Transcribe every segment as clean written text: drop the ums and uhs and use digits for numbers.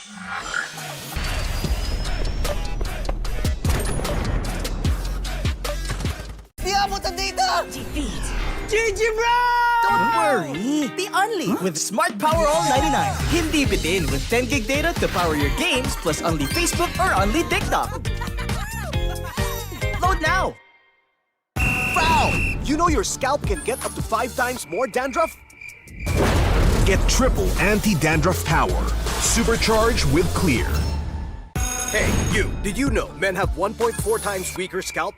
Di abot ang data! Defeat. GG, bro! Don't worry. Be only with Smart Power All 99. Hindi bitin with 10 gig data to power your games plus only Facebook or only TikTok. Load now. Foul! You know your scalp can get up to 5 times more dandruff? Get triple anti-dandruff power. Supercharged with Clear. Hey, you, did you know men have 1.4 times weaker scalp?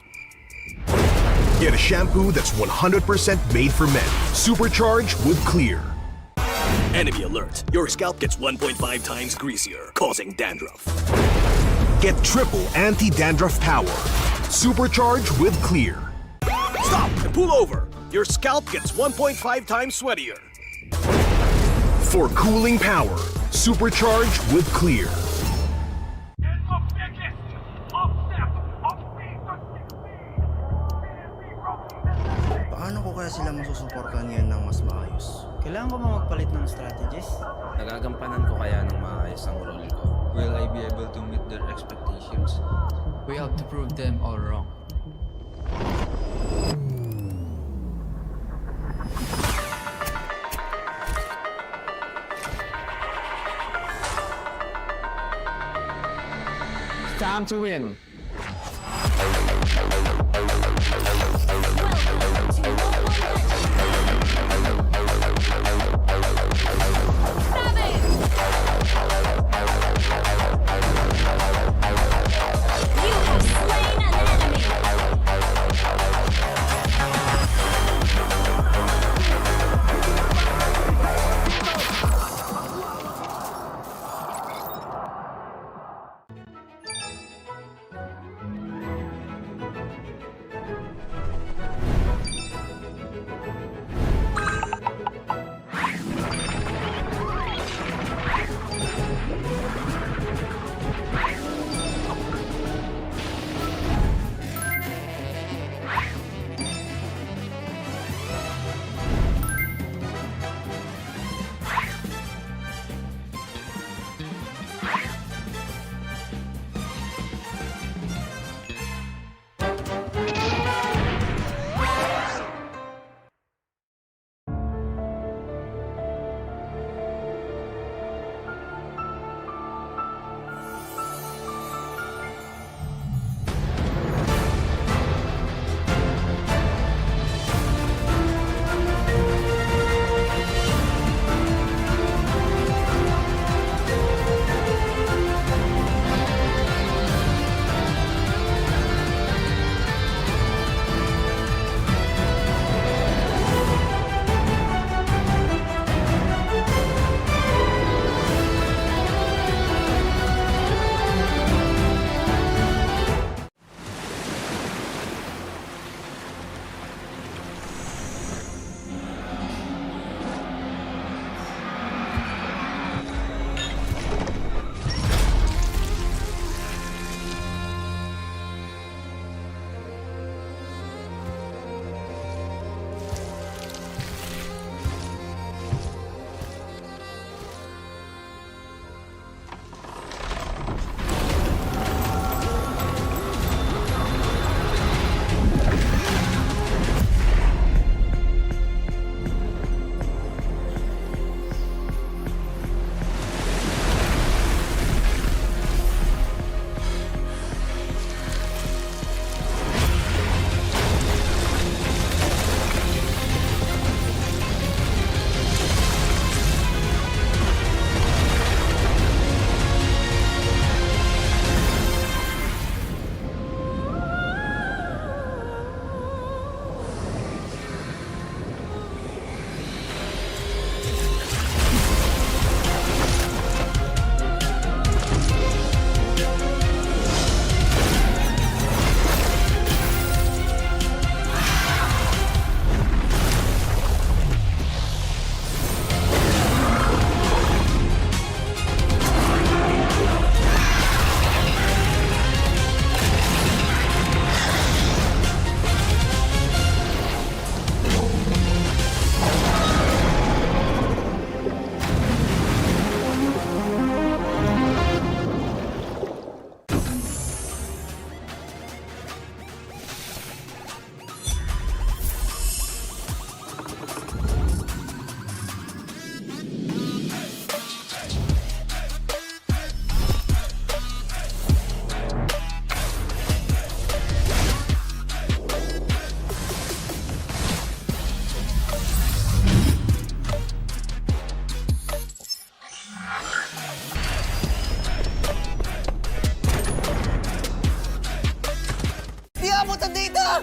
Get a shampoo that's 100% made for men. Supercharged with Clear. Enemy alert. Your scalp gets 1.5 times greasier, causing dandruff. Get triple anti-dandruff power. Supercharged with Clear. Stop and pull over. Your scalp gets 1.5 times sweatier. For cooling power. Supercharged with Clear. Paano ko kaya sila masusuportahan ngayon ng mas maayos? Kailangan ko ba magpalit ng strategist? Nagagampanan ko kaya ng maayos ang role ko. Will I be able to meet their expectations? We have to prove them all wrong. Time to win.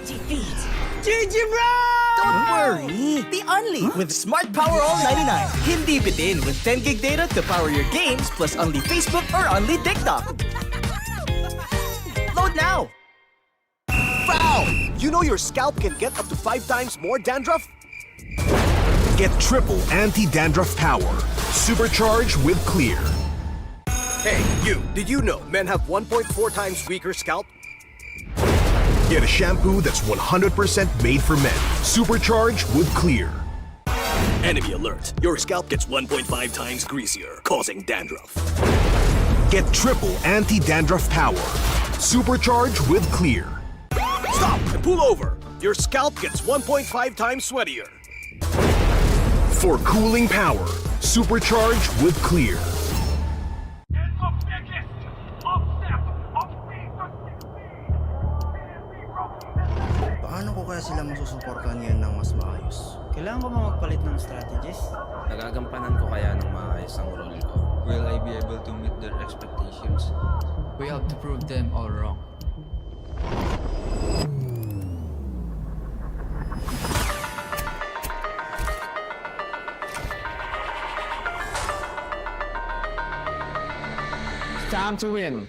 Defeat! GG, bro! Don't worry! Be only with Smart Power All 99. Hindi bitin with 10 gig data to power your games plus only Facebook or only TikTok. Load now! Foul! You know your scalp can get up to 5 times more dandruff? Get triple anti-dandruff power. Supercharged with Clear. Hey, you! Did you know men have 1.4 times weaker scalp? Get a shampoo that's 100% made for men. Supercharged with Clear. Enemy alert! Your scalp gets 1.5 times greasier, causing dandruff. Get triple anti-dandruff power. Supercharged with Clear. Stop and pull over! Your scalp gets 1.5 times sweatier. For cooling power. Supercharged with Clear. Paano ko kaya sila masusuportahan ngayon ng mas maayos? Kailangan ko ba magpalit ng strategist? Nagagampanan ko kaya ng maayos ang role ko. Will I be able to meet their expectations? We have to prove them all wrong. It's time to win.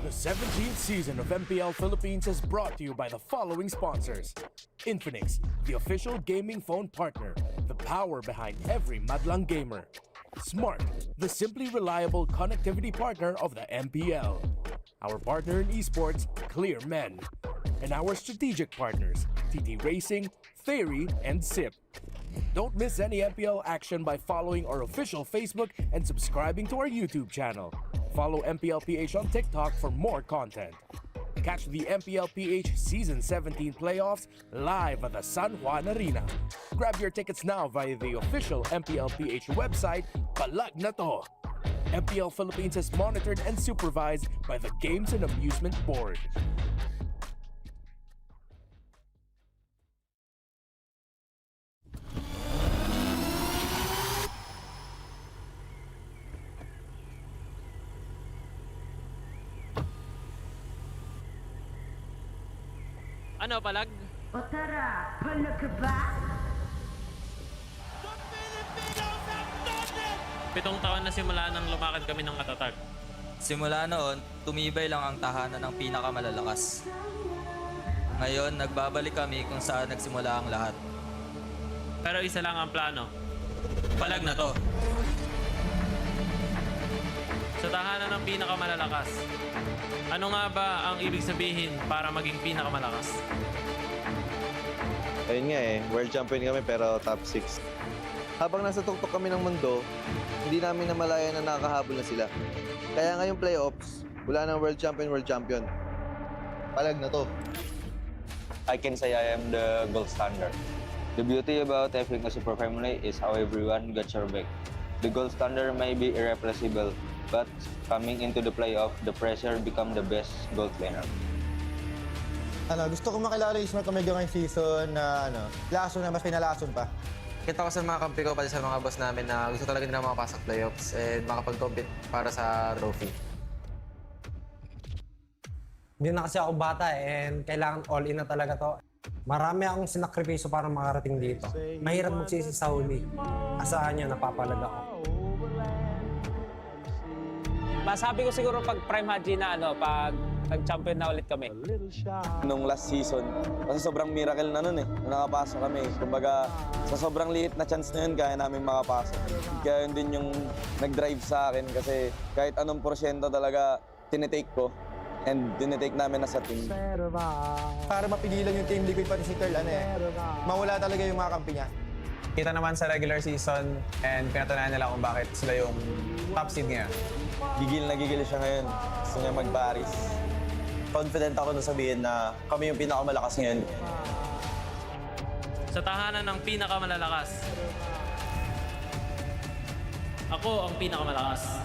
The 17th season of MPL Philippines is brought to you by the following sponsors. Infinix, the official gaming phone partner, the power behind every madlang gamer. Smart, the simply reliable connectivity partner of the MPL. Our partner in esports, Clear Men. And our strategic partners, TT Racing, Theory, and SIP. Don't miss any MPL action by following our official Facebook and subscribing to our YouTube channel. Follow MPLPH on TikTok for more content. Catch the MPLPH Season 17 playoffs live at the San Juan Arena. Grab your tickets now via the official MPLPH website, Palag Na To. MPL Philippines is monitored and supervised by the Games and Amusement Board. Ano, Palag? O tara, palag ka ba? 7 taon na simula nang lumakad kami ng katatag. Simula noon, tumibay lang ang tahanan ng pinakamalalakas. Ngayon, nagbabalik kami kung saan nagsimula ang lahat. Pero isa lang ang plano. Palag na to. Sa tahanan ng pinakamalalakas, ano nga ba ang ibig sabihin para maging pinakamalakas? Ayun nga world champion kami pero top 6. Habang nasa tuktok kami ng mundo, hindi namin namalayan na nakakahabol na sila. Kaya ngayong playoffs, wala nang world champion. Palag na to. I can say I am the gold standard. The beauty about having a super family is how everyone gets your back. The gold standard may be irreplaceable, but coming into the playoff, the pressure become the best gold laner. Gusto ko makilala yung Smart Omega ngayong season na lason na mas pinalason pa. Kita ko sa mga kampi ko, pati sa mga boss namin na gusto talaga nila makapasok playoffs and makapag-compete para sa trophy. Hindi na kasi ako bata and kailangan all-in na talaga to. Marami akong sinakripiso para makarating dito. Mahirap magsisi sa huli. Asahan niyo, napapalag ako. Masabi ko siguro pag Prime Haji na pag nag-champion na ulit kami. Nung last season, kasi sobrang miracle na nun na nakapasok kami. Kumbaga, sa sobrang liit na chance na yun, kaya namin makapasok. Kaya yun din yung nag-drive sa akin kasi kahit anong porsyento talaga tinitake ko and tinitake namin na sa team. Para mapigilan yung Team Liquid pati si Curl, mawala talaga yung mga kampi niya. Kita naman sa regular season and pinatunayan nila kung bakit sila yung top seed ngayon. Gigil na gigil siya ngayon. Gusto niya mag-Paris. Confident ako na sabihin na kami yung pinakamalakas ngayon. Sa tahanan ng pinakamalalakas, ako ang pinakamalakas.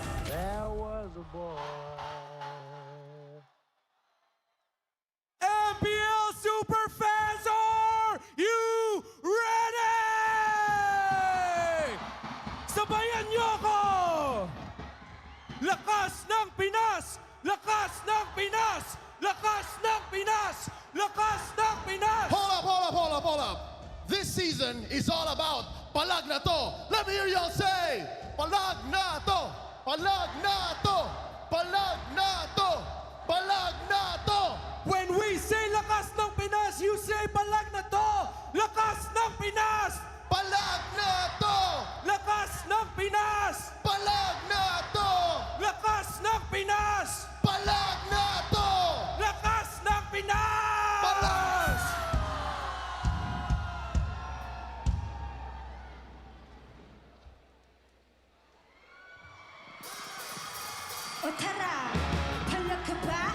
MPL Super Fans, are you ready? Sabayan niyo ako! Lakas ng Pinas! Lakas ng Pinas! Lakas ng Pinas! Lakas ng Pinas! Hold up. This season is all about Palag Na To. Let me hear y'all say, Palag Na To! Palag Na To! Palag Na To! Palag Na To! When we say lakas ng Pinas, you say Palag Na To! Lakas ng Pinas! Palag Na To! Lakas ng Pinas! Palag Na To! Lakas ng Pinas! Palag Na To! Lakas ng Pinas! Palag! O tara, palag ka ba?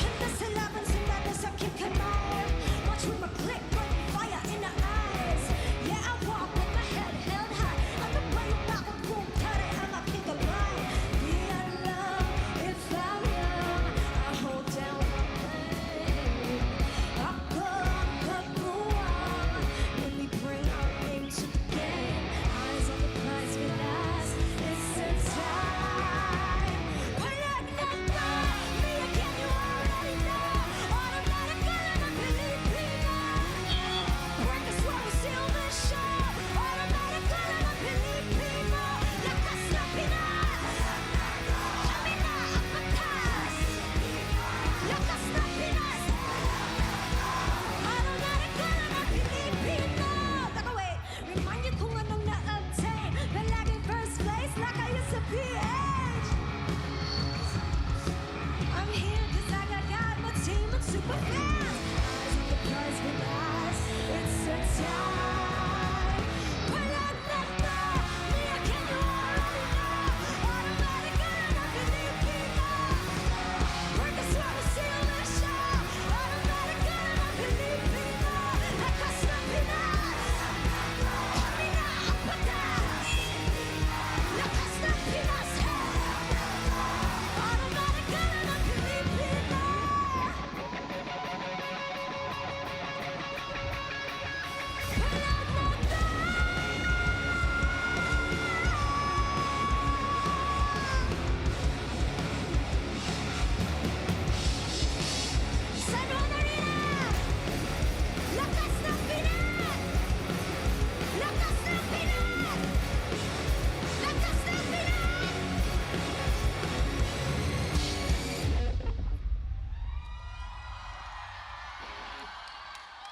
Handa sa laban, sandata sa kikamay. Watch with my click, burn fire in the eyes. Yeah, I walk with my head held high. Ano ba yung bakit kung tari ang aking gabay? Di alam if I'm young, I hold down my pain.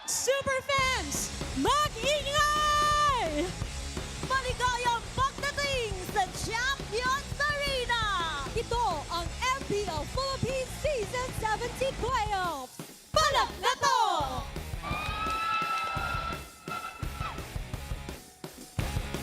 Superfans, mag-ingay! Maligayang pagdating sa Champions Arena! Ito ang MPL Philippines Season 17 Playoffs! Palag na to!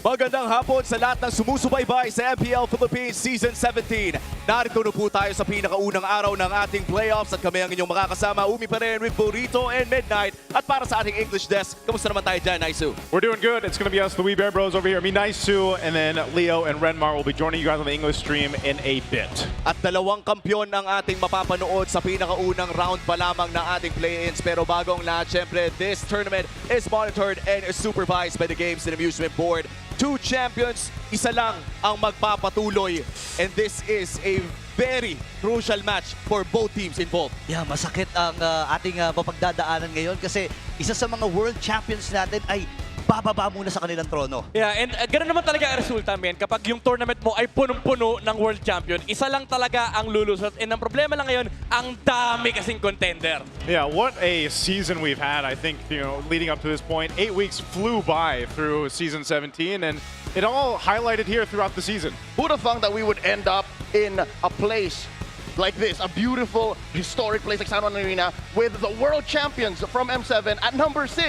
Magandang hapon sa lahat ng sumusubaybay sa MPL Philippines Season 17. Narito na po tayo sa pinakaunang araw ng ating playoffs at kami ang inyong makakasama. Umi pa rin with Burrito and Midnight. At para sa ating English desk, kamusta naman tayo dyan, Naisu? We're doing good. It's going to be us, the Wee Bear Bros over here. Me, Naisu, and then Leo and Renmar will be joining you guys on the English stream in a bit. At dalawang kampyon ang ating mapapanood sa pinakaunang round pa lamang ng ating play-ins. Pero bago ang lahat, syempre, this tournament is monitored and supervised by the Games and Amusement Board. 2 champions, isa lang ang magpapatuloy. And this is a very crucial match for both teams involved. Yeah, masakit ang ating mapagdadaanan ngayon kasi isa sa mga world champions natin ay bababa muna sa kanilang trono. Yeah, and ganoon naman talaga ang resulta, men. Kapag yung tournament mo ay punong-puno ng world champion, isa lang talaga ang lulusot. And ang problema lang ngayon, ang dami kasing contender. Yeah, what a season we've had. I think, leading up to this point, 8 weeks flew by through Season 17, and it all highlighted here throughout the season. Who'd have thought that we would end up in a place like this, a beautiful, historic place like San Juan Arena, with the world champions from M7 at number 6,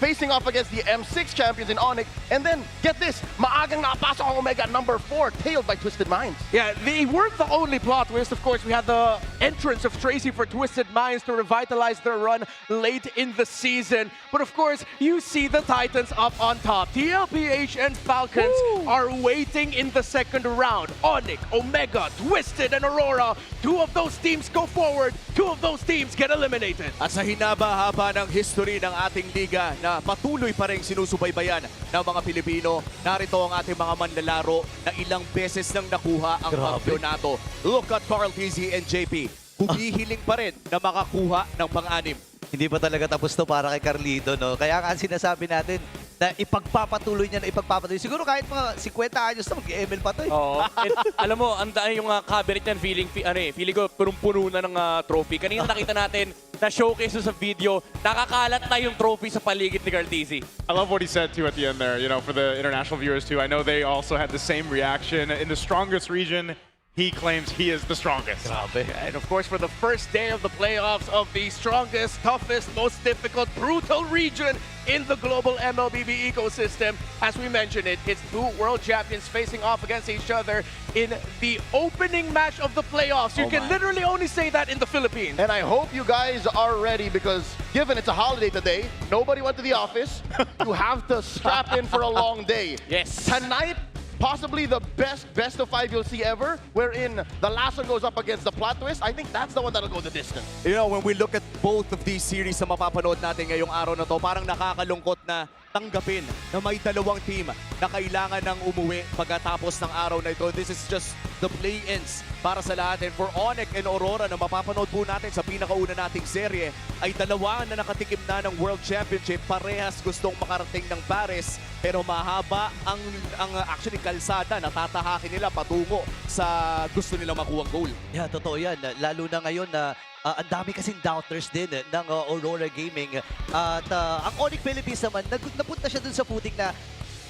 facing off against the M6 champions in ONIC, and then, get this, maagang nakapasok ang Omega at number 4, tailed by Twisted Minds. Yeah, they weren't the only plot twist. Of course, we had the entrance of Tracy for Twisted Minds to revitalize their run late in the season. But of course, you see the Titans up on top. TLPH and Falcons are waiting in the second round. ONIC, Omega, Twisted, and Aurora. 2 of those teams go forward. 2 of those teams get eliminated. At sa hinaba-haba ng history ng ating liga na patuloy pa rin sinusubaybayan ng mga Pilipino, narito ang ating mga manlalaro na ilang beses nang nakuha ang kampyonato. Look at Carl TZ and JP. Humihiling pa rin na makakuha ng pang-anim. Hindi pa talaga tapos to para kay Carlito, no? Kaya nga sinasabi natin na ipagpapatuloy niya na ipagpapatuloy. Siguro kahit mga 50 anyos na mag-ML pa to eh. Oo. Alam mo, ang daan yung cabinet niyan, feeling ko punong-puno na ng trophy. Kanina nakita natin na showcase sa video, nakakalat na yung trophy sa paligid ni Carl TZ. I love what he said too at the end there, for the international viewers too. I know they also had the same reaction. In the strongest region, he claims he is the strongest. And of course, for the first day of the playoffs of the strongest, toughest, most difficult, brutal region in the global MLBB ecosystem, as we mentioned it's 2 world champions facing off against each other in the opening match of the playoffs. You can literally only say that in the Philippines. And I hope you guys are ready because given it's a holiday today, nobody went to the office, you have to strap in for a long day. Yes. Tonight, possibly the best of 5 you'll see ever, wherein the last one goes up against the plot twist. I think that's the one that'll go the distance. When we look at both of these series na mapapanood natin ngayong araw na to, parang nakakalungkot na tanggapin na may dalawang team na kailangan ng umuwi pagkatapos ng araw na ito. This is just the play-ins para sa lahat. And for ONIC and Aurora na mapapanood po natin sa pinakauna nating serye, ay dalawa na nakatikim na ng World Championship. Parehas gustong makarating ng Paris, pero mahaba ang actually kalsada na tatahakin nila patungo sa gusto nilang makuhang goal. Yeah, totoo yan. Lalo na ngayon na ang dami kasing doubters din ng Aurora Gaming. At ang ONIC Philippines naman, napunta siya dun sa footing na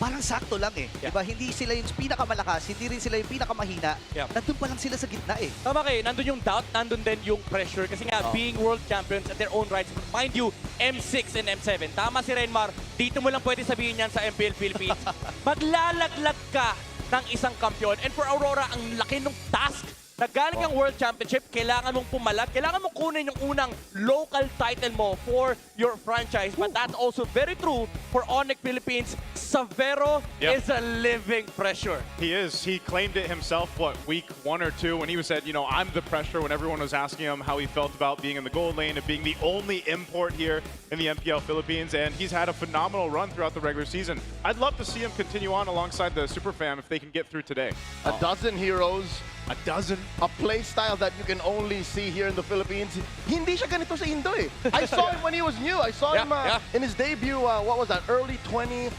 parang sakto lang eh. Yeah. Diba? Hindi sila yung pinakamalakas, hindi rin sila yung pinakamahina. Yeah. Nandun pa lang sila sa gitna eh. Tama kayo, nandun yung doubt, nandun din yung pressure. Kasi nga, being world champions at their own rights, mind you, M6 and M7. Tama si Renmar, dito mo lang pwede sabihin yan sa MPL Philippines. Maglalaglag ka ng isang kampiyon. And for Aurora, ang laki ng task na galing ang World Championship, kailangan mong pumalag, kailangan mong kunin yung unang local title mo for your franchise. But that's also very true for ONIC Philippines. Savero is a living pressure. He is. He claimed it himself, week 1 or 2, when he said, I'm the pressure, when everyone was asking him how he felt about being in the gold lane and being the only import here in the MPL Philippines. And he's had a phenomenal run throughout the regular season. I'd love to see him continue on alongside the Superfam if they can get through today. A dozen heroes, a dozen. A play style that you can only see here in the Philippines. Hindi siya ganito sa Indo eh. I saw him when he was new. I saw him in his debut, what was that, early 2025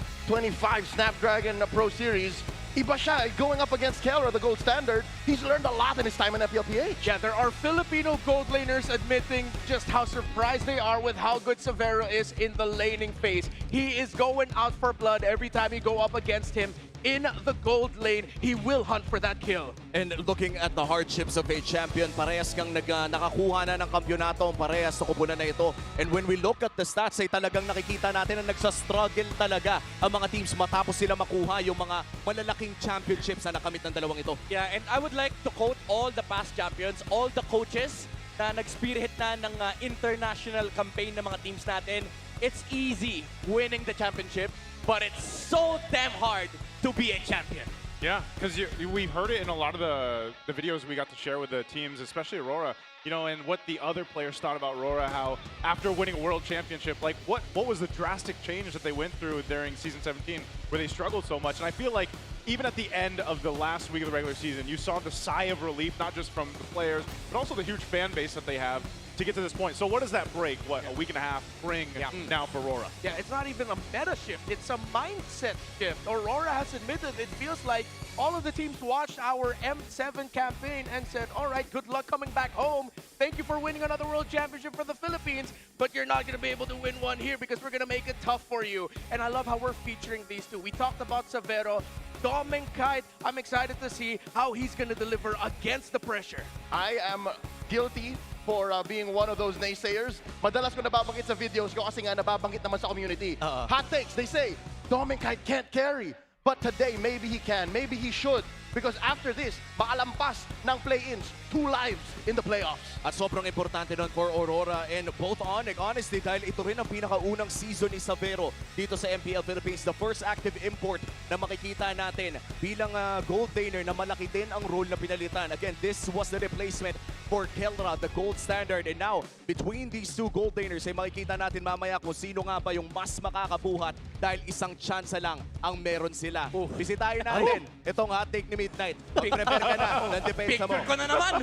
Snapdragon Pro Series. iba siya. Going up against Kelra, the gold standard, he's learned a lot in his time in MPLPH. Yeah, there are Filipino gold laners admitting just how surprised they are with how good Severo is in the laning phase. He is going out for blood every time you go up against him. In the gold lane, he will hunt for that kill. And looking at the hardships of a champion, parehas kang nakakuha na ng kampyonato, parehas sa kupunan na ito. And when we look at the stats, ay talagang nakikita natin na nagsa-struggle talaga ang mga teams matapos sila makuha yung mga malalaking championships na nakamit ng dalawang ito. Yeah, and I would like to quote all the past champions, all the coaches na nag-spearhead na ng international campaign ng mga teams natin. It's easy winning the championship, but it's so damn hard to be a champion. Yeah, because we've heard it in a lot of the videos we got to share with the teams, especially Aurora, you know, and what the other players thought about Aurora, how after winning a world championship, like what was the drastic change that they went through during Season 17 where they struggled so much. And I feel like even at the end of the last week of the regular season, you saw the sigh of relief, not just from the players, but also the huge fan base that they have to get to this point. So what does that break, a week and a half, bring now for Aurora? Yeah, it's not even a meta shift, it's a mindset shift. Aurora has admitted it feels like all of the teams watched our M7 campaign and said, all right, good luck coming back home. Thank you for winning another world championship for the Philippines, but you're not going to be able to win one here because we're going to make it tough for you. And I love how we're featuring these two. We talked about Severo, Dom and Kite. I'm excited to see how he's going to deliver against the pressure. I am guilty for being one of those naysayers. Madalas ko nababanggit sa videos ko kasi nga nababanggit naman sa community. Hot takes, they say, Dom and Kite can't carry. But today, maybe he can, maybe he should. Because after this, makalampas ng play-ins, 2 lives in the playoffs. At sobrang importante nun for Aurora and both ONIC. Honestly, dahil ito rin ang pinakaunang season ni Severo dito sa MPL Philippines. The first active import na makikita natin bilang gold laner na malaki din ang role na pinalitan. Again, this was the replacement for Kelra, the gold standard. And now, between these two gold laners, ay makikita natin mamaya kung sino nga ba yung mas makakabuhat dahil isang chance lang ang meron sila. Bisitahin natin itong hot take ni Midnight. Prepare ka na ng depensa mo. Picture ko na naman!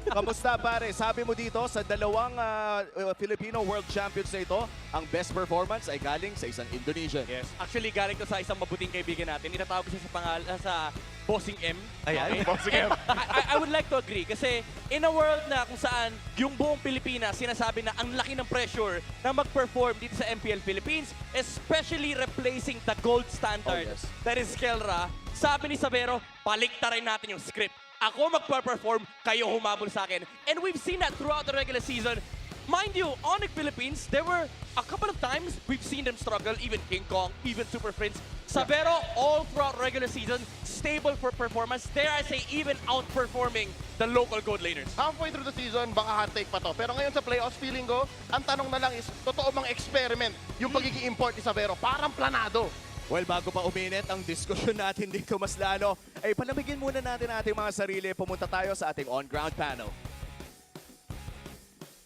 Kamusta pare? Sabi mo dito sa dalawang Filipino World Champions na ito, ang best performance ay galing sa isang Indonesian. Yes. Actually, galing to sa isang mabuting kaibigan natin. Itatawag siya sa Bossing M. Ayan. Okay? Bossing M. I would like to agree kasi in a world na kung saan yung buong Pilipinas sinasabi na ang laki ng pressure na mag-perform dito sa MPL Philippines, especially replacing the gold standard that is Kelra, sabi ni Severo, paliktarin natin yung script. Ako magpa-perform, kayo humabol sa akin. And we've seen that throughout the regular season. Mind you, ONIC Philippines, there were a couple of times we've seen them struggle, even King Kong, even Super Prince. Severo, all throughout regular season, stable for performance. Dare I say, even outperforming the local gold laners. Halfway through the season, baka hot take pa to. Pero ngayon sa playoffs, feeling ko, ang tanong na lang is, totoo bang experiment yung pagiging import ni Severo? Parang planado. Well, bago pa uminit ang diskusyon natin dito mas lalo, ay palamigin muna natin ating mga sarili. Pumunta tayo sa ating on-ground panel.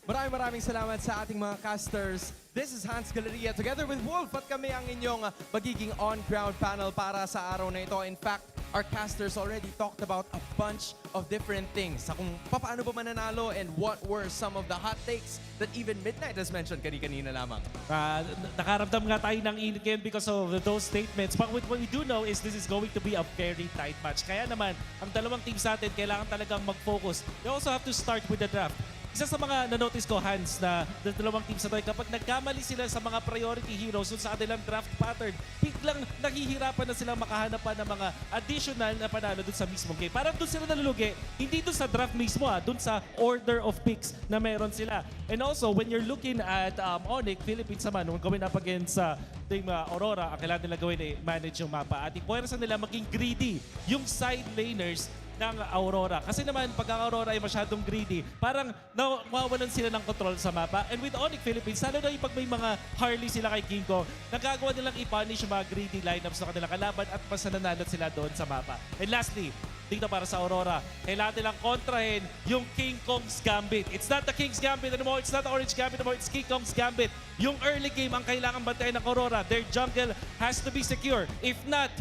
Maraming salamat sa ating mga casters. This is Hans Galeria together with Wolf at kami ang inyong magiging on-ground panel para sa araw na ito. In fact, our casters already talked about a bunch of different things sa kung paano ba mananalo and what were some of the hot takes that even Midnight has mentioned kanina lamang. Nakaramdam nga tayo ng init ngayon because of those statements. But what we do know is this is going to be a very tight match. Kaya naman, ang dalawang teams natin kailangan talagang mag-focus. They also have to start with the draft. Isa sa mga na-notice ko, Hans, na dalawang teams na tayo, kapag nagkamali sila sa mga priority heroes dun sa kanilang draft pattern, biglang nahihirapan na silang makahanap pa ng mga additional na panalo dun sa mismong game. Parang dun sila nalulugi, hindi dun sa draft mismo, dun sa order of picks na meron sila. And also, when you're looking at ONIC, Philippines naman, nung gawin up against Team Aurora, ang kailangan nila gawin ay manage yung mapa. At ipuwersa nila maging greedy yung side laners ng Aurora. Kasi naman, pag ang Aurora ay masyadong greedy, parang nawawalan sila ng control sa mapa. And with ONIC Philippines, lalo na yung pag may mga Harley sila kay King Kong, nagagawa nilang i-punish yung mga greedy lineups ng kanilang kalaban at mas nananalo sila doon sa mapa. And lastly, dito para sa Aurora, kailangan nilang kontrahin yung King Kong's Gambit. It's not the King's Gambit anymore, it's not the Orange Gambit anymore, it's King Kong's Gambit. Yung early game ang kailangan bantayan ng Aurora. Their jungle has to be secure. If not,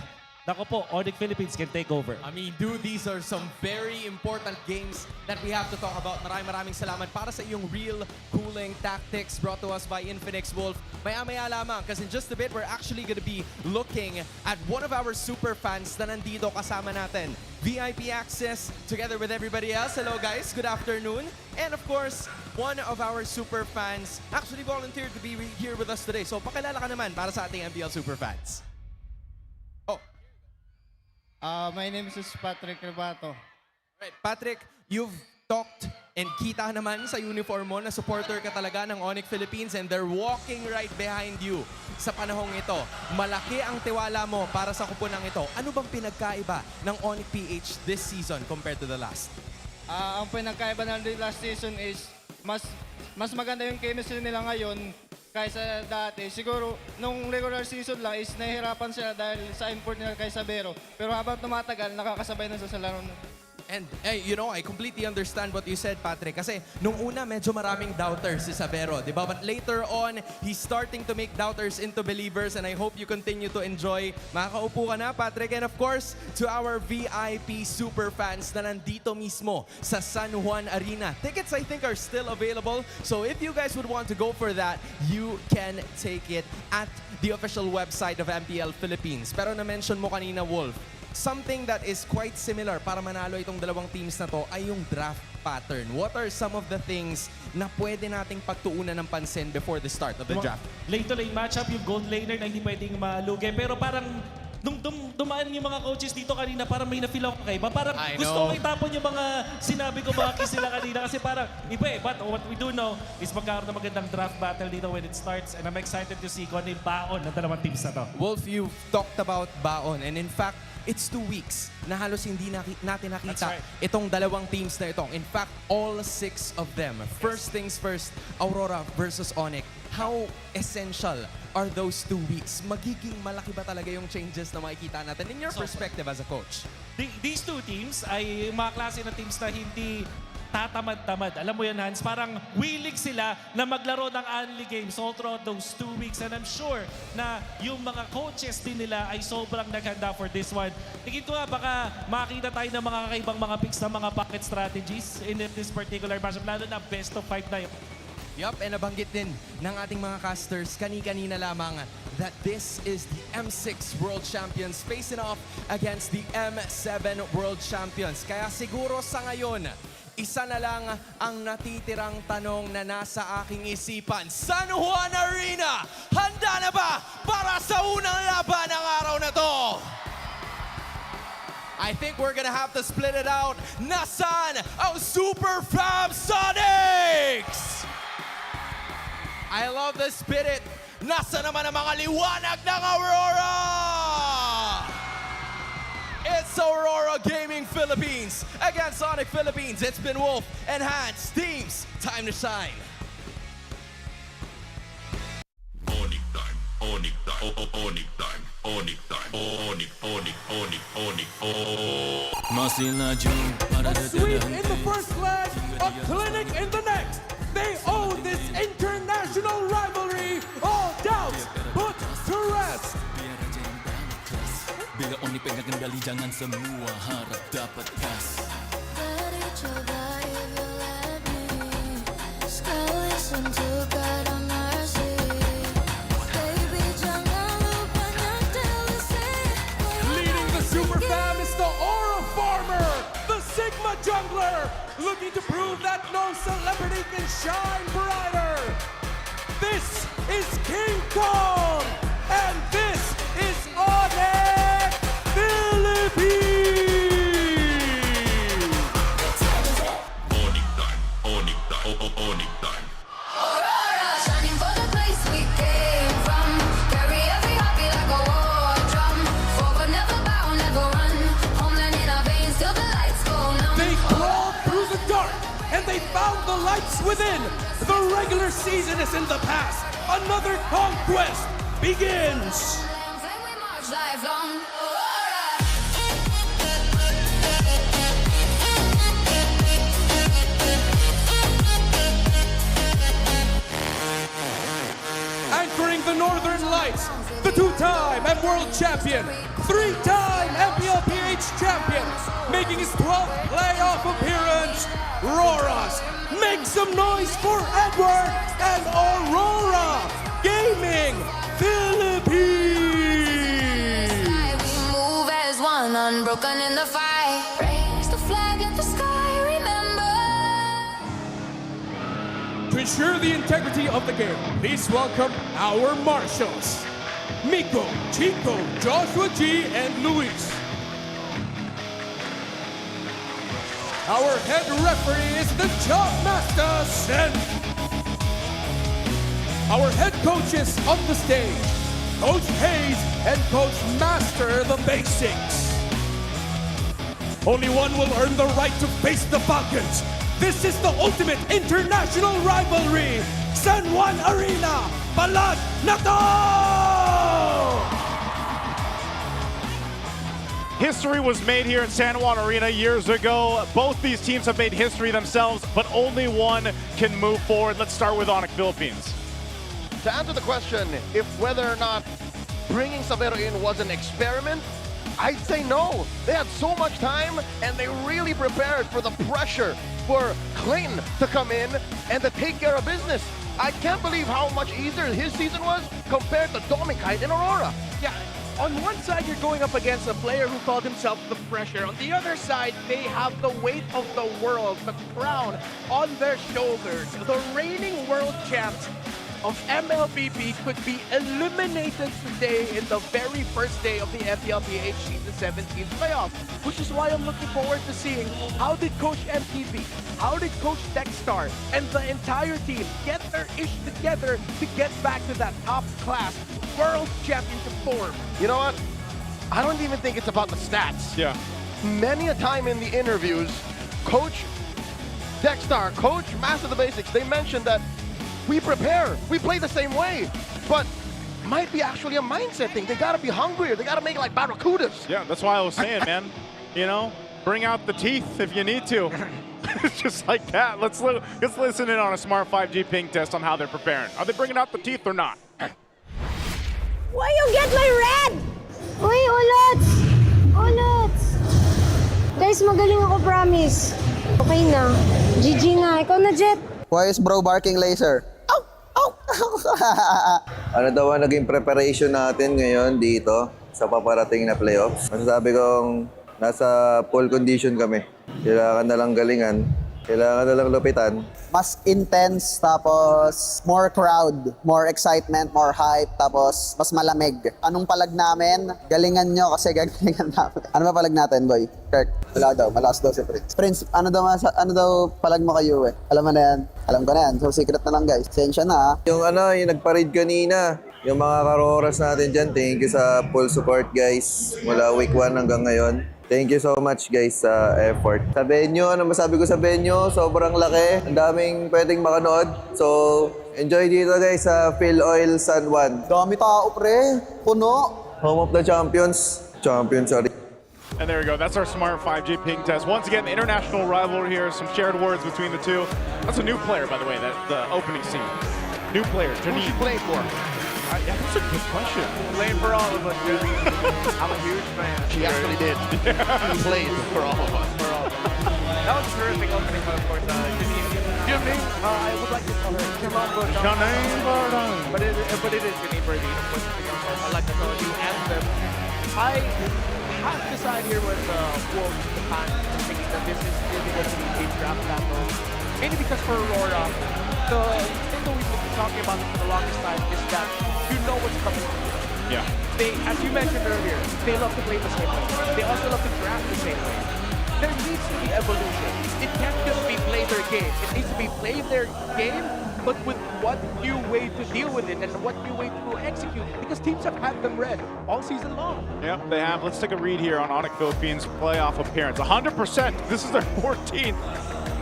Nako po, ONIC Philippines can take over. I mean, dude, these are some very important games that we have to talk about. Maraming salamat para sa iyong real cooling tactics brought to us by Infinix Wolf. Maya-maya lamang, because in just a bit, we're actually going to be looking at one of our super fans na nandito kasama natin. VIP access together with everybody else. Hello guys, good afternoon. And of course, one of our super fans actually volunteered to be here with us today. So pakilala ka naman para sa ating MPL super fans. My name is Patrick Rebato. Right, Patrick, you've talked and kita naman sa uniform mo na supporter ka talaga ng ONIC Philippines and they're walking right behind you sa panahong ito. Malaki ang tiwala mo para sa kupunang ito. Ano bang pinagkaiba ng ONIC PH this season compared to the last? Ang pinagkaiba ng last season is mas maganda yung chemistry nila ngayon kaysa dati. Siguro, nung regular season lang is nahihirapan sila dahil sa import nila kay Sabero. Pero habang tumatagal, nakakasabay na sa laro. And, hey, you know, I completely understand what you said, Patrick. Kasi nung una, medyo maraming doubters si Sabero, di ba? But later on, he's starting to make doubters into believers and I hope you continue to enjoy. Makakaupo ka na, Patrick. And of course, to our VIP super fans na nandito mismo sa San Juan Arena. Tickets, I think, are still available. So if you guys would want to go for that, you can take it at the official website of MPL Philippines. Pero na-mention mo kanina, Wolf, something that is quite similar para manalo itong dalawang teams na to ay yung draft pattern. What are some of the things na pwede nating pagtuunan ng pansin before the start of the draft? Late-to-late matchup, yung gold laner na hindi pwedeng malugi. Pero parang nung dumaan yung mga coaches dito kanina, parang may na-feel ako kay parang gusto ko itapon yung mga sinabi ko mga kiss nila kanina kasi parang iba eh. But what we do know is magkaroon ng magandang draft battle dito when it starts and I'm excited to see kung ano yung baon ng dalawang teams na to. Wolf, you've talked about baon and in fact, it's 2 weeks na halos hindi natin nakita itong dalawang teams na ito. In fact, all 6 of them. First things first, Aurora versus ONIC. How essential are those 2 weeks? Magiging malaki ba talaga yung changes na makikita natin in your perspective as a coach? These two teams ay mga klase ng teams na hindi tatamad-tamad. Alam mo yan, Hans, parang willing sila na maglaro ng only games all throughout those 2 weeks. And I'm sure na yung mga coaches din nila ay sobrang naghanda for this one. Tingin ko nga, baka makita tayo ng mga kakaibang mga picks na mga pocket strategies in this particular matchup, lalo na best of 5 na yun. Yup, and nabanggit din ng ating mga casters kani-kanina lamang that this is the M6 World Champions facing off against the M7 World Champions. Kaya siguro sa ngayon, isa na lang ang natitirang tanong na nasa aking isipan. San Juan Arena, handa na ba para sa unang laban ng araw na to? I think we're gonna have to split it out. Nasaan ang Super Fam Sonics? I love the spirit. Nasa naman ang mga liwanag ng Aurora? It's Aurora Gaming Philippines against ONIC Philippines. It's been Wolf and Hans. Teams, time to shine. ONIC time, ONIC time, ONIC time, ONIC time, ONIC, ONIC, ONIC, ONIC, A sweep in the first leg, a clinic in the next. They own this international rivalry. All doubts put to rest. Bila ONIC pinagandali, jangan semua harap dapat gas. Dari coba if you let me. Sekali listen to God on mercy. Baby, jangan lupa nyantai. Leading the super fam is the Aura Farmer, the Sigma Jungler, looking to prove that no celebrity can shine brighter. This is King Kong, and this is ONIC Philippines. ONIC time, ONIC time, ONIC time. Aurora, shining for the place we came from. Carry every heartbeat like a war drum. Forward, never bow, never run. Homeland in our veins till the lights go numb. They crawled through the dark, and they found the lights within. The regular season is in the past. Another conquest begins. We march lifelong. Anchoring the Northern Lights, the two-time two-time and world champion, three-time MPLPH champion, making his 12th playoff appearance, RORA's. Make some noise for Edward and Aurora Gaming Philippines! Move as one, unbroken in the fight. Raise the flag at the sky, remember. To ensure the integrity of the game, please welcome our marshals, Miko, Chico, Joshua G, and Luis. Our head referee is the Jump Master, Sen. Our head coaches on the stage, Coach Hayes and Coach Master the Basics. Only one will earn the right to face the Falcons. This is the ultimate international rivalry, San Juan Arena, Palag Na To! History was made here in San Juan Arena years ago. Both these teams have made history themselves, but only one can move forward. Let's start with ONIC Philippines. To answer the question, if whether or not bringing Sabero in was an experiment, I'd say no. They had so much time and they really prepared for the pressure for Clayton to come in and to take care of business. I can't believe how much easier his season was compared to Dominic and Aurora. Yeah, on one side, you're going up against a player who called himself the Pressure. On the other side, they have the weight of the world, the crown on their shoulders. The reigning world champs of MLBB could be eliminated today in the very first day of the MPLPH Season 17 playoff, which is why I'm looking forward to seeing how did Coach MTV, how did Coach Dexstar, and the entire team get their ish together to get back to that top-class world championship form. You know what? I don't even think it's about the stats. Yeah. Many a time in the interviews, Coach Dexstar, Coach Master the Basics, they mentioned that we prepare, we play the same way, but might be actually a mindset thing. They gotta be hungrier. They gotta make it like barracudas. Yeah, that's why I was saying, man, you know, bring out the teeth if you need to. It's just like that. Let's listen in on a Smart 5G ping test on how they're preparing. Are they bringing out the teeth or not? Why you get my red? Uy, ulots! Ulots! Guys, magaling ako, promise. Okay na. GG na. Ikaw na, Jet. Why is bro barking laser? Ano daw ang naging preparation natin ngayon dito sa paparating na playoffs? Masasabi kong nasa full condition kami. Kailangan na lang galingan, kailangan na lang lupitan. Mas intense, tapos more crowd, more excitement, more hype, tapos mas malamig. Anong palag namin? Galingan nyo kasi gagalingan namin. Ano ba palag natin, boy? Kirk, wala daw, malakas daw si Prince. Prince, ano daw palag mo kayo eh? Alam mo na yan? Alam ko na yan. So secret na lang guys. Sensya na ha. Yung nagpa-raid kanina, yung mga karoras natin dyan, thank you sa full support guys. Mula week 1 hanggang ngayon. Thank you so much guys sa effort. Sa venue, ano masabi ko sa venue? Sobrang laki. Ang daming pwedeng makanood. So, enjoy dito guys sa Phil Oil San Juan. Dami tao pre. Puno. Home of the champions. Champions, sorry. And there we go. That's our Smart 5G ping test. Once again, international rivalry here. Some shared words between the two. That's a new player, by the way, the opening scene. New player, Janine. Who's she playing for? Yeah, that's a good question. Playing for all of us, really. I'm a huge fan. She actually did. She played for all of us. That was a terrific opening, but of course, Janine, I would like to call her Janine Bardon. But it is Janine Bardon, of course, because I like to call her the anthem. I have to side here with Wolf, the fan, thinking that this is really going to be a draft battle. Mainly because for Aurora, the thing that we've been talking about for the longest time is that you know what's coming. Yeah. They, as you mentioned earlier, they love to play the same way. They also love to draft the same way. There needs to be evolution. It can't just be play their game. It needs to be play their game, but with what new way to deal with it and what new way to execute. Because teams have had them read all season long. Yep, they have. Let's take a read here on ONIC Philippines' playoff appearance. 100%. This is their 14th.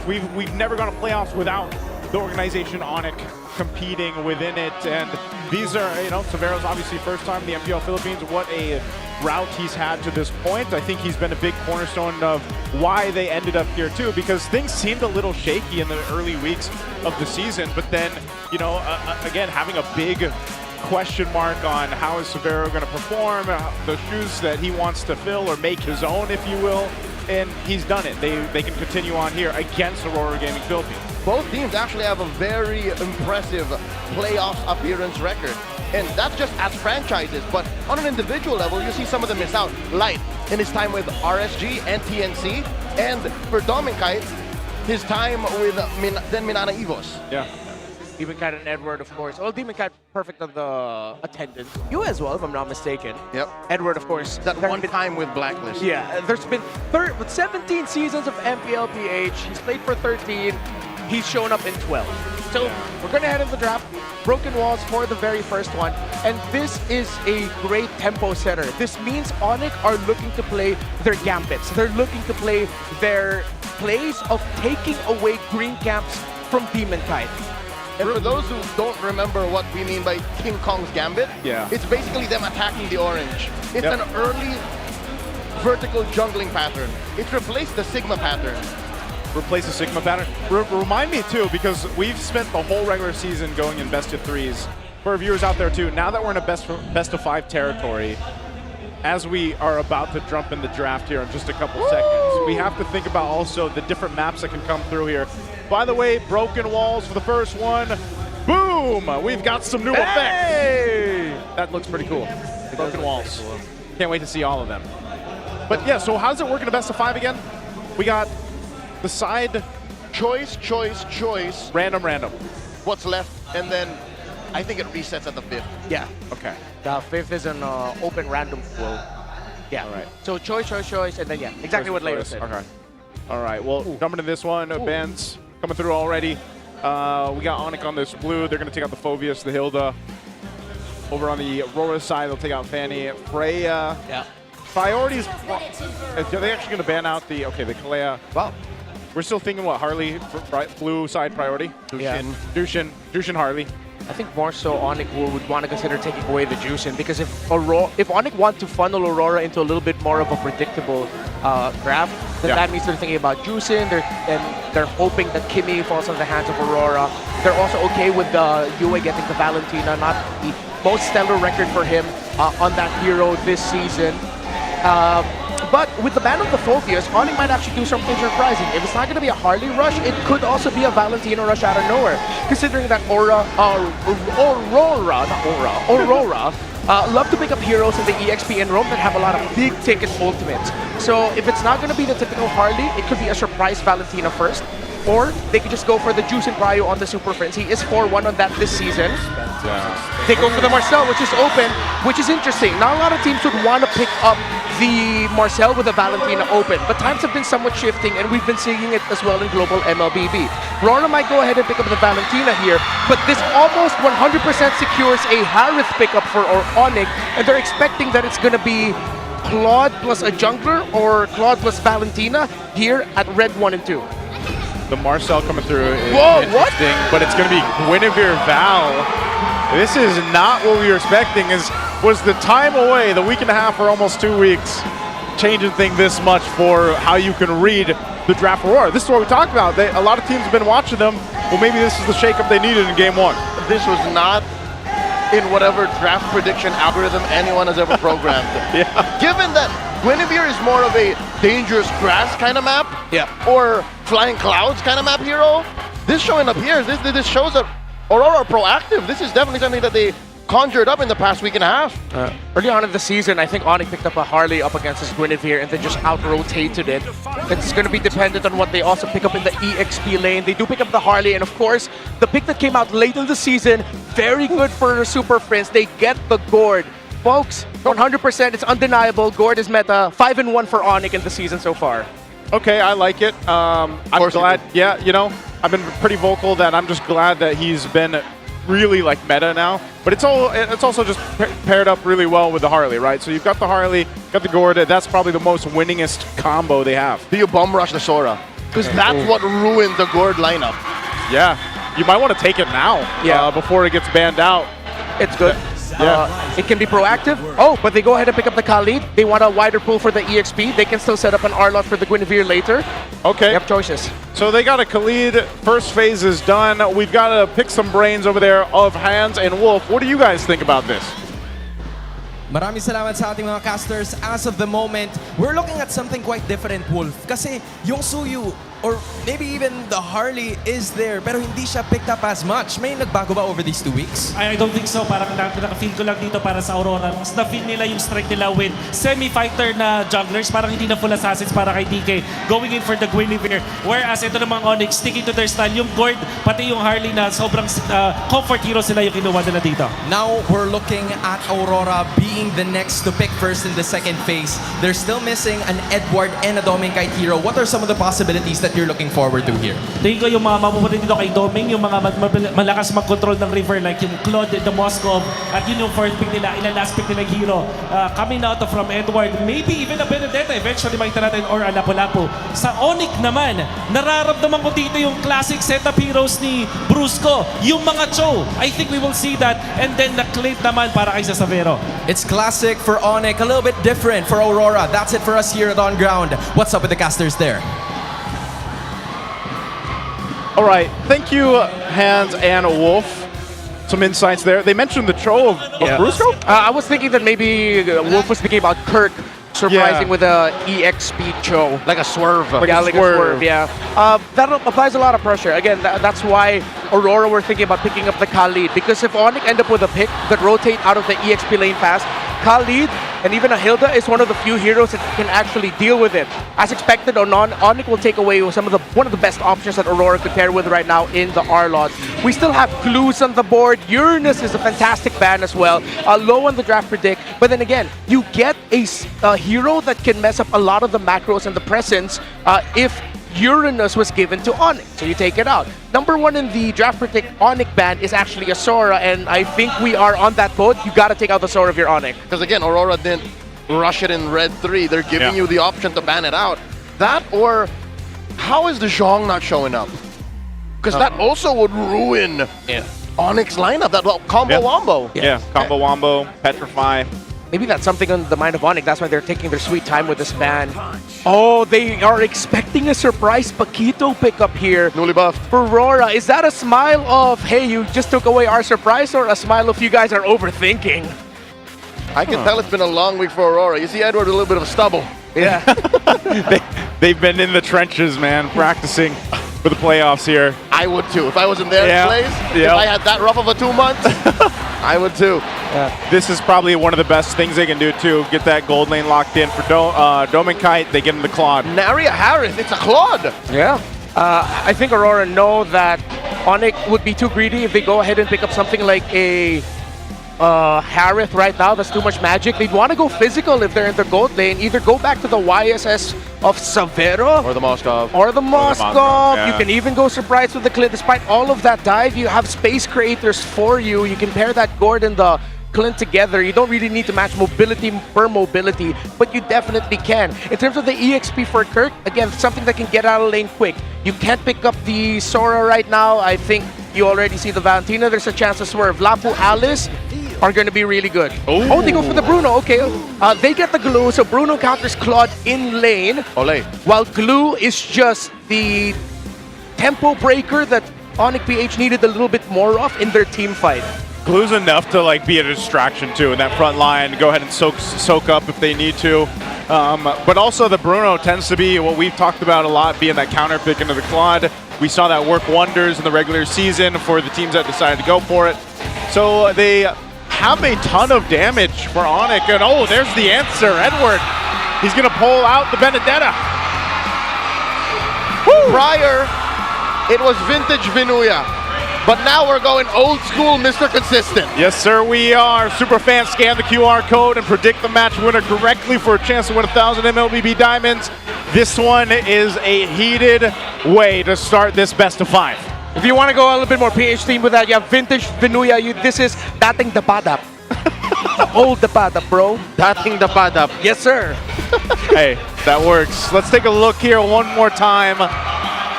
We've never gone to playoffs without the organization ONIC competing within it, and these are, Severo's obviously first time in the MPL Philippines. What a route he's had to this point. I think he's been a big cornerstone of why they ended up here too, because things seemed a little shaky in the early weeks of the season, but then, again, having a big question mark on how is Severo going to perform, the shoes that he wants to fill or make his own, if you will, and he's done it. They can continue on here against Aurora Gaming Philippines. Both teams actually have a very impressive playoffs appearance record. And that's just as franchises, but on an individual level, you see some of them miss out. Light, in his time with RSG and TNC, and for Dominkite, his time with Minana Evos. Yeah. Demonkite and Edward, of course. Well, Demonkite perfect on the attendance. You as well, if I'm not mistaken. Yep. Edward, of course. That one time with Blacklist. Yeah, there's been 17 seasons of MPL PH. He's played for 13. He's shown up in 12. So we're going to head into the draft. Broken Walls for the very first one. And this is a great tempo setter. This means ONIC are looking to play their gambits. They're looking to play their plays of taking away green camps from Demonkite. And for those who don't remember what we mean by King Kong's Gambit, it's basically them attacking the orange. It's an early vertical jungling pattern. It replaced the Sigma pattern. Replace the Sigma pattern. Remind me too, because we've spent the whole regular season going in best of threes. For our viewers out there too, now that we're in a best of 5 territory, as we are about to jump in the draft here in just a couple seconds, we have to think about also the different maps that can come through here. By the way, Broken Walls for the first one. Boom! We've got some new effects. That looks pretty cool. Broken Walls. Can't wait to see all of them. But yeah, so how does it work in a best of 5 again? We got the side choice, random. What's left, and then I think it resets at the 5th. Yeah. Okay. The 5th is an open random pool. Yeah. All right. So choice, and then exactly what Leo said. Okay. All right. Well, jumping into this one, Ben's coming through already. We got ONIC on this blue. They're going to take out the Phobius, the Hilda. Over on the Aurora side, they'll take out Fanny. Freya. Yeah. Priorities. Are they actually going to ban out the Kalea? Wow. We're still thinking what Harley blue side priority. Dushin Harley. I think more so ONIC would want to consider taking away the Juicin, because if ONIC want to funnel Aurora into a little bit more of a predictable graph, then that means they're thinking about Juicin, and they're hoping that Kimmy falls on the hands of Aurora. They're also okay with Yue getting the Valentina, not the most stellar record for him on that hero this season. But with the ban of the Phobius, ONIC might actually do something surprising. If it's not going to be a Harley rush, it could also be a Valentina rush out of nowhere. Considering that Aurora love to pick up heroes in the EXP and Rome that have a lot of big ticket ultimates. So if it's not going to be the typical Harley, it could be a surprise Valentina first. Or they could just go for the Juice and Cryo on the Super Friends. He is 4-1 on that this season. They go for the Marcel, which is open, which is interesting. Not a lot of teams would want to pick up the Marcel with the Valentina open, but times have been somewhat shifting, and we've been seeing it as well in global MLBB. RORA might go ahead and pick up the Valentina here, but this almost 100% secures a Harith pickup for ONIC, and they're expecting that it's going to be Claude plus a jungler or Claude plus Valentina here at red 1 and 2. The Marcel coming through is interesting, but it's going to be Guinevere Val. This is not what we were expecting. Was the time away, the week and a half or almost 2 weeks, changing things this much for how you can read the draft Aurora. This is what we talked about. A lot of teams have been watching them. Well, maybe this is the shakeup they needed in game 1. This was not in whatever draft prediction algorithm anyone has ever programmed. Given that Guinevere is more of a dangerous grass kind of map, or flying clouds kind of map hero, this showing up here, this shows that Aurora are proactive. This is definitely something that they conjured up in the past week and a half. Early on in the season, I think ONIC picked up a Harley up against his Guinevere and then just out-rotated it. It's going to be dependent on what they also pick up in the EXP lane. They do pick up the Harley, and of course, the pick that came out late in the season, very good for the Super Friends. They get the Gourd. Folks, 100%, it's undeniable. Gourd is meta. 5-1 for ONIC in the season so far. Okay, I like it. I'm glad. Yeah, you know, I've been pretty vocal that I'm just glad that he's been really like meta now. But it's also just paired up really well with the Harley, right? So you've got the Harley, got the Gourd. That's probably the most winningest combo they have. Do you bum rush the Sora? Because that's what ruined the Gourd lineup. Yeah, you might want to take it now before it gets banned out. It's good. It can be proactive. Oh, but they go ahead and pick up the Khalid. They want a wider pool for the EXP. They can still set up an R-Lot for the Guinevere later. Okay. They have choices. So they got a Khalid. First phase is done. We've got to pick some brains over there of Hans and Wolf. What do you guys think about this? Maraming salamat sa ating mga casters. As of the moment, we're looking at something quite different, Wolf. Kasi yung Suyu, or maybe even the Harley is there, pero hindi siya picked up as much. May nagbago ba over these 2 weeks? I don't think so. Parang nakafeel ko lang dito para sa Aurora. Mas na-feel nila yung strength nila with semi-fighter na junglers. Parang hindi na full assassins para kay DK. Going in for the Guinevere. Whereas ito namang Onyx, sticking to their style. Yung Gord, pati yung Harley na sobrang comfort hero sila yung kinuha nila dito. Now, we're looking at Aurora being the next to pick first in the second phase. They're still missing an Edward and a Doming-Kite hero. What are some of the possibilities that you're looking forward to here? Tingin ko yung mga mapupunta dito kay Doming, yung mga malakas mag-control ng river like yung Claude, the Moskov, at yun yung first pick nila, ilang last pick nilang hero. Coming out from Edward, maybe even a Benedetta, eventually makita natin, or a Lapu-Lapu. Sa ONIC naman, nararamdaman ko dito yung classic setup heroes ni Brusco, yung mga Cho. I think we will see that, and then the Clint naman para kay Savero. It's classic for ONIC, a little bit different for Aurora. That's it for us here at On Ground. What's up with the casters there? All right, thank you, Hans and Wolf. Some insights there. They mentioned the Cho of Brusco? I was thinking that maybe Wolf was thinking about Kirk surprising with a EXP Cho. Like a swerve. Like a swerve, yeah. That applies a lot of pressure. Again, that's why Aurora were thinking about picking up the Khalid. Because if ONIC end up with a pick that rotate out of the EXP lane fast, Khalid and even a Hilda is one of the few heroes that can actually deal with it. As expected or not, ONIC will take away one of the best options that Aurora could pair with right now in the R-Lot. We still have Clues on the board. Uranus is a fantastic ban as well. Low on the draft predict. But then again, you get a hero that can mess up a lot of the macros and the presence if Uranus was given to ONIC, so you take it out. Number 1 in the draft predict ONIC ban is actually a Sora, and I think we are on that boat. You gotta take out the Sora if you're ONIC. Because again, Aurora didn't rush it in Red 3. They're giving you the option to ban it out. That, or how is the Zhong not showing up? Because that also would ruin ONIC's lineup, that combo wombo. Yeah, combo wombo, petrify. Maybe that's something on the mind of ONIC. That's why they're taking their sweet time with this ban. Oh, they are expecting a surprise Paquito pickup here. Newly buffed. For Aurora, is that a smile of, hey, you just took away our surprise, or a smile of you guys are overthinking? I can tell it's been a long week for Aurora. You see Edward with a little bit of stubble. Yeah. They've been in the trenches, man, practicing for the playoffs here. I would too. If I was in their place, if I had that rough of a 2 months, I would too. This is probably one of the best things they can do too. Get that gold lane locked in for Doming-Kite. They give him the Claude. Naria Harris, it's a Claude. Yeah. I think Aurora know that ONIC would be too greedy if they go ahead and pick up something like a Harith right now. That's too much magic. They'd want to go physical if they're in the gold lane. Either go back to the YSS of Savero or the Moskov. Or the Moskov. Yeah. You can even go surprise with the Clint. Despite all of that dive, you have space creators for you. You can pair that Gord and the Clint together. You don't really need to match mobility per mobility, but you definitely can. In terms of the EXP for Kirk, again, something that can get out of lane quick. You can't pick up the Sora right now. I think you already see the Valentina. There's a chance to swerve. Lapu, Alice are going to be really good. Oh, they go for the Bruno. Okay. They get the glue, so Bruno counters Claude in lane. Ole. While glue is just the tempo breaker that ONIC PH needed a little bit more of in their team fight. Glue's enough to like be a distraction too in that front line. Go ahead and soak up if they need to. But also the Bruno tends to be what we've talked about a lot, being that counter pick into the Claude. We saw that work wonders in the regular season for the teams that decided to go for it. So they have a ton of damage for ONIC, and oh, there's the answer, Edward. He's gonna pull out the Benedetta. Prior, it was vintage Vinuya. But now we're going old school Mr. Consistent. Yes, sir, we are. Superfans scan the QR code and predict the match winner correctly for a chance to win 1,000 MLBB Diamonds. This one is a heated way to start this best of 5. If you want to go a little bit more PH theme with that, you have vintage Vinuya. This is dating Dapadap. Old Dapadap, bro. Dating Dapadap. Yes, sir. Hey, that works. Let's take a look here one more time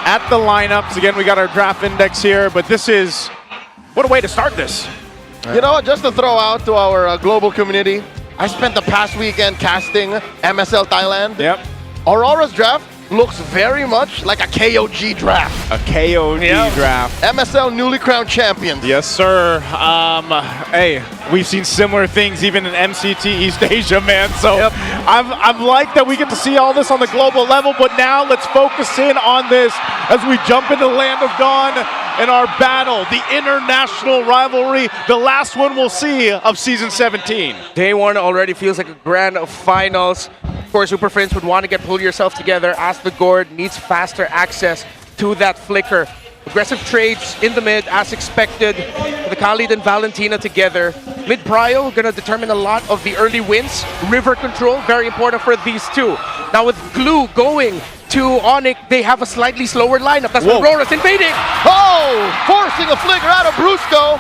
at the lineups. Again, we got our draft index here, but this is, what a way to start this. You know what, just to throw out to our global community, I spent the past weekend casting MSL Thailand. Yep. Aurora's draft looks very much like a KOG draft. A KOG draft. MSL newly crowned champions. Yes, sir. Hey, we've seen similar things even in MCT East Asia, man. So I've liked that we get to see all this on the global level, but now let's focus in on this as we jump into the Land of Dawn and our battle, the international rivalry, the last one we'll see of Season 17. Day one already feels like a grand finals. Of course, Super Friends would want to get pull yourself together as the Gord needs faster access to that flicker. Aggressive trades in the mid as expected. The Khalid and Valentina together. Mid prio gonna determine a lot of the early wins. River control, very important for these two. Now with Glue going to ONIC, they have a slightly slower lineup. That's why RORA's invading. Oh, forcing a flicker out of Brusco.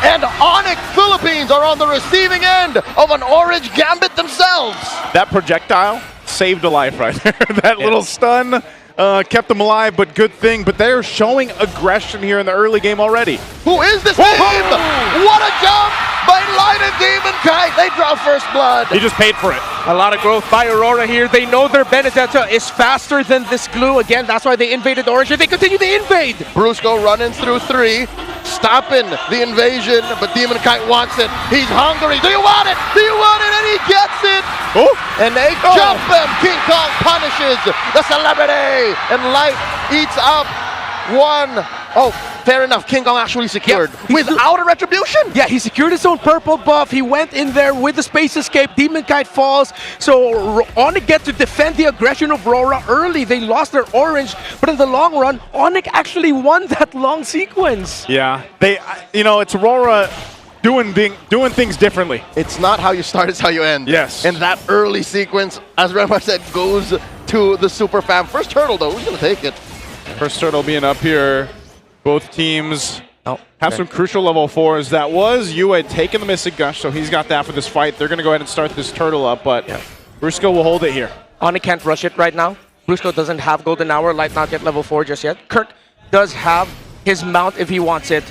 And ONIC Philippines are on the receiving end of an orange gambit themselves. That projectile saved a life right there. That little stun kept them alive, but good thing. But they're showing aggression here in the early game already. Who is this team? What a jump by Light and Demon Kite. They draw first blood. He just paid for it. A lot of growth by Aurora here. They know their Benedetta is faster than this Glue. Again, that's why they invaded Orange, and they continue to invade. Brusco running through 3, stopping the invasion, but Demon Kite wants it. He's hungry. Do you want it? Do you want it? And he gets it. Oh. And they jump him. King Kong punishes the celebrity, and Light eats up one. Oh, fair enough. King Kong actually secured without a retribution. Yeah, he secured his own purple buff. He went in there with the space escape. Demon Kite falls. So ONIC get to defend the aggression of RORA early. They lost their orange, but in the long run, ONIC actually won that long sequence. Yeah, it's Aurora doing things differently. It's not how you start, it's how you end. Yes. And that early sequence, as Remar said, goes to the Super Fam. First turtle, though. Who's going to take it? First turtle being up here. Both teams have some crucial level 4s. That was Yue taking the Mystic Gush, so he's got that for this fight. They're going to go ahead and start this turtle up, but Brusco will hold it here. ONIC can't rush it right now. Brusco doesn't have Golden Hour. Light not yet level 4 just yet. Kirk does have his mount if he wants it.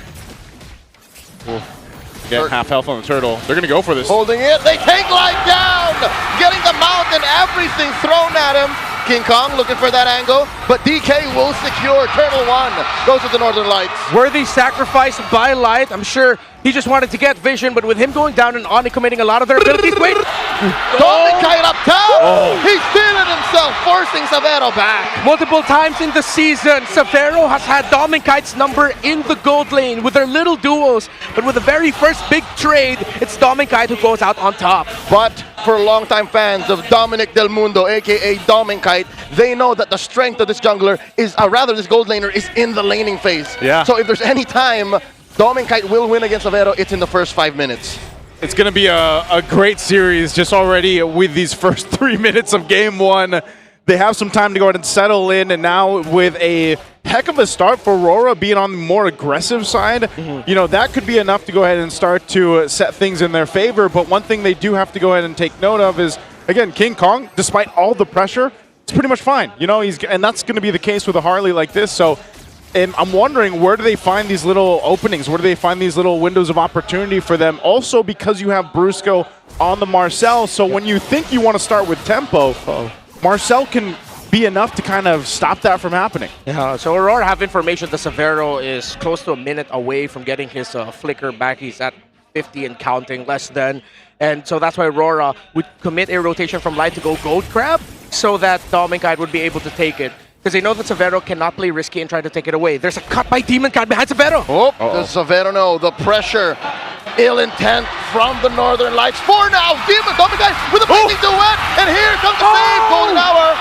Get half health on the turtle. They're going to go for this. Holding it. They take Light down. Getting the mount and everything thrown at him. King Kong looking for that angle, but DK will secure. Turtle 1 goes with the Northern Lights. Worthy sacrifice by Light. I'm sure he just wanted to get vision, but with him going down and ONIC committing a lot of their abilities. Wait! Dominic Kite up top! He's feeling himself, forcing Savero back. Multiple times in the season, Savero has had Dominic Kite's number in the gold lane with their little duos, but with the very first big trade, it's Dominic Kite who goes out on top. But for longtime fans of Dominic Del Mundo, aka Dominic Kite, they know that the strength of this jungler is, this gold laner is in the laning phase. Yeah. So if there's any time Dominic Kite will win against Savero, it's in the first 5 minutes. It's going to be a great series just already with these first 3 minutes of game 1. They have some time to go ahead and settle in, and now with a heck of a start for Aurora being on the more aggressive side, that could be enough to go ahead and start to set things in their favor. But one thing they do have to go ahead and take note of is, again, King Kong, despite all the pressure, it's pretty much fine. And that's going to be the case with a Harley like this. So I'm wondering, where do they find these little openings? Where do they find these little windows of opportunity for them? Also, because you have Brusco on the Marcel, so when you think you want to start with tempo, Marcel can be enough to kind of stop that from happening. Yeah, so Aurora have information that Savero is close to a minute away from getting his flicker back. He's at 50 and counting, less than. And so that's why Aurora would commit a rotation from Light to go Gold Crab so that Dominic Kite would be able to take it. Because they know that Savero cannot play risky and try to take it away. There's a cut by Demon Kite behind Savero. Does Savero know the pressure? Ill intent from the Northern Lights. 4 now. Dominic Kite with a big duet. And here comes the save. Golden Hour.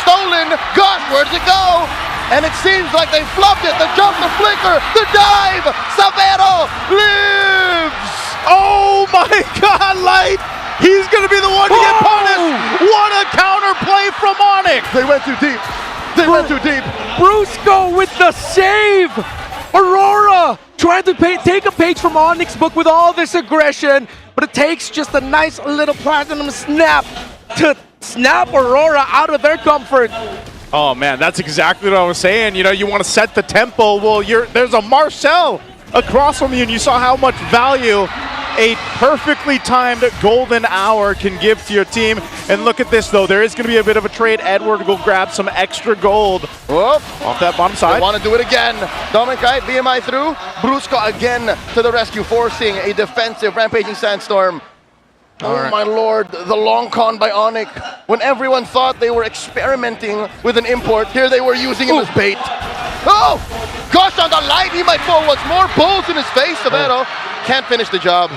Stolen. Gosh, where does it go? And it seems like they flubbed it. The jump, the flicker, the dive. Savero lives. Oh my God, Light! He's going to be the one to get punished. What a counter play from ONIC. They went too deep. They went too deep. Brusco with the save. Aurora trying to take a page from ONIC's book with all this aggression, but it takes just a nice little platinum snap to snap Aurora out of their comfort. Oh man, that's exactly what I was saying. You want to set the tempo. Well, there's a Marcel across from you, and you saw how much value a perfectly timed golden hour can give to your team. And look at this, though. There is going to be a bit of a trade. Edward will grab some extra gold off that bottom side. They want to do it again. Dominicite, BMI through. Brusco again to the rescue, forcing a defensive Rampaging Sandstorm. Oh my lord, the long con by ONIC. When everyone thought they were experimenting with an import, here they were using him as bait. Oh! Gosh, on the light, he might fall once more. Bulls in his face, Severo can't finish the job.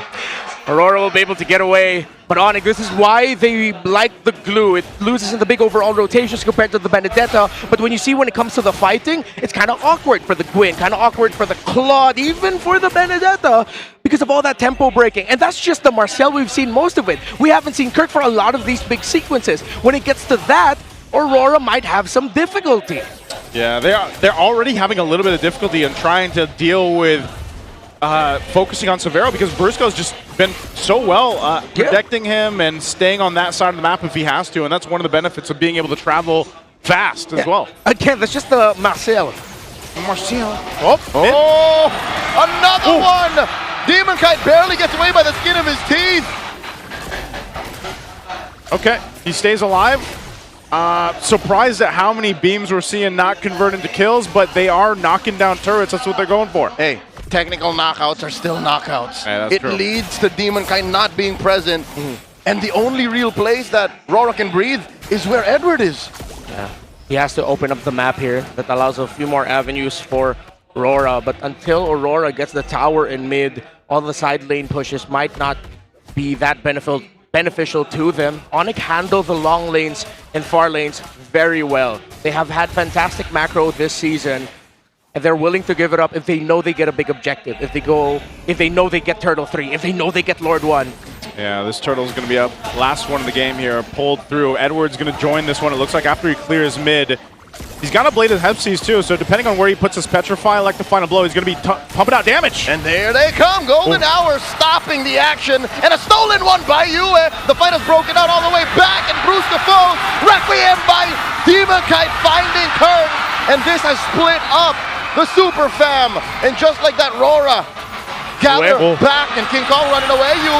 Aurora will be able to get away, but ONIC, this is why they like the glue. It loses in the big overall rotations compared to the Benedetta, but when it comes to the fighting, it's kind of awkward for the Gwyn, kind of awkward for the Claude, even for the Benedetta, because of all that tempo breaking. And that's just the Marcel we've seen most of it. We haven't seen Kirk for a lot of these big sequences. When it gets to that, Aurora might have some difficulty. Yeah, they're already having a little bit of difficulty in trying to deal with focusing on Severo, because Brusco's just been so well protecting him and staying on that side of the map if he has to, and that's one of the benefits of being able to travel fast as well. Again, that's just the Marcel. Oh, another one! Demon Kite barely gets away by the skin of his teeth. Okay, he stays alive. Surprised at how many beams we're seeing not convert into kills, but they are knocking down turrets. That's what they're going for. Hey, technical knockouts are still knockouts. Yeah, that's true. Leads to Demon Kite not being present. And the only real place that RORA can breathe is where Edward is. Yeah. He has to open up the map here. That allows a few more avenues for Aurora. But until Aurora gets the tower in mid, all the side lane pushes might not be that beneficial to them. ONIC handle the long lanes and far lanes very well. They have had fantastic macro this season, and they're willing to give it up if they know they get a big objective. If they know they get Turtle 3, if they know they get Lord 1. Yeah, this Turtle's going to be up. Last one of the game here, pulled through. Edward's going to join this one. It looks like after he clears mid. He's got a Blade of Hepsies too, so depending on where he puts his Petrify, like the final blow, he's going to be pumping out damage. And there they come, Golden Hour stopping the action, and a stolen one by Yue. The fight has broken out all the way back, and Brusco falls. Requiem by Demon Kite finding Kirk, and this has split up the Super Fam. And just like that, RORA gather back, and King Kong running away. Yue,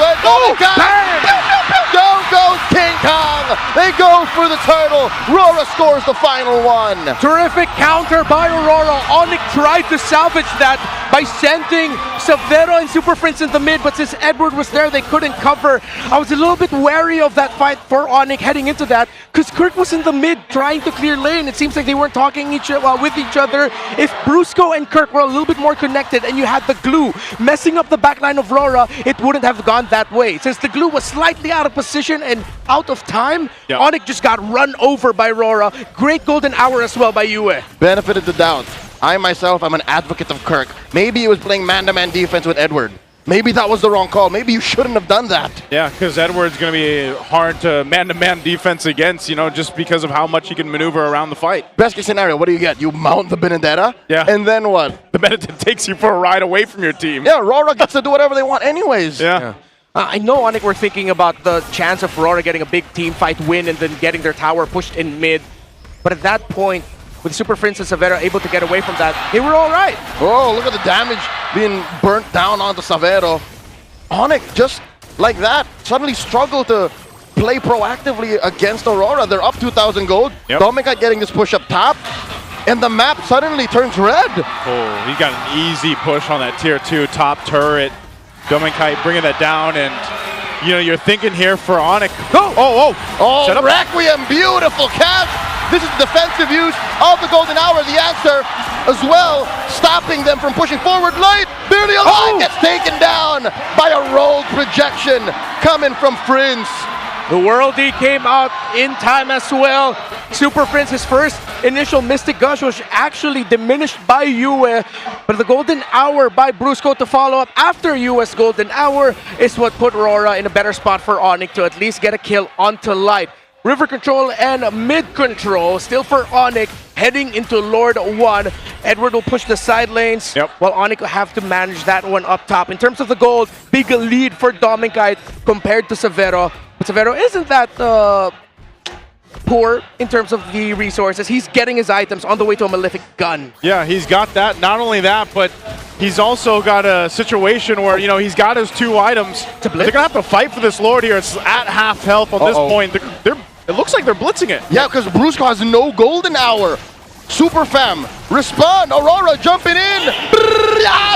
down goes King Kong. They go for the turtle. RORA scores the final one. Terrific counter by Aurora. ONIC tried to salvage that by sending Severo and Super Prince in the mid, but since Edward was there, they couldn't cover. I was a little bit wary of that fight for ONIC heading into that, because Kirk was in the mid trying to clear lane. It seems like they weren't talking with each other. If Brusco and Kirk were a little bit more connected and you had the glue messing up the backline of RORA, it wouldn't have gone that way. Since the glue was slightly out of position and out of time, ONIC just got run over by RORA. Great golden hour as well by Yue. Benefit of the doubt. I myself am an advocate of Kirk. Maybe he was playing man-to-man defense with Edward. Maybe that was the wrong call. Maybe you shouldn't have done that. Yeah, because Edward's going to be hard to man-to-man defense against, just because of how much he can maneuver around the fight. Best case scenario, what do you get? You mount the Benedetta? Yeah. And then what? The Benedetta takes you for a ride away from your team. Yeah, RORA gets to do whatever they want anyways. Yeah. I know ONIC were thinking about the chance of RORA getting a big team fight win and then getting their tower pushed in mid. But at that point, with Super Prince and Severo able to get away from that, they were all right. Oh, look at the damage being burnt down onto Severo. ONIC, just like that, suddenly struggled to play proactively against Aurora. They're up 2,000 gold. Dominicite getting this push up top, and the map suddenly turns red. Oh, he got an easy push on that tier 2 top turret. Dominicite bringing that down, and you're thinking here for ONIC. Oh, shut up. Requiem, beautiful catch. This is the defensive use of the Golden Hour. The answer as well, stopping them from pushing forward. Light, barely alive, gets taken down by a rolled projection coming from Prince. The World D came out in time as well. Super Prince, his first initial Mystic Gush was actually diminished by Yue, but the Golden Hour by Brusco to follow up after Yue's Golden Hour is what put RORA in a better spot for ONIC to at least get a kill onto Light. River control and mid control still for ONIC heading into Lord 1. Edward will push the side lanes while ONIC will have to manage that one up top. In terms of the gold, big lead for Dominicite compared to Severo. But Severo isn't that poor in terms of the resources. He's getting his items on the way to a Malefic gun. Yeah, he's got that. Not only that, but he's also got a situation where, you know, he's got his 2 items. They're going to have to fight for this Lord here. It's at half health on this point. It looks like they're blitzing it. Yeah, because Brusco has no golden hour. Super Fam, respond. Aurora jumping in.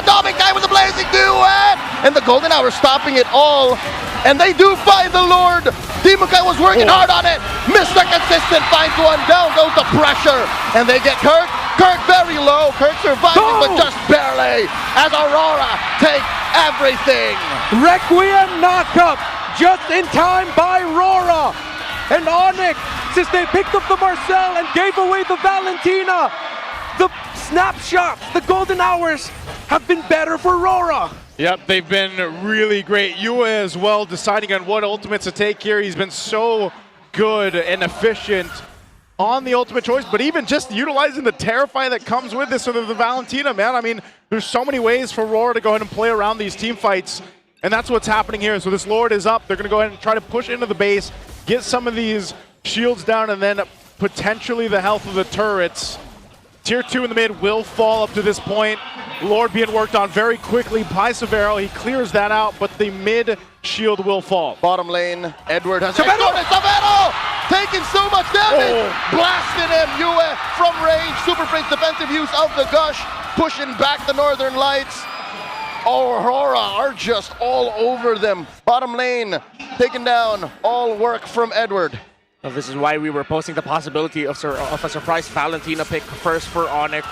Dominic guy with the blazing duet. And the golden hour stopping it all. And they do find the Lord. Demon Kai was working hard on it. Mr. Consistent finds one. Down goes the pressure. And they get Kirk. Kirk very low. Kirk surviving, but just barely. As Aurora take everything. Requiem knockup just in time by RORA. And ONIC, since they picked up the Marcel and gave away the Valentina, the snapshots, the golden hours have been better for RORA. Yep, they've been really great. Yue as well, deciding on what ultimates to take here. He's been so good and efficient on the ultimate choice, but even just utilizing the Terrify that comes with this, or the Valentina, man. I mean, there's so many ways for RORA to go ahead and play around these team fights, and that's what's happening here. So this Lord is up. They're going to go ahead and try to push into the base, get some of these shields down, and then potentially the health of the turrets. Tier 2 in the mid will fall up to this point. Lord being worked on very quickly by Severo. He clears that out, but the mid shield will fall. Bottom lane, Edward has Severo taking so much damage. Blasting him. Yue from range. Super Frame's defensive use of the gush, pushing back the Northern Lights. Aurora are just all over them. Bottom lane taken down. All work from Edward. Well, this is why we were posting the possibility of a surprise Valentina pick first for ONIC.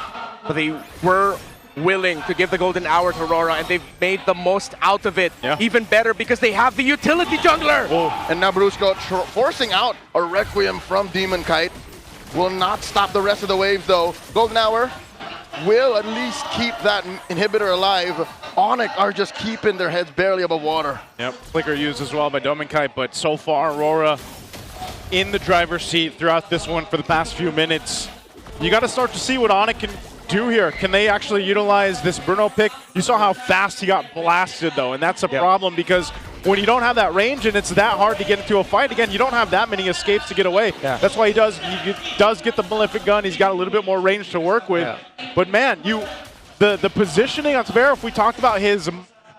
But they were willing to give the golden hour to RORA, and they've made the most out of it. Even better because they have the utility jungler. And now Brusco forcing out a Requiem from Demon Kite. Will not stop the rest of the waves though. Golden hour will at least keep that inhibitor alive. ONIC are just keeping their heads barely above water. Yep, flicker used as well by Dominkai, but so far Aurora in the driver's seat throughout this one for the past few minutes. You got to start to see what ONIC can do here. Can they actually utilize this Bruno pick? You saw how fast he got blasted though, and that's a problem because when you don't have that range and it's that hard to get into a fight, again, you don't have that many escapes to get away. That's why he does get the Malefic gun. He's got a little bit more range to work with. But man, the positioning on Severo, if we talked about his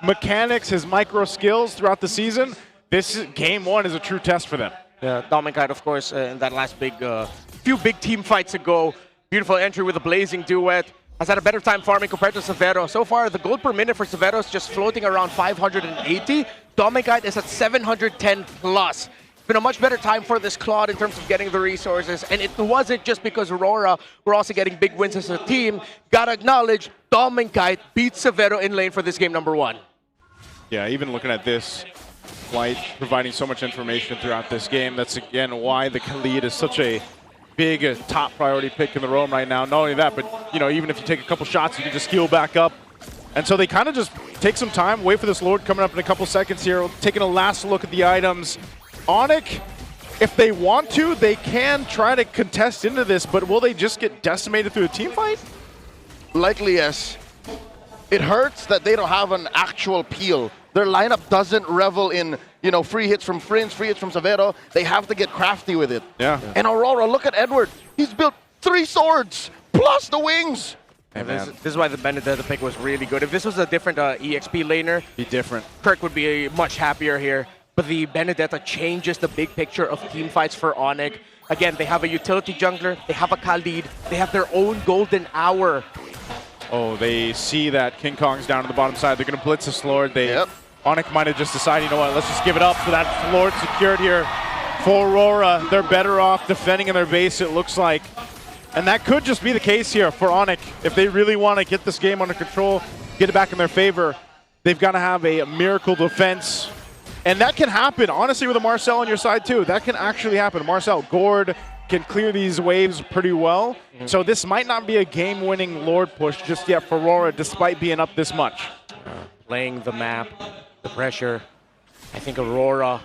mechanics, his micro skills throughout the season, this game 1 is a true test for them. Yeah, Dominicite, of course, in that last few big team fights ago, beautiful entry with a blazing duet. Has had a better time farming compared to Severo. So far, the gold per minute for Severo is just floating around 580. Dominicite is at 710 plus. It's been a much better time for this Claude in terms of getting the resources. And it wasn't just because Aurora were also getting big wins as a team. Gotta acknowledge, Dominicite beat Severo in lane for this game number 1. Yeah, even looking at this, White providing so much information throughout this game. That's again why the Khalid is such a big top priority pick in the roam right now. Not only that, but you know, even if you take a couple shots, you can just heal back up. And so they kind of just take some time, wait for this Lord coming up in a couple seconds here, taking a last look at the items. ONIC, if they want to, they can try to contest into this, but will they just get decimated through a team fight? Likely yes. It hurts that they don't have an actual peel. Their lineup doesn't revel in, you know, free hits from Prince, free hits from Severo. They have to get crafty with it. And Aurora, look at Edward. He's built 3 swords plus the wings. And this is why the Benedetta pick was really good. If this was a different EXP laner, be different. Kirk would be much happier here. But the Benedetta changes the big picture of team fights for ONIC. Again, they have a utility jungler, they have a Khalid, they have their own golden hour. Oh, they see that King Kong's down on the bottom side. They're going to blitz this Lord. ONIC might have just decided, you know what, let's just give it up for that Lord secured here for Aurora. They're better off defending in their base, it looks like. And that could just be the case here for ONIC. If they really want to get this game under control, get it back in their favor, they've got to have a miracle defense. And that can happen, honestly, with a Marcel on your side, too. That can actually happen. Marcel, Gord can clear these waves pretty well. So this might not be a game-winning Lord push just yet for Aurora, despite being up this much. Playing the map, the pressure. I think Aurora,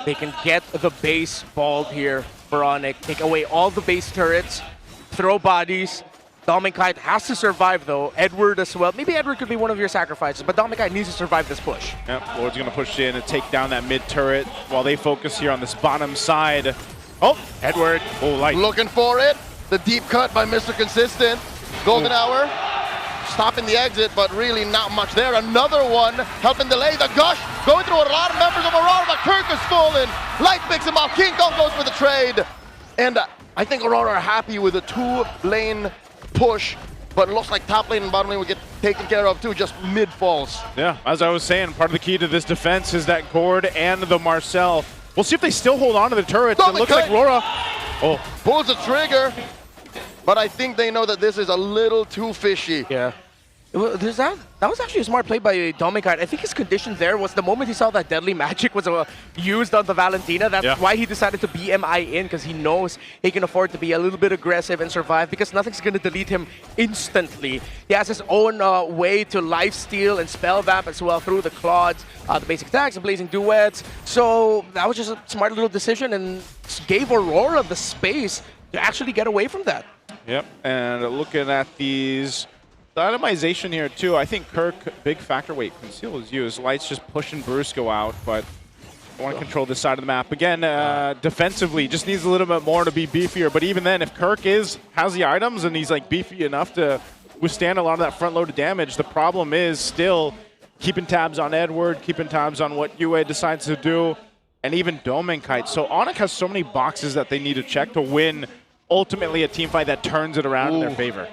they can get the base balled here for ONIC. Take away all the base turrets, throw bodies. Dominicite has to survive, though. Edward as well. Maybe Edward could be one of your sacrifices, but Dominicite needs to survive this push. Yep, Lord's going to push in and take down that mid turret while they focus here on this bottom side. Oh, Edward. Oh, light. Looking for it. The deep cut by Mr. Consistent. Golden Hour. Stopping the exit, but really not much there. Another one helping delay the gush. Going through a lot of members of Aurora, but Kirk has fallen. Light picks him off. King Kong goes for the trade. And I think Aurora are happy with a 2-lane push, but it looks like top lane and bottom lane will get taken care of too, just mid-falls. Yeah, as I was saying, part of the key to this defense is that Gord and the Marcel. We'll see if they still hold on to the turrets. It looks like RORA pulls the trigger, but I think they know that this is a little too fishy. Yeah. That was actually a smart play by Dominic. I think his condition there was the moment he saw that Deadly Magic was used on the Valentina. That's why he decided to BMI in, because he knows he can afford to be a little bit aggressive and survive, because nothing's going to delete him instantly. He has his own way to lifesteal and spell vamp as well through the Clods, the basic attacks, the blazing duets. So that was just a smart little decision and gave Aurora the space to actually get away from that. Yep, and looking at these... The itemization here too, I think Kirk, big factor. Wait, conceal is used. Light's just pushing Brusco out, but I want to control this side of the map. Again, defensively, just needs a little bit more to be beefier. But even then, if Kirk has the items and he's like beefy enough to withstand a lot of that front-loaded damage, the problem is still keeping tabs on Edward, keeping tabs on what UA decides to do, and even Domenkite. So ONIC has so many boxes that they need to check to win ultimately a team fight that turns it around in their favor.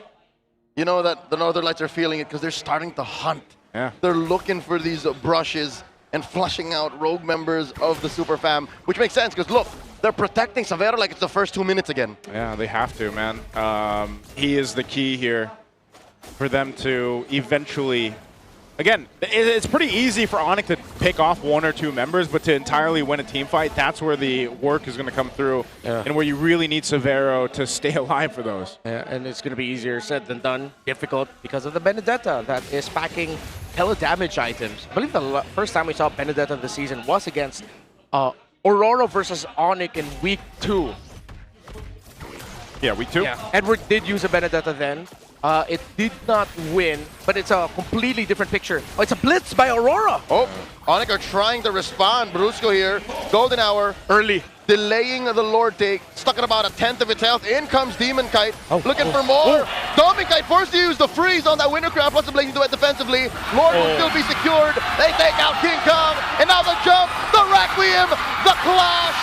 You know that the Northern Lights are feeling it because they're starting to hunt. Yeah. They're looking for these brushes and flushing out rogue members of the Super Fam, which makes sense because look, they're protecting Savero like it's the first 2 minutes again. Yeah, they have to, man. He is the key here for them to eventually... Again, it's pretty easy for ONIC to pick off 1 or 2 members, but to entirely win a team fight, that's where the work is going to come through, and where you really need Savero to stay alive for those. Yeah, and it's going to be easier said than done, difficult because of the Benedetta that is packing hella damage items. I believe the first time we saw Benedetta this season was against Aurora versus ONIC in week 2. Yeah, week 2? Yeah. Edward did use a Benedetta then. It did not win, but it's a completely different picture. Oh, it's a blitz by Aurora. Oh, ONIC are trying to respond. Brusco here, Golden Hour. Early. Delaying the Lord take, stuck at about 1/10 of its health. In comes Demonkite, looking for more. Dominkite forced to use the freeze on that Wintercraft, plus the blazing duet defensively. Lord will still be secured. They take out King Kong, and now the jump, the Requiem, the clash.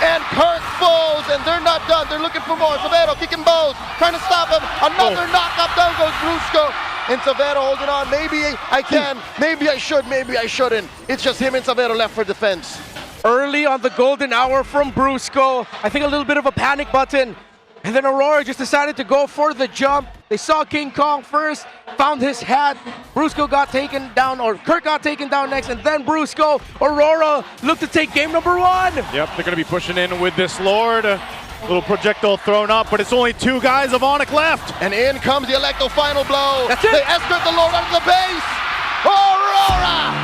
And Kirk falls, and they're not done. They're looking for more. Savero kicking bows, trying to stop him. Another knockup, down goes Brusco. And Savero holding on. Maybe I can, maybe I should, maybe I shouldn't. It's just him and Savero left for defense. Early on the Golden Hour from Brusco. I think a little bit of a panic button. And then Aurora just decided to go for the jump. They saw King Kong first, found his hat. Brusco got taken down, or Kirk got taken down next, and then Brusco. Aurora looked to take game number 1. Yep, they're going to be pushing in with this Lord. A little projectile thrown up, but it's only 2 guys of ONIC left. And in comes the Electo final blow. That's it. They escort the Lord out of the base. Aurora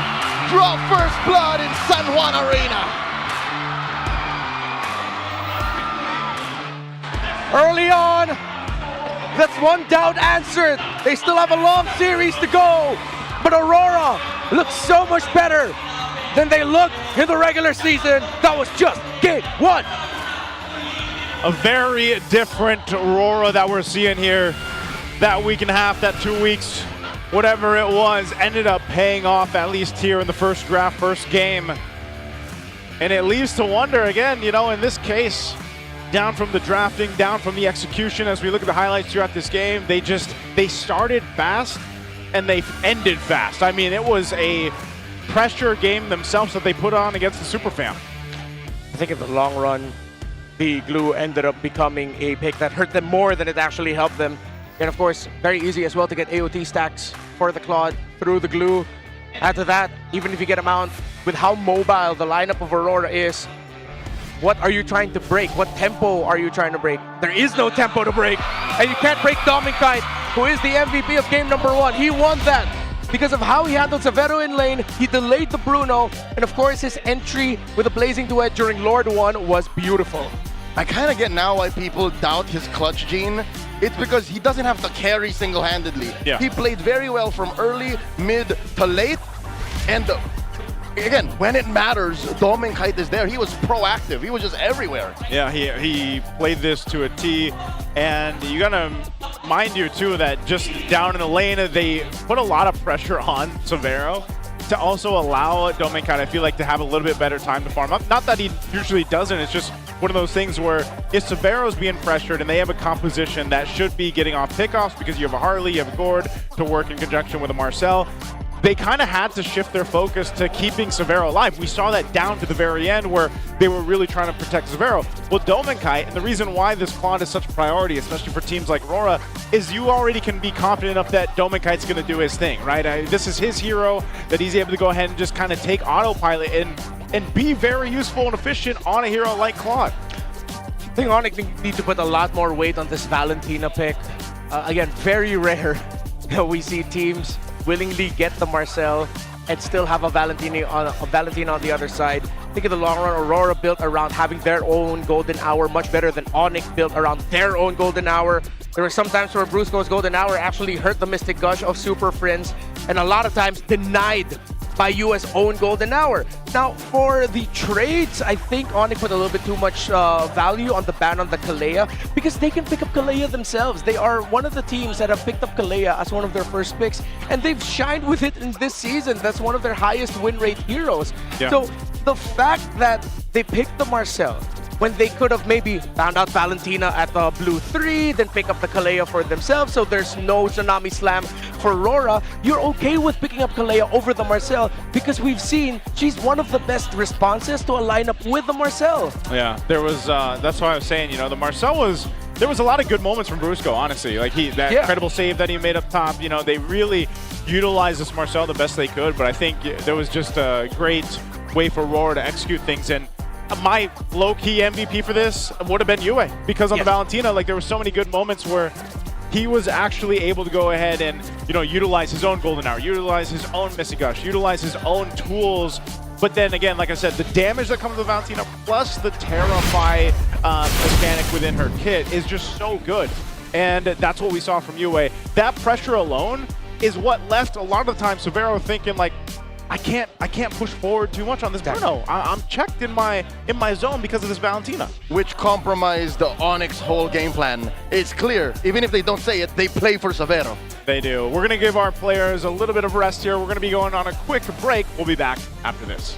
draw first blood in San Juan Arena. Early on, that's one doubt answered. They still have a long series to go, but Aurora looks so much better than they looked in the regular season. That was just game 1. A very different Aurora that we're seeing here. That week and a half, that 2 weeks, whatever it was, ended up paying off, at least here in the first draft, first game. And it leaves to wonder again, you know, in this case, down from the drafting, down from the execution, as we look at the highlights throughout this game, they started fast and they ended fast. I mean, it was a pressure game themselves that they put on against the Super Fam. I think in the long run, the glue ended up becoming a pick that hurt them more than it actually helped them. And of course, very easy as well to get AOT stacks for the Claude through the glue. After that, even if you get a mount, with how mobile the lineup of Aurora is, what are you trying to break? What tempo are you trying to break? There is no tempo to break. And you can't break Dominkite, who is the MVP of game number 1. He won that because of how he handled Savero in lane. He delayed the Bruno. And of course, his entry with a blazing duet during Lord 1 was beautiful. I kind of get now why people doubt his clutch gene. It's because he doesn't have to carry single-handedly. Yeah. He played very well from early, mid to late. And Again, when it matters, Domenkite is there. He was proactive. He was just everywhere. Yeah, he played this to a T, and you gotta mind you too that just down in the lane, they put a lot of pressure on Severo to also allow Domenkite, I feel like, to have a little bit better time to farm up. Not that he usually doesn't, it's just one of those things where if Severo's being pressured and they have a composition that should be getting off pickoffs because you have a Harley, you have a Gord to work in conjunction with a Marcel, they kind of had to shift their focus to keeping Severo alive. We saw that down to the very end where they were really trying to protect Severo. Well, Domenkite, and the reason why this Claude is such a priority, especially for teams like RORA, is you already can be confident enough that Domenkite's going to do his thing, right? This is his hero that he's able to go ahead and just kind of take autopilot and be very useful and efficient on a hero like Claude. I think ONIC need to put a lot more weight on this Valentina pick. Again, very rare that we see teams willingly get the Marcel and still have a Valentina on the other side. I think in the long run, Aurora built around having their own golden hour much better than ONIC built around their own golden hour. There were some times where Brusco's golden hour actually hurt the Mystic Gush of Super Friends, and a lot of times denied by US own golden hour. Now, for the trades, I think ONIC put a little bit too much value on the ban on the Kalea because they can pick up Kalea themselves. They are one of the teams that have picked up Kalea as one of their first picks, and they've shined with it in this season. That's one of their highest win rate heroes. Yeah. So the fact that they picked the Marcel when they could have maybe found out Valentina at the blue 3, then pick up the Kalea for themselves, so there's no Tsunami Slam for Rora, you're okay with picking up Kalea over the Marcel because we've seen she's one of the best responses to a lineup with the Marcel. Yeah, there was, that's why I was saying, the Marcel there was a lot of good moments from Brusco, honestly. Like that incredible save that he made up top, they really utilized this Marcel the best they could, but I think there was just a great way for Rora to execute things. And my low-key MVP for this would have been Yue, because on the Valentina, there were so many good moments where he was actually able to go ahead and, utilize his own golden hour, utilize his own Mystic Gush, utilize his own tools. But then again, like I said, the damage that comes with Valentina plus the Terrify mechanic within her kit is just so good. And that's what we saw from Yue. That pressure alone is what left a lot of the time Severo thinking I can't push forward too much on this Bruno. I'm checked in my zone because of this Valentina. Which compromised the ONIC's whole game plan. It's clear, even if they don't say it, they play for Severo. They do. We're going to give our players a little bit of rest here. We're going to be going on a quick break. We'll be back after this.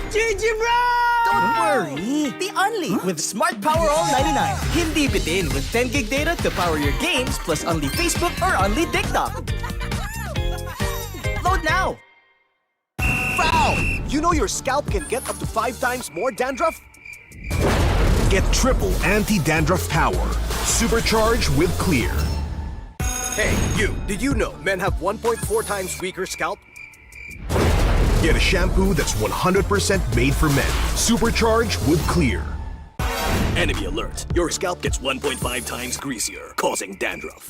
GG bro! Don't worry, be only with Smart Power All 99. Hindi bitin with 10 gig data to power your games plus only Facebook or only TikTok. Load now! Wow! You know your scalp can get up to 5 times more dandruff? Get triple anti-dandruff power. Supercharge with Clear. Hey, you! Did you know men have 1.4 times weaker scalp? Get a shampoo that's 100% made for men. Supercharge with Clear. Enemy alert! Your scalp gets 1.5 times greasier, causing dandruff.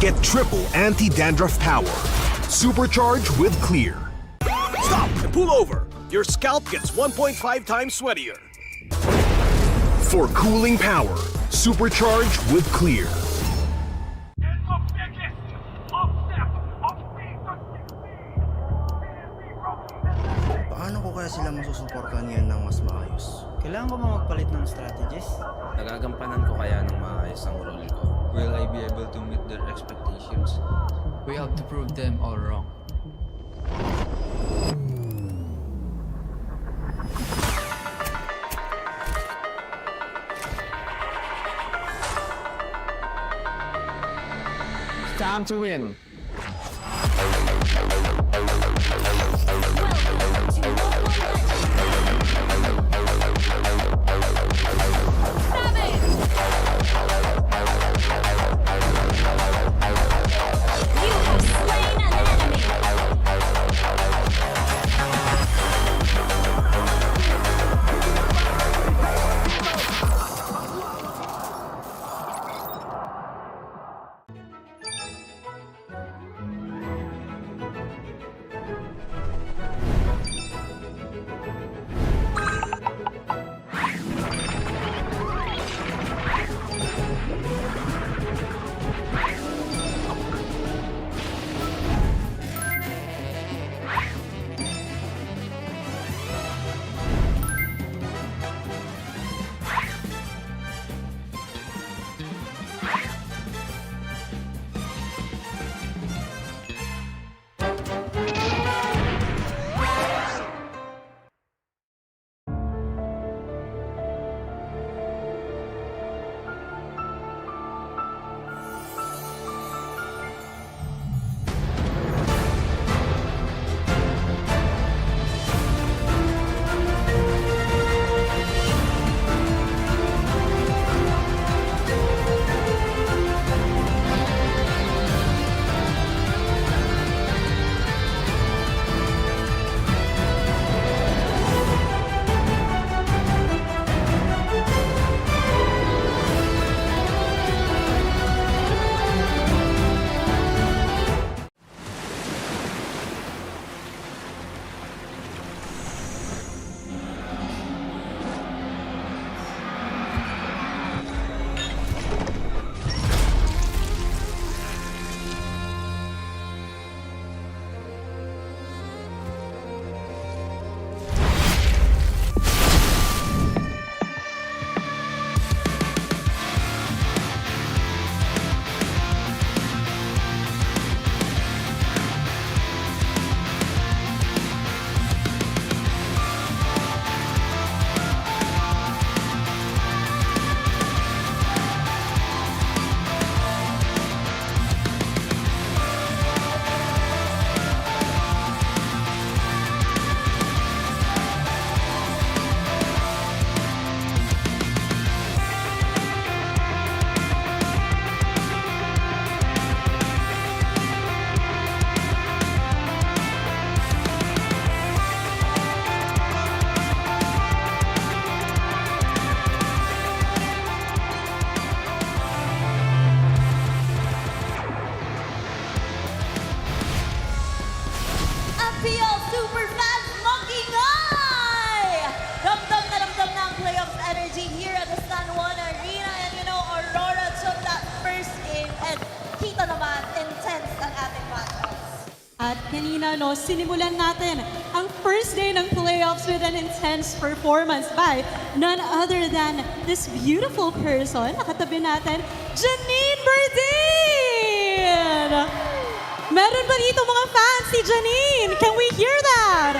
Get triple anti-dandruff power. Supercharge with Clear. Stop and pull over! Your scalp gets 1.5 times sweatier. For cooling power, supercharge with Clear. Paano ko kaya sila masusuportahan ngayon ng mas maayos? Kailangan ko ba magpalit ng strategies? Nagagampanan ko kaya ng maayos ang role ko? Will I be able to meet their expectations? We have to prove them all wrong. Time to win. kanina, no, sinimulan natin ang first day ng playoffs with an intense performance by none other than this beautiful person. Nakatabi natin, Janine Berdin! Meron ba dito mga fans si Janine? Can we hear that?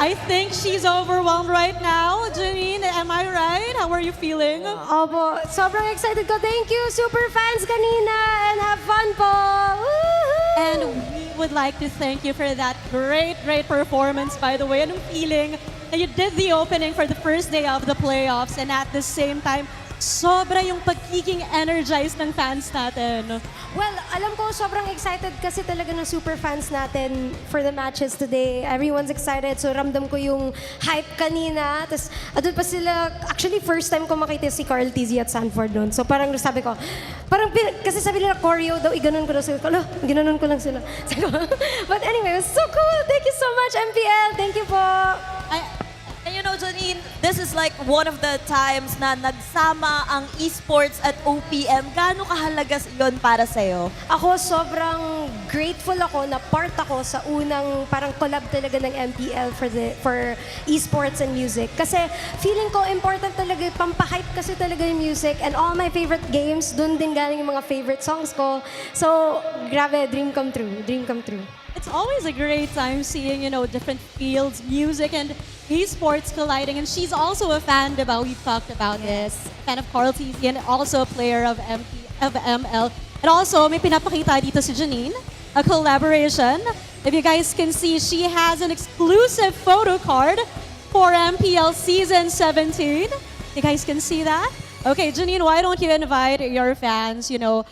I think she's overwhelmed right now. Janine, am I right? How are you feeling? Opo, sobrang excited ko. Thank you, super fans kanina, and have fun po! Woohoo! And we would like to thank you for that great performance, by the way. Anong feeling na you did the opening for the first day of the playoffs and at the same time, sobra yung pagiging energized ng fans natin. Well, alam ko sobrang excited kasi talaga ng super fans natin for the matches today. Everyone's excited. So ramdam ko yung hype kanina. Tapos adun pa sila, actually first time ko makita si Carl Tizzy at Sanford noon. So parang sabi ko, kasi sabi nila choreo daw, iganon ko daw sila. Ala, ginanon ko lang sila. But anyway, it was so cool. Thank you so much, MPL. Thank you po. And you know, Janine, this is like one of the times na nagsama ang esports at OPM. Gaano kahalaga yun para sa'yo? Ako, sobrang grateful ako na part ako sa unang parang collab talaga ng MPL for esports and music. Kasi feeling ko important talaga, pampahype kasi talaga yung music. And all my favorite games, dun din galing yung mga favorite songs ko. So, grabe, dream come true. Dream come true. It's always a great time seeing, you know, different fields, music, and esports colliding. And she's also a fan, diba? We've talked about this. Fan of Carl Tizzy and also a player of ML. And also, may pinapakita dito si Janine, a collaboration. If you guys can see, she has an exclusive photo card for MPL Season 17. You guys can see that? Okay, Janine, why don't you invite your fans, you know,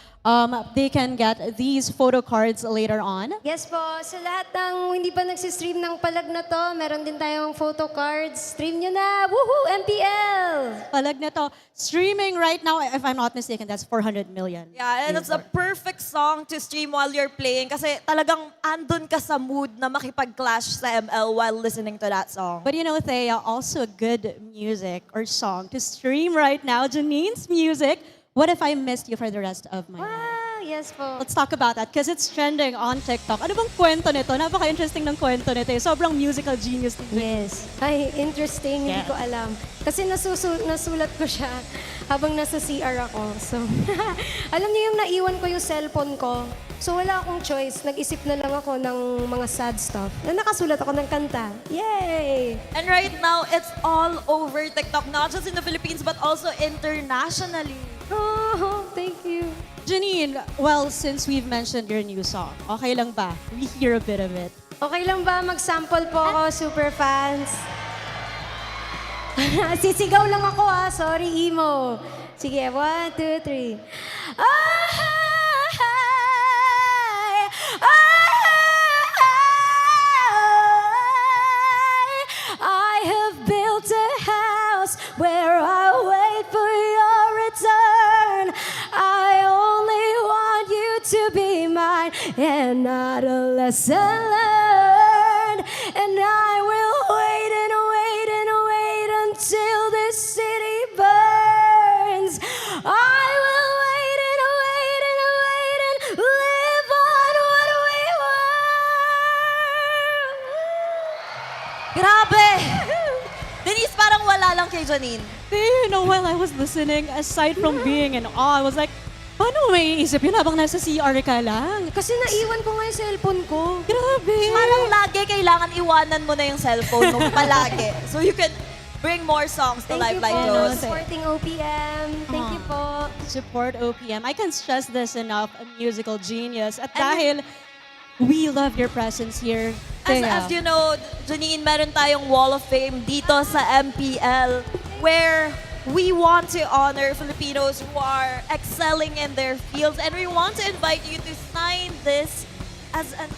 they can get these photo cards later on. Yes po, sa lahat ng hindi pa nagsistream ng Palag Na To, meron din tayong photo cards. Stream nyo na! Woohoo! MPL! Palag Na To, streaming right now, if I'm not mistaken, that's 400 million. Yeah, and it's a perfect song to stream while you're playing kasi talagang andun ka sa mood na makipag-clash sa ML while listening to that song. But you know, Thea, also good music or song to stream right now. Janine's music. What if I missed you for the rest of my life? Wow, yes po. Let's talk about that because it's trending on TikTok. Ano bang kwento nito? Napaka-interesting ng kwento nito. Sobrang musical genius. Yes. Ay, interesting. Hindi ko alam. Kasi nasulat ko siya habang nasa CR ako. So, alam niyo yung naiwan ko yung cellphone ko. So, wala akong choice. Nag-isip na lang ako ng mga sad stuff. Na nakasulat ako ng kanta. Yay! And right now, it's all over TikTok, not just in the Philippines, but also internationally. Oh, thank you. Janine, well, since we've mentioned your new song, okay lang ba? We hear a bit of it. Okay lang ba mag-sample po ako, super fans? Sisigaw lang ako sorry, emo. Sige, 1, 2, 3. I have built a house where I wait for your return. I only want you to be mine and not a lesson learned. And I will wait and wait and wait until this city burns. I will wait and wait and wait and live on what we were. Grabe! Denise, parang wala lang kay Janine. You know, while I was listening, aside from being in awe, I was like, paano mo maiisip yun habang nasa CR ka lang? Kasi naiwan ko nga yung cellphone ko. Grabe! Parang lagi kailangan iwanan mo na yung cellphone mo palagi. So you can bring more songs to life like those. Supporting OPM. Thank you po. Support OPM. I can't stress this enough, a musical genius. At dahil we love your presence here. As you know, Janine, meron tayong Wall of Fame dito sa MPL where we want to honor Filipinos who are excelling in their fields, and we want to invite you to sign this as an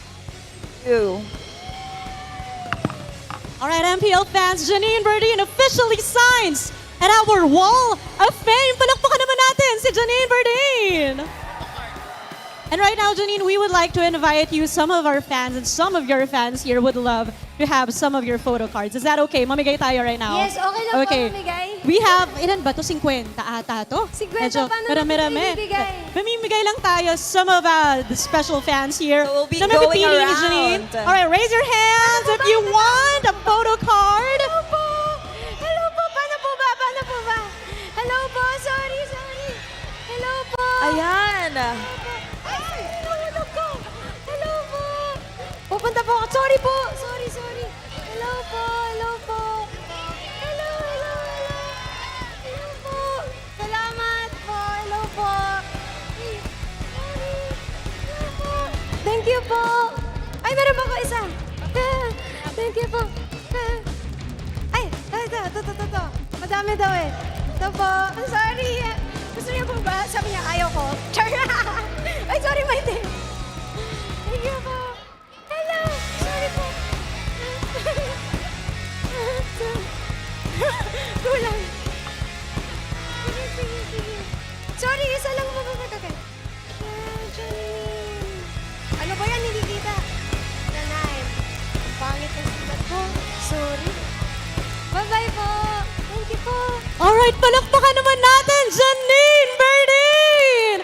All right, MPL fans, Janine Berdin officially signs at our Wall of Fame. Palakpakan naman natin si Janine Berdin. And right now, Janine, we would like to invite you, some of our fans and some of your fans here would love to have some of your photo cards. Is that okay? Mamigay tayo right now. Yes, okay lang po mamigay. We have, ilan ba to? 50 ata to? 50 pa naman marami. ibibigay. Mamimigay lang tayo some of the special fans here. So we'll be na going mapipili ni around. Janine. All right, raise your hands if you want a photo card. Hello po. Hello po. Paano po ba? Paano po ba? Hello po. Sorry. Hello po. Ayan. Ay, nahulog ko. Hello po. Pupunta po ako. Sorry po. Sorry. Hello po. Hello po. Hello po. Salamat po. Hello po. Ay, sorry. Hello po. Thank you po. Ay, meron pa po isa. Thank you po. Ay, ito. Madami daw eh. Ito po. I'm sorry. Gusto niyo po ba? Sabi niya, ayaw ko. Char! Ay, sorry, Maite. Thank you po. Hello. Sorry po. Kulang. Sige. Sorry, isa lang mo ba? Ano ba yan? Hindi kita. Nanay. Pangit ang silat ko. Sorry. Bye-bye po. Thank you po. Alright, palakpakan naman natin, Janine Berdin!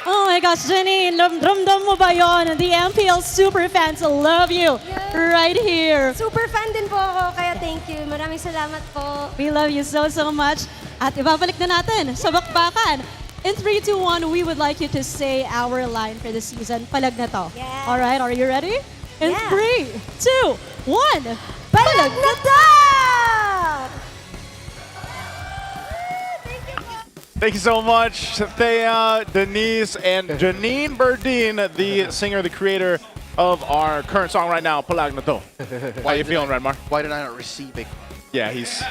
Oh my gosh, Janine, ramdam mo ba yun? The MPL super fans love you right here. Super fan din po ako, kaya thank you. Maraming salamat po. We love you so much. At ibabalik na natin sa bakbakan. In 3, 2, 1, we would like you to say our line for the season. Palag na to. Yeah. Alright, are you ready? In 3, 2, 1, Palag na to! Thank you so much, Thea, Denise, and Janine Berdin, the singer, the creator of our current song right now, Palag Na To. How you feeling, Redmar? Why did I not receive it? Yeah, he's...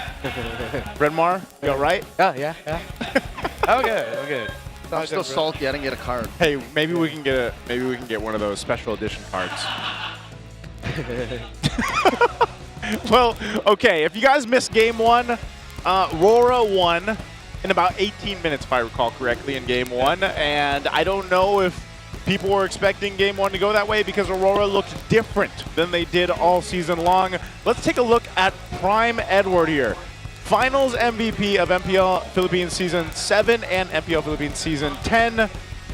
Redmar, you all right? Yeah. I'm good. I'm still salty. I didn't get a card. Hey, maybe we can get one of those special edition cards. Well, okay. If you guys missed game 1, RORA won in about 18 minutes, if I recall correctly, in game 1. And I don't know if people were expecting game 1 to go that way because Aurora looked different than they did all season long. Let's take a look at Prime Edward here. Finals MVP of MPL Philippines Season 7 and MPL Philippines Season 10.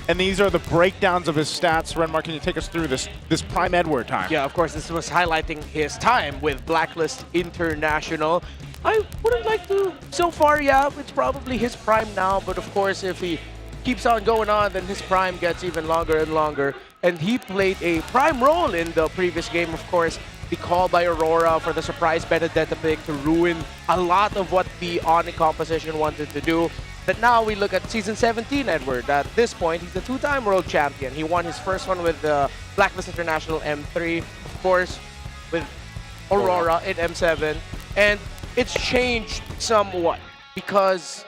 And these are the breakdowns of his stats. Renmar, can you take us through this Prime Edward time? Yeah, of course, this was highlighting his time with Blacklist International. I wouldn't like to, so far, yeah, it's probably his prime now, but of course, if he keeps on going on, then his prime gets even longer and longer. And he played a prime role in the previous game, of course, the call by Aurora for the surprise Benedetta pick to ruin a lot of what the ONIC composition wanted to do. But now we look at Season 17, Edward. At this point, he's a 2-time world champion. He won his first one with the Blacklist International M3, of course, with Aurora in M7. And it's changed somewhat because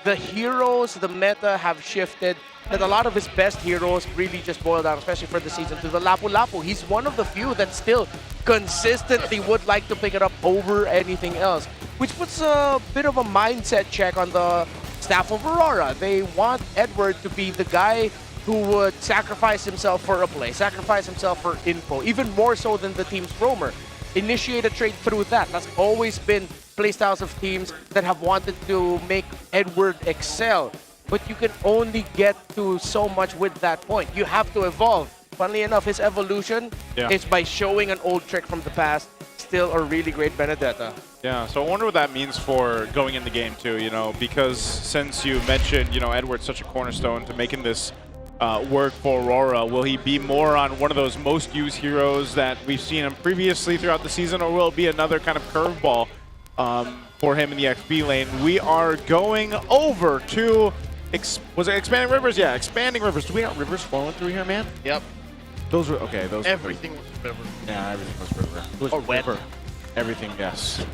the heroes, the meta have shifted, that a lot of his best heroes really just boil down, especially for the season, to the Lapu-Lapu. He's one of the few that still consistently would like to pick it up over anything else, which puts a bit of a mindset check on the staff of Aurora. They want Edward to be the guy who would sacrifice himself for a play, sacrifice himself for info, even more so than the team's roamer. Initiate a trade through that. That's always been playstyles of teams that have wanted to make Edward excel. But you can only get to so much with that point. You have to evolve. Funnily enough, his evolution is by showing an old trick from the past, still a really great Benedetta. Yeah, so I wonder what that means for going in the game too, you know, because since you mentioned, you know, Edward's such a cornerstone to making this work for Aurora, will he be more on one of those most used heroes that we've seen him previously throughout the season, or will it be another kind of curveball for him in the XP lane? We are going over to, was it Expanding Rivers? Yeah, Expanding Rivers. Do we have rivers flowing through here, man? Yep. Those were, okay, those. Everything was river. Yeah, everything was river. It was wet. River. Everything, yes.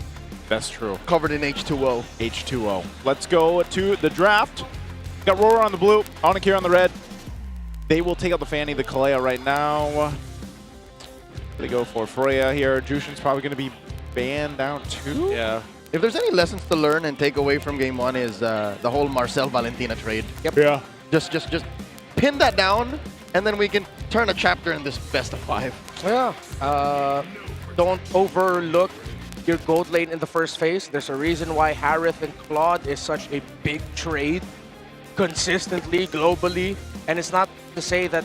That's true. Covered in H2O. H2O. Let's go to the draft. Got RORA on the blue, ONIC here on the red. They will take out the Fanny, the Kalea right now. They go for Freya here. Jushin's probably going to be banned down too. Yeah. If there's any lessons to learn and take away from game 1 is the whole Marcel Valentina trade. Yep. Yeah. Just pin that down, and then we can turn a chapter in this best of 5. Yeah. don't overlook your gold lane in the first phase. There's a reason why Harith and Claude is such a big trade consistently, globally. And it's not to say that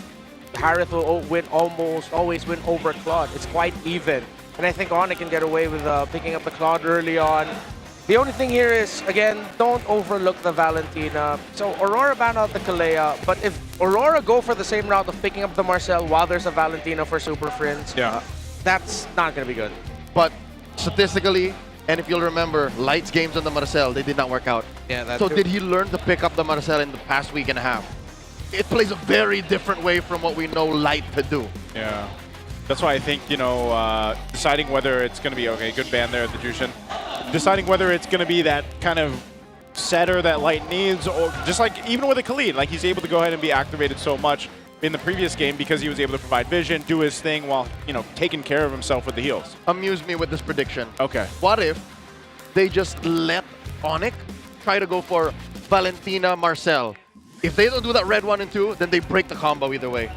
Harith will almost always win over Claude. It's quite even. And I think ONIC can get away with picking up the Claude early on. The only thing here is, again, don't overlook the Valentina. So Aurora ban out the Kalea, but if Aurora go for the same route of picking up the Marcel while there's a Valentina for Super Friends, that's not going to be good. But statistically, and if you'll remember, Light's games on the Marcel, they did not work out. Yeah, that's so true. did he learn to pick up the Marcel in the past week and a half? It plays a very different way from what we know Light to do. Yeah. That's why I think, you know, deciding whether it's going to be, okay, good ban there at the Jushin. Deciding whether it's going to be that kind of setter that Light needs, or just like even with a Khalid, like he's able to go ahead and be activated so much in the previous game because he was able to provide vision, do his thing while, you know, taking care of himself with the heals. Amuse me with this prediction. Okay. What if they just let ONIC try to go for Valentina Marcel? If they don't do that red 1 and 2, then they break the combo either way.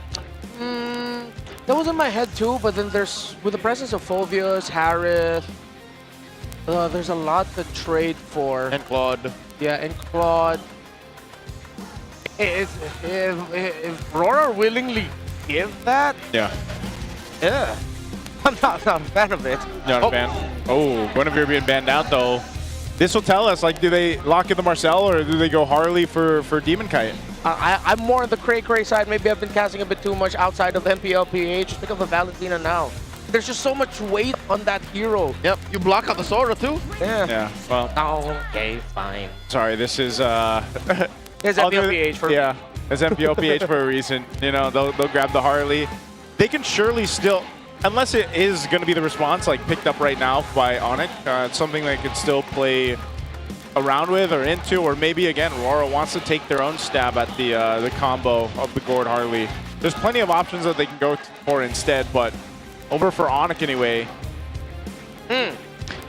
That was in my head too, but then there's, with the presence of Phoveus, Harith, there's a lot to trade for. And Claude. Yeah, and Claude. If RORA willingly give that, yeah, I'm not a fan of it. Not a fan. Oh, Guinevere being banned out though. This will tell us, like, do they lock in the Marcel or do they go Harley for Demon Kite? I'm more on the cray side. Maybe I've been casting a bit too much outside of MPL PH. Just pick up the Valentina now. There's just so much weight on that hero. Yep, you block out the Sora too? Yeah. Yeah, well. Okay, fine. Sorry, this is... It's MPL PH for yeah, it's MPL PH for a reason. You know, they'll grab the Harley. They can surely still... Unless it is going to be the response, like picked up right now by ONIC, it's something they could still play around with or into, or maybe again, RORA wants to take their own stab at the combo of the Gord Harley. There's plenty of options that they can go for instead, but over for ONIC anyway.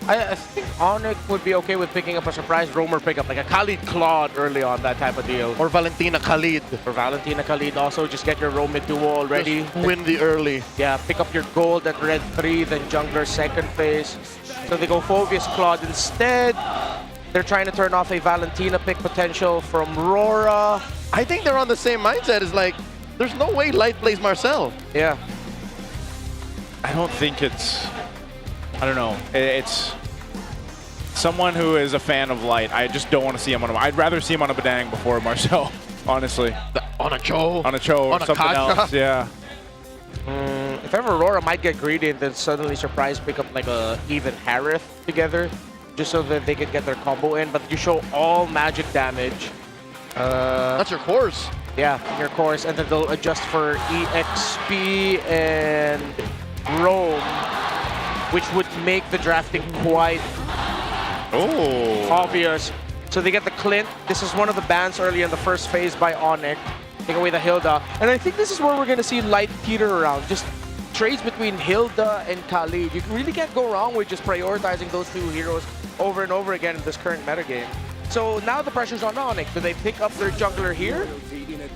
I think ONIC would be okay with picking up a surprise roamer pickup, like a Khalid Claude early on, that type of deal. Or Valentina Khalid. For Valentina Khalid also, just get your roam mid duo already. Just win the early. Yeah, pick up your gold at red 3, then jungler second phase. So they go Phoveus Claude instead. They're trying to turn off a Valentina pick potential from RORA. I think they're on the same mindset. It's like, there's no way Light plays Marcel. Yeah. I don't think it's... I don't know. It's someone who is a fan of Light. I just don't want to see him on a... I'd rather see him on a Badang before Marcel, honestly. On a Cho. On a Cho or something else, yeah. If ever RORA might get greedy and then suddenly surprise pick up like a even Harith together, just so that they can get their combo in, but you show all magic damage. That's your course. Yeah, your course, and then they'll adjust for EXP and roam, which would make the drafting quite obvious. So they get the Clint. This is one of the bans early in the first phase by ONIC. Take away the Hilda. And I think this is where we're going to see Light teeter around. Just trades between Hilda and Khalid. You really can't go wrong with just prioritizing those two heroes over and over again in this current metagame. So now the pressure's on ONIC. Do they pick up their jungler here?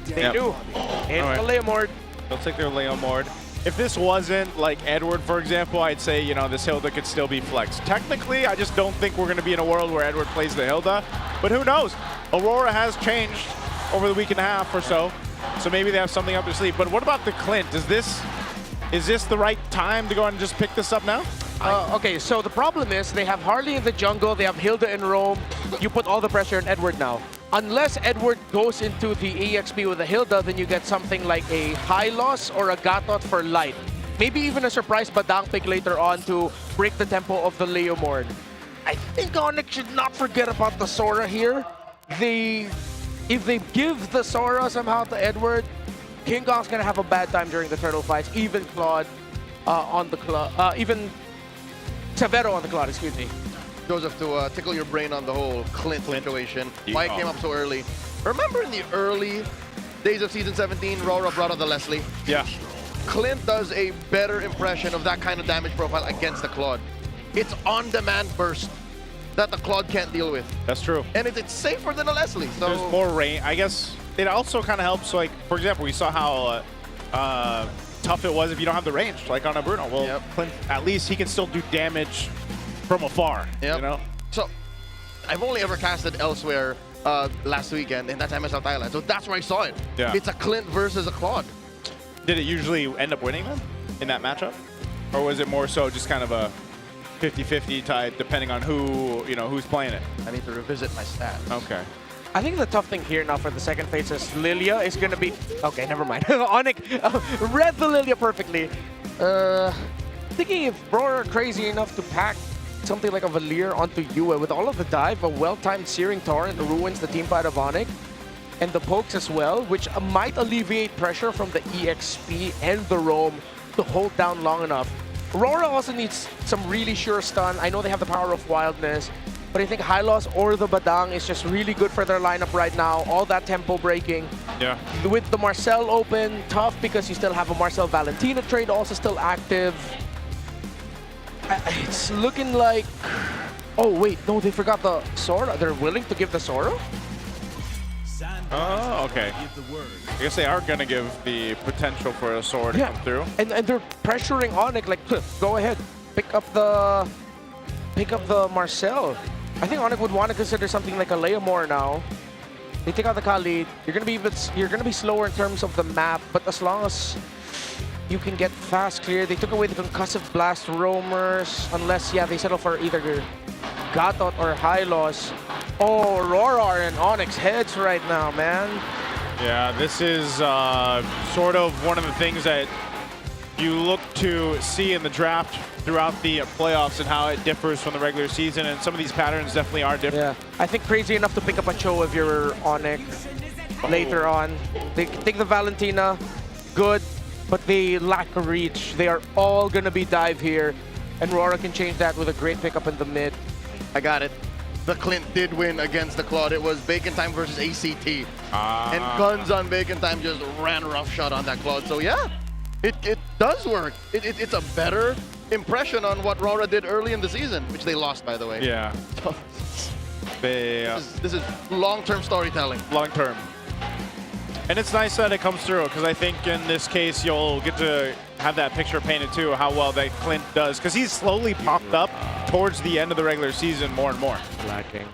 They do. And the Leomord. They'll take their Leomord. If this wasn't like Edward, for example, I'd say, you know, this Hilda could still be flexed. Technically, I just don't think we're going to be in a world where Edward plays the Hilda. But who knows? Aurora has changed over the week and a half or so. So maybe they have something up their sleeve. But what about the Clint? Is this the right time to go and just pick this up now? Okay, so the problem is they have Harley in the jungle, they have Hilda in Rome. You put all the pressure on Edward now. Unless Edward goes into the EXP with a Hilda, then you get something like a Hylos or a Gatot for Light. Maybe even a surprise Badang pick later on to break the tempo of the Leomord. I think ONIC should not forget about the Sora here. If they give the Sora somehow to Edward, King Kong's gonna have a bad time during the turtle fights. Even Claude on the Claude, even Severo on the Claude, excuse me. Joseph, to tickle your brain on the whole Clint situation, why it came up so early. Remember in the early days of Season 17, RORA brought out the Leslie? Yeah. Clint does a better impression of that kind of damage profile against the Claude. It's on-demand burst that the Claude can't deal with. That's true. And it's safer than a Leslie. So there's more range. I guess it also kind of helps, like, for example, we saw how tough it was if you don't have the range, like on a Bruno. Well, Clint, at least he can still do damage from afar, you know? So, I've only ever casted elsewhere last weekend, and that time I saw Thailand. So that's where I saw it. Yeah. It's a Clint versus a Claude. Did it usually end up winning then in that matchup? Or was it more so just kind of a 50-50 tie depending on who's playing it? I need to revisit my stats. Okay. I think the tough thing here now for the second phase is Lilia is going to be... Okay, never mind. ONIC read the Lilia perfectly. Thinking if RORA are crazy enough to pack something like a Valier onto Yue with all of the dive, a well-timed Searing Torrent ruins the teamfight of ONIC, and the pokes as well, which might alleviate pressure from the EXP and the roam to hold down long enough. RORA also needs some really sure stun. I know they have the power of wildness, but I think High Loss or the Badang is just really good for their lineup right now. All that tempo breaking. Yeah. With the Marcel open, tough because you still have a Marcel Valentina trade also still active. It's looking like... Oh, wait. No, they forgot the Sora. They're willing to give the Sora? Oh, okay. I guess they are going to give the potential for a Sora to come through. And they're pressuring ONIC like, go ahead. Pick up the Marcel. I think ONIC would want to consider something like a Leomore now. They take out the Khalid. You're gonna be slower in terms of the map, but as long as you can get fast clear, they took away the concussive blast roamers, unless they settle for either Gatot or High Loss. Oh, RORA are in ONIC's heads right now, man. Yeah, this is sort of one of the things that you look to see in the draft throughout the playoffs and how it differs from the regular season, and some of these patterns definitely are different. Yeah, I think crazy enough to pick up a Cho if you're ONIC later on. They take the Valentina, good, but they lack a reach. They are all gonna be dive here, and RORA can change that with a great pickup in the mid. I got it. The Clint did win against the Claude. It was Bacon Time versus ACT. And Guns on Bacon Time just ran roughshod on that Claude. So yeah, it does work. It's a better impression on what RORA did early in the season, which they lost, by the way. Yeah. This is long-term storytelling. Long-term. And it's nice that it comes through, because I think in this case you'll get to have that picture painted too, how well that Clint does, because he's slowly popped up towards the end of the regular season more and more. Lacking.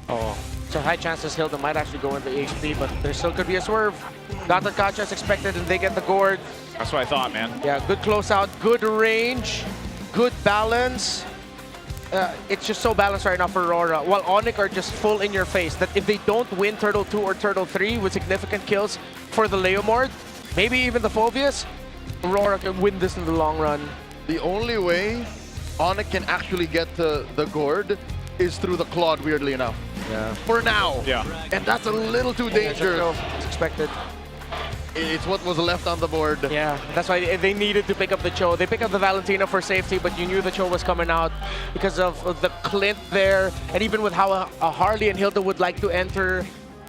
Oh, so high chances Hilda might actually go into HP, but there still could be a swerve. Got the gotcha as expected, and they get the gourd. That's what I thought, man. Yeah, good closeout, good range, good balance. It's just so balanced right now for RORA, while ONIC are just full in your face that if they don't win Turtle 2 or Turtle 3 with significant kills for the Leomord, maybe even the Phobius, RORA can win this in the long run. The only way ONIC can actually get to the gourd is through the Claude, weirdly enough. Yeah. For now. Yeah. And that's a little too dangerous. It's expected. It's what was left on the board. Yeah, that's why they needed to pick up the Cho. They picked up the Valentina for safety, but you knew the Cho was coming out because of the Clint there, and even with how a Harley and Hilda would like to enter.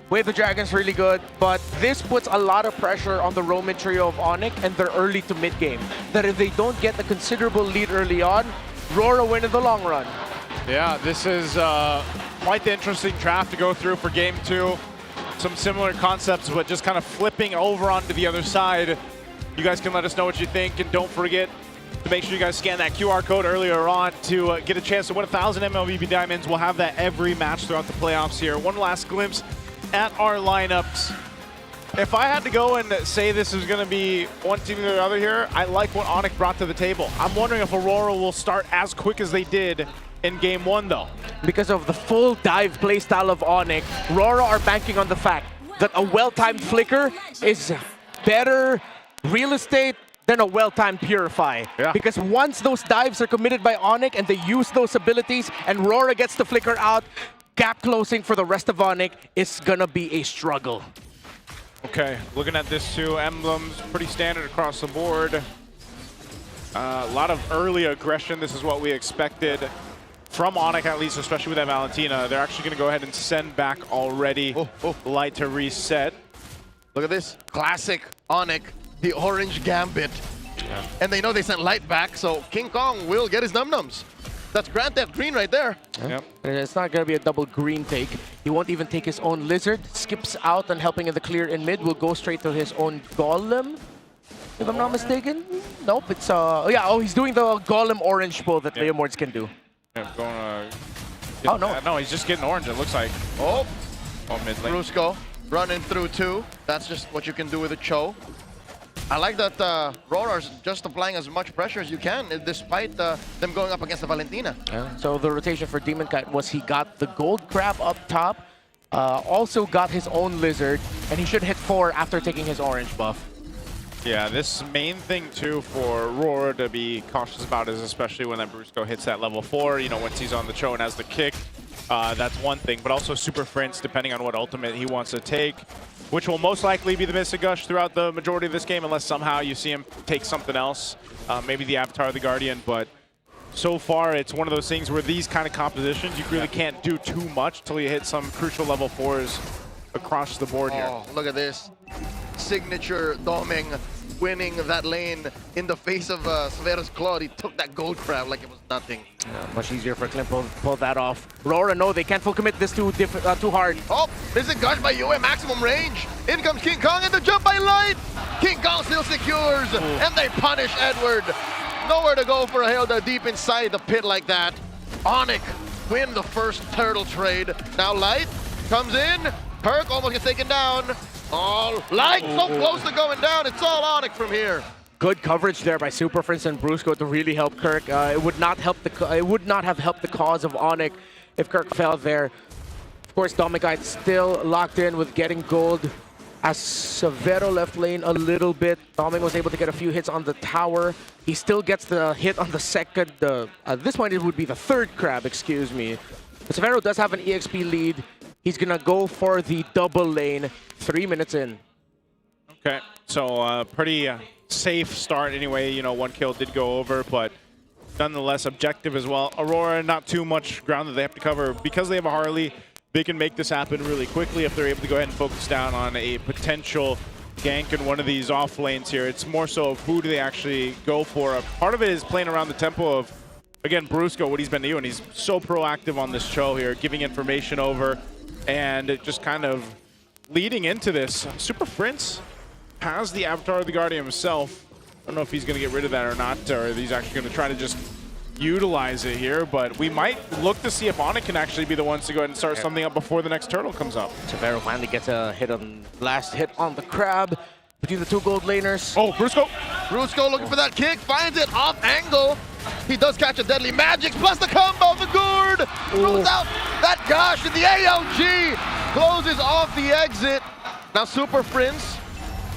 Wave the Dragon's really good, but this puts a lot of pressure on the Roman trio of ONIC and their early to mid game. That if they don't get a considerable lead early on, RORA win in the long run. Yeah, this is quite the interesting draft to go through for Game 2. Some similar concepts, but just kind of flipping over onto the other side. You guys can let us know what you think, and don't forget to make sure you guys scan that QR code earlier on to get a chance to win 1,000 MLBB Diamonds. We'll have that every match throughout the playoffs here. One last glimpse at our lineups. If I had to go and say this is going to be one team or the other here, I like what ONIC brought to the table. I'm wondering if Aurora will start as quick as they did in Game 1, though. Because of the full dive playstyle of ONIC, RORA are banking on the fact that a well-timed flicker is better real estate than a well-timed Purify. Yeah. Because once those dives are committed by ONIC and they use those abilities and RORA gets the flicker out, gap closing for the rest of ONIC is gonna be a struggle. Okay, looking at this too, emblems pretty standard across the board. A lot of early aggression. This is what we expected from ONIC, at least, especially with that Valentina. They're actually going to go ahead and send back already. Light to reset. Look at this. Classic ONIC, the orange gambit. Yeah. And they know they sent Light back, so King Kong will get his num-nums. That's Grand Theft Green right there. Yep. It's not going to be a double green take. He won't even take his own Lizard. Skips out and helping in the clear in mid. Will go straight to his own Golem. if I'm not mistaken. Nope, it's he's doing the Golem orange pull that Leomords can do. Yeah, going oh no. No, he's just getting orange, it looks like. Oh, mid lane. Brusco running through 2. That's just what you can do with a Cho. I like that RORA's just applying as much pressure as you can, despite them going up against the Valentina. Yeah. So the rotation for Demon Kite was he got the gold crab up top, also got his own lizard, and he should hit 4 after taking his orange buff. Yeah, this main thing too for RORA to be cautious about is especially when that Brusco hits that level 4, you know, once he's on the Cho and has the kick, that's one thing, but also Super Prince, depending on what ultimate he wants to take, which will most likely be the Mystic Gush throughout the majority of this game, unless somehow you see him take something else, maybe the Avatar of the Guardian, but so far it's one of those things where these kind of compositions, you really can't do too much till you hit some crucial level 4s across the board here. Oh, look at this. Signature Doming winning that lane in the face of Severo's Claude. He took that gold crab like it was nothing. Yeah, much easier for Clint to pull that off. RORA, no, they can't full commit this too hard. Oh, this is Gush by Yue, maximum range. In comes King Kong and the jump by Light. King Kong still secures, and they punish Edward. Nowhere to go for a Hilda deep inside the pit like that. ONIC win the first turtle trade. Now Light comes in. Perk almost gets taken down. Oh, Light so close to going down. It's all ONIC from here. Good coverage there by Super Prince and Brusco to really help Kirk. It would not have helped the cause of ONIC if Kirk fell there. Of course, Domigite still locked in with getting gold. As Severo left lane a little bit, Doming was able to get a few hits on the tower. He still gets the hit on the second. At this point, it would be the third crab, excuse me. But Severo does have an EXP lead. He's gonna go for the double lane 3 minutes in. Okay, so pretty safe start anyway. You know, 1 kill did go over, but nonetheless objective as well. Aurora, not too much ground that they have to cover. Because they have a Harley, they can make this happen really quickly if they're able to go ahead and focus down on a potential gank in one of these off lanes here. It's more so of who do they actually go for. Part of it is playing around the tempo of, again, Brusco, what he's been doing. He's so proactive on this Cho here, giving information over and just kind of leading into this. Super Prince has the Avatar of the Guardian himself. I don't know if he's going to get rid of that or not, or if he's actually going to try to just utilize it here, but we might look to see if ONIC can actually be the ones to go ahead and start something up before the next turtle comes up. Severo finally gets a hit on last hit on the crab between the 2 gold laners. Oh, Brusco! Brusco looking for that kick, finds it off angle. He does catch a deadly magic, plus the combo, the gourd! Throws out that Gosh, and the AOG closes off the exit. Now Super Prince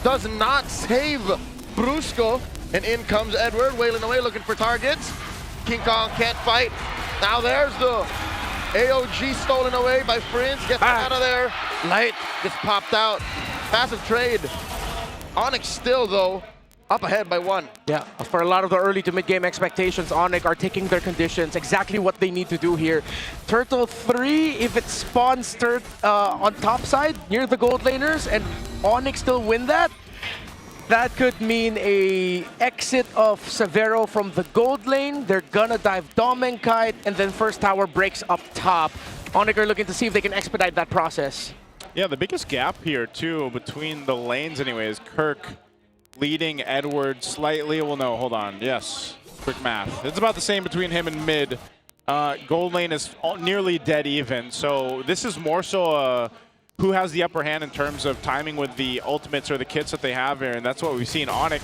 does not save Brusco, and in comes Edward, wailing away, looking for targets. King Kong can't fight. Now there's the AOG stolen away by Prince. Gets out of there. Light gets popped out. Passive trade. ONIC still, though, up ahead by 1. Yeah, for a lot of the early to mid-game expectations, ONIC are taking their conditions, exactly what they need to do here. Turtle 3, if it spawns on top side, near the gold laners, and ONIC still win that, that could mean a exit of Severo from the gold lane. They're gonna dive Domenkite, and then first tower breaks up top. ONIC are looking to see if they can expedite that process. Yeah, the biggest gap here, too, between the lanes anyway, is Kirk leading Edward slightly. Well, no, hold on. Yes, quick math. It's about the same between him and mid. Gold lane is nearly dead even, so this is more so who has the upper hand in terms of timing with the ultimates or the kits that they have here, and that's what we've seen ONIC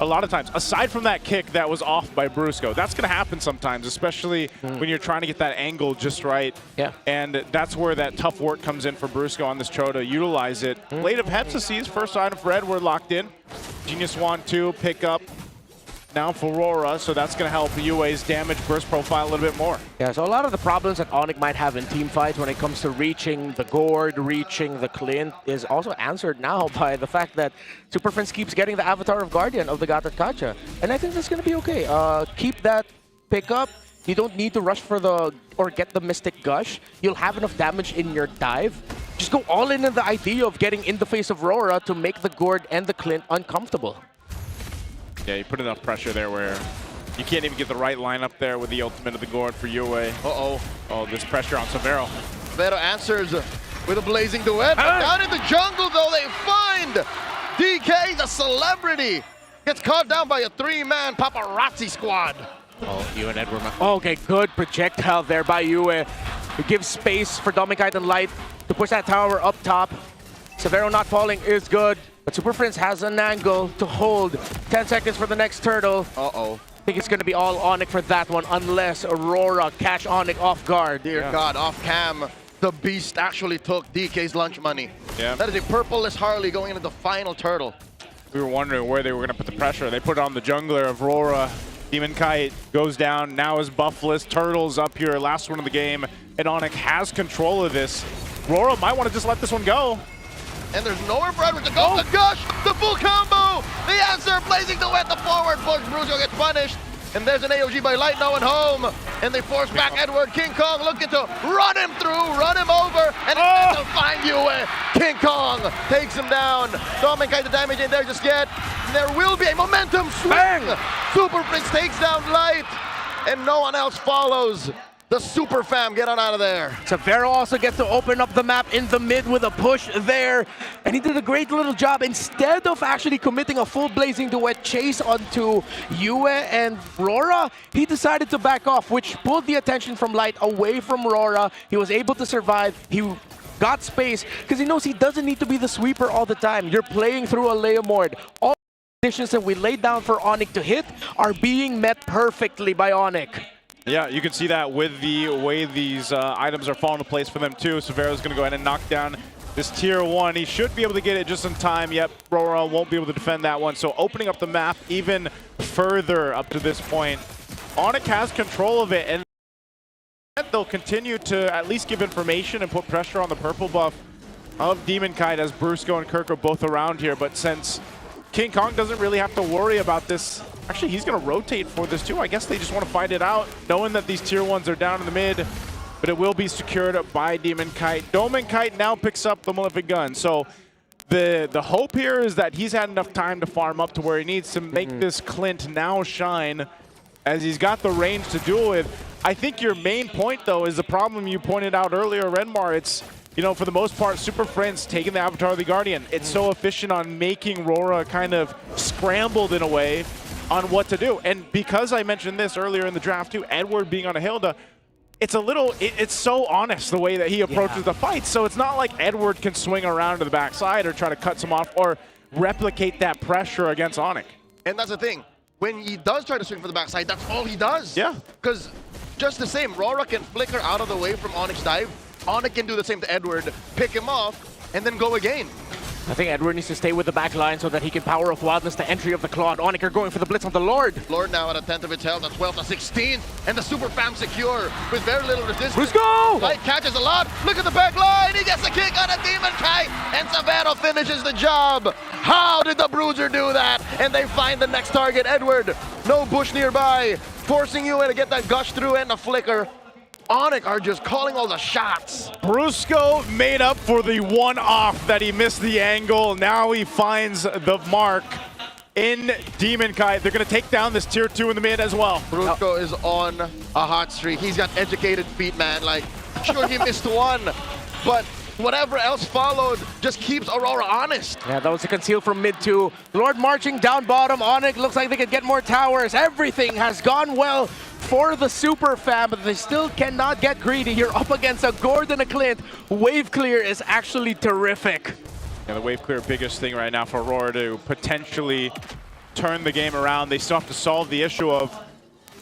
a lot of times. Aside from that kick that was off by Brusco, that's going to happen sometimes, especially when you're trying to get that angle just right. Yeah. And that's where that tough work comes in for Brusco on this Cho to utilize it. Blade of Hephaestus, first item for Edward locked in. Genius Wand 2, pick up now for RORA, so that's going to help UA's damage burst profile a little bit more. Yeah, so a lot of the problems that ONIC might have in team fights when it comes to reaching the gourd, reaching the Clint, is also answered now by the fact that Super Prince keeps getting the Avatar of Guardian of the Gatot Kacha. And I think that's going to be okay. Keep that pick up. You don't need to rush for or get the Mystic Gush. You'll have enough damage in your dive. Just go all in the idea of getting in the face of RORA to make the gourd and the Clint uncomfortable. Yeah, you put enough pressure there where you can't even get the right lineup there with the ultimate of the gourd for UA. Uh-oh. Oh, this pressure on Severo. Severo answers with a blazing duet. Down in the jungle, though, they find DK, the celebrity. Gets caught down by a 3-man paparazzi squad. Oh, Yue and Edward. Okay, good projectile there by Yue. It gives space for Domikite and Light to push that tower up top. Severo not falling is good, but Super Prince has an angle to hold. 10 seconds for the next turtle. Uh-oh. I think it's going to be all ONIC for that one, unless Aurora catch ONIC off guard. Dear God, off cam, the beast actually took DK's lunch money. Yeah. That is a purpleless Harley going into the final turtle. We were wondering where they were going to put the pressure. They put it on the jungler of RORA. Demon Kite goes down, now is buffless. Turtles up here, last one of the game, and ONIC has control of this. RORA might want to just let this one go. And there's nowhere for Edward to go. The gush, the full combo, the answer, blazing the wet, the forward push. Brusco gets punished. And there's an AOG by Light, no one home. And they force back Edward. King Kong looking to run him through, run him over, and he'll find Yue. King Kong takes him down. Domikite the damage ain't there just yet. There will be a momentum swing. Bang! Super Prince takes down Light, and no one else follows. The Super Fam get on out of there. Severo also gets to open up the map in the mid with a push there. And he did a great little job. Instead of actually committing a full Blazing Duet chase onto Yue and RORA, he decided to back off, which pulled the attention from Light away from RORA. He was able to survive. He got space because he knows he doesn't need to be the sweeper all the time. You're playing through a Leomord. All the conditions that we laid down for ONIC to hit are being met perfectly by ONIC. Yeah, you can see that with the way these items are falling into place for them too. Severo's going to go ahead and knock down this tier 1. He should be able to get it just in time. Yep, RORA won't be able to defend that one. So opening up the map even further up to this point. ONIC has control of it, and they'll continue to at least give information and put pressure on the purple buff of Demon Kite as Brusco and Kirk are both around here. But since King Kong doesn't really have to worry about this, actually he's going to rotate for this too. I guess they just want to fight it out, knowing that these tier 1s are down in the mid, but it will be secured by Demon Kite. Demon Kite now picks up the Malefic Gun. So the hope here is that he's had enough time to farm up to where he needs to make this Clint now shine, as he's got the range to duel with. I think your main point though is the problem you pointed out earlier, Renmar. It's, you know, for the most part, Super Prince taking the Avatar of the Guardian. It's so efficient on making RORA kind of scrambled in a way on what to do. And because I mentioned this earlier in the draft too, Edward being on a Hilda, it's a little, it's so honest the way that he approaches the fight. So it's not like Edward can swing around to the backside or try to cut some off or replicate that pressure against ONIC. And that's the thing. When he does try to swing for the backside, that's all he does. Yeah. Because just the same, RORA can flicker out of the way from ONIC's dive. ONIC can do the same to Edward, pick him off, and then go again. I think Edward needs to stay with the back line so that he can power of Wildness the entry of the Claude. ONIC are going for the blitz on the Lord. Lord now at a 10th of its health, a 12th, a 16th, and the Super Fam secure with very little resistance. Let's go! Light catches a lot. Look at the back line. He gets a kick on a Demon Kite, and Severo finishes the job. How did the Bruiser do that? And they find the next target, Edward. No bush nearby, forcing you in to get that gush through and a flicker. ONIC are just calling all the shots. Brusco made up for the one-off that he missed the angle. Now he finds the mark in Demon Kite. They're going to take down this tier 2 in the mid as well. Brusco is on a hot streak. He's got educated feet, man. Like, sure, he missed one, but whatever else followed just keeps Aurora honest. Yeah, that was a conceal from mid 2. Lord marching down bottom. ONIC looks like they could get more towers. Everything has gone well for the Super Fam, but they still cannot get greedy. You're up against a Gord and a Clint. Wave clear is actually terrific. Yeah, the wave clear biggest thing right now for Aurora to potentially turn the game around. They still have to solve the issue of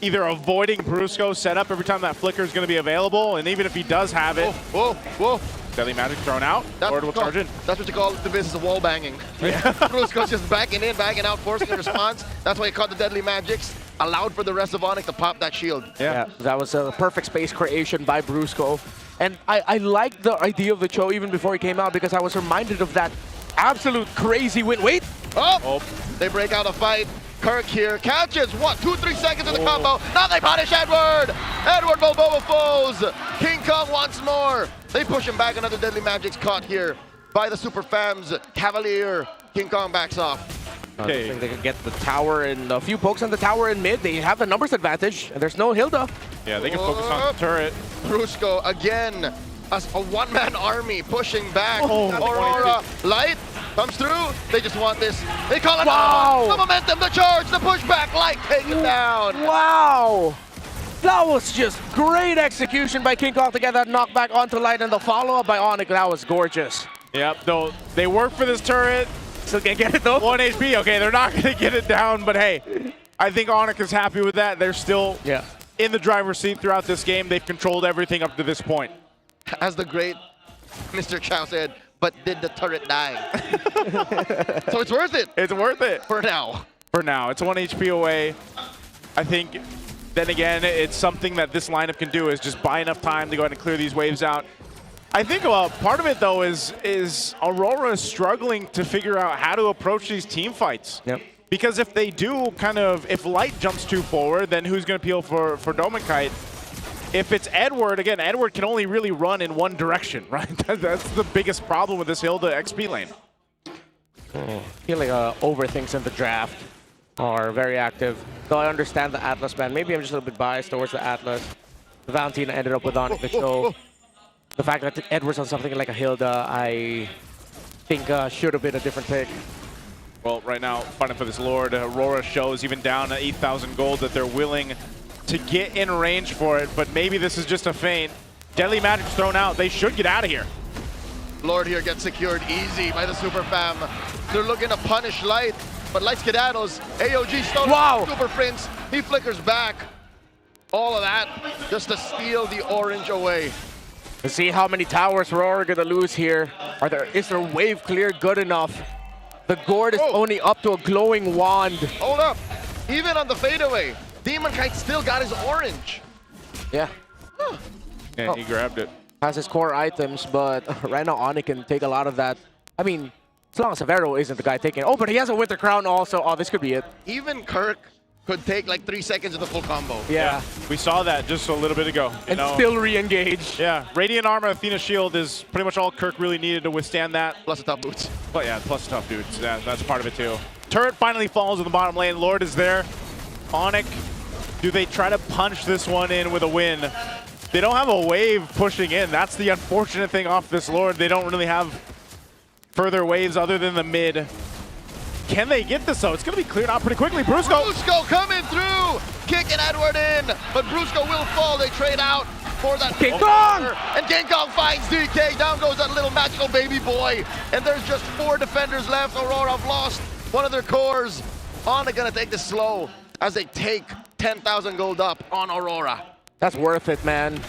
either avoiding Brusco's setup every time that flicker is going to be available, and even if he does have it, whoa. Deadly Magic thrown out, Lord will charge in. That's what you call the business of wall banging. Yeah. Brusco's just backing in, backing out, forcing a response. That's why he caught the Deadly Magics, allowed for the rest of ONIC to pop that shield. Yeah, that was a perfect space creation by Brusco. And I liked the idea of the Cho even before he came out, because I was reminded of that absolute crazy win. Wait! Oh! They break out a fight. Kirk here catches, what, 2-3 seconds of the combo. Now they punish Edward! Edward Balboa falls! King Kong once more. They push him back. Another Deadly Magic's caught here by the Super Fams. Cavalier. King Kong backs off. Okay. I think they can get the tower and a few pokes on the tower in mid. They have the numbers advantage, and there's no Hilda. Yeah, they can focus on the turret. Brusco again, a one-man army pushing back. Oh, Aurora, Light, Comes through. They just want this. They call it Wow. the momentum, the charge, the pushback, light, take it down. Wow! That was just great execution by King Kong to get that knockback onto Light, and the follow-up by ONIC. That was gorgeous. Yep, though they work for this turret. Still can't get it though. 1 HP, okay, they're not gonna get it down, but hey, I think ONIC is happy with that. They're still in the driver's seat throughout this game. They've controlled everything up to this point. As the great Mr. Chow said, but did the turret die? So it's worth it. It's worth it. For now. For now, it's 1 HP away. I think, then again, it's something that this lineup can do is just buy enough time to go ahead and clear these waves out. I think part of it, though, is Aurora struggling to figure out how to approach these team fights. Yep. Because if they do if Light jumps too forward, then who's going to peel for Domikite? If it's Edward, again, Edward can only really run in one direction, right? That's the biggest problem with this Hilda XP lane. I feel like overthinks in the draft are very active. Though I understand the Atlas ban. Maybe I'm just a little bit biased towards the Atlas. The Valentina ended up with ONIC, so the fact that Edward's on something like a Hilda, I think should have been a different pick. Well, right now, fighting for this Lord, Aurora shows even down at 8,000 gold that they're willing to get in range for it, but maybe this is just a feint. Deadly Magic's thrown out. They should get out of here. Lord here gets secured easy by the Super Fam. They're looking to punish Light, but Light skedaddles. AOG stolen Super Prince. He flickers back. All of that just to steal the orange away. Let's see how many towers Roar are gonna lose here. Is their wave clear good enough? The gourd is only up to a glowing wand. Hold up. Even on the fadeaway, Demon Kite still got his orange. Yeah. Yeah, he grabbed it. Has his core items, but right now ONIC can take a lot of that. I mean, as long as Severo isn't the guy taking it. Oh, but he has a Winter Crown also. Oh, this could be it. Even Kirk could take like 3 seconds of the full combo. Yeah. We saw that just a little bit ago. And still re-engage. Yeah, Radiant Armor, Athena Shield is pretty much all Kirk really needed to withstand that. Plus the tough boots. But yeah, plus the tough dudes. Yeah, that's part of it too. Turret finally falls in the bottom lane. Lord is there. ONIC, do they try to punch this one in with a win? They don't have a wave pushing in. That's the unfortunate thing off this Lord. They don't really have further waves other than the mid. Can they get this though? It's going to be cleared out pretty quickly. Brusco coming through, kicking Edward in, but Brusco will fall. They trade out for that King Kong! And King Kong finds DK. Down goes that little magical baby boy. And there's just 4 defenders left. Aurora have lost one of their cores. ONIC gonna take this slow as they take 10,000 gold up on Aurora. That's worth it, man.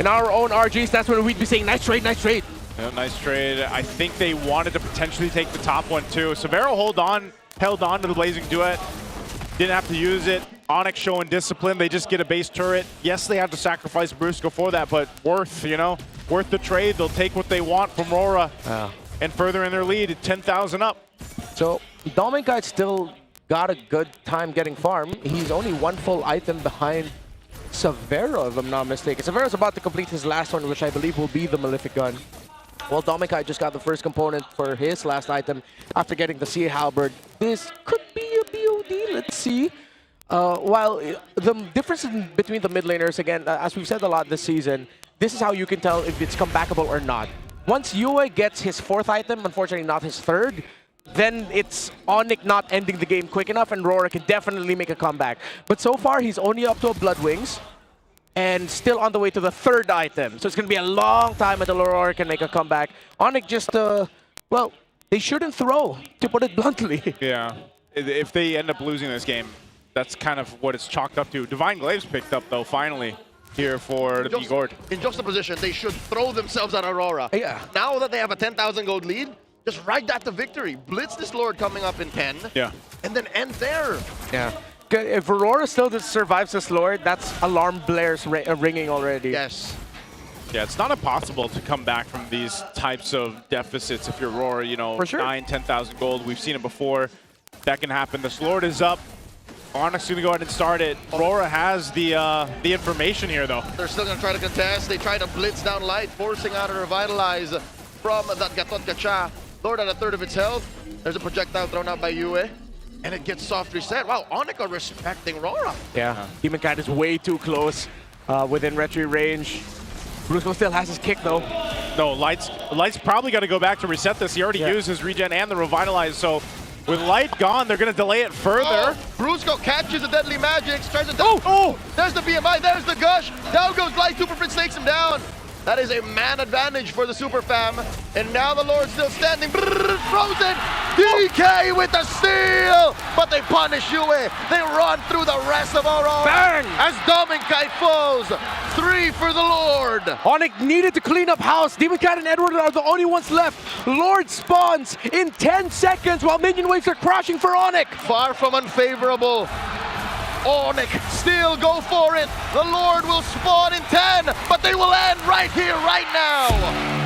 In our own RGs, that's when we'd be saying, nice trade, nice trade. Yeah, nice trade. I think they wanted to potentially take the top one too. Severo held on to the Blazing Duet. Didn't have to use it. ONIC showing discipline. They just get a base turret. Yes, they have to sacrifice Brusco for that, but worth the trade. They'll take what they want from Rora and further in their lead at 10,000 up. So Dominic still got a good time getting farm. He's only 1 full item behind Severo, if I'm not mistaken. Severo's about to complete his last one, which I believe will be the Malefic Gun. Well, Dominic just got the first component for his last item after getting the Sea Halberd. This could be a BOD, let's see. While the difference between the mid laners, again, as we've said a lot this season, this is how you can tell if it's comebackable or not. Once Yue gets his 4th item, unfortunately not his 3rd, then it's ONIC not ending the game quick enough, and Rora can definitely make a comeback. But so far, he's only up to a Blood Wings, and still on the way to the 3rd item. So it's going to be a long time until Aurora can make a comeback. ONIC just, well, they shouldn't throw, to put it bluntly. Yeah, if they end up losing this game, that's kind of what it's chalked up to. Divine Glaive's picked up, though, finally, here for the Gourd. In juxtaposition, they should throw themselves at Aurora. Yeah. Now that they have a 10,000 gold lead, just ride that to victory. Blitz this Lord coming up in 10. Yeah. And then end there. Yeah. If Aurora still survives this Lord, that's alarm blares ringing already. Yes. Yeah, it's not impossible to come back from these types of deficits if you're Aurora, For sure. 9, 10,000 gold. We've seen it before. That can happen. This Lord is up. ONIC's going to go ahead and start it. Aurora has the information here, though. They're still going to try to contest. They try to blitz down Light, forcing out a Revitalize from that Gatot Gacha. Lord at 1/3 of its health. There's a projectile thrown out by Yue. And it gets soft reset. Wow, ONIC are respecting Rora. Yeah, Demon is way too close within retry range. Brusco still has his kick, though. No, Light's probably got to go back to reset this. He already used his regen and the revitalize, so with Light gone, they're going to delay it further. Oh, Brusco catches the deadly magic, tries to... Oh! There's the BMI, there's the gush. Down goes Light, Super Prince takes him down. That is a man advantage for the Super Fam. And now the Lord still standing. Frozen! DK with the steal! But they punish Yue. They run through the rest of Aurora. Bang! As Dominkite falls. 3 for the Lord. ONIC needed to clean up house. Demoncat and Edward are the only ones left. Lord spawns in 10 seconds while minion waves are crashing for ONIC. Far from unfavorable. ONIC still go for it. The Lord will spawn in 10, but they will end right here, right now.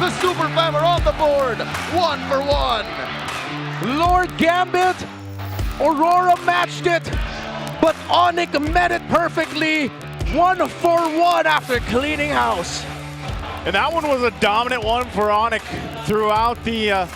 The Super Fam are on the board, 1 for 1. Lord Gambit, Aurora matched it, but ONIC met it perfectly. 1 for 1 after cleaning house. And that one was a dominant one for ONIC throughout the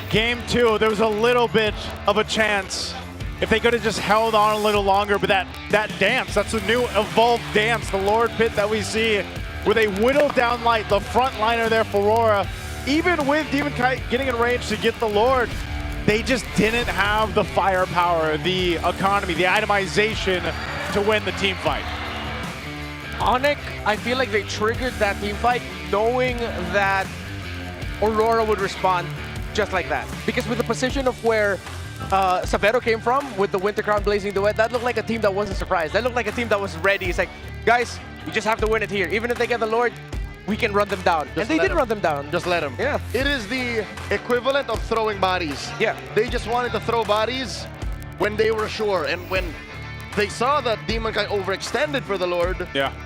game 2. There was a little bit of a chance if they could have just held on a little longer, but that dance, that's the new evolved dance, the Lord Pit that we see, where they whittled down Light, the front liner there for Aurora. Even with Demonkite getting in range to get the Lord, they just didn't have the firepower, the economy, the itemization to win the team fight. ONIC, I feel like they triggered that team fight knowing that Aurora would respond just like that. Because with the position of where Savero came from, with the Winter Crown Blazing Duet, that looked like a team that wasn't surprised. That looked like a team that was ready. It's like, guys, you just have to win it here. Even if they get the Lord, we can run them down. And they did run them down. Just let them. Yeah. It is the equivalent of throwing bodies. Yeah. They just wanted to throw bodies when they were sure. And when they saw that Demonkite overextended for the Lord,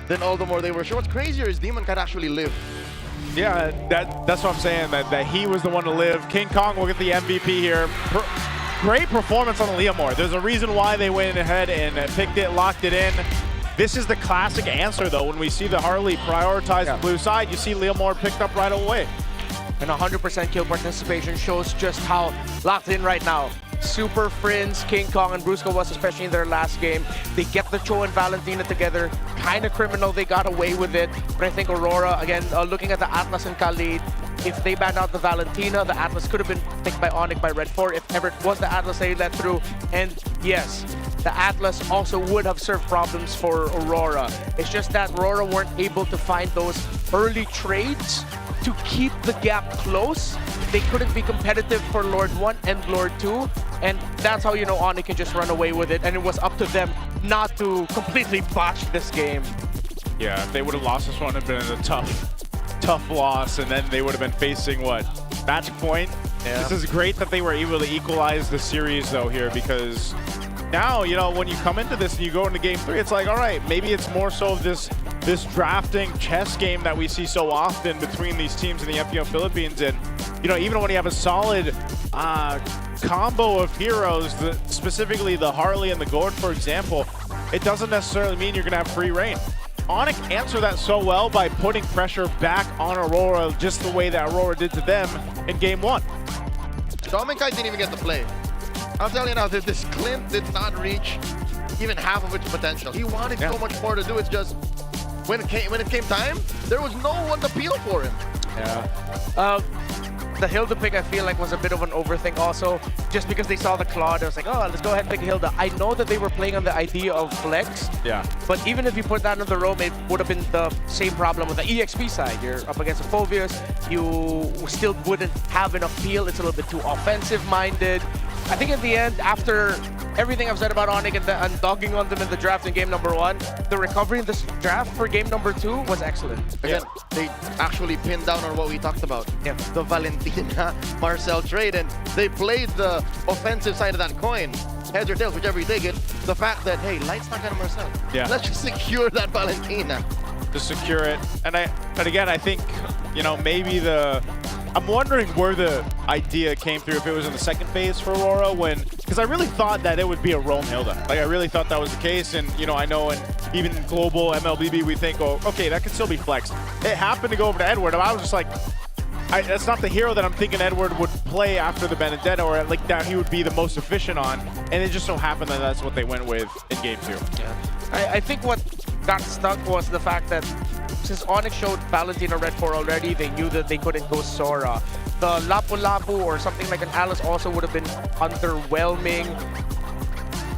then all the more they were sure. What's crazier is Demonkite actually lived. Yeah, that's what I'm saying, that he was the one to live. King Kong will get the MVP here. Great performance on the Leomore. There's a reason why they went ahead and picked it, locked it in. This is the classic answer, though. When we see the Harley prioritize the blue side, you see Leomore picked up right away. And 100% kill participation shows just how locked in right now. Super Friends, King Kong, and Brusco was, especially in their last game. They get the Cho and Valentina together. Kind of criminal, they got away with it. But I think Aurora, again, looking at the Atlas and Khalid, if they banned out the Valentina, the Atlas could have been picked by ONIC by Red 4 if ever it was the Atlas they let through. And yes, the Atlas also would have served problems for Aurora. It's just that Aurora weren't able to find those early trades to keep the gap close. They couldn't be competitive for Lord 1 and Lord 2. And that's how, you know, ONIC can just run away with it. And it was up to them not to completely botch this game. Yeah, if they would have lost this one, it would have been a tough loss. And then they would have been facing, what, match point? Yeah. This is great that they were able to equalize the series, though, here, because now, you know, when you come into this and you go into game 3, it's like, all right, maybe it's more so this drafting chess game that we see so often between these teams in the MPL Philippines. And, you know, even when you have a solid combo of heroes, specifically the Harley and the Gord, for example, it doesn't necessarily mean you're going to have free reign. ONIC answered that so well by putting pressure back on Aurora just the way that Aurora did to them in game 1. Dominkite didn't even get to play. I'll tell you now that this Clint did not reach even half of its potential. He wanted so much more to do. It's just when it came time, there was no one to peel for him. Yeah. The Hilda pick, I feel like, was a bit of an overthink also. Just because they saw the Claude, I was like, oh, let's go ahead and pick Hilda. I know that they were playing on the idea of flex. Yeah. But even if you put that on the roam, it would have been the same problem with the EXP side. You're up against a Phobius. You still wouldn't have enough peel. It's a little bit too offensive-minded. I think in the end, after everything I've said about ONIC and dogging on them in the draft in game number 1, the recovery in this draft for game number 2 was excellent. Again, they actually pinned down on what we talked about. The Valentina Marcel trade, and they played the offensive side of that coin. Heads or tails, whichever you take it. The fact that, hey, Light's not gonna Marcel. Yeah. Let's just secure that Valentina. Just secure it. And again, I think, you know, maybe I'm wondering where the idea came through, if it was in the second phase for Aurora, because I really thought that it would be a roam Hilda. Like, I really thought that was the case, and, you know, I know in even global MLBB, we think, oh, okay, that could still be flexed. It happened to go over to Edward, and I was just like, that's not the hero that I'm thinking Edward would play after the Benedetta, or like that he would be the most efficient on, and it just so happened that that's what they went with in game 2. Yeah. I think what got stuck was the fact that since ONIC showed Valentina Red 4 already, they knew that they couldn't go Sora. The Lapu-Lapu or something like an Alice also would have been underwhelming.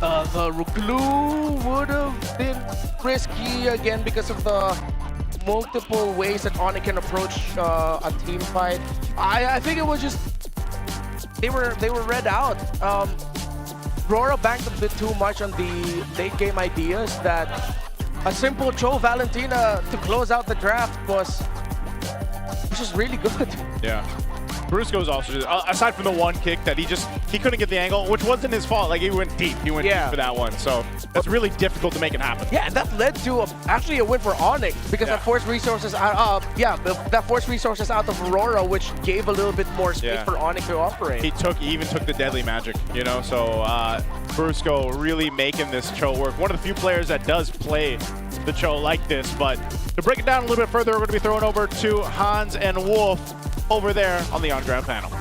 The Ruglu would have been risky again because of the multiple ways that ONIC can approach a team fight. I think it was just they were read out. RORA banked a bit too much on the late game ideas that a simple Cho Valentina to close out the draft was just really good. Yeah. Brusco's also just, aside from the one kick that he couldn't get the angle, which wasn't his fault. Like, he went deep. He went deep for that one. So that's really difficult to make it happen. Yeah, and that led to actually a win for ONIC because that forced resources out. That forced resources out of Aurora, which gave a little bit more space for ONIC to operate. He even took the deadly magic, you know. So Brusco really making this Cho work. One of the few players that does play the Cho like this. But to break it down a little bit further, we're going to be throwing over to Hans and Wolf over there on the on-ground panel.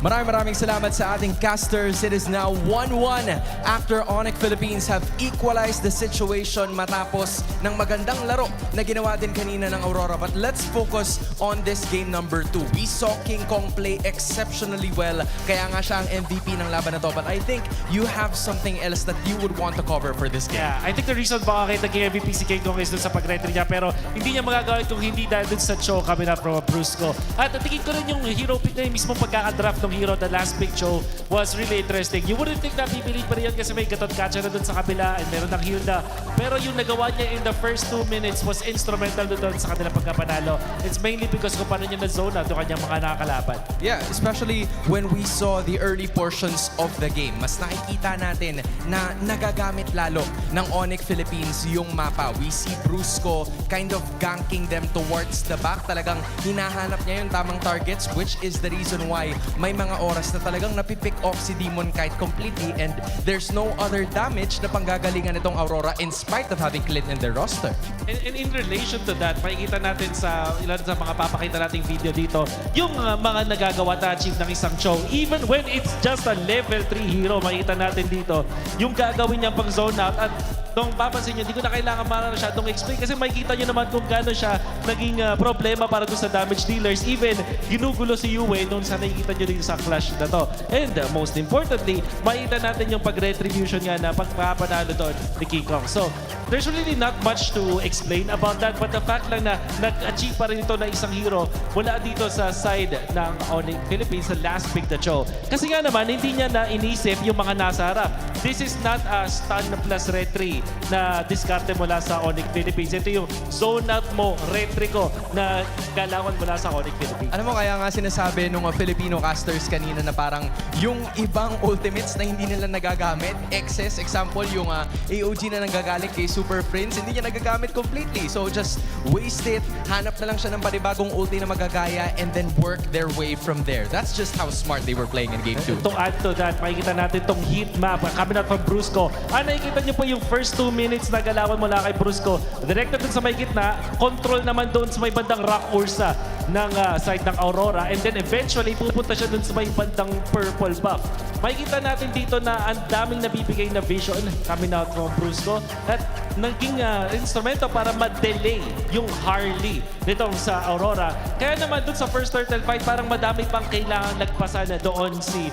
Maraming salamat sa ating casters. It is now 1-1 after ONIC Philippines have equalized the situation matapos ng magandang laro na ginawa din kanina ng Aurora. But let's focus on this game number 2. We saw King Kong play exceptionally well. Kaya nga siya ang MVP ng laban na to. But I think you have something else that you would want to cover for this game. Yeah, I think the reason bakit naging MVP si King Kong is dun sa pag-retry niya. Pero hindi niya magagawin kung hindi dahil dun sa Cho kami na from Brusco. At tingin ko rin yung hero pick na yung mismong pagkakadraft ng hero, the last pick Cho was really interesting. You wouldn't think na pipili pa rin yan kasi may gatot catcher na dun sa kabila and meron ng Hilda. Pero yung nagawa niya in the first 2 minutes was instrumental dun sa kanilang pagkapanalo. It's mainly because kung paano niya na-zone out yung kanyang mga nakakalaban. Yeah, especially when we saw the early portions of the game. Mas nakikita natin na nagagamit lalo ng ONIC Philippines yung mapa. We see Brusco kind of ganking them towards the back. Talagang hinahanap niya yung tamang targets, which is the reason why may mga oras na talagang napipick off si Demon Kite completely and there's no other damage na panggagalingan itong Aurora in spite of having Clint in their roster. And in relation to that, makikita natin sa ilan sa mga papakita nating video dito, yung mga nagagawa na achieve ng isang Cho. Even when it's just a level 3 hero, makikita natin dito, yung gagawin niyang pang zone out at nung papansin nyo, hindi ko na kailangan masyadong explain kasi makikita nyo naman kung gaano siya naging problema para doon sa damage dealers. Even ginugulo si Yue noon sa nakikita nyo dito sa clash na to. And most importantly, makikita natin yung pag-retribution nga na pagpapanalo doon ni King Kong. So, there's really not much to explain about that but the fact lang na nag-achieve pa rin ito na isang hero mula dito sa side ng ONIC Philippines sa last pick na Cho. Kasi nga naman, hindi niya na inisip yung mga nasa harap. This is not a stun plus retry na diskarte mula sa ONIC Philippines. Ito yung zone out mo, retry ko na galawan mula sa ONIC Philippines. Alam mo, kaya nga sinasabi nung Filipino casters kanina na parang yung ibang ultimates na hindi nila nagagamit, excess, example, yung AOG na nanggagaling kay Super Prince, hindi niya nagagamit completely. So just waste it, hanap na lang siya ng panibagong ulti na magagaya and then work their way from there. That's just how smart they were playing in Game 2. To add to that, makikita natin tong heat map coming out from Brusco. Nakikita niyo po yung first 2 minutes na galawan mula kay Brusco. Directed dun sa may gitna, control naman doon sa may bandang Rock Ursa ng side ng Aurora. And then eventually, pupunta siya dun sa may bandang purple buff. Makikita natin dito na ang daming nabibigay na vision coming out from Brusco at naging instrumento para ma-delay yung Harley nitong sa Aurora. Kaya naman dun sa first turtle fight, parang madami pang kailangan nagpasa na doon si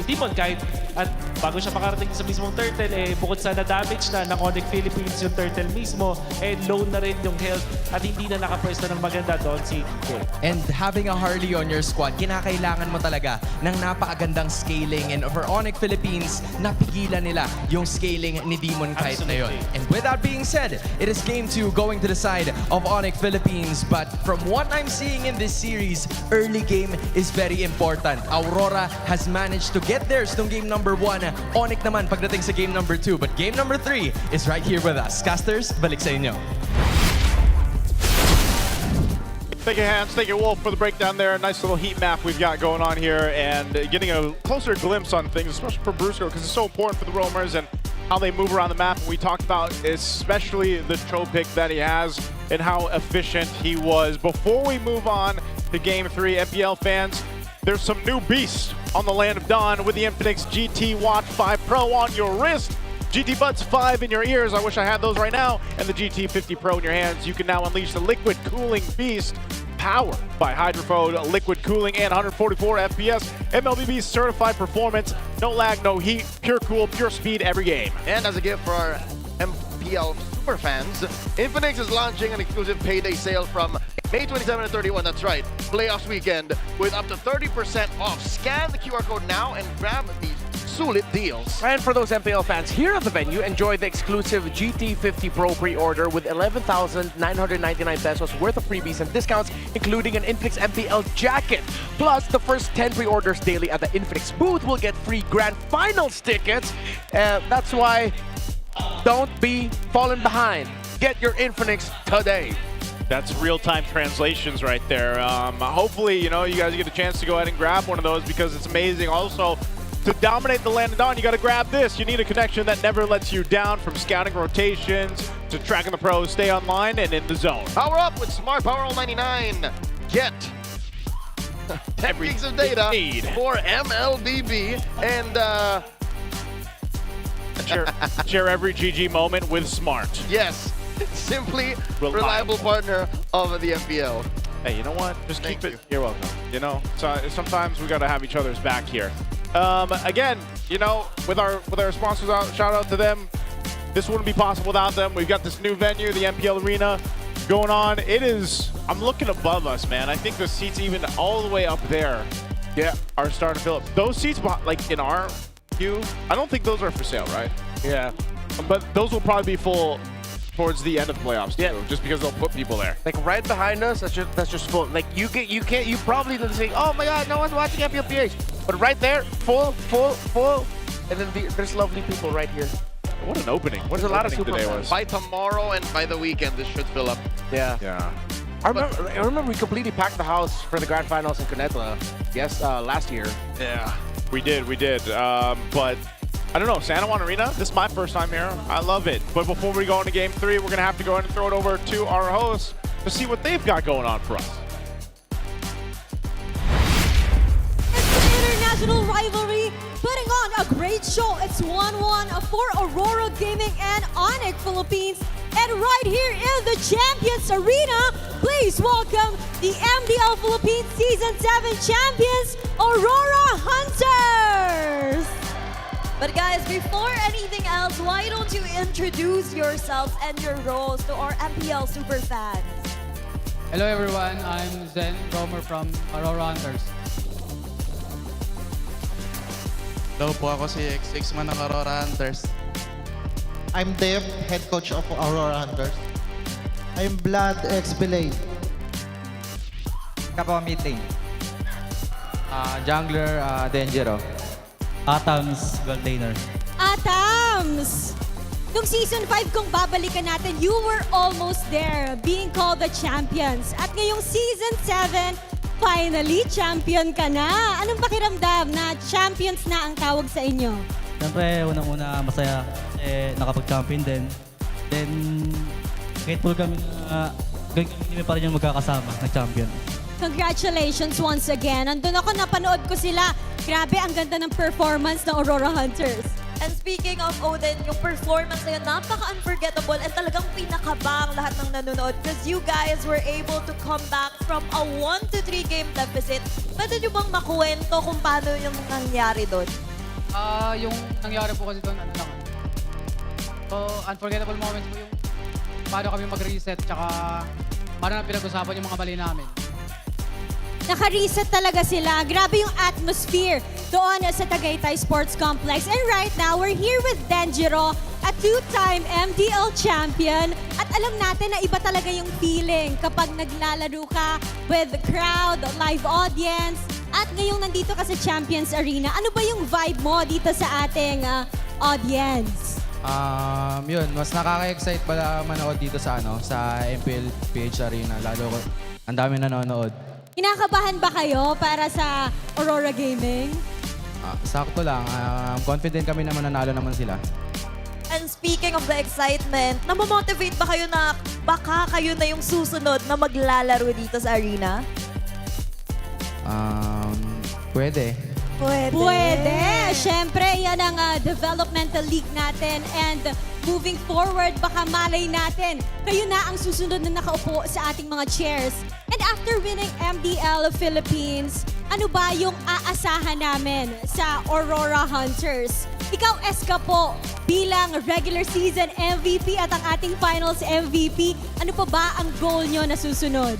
Demon Kite. At bago siya makarating sa mismong turtle, bukod sa na-damage na ng ONIC Philippines yung turtle mismo, low na rin yung health at hindi na nakapwesto ng maganda doon si Jay. And having a Harley on your squad, kinakailangan mo talaga ng napakagandang scaling. And for ONIC Philippines, napigilan nila yung scaling ni Demon Kite na yun. And with that being said, it is Game 2 going to the side of ONIC Philippines. But from what I'm seeing in this series, early game is very important. Aurora has managed to get theirs nung game number 1. ONIC naman pagdating sa game number 2. But game number 3 is right here with us. Casters, balik sa inyo. Thank you, Hans. Thank you, Wolf, for the breakdown there. Nice little heat map we've got going on here and getting a closer glimpse on things, especially for Brusco, because it's so important for the roamers and how they move around the map. We talked about especially the Cho pick that he has and how efficient he was. Before we move on to Game 3, MPL fans, there's some new beasts on the Land of Dawn with the Infinix GT Watch 5 Pro on your wrist. GT Buds 5 in your ears, I wish I had those right now, and the GT50 Pro in your hands. You can now unleash the liquid cooling beast powered by Hydrofold liquid cooling and 144 FPS. MLBB certified performance, no lag, no heat, pure cool, pure speed every game. And as a gift for our MPL super fans, Infinix is launching an exclusive payday sale from May 27 and 31, that's right, playoffs weekend, with up to 30% off. Scan the QR code now and grab these sulit deals. And for those MPL fans here at the venue, enjoy the exclusive GT50 Pro pre-order with 11,999 pesos worth of freebies and discounts, including an Infinix MPL jacket. Plus, the first 10 pre-orders daily at the Infinix booth will get free Grand Finals tickets. That's why don't be falling behind. Get your Infinix today. That's real-time translations right there. Hopefully, you guys get a chance to go ahead and grab one of those because it's amazing. Also, to dominate the land of Dawn, you got to grab this. You need a connection that never lets you down, from scouting rotations to tracking the pros, stay online and in the zone. Power up with Smart Power All 99. Get 10 gigs of data for MLBB and share every GG moment with Smart. Yes, simply reliable partner of the MPL. Hey, you know what? Just keep it. You're welcome. So sometimes we got to have each other's back here. Again, with our sponsors out, shout out to them. This wouldn't be possible without them. We've got this new venue, the MPL Arena, going on. I'm looking above us, man. I think the seats even all the way up there, are starting to fill up. Those seats, like in our view, I don't think those are for sale, right? Yeah. But those will probably be full towards the end of the playoffs too, just because they'll put people there. Like right behind us, that's just full. Like you probably don't say, oh my God, no one's watching MPLPH. But right there, full. And then there's lovely people right here. What an opening. There's a lot of super fans. By tomorrow and by the weekend, this should fill up. Yeah. I remember we completely packed the house for the Grand Finals in Cuneta, last year. Yeah, we did. But I don't know, San Juan Arena, this is my first time here. I love it. But before we go into Game 3, we're going to have to go ahead and throw it over to our hosts to see what they've got going on for us. International rivalry, putting on a great show. It's 1-1 for Aurora Gaming and ONIC Philippines. And right here in the Champions Arena, please welcome the MPL Philippines Season 7 champions, Aurora Hunters! But guys, before anything else, why don't you introduce yourselves and your roles to our MPL super fans? Hello everyone, I'm Zen Romer from Aurora Hunters. Hello po, ako si X6 man ng Aurora Hunters. I'm Dev, head coach of Aurora Hunters. I'm Vlad X Belay. Kapo mid lane. Jungler Dangero. Atams, gold laner. Atams! Nung Season 5, kung babalikan natin, you were almost there, being called the champions. At ngayong Season 7, finally, champion ka na. Anong pakiramdam na champions na ang tawag sa inyo? Siyempre, unang-una masaya nakapag-champion din. Then, grateful kami na kami pa rin yung magkakasama na champion. Congratulations once again. Andun ako, napanood ko sila. Grabe, ang ganda ng performance ng Aurora Hunters. And speaking of Odin, yung performance na yun, napaka-unforgettable and talagang pinakabang lahat ng nanonood because you guys were able to come back from a 1-3 game deficit. Pwede nyo bang makuwento kung paano yung nangyari doon? Yung nangyari po kasi doon, so unforgettable moments po yung paano kami mag-reset tsaka paano na pinag-usapan yung mga mali namin. Naka-reset talaga sila. Grabe yung atmosphere doon sa Tagaytay Sports Complex. And right now, we're here with Dangero, a two-time MPL champion. At alam natin na iba talaga yung feeling kapag naglalaro ka with the crowd, live audience. At ngayong nandito ka sa Champions Arena, ano ba yung vibe mo dito sa ating audience? Yun, mas nakaka-excite pala manood dito sa MPL PH Arena. Lalo ko, ang dami nanonood. Kinakabahan ba kayo para sa Aurora Gaming? Sakto lang. Confident kami na mananalo naman sila. And speaking of the excitement, namomotivate ba kayo na baka kayo na yung susunod na maglalaro dito sa arena? Pwede. Pwede. Siyempre, yan ang developmental league natin. And moving forward, baka malay natin, kayo na ang susunod na nakaupo sa ating mga chairs. And after winning MPL Philippines, ano ba yung aasahan namin sa Aurora Hunters? Ikaw, Eska po, bilang regular season MVP at ang ating finals MVP, ano pa ba ang goal nyo na susunod?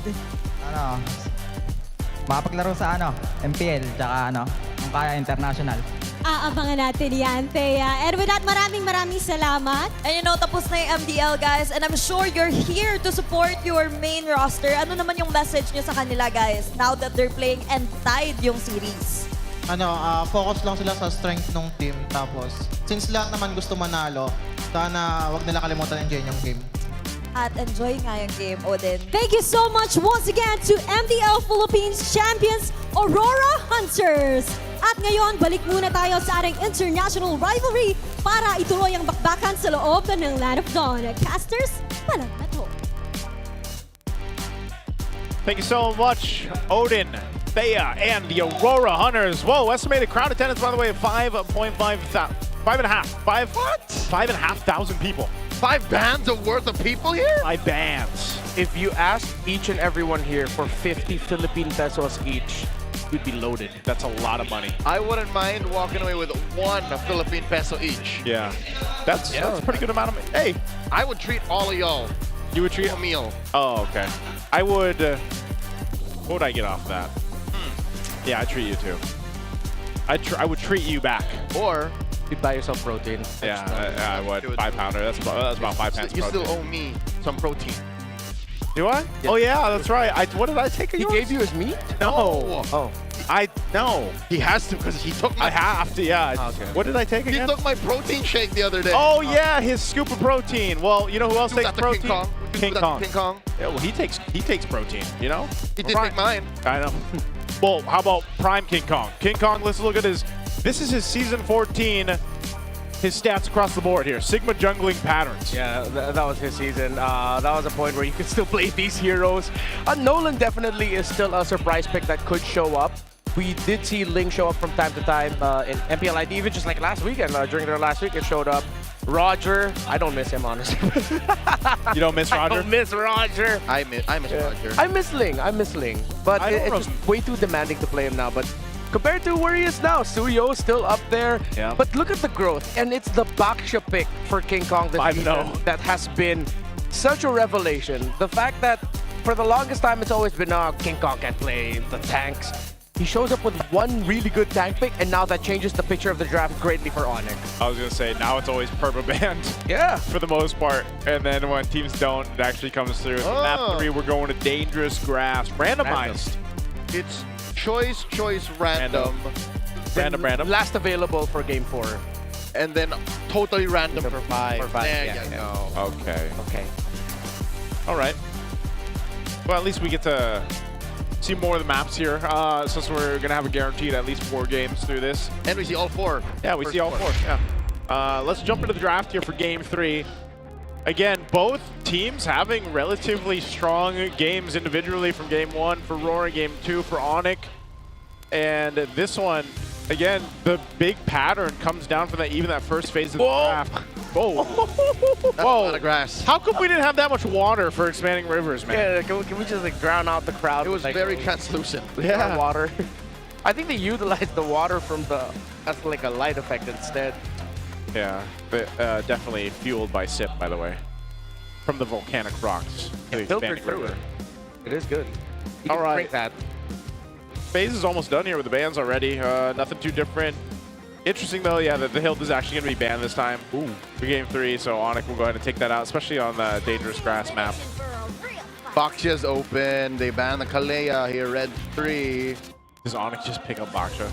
Makapaglaro sa MPL, tsaka ang kaya international. Aabangan natin yan, Thea. And with that, maraming salamat. And you know, tapos na yung MDL, guys. And I'm sure you're here to support your main roster. Ano naman yung message nyo sa kanila, guys, now that they're playing and tied yung series? Focus lang sila sa strength ng team. Tapos, since lahat naman gusto manalo, sana wag nila kalimutan enjoy yung game. At enjoy nga yung game, Odin. Thank you so much once again to MDL Philippines champions, Aurora Hunters. At ngayon, balik muna tayo sa ating international rivalry para ituloy ang bakbakan sa loob ng Land of Dawn. Casters, Palag Na To. Thank you so much, Odin, Thea, and the Aurora Hunters. Whoa, estimated crowd attendance, by the way, of 5.5 thousand people. 5 bands of worth of people here? 5 bands. If you ask each and everyone here for 50 Philippine pesos each, you'd be loaded. That's a lot of money. I wouldn't mind walking away with 1 Philippine peso each. Yeah. That's a pretty good amount of money. Hey, I would treat all of y'all. You would treat a meal. Oh, okay. I would. What would I get off that? Yeah, I'd treat you too. I would treat you back. Or you'd buy yourself protein. Yeah, I would. 5-pounder. That's about 5 pence. You protein. still owe me some protein. Do I? Yeah. Oh yeah, that's right. What did I take? He gave you his meat? No. Oh. No. He has to because he took my. I have to. Yeah. Okay. What did I take again? He took my protein shake the other day. Oh yeah, his scoop of protein. Well, you know who else takes protein? King Kong. King Kong. King Kong. Yeah, well, he takes protein. You know. He did take mine. I know. Well, how about Prime King Kong? King Kong. Let's look at his. This is his season 14. His stats across the board here. Sigma jungling patterns. Yeah, that was his season. That was a point where you could still play these heroes. Nolan definitely is still a surprise pick that could show up. We did see Ling show up from time to time in MPL ID, even just like last weekend. During their last week, it showed up. Roger, I don't miss him, honestly. You don't miss Roger? I don't miss Roger. I miss Roger. I miss Ling. But it's just way too demanding to play him now. But compared to where he is now, Suyo's still up there. Yeah. But look at the growth. And it's the Baksha pick for King Kong this season that has been such a revelation. The fact that for the longest time, it's always been, King Kong can't play the tanks. He shows up with 1 really good tank pick, and now that changes the picture of the draft greatly for ONIC. I was going to say, now it's always purple band. Yeah. For the most part. And then when teams don't, it actually comes through. So map 3, we're going to Dangerous Grass. Randomized. It's choice, random. Random. Last available for game 4. And then totally random for 5. There you go. Okay. All right. Well, at least we get to see more of the maps here, since we're going to have a guaranteed at least 4 games through this. And we see all 4. Yeah, we see all 4. Yeah. Let's jump into the draft here for game 3. Again, both teams having relatively strong games individually from game 1 for RORA, game 2 for ONIC. And this one, again, the big pattern comes down from that first phase of the draft. Whoa. That's a lot of grass. How come we didn't have that much water for expanding rivers, man? Yeah, can we just drown out the crowd? It was with, very translucent. Yeah. Water. I think they utilized the water from as like a light effect instead. Yeah, but, definitely fueled by SIP, by the way, from the volcanic rocks. Filtered through it. It is good. All right. That. Phase is almost done here with the bans already. Nothing too different. Interesting though, yeah, that the Hilt is actually going to be banned this time for game 3. So ONIC will go ahead and take that out, especially on the Dangerous Grass map. Baksha's open. They ban the Kalea here, red 3. Does ONIC just pick up Baksha?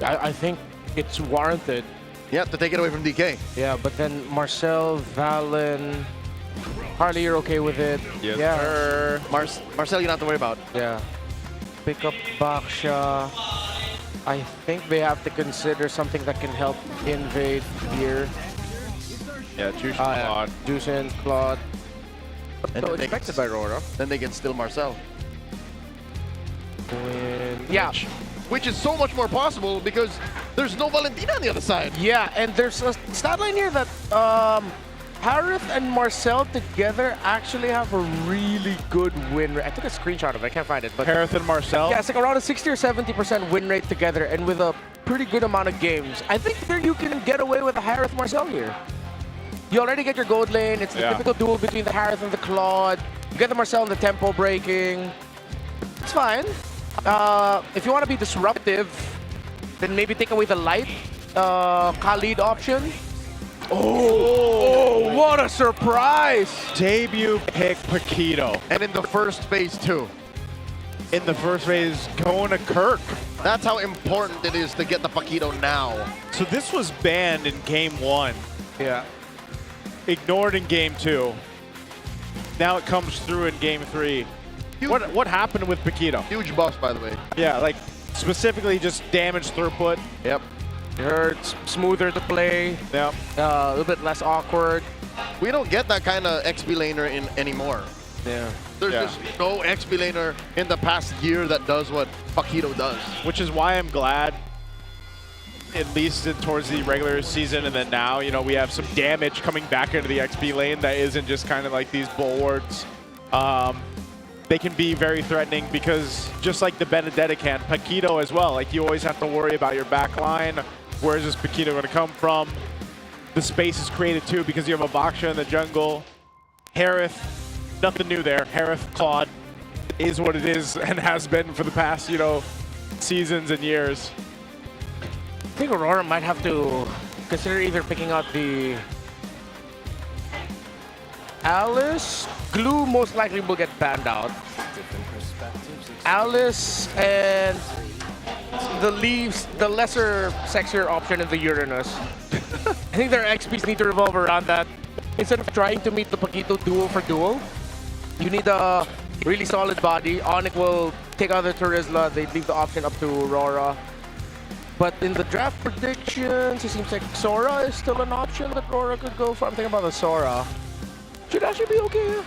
I think it's warranted. Yeah, to take it away from DK. Yeah, but then Marcel, Valen, Harley, you're okay with it. Yes, yeah. sir. Marcel, you don't have to worry about. Yeah. Pick up Baksha. I think they have to consider something that can help invade here. Yeah, Jushin, Claude. Jushin, Claude. And So expected by RORA. Then they can steal Marcel. Yeah. which is so much more possible because there's no Valentina on the other side. Yeah, and there's a stat line here that Harith and Marcel together actually have a really good win rate. I took a screenshot of it, I can't find it. But Harith and Marcel? Yeah, it's like around a 60 or 70% win rate together, and with a pretty good amount of games. I think there you can get away with a Harith Marcel here. You already get your gold lane. It's the typical duel between the Harith and the Claude. You get the Marcel and the tempo breaking. It's fine. If you want to be disruptive, then maybe take away the light Khalid option. Oh, what a surprise! Debut pick Paquito. And in the first phase too. In the first phase, going to Kirk. That's how important it is to get the Paquito now. So this was banned in game 1. Yeah. Ignored in game 2. Now it comes through in game 3. What happened with Paquito? Huge buffs, by the way. Yeah, like specifically just damage throughput. Yep. It hurts, smoother to play. Yep. A little bit less awkward. We don't get that kind of XP laner in anymore. Yeah. There's just no XP laner in the past year that does what Paquito does. Which is why I'm glad, at least towards the regular season and then now, you know, we have some damage coming back into the XP lane that isn't just kind of like these bulwarks. They can be very threatening because just like the Benedetta can, Paquito as well. Like you always have to worry about your back line. Where is this Paquito going to come from? The space is created too because you have a Vaksha in the jungle. Harith, nothing new there. Harith, Claude is what it is and has been for the past, you know, seasons and years. I think Aurora might have to consider either picking out the Alice. Glue most likely will get banned out. Alice and the lesser sexier option in the Uranus. I think their XPs need to revolve around that. Instead of trying to meet the Paquito duel for duel, you need a really solid body. ONIC will take out the Turizla. They leave the option up to Aurora. But in the draft predictions, it seems like Sora is still an option that Aurora could go for. I'm thinking about the Sora. Should actually be okay.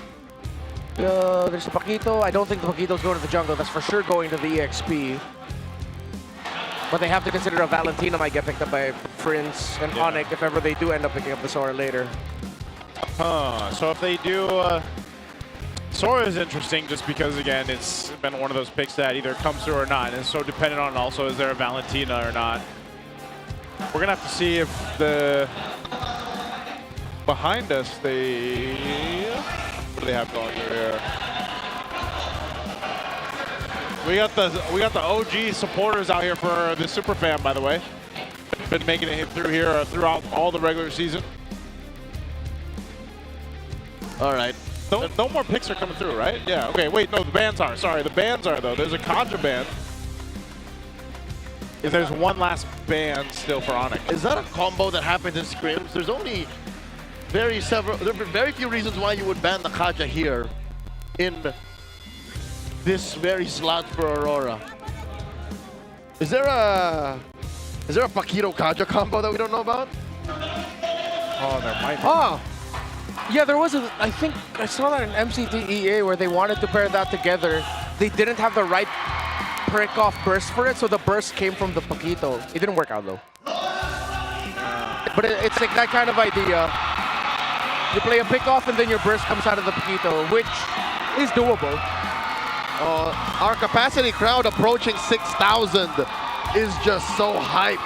There's the Paquito. I don't think the Paquito's going to the jungle. That's for sure going to the EXP. But they have to consider a Valentina might get picked up by Prince and ONIC if ever they do end up picking up the Sora later. So if they do, Sora is interesting just because, again, it's been one of those picks that either comes through or not. And it's so dependent on also is there a Valentina or not. We're going to have to see if the... Behind us, what do they have going through here? We got the OG supporters out here for the Super Fam, by the way. Been making it through here throughout all the regular season. All right. No more picks are coming through, right? Yeah. Okay. Wait. No, the bans are. Sorry, the bans are though. There's a Contra ban. And there's one last ban still for ONIC. Is that a combo that happens in scrims? There's only there are very few reasons why you would ban the Kaja here in this very slot for Aurora. Is there a Paquito Kaja combo that we don't know about? Oh, there might be. Oh! Yeah, there was I think I saw that in MCTEA where they wanted to pair that together. They didn't have the right prick off burst for it, so the burst came from the Paquito. It didn't work out though. But it's like that kind of idea. You play a pick off and then your burst comes out of the Paquito, which is doable. Our capacity crowd approaching 6,000 is just so hype.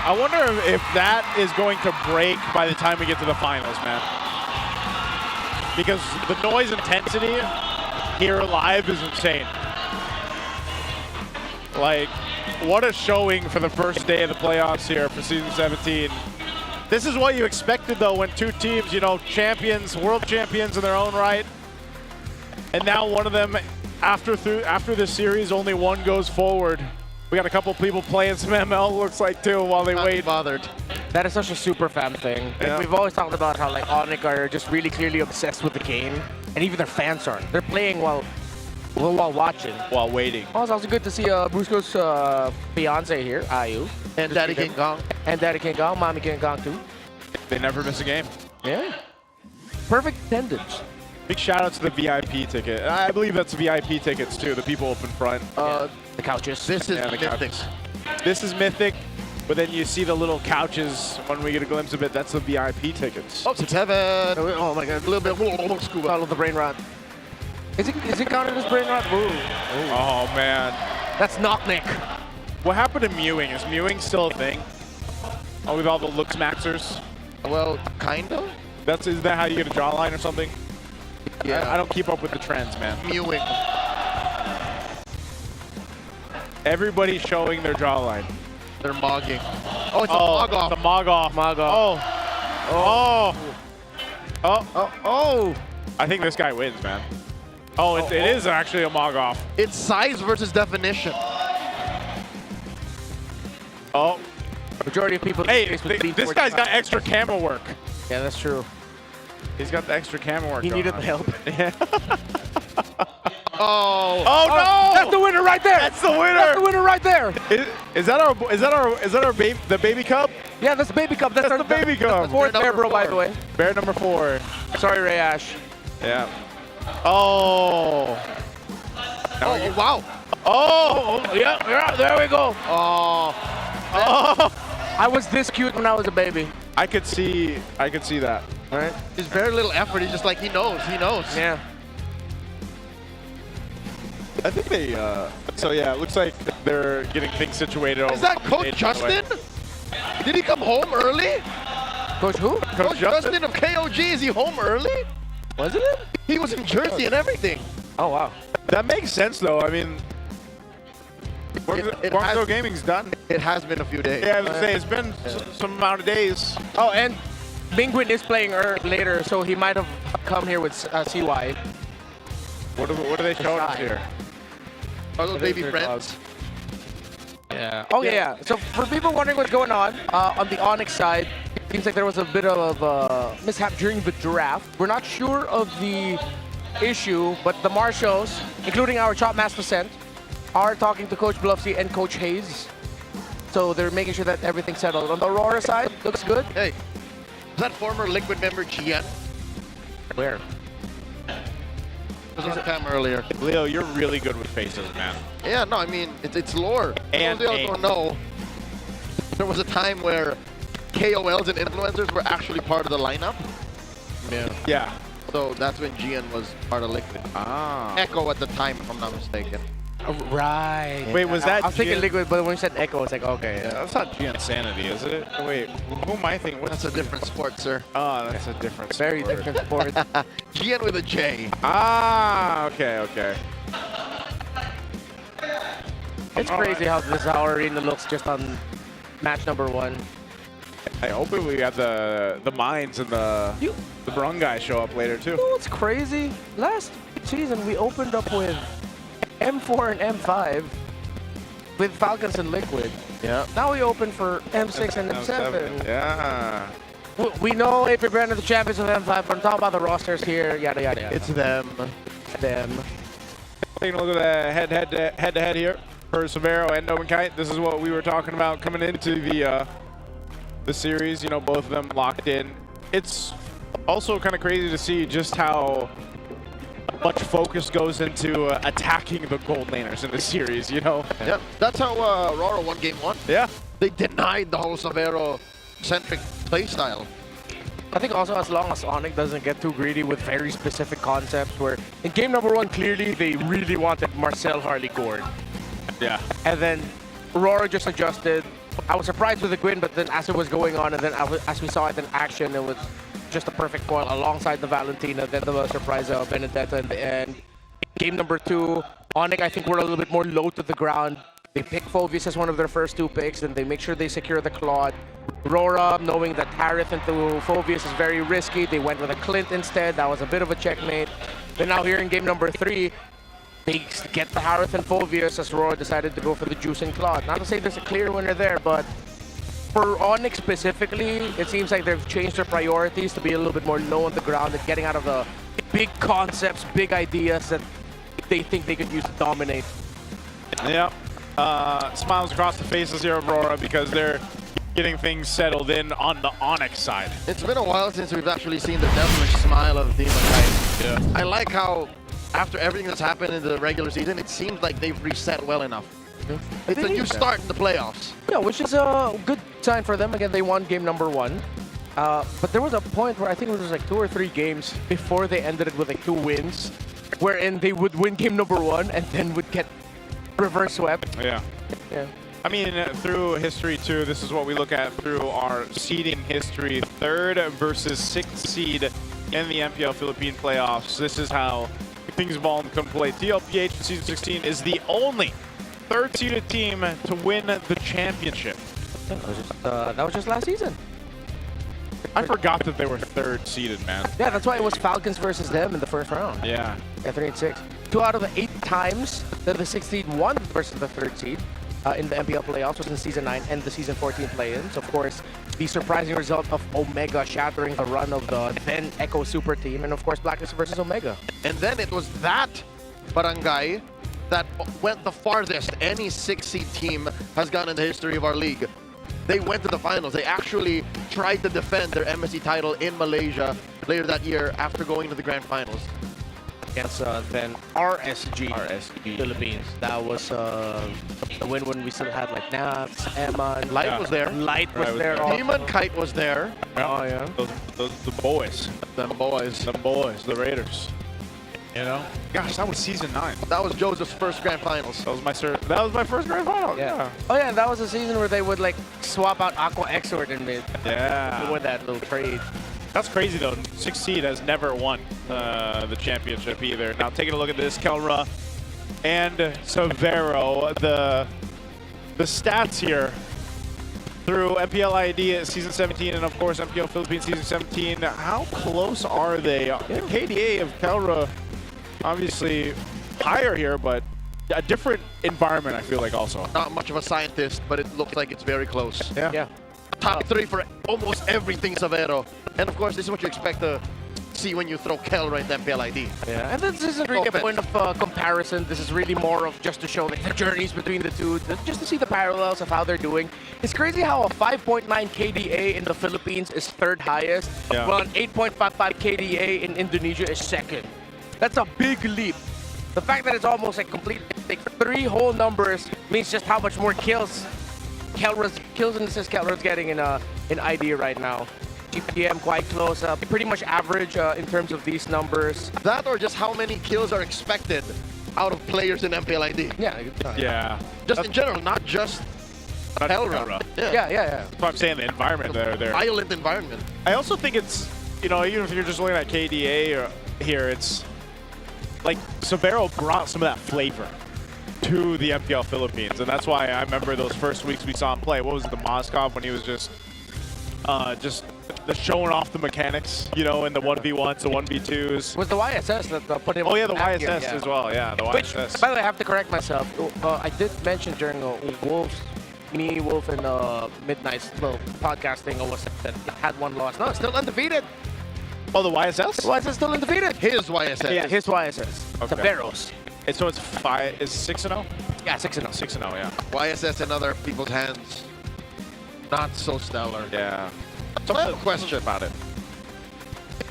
I wonder if that is going to break by the time we get to the finals, man. Because the noise intensity here live is insane. Like, what a showing for the first day of the playoffs here for Season 17. This is what you expected, though, when two teams, you know, champions, world champions in their own right. And now one of them, after this series, only one goes forward. We got a couple people playing some ML, looks like, too, while they wait. Bothered. That is such a super fam thing. Yeah. We've always talked about how like ONIC are just really clearly obsessed with the game, and even their fans are. They're playing while watching. While waiting. Oh, it's also good to see Brusco's fiance here, Ayu. And Daddy King Kong. And Daddy King Kong, Mommy King Kong too. They never miss a game. Yeah. Perfect attendance. Big shout out to the VIP ticket. I believe that's VIP tickets too, the people up in front. The couches. This is Yeah, the mythic. couches. This is mythic, but then you see the little couches when we get a glimpse of it. That's the VIP tickets. Oh, 6-7. Oh my god, a little bit scuba. Follow the brain rot. Is it counted as brain rot? Ooh. Oh man. That's knock-nick. What happened to mewing? Is mewing still a thing? Oh, with all the looks maxers? Well, kind of. Is that how you get a jawline or something? Yeah. I don't keep up with the trends, man. Mewing. Everybody's showing their jawline. They're mogging. Oh, it's a mog off. The mog off. Mog off. Oh. I think this guy wins, man. Oh, it is actually a mog off. It's size versus definition. Oh. Majority of people. Hey, this guy's got extra camo work. Yeah, that's true. He's got the extra camo work. He going needed on. the help. Yeah. Oh. Oh no! That's the winner right there. That's the winner. That's the winner right there. Is that our baby, the baby cub? Yeah, that's the baby cub. That's the baby cub. Fourth bear, bro, by the way. Bear number 4. Sorry, Ray Ash. Yeah. Oh. Oh, wow. Oh. Yeah, there we go. Oh. I was this cute when I was a baby. I could see that. Right? There's very little effort. He's just like, he knows. Yeah. I think they, so yeah, it looks like they're getting things situated. Is that Coach Justin? Did he come home early? Coach who? Coach Justin of KOG, is he home early? Was it him? He was in Jersey and everything. Oh, wow. That makes sense, though. I mean, Guangzhou Gaming's done. It has been a few days. Yeah, I was gonna say, it's been some amount of days. Oh, and Bingwin is playing later, so he might have come here with CY. What are they showing us here? Our little baby friends. Yeah. Oh, yeah. So for people wondering what's going on the ONIC side, seems like there was a bit of a mishap during the draft. We're not sure of the issue, but the Marshals, including our Chop Master Cent, are talking to Coach Bluffsy and Coach Hayes. So they're making sure that everything's settled. On the Aurora side, looks good. Hey, was that former Liquid member Gian? Where? Was on cam earlier. Leo, you're really good with faces, man. Yeah, no, I mean, it's lore. And Those don't know. There was a time where KOLs and influencers were actually part of the lineup. Yeah. So that's when Gian was part of Liquid. Ah. Echo at the time, if I'm not mistaken. Right. Wait, was that I was thinking Gian? Liquid, but when you said Echo, it's like, okay. Yeah, that's not Gian Sanity, is it? Wait, who am I thinking? That's a different sport, sir. Oh, that's a different Very sport. different sport. Gian with a J. Ah, okay. It's crazy how this our arena looks just on match number 1. I hope we have the mines and the Brung guys show up later too. You know what's crazy? Last season we opened up with M4 and M5 with Falcons and Liquid. Yeah. Now we open for M6 and M7. Yeah. We know AP Brand are the champions of M5, but I'm talking about the rosters here, yada yada yada. It's them. Them. Taking a look at the head-to-head here for Severo and Nobenkite. This is what we were talking about coming into the series. You know, both of them locked in. It's also kind of crazy to see just how much focus goes into attacking the gold laners in this series, you know? Yeah, that's how RORA won game 1. Yeah. They denied the whole Severo-centric playstyle. I think also as long as ONIC doesn't get too greedy with very specific concepts where in game number 1, clearly they really wanted Marcel Harley Gord. Yeah. And then RORA just adjusted. I was surprised with the Gwyn, but then as it was going on and then as we saw it in action, it was just a perfect foil alongside the Valentina, then the surprise of Benedetta in the end. Game number 2, ONIC I think were a little bit more low to the ground. They pick Phoveus as one of their first 2 picks, and they make sure they secure the Claude. RORA, knowing that Harith into Phoveus is very risky, they went with a Clint instead. That was a bit of a checkmate. But now here in game number 3, they get the Harith and Phoveus as RORA decided to go for the Juice and Claude. Not to say there's a clear winner there, but for ONIC specifically, it seems like they've changed their priorities to be a little bit more low on the ground and getting out of the big concepts, big ideas that they think they could use to dominate. Yeah. Smiles across the faces here of RORA because they're getting things settled in on the ONIC side. It's been a while since we've actually seen the devilish smile of Demon Knight. Yeah. I like how, after everything that's happened in the regular season, it seems like they've reset well enough. It's a new start in the playoffs. Yeah, which is a good sign for them. Again, they won game number 1. But there was a point where I think it was like 2 or 3 games before they ended it with like 2 wins, wherein they would win game number 1 and then would get reverse swept. Yeah. Yeah. I mean, through history too, this is what we look at through our seeding history. 3rd versus 6th seed in the MPL Philippine playoffs. This is how things evolve and come play. TLPH in Season 16 is the only 3rd seeded team to win the championship. That was just last season. I forgot that they were 3rd seeded, man. Yeah, that's why it was Falcons versus them in the first round. Yeah. Yeah, 3-6. 2 out of the 8 times that the 6th seed won versus the 3rd seed in the MPL playoffs was in Season 9 and the Season 14 play-ins. Of course, the surprising result of Omega shattering the run of the then Echo Super Team, and of course, Blacklist versus Omega. And then it was that barangay that went the farthest any 6-seed team has gone in the history of our league. They went to the finals. They actually tried to defend their MSC title in Malaysia later that year after going to the grand finals. Against then RSG Philippines. That was the win when we still had like Naps, Eman. Light was there. Light was there. Also. Demon Kite was there. Oh yeah. The boys. The boys. The boys. The Raiders. You know? Gosh, that was Season 9. That was Joseph's first grand finals. That was my first grand final. Yeah. Oh yeah, and that was a season where they would like swap out Aqua Exort in mid. Yeah. With that little trade. That's crazy though. 6th seed has never won the championship either. Now taking a look at this, Kelra and Severo, the stats here through MPL ID at Season 17 and of course MPL Philippines Season 17. How close are they? The KDA of Kelra obviously higher here, but a different environment I feel like also. Not much of a scientist, but it looks like it's very close. Yeah. Top 3 for almost everything Severo. And of course, this is what you expect to see when you throw Kel right in MPL ID. Yeah, and this isn't really a point of comparison. This is really more of just to show like, the journeys between the two, just to see the parallels of how they're doing. It's crazy how a 5.9 KDA in the Philippines is 3rd highest, while an 8.55 KDA in Indonesia is 2nd. That's a big leap. The fact that it's almost like complete, like 3 whole numbers means just how much more kills and assists Kelra's getting in ID right now. GPM quite close, pretty much average in terms of these numbers. That or just how many kills are expected out of players in MPL ID. Yeah. Just in general, not just Kelra. Yeah. That's what I'm saying, the environment there. Violent environment. I also think it's, you know, even if you're just looking at KDA here, it's like Severo brought some of that flavor to the MPL Philippines, and that's why I remember those first weeks we saw him play. What was it, the Moscow, when he was just the showing off the mechanics, you know, in the 1v1s, the 1v2s. Was the YSS that put him Oh yeah, the back YSS here, as well, yeah, the Which, YSS. by the way, I have to correct myself. I did mention during Wolf, and Midnight's little podcasting, that had 1 loss. No, still undefeated. Oh, the YSS? The YSS still undefeated. His YSS. Yeah, his YSS. Okay. Severo's. And so it's 6-0? Yeah, 6-0. 6-0, yeah. YSS in other people's hands. Not so stellar. Yeah. So I have a question about it.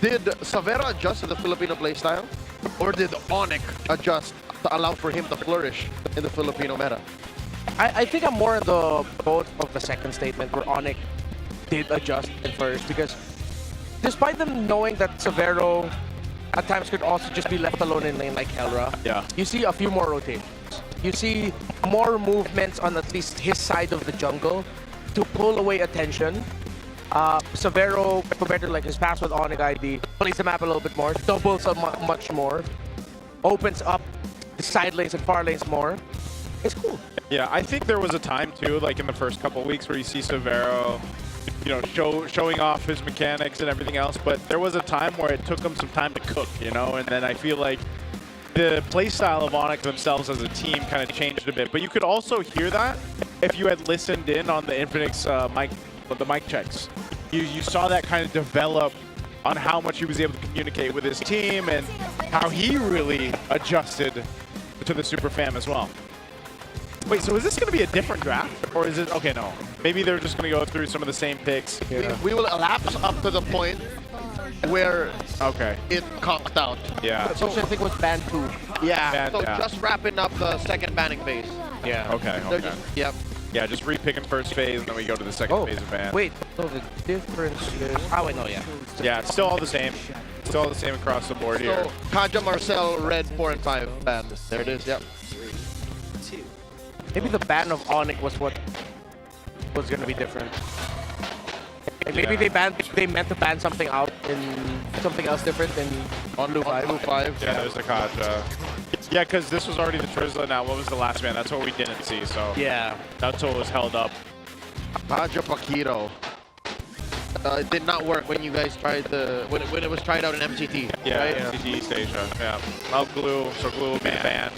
Did Severo adjust to the Filipino playstyle? Or did ONIC adjust to allow for him to flourish in the Filipino meta? I think I'm more in the boat of the second statement where ONIC did adjust at first, because despite them knowing that Severo at times could also just be left alone in lane like Kelra, you see a few more rotations. You see more movements on at least his side of the jungle to pull away attention. Severo, compared to like his past with ONIC ID, plays the map a little bit more, doubles much more, opens up the side lanes and far lanes more. It's cool. Yeah, I think there was a time too, like in the first couple weeks, where you see Severo, you know, showing off his mechanics and everything else, but there was a time where it took him some time to cook, you know, and then I feel like the playstyle of ONIC themselves as a team kind of changed a bit. But you could also hear that if you had listened in on the Infinix mic checks. You saw that kind of develop on how much he was able to communicate with his team and how he really adjusted to the Super Fam as well. Wait, so is this going to be a different draft? Or is it, okay, no. Maybe they're just going to go through some of the same picks. We will elapse up to the point where it conked out. Yeah. Which I think was band 2. Yeah, so just wrapping up the second banning phase. Yeah. Okay, They're okay. Yep. Yeah, just re-picking first phase, and then we go to the second phase of ban. Wait, so the difference is... Oh, wait, no, yeah. Yeah, it's still all the same. Still all the same across the board here. So, Kaja Marcel, red 4 and 5 ban. There it is, yep. Maybe the ban of ONIC was what was going to be different. Maybe they meant to ban something out in something else different than on Blue 5. Yeah, there's the Kaja. Yeah, because this was already the Trizla now. What was the last ban? That's what we didn't see, so... Yeah. That's what was held up. Kaja Paquito. It did not work when you guys tried when it was tried out in MCT. Yeah, right? MCT East Asia. Yeah. Well, Glue, so Glue will be banned.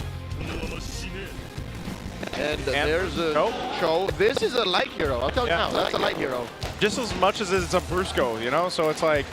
And there's a show. This is a light hero. I'll tell you now. That's a light hero. Just as much as it's a Brusco, you know? So it's like,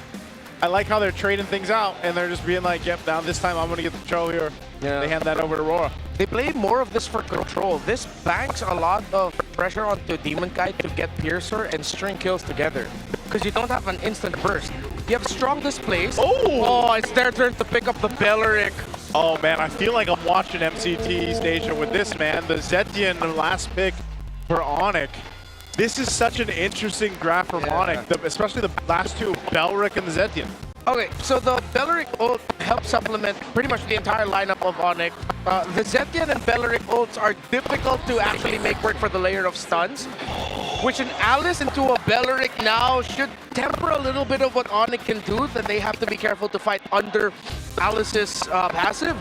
I like how they're trading things out, and they're just being like, yep, now this time I'm going to get the control here. Yeah. They hand that over to RORA. They play more of this for control. This banks a lot of pressure onto Demon Kite to get Piercer and string kills together. Because you don't have an instant burst. You have strong displays. Oh, it's their turn to pick up the Belleric. Oh man, I feel like I'm watching MCT Station with this, man. The Zetian, the last pick for ONIC. This is such an interesting graph for ONIC, especially the last two, Belleric and the Zetian. Okay, so the Belleric ult helps supplement pretty much the entire lineup of ONIC. The Zetian and Belleric ults are difficult to actually make work for the layer of stuns, which an Alice into a Belleric now should temper a little bit of what ONIC can do, that they have to be careful to fight under Alice's passive.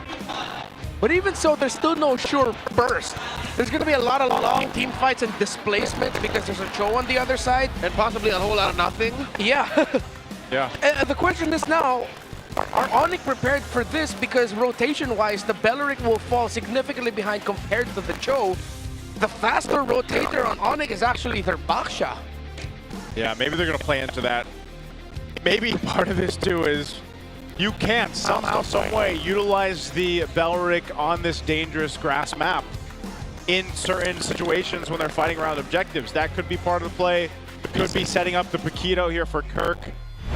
But even so, there's still no sure burst. There's going to be a lot of long team fights and displacement because there's a Cho on the other side. And possibly a whole lot of nothing. Yeah. Yeah. And the question is now, are ONIC prepared for this? Because rotation-wise, the Belleric will fall significantly behind compared to the Cho. The faster rotator on ONIC is actually their Baksha. Yeah, maybe they're going to play into that. Maybe part of this too is you can't somehow, some way utilize the Belleric on this dangerous grass map in certain situations when they're fighting around objectives. That could be part of the play. It could be setting up the Paquito here for Kirk.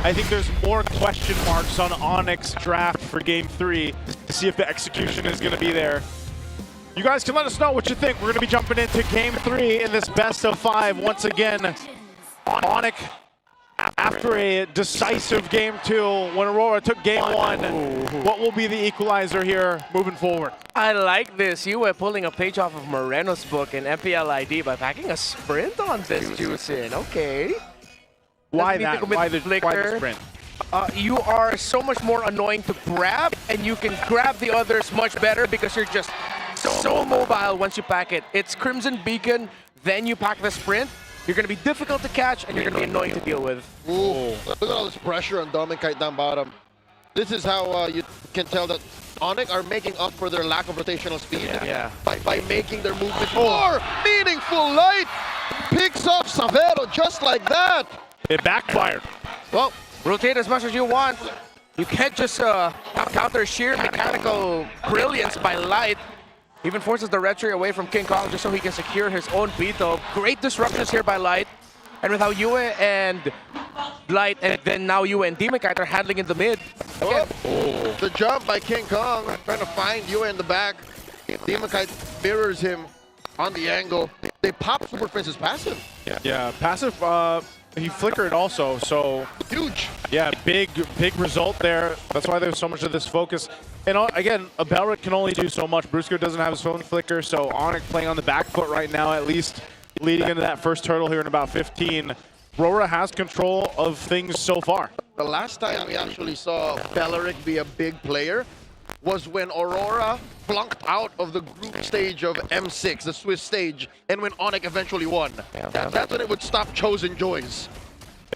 I think there's more question marks on ONIC's draft for Game 3 to see if the execution is going to be there. You guys can let us know what you think. We're going to be jumping into Game 3 in this best of 5 once again. ONIC, after a decisive Game 2, when Aurora took Game 1, what will be the equalizer here moving forward? I like this. You were pulling a page off of Moreno's book in MPL ID by packing a sprint on this Juicin. Okay. Why that? Why the sprint? You are so much more annoying to grab, and you can grab the others much better because you're just so mobile once you pack it. It's Crimson Beacon, then you pack the sprint. You're going to be difficult to catch, and you're going to be annoying to deal with. Ooh, look at all this pressure on Demon Kite down bottom. This is how you can tell that ONIC are making up for their lack of rotational speed. By making their movement more meaningful. Light picks up Savero just like that. It backfired. Well, rotate as much as you want. You can't just counter sheer mechanical brilliance by Light. Even forces the red tree away from King Kong just so he can secure his own Beetle. Great disruptions here by Light. And with how Yue and Light, and then now Yue and Demon Kite are handling in the mid. The jump by King Kong, trying to find Yue in the back. Demon Kite mirrors him on the angle. They pop Super Prince's passive. Yeah, passive, he flickered also, so... Huge! Yeah, big result there. That's why there's so much of this focus. And again, a Belleric can only do so much. Brusco doesn't have his phone flicker, so ONIC playing on the back foot right now, at least leading into that first turtle here in about 15. RORA has control of things so far. The last time we actually saw Belleric be a big player was when Aurora flunked out of the group stage of M6, the Swiss stage, and when ONIC eventually won. That's when it would stop Chosen Joys.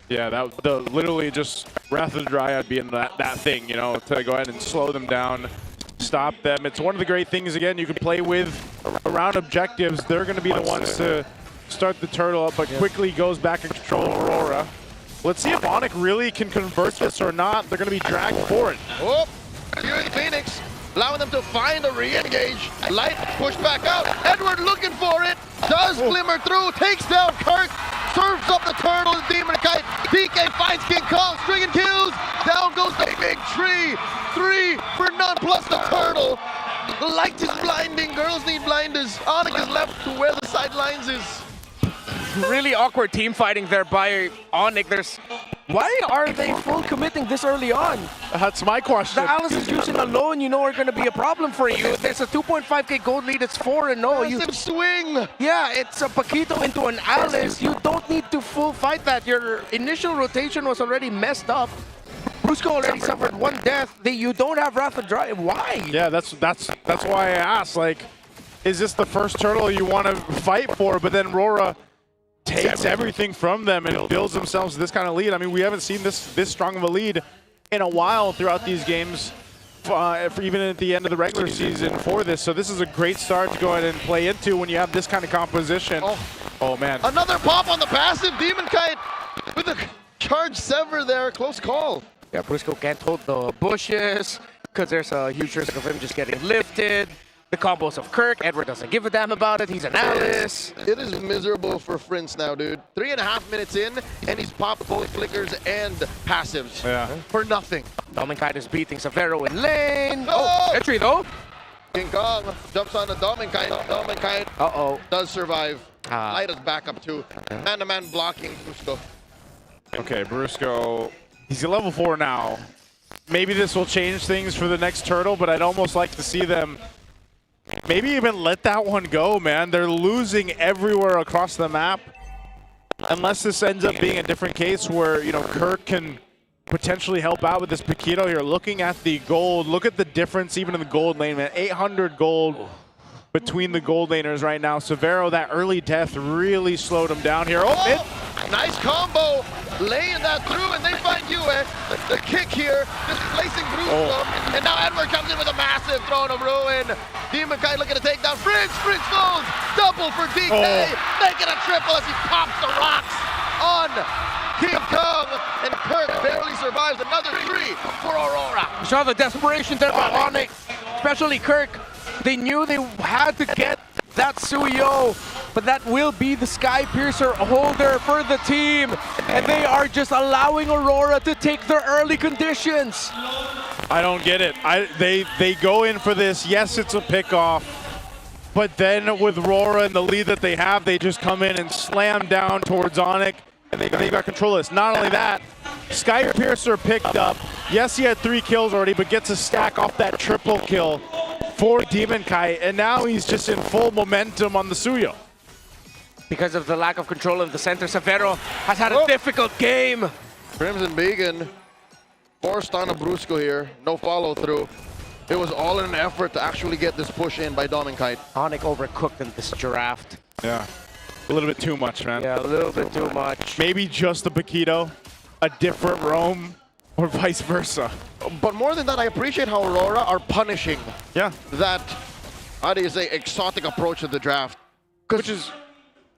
Yeah, that literally just Wrath of the Dryad being that thing, you know, to go ahead and slow them down, stop them. It's one of the great things, again, you can play with around objectives. They're going to be the ones to start the turtle up, but quickly goes back in control of Aurora. Let's see if ONIC really can convert this or not. They're going to be dragged for it. Oh, Phoenix allowing them to find a re-engage. Light pushed back out. Edward looking for it. Does glimmer through. Takes down Kirk. Serves up the turtle to Demon Kite. DK finds King Kong. Stringing kills. Down goes the big tree. 3 for none plus the turtle. Light is blinding. Girls need blinders. ONIC is left to where the sidelines is. Really awkward team fighting there by ONIC. Why are they full committing this early on? That's my question. The Alice is using alone, you know, are going to be a problem for you. There's a 2.5k gold lead. It's 4-0. You swing. Yeah, it's a Paquito into an Alice. You don't need to full fight that. Your initial rotation was already messed up. Brusco already suffered 1 death. You don't have Wrath of Drive. Why? Yeah, that's why I asked. Like, is this the first turtle you want to fight for? But then RORA takes everything from them and builds themselves this kind of lead. I mean, we haven't seen this strong of a lead in a while throughout these games, even at the end of the regular season for this. So this is a great start to go ahead and play into when you have this kind of composition. Oh man. Another pop on the passive. Demon Kite with a charge sever there. Close call. Yeah, Brusco can't hold the bushes because there's a huge risk of him just getting lifted. The combos of Kirk, Edward doesn't give a damn about it. He's an Alice. It is miserable for Prince now, dude. 3.5 minutes in, and he's popped both flickers and passives. Yeah. For nothing. Dominkite is beating Severo in lane. Oh, entry though. King Kong jumps on the Dominkite. Dominkite does survive. Light is back up too. Man-to-man blocking Brusco. Okay, Brusco, he's at level 4 now. Maybe this will change things for the next turtle, but I'd almost like to see them maybe even let that one go, man. They're losing everywhere across the map. Unless this ends up being a different case where, you know, Kirk can potentially help out with this Paquito here. Looking at the gold, look at the difference even in the gold lane, man. 800 gold between the gold laners right now. Severo, that early death really slowed him down here. Nice combo. Laying that through, and they find Yue. The kick here, displacing Brusco. And now Edward comes in with a massive Throne of Ruin. Demon Kite looking to take down Prince. Prince goes. Double for DK. Making a triple as he pops the rocks on King Kong. And Kirk barely survives. Another 3 for Aurora. You saw the desperation there by ONIC, especially Kirk. They knew they had to get that Suyo, but that will be the Sky Piercer holder for the team. And they are just allowing Aurora to take their early conditions. I don't get it. They go in for this. Yes, it's a pickoff. But then with RORA and the lead that they have, they just come in and slam down towards ONIC. And they got control of this. Not only that, Sky Piercer picked up. Yes, he had 3 kills already, but gets a stack off that triple kill for Demon Kite, and now he's just in full momentum on the Suyo. Because of the lack of control in the center, Severo has had a difficult game. Crimson Beacon forced on a Brusco here. No follow through. It was all in an effort to actually get this push in by Dominkite. ONIC overcooked in this draft. Yeah, a little bit too much, man. Yeah, a little bit too much. Maybe just the Paquito, a different roam, or vice versa. But more than that, I appreciate how Aurora are punishing that, how do you say, exotic approach to the draft. Which is,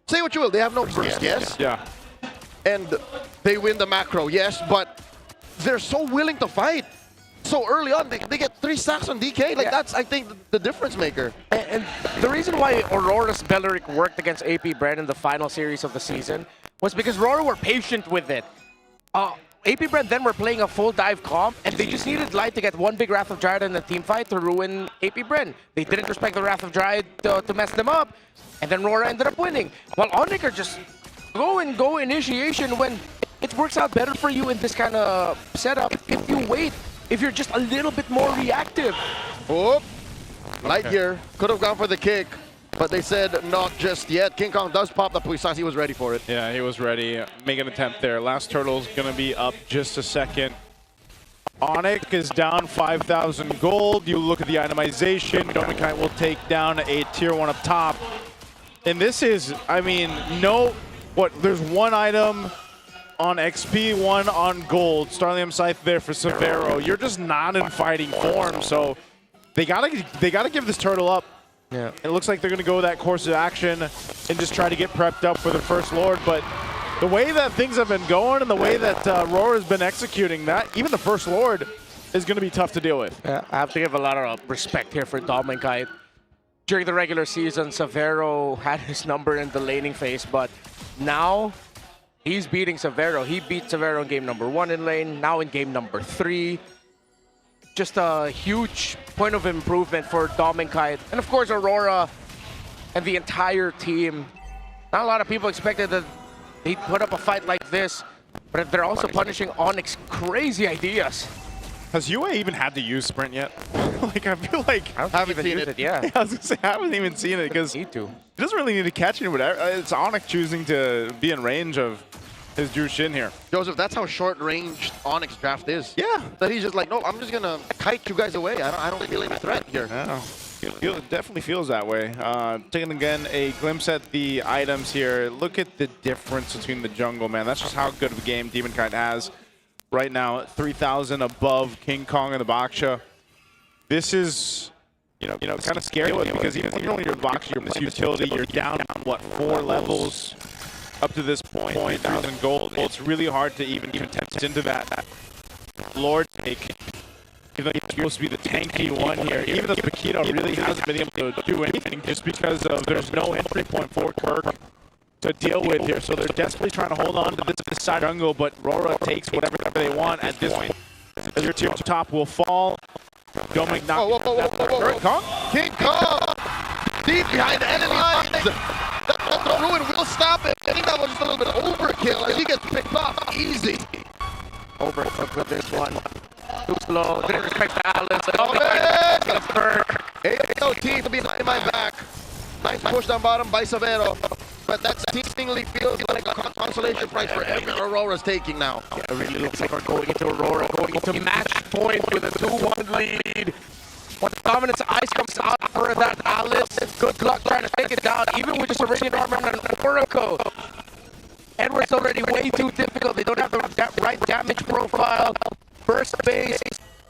say what you will, they have no burst, yes? Yeah. And they win the macro, yes, but they're so willing to fight. So early on, they get 3 stacks on DK. Like, that's, I think, the difference maker. And the reason why Aurora's Belleric worked against AP Brand in the final series of the season was because RORA were patient with it. AP Brand then were playing a full dive comp, and they just needed Light to get 1 big Wrath of Dryad in a team fight to ruin AP Brand. They didn't respect the Wrath of Dryad to mess them up, and then RORA ended up winning. While ONIC are just go initiation when it works out better for you in this kind of setup if you wait, if you're just a little bit more reactive. Light here could have gone for the kick, but they said not just yet. King Kong does pop the Puissance. He was ready for it. Yeah, he was ready. Make an attempt there. Last turtle's going to be up just a second. ONIC is down 5,000 gold. You look at the itemization. Dominkite will take down a tier 1 up top. And this is, I mean, there's 1 item on XP, 1 on gold. Starlium Scythe there for Severo. You're just not in fighting form, so they gotta give this turtle up. Yeah. It looks like they're going to go that course of action and just try to get prepped up for the First Lord. But the way that things have been going and the way that RORA has been executing that, even the First Lord, is going to be tough to deal with. Yeah, I have to give a lot of respect here for Dom and Kite. During the regular season, Severo had his number in the laning phase, but now he's beating Severo. He beat Severo in game number 1 in lane, now in game number 3. Just a huge point of improvement for Dom and Kite. And of course, Aurora and the entire team. Not a lot of people expected that he'd put up a fight like this, but they're also punishing ONIC's crazy ideas. Has UA even had to use Sprint yet? Like, I feel like... I haven't even used it, yeah. I was going to say, I haven't even seen it because... Need to. He doesn't really need to catch anyone. It's ONIC choosing to be in range of his Jushin here. Joseph, that's how short-ranged ONIC's draft is. Yeah. That he's just like, no, I'm just going to kite you guys away. I don't feel any threat here. Yeah. It definitely feels that way. Taking again a glimpse at the items here. Look at the difference between the jungle, man. That's just how good of a game Demon Kite has right now. 3,000 above King Kong and the Baksha. This is, you know, kind of scary because even when you're Baksha, you're this utility, you're down, what, 4 levels up to this point, 3,000 gold. It's really hard to even contest into that Lord take. Even though he's supposed to be the tanky one here, even though Paquito really hasn't been able to do anything just because of there's no entry point for Kirk to deal with here. So they're desperately trying to hold on to this side jungle, but RORA takes whatever they want at this point. As your tier top will fall. Don't make knock. Whoa. Kong? King Kong! Deep behind the enemy lines! The Ruin will stop it. I think that was just a little bit of overkill as he gets picked off. Easy. Overcooked with this one. Too slow. Didn't respect the Alice. AOT to be in my back. Nice push down bottom by Severo. But that seemingly feels like a consolation prize for every Aurora's taking now. Yeah, it really looks like we're going into Aurora, going into match point with a 2-1 lead. When the Dominance Ice comes out for that Alice, good luck trying to take it down, even with just a Radiant Armor and an Oracle. Edward's already way too difficult. They don't have the right damage profile. First base,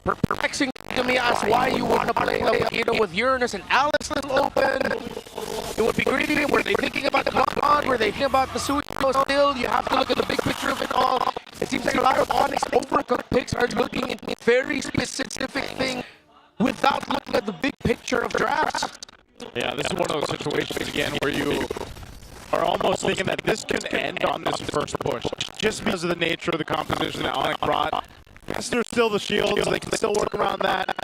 perplexing to me as why you want to play either with Uranus and Alice still open. It would be greedy. Were they thinking about the Pokemon? Were they thinking about the Suico still? You have to look at the big picture of it all. It seems like a lot of ONIC's overcooked picks are looking at very specific things without looking at the big picture of drafts. Yeah, this is one of those situations again where you are almost thinking that this can end on this first push, just because of the nature of the composition that ONIC brought. Yes, there's still the shields, they can still work around that.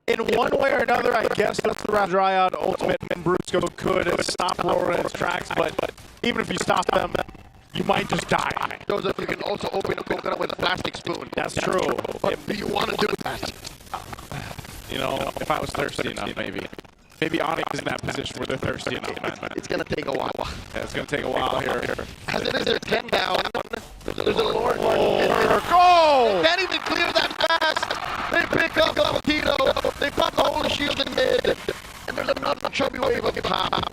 In one way or another, I guess that's the Dryad ultimate and Brusco could stop RORA in its tracks, but even if you stop them, you might just die. Joseph, you can also open a coconut with a plastic spoon. That's true. But do you want to do that? You know, if I was thirsty enough, maybe. Maybe ONIC is in that position where they're thirsty enough, man. It's going to take a while. Yeah, it's going to take a while here. As it is, they're 10 down. There's a Lord. Go! They can't even clear that fast. They pick up Paquito. They pop the holy shield in mid. And there's another chubby wave of pop.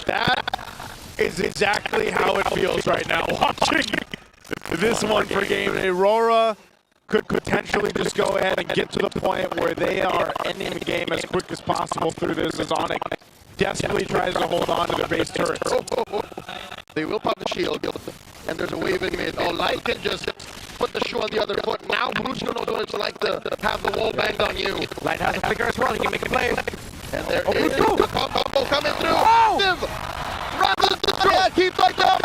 That is exactly how it feels right now watching this one for game. Aurora could potentially just go ahead and get to the point where they are ending the game as quick as possible through this as ONIC desperately tries to hold on to their base turrets. They will pop the shield, and there's a wave in mid. Oh, Light can just put the shoe on the other foot. Now Brusco knows what it's like to have the wall banged on you. Light has a flicker as well, he can make a play. And there is the combo coming through. Rather than the drag, keep like that.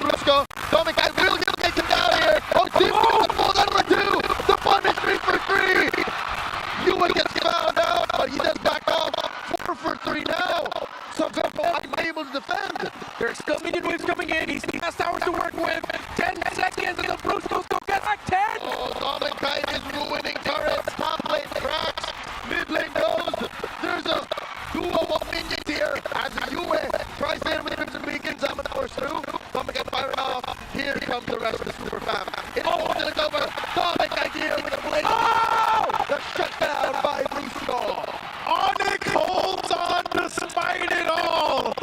Brusco. Dominic, I will get him down here. Oh, Team pull number 2. The punish 3 for 3. Ewan gets found out, but he does back off. 4 for 3 now. Severo unable to defend. There's still minion waves coming in. He's the last hours to work with. 10 seconds and the Brusco's go get back 10. Oh, Dominic is ruining turrets. Top lane cracks. Mid lane goes. There's a duo of minions here as the UA tries to hit with Crimson Beacons. I'm going to force through. Dominic firing off. Here comes the rest of the super fam. It's over. Dominic here with a blade. Oh! The shutdown by Brusco. ONIC holds on despite it all.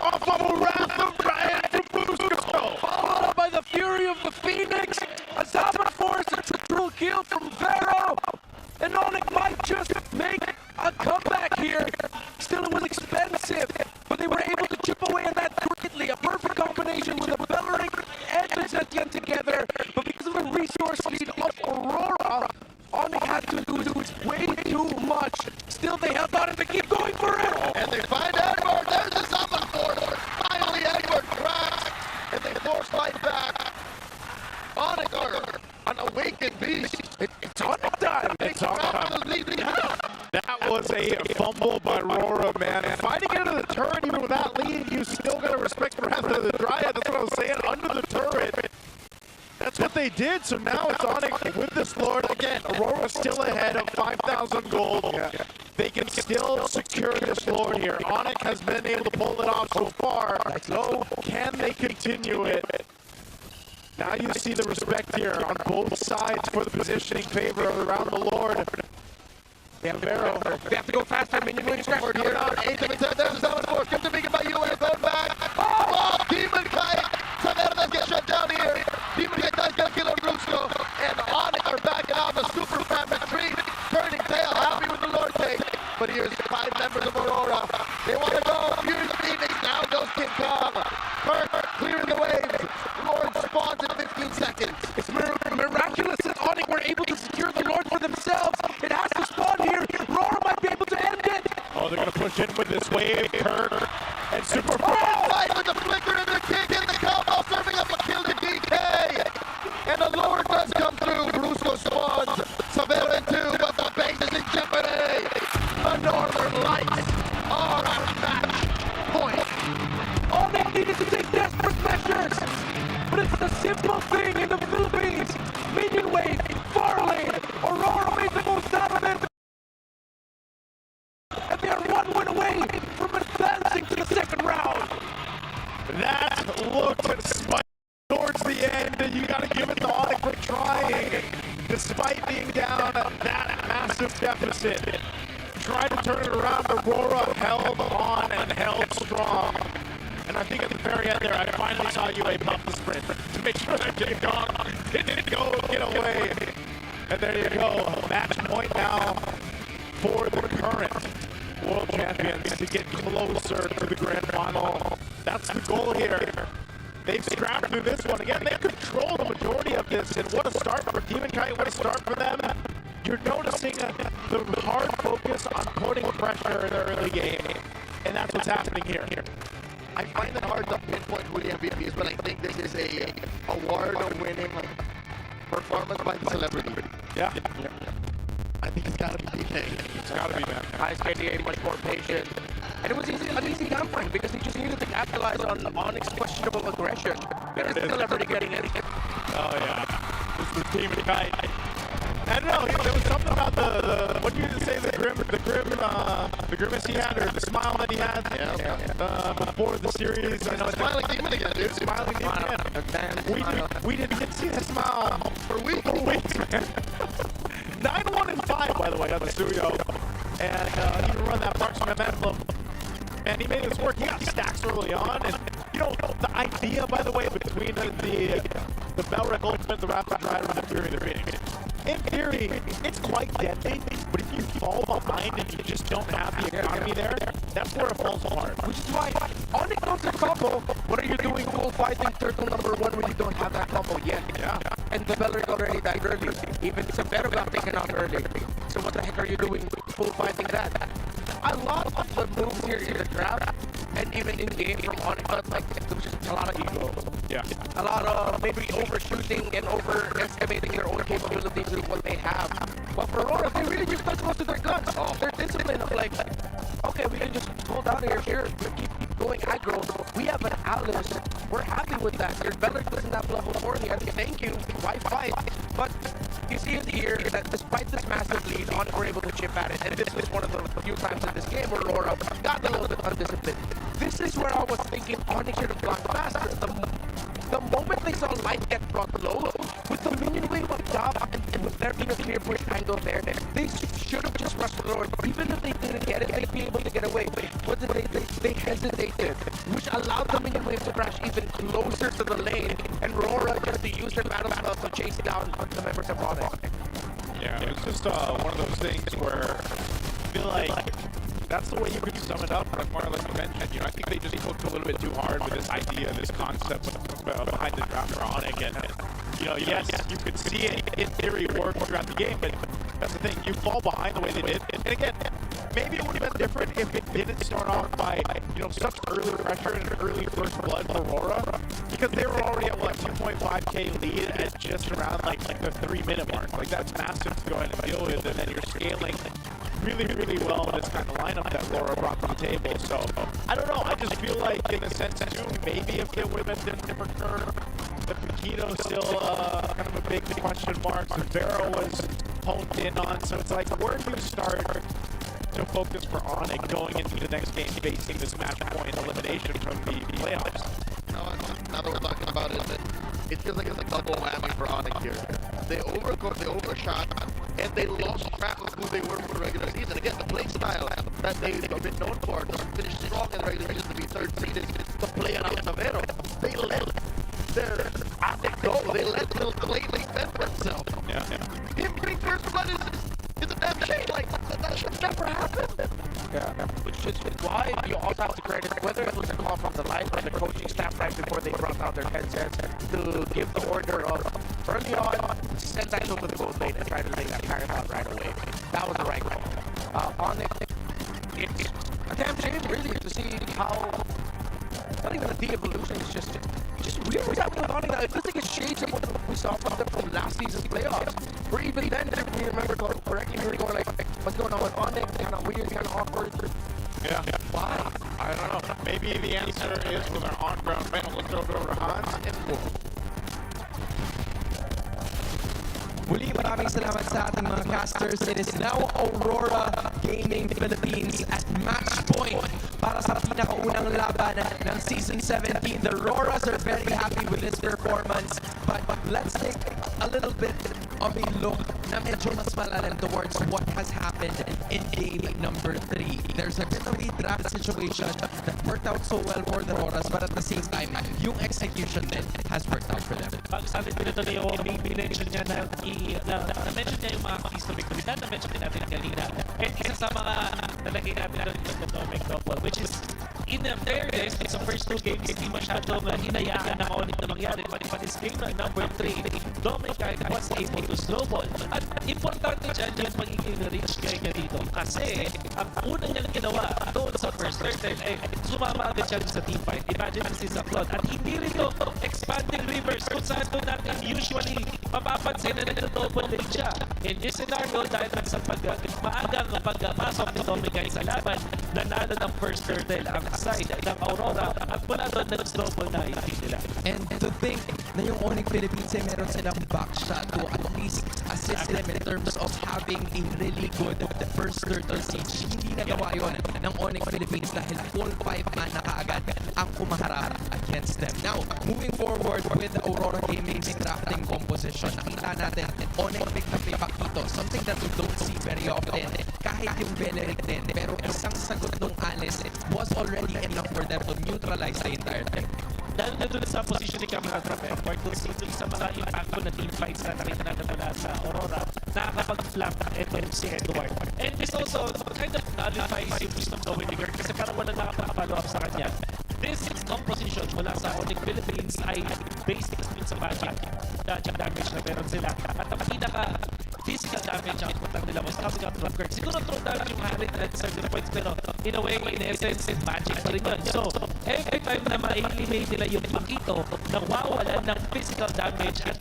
Off of a wrath of Brian from Brusco. Followed up by the fury of the Phoenix. A Salmon Force, a triple kill from Vero. And ONIC might just make a comeback here. Still, it was expensive, but they were able to chip away at that greatly. A perfect combination with a Bellering and Byzantium together. But because of the resource lead of Aurora, ONIC had to lose way too much. Still, they held on and they keep going for it. And they find Edward. There's the summon force. Finally, Edward cracks. And they force fight back. ONIC are an awakened beast. It's ONIC time. It's ONIC. That was a fumble by RORA, man. Fighting into the turret, even with that lead, you still got to respect the rest of the Dryad. That's what I was saying, under the turret. That's what they did, so now it's ONIC with this Lord. Again, Aurora still ahead of 5,000 gold. They can still secure this Lord here. ONIC has been able to pull it off so far. So can they continue it? Now you see the respect here on both sides for the positioning favor around the Lord. They have to go faster. Minion wing scratch here. S17, there's a summon force. Come to me, by US, going back. Oh, Demon Kite. Savernas get shut down here. Demon Kite does get a kill on Brusco. And ONIC are backing out the super fan retreat. Turning tail, happy with the Lord take. But here's 5 members of Aurora. They want to go. Here's Phoenix. Now goes King Kong. Kirk clearing the waves. Lord spawns in 15 seconds. It's miraculous that ONIC were able to secure the Lord for themselves. It has to spawn here. RORA might be able to end it. Oh, they're going to push in with this wave. Kirk and Super Fight with the flicker and the kick and the combo, serving up a kill to DK. And the Lord does come through. Brusco spawns. Savera 2, but the base is in jeopardy. The Northern Lights are at match point. ONIC needed to take desperate measures. But it's the simple thing in the Philippines. Minion wave, far lane. Aurora made the most out of it. And they are 1 win away from advancing to the second round. That looked spiked towards the end, and you got to give it to ONIC for trying. Despite being down that massive deficit, tried to turn it around. Aurora held on and held strong. And I think at the very end there, I finally saw UA pump the sprint to make sure that King Kong didn't go get away. And there you go, match point now for the current world champions to get closer to the grand final. That's the goal here. They've scrapped through this one again. They control the majority of this, and what a start for Demon Kite, what a start for them. You're noticing the hard focus on putting pressure in the early game, and that's what's happening here. I find it hard to pinpoint who the MVPs, but I think this is a award-winning performance by the celebrity. Yeah. I think it's gotta be DK. It's gotta be, man. ISKDA much more patient. And it was an easy gunfight because he just needed to capitalize on ONIC's questionable aggression. There's the celebrity getting it. Oh yeah. This is Demon Kite. I don't know, there was something about the what did you say, the grimace he had, or the smile that he had before the series. I know, Smiling Demon again, dude. Smiling Demon again. We didn't see that smile for weeks, man. 9-1 and 5, by the way, on the studio. And he can run that marksman emblem. Man, he made this work. He got stacks early on, and you know the idea, by the way, between the Belric Ultimate, the Raptor Driver, and the Fury of the Phoenix. In theory, it's quite deadly, but if you fall behind and you just don't have the economy there, that's where it falls apart. Which is why ONIC knows their combo. What are you doing full fighting turtle number 1 when you don't have that combo yet? Yeah. And the Belric already died early. Even Severo got taken out early. So what the heck are you doing full fighting that? A lot of the moves here in the draft and even in game from ONIC felt like it was just a lot of ego. Yeah. A lot of maybe overshooting and overestimating their own capabilities with what they have. But for Aurora, they really just stuck close to their guns. Their discipline of like, okay, we can just hold out here, keep going aggro. We have an Alice. We're happy with that. Your Belric doesn't have level 4 yet. Thank you. Why fight? But you see it here that despite this massive lead, ONIC were able to chip at it. And this was one of the few times in this game where Aurora got a little bit undisciplined. This is where I was thinking ONIC should have gone faster. The moment they saw light get brought low, with the minion wave up top and with there being a clear push angle there, they should have just rushed forward. Even if they didn't get it, they'd be able to get away. What did they hesitated, which allowed the minion wave to crash even closer to the lane, and Rora just to use their battle spells to chase down the members of ONIC. Yeah, it was just one of those things where I feel like that's the way you could sum it up, like more like you mentioned. You know, I think they just hooked a little bit too hard with this idea, this concept behind the draft for ONIC. And, you know, yes, you could see it in theory work throughout the game, but That's the thing. You fall behind the way they did. And again, maybe it would have been different if it didn't start off by, such early pressure and an early first blood for RORA. Because they were already at, 2.5K lead at just around, the 3-minute mark. That's massive to go ahead and deal with. And then you're scaling really, really well in this kind of lineup that RORA brought to the table. So, I don't know. I just feel like, in a sense, too, maybe if it would have been a different turn, the Paquito's still kind of a big question mark. Vera was honed in on. So it's like, where do you start to focus for ONIC going into the next game facing this match point elimination from the playoffs? Now that we're talking about it, it feels like it's a double whammy for ONIC here. They overcooked, they overshot, and they lost track of who they were for the regular season. Again, the play style that they've been known for to finish strong in the regular season, to be third seeded, to play around Savero. They let their ONIC go. They let little Clay defend for himself. Him getting first blood is a damn shame. That should never happen. Which is why you also have to credit whether it was a call from the line or the coaching staff right before they brought out their headsets to give the order of early on, send that to the goal lane and try to lay that carry out right away. That was the right call. ONIC, it's a damn shame really to see how not even a de-evolution, it's just weird what's happening with ONIC now. It feels like it's shades of what we saw from them from last season's playoffs. Or even then, if we remember correctly, we were going what's going on with ONIC? Kind of weird, kind of awkward. Yeah. Why? I don't know. Maybe the answer is with our on-ground panel. Let's throw it over to Hans and Wolf. Muli, maraming salamat sa ating mga casters. It is now Aurora Gaming Philippines at match point para sa pinakaunang laban ng Season 17. The Roras are very happy with this performance, but let's take a little bit of a look na medyo mas malalim towards what has happened in game number 3. There's a bit of a draft situation that worked out so well for the Roras, but at the same time, yung execution then has worked out for them. Pag-sabi ko nito niyo, mention niya na-mention niya yung mga keys to victory na na-mention din natin kanina. And isa sa mga nalagay natin doon yung Atomic Double, which is, in fairness, sa first 2 games, hindi masyadong hinayaan ng ONIC na mangyari. Pati game na number 3, Dominic was able to snowball. At importante dyan yung magiging reach guy niya dito. Kasi, ang unang niyang ginawa doon sa first turtle, sumama agad siya sa team fight. Imagine si Zaklon. At hindi rin ito expanding reverse kung saan doon natin usually mapapansin na nag-double lane siya. In this scenario, dahil sa maagang pagpasok ni Dominic sa laban, nanalo ng first turtle ang side ng Aurora at mula doon nag-snowball na hindi nila. And to think na yung ONIC Philippines ay meron silang backshot to at least assist them in terms of having a really good first turtle siege. Hindi nagawa yun ng ONIC Philippines dahil full 5 man na kaagad ang kumaharap against them. Now, moving forward with Aurora Gaming's drafting composition, nakita natin ONIC picked up a Paquito, something that we don't see very often. Kahit yung Beleric din, pero isang sagot ng Alice was already enough for them to neutralize the entire thing. Dahil na doon sa position ni Camera Trap Effort, doon sa mga impactful na team fights na nakita natin mula sa Aurora, nakakapag-flap itong si Edward. And this also kind of nullifies yung wisdom of Windiger kasi parang wala nakapag-follow up sa kanya. This composition mula sa ONIC Philippines ay based sa magic damage na meron sila. At ang pinaka-physical damage ang output nila was coming out from Kirk. Siguro true damage yung harit at certain points, pero in a way, in essence, magic pa rin yun. So, every time na ma-eliminate nila yung Paquito, nawawalan ng physical damage at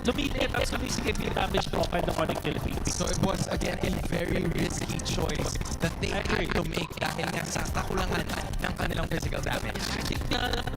lumiliit at sumisigit yung damage profile ng ONIC Philippines. So it was, again, a very risky choice that they had to make dahil nga sa kakulangan ng kanilang physical damage.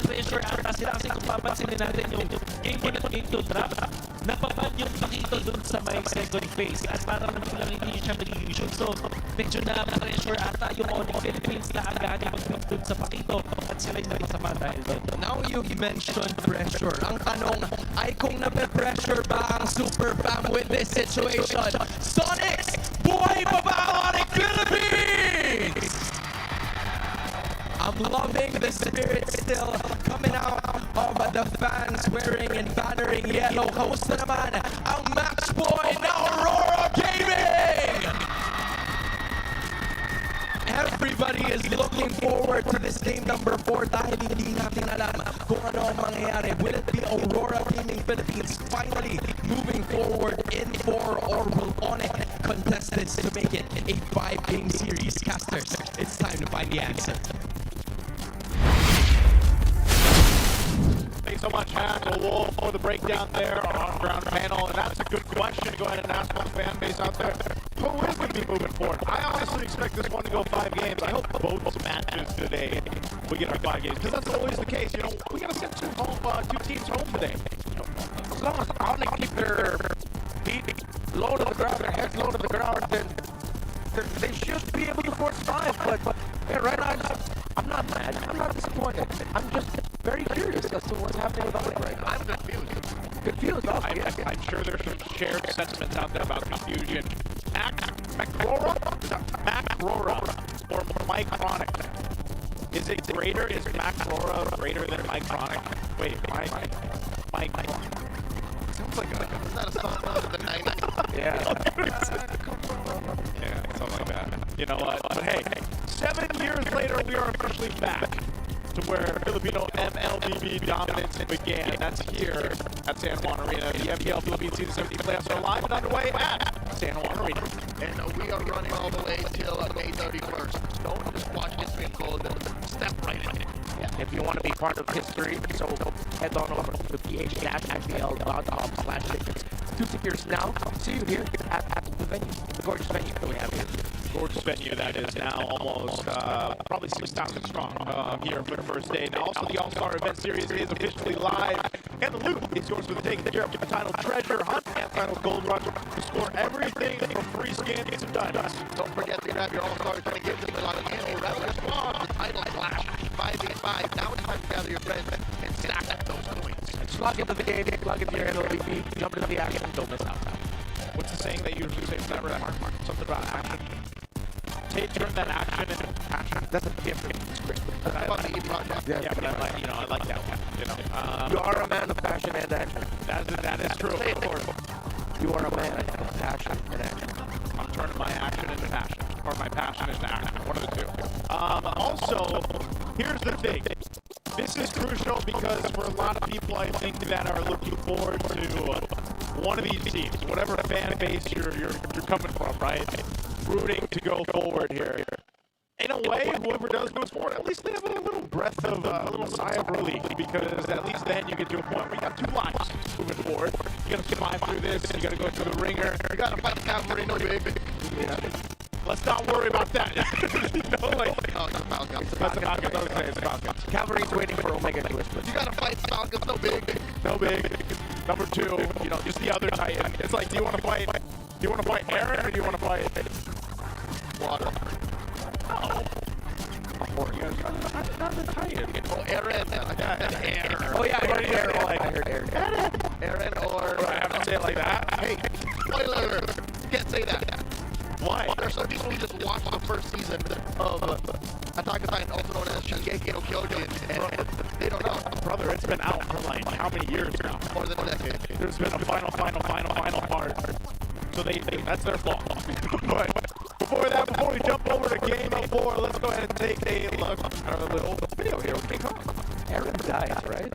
Pressure ata sila kasi kung papansinin natin yung game 1 at game 2 draft, napapan yung Paquito dun sa may second phase at parang lang hindi siya nag-illusion. So, medyo na-pressure ata yung ONIC Philippines na agad mag-put dun sa Paquito at sila yung napasama dahil doon. Now you mentioned pressure. Ang tanong ay kung nape-pressure ba ang Super Fam with this situation? Sonic! Buhay pa ba ang ONIC Philippines? I'm loving the spirit still coming out of the fans wearing and bannering yellow. Kamusta naman ang match point ng Aurora Gaming? Everybody is looking forward to this game number 4 dahil hindi natin alam kung ano ang mangyayari. Will it be Aurora Gaming Philippines finally moving forward in 4 or will ONIC contestants to make it a 5-game series. Casters, it's time to find the answer. Thanks so much, Hans. We'll for the breakdown there on ground panel, and that's a good question. Go ahead and ask my fan base out there. Who is going to be moving forward? I honestly expect this one to go 5 games. I hope both matches today we get our 5 games, because that's always the case. You know, we got to send two teams home today. As long as ONIC keep their feet low to the ground, their heads low to the ground, then they should be able to force 5. But yeah, right now, I'm not mad. I'm not disappointed. I'm just very curious as to what's happening with ONIC right now. I'm confused. Confused, obviously. I'm sure there's some shared sentiments out there about confusion. RORA or Mike Chronic? Is it greater? Is RORA greater than Mike Chronic? Wait, Mike Chronic. Sounds like a... Is that a song of the 90s? Yeah. Yeah, something like that. You know what? But hey, 7 years later, we are officially back to where Filipino MLBB dominance began. That's here at San Juan Arena. The MPL Philippines Season 17 playoffs are live and underway at San Juan Arena. And we are running all the way till May 31st. Don't just watch history and gold. Step right in. Yeah, if you want to be part of history, so head on over to ph-mpl.com/tickets to secures now. See you here at the venue, the gorgeous venue that we have here. Gorgeous venue that is now almost probably 6,000 strong here for the first day. Now also the All-Star Event Series is officially live, and the loot is yours for the taking. Care of Untitled Treasure Hunt and Untitled Gold Rush to score everything from free skins to dice. Don't forget to grab your All-Stars and give them a lot of ammo. Rather respond to Title Clash 5v5. Now it's time to gather your friends and stack up those points. And slug into the game, plug into your MLBB, jump into the action, don't miss out. What's the saying they usually say for that remark? Something about action. Turn that action into passion. That's a different script. Yeah, but I like that one. You know, you are a man of passion and action. That is true. Of course. You are a man of passion and action. I'm turning my action into passion, or my passion into action. One of the two. Also, here's the thing. This is crucial because for a lot of people, I think that are looking forward to one of these teams, whatever fan base you're coming from, right? Rooting to go forward here. In a way, whoever does moves forward, at least they have a little breath of, a little sigh of relief, because at least then you get to a point where you got 2 lives moving forward. You gotta survive through this, you gotta go through the ringer, you gotta fight the cavalry, no big. Yeah. Let's not worry about that. You know, like, it's the Falcons. That's the Falcons. I was saying it's the Falcons. Cavalry's waiting for Omega TWIS. You gotta fight the Falcons, no big. No big. Number 2, you know, just the other Titan. It's like, do you want to fight Aaron, or do you want to fight Water? No. Not the Titan. Oh, Aaron. Oh, yeah, I heard Aaron. I heard Aaron. Aaron or... I have to say it like that? Hey, spoiler alert. Can't say that. Why? There's some people who just watched the first season of Attack on Titan, also known as Shingeki no Kyojin, and they don't know. Brother, it's been out for like how many years now? More than a decade. There's been a final part. So that's their fault. But before we jump over to game 4, let's go ahead and take a look at our little video here with King Kong. Aaron dies, right?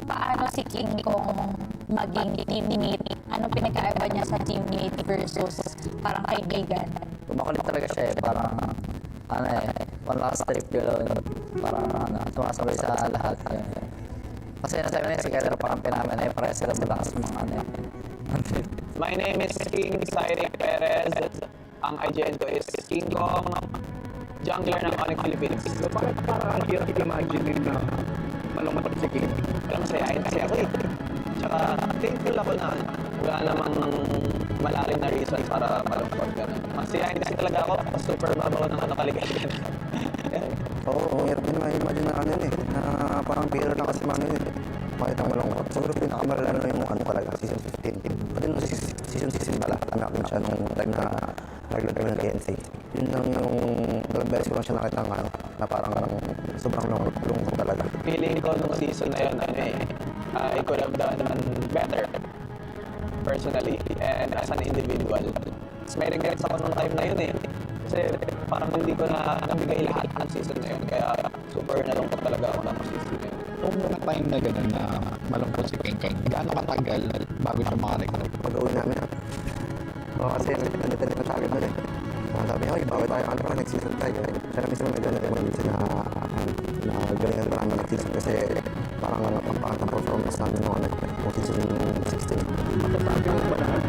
Paano si King Kong maging teammate? Ano pinagkaiba niya sa teammate versus parang kaibigan? Makulit talaga siya eh. Parang, malakas trip gano'n. Parang, sumasabay sa lahat. Kasi nasabi na yung together, parang pinamin na yung pares sila sa lakas ng mga My name is King Cyril Perez. Ang IGN ko is King Kong, jungler ng ONIC Philippines. So, bakit parang ang hirap i-imagine na malungkot si King? Alam, masayahin kasi ako eh. Tsaka, thankful ako na wala namang malalim na reason para malungkot ka na. Masayahin kasi talaga ako. Super mabaw ng kaligayahan. Oo, hirap din ma-imagine na yun eh. Na parang biro lang kasi mami yun eh. Bakit ang malungkot? Siguro pinakamalala na yung talaga, season 15. Pati nung season 16 pala, anak ko siya nung time na nag-lagay ng ANC. Yun lang yung dalawang beses ko lang siya nakita na parang sobrang lungkot talaga. Feeling ko nung season na yun, I could have done better personally and as an individual. Mas may regrets ako nung time na yun eh. Kasi parang hindi ko na nabigay lahat ng season na yun. Kaya super nalungkot talaga ako ng season na yun. Nung time na gano'n na malungkot si King Kong, gaano katagal bago siya makarecover? Pag-uwi namin na. Kasi nandito na sa akin doon eh. Sabi niya, bago tayo, ano pa next season tayo. Siya na mismo nag-ano na galingan pa namin next season kasi parang pangpangat ang performance namin noon kung season 16. Masasabi mo ba lahat?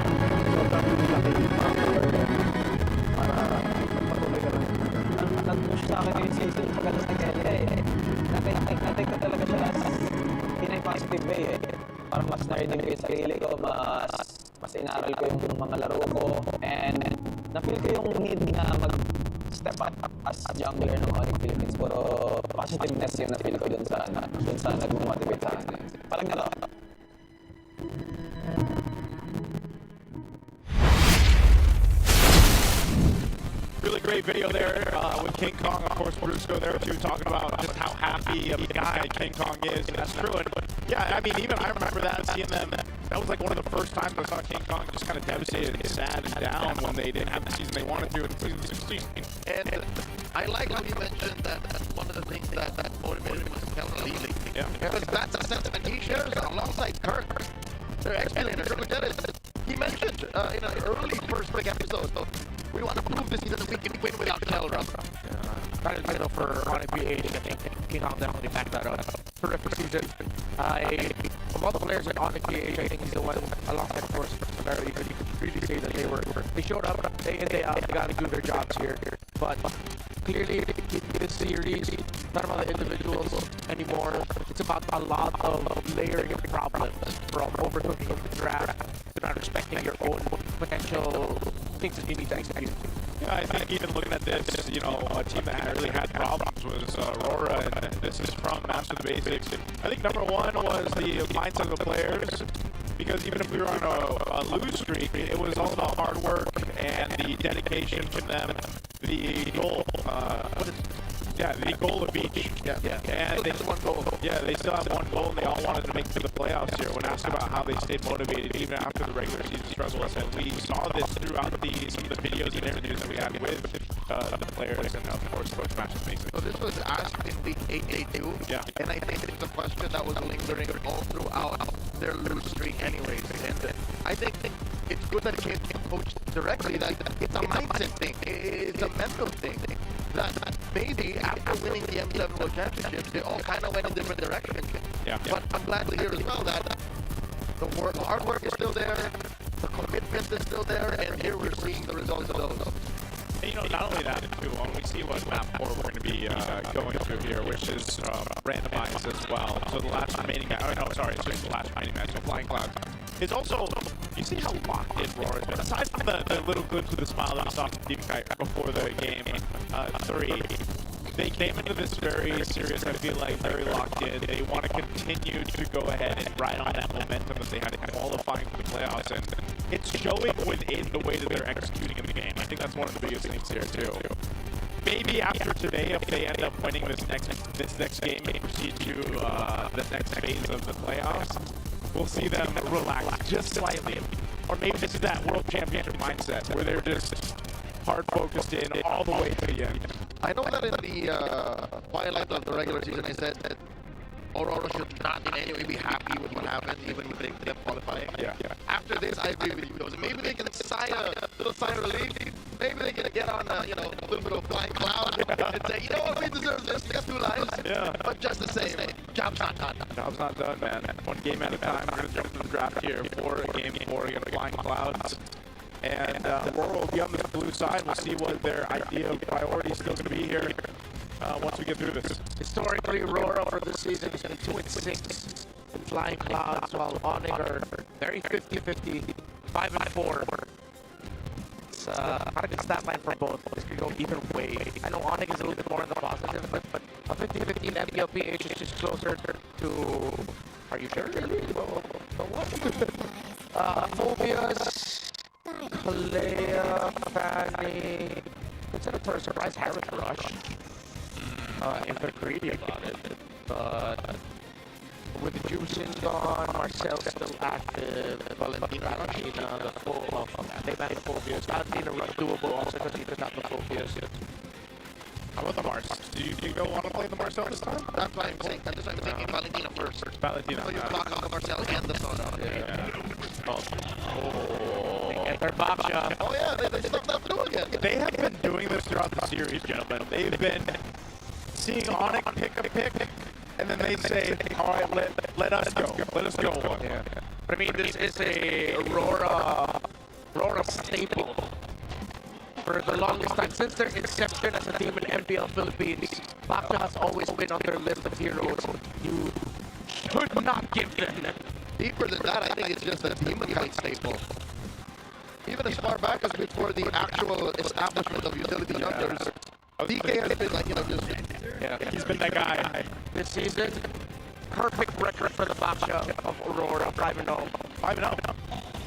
Sobrang laki din para patuloy ka lang. Nag-push sa akin yung season pagkala sa Kenya eh. Natake ko talaga siya in a positive way eh. Parang mas na-redeem ko yung sarili ko, mas inaral ko yung mga laro ko, and na-feel ko yung need na mag-step up as jungler ng ONIC Philippines. Puro positiveness yung na-feel ko dun sa nag-motivate sa akin. Palag na to. Really great video there with King Kong. Of course, Brusco there too, talking about just how happy of a guy King Kong is, and that's true. And yeah, I mean, even I remember that, seeing them. That was like one of the first times I saw King Kong just kind of devastated and sad and down when they didn't have the season they wanted to in season 16. And I like how you mentioned that one of the things that motivated him was Kellen Lee. Yeah. Because that's a sentiment he shares alongside Kirk. Their ex-billionaire, Kirk Dennis. He mentioned in an early first break episode, we want to prove this season we can win without Kelra. You know, for ONIC PH, I think King Kong definitely backed that up. Terrific season. Of all the players in ONIC PH, I think he's the one, alongside, of course, Mary, you could really say that they showed up day in, day out, they got to do their jobs here. But clearly, in this series, not about the individuals anymore. It's about a lot of layering of problems from overcoming the draft to not respecting your own potential things that you need to execute. Yeah, I think even looking at this, you know, a team that really had problems was RORA, and this is from Master the Basics. I think number one was the mindset of the players, because even if we were on a lose streak, it was all about hard work and the dedication from them, the goal. The goal of each. And they still have one goal, and they all wanted to make it to the playoffs here. When asked about how they stayed motivated even after the regular season struggles, and we saw this throughout some of the videos and interviews that we had with the players and, of course, Coach Master Mason. So this was asked in week 882, and I think it's a question that was lingering all throughout their lose streak anyways. And I think it's good that it came from Coach directly, that it's a mindset thing, it's a mental thing. That maybe after winning the M7 World Championships, they all kind of went in different directions. But I'm glad to hear as well that the hard work is still there, the commitment is still there, and here we're seeing the results of those. And, you know, not only that, too, when we see what map 4 we're going to be going through here, which is randomized as well. So the last remaining match, it's just the last remaining match, so Flying Clouds, is also, you see how locked in RORA has been. Aside from the little glimpse of the smile that we saw from Deep Kite before the game 3, they came into this very serious, I feel like, very locked in. They want to continue to go ahead and ride on that momentum that they had in qualifying for the playoffs, and it's showing within the way that they're executing in the game. I think that's one of the biggest things here, too. Maybe after today, if they end up winning this next game and proceed to the next phase of the playoffs, we'll see them relax just slightly. Or maybe this is that world championship mindset where they're just hard focused in all the way to the end. I know that in the twilight of the regular season, I said that Aurora should not in any way be happy with what happened, even if they them qualifying. After this, I agree with you. Because maybe they can sign a little sign of relief. Maybe they can get on a little bit of flying cloud and say, you know what, we deserve this. We have 2 lives. But just the same, job's not done. Job's not done, man. One game at a time. We're going to jump to the draft here for game 4 against Flying Clouds. And Aurora will be on the blue side. We'll see what their idea of priority is still going to be here once we get through this. Historically, Aurora for this season is 2-6 in Flying Clouds, while ONIC are very 50-50, 5-4. It's not a good stat line for both. This could go either way. I know ONIC is a little bit more in the positive, but a 50-50 in MPL PH is just closer to... Are you sure? Phobias, Kalea, Fanny... Consider for a surprise Harris Rush. If they're greedy about it. But with the Juicing gone, Marcel's still active, Valentina, the full of they manage Phobias. Valentina runs doable also because he does not have the Phobias. How about the Mars? Do you want to play the Marcel this time? That's why I'm saying. That's why I'm thinking Valentina first. Valentina. So you block out the Marcel and the Soda. And they're Baksha. Oh yeah, they stuck that through again. They have been doing this throughout the series, gentlemen. They've been seeing ONIC pick a pick, and then they say, all right, let us go. Let us go. Yeah. But I mean, this is a RORA staple. For the longest time, since their inception as a team in MPL Philippines, Baksha has always been on their list of heroes you should not give them. Deeper than that, I think it's just a demon kite staple. Even as far back as before the actual establishment of utility jumpers, DK has been like, just... Yeah, he's been that guy. This season, perfect record for the Baksha of Aurora, 5-0. 5-0.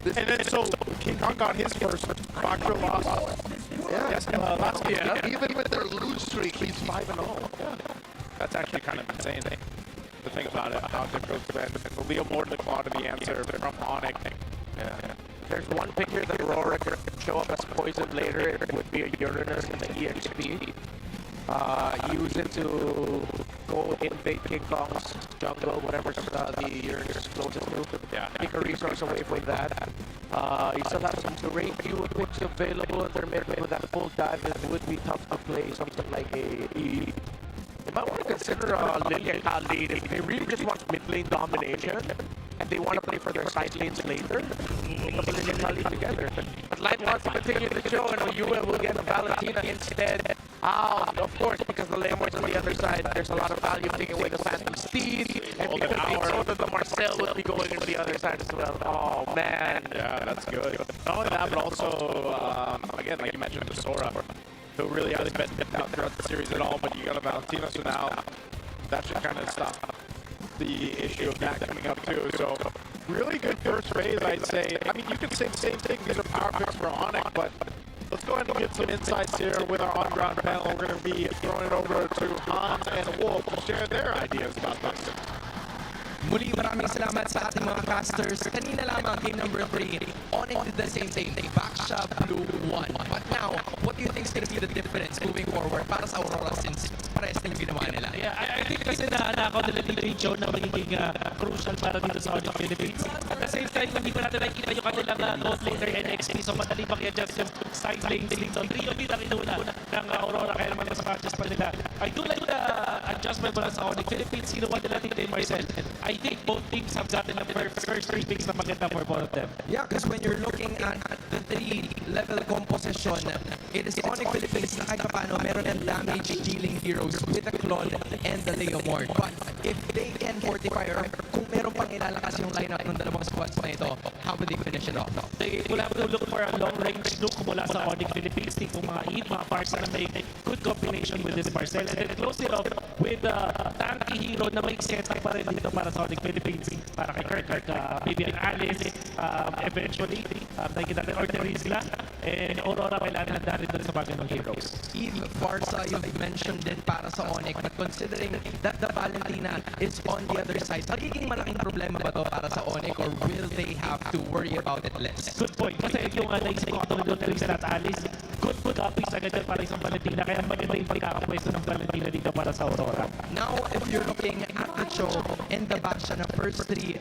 And then so King Kong got his first Baksha loss. Yeah. Yes, last year. Even with their lose streak, he's 5-0. Yeah. That's actually kind of insane. The thing about it, how difficult it's been. The Leo Mord, the Claw to the answer from ONIC. Yeah. There's one pick here that Aurora could show up as poison later. It would be a Uranus and the EXP. Use it to go invade King Kong's jungle, whatever the Uranus is closest to. Yeah. Take a resource away from that. You still have some terrain view picks available in their mid with that full dive. It would be tough to play something like a... You might want to consider Lilia Khalid if they really just want mid lane domination and they want to play for their side lanes later. Pick up Lilia Khalid together. But Light wants to continue the show and UL will get a Valentina instead. Of course, because the Lemurs on the other side, there's a lot of value taking away the Phantom Steed, and because they know that the Marcel will be going into the other side as well. Oh man. Yeah, that's good. Not only that, but also, again, like you mentioned, the Sora, who really hasn't been out throughout the series at all, but you got a Valentina, so now that should kind of stop the issue of that coming up too. So really good first phase, I'd say. I mean, you could say the same thing. These are power picks for ONIC, but let's go ahead and get some insights here with our on-ground panel. We're going to be throwing it over to Hans and Wolf to share their ideas about this. Muli, maraming salamat sa ating mga casters. Kanina lamang, game number 3, ONIC did the same thing. They Baksha blew 1. But now, what do you think is going to be the difference moving forward para sa Aurora since parehas na yung ginawa nila? Yeah, I think kasi naanakaw nila dito yung show na magiging crucial para dito sa ONIC Philippines. At the same time, hindi pa natin nakikita yung kanilang gold later NXP. So madali pag-adjust yung side lanes dito. 3 of na kinuna ng Aurora kaya naman sa matches pa nila. I do like the adjustment para sa ONIC Philippines. Sino one nila dito Marcel? I think both teams have gotten the first 3 picks na maganda for both of them. Yeah, because when you're looking at the 3-level composition, it is ONIC Philippines na kahit paano meron ng damage dealing heroes with the Claude and the Leomord. But if they can fortify or kung meron pang ilalakas yung lineup ng dalawang squads na ito, how would they finish it off? They will have to look for a long-range look mula sa ONIC Philippines. Think mga Eve, mga Parsa na may good combination with this Marcel. And then close it off with tanky hero na may setup pa rin dito para sa ONIC Philippines. Para kay Kirk, maybe an Alice, eventually, nakikita natin Orteries sila. And Aurora kailangan handa rin doon sa mga ganong heroes. Eve, Barca, you've mentioned din para sa ONIC, but considering that the Valentina is on the other side, magiging malaking problema ba to para sa ONIC or will they have to worry about it less? Good point. Kasi yung naisip ko katulad yung Teresa at Alice, good copies agad yan para isang Valentina. Kaya maganda yung pagkakapwesto ng Valentina dito para sa Aurora. Now, if you're looking at the show and the Baksha na first 3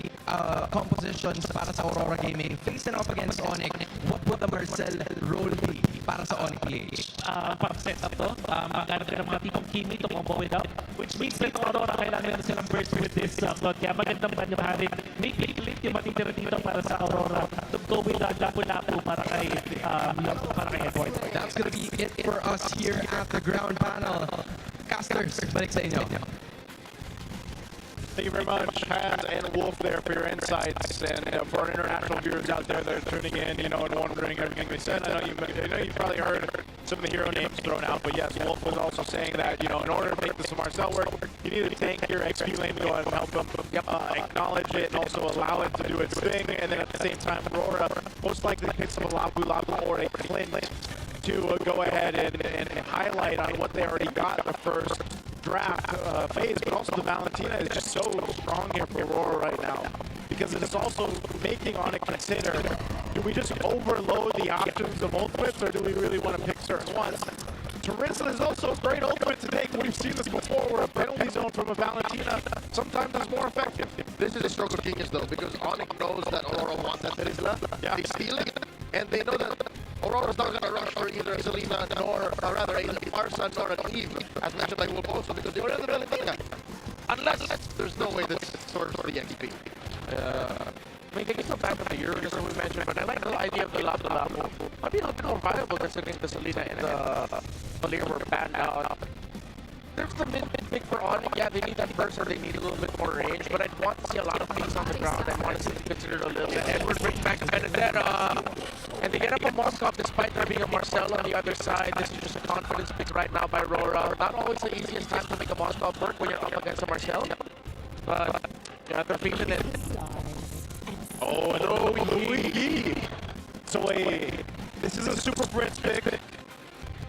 compositions para sa Aurora Gaming, facing off against ONIC, what would the Marcel role be para sa ONIC PH? Pag-set up to, maghanap ka ng mga tipong Kimi to combo it up, which means that Aurora kailangan na silang burst with this plot. Kaya magandang banyahanin. May click yung matitira dito para sa Aurora to go with the lapu-lapu para kay Edward. That's gonna be it for us here at the ground panel. Casters, balik sa inyo. Thank you very much, Hans and Wolf, there for your insights, and for our international viewers out there that are tuning in, and wondering everything they said. I know you probably heard some of the hero names thrown out, but yes, Wolf was also saying that in order to make this Marcel work, you need to tank your XP lane to go ahead and help them acknowledge it and also allow it to do its thing, and then at the same time, RORA most likely picks up a Lapu or a Clint to go ahead and highlight on what they already got in the first draft phase, but also the Valentina is just so strong here for Aurora right now, because it is also making ONIC consider, do we just overload the options of ultimates, or do we really want to pick certain ones? TWIS is also a great ultimate to take. We've seen this before where a penalty zone from a Valentina sometimes is more effective. This is a stroke of genius though, because ONIC knows that Aurora wants that Terizla. Yeah. They steal it, and they know that Aurora's not going to rush for either Selena nor, rather, a Marsa nor an Eve, as mentioned by Wolf also, because they were in the Valentina. Unless there's no way this source for the XP. I mean, they can still back up the Euro, just as we mentioned, but I like the idea of the Lapu-Lapu. Might be a little bit more viable considering the Selena and the Valir were banned out. There's the mid-pick for ONIC. Yeah, they need that burst or they need a little bit more range, but I'd want to see a lot of things on the ground. I want to see them considered a little bit. Edward brings back Benedetta, and they get up on Moskov despite there being a Marcel on the other side. This is just a confidence pick right now by RORA. Not always the easiest time to make a Moskov work when you're up against a Marcel, but yeah, they're feeling it. Oh, no, Luigi. So this is a super Prince pick.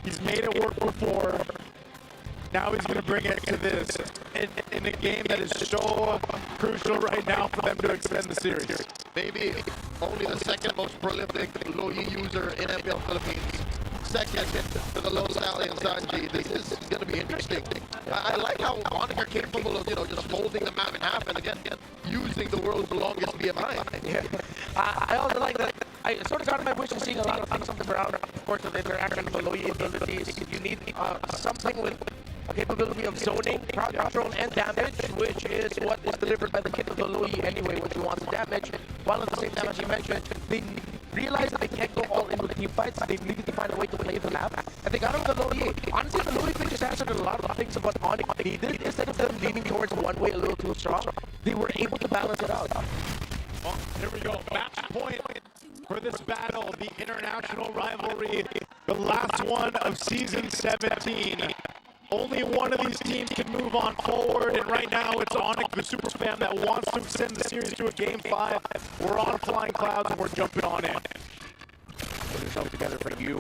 He's made it work before. Now he's going to bring it to this in a game that is so crucial right now for them to extend the series. Maybe only the second most prolific Loyi user in MPL Philippines. Second to the low stallion Sanji. This is going to be interesting. I like how ONIC are capable of, just folding the map in half and again using the world's longest BMI. Yeah. I also like that. I sort of got my wish of seeing a lot of things on the ground. Of course, the interaction of the Loyi abilities. You need something with a capability of zoning, crowd control, and damage, which is what is delivered by the kit of the Loyi anyway, when she wants to damage. While at the same time, as you mentioned, they realize that they can't go all in with team fights. They needed to find a way to play the map, and they got it with the Loyi. Honestly, the Loyi thing just answered a lot of things about ONIC needed. Instead of them leaning towards one way a little too strong, they were able to balance it out. Well, here we go. Match point for this battle, the international rivalry, the last one of Season 17. Only one of these teams can move on forward, and right now it's ONIC, the super fan that wants to extend the series to a Game 5. We're on flying clouds and we're jumping on in. Put yourself together for you,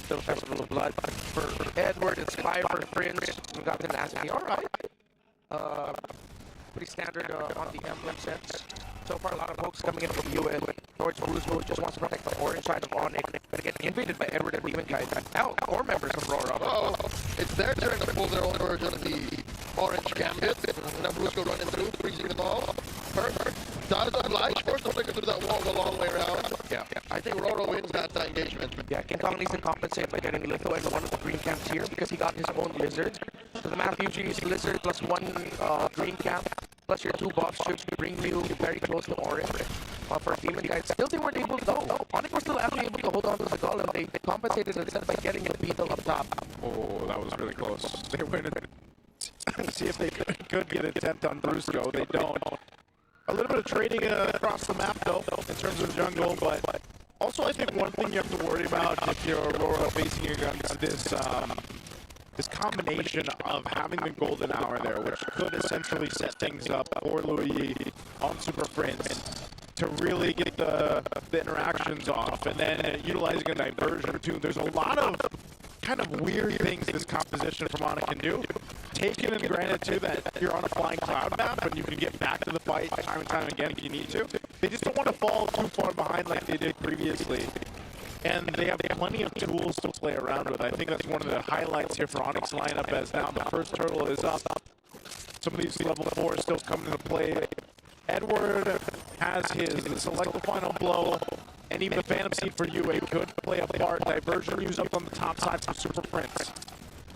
still Festival of Blood. For Edward, it's Fire for Fringe. We got the Nasty. Alright. Pretty standard on the emblem sense. So far, a lot of folks coming in from UN. George Bruce just wants to protect the orange side of ONIC. But get invaded by Edward and Demon guys. Now, core members of RORA. Oh, it's their turn to pull their own version of the orange gambit. Now Bruce go running through, freezing them all. Perfect. Does oblige first to flicker through that wall the long way around. Yeah. I think RORA wins that engagement. Yeah, King Kong needs to compensate by getting Litho and one of the green camps here because he got his own lizard. So the math usually is lizard plus one green camp. Plus your 2 buffs should bring you very close to orange. For Demon guys, still they weren't able to go. ONIC were still actually able to hold on to the golem. They compensated instead by getting a beetle up top. Oh, that was really close. They went and see if they could get an attempt on Brusco. They don't. A little bit of trading across the map though, in terms of jungle, but also I think one thing you have to worry about if you're Aurora facing against this combination of having the golden hour there, which could essentially set things up for Louis on Super Prince to really get the interactions off, and then utilizing a diversion too. There's a lot of kind of weird things this composition from ONIC can do. Taken and granted too that you're on a flying cloud map and you can get back to the fight time and time again if you need to. They just don't want to fall too far behind like they did previously. And they have plenty of tools to play around with. I think that's one of the highlights here for ONIC's lineup, as now the first turtle is up. Some of these level 4s still coming into play. Edward has his select the final blow, and even the Phantom Seed for UA could play a part. Diversion used up on the top side for Super Prince.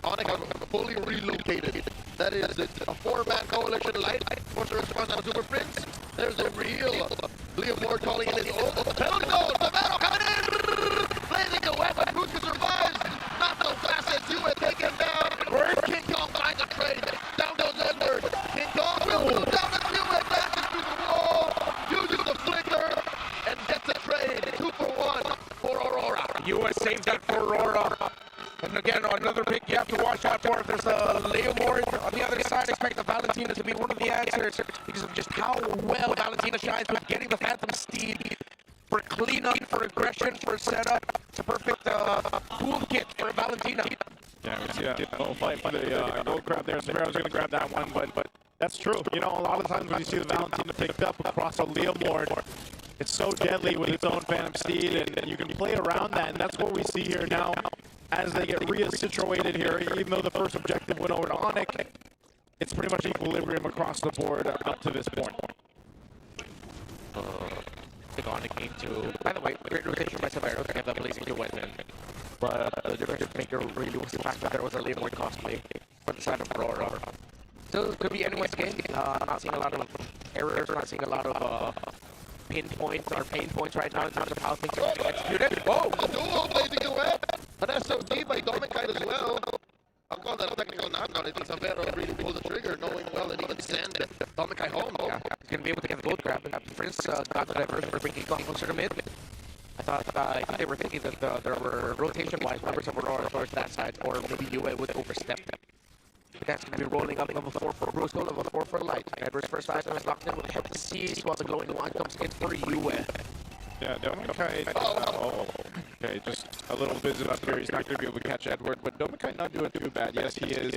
ONIC are fully relocated. That is a 4-man coalition light. Force a response on Super Prince. There's a real Leomord calling in his own. Penalty zone! The battle coming in! Blazing the weapon. Bruce survives. Not so fast as you had taken down. King Kong finds a trade. Down goes Edward. King Kong will move down the field, advances through the wall. Uses the flicker and gets a trade. 2 for 1 for Aurora. US saved that for Aurora. And again, another pick you have to watch out for. If there's a Leomord on the other side, expect the Valentina to be one of the answers because of just how well Valentina shines with getting the Phantom Steed for cleanup, for aggression, for setup. It's a perfect toolkit for Valentina. Yeah, we see a little fight for the gold grab there. Samira was going to grab that one, but that's true. You know, a lot of times when you see the Valentina picked up across a Leomord, it's so deadly with its own Phantom Steed, and you can play around that, and that's what we see here now. as they get situated here, even though the first objective went over to ONIC, it's pretty much equilibrium across the board up to this point. I think ONIC need to... By the way, great rotation by Severo to get that Blazing to win in. But the difference maker really was the fact that there was a late more costly for the side of RORA. Still, it could be anyone's game. Not seeing a lot of errors, not seeing a lot of pinpoints or pain points right now in terms of how things are being executed. Whoa! The duo Blazing Duet, an SOD by Dominic as well. I'll call that a technical knockout. I think Severo really pulled the trigger, knowing well that he can send Dominic home. Yeah, he's going to be able to get the gold grab. And Prince got the diversion for bringing Kong closer to mid. I think they were thinking that there were rotation-wise members of Aurora towards that side, or maybe UA would overstep them. That's going to be rolling up level 4 for Brusco, level 4 for Light. Edward's first item is locked in with Head to Seize, while the glowing one comes in for UA. Yeah, Dominic. Okay, just a little visit up here. He's not going to be able to catch Edward, but Dominic not doing too bad. Yes, he is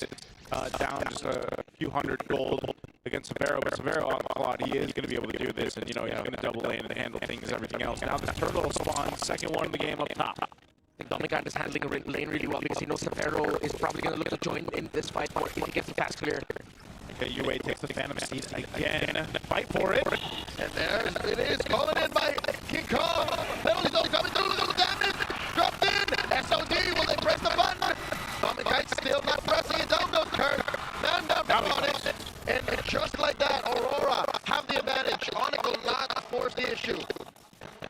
down just a few hundred gold against Severo, but Severo on Claude, he is going to be able to do this, and you know, he's going to double lane and handle things, everything else. Now this turtle spawns, second one in the game up top. I think Dominic is handling a lane really well because he knows Severo is probably going to look to join in this fight if he gets the task clear. Okay, UA takes the Phantom Seed again. Fight for it. And there it is, calling in by King Kong. Penalties only coming through, little damage. Dropped in. SOD, will they press the button? Dominic still not pressing it down, no turn. Man down on it. And just like that, Aurora have the advantage. ONIC will not force the issue.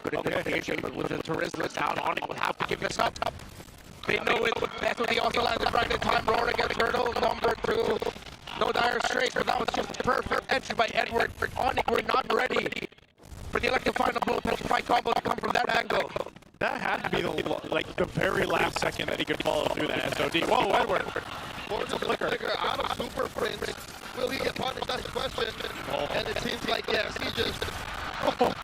Good identification, but with the TWIS down, ONIC will have to give this up. They know it. SOD also landed right in time. RORA gets Turtle, number 2. No dire straits, but that was just perfect entry by Edward. ONIC were not ready for the electric final blow petrify combo to come from that angle. That had to be the very last second that he could follow through that SOD. Whoa, Edward! Forces the flicker out of Super Prince. Will he get punished? That's the question. And it seems like yes, he just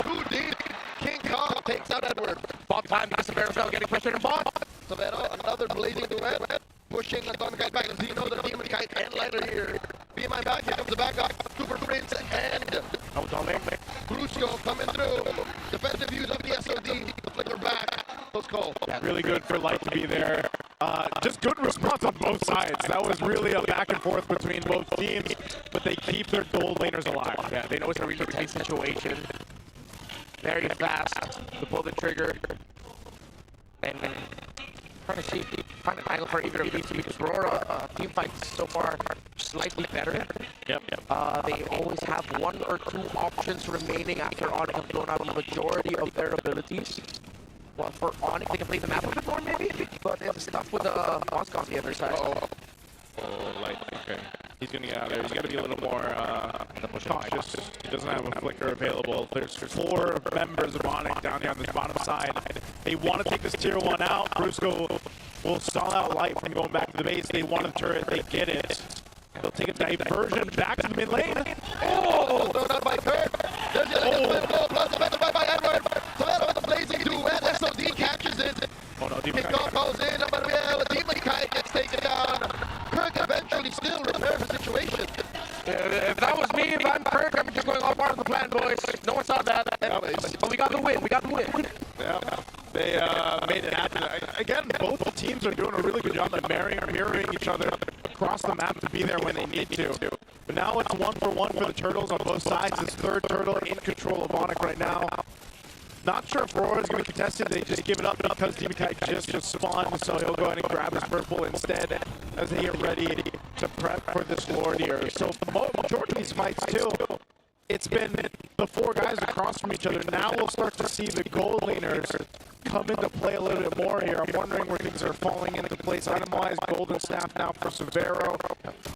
too deep. King Kong takes out Edward. Bot time because Severo fell getting pressure in bot. Severo, another Blazing Duet. Pushing the Dominic back. Zeno, the Demon Kite, and Lighter here. BMI back. Here comes the backup. Super Prince and Dominic. Brusco coming through. Defensive use of the SOD. The flicker back. Close call. Yeah, really good for Light to be there. Just good response on both sides. That was really a back and forth between both teams, but they keep their gold laners alive. Yeah, they know it's a really tight situation. Very fast to pull the trigger. And trying to see, find an angle for either of these because RORA team fights so far slightly better. Yep. They always have 1 or 2 options remaining after ONIC have blown out the majority of their abilities. Well, for ONIC, they can play the map a bit more maybe, but it's tough with the Moscow on the other side. Oh, Light, okay. He's going to get out of there. He's got to be a little more cautious. He doesn't have a flicker available. There's 4 members of ONIC down here on this bottom side. They want to take this tier 1 out. Brusco will stall out Light from going back to the base. They want a turret. They get it. They'll take a diversion back to the mid lane. Oh! Thrown out by Kirk. There's the other blow. Plus defended by Edward. Severo with the Blazing Duet. SOD catches it. Oh no, Demon Kickoff goes in. MPL. Demon Kite gets taken down. Kirk eventually still repairs the situation. If that was me, if I'm Kirk, I'm just going all part of the plan, boys. No one saw that. But we got the win. We got the win. Yeah, they made it happen. Again, both teams are doing a really good job of mirroring each other across the map to be there when they need to. But now it's 1-for-1 for the Turtles on both sides. This third Turtle in control of ONIC right now. Not sure if RORA is going to contest it. They just give it up because Demon Kite just spawned, so he'll go ahead and grab his purple instead as they get ready to prep for this Lord here. So the majority of these fights too, it's been the 4 guys across from each other. Now we'll start to see the gold laners come into play a little bit more here. I'm wondering where things are falling into place. Item-wise, golden staff now for Severo.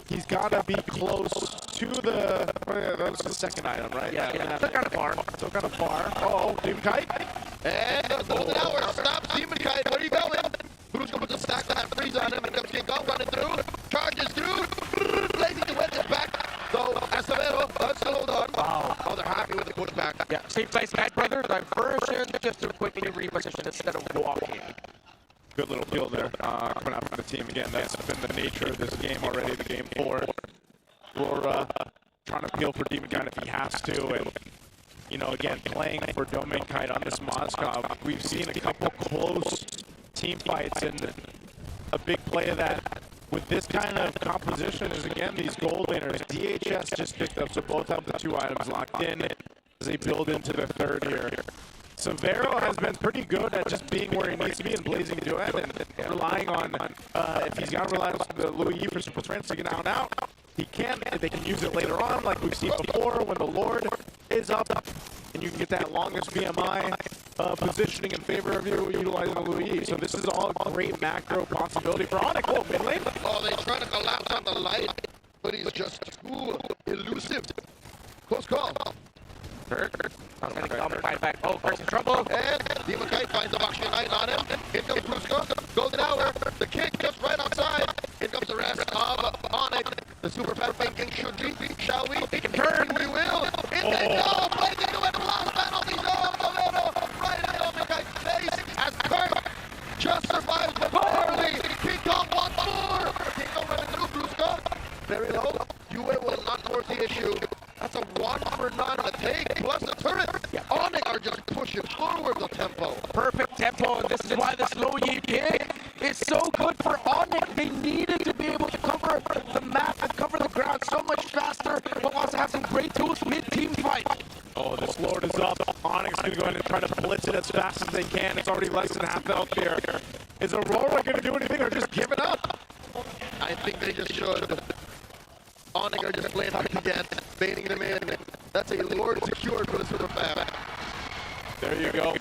He's got to be close to the... that was the second item, right? Yeah. Still kind of far. Still kind of far. Oh, Demon Kite. And the golden hour stops Demon Kite. Where are you going? Who's going to put the stack on that freeze on him? And comes King Kong running through. Charges through. Blazing Duet is back. So, Severo, still hold on. Wow. Oh, they're happy with the pushback. Yeah, same place, Kite Brother. Diversion just to quickly reposition instead of walking. Good little kill there coming out from the team again. That's been the nature of this game already, the game 4. RORA trying to peel for Demon Kite if he has to. And, you know, again, playing for Dominic Kite on this Moscow. We've seen a couple close team fights, and a big play of that with this kind of composition is, again, these gold laners. DHS just picked up, so both have the 2 items locked in as they build into their third here. Severo has been pretty good at just being where he needs to be and blazing duet and relying on, if he's got to rely on the Louis for super strength to get out and out, he can. They can use it later on, like we've seen before, when the Lord is up, and you can get that longest BMI positioning in favor of you utilizing the Louis. So this is all a great macro possibility for ONIC. Oh, mid lane. Oh, they're trying to collapse on the light, but he's just too elusive. Close call. I'm going to come right back. Oh, Kurt's in trouble. And Demon Kite finds a Bakshi Knight on him. Here comes Brusco. Golden Hour. The kick just right outside. Here comes the rest of ONIC. The super fat thinking should be. Shall we? He can turn. We will. In they go. Blazing to it. Last penalty zone. Toledo. Right in Demon Kite's face. As Kurt just survives but barely. King Kong wants more. King Kong running through Brusco. Very low. UA will not force the issue. That's a 1-for-9 take, plus a turret. ONIC are just pushing forward the tempo. Perfect tempo, and this is why this low Yi kick is so good for ONIC. They needed to be able to cover the map and cover the ground so much faster, but also have some great tools mid-team fight. Oh, this Lord is up. ONIC's going to go ahead and try to blitz it as fast as they can. It's already less than half health here. Is Aurora going to do anything or just give it up? I think they just should. ONIC are just playing hard to get, baiting them in. That's a Lord secured for the super fab. There you go.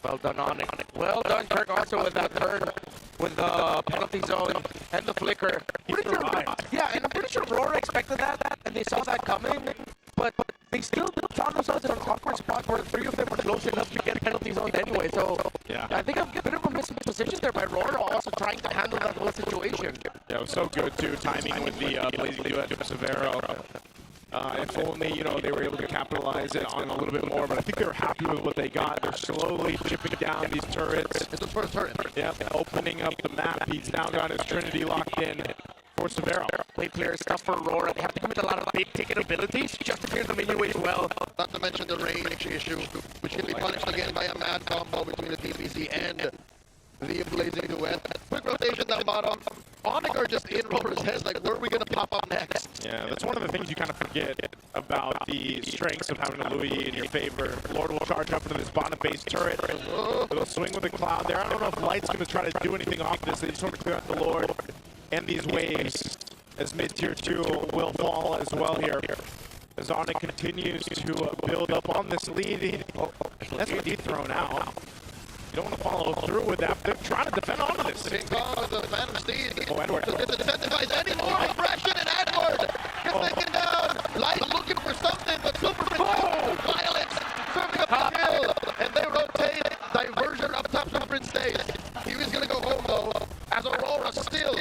Well done, ONIC. Well done, Kirk, also with that turn, with the penalty zone and the flicker. Yeah, and I'm pretty sure RORA expected that, and they saw that coming, but they still found themselves in an awkward spot where 3 of them were close enough to get penalty zones anyway, so yeah. I think a bit of a misposition there by RORA, also trying to handle that whole situation. Yeah, it was so good, too, timing with the blazing duet from Severo. If only, you know, they were able to capitalize it on a little bit more, but I think they were happy with what they got. They're slowly chipping down these turrets. It's the first turret. Yeah, opening up the map. He's now got his Trinity locked in for Severo. Late player stuff for Aurora. They have to commit a lot of big ticket abilities just to clear the menu as well. Not to mention the range issue, which can be punished again by a mad combo between the DPC and the blazing duet. Quick rotation down bottom. ONIC are just in RORA's heads, like, where are we going to pop up next? Yeah, that's one of the things you kind of forget about the strengths of having a Louis in your favor. Lord will charge up into this bottom base turret. It'll swing with the cloud there. I don't know if Light's going to try to do anything off this. They just want to clear out the Lord and these waves as mid-tier 2 will fall as well here. As ONIC continues to build up on this lead. That's what he's thrown out. You don't want to follow through with that. They're trying to defend onto this. King Kong with the Phantom Steed. Oh, Edward. To disincentivize any more aggression, and Edward gets taken down. Light looking for something, but Superman violence serving up the kill. And they rotate. Diversion up top. Superman stays. He was going to go home, though, as Aurora still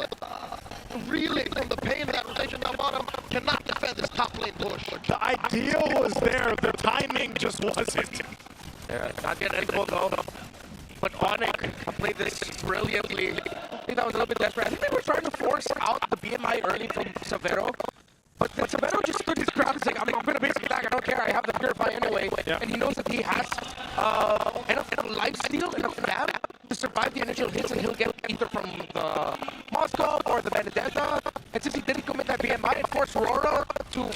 reeling from the pain of that rotation down bottom. Cannot defend this top lane push. The ideal was there. The timing just wasn't. Yeah, not yet equal, though. But ONIC played this brilliantly. I think that was a little bit desperate. I think they were trying to force out the BMI early from Severo. But Severo just stood his ground and said, I'm going to basic attack. I don't care. I have the Purify anyway. Yeah. And he knows that he has enough lifesteal, enough dam to survive the initial hits, and he'll get either from the Moscow or the Benedetta. And since he didn't commit that BMI, it forced RORA to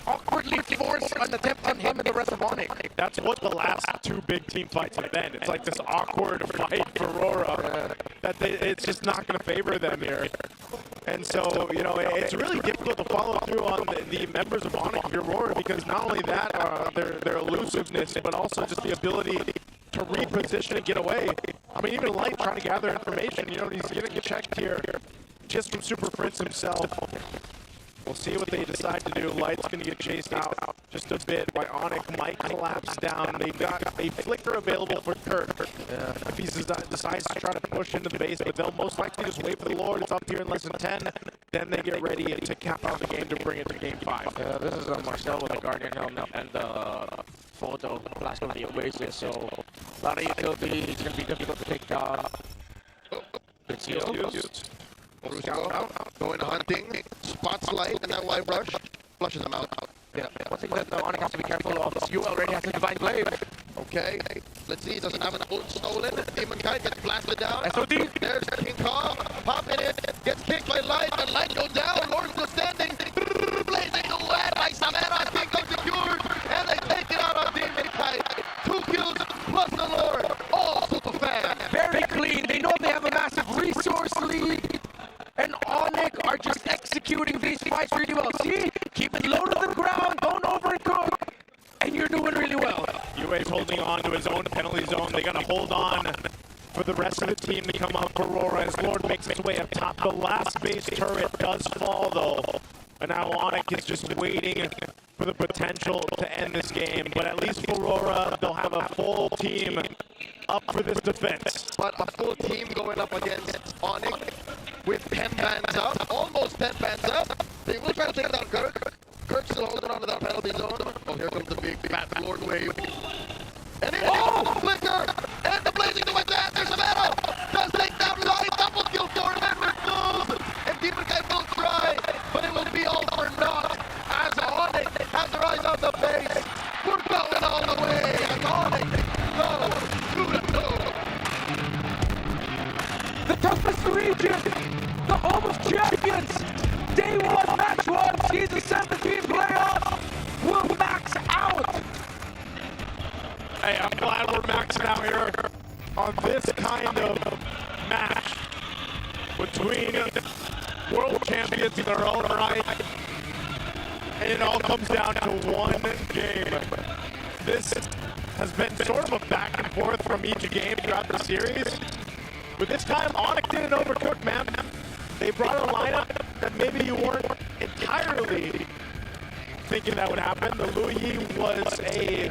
awkwardly force an attempt on him and the rest of ONIC. That's what the last 2 big team fights have been. It's like this awkward fight for RORA that it's just not going to favor them here. And so, you know, it's really difficult to follow through on the members of ONIC if you're RORA, because not only that, their elusiveness, but also just the ability to reposition and get away. I mean, even Light trying to gather information, you know, he's getting checked here just from Super Prince himself. We'll see what they decide to do. Light's going to get chased out just a bit by ONIC. Might collapse down. They've got a flicker available for Kirk if he decides to try to push into the base, but they'll most likely just wait for the Lord. It's up here in less than 10. Then they get ready to cap out the game to bring it to game 5. Yeah, this is Marcel with the Guardian helmet and the photo flash of the Oasis, so a lot of utility. It's going to be difficult to take It's used. Going hunting, spots Light, and that white brush flushes him out. Yeah, one thing that ONIC has to be careful of is you already has a Divine Blade. Okay, let's see, doesn't have an ult stolen. Demon Kite gets blasted down. SOD. There's King Kong, popping in, gets kicked by Light, but Light goes down. Lord still standing, blazing away by Samara. King Kong secured, and they take it out on Demon Kite. 2 kills plus the Lord, all super fan. Very clean. They know they have a massive resource lead. And ONIC are just executing these fights really well. See? Keep it low to the ground. Don't overcook. And you're doing really well. UA's holding on to his own penalty zone. They gotta hold on for the rest of the team to come up for RORA as Lord makes his way up top. The last base turret does fall though. And now ONIC is just waiting for the potential to end this game. But at least for RORA, they'll have a full team up for this defense. But a full team going up against ONIC with 10 bans up, almost 10 bans up. They will try to take down Kirk. Kirk's still holding on to that penalty zone. Oh, here comes the big fat Lord wave. And it flicker! And the blazing to attack! There's a battle! Does take down Light! Double kill for him! And moves! And Demon Kite will try, but it will be all for naught as ONIC has their eyes on the base. We're going all the way as ONIC go to the The toughest region, the home of champions. Day 1, match 1, season 17 playoffs will max out. Hey, I'm glad we're maxing out here on this kind of match between world champions in their own right. And it all comes down to one game. This has been sort of a back and forth from each game throughout the series. But this time, ONIC didn't overcook, man. They brought a lineup that maybe you weren't entirely thinking that would happen. The Louis was a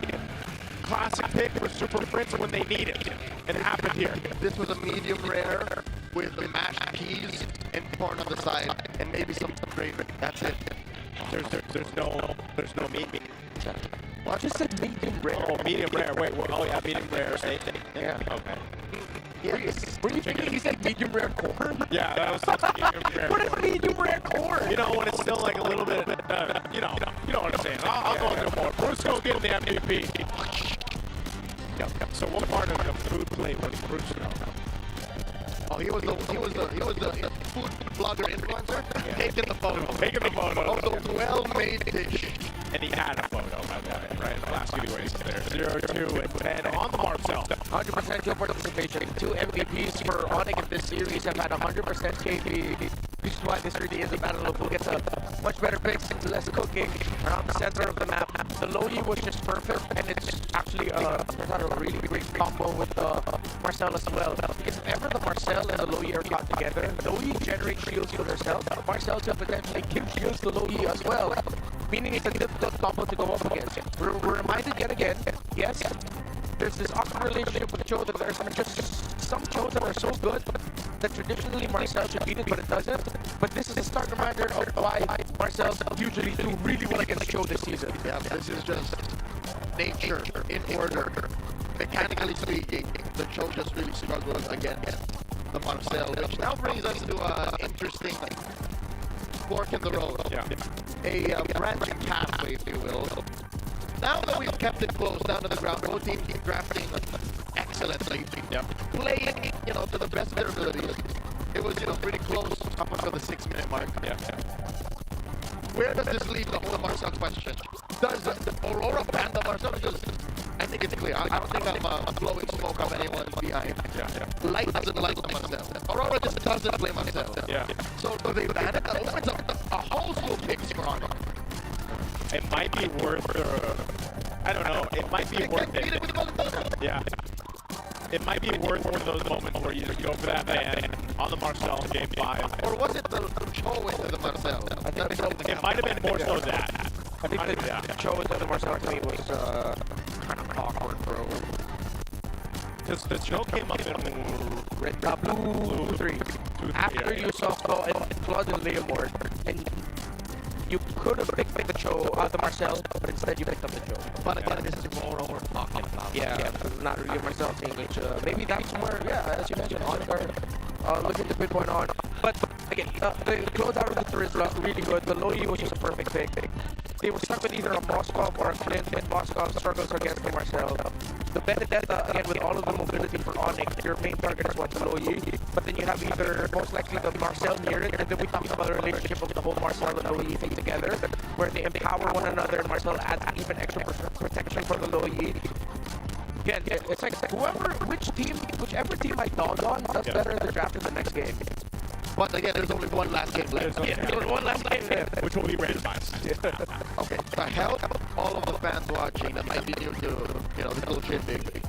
classic pick for Super Prince when they need it. And it happened here. This was a medium rare with the mashed peas and corn on the side, and maybe some gravy. That's it. There's no meat. What? Just said medium rare. Oh, medium rare. Wait. Oh yeah, medium rare steak. Yeah. Okay. Were you thinking he said medium rare corn? Yeah, that was medium rare. What is medium rare corn? You know, when it's still like a little bit, you know what I'm saying. I'll go into more. Brusco getting the MVP. Yep. So what part of the food plate was Brusco? Oh, he was the food blogger influencer taking the photo. Of the well-made dish. And he had a photo, by the way, right? The last few ways there. 0-2 and 10 on the Marcel. 100% kill participation. 2 MVPs for ONIC in this series have had 100% KP. This is why this really is a battle of who gets a much better picks and less cooking around the center of the map. The Loyi was just perfect, and it's actually a really great combo with Marcel as well. If ever the Marcel and the Loyi are caught together, Loyi generates shields for herself. Marcel can potentially give shields to Loyi as well, meaning it's a difficult combo to go up against. We're reminded yet again, yes, there's this awkward relationship with Cho that there's just some Chos that are so good that traditionally Marcel should beat it, but it doesn't. But this is a stark reminder of why Marcel usually do really well against Cho this season. Yeah, this is just nature in order. Mechanically speaking, the Cho just really struggles against the Marcel, which now brings us to an interesting fork in the road. Yeah. A branching pathway, if you will. Now that we've kept it close down to the ground, both teams keep drafting excellently. Yep. Playing, to the best of their abilities. It was, pretty close up until the 6-minute mark. Yeah. Where does this leave the whole Marcel question? Does Aurora ban the Marcel? Because I think it's clear. I don't think I'm blowing smoke up anyone's behind. Yeah. Light doesn't like the Marcel. Aurora just doesn't play Marcel. Yeah. So do they ban it? That opens up a whole school picks for ONIC. It might be worth I don't know. It might be worth it. Yeah. It might be worth one of those moments where you just go for that ban on the Marcel in Game 5. Or was it the Cho into the Marcel? It might have been more so that. I think the Cho into the Marcel to me was kind of awkward, bro. Because the Cho came up in blue 3. After you saw Skull and Claude and Leomord, and you could have picked the Cho, the Marcel, but instead you picked up the Cho. But again, this is RORA we're talking about. Yeah, not really a Marcel thing, which maybe that's where, as you mentioned, ONIC are looking to pinpoint on. But again, the closeout of the 3 is really good. The Loyi was just a perfect pick. they were stuck with either a Moskov or a Clint, and Moskov struggles against the Marcel. The Benedetta, again, with all of the mobility for ONIC, your main target is what, the Loyi, but then you have either, most likely, the Marcel near it, and then we talked about the relationship of the whole Marcel and Loyi thing together, where they empower one another, and Marcel adds even extra protection for the Loyi. Again, it's like whichever team I dog on does better in the draft in the next game. But again, there's only one last game left. There's only one last game left. Which will be randomized. Okay, to help all of the fans watching that might be new to, the little shit big.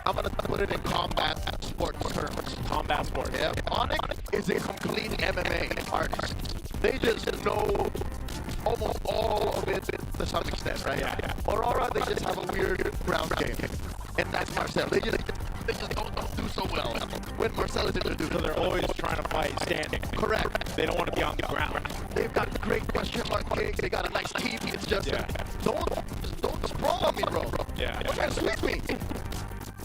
I'm gonna put it in combat sports terms. Combat sports. Yeah, ONIC is a complete MMA artist. They just know almost all of it to some extent, right? Yeah. Aurora, they just have a weird ground game. And that's Marcel. They just don't do so well when Marcel is introduced. So they're always trying to fight standing. Correct. They don't want to be on the ground. They've got great question mark kicks. They got a nice keep. It's just don't sprawl on me, bro. Yeah. What kind of switch me?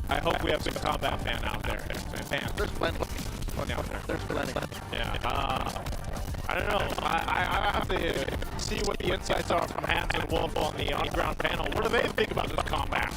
I hope we have some combat fan out there. There's plenty. Plenty out there. There's plenty. Yeah. I don't know. I have to see what the insights are from Hans and Wolf on the on-ground panel. What do they think about this combat?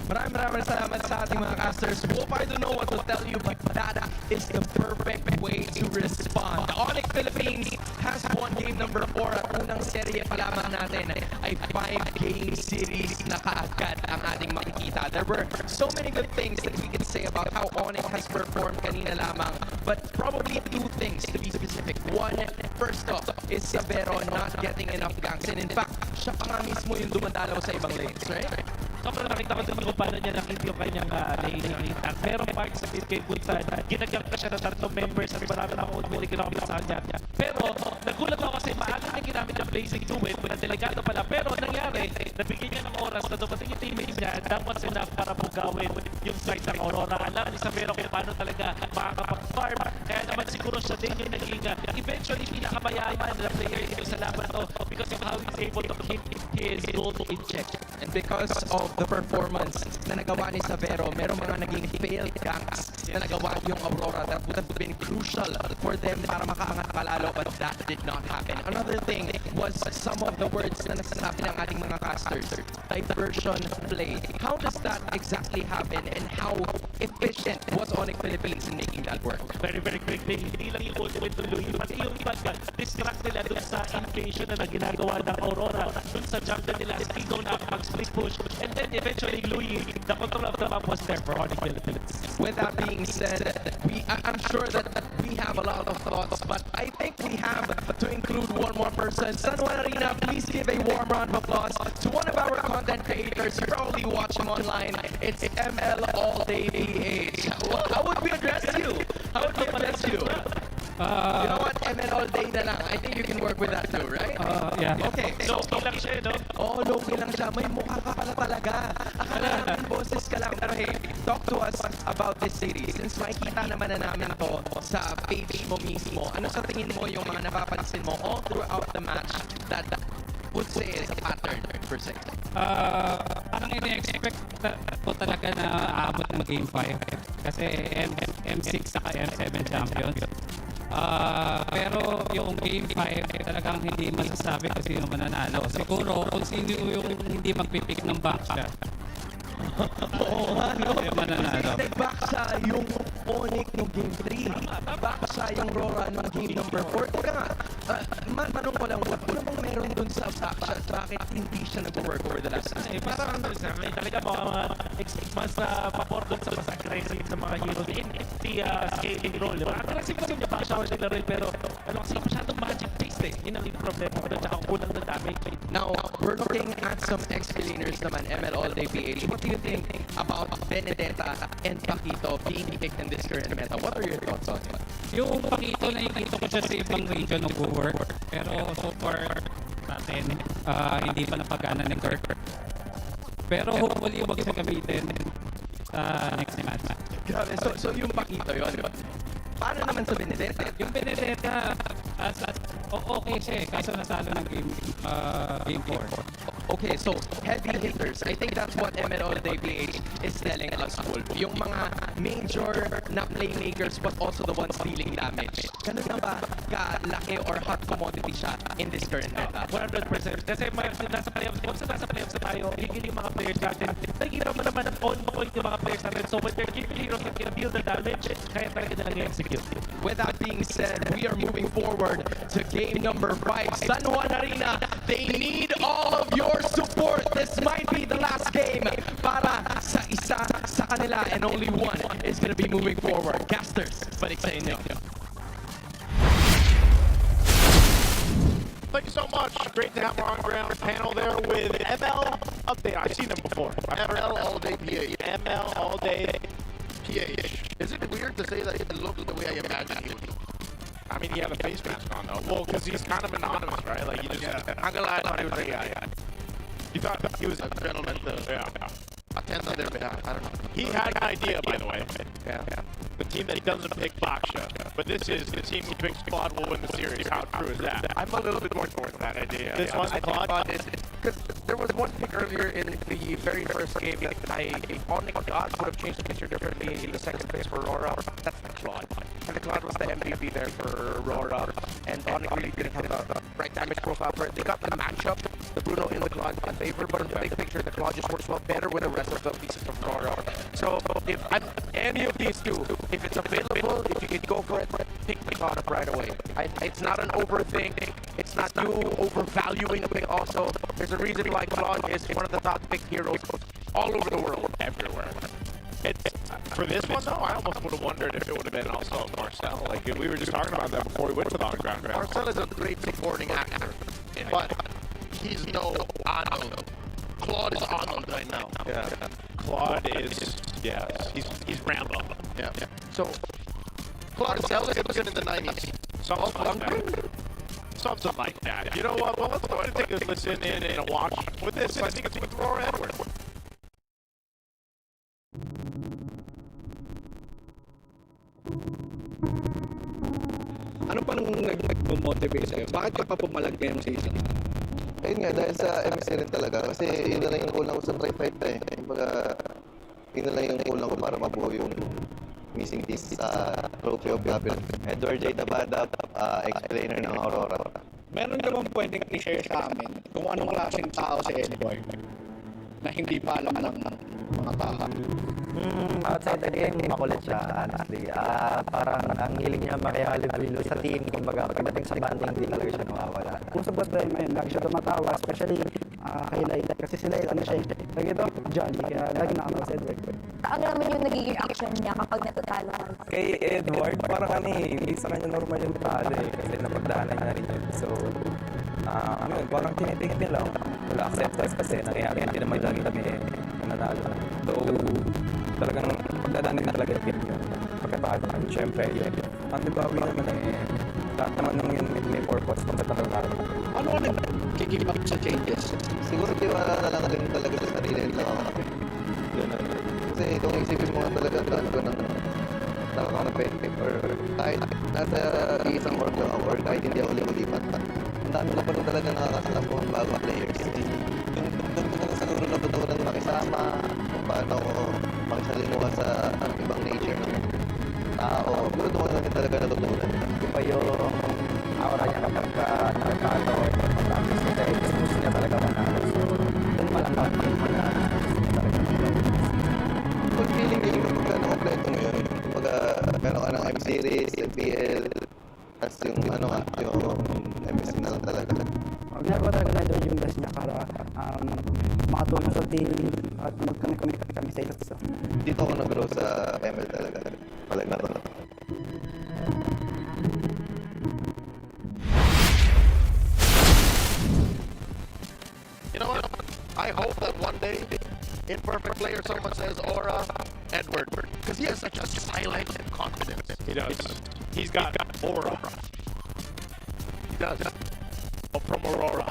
Maraming salamat sa ating mga casters. Wolf, I don't know what to tell you, but that is the perfect way to respond. The ONIC Philippines has won game number 4 at unang serye pa lamang natin ay 5-game series na kaagad ang ating makikita. There were so many good things that we can say about how ONIC has performed kanina lamang, but probably 2 things to be specific. One, first off, is Sabero not getting enough ganks. And in fact, siya pa nga mismo yung dumadalaw sa ibang lanes, right? Sobrang nakita ko din kung paano niya nakita yung kanyang laning attack. Pero part sa mid-game kung saan ginagyan ka siya ng 3 members at marami na akong umilikin sa kanya. Pero nagulat ako kasi maaga niya ginamit yung blazing to win. Delikado pala. Pero nangyari, nabigyan niya ng oras na dumating yung teammate niya. That was enough para bugawin yung side ng Aurora. Alam ni Sabero kung paano talaga makakapag-farm. Kaya naman siguro siya din yung naging eventually pinakamayaman na player dito sa laban to because of how he's able to keep his gold in check. And because of the performance na nagawa ni Sabero, merong mga naging failed ganks na nagawa yung Aurora that would have been crucial for them para makaangat palalo, but that did not happen. Another thing was some of the words na nasasabi ng ating mga casters. Diversion play. How does that exactly happen and how efficient was ONIC Philippines in making that work? Very, very quickly. Hindi lang yung ultimate tuloy. Pati yung distract nila dun sa invasion na ginagawa ng Aurora. Dun sa jungle nila, Stigo na mag-split push. And then eventually, Louis, the control of the map was there for ONIC Philippines. With that being said, I'm sure that we have a lot of thoughts, but I think we have to include one more person. San Juan Arena, please give a warm round of applause to one of our content creators. You probably watch him online. It's ML All Day PH. How would we address you? How would we address you? You know what? ML All Day na lang. I think you can work with that too, right? Yeah. Okay. So, lang siya, no? Oo, low-key lang siya. May mukha ka pala talaga. Akala namin boses ka lang. Pero hey, talk to us about this series. Since makikita naman na namin to sa page mo mismo, ano sa tingin mo yung mga napapansin mo all throughout the match that would say is a pattern per se? Parang ini-expect ko talaga na aabot ng Game 5. Kasi M6 saka M7 champions. Pero yung Game 5 talagang hindi masasabi kung sino mananalo. Siguro kung sino yung hindi magpipick ng backshot. Oo nga, no? Mananalo. Nag-back siya yung ONIC nung Game 3. Back siya yung RORA nung Game number 4. Teka nga, manong ko lang, ano bang meron dun sa backshot? Bakit hindi siya nag-work over the last time? Parang talaga mga experiments na papor doon sa mas aggressive ng mga heroes in the scaling role. Aggressive kasi niya pa siya or nila rin, pero kasi masyadong magic-based eh. Yun ang problema ko doon, tsaka kulang na damage. Now, we're looking at some ex-laners naman, ML All Day PH. What do you think about Benedetta and Paquito being picked in this current meta? What are your thoughts on it? Yung Paquito, nakikita ko siya sa ibang region ng work. Pero so far natin, hindi pa napagana ni Kirk. Pero hopefully wag siya gamitin sa next match. Grabe, so yung Paquito yun. Paano naman sa Benedetta? Yung Benedetta, okay siya eh, kaso natalo ng game 4. Okay, so heavy hitters. I think that's what ML PH is telling us, Wolf. Yung mga major na playmakers but also the ones dealing damage. Ganun na ba kalaki or hot commodity siya in this current meta? 100%. Kasi nasa playoffs, kung nasa playoffs na tayo, yung mga players natin, nakikita mo naman on point yung mga players natin. So when they're giving heroes that can build the damage, kaya talaga nila i-execute. With that being said, we are moving forward to game number 5. San Juan Arena, they need all of your support. This might be the last game para sa isa sa kanila and only one is going to be moving forward. Casters, balik sa inyo. Thank you so much. Great to have our on-ground panel there with ML Update. I've seen them before. ML All Day PH. ML All Day PH. Is it weird to say that it looked the way I imagined he would look? I mean, he had a face mask on though. Well, because he's kind of anonymous, right? Like, you just, I'm gonna lie, I thought he was a guy. You thought he was a gentleman to attend on their behalf. I don't know. He had an idea, by the way. Yeah. The team that doesn't pick Baksha, but this is the team who picks Claude will win the series. How true is that? I'm a little bit more towards that idea. This one's Claude? Because there was one pick earlier in the very first game that ONIC odds would have changed the picture differently in the second phase for RORA. That's the Claude. And the Claude was the MVP there for RORA. And ONIC really didn't have the right damage profile for it. They got the matchup, the Bruno in the Claude in favor, but in the big picture, the Claude just works well better with the rest of the pieces of RORA. So if any of these two, if it's available, if you can go for it, pick the Claude up right away. It's not an overthink. It's not you overvaluing the pick also. There's a reason why Claude is one of the top picked heroes all over the world. Everywhere. It's, for this one though, I almost would have wondered if it would have been also Marcel. Like, we were just talking about that before we went to the on-ground. Marcel is a great supporting actor, but he's no Arnold. Claude is Arnold right now. Yeah. Claude is, yes, he's Rambo. Yeah. So, Claude is Elvis in the 90s. Something like that. Something like that. You know what? Well, let's go ahead and take a listen in and a watch with this. I think it's with RORA Edward. Ano pa nung nag-motivate sa'yo? Bakit ka pa pumalag ngayong season? Ayun nga, dahil sa MC rin talaga. Kasi yun na lang yung kulang ko sa try fight na eh. Kumbaga, yun na lang yung kulang ko para mabuo yung missing piece sa Trophy of Gabriel. Edward J. Tabada, explainer ng Aurora. Meron ka bang pwedeng i-share sa amin kung anong klaseng tao si Edward na hindi pa alam ng mga tao? Outside the game, makulit siya, honestly. Parang ang hiling niya makihalubilo sa team. Kumbaga, pagdating sa banding, hindi talaga siya nawawala. Kung sa boss time, ayun, lagi siya tumatawa, especially kay Laila. Kasi si Laila, ano siya, lagi ito, Johnny, kaya lagi nakamalas si Edward. Ano naman yung nagiging action niya kapag natatalo ka? Kay Edward, parang hindi sa kanya normal yung talo eh. Kasi napagdaanan niya rin yun. So, yun, parang tinitig niya lang. Wala acceptance kasi nangyayari. Hindi naman lagi kami nanalo. So, talagang pagdadaan din talaga yung team yun. Pagkatalo. Siyempre, yun. Ang nabawi naman lahat naman nung yun may purpose kung tatatalo. Ano ka nag-keep up sa changes? Siguro tiwala na lang din talaga sa sarili nila ako. Yun na. Kasi kung isipin mo nga talaga ko ng nakaka-effective or kahit nasa isang org lang ako or kahit hindi ako lipat. Ang dami ko pa rin talaga nakakasalap ko ng bagong players. Yung talaga siguro natutunan makisama, kung paano ko magsalimuha sa ibang nature ng tao. Siguro doon natin talaga natutunan. Iba yung aura niya kapag nakakalo or pag-practice niya. Dahil gusto niya talaga manalo. So, doon pa lang makikita na Feeling kapag na-kompleto mo yun. Kapag meron ka ng M-Series, MPL, tapos yung yung MS na lang talaga. Ginagawa talaga na Edward yung best niya para makatulong sa team at mag-connect kami sa isa. Dito ako nag-grow sa ML talaga. Palag Na To. You know what? I hope that one day, in Perfect Player, someone says Aura Edward, because he has such a silent confidence. He does. He's got aura. He does. Oh, from Aurora.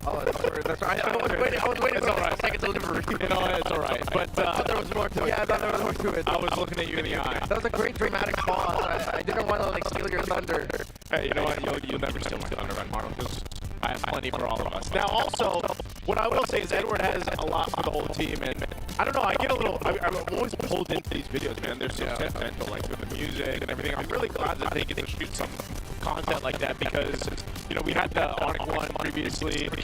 Oh, that's right. I was waiting it's for all right. a second delivery. You know, it's all right. But there was more to it. Yeah, I thought there was more to it. I was looking at you in the eye. That was a great dramatic pause. I didn't want to steal your thunder. Hey, you know what? You'll never steal my thunder, Marlon. Just I have plenty for all of us. Now, also, what I will say is Edward has a lot for the whole team, and I don't know, I get a little, I'm always pulled into these videos, man. They're so sentimental, like with the music and everything. I'm really glad that they get to shoot some content like that because, you know, we had the ONIC one previously for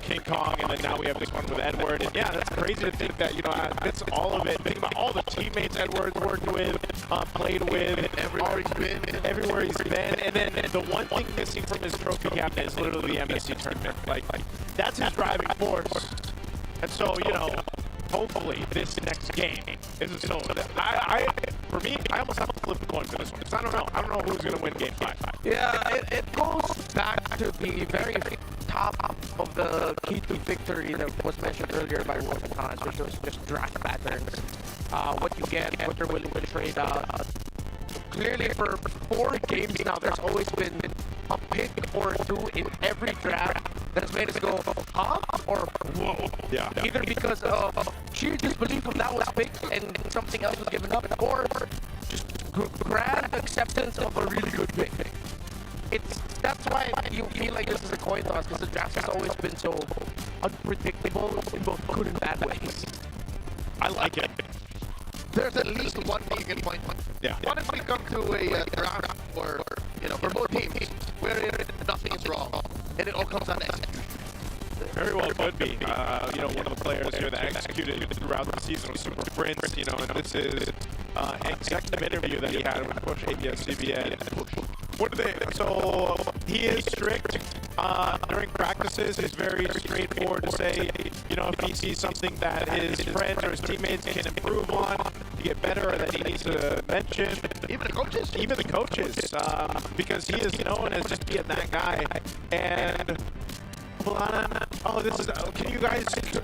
King Kong, and then now we have this one with Edward. And yeah, that's crazy to think that, you know, it's all of it. Think about all the teammates Edward's worked with, played with, everywhere he's been. And then the one thing missing from his trophy cabinet is literally the MSC tournament. Like that's his driving force. And so, you know, hopefully this next game isn't so. For me, I almost have to flip the coin for this one. Because I don't know who's going to win Game 5. Yeah, it goes back to the very top of the key to victory that was mentioned earlier by Wolf and Hans, which was just draft patterns. What you get, what you're willing to trade out. Clearly, for 4 games now, there's always been a pick or two in every draft that has made us go, huh? Or whoa. Yeah. Either because of sheer disbelief of that was picked and something else was given up, or just grand acceptance of a really good pick. That's why you feel like this is a coin toss, because the draft has always been so unpredictable in both good and bad ways. I like it. There's at least one thing you can point. Yeah. What if we come to a draft for, you know, for both teams where nothing is wrong and it all comes down to execution? Very well could be. You know, one of the players here that executed throughout the season was Super Prince, you know, and this is an executive interview that he had with Push ABS CBN. What do they, so he is strict during practices. He's very straightforward to say, you know, if he sees something that his friends or his teammates can improve on to get better, or that he needs to mention. Even the coaches? Even the coaches, because he is known as just being that guy. And this is, can you guys do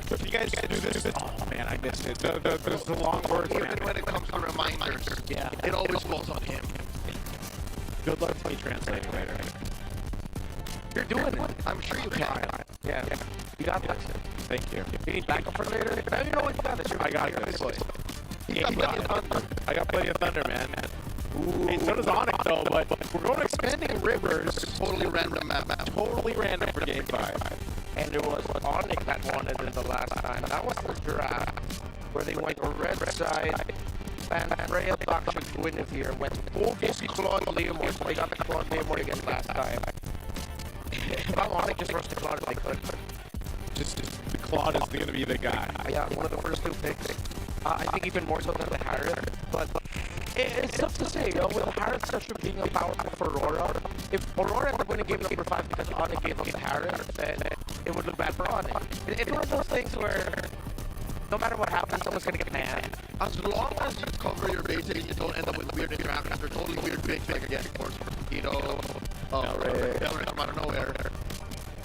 this? Oh man, I missed it. The long words. Even when it comes to reminders, yeah, it always falls on him. Good luck to me translating later. You're doing it. I'm sure you can. Yeah. You got this. Thank you. You need backup for later? Now you know what you got this. I got this. I got plenty of thunder, man. Ooh. Hey, so does ONIC though, but we're going to Expanding Rivers. Totally random map. Totally random for Game 5. And it was ONIC that won it in the last time. That was the draft where they went red side. And Freya Doction Guinevere went obviously Claude Leomore. They got the Claude Leomore again last time. If I'm ONIC, just rush the Claude if they could. Just the Claude is going to be the guy. Yeah, one of the first 2 picks. I think even more so than the Harris. But it's tough to say, with Harris such being a powerful for Aurora. If Aurora ended up winning game number 5 because ONIC gave up the Harris, then it would look bad for ONIC. It's one of those things where no matter what happens, someone's going to get mad. As long as you cover your bases, you don't end up with weird interactions or totally weird picks, like again, of course, you know, come out of nowhere.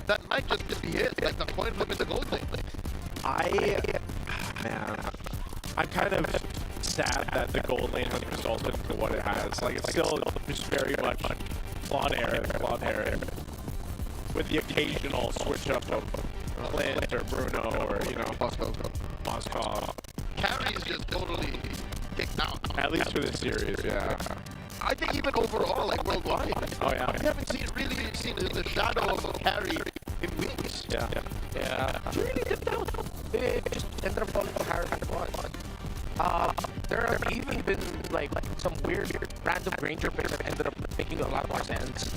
That might just be it, like the coin flip in the gold thing. I'm kind of sad that the gold lane has resulted into what it has. Like, it's still just very much Claude Aaron, with the occasional switch up of Clint or Bruno or, you know, Moscow. Carry is just totally kicked out. At least for this series, yeah. I think even overall, like worldwide. Oh yeah. We haven't really seen the shadow of Carry in weeks. Yeah. She really dipped out. It just ended up falling to Harris at once. There have even been like some weird random Granger picks that ended up making a lot more sense.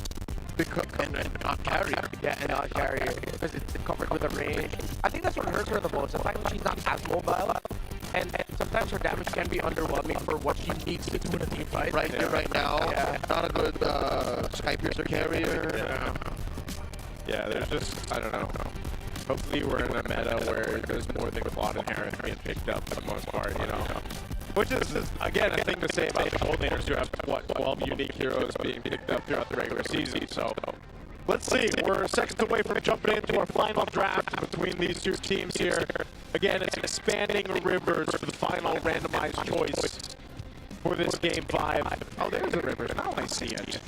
And not Carry. Yeah, and not Carry. Because it's covered with a range. I think that's what hurts her the most. The fact that she's not as mobile. And sometimes her damage can be underwhelming for what she needs to do in a team fight. Right now, not a good Sky Piercer carrier. Yeah, there's just, I don't know. Hopefully we're in a meta where there's more than Claude and Harris being picked up for the most part, you know. Which is, again, a thing to say about the gold laners who have, 12 unique heroes being picked up throughout the regular season, so. Let's see, we're seconds away from jumping into our final draft between these 2 teams here. Again, it's Expanding Rivers for the final randomized choice for this Game 5. Oh, there's the Rivers, now I see it.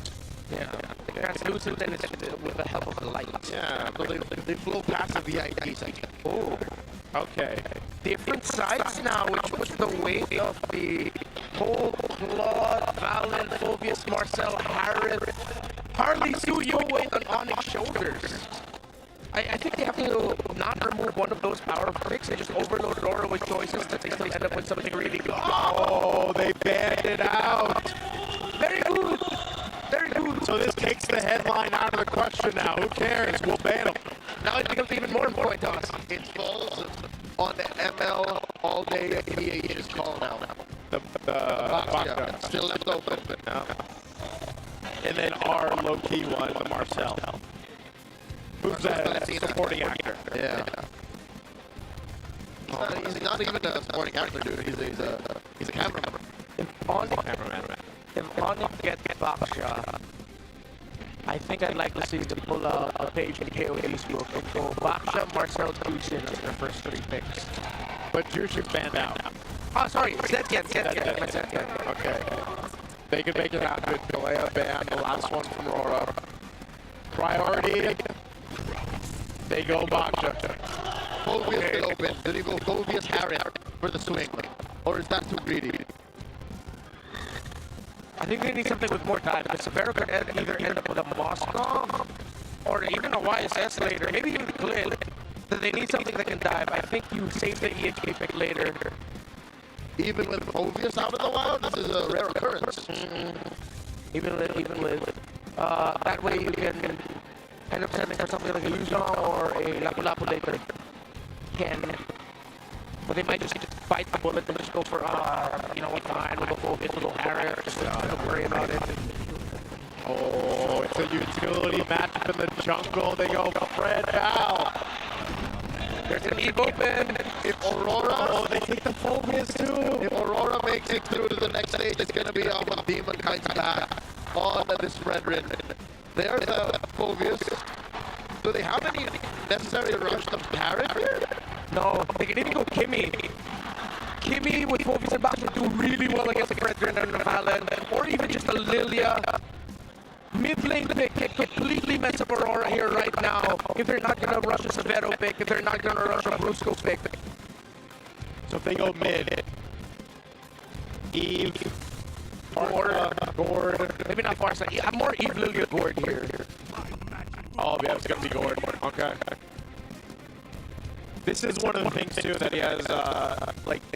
Yeah, translucent and it's with the help of the light. Yeah, but they flew past the VIPs, I guess. Oh, okay. Different sides now, which was the weight of the whole Claude, Valen, Phobius, Marcel, Harris. Hardly Sue your weight on ONIC's shoulders. I think they have to not remove one of those power picks and just overload RORA with choices that they still end up with something really good. Oh, they banned it out. Very good. Very good. So this takes the headline out of the question now. Who cares? We'll ban them. Now it becomes even more important to us. It falls on the ML all day. PH's call now. The box still left open. Yeah. And then our low-key one, the Marcel. Who's a supporting actor. Yeah. He's not even a supporting actor, dude. He's a cameraman. If ONIC gets Baksha, I think I'd like to see them pull out a page in KOD's book and go Baksha, Marcel, Jushin as their first 3 picks. But Jushin banned out. Oh, sorry. Zetken. Okay. They can make it happen. Kalea ban, the last one from RORA. Priority. They go Baksha. Phobius still open. Did he go Phobius Harris for the swing? Or is that too greedy? I think they need something with more time. Because Severo could either end up with a Moscow or even a YSS later, maybe even Clint. That they need something that can dive. I think you save the EHP pick later. Even with Phobius out of the wild, this is a rare occurrence. Even with that way you can end up sending for something like a Luzon or a Lapu-Lapu later. But they might just bite the bullet and just go for, fine, we'll go Phobius, we'll go Harris, just don't worry about it. Oh, it's a utility matchup in the jungle. They go Fred Val. There's an Eve open. If Aurora, they take the Phobius too. If Aurora makes it through to the next stage, it's going to be on the Demon Knight's back on this Red Rin. There's the Phobius. Do they have any necessary rush to Parrot here? No, they can even go Kimmy. Kimmy with Phobius and Baksha do really well against Fredrin and Valen, or even just a Lilia. Mid lane pick can completely mess up Aurora here right now if they're not going to rush a Severo pick, if they're not going to rush a Brusco pick. So if they go mid, Eve, Farsa, Gord. Maybe not Farsa. I'm more Eve, Lilia, Gord here. Oh, yeah, it's going to be Gord. Okay. This is one of the things, too, that he has,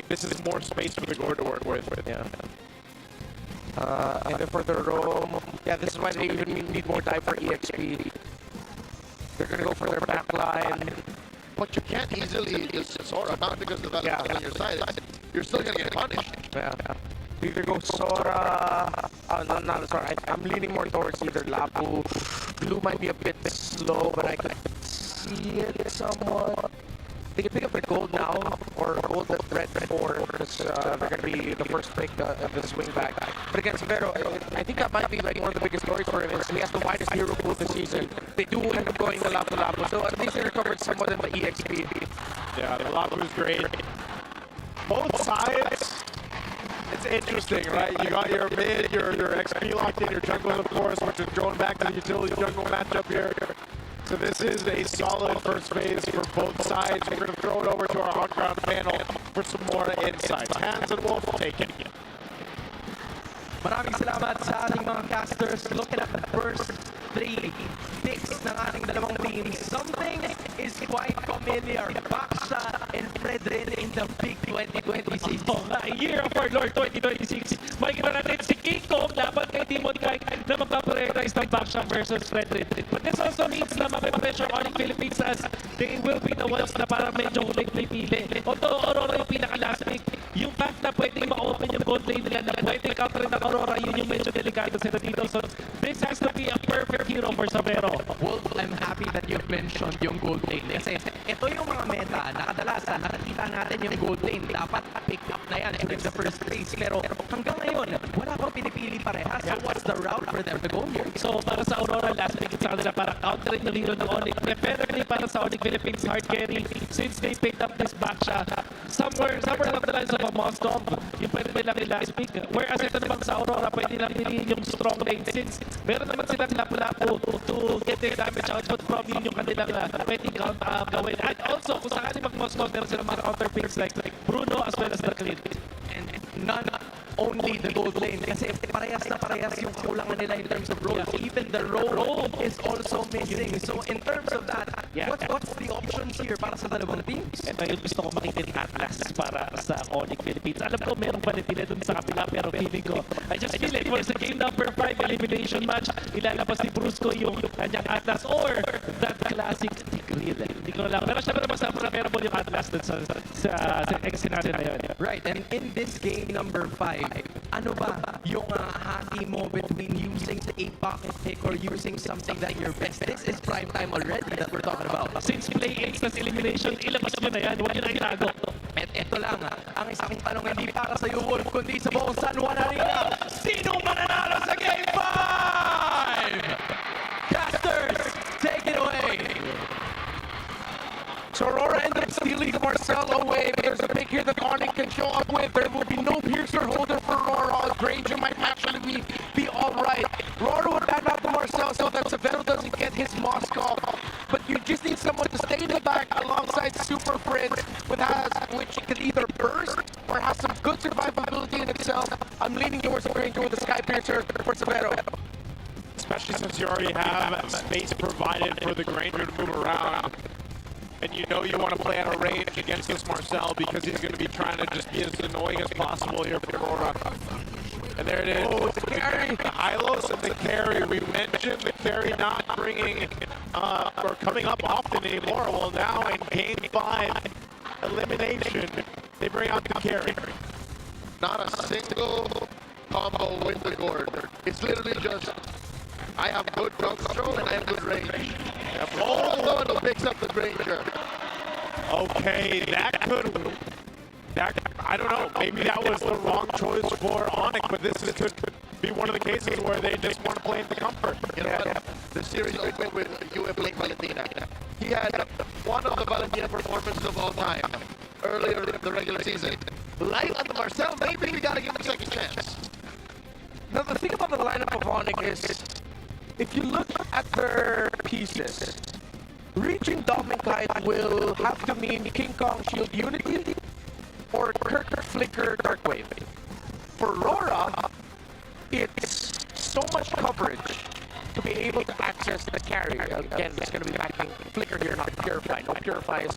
this is more space for the Gord to work with. Yeah. And then for the roam, yeah, this is why they even need more time for EXP. They're going to go for their back line. But you can't easily just Sora, not because of that on your side. You're still going to get punished. Yeah. Either go Sora, not Sora. I'm leaning more towards either Lapu. Blue might be a bit slow, but I can see it somewhat. They can pick up a gold now, or gold at red 4, because they're going to be the first pick of the swing back. But against Severo, I think that might be like one of the biggest stories for him. Is he has the widest hero pool this season. They do end up going to Lapu-Lapu, so at least they recovered somewhat in the EXP. Yeah, the Lapu's great. Both sides, it's interesting, right? You got your mid, your XP locked in, your jungle, of course, which is going back to the utility jungle matchup here. So this is a solid first phase for both sides. We're going to throw it over to our on-ground panel for some more insights. Hans and Wolf, take it. Maraming salamat sa ating mga casters. Looking at the first 3 picks ng ating dalawang teams. Something is quite familiar. Baksha and Fredrin in the big 2026. A year of our Lord 2026. Makikita natin si King Kong laban kay Timon Kai na magpaprioritize ng Baksha versus Fredrin. But this also means na mape-pressure ONIC Philippines as they will be the ones na parang medyo pipili. Although Aurora yung pinaka-last pick, yung fact na pwedeng ma-open yung gold lane nila na pwedeng counter ng Aurora, yun yung medyo delikado sila dito. So this has to be a perfect hero for Severo. Wolf, I'm happy that you mentioned yung gold lane. Kasi ito yung mga meta na kadalasan nakikita natin yung gold lane. Dapat pick up na yan in the first place. Pero hanggang ngayon, wala pang pinipili parehas. So what's the route for them to go here? So para sa Aurora, last pick sa kanila para counterin yung hero ng ONIC. Preferably para sa ONIC Philippines hard carry since they picked up this Baksha. Somewhere along the lines of a Moscow, yung pwede nilang last pick. Whereas ito naman sa Aurora, pwede nilang piliin yung strong lane since meron naman silang Lapu-Lapu to get their damage output from yun yung kanilang pwedeng gawin. And also, kung sakali mag-Moscow, meron silang mga counter picks like Bruno as well as the Clint. And none only the gold lane. Kasi parehas na parehas yung kakulangan nila in terms of roles. Even the roll is also missing. So in terms of that, what's the options here para sa dalawang teams? Ito yung gusto ko makita ni Atlas para sa ONIC Philippines. Alam ko merong palitin dun sa kapila pero feeling ko, I just feel like for sa game number 5 elimination match, ilalabas ni Brusco yung kanyang Atlas or that classic Tigreal. Hindi ko lang. Pero syempre mas preferable yung Atlas dun sa scenario na yun. Right, and in this game number 5, ano ba yung hati mo between using a pocket pick or using something that you're best? This is prime time already that we're talking about. Since play instance elimination, ilabas nyo na yan. Huwag nyo na itago. At ito lang, ang isang tanong hindi para sa iyo, Wolf, kundi sa buong San Juan Arena. Sino mananalo sa Game 5? Casters, take it away. So Aurora ended up stealing Marcel away, but there's a pick here that ONIC can show up with. There will be no piercer holder for Aurora. Granger might actually be all right. Aurora would back out to Marcel so that Severo doesn't get his mask off. But you just need someone to stay in the back alongside Super Prince, which can either burst or have some good survivability in itself. I'm leaning towards Granger with the Sky Piercer for Severo. Especially since you already have space provided for the Granger to move around. And you know you want to play out of range against this Marcel because he's going to be trying to just be as annoying as possible here for Aurora. And there it is. Oh, the carry. The Hylos and the carry. We mentioned the carry not bringing or coming up often anymore. Well, now in Game 5 elimination, they bring out the carry. Not a single combo with the gourd. It's literally just, I have good drop control and I have good range. Oh, no, picks up the Granger. Okay, I don't know, maybe that was the wrong choice for ONIC, but this could be one of the cases where they just want to play in the comfort. You know what? The series opened with UM playing Valentina. He had one of the Valentina performances of all time earlier in the regular season. Light on the Marcel, maybe we gotta give him a second chance. Now the thing about the lineup of ONIC is, if you look at their pieces, reaching Dominkite will have to mean King Kong Shield Unity or Kirk Flicker Darkwave. For Aurora, it's so much coverage to be able to access the carrier. Again, it's going to be backing Flicker here, not Purify. No Purifies.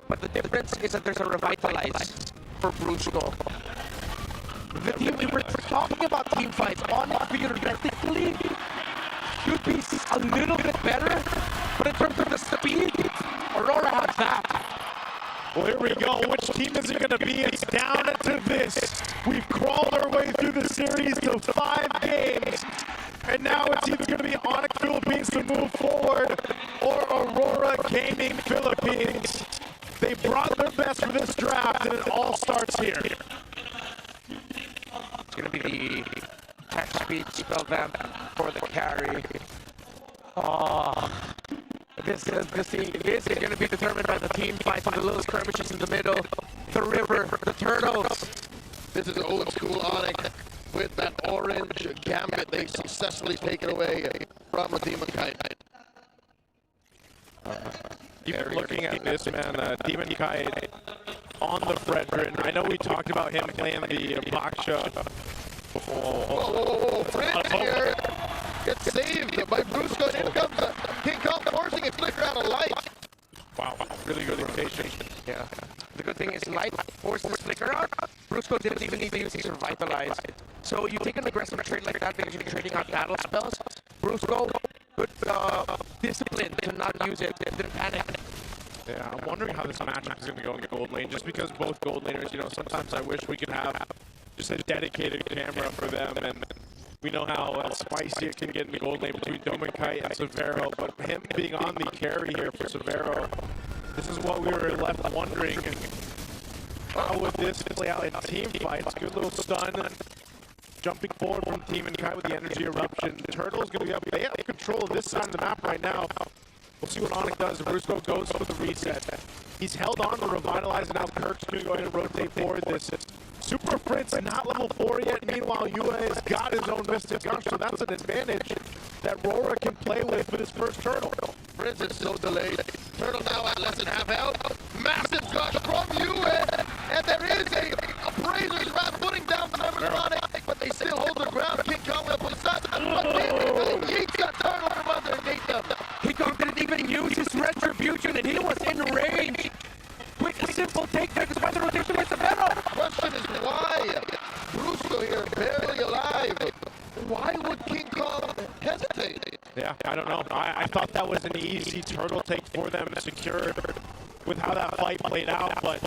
But the difference is that there's a Revitalize for Brusco. The team, we were talking about team fights. ONIC theoretically should be a little bit better, but in terms of the speed, Aurora has that. Well, here we go. Which team is it going to be? It's down to this. We've crawled our way through the series to 5 games, and now it's either going to be ONIC Philippines to move forward or Aurora Gaming Philippines. They brought their best for this draft, and it all starts here. It's going to be the attack speed spell vamp for the carry. Oh, this is going to be determined by the team fight on the little skirmishes in the middle. The river, the turtles. This is old school ONIC with that orange gambit. They successfully take it away from the Demon Kite. Even looking at this, man, Demon Kite on the Fredrin. I know we talked about him playing the Baksha. Whoa, Fred here gets saved by Brusco, and in comes King Kong forcing a Flicker out of light. Wow, really good rotation. Yeah. The good thing is Light forces Flicker out. Brusco didn't even need to use his Revitalize. So you take an aggressive trade like that because you're trading out battle spells. Brusco, good discipline to not use it, didn't panic. Yeah, I'm wondering how this matchup is going to go in the gold lane, just because both gold laners, you know, sometimes I wish we could have just a dedicated camera for them, and we know how spicy it can get in the gold lane between Dominkite and Severo, but him being on the carry here for Severo, this is what we were left wondering. How would this play out in team fights? Good little stun. Jumping forward from Team and Kai with the energy eruption. Turtle's going to be up. They have control of this side of the map right now. We'll see what ONIC does. Brusco goes for the reset. He's held on to Revitalize, and now Kirk's going to go ahead and rotate forward this. Super Fritz not level 4 yet. Meanwhile, Yua has got his own Mystic Gun, so that's an advantage that RORA can play with for this first Turtle. Fritz is so delayed. Turtle now at less than half health. Massive gush from Yua, and there is a Razor's Wrath putting down the members of ONIC, but they still hold their ground. King Kong will put aside, but yeets that turtle from underneath them. King Kong didn't even use his retribution, and he was in range. Quick, simple take there despite the rotation by Severo. Question is why? Brusco here, barely alive. Why would King Kong hesitate? Yeah, I don't know. I thought that was an easy turtle take for them, secured with how that fight played out, but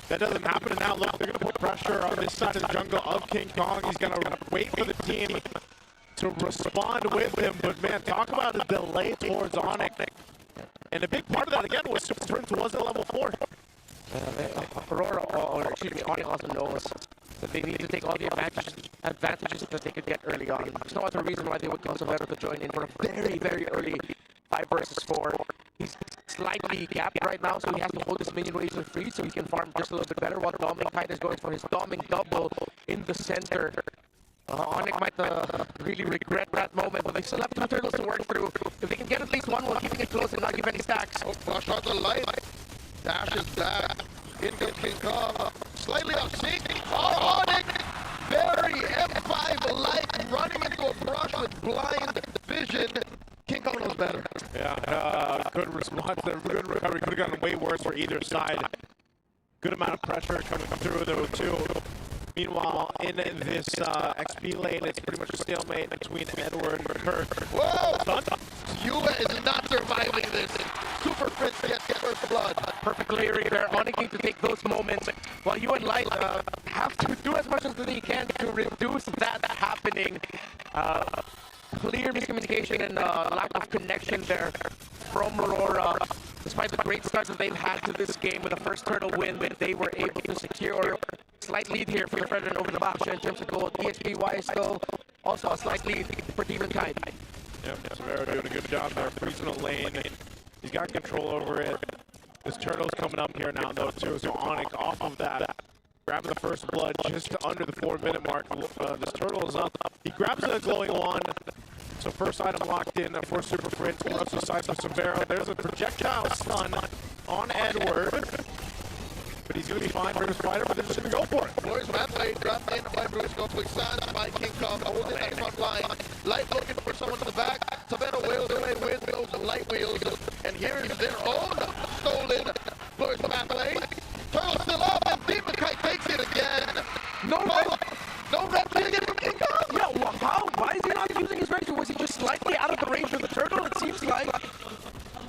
that doesn't happen now. Look, they're going to put pressure on this side of the jungle of King Kong. He's going to wait for the team to respond with him, but man, talk about a delay towards ONIC. And a big part of that, again, was Super Prince was at level 4. Aurora, or excuse me, ONIC also knows that they need to take all the advantages that they could get early on. There's no other reason why they would call Severo to join in for a very, very early 5 versus 4. He's slightly gapped right now, so he has to hold his minion waves free so he can farm just a little bit better while Doming Kite is going for his Doming double in the center. ONIC might really regret that moment, but they still have 2 turtles to work through. If they can get at least one while keeping it close and not give any stacks. Oh, flush out the light. Dash is back. In comes King Kong. Slightly off sync. Oh, ONIC! Very M5-like, running into a brush with blind vision. King Kong knows better. Yeah, good response there. Good recovery. Could have gotten way worse for either side. Good amount of pressure coming through though, too. Meanwhile, in this XP lane, it's pretty much a stalemate between Edward and Kurt. Whoa! Yue is not surviving this. Super Prince gets first blood. Perfect clearing there. ONIC need to take those moments while you and Light have to do as much as they can to reduce that happening. Clear miscommunication and lack of connection there from Aurora. Despite the great start that they've had to this game with the first turtle win, they were able to secure a slight lead here for the Fredrin over the Baksha in terms of gold. DHP-wise, though, also a slight lead for Demonkite. Yep, Severo doing a good job there, freezing a lane. He's got control over it. This turtle's coming up here now, though, too, so ONIC off of that. Grabbing the first blood just under the 4-minute mark. This turtle is up. He grabs the glowing wand. So first item locked in for Super Prince. Rush aside for Severo. There's a projectile stun on Edward. But he's going to be fine for his fighter, but they're just going to go for it. Boys, Matley dropped in by Brusco. Puisan by King Kong. Holding that front line. Light looking for someone in the back. Severo wheels away with those light wheels. And here is their own stolen Boys, Matley. Turtle still up, and Demonkite takes it again. No red again from King Kong. Yeah, well, how? Why is he not using his range? Was he just slightly out of the range of the turtle? It seems like.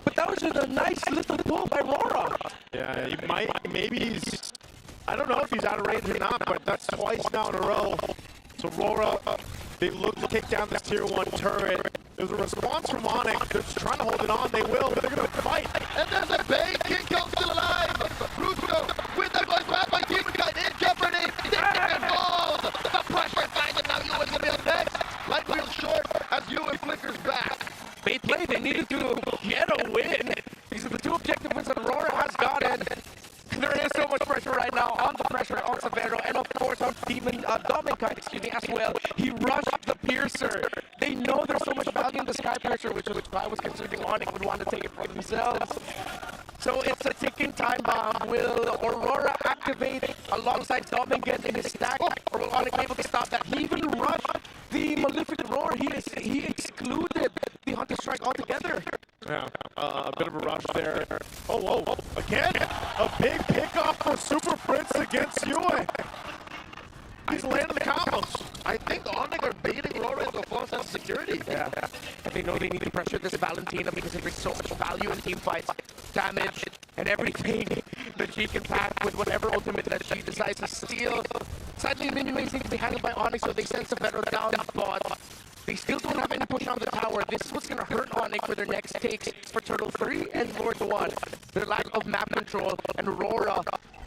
But that was just a nice little pull by RORA. Yeah, he might. Maybe he's. I don't know if he's out of range or not, but that's twice now in a row. So RORA, they look to kick down this tier 1 turret. There's a response from ONIC. They're just trying to hold it on. They will, but they're going to fight. And there's a bait. King Kong still alive. Brusco with that voice back by Demonkite in jeopardy. It falls. The pressure finds him now. Yue is going to be up next. Light wheel short as Yue flickers back. They played. They needed to get a win. These are the 2 objective wins that RORA has gotten. There is so much pressure right now on the pressure on Severo and of course on Dominkite, as well. He rushed the Piercer. They know there's so much value in the Sky Piercer, which I was considering ONIC would want to take it for themselves. So it's a ticking time bomb. Will Aurora activate alongside Dominkite in his stack, or will ONIC be able to stop that? He even rushed the Maleficent Roar. He excluded the Hunter Strike altogether. Yeah, a bit of a rush there. Oh, again, a big pickoff for Super Prince against Yue. He's landing the combos. I think ONIC are baiting RORA into a false sense of security. Yeah, they know they need to pressure this Valentina because it brings so much value in team fights, damage, and everything that she can pack with whatever ultimate that she decides to steal. Sadly, minion waves need to be handled by ONIC, so they send Severo down the bot. They still don't have any push on the tower. This is what's going to hurt ONIC for their next takes for Turtle 3 and Lord 1. Their lack of map control, and RORA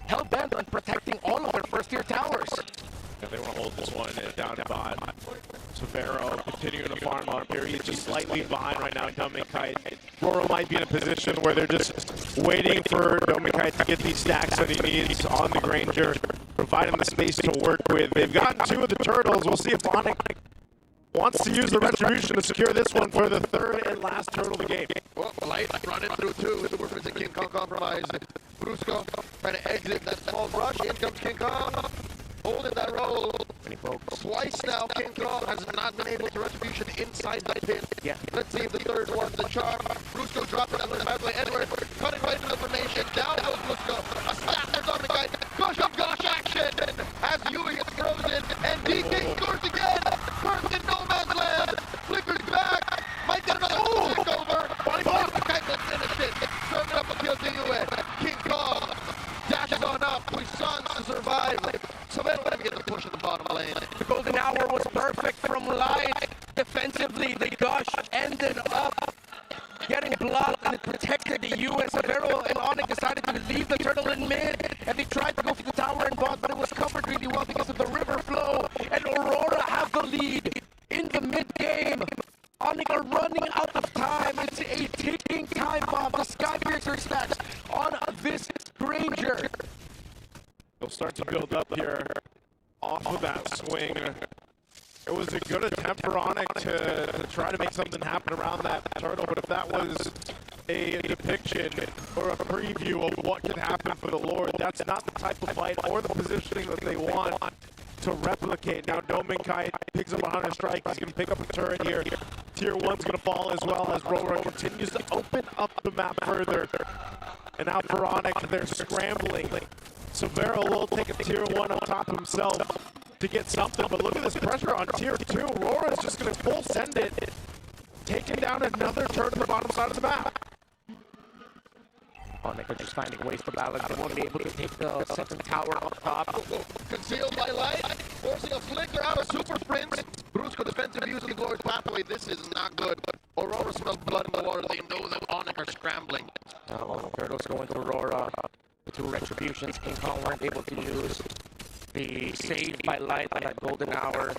hell-bent on protecting all of their first-tier towers. If they want to hold this one down to bot. Severo continuing to farm up here. He's just slightly behind right now, Dominkite. RORA might be in a position where they're just waiting for Dominkite to get these stacks that he needs on the Granger, provide him the space to work with. They've gotten 2 of the turtles. We'll see if ONIC wants to use the retribution to secure this one for the 3rd and last turtle of the game. Well, Light running through 2. Super Prince and King Kong compromised. Brusco trying to exit that small rush. In comes King Kong. holding that role. Twice now, King Kong has not been able to retribution inside the pit. Yeah. Let's see if the third one's the charm. Brusco dropping on the map by Edward, cutting right into the formation. Down goes Brusco. A slap for Dominic Knight. Gush up, gush action! As Yui gets frozen, and DK scores again! First in no man's land! Flickers back! Might get another flick over! Body block! Knight, let's finish it! Serving up a kill to Yui. King Kong dashes on up. Puissance to survive. Savannah let him get the push at the bottom lane. The golden hour was perfect from Light. Defensively, the Gush ended up getting blocked, and it protected the US. Avero and ONIC decided to leave the turtle in mid, and they tried to go for the tower and bot, but it was covered really well because of the river flow, and Aurora have the lead in the mid game. ONIC are running out of time. It's a ticking time bomb. The Skypiercer stacks on this Granger. They'll start to build up here off of that swing. It was a good attempt for ONIC to try to make something happen around that turtle, but if that was a depiction or a preview of what could happen for the Lord, that's not the type of fight or the positioning that they want to replicate. Now Dominkai picks up a 100 strike. He's going to pick up a turret here. Tier 1's going to fall as well as RORA continues to open up the map further. And now for ONIC, they're scrambling. Severo will take a Tier 1 on top himself to get something, but look at this pressure on Tier 2. RORA is just going to full send it, taking down another turret on the bottom side of the map. ONIC are just finding ways to balance. They won't be able to take the second tower up top. Concealed by Light, forcing a flicker out of Super Prince. Brusco defensive use of the Glorious Pathway. This is not good. Aurora smells blood in the water. They know that ONIC are scrambling. Turtles going to Aurora. The two retributions. King Kong weren't able to use the save by Light on that golden hour.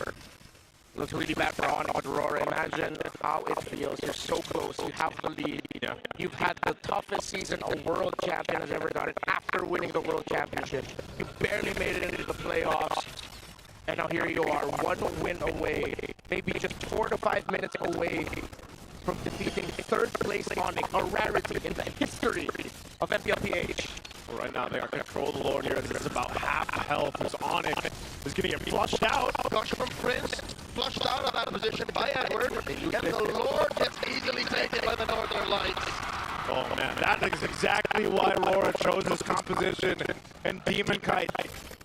Looks really bad for ONIC, but Aurora, imagine how it feels. You're so close. You have the lead. Yeah. You've had the toughest season a world champion has ever done it after winning the world championship. You barely made it into the playoffs. And now here you are, one win away. Maybe just 4 to 5 minutes away from defeating third place ONIC, a rarity in the history of MPLPH. Right now, they are control the Lord here. This is about half health as ONIC is going to get flushed out. Gush from Prince, flushed out of that position by Edward, and the Lord gets easily taken by the Northern Lights. Oh man, that is exactly why RORA chose his composition. And Demon Kite,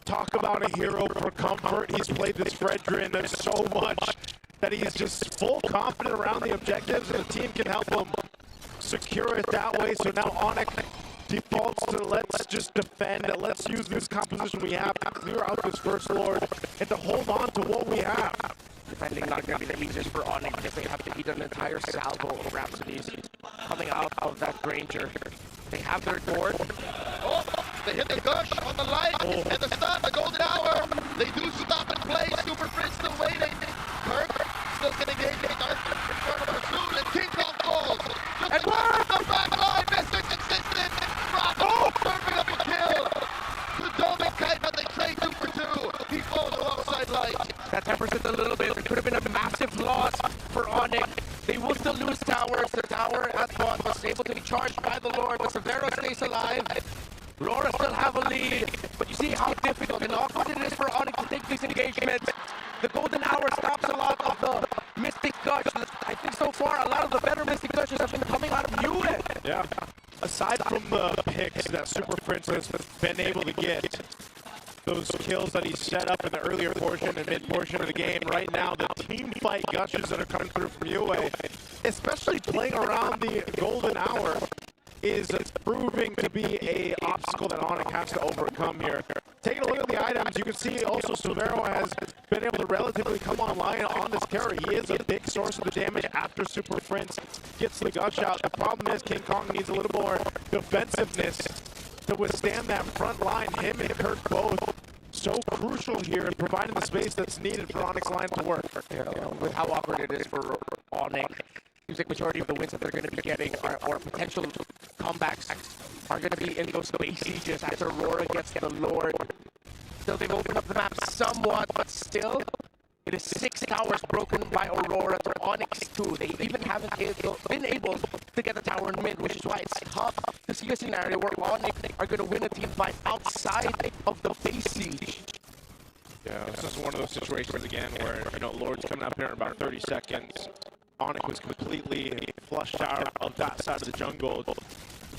talk about a hero for comfort. He's played this Fredrin so much that he's just full confident around the objectives, and the team can help him secure it that way. So now ONIC defaults to let's just defend, let's use this composition we have to clear out this first Lord and to hold on to what we have. Defending not going to be the easiest for ONIC because they have to eat an entire salvo of Rhapsodies coming out of that Granger. They have their board. Oh, they hit the Gush on the Light, and the stun, the golden hour. They do stop and play. Super Prince still waiting. Kirk still getting engaged. Arthur in front of pursuit, and King Kong falls. Just and the back line, Mr. Consistent. Bravo, serving up a kill. The Dominic Kite, but they trade 2 for 2. He falls alongside Light. That tempers it a little bit. It could have been a massive loss for ONIC. They will still lose towers. The tower at bot was able to be charged by the Lord, but Severo stays alive. RORA still have a lead, but you see how difficult and awkward it is for ONIC to take these engagements. The golden hour stops a lot of the Mystic Gush. I think so far a lot of the better Mystic Gushes have been coming out of UA. Yeah. Aside from the picks that Super Prince has been able to get, those kills that he set up in the earlier portion and mid portion of the game, right now the team fight gushes that are coming through from UA, especially playing around the golden hour, is proving to be a obstacle that ONIC has to overcome here. Taking a look at the items, you can see also Severo has been able to relatively come online on this carry. He is a big source of the damage after Super Prince gets the gush out. The problem is King Kong needs a little more defensiveness to withstand that front line. Him and Kirk both so crucial here in providing the space that's needed for ONIC's line to work. Yeah, with how awkward it is for ONIC, seems like majority of the wins that they're going to be getting or potential comebacks are going to be in those base sieges after RORA gets the Lord. Still, they've opened up the map somewhat, but still, it is 6 towers broken by Aurora to ONIC's 2. They even haven't been able to get the tower in mid, which is why it's tough to see a scenario where ONIC are going to win a team fight outside of the base siege. Yeah, this is one of those situations again where, you know, Lord's coming up here in about 30 seconds. ONIC was completely flushed out of that side of the jungle.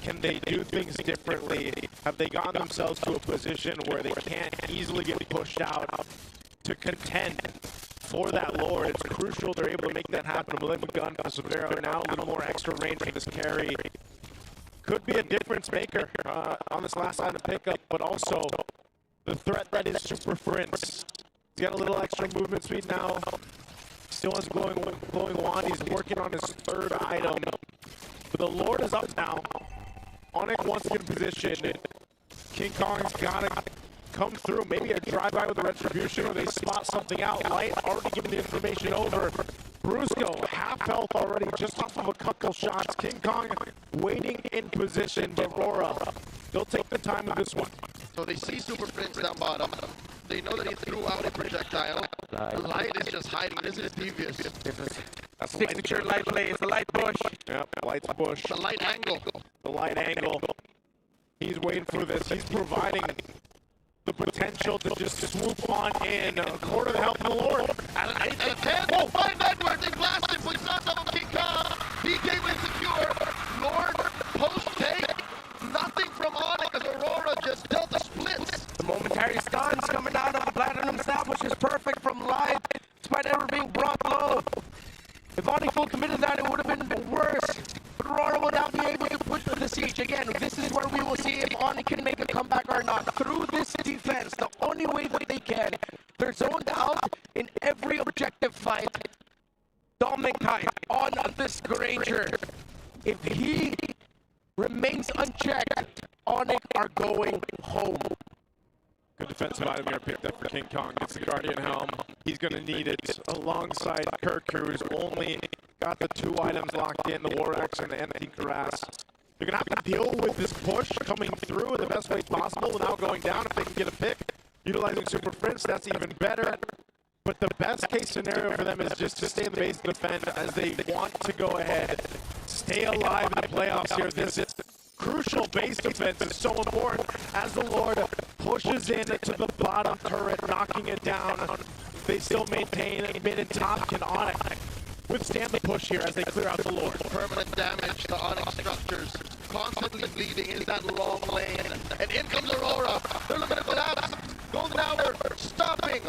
Can they do things differently? Have they gotten themselves to a position where they can't easily get pushed out to contend for that Lord? It's crucial they're able to make that happen. Malignant Gun for Severo now, a little more extra range for this carry. Could be a difference maker on this last line of pickup, but also the threat that is Super Prince. He's got a little extra movement speed now. Still has glowing wand. He's working on his third item. But the Lord is up now. ONIC wants to get in position. King Kong's gotta come through. Maybe a drive-by with a retribution, or they spot something out. Light already giving the information over. Brusco, half health already, just off of a couple shots. King Kong waiting in position, but RORA, they'll take the time with this one. So they see Super Prince down bottom. They know that he threw out a projectile. Light is just hiding. This is devious. A signature light play. It's the light push. Yep, light's push. The light angle. The light angle. He's waiting for this. He's providing the potential to just swoop on in. A quarter of the health of the Lord. At an 8 and a 10. Oh, find Edward. They blast him. We saw some of King Kong. He came insecure. Lord, post take. Nothing from ONIC as Aurora just dealt the splits. The momentary stuns coming out of the Platinum Staff, which is perfect from Light, despite ever being brought low. If ONIC full committed that, it would have been worse. But Aurora will now be able to put the siege. Again, this is where we will see if ONIC can make a comeback or not. Through this defense, the only way that they can. They're zoned out in every objective fight. Dominic on this Granger. If he remains unchecked, ONIC are going home. Good defensive item here picked up for King Kong. Gets the Guardian Helm. He's going to need it alongside Kirk, who's only got the two items locked in, the War Axe and the Empty Grass. They're going to have to deal with this push coming through in the best way possible without going down. If they can get a pick, utilizing Super Prince, that's even better. But the best case scenario for them is just to stay in the base and defend as they want to go ahead. Stay alive in the playoffs here. This is crucial base defense is so important as the Lord pushes in to the bottom turret, knocking it down. They still maintain mid and top. Can ONIC withstand the push here as they clear out the Lord? Permanent damage to ONIC structures. Constantly bleeding in that long lane. And in comes Aurora. They're looking at collapse. Golden Hour stopping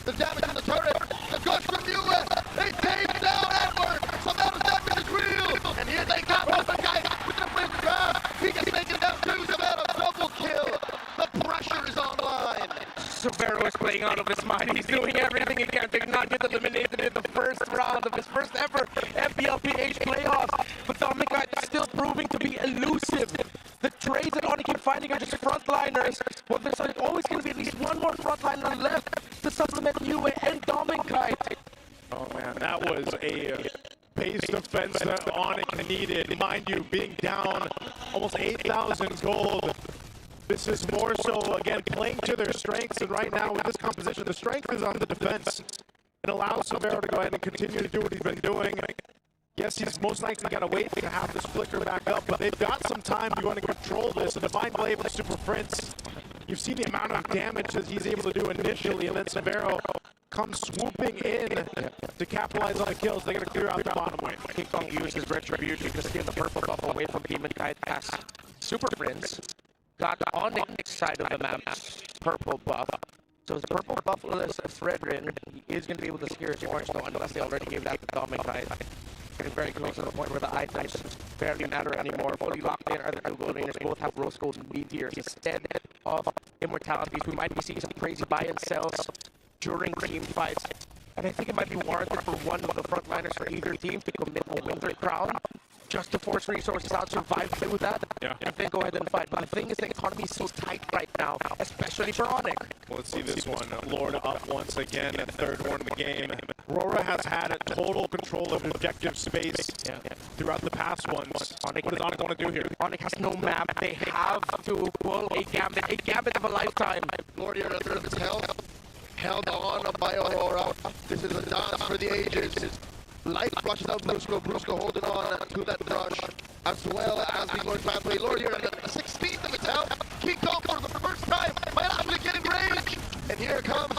the damage in the turret. The gush from US. They take down Edward. Some of the damage is real. And here they come. Oh, the guy with the flame grab. He gets taken down too. Some out of double kill. The pressure is online. Severo is playing out of his mind. He's doing everything he can to not get eliminated in the first round of his first ever MPLPH playoffs. But Dominic is still proving to be elusive. The trades that ONIC keep finding are just frontliners. Well, there's always going to be at least one more frontliner left to supplement Yue and Dominic. Oh man, that was a base defense that ONIC needed. Mind you, being down almost 8,000 gold. This is more so, again, playing to their strengths, and right now with this composition, the strength is on the defense. It allows Severo to go ahead and continue to do what he's been doing. Yes, he's most likely got to wait to have this flicker back up, but they've got some time to go and control this. A Divine Blade with Super Prince. You've seen the amount of damage that he's able to do initially, and then Severo comes swooping in to capitalize on the kills. They're going to clear out the bottom lane. King Kong uses Retribution to steal the purple buff away from Demon Kite as Super Prince got on the side of the map's purple buff. So his purple buff is Fredrin. He is going to be able to secure his orange though, unless they already gave that to Dominic Kite. Getting very close to the point where the items barely matter anymore. Fully locked in are the two gold laners. Both have rose gold and meteors. Instead of immortalities, we might be seeing some crazy buy and sells during team fights. And I think it might be warranted for one of the frontliners for either team to commit a Winter Crown just to force resources out, survive through that, and then go ahead and fight. But the thing is, the economy is so tight right now, especially for ONIC. Well, let's see this one. Lord up once again, and third one in the game. RORA has had a total control of objective space throughout the past ones. What does ONIC want to do here? ONIC has no map. They have to pull a gambit of a lifetime. Lord here at his health, held on by Aurora. This is a dance for the ages. Light brushes out Brusco. Brusco holding on to that brush, as well as the Lord Pathway. Lord here at the 16th of its health. King Kong for the first time might actually get in range. And here comes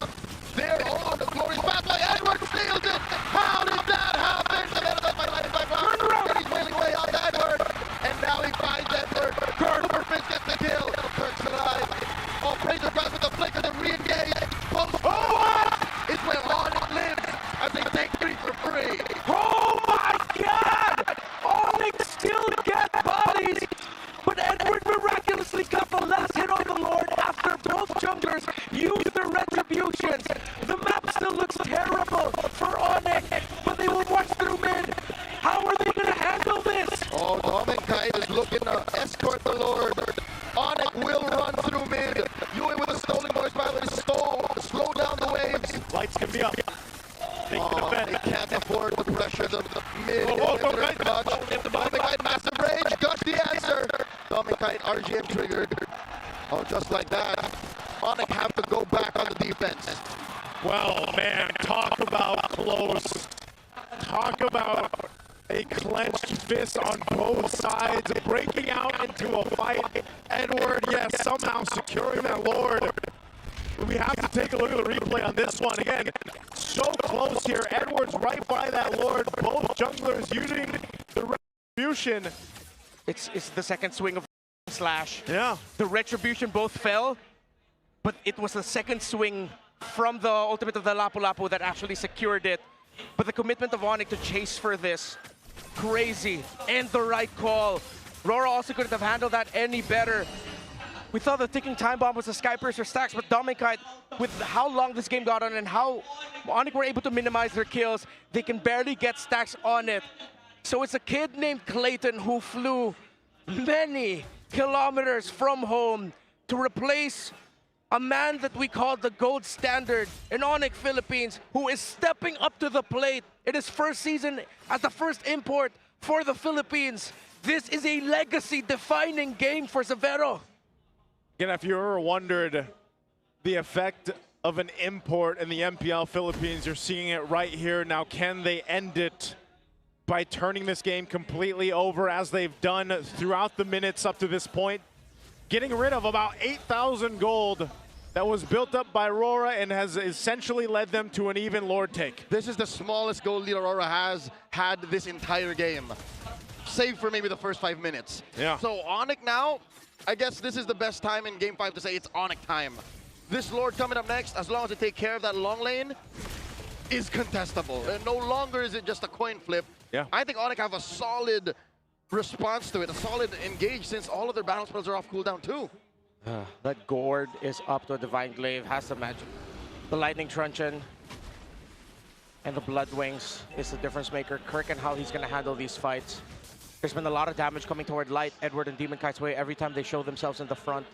honestly got the last hit on the Lord after both junglers used their retributions. The map still looks terrible for ONIC, but they will march through mid. How are they going to handle this? Oh, Dominkai is looking to escort the Lord. ONIC will run through mid. Yue with a stolen voice pilot is slow down the waves. Lights can be up. They can't afford the pressure of the mid. Dominkai, massive range, got the answer. Dominkai, RGM triggered. Oh, just like that. ONIC have to go back on the defense. Well, man, talk about close. Talk about a clenched fist on both sides, breaking out into a fight. Edward, yes, somehow securing that Lord. We have to take a look at the replay on this one. Again, so close here. Edward's right by that Lord. Both junglers using the retribution. It's the second swing of Slash. Yeah. The retribution both fell, but it was the second swing from the ultimate of the Lapu Lapu that actually secured it. But the commitment of ONIC to chase for this, crazy, and the right call. RORA also couldn't have handled that any better. We thought the ticking time bomb was a Skypiercer stacks, but Dominkai, with how long this game got on and how ONIC were able to minimize their kills, they can barely get stacks on it. So it's a kid named Clayton who flew many kilometers from home to replace a man that we call the gold standard in ONIC Philippines, who is stepping up to the plate in his first season as the first import for the Philippines. This is a legacy-defining game for Severo. Again, if you ever wondered the effect of an import in the MPL Philippines, you're seeing it right here. Now, can they end it by turning this game completely over as they've done throughout the minutes up to this point? Getting rid of about 8,000 gold that was built up by RORA and has essentially led them to an even Lord take. This is the smallest gold lead RORA has had this entire game, save for maybe the first 5 minutes. Yeah. So ONIC now, I guess this is the best time in Game 5 to say it's ONIC time. This Lord coming up next, as long as they take care of that long lane, is contestable. And no longer is it just a coin flip. Yeah. I think ONIC have a solid response to it, a solid engage, since all of their battle spells are off cooldown too. That Gourd is up to a Divine Glaive, has the magic. The Lightning Truncheon and the Blood Wings is the difference maker. Kirk and how he's going to handle these fights. There's been a lot of damage coming toward Light, Edward, and Demon Kite's way every time they show themselves in the front.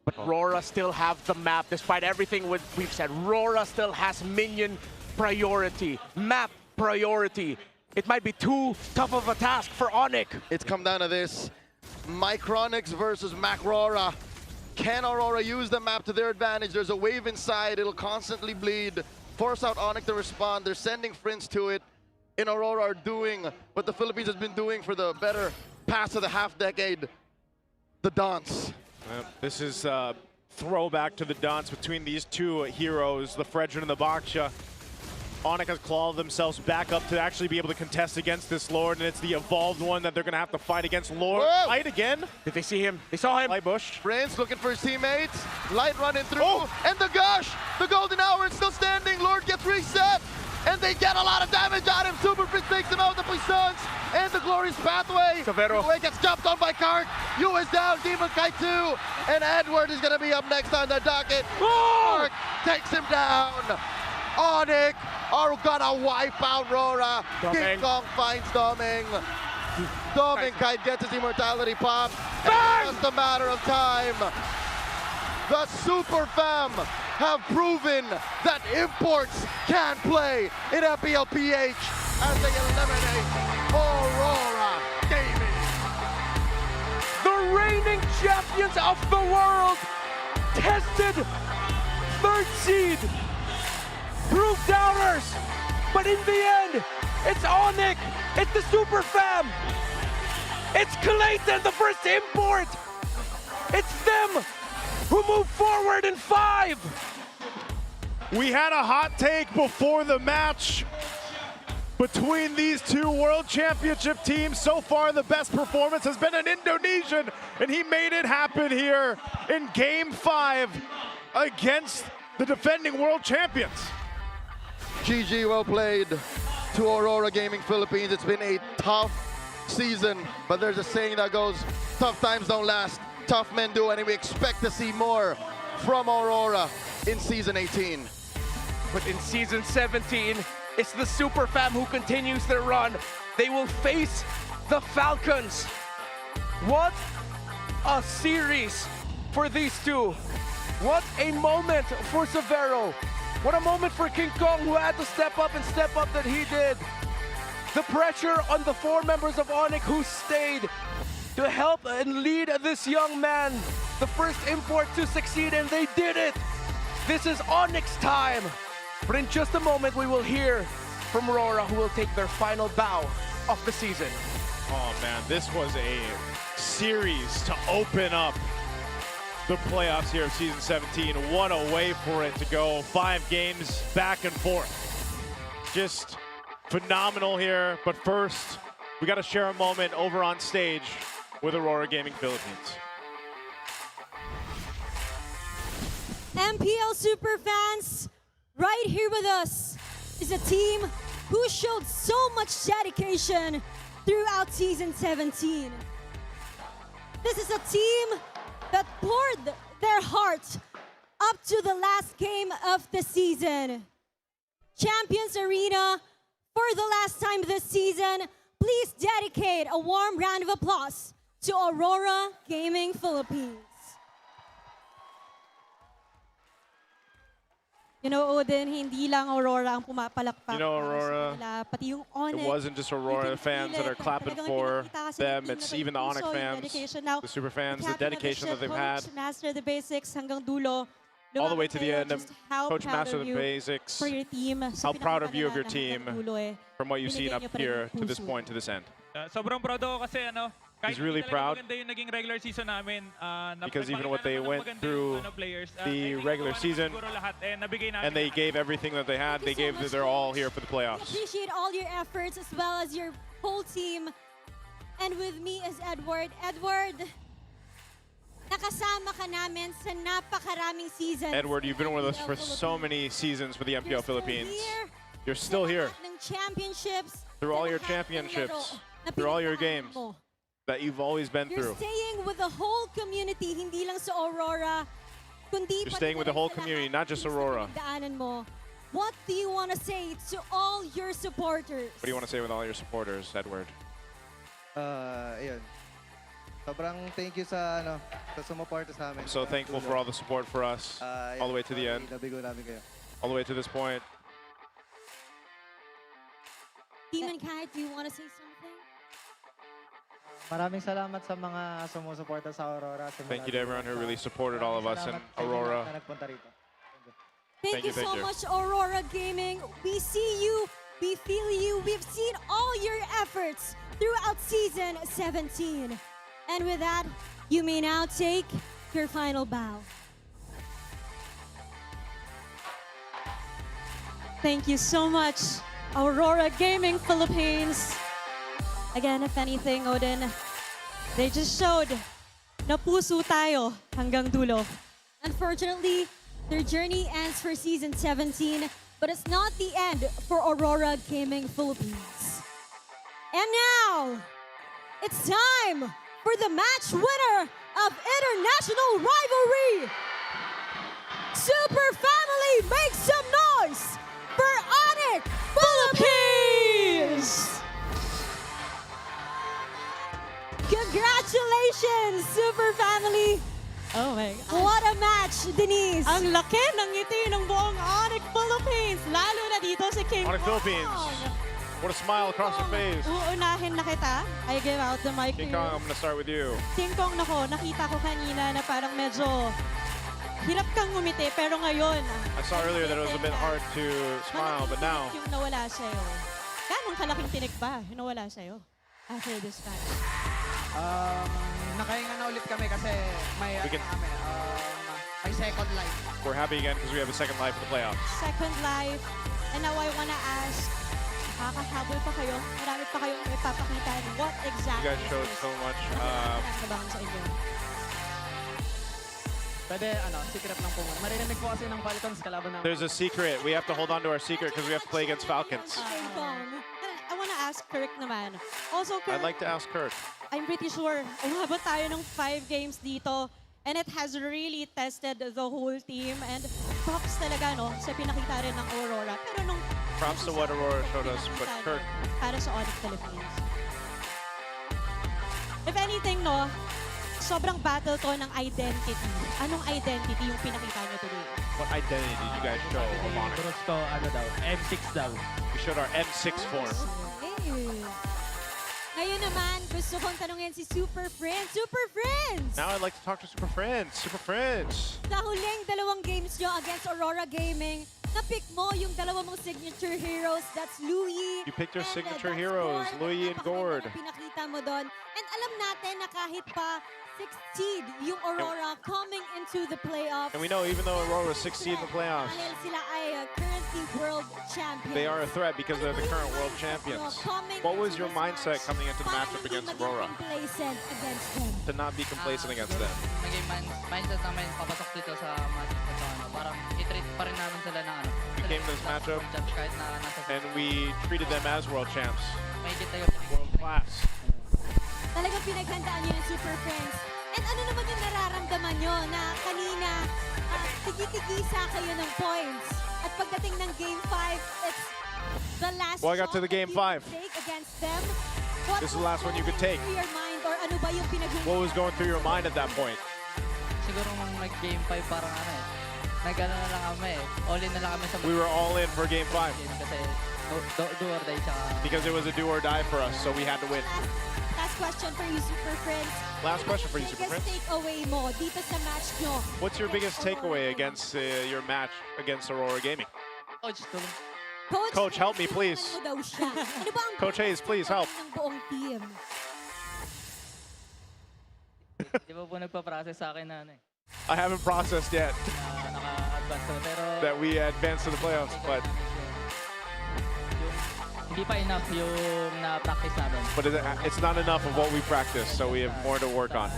But RORA still have the map, despite everything we've said. RORA still has minion priority, map priority. It might be too tough of a task for ONIC. It's come down to this. Micronics versus MacRORA. Can Aurora use the map to their advantage? There's a wave inside, it'll constantly bleed. Force out ONIC to respond. They're sending Friends to it. And Aurora are doing what the Philippines has been doing for the better past of the half-decade, the dance. This is a throwback to the dance between these two heroes, the Fredrin and the Baksha. ONIC has clawed themselves back up to actually be able to contest against this Lord, and it's the evolved one that they're going to have to fight against. Lord, Light again. Did they see him? They saw him. Light Bush. Friends looking for his teammates. Light running through. And the gush! The golden hour is still standing. Lord gets reset. And they get a lot of damage on him. Super Prince takes him out. The Puissance and the Glorious Pathway. Severo. Yue gets jumped on by Kark. Yu is down. Demon Kite 2. And Edward is going to be up next on the docket. Kark takes him down. ONIC are gonna wipe out RORA. King Kong finds Doming. Doming Kite gets his immortality pop. And it's just a matter of time. The Super Fam have proven that imports can play in MPL PH as they eliminate Aurora Gaming. The reigning champions of the world, tested third seed, proved doubters, but in the end, it's ONIC, it's the Super Fam, it's Clayton, the first import, it's them who move forward in 5. We had a hot take before the match between these two World Championship teams. So far, the best performance has been an Indonesian, and he made it happen here in Game 5 against the defending World Champions. GG, well played to Aurora Gaming Philippines. It's been a tough season, but there's a saying that goes, tough times don't last. tough men do, and we expect to see more from Aurora in Season 18. But in Season 17, it's the Super Fam who continues their run. They will face the Falcons. What a series for these two. What a moment for Severo. What a moment for King Kong, who had to step up that he did. The pressure on the 4 members of ONIC who stayed to help and lead this young man. The first import to succeed, and they did it. This is ONIC's time. But in just a moment, we will hear from RORA, who will take their final bow of the season. Oh man, this was a series to open up the playoffs here of Season 17. What a way for it to go. 5 games back and forth. Just phenomenal here. But first, we got to share a moment over on stage with Aurora Gaming Philippines. MPL super fans, right here with us is a team who showed so much dedication throughout Season 17. This is a team that poured their heart up to the last game of the season. Champions Arena, for the last time this season, please dedicate a warm round of applause to Aurora Gaming Philippines. You know, Odin, hindi lang Aurora ang pumapalakpak. You know, Aurora, nila, pati yung ONIC. it wasn't just Aurora fans that are clapping for them. It's even the ONIC fans, the super fans, the dedication that they've had. Master the basics hanggang dulo. All the way to the end. Coach Master the you Basics. for your team. How proud of you of your team Hanggang dulo eh. from what you've seen up Binigyan niyo pa rin here ng to this puso. point, to this end. Sobrang proud ako kasi kahit He's really hindi talaga proud maganda yung naging regular season namin, because even what they went through the regular season, and they gave everything that they had, they gave their all here for the We playoffs. appreciate all your efforts as well as your whole team. And with me is Edward. Edward, nakasama ka namin sa napakaraming seasons. Edward, you've been with us for so many seasons for the MPL Philippines. You're still here Ng championships. through all your championships, through all your games that you've always been You're through. staying with the whole community, hindi lang sa Aurora, kundi You're staying with the whole community, not just Aurora. daanan mo. What do you want to say to all your supporters? What do you want to say with all your supporters, Edward? Ayun. Sobrang thank you sa sumuporta sa amin. I'm so thankful for all the support for us, all the way to the end, Nabigo namin kayo. all the way to this point. Team and Kai, do you want to say something? Maraming salamat sa mga sumusuporta sa Aurora. Thank you to everyone who really supported all of us in Aurora. Na nagpunta rito. Thank you so much, Aurora Gaming. We see you, we feel you, we've seen all your efforts throughout Season 17. And with that, you may now take your final bow. Thank you so much, Aurora Gaming Philippines. Again, if anything, Odin, they just showed na puso tayo hanggang dulo. Unfortunately, their journey ends for Season 17, but it's not the end for Aurora Gaming Philippines. And now, it's time for the match winner of International Rivalry. Super Family, make some noise for ONIC Philippines! Congratulations, Super Family! Oh my God. What a match, Denise! Ang laki ng ngiti ng buong ONIC Philippines, lalo na dito si King ONIC Philippines. What a smile across your face. Uunahin na kita. I give out the mic King to you. Kong, I'm going to start with you. King Kong, nako, nakita ko kanina na parang medyo hirap kang ngumiti, pero ngayon, I saw earlier that it was a bit hard to smile, but now yung nawala sa'yo. Ganong kalaking tinik ba yung nawala sa'yo after this match? Nakahinga na ulit kami kasi may, may second life. we're happy again because we have a second life in the playoffs. Second life. And now I wanna ask, kakahabol pa kayo? Marami pa kayong may papakita. What You exactly guys showed so much. nakabangan sa inyo? Pwede, secret lang po muna. Maririnig po kasi ng Falcons kalaban ng... There's a secret. We have to hold on to our secret because we have to play against Falcons. King Kong. I wanna ask Kirk naman. Also, Kirk, I'd like to ask Kurt. I'm pretty sure umabot tayo ng 5 games dito. And it has really tested the whole team. And props talaga, no, sa pinakita rin ng Aurora. Pero nung... Props to what Aurora showed us, but Kirk. Para sa ONIC Philippines. If anything, no, sobrang battle to ng identity. Anong identity yung pinakita nyo today? What identity did you guys show of ONIC? Gusto, ano daw, M6 daw. We showed our M6 form. Okay. Ngayon naman, gusto kong tanungin si Super Friends. Super Friends! Now I'd like to talk to Super Friends. Super Friends. Sa huling 2 games nyo against Aurora Gaming, na-pick mo yung 2 mong signature heroes. That's Louie. You picked your and, signature that's heroes, Gord. Louie and Gord. Pinakita mo doon. And alam natin na kahit pa 6th seed yung Aurora coming into the playoffs. And we know even though Aurora is 6th seed in the playoffs, Dahil sila ay currently world champions. they are a threat because they're the current world champions. What was your mindset coming into the matchup against Aurora? Complacent against them. To not be complacent against them. Naging mindset namin papasok dito sa matchup na to, parang i-treat pa rin namin sila na ano. We came to this matchup Kahit na nasa and we treated them as world champs. may kita yung World class. Talagang pinaghandaan nyo yung Super Friends. And ano naman yung nararamdaman nyo na kanina tigi-tigisa kayo ng points. At pagdating ng Game 5, it's the last Well, I got to the Game 5. take against them. This is the last one you could take. Through your mind or ano ba yung What was going through your mind at that point? siguro nung nag-game 5 parang ano eh. Nag-ano na lang kami eh. All in na lang kami sa We were all in for Game 5. Kasi do or die tsaka... Because it was a do or die for us, so we had to win. Last question for you, Super Friends. Last question for you, Super Biggest Friends. takeaway mo dito sa match nyo. What's your biggest takeaway against your match against Aurora Gaming? Coach, tulong. Coach, help me, please. Ano daw siya? Ano ba ang Coach Hayes, please help. ng buong team? Di ba po nagpa-process sa akin na ano eh. I haven't processed yet Naka-advance to, pero... that we advanced to the playoffs, but Hindi pa enough yung na-practice namin. it's not enough of what we practice, so we have more to work on.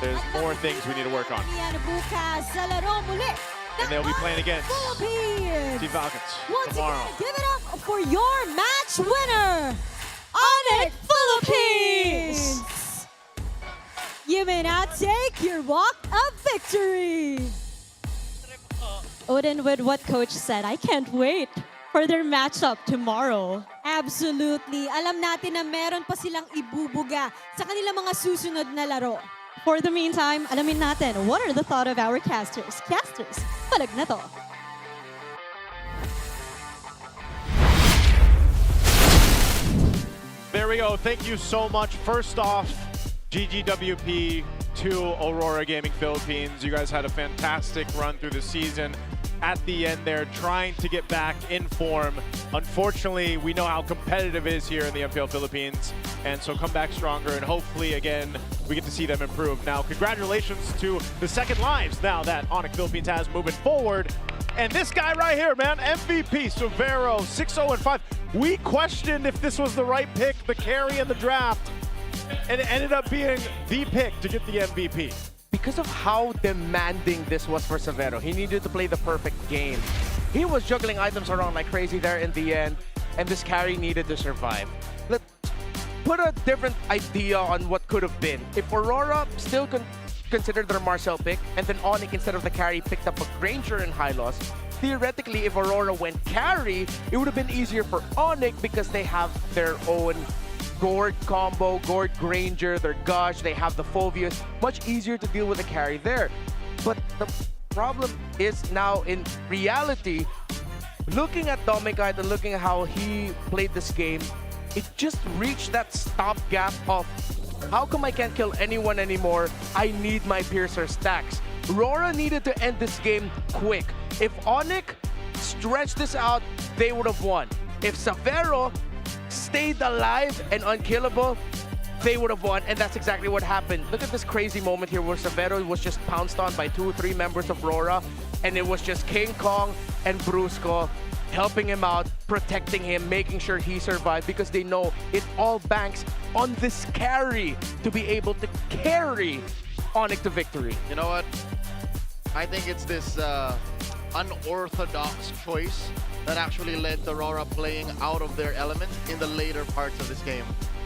There's more things we need to work on. Yan bukas sa laro muli. And they'll be playing against Philippines. Team Falcons Once tomorrow. again, give it up for your match winner, ONIC Philippines. You may now take your walk of victory. Odin, with what coach said, I can't wait for their matchup tomorrow. Absolutely. Alam natin na meron pa silang ibubuga sa kanilang mga susunod na laro. For the meantime, alamin natin, what are the thought of our casters? Casters, Palag Na To. There we go. Thank you so much. First off, GGWP to Aurora Gaming Philippines. You guys had a fantastic run through the season. At the end there, trying to get back in form. Unfortunately, we know how competitive it is here in the MPL Philippines, and so come back stronger, and hopefully, again, we get to see them improve. Now, congratulations to the second lives now that ONIC Philippines has moving forward. And this guy right here, man, MVP, Severo, 6-0-5. We questioned if this was the right pick, the carry in the draft, and it ended up being the pick to get the MVP. Because of how demanding this was for Severo, he needed to play the perfect game. He was juggling items around like crazy there in the end, and this carry needed to survive. Let's put a different idea on what could have been. If Aurora still considered their Marcel pick, and then ONIC instead of the carry picked up a Granger and Hylos, theoretically if Aurora went carry, it would have been easier for ONIC because they have their own Gord combo, Gord Granger, their Gush, they have the Phobius. Much easier to deal with the carry there. But the problem is now in reality, looking at Domikite and looking at how he played this game, it just reached that stopgap of how come I can't kill anyone anymore? I need my Piercer stacks. RORA needed to end this game quick. If ONIC stretched this out, they would have won. If Severo stayed alive and unkillable, they would have won, and that's exactly what happened. Look at this crazy moment here where Severo was just pounced on by 2 or 3 members of RORA, and it was just King Kong and Brusco helping him out, protecting him, making sure he survived, because they know it all banks on this carry to be able to carry ONIC to victory. You know what? I think it's this unorthodox choice that actually led to Aurora playing out of their element in the later parts of this game.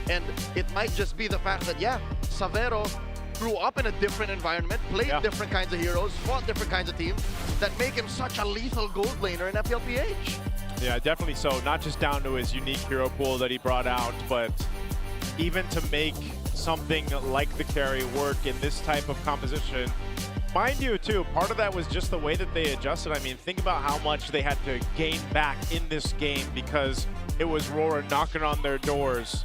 And it might just be the fact that, yeah, Savero grew up in a different environment, played different kinds of heroes, fought different kinds of teams that make him such a lethal gold laner in FPLPH. Yeah, definitely so. Not just down to his unique hero pool that he brought out, but even to make something like the carry work in this type of composition. Mind you, too, part of that was just the way that they adjusted. I mean, think about how much they had to gain back in this game because it was RORA knocking on their doors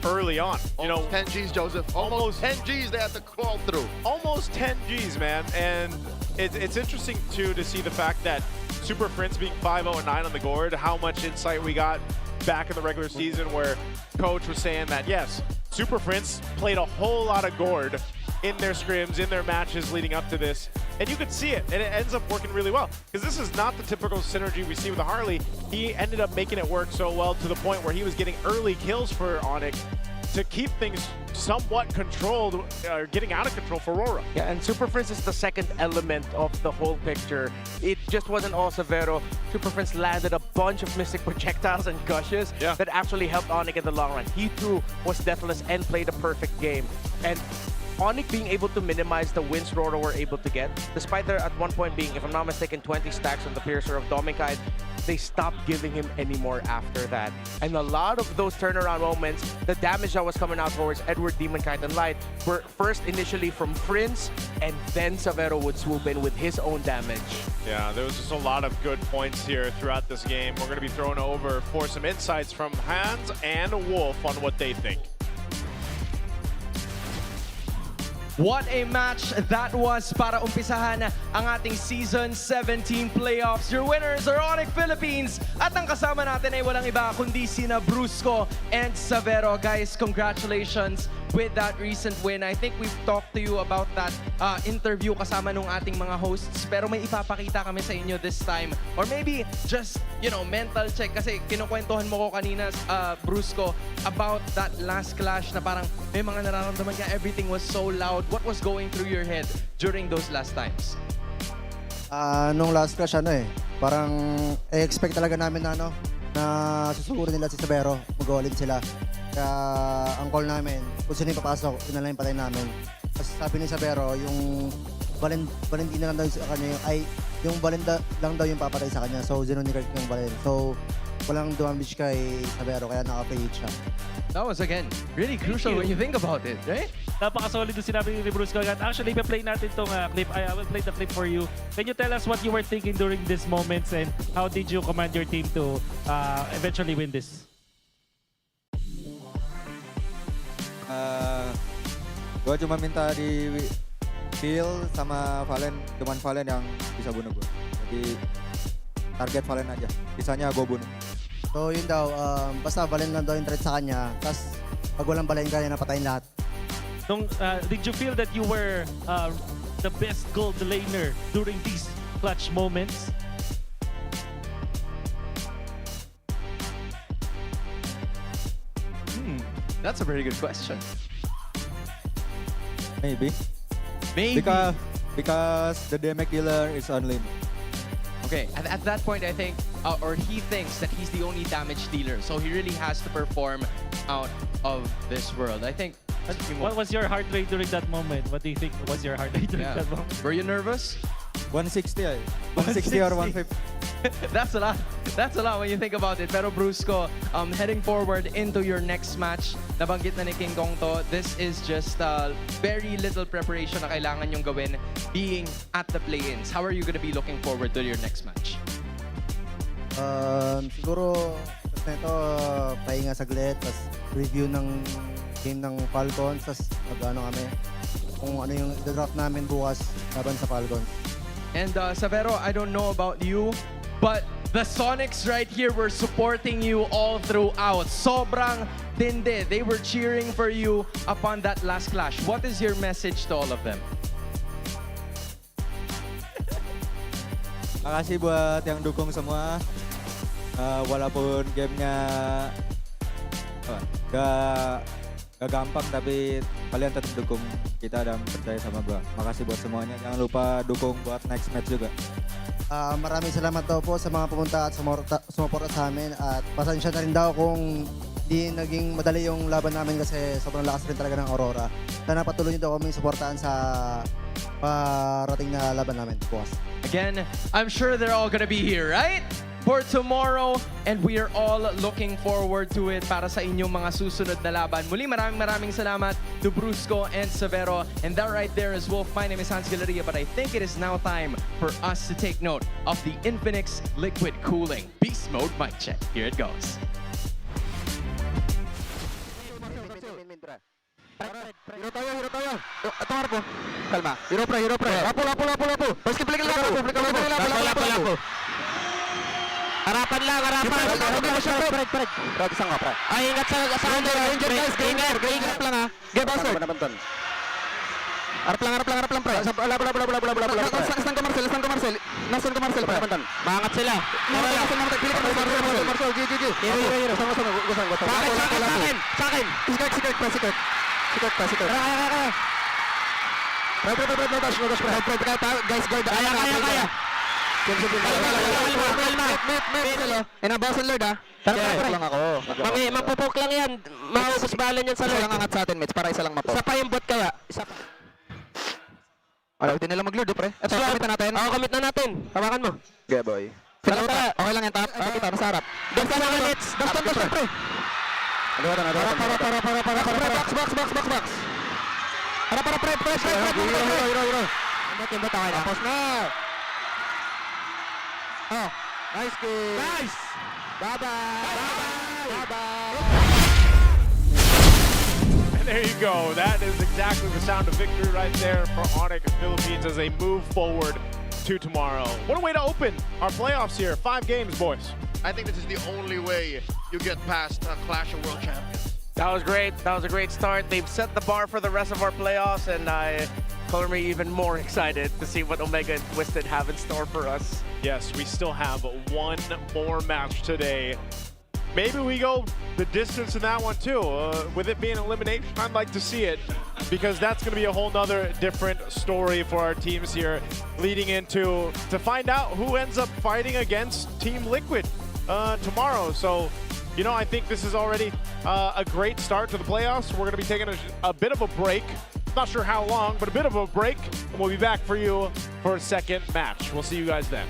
early on. You know, 10 Gs, Joseph. Almost 10 Gs they had to crawl through. Almost 10 Gs, man. And it's interesting, too, to see the fact that Super Prince being 5-0-9 on the gourd, how much insight we got back in the regular season where Coach was saying that, yes, Super Prince played a whole lot of gourd in their scrims, in their matches leading up to this. And you could see it, and it ends up working really well. Because this is not the typical synergy we see with the Harley. He ended up making it work so well to the point where he was getting early kills for ONIC to keep things somewhat controlled, or getting out of control for RORA. Yeah, and Super Prince is the second element of the whole picture. It just wasn't all Savero. Super Prince landed a bunch of Mystic projectiles and gushes that actually helped ONIC in the long run. He too was deathless and played a perfect game. And ONIC being able to minimize the wins RORA were able to get, despite there at one point being, if I'm not mistaken, 20 stacks on the Piercer of Domikide, they stopped giving him any more after that. And a lot of those turnaround moments, the damage that was coming out towards Edward, Demonkite, and Light were first initially from Prince, and then Savero would swoop in with his own damage. Yeah, there was just a lot of good points here throughout this game. We're going to be thrown over for some insights from Hans and Wolf on what they think. What a match that was para umpisahan ang ating Season 17 playoffs. Your winners are ONIC Philippines. At ang kasama natin ay walang iba kundi sina Brusco and Savero. Guys, congratulations with that recent win. I think we've talked to you about that interview kasama nung ating mga hosts. Pero may ipapakita kami sa inyo this time. Or maybe just, you know, mental check. Kasi kinukwentuhan mo ko kanina, Brusco, about that last clash na parang may mga nararamdaman ka, everything was so loud. What was going through your head during those last times? Nung last clash, parang expect talaga namin na, na susugurin nila si Savero, mag-all-in sila. Kaya ang call namin, kung sino yung papasok, yun na lang yung patay namin. Kasi sabi ni Savero, yung Valentina lang daw sa kanya, yung Valinda lang daw yung papatay sa kanya. So, zero ni Kirk yung Valen. So, walang damage kay Savero, kaya naka-fade siya. That was, again, really crucial when you think about it, right? Napaka-solid yung sinabi ni Brusco. Actually, i-play natin itong clip. I will play the clip for you. Can you tell us what you were thinking during these moments and how did you command your team to eventually win this? Gua cuma minta di kill sama Valen, cuman Valen yang bisa bunuh gue. Jadi target Valen aja, sisanya gue bunuh. So yun daw, basta Valen lang daw yung threat sa kanya, tapos pag walang Valen kaya napatayin lahat. Did you feel that you were the best gold laner during these clutch moments? That's a very good question. Maybe. Maybe. Because the damage dealer is on lane. Okay, at that point, I think, or he thinks that he's the only damage dealer, so he really has to perform out of this world. I think. What was your heart rate during that moment? What do you think was your heart rate during that moment? Were you nervous? 160 160 or 150. That's a lot. That's a lot when you think about it. Pero Brusco, heading forward into your next match, nabanggit na ni King Kong to, this is just very little preparation na kailangan yung gawin being at the play-ins. How are you going to be looking forward to your next match? Siguro, ito, pahinga saglit, tapos review ng game ng Falcons, tapos mag-ano kami, kung ano yung i-drop namin bukas laban sa Falcons. And Savero, I don't know about you, but the Sonics right here were supporting you all throughout. Sobrang tindi. They were cheering for you upon that last clash. What is your message to all of them? Makasih buat yang dukung semua. Walaupun gamenya gak gampang, tapi kalian tetap dukung kita dan percaya sama gua. Makasih buat semuanya. Jangan lupa dukung buat next match juga. Maraming salamat daw po sa mga pumunta at sumuporta sa amin. At pasensya na rin daw kung Di naging madali yung laban namin kasi sobrang lakas rin talaga ng Aurora. Sana patuloy nyo daw kami suportahan sa parating na laban namin bukas. Again, I'm sure they're all gonna be here, right? For tomorrow, and we are all looking forward to it para sa inyong mga susunod na laban. Muli, maraming salamat to Brusco and Severo. And that right there is Wolf. My name is Hans Galeria, but I think it is now time for us to take note of the Infinix Liquid Cooling Beast Mode mic check. Here it goes. Hero tayo. Ito harap po. Kalma. Hero pre. Lapo. Paskip lang lapo. Harapan lang. Pred. Isang nga, pre. Ay, ingat sa under. Ingat lang ha. Get basta. Harap lang, pre. Nasaan ka, Marcel? Nasaan ka, Marcel, pre? Maangat sila. Pili ka, Marcel. Gigi. Hero. Sama. Sa akin. Secret. Sikot. Fred. Guys, guard. Kaya. Inabasan Lord ha. Tara lang ako. Mapupok lang yan. Maubos balan yan sa Lord. Isa lang angat sa atin, mates. Para isa lang mapo. Isa pa yung bot kaya. Alaw, hindi nila mag-lord, pre. Ito, kamit na natin. Oo, kamit na natin. Tawakan mo. Okay, boy. Okay lang yan, tap. Kita, nasa harap. Doon ka lang, mates. Dastan, pre. Box. Para, pre. Hero. Yung bata kayo. Tapos na. Oh, nice game. Nice. Bye-bye. And there you go. That is exactly the sound of victory right there for ONIC Philippines as they move forward to tomorrow. What a way to open our playoffs here. 5 games, boys. I think this is the only way you get past a Clash of World Champions. That was great. That was a great start. They've set the bar for the rest of our playoffs, and color me even more excited to see what Omega and Twisted have in store for us. Yes, we still have one more match today. Maybe we go the distance in that one too. With it being elimination, I'd like to see it because that's going to be a whole nother different story for our teams here leading into to find out who ends up fighting against Team Liquid tomorrow. So, you know, I think this is already a great start to the playoffs. We're going to be taking a bit of a break. Not sure how long, but a bit of a break. And we'll be back for you for a second match. We'll see you guys then.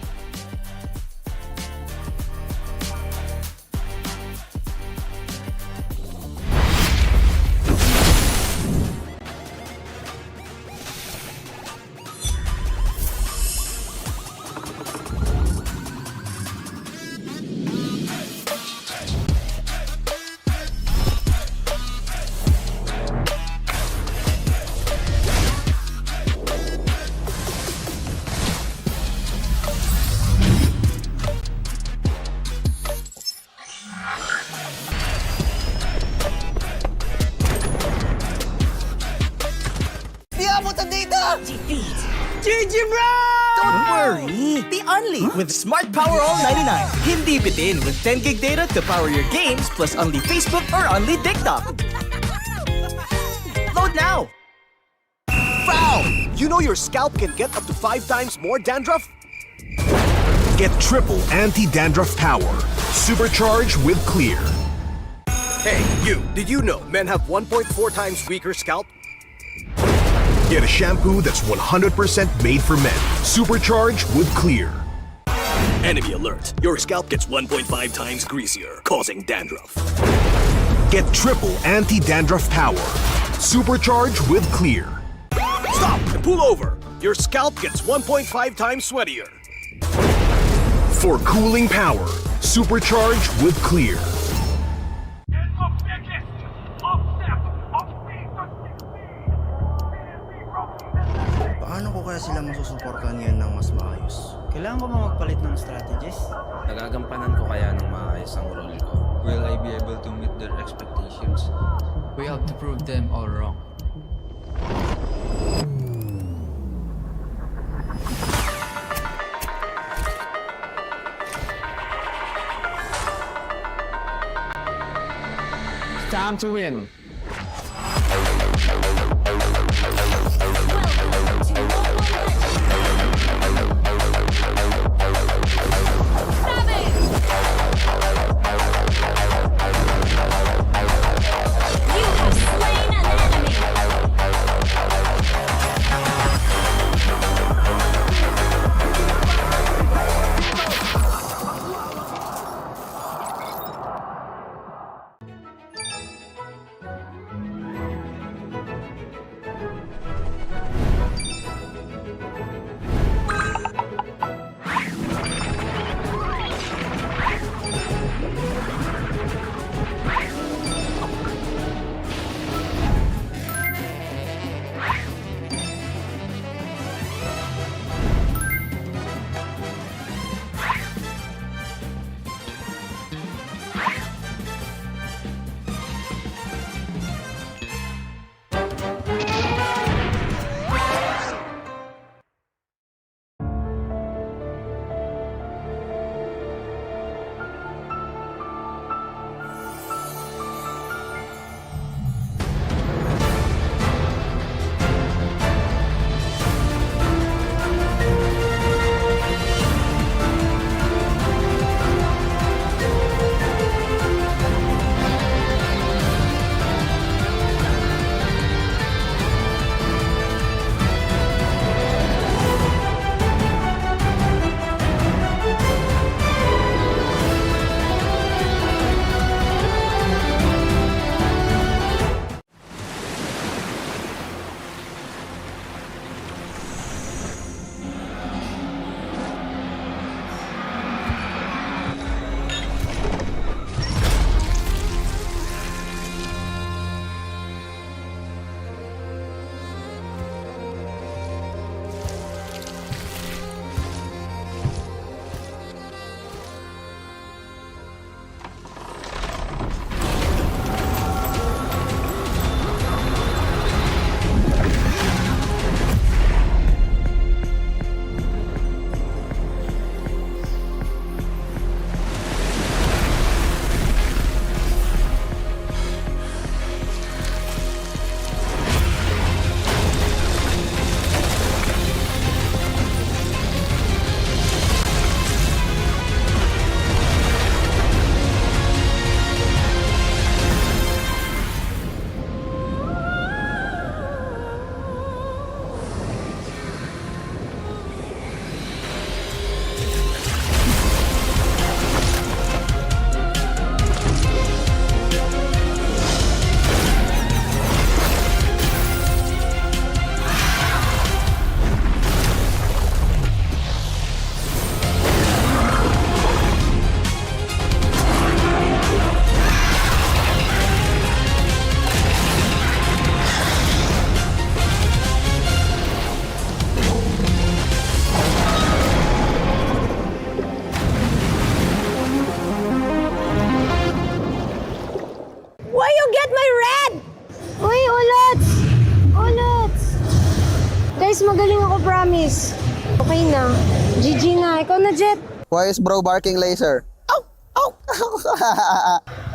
GG bro! Don't worry! The Only with Smart Power All 99. Hindi bitin with 10 gig data to power your games plus only Facebook or only TikTok. Load now! Foul! You know your scalp can get up to 5 times more dandruff? Get triple anti-dandruff power. Supercharge with Clear. Hey, you! Did you know men have 1.4 times weaker scalp? Get a shampoo that's 100% made for men. Supercharge with Clear. Enemy alert. Your scalp gets 1.5 times greasier, causing dandruff. Get triple anti-dandruff power. Supercharge with Clear. Stop and pull over. Your scalp gets 1.5 times sweatier. For cooling power, supercharge with Clear. Paano ko kaya sila masusuportahan ngayon ng mas maayos? Kailangan ko ba magpalit ng strategies? Nagagampanan ko kaya ng maayos ang role ko? Will I be able to meet their expectations? We have to prove them all wrong. It's time to win. Magaling ako, promise. Okay na. GG na. Ikaw na, Jet. Why is bro barking laser?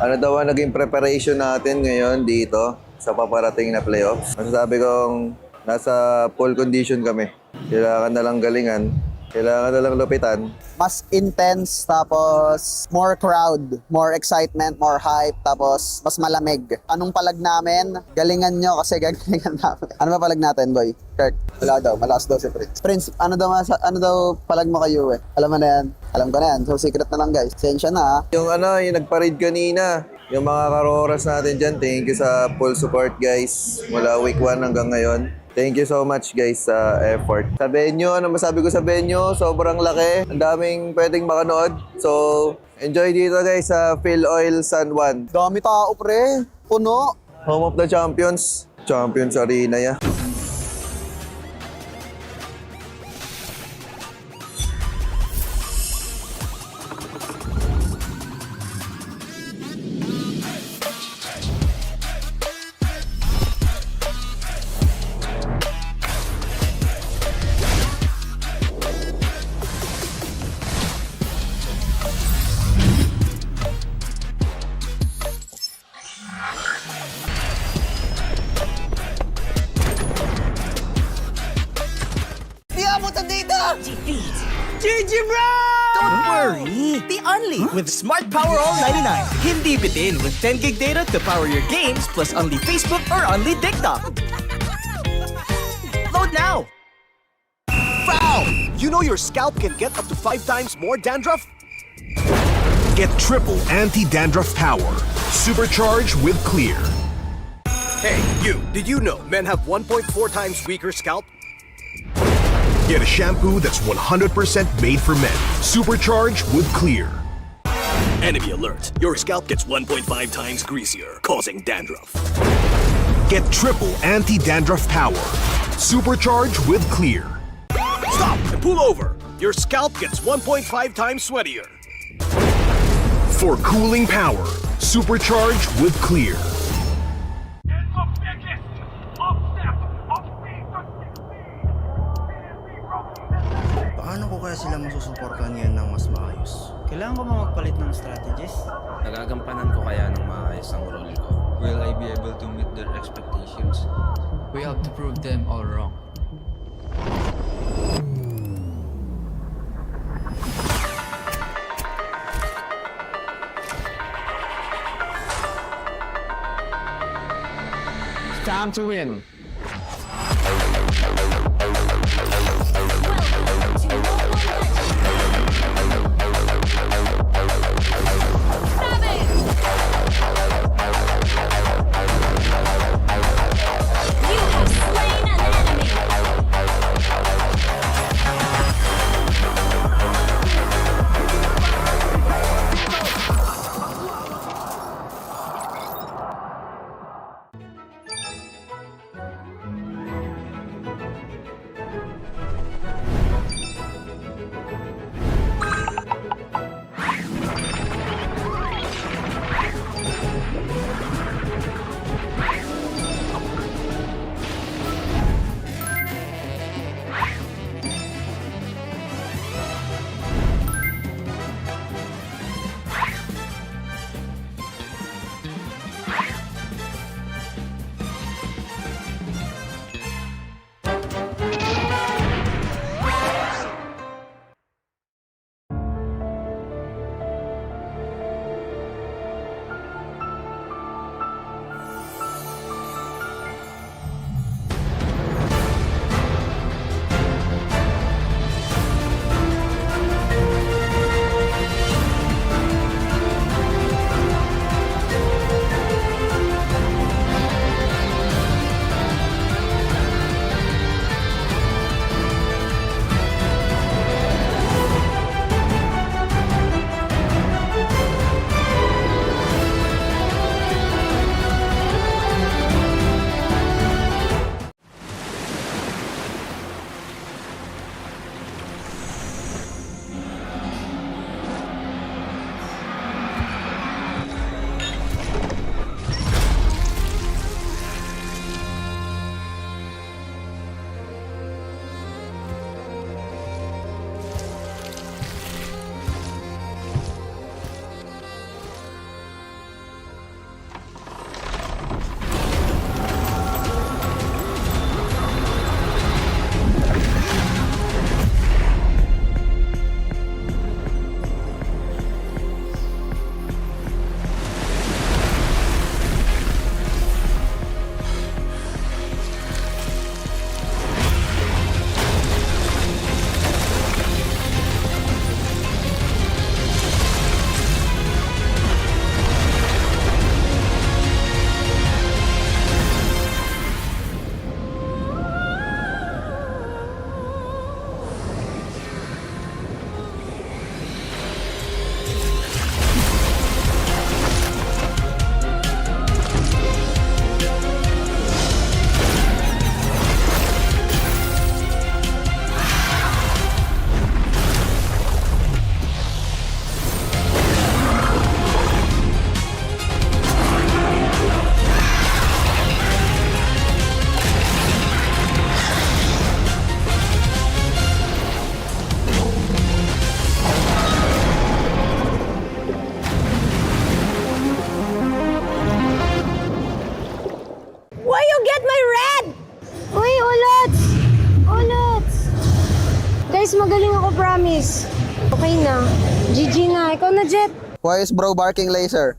Ano daw ang naging preparation natin ngayon dito sa paparating na playoffs? Masasabi kong nasa full condition kami. Kailangan na lang galingan. Kailangan na lang lupitan. Mas intense, tapos more crowd, more excitement, more hype, tapos mas malamig. Anong palag namin? Galingan nyo kasi gagalingan namin. Ano ba palag natin, boy? Kirk, wala daw. Malakas daw si Prince. Prince, ano daw palag mo kayo eh? Alam mo na yan. Alam ko na yan. So secret na lang, guys. Sensya na, ha? Yung nagpa-raid kanina, yung mga karoras natin dyan, thank you sa full support, guys. Mula week 1 hanggang ngayon. Thank you so much, guys, sa effort. Sa venue, ano masabi ko sa venue? Sobrang laki. Ang daming pwedeng makanood. So, enjoy dito, guys, sa Phil Oil San Juan. Dami tao, pre. Puno. Home of the Champions. Champions Arena, ya. GG bro! Don't worry! The Only with Smart Power All 99. Hindi bitin with 10 gig data to power your games plus only Facebook or only TikTok. Load now! Foul! You know your scalp can get up to 5 times more dandruff? Get triple anti-dandruff power. Supercharged with Clear. Hey, you! Did you know men have 1.4 times weaker scalp? Get a shampoo that's 100% made for men. Supercharged with Clear. Enemy alert. Your scalp gets 1.5 times greasier, causing dandruff. Get triple anti-dandruff power. Supercharged with Clear. Stop and pull over. Your scalp gets 1.5 times sweatier. For cooling power, supercharged with Clear. Paano ko kaya sila masusuportahan ngayon ng mas maayos? Kailangan ko ba magpalit ng strategies? Nagagampanan ko kaya ng maayos ang role ko? Will I be able to meet their expectations? We have to prove them all wrong. It's time to win. Guys, magaling ako, promise. Okay na. GG na. Ikaw na, Jet. Why is bro barking laser?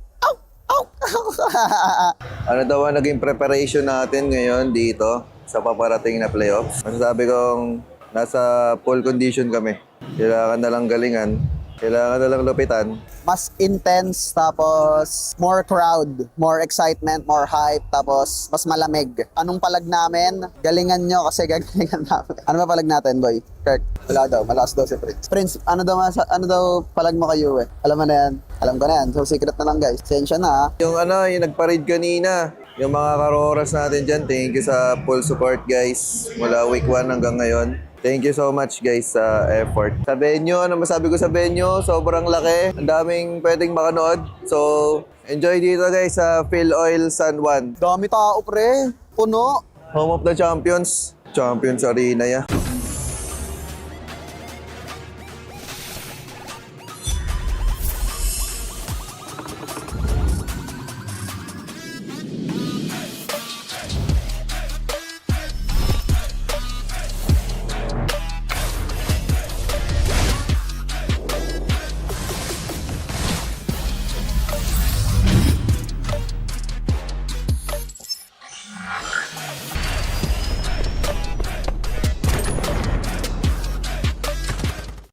Ano daw ang naging preparation natin ngayon dito sa paparating na playoffs? Masasabi kong nasa full condition kami. Kailangan na lang galingan, kailangan na lang lupitan. Mas intense, tapos more crowd, more excitement, more hype, tapos mas malamig. Anong palag namin? Galingan nyo kasi gagalingan namin. Ano ba palag natin, boy? Kirk, wala daw. Malakas daw si Prince. Prince, ano daw palag mo kayo eh? Alam mo na yan. Alam ko na yan. So secret na lang guys. Sensya na ha. Yung yung nag-parade kanina, yung mga karoras natin dyan, thank you sa full support guys. Mula week 1 hanggang ngayon. Thank you so much guys sa effort. Sa venue, ano masabi ko sa venue? Sobrang laki. Ang daming pwedeng makanood. So, enjoy dito guys sa Phil Oil San Juan. Dami tao pre. Puno. Home of the Champions. Champions Arena ya.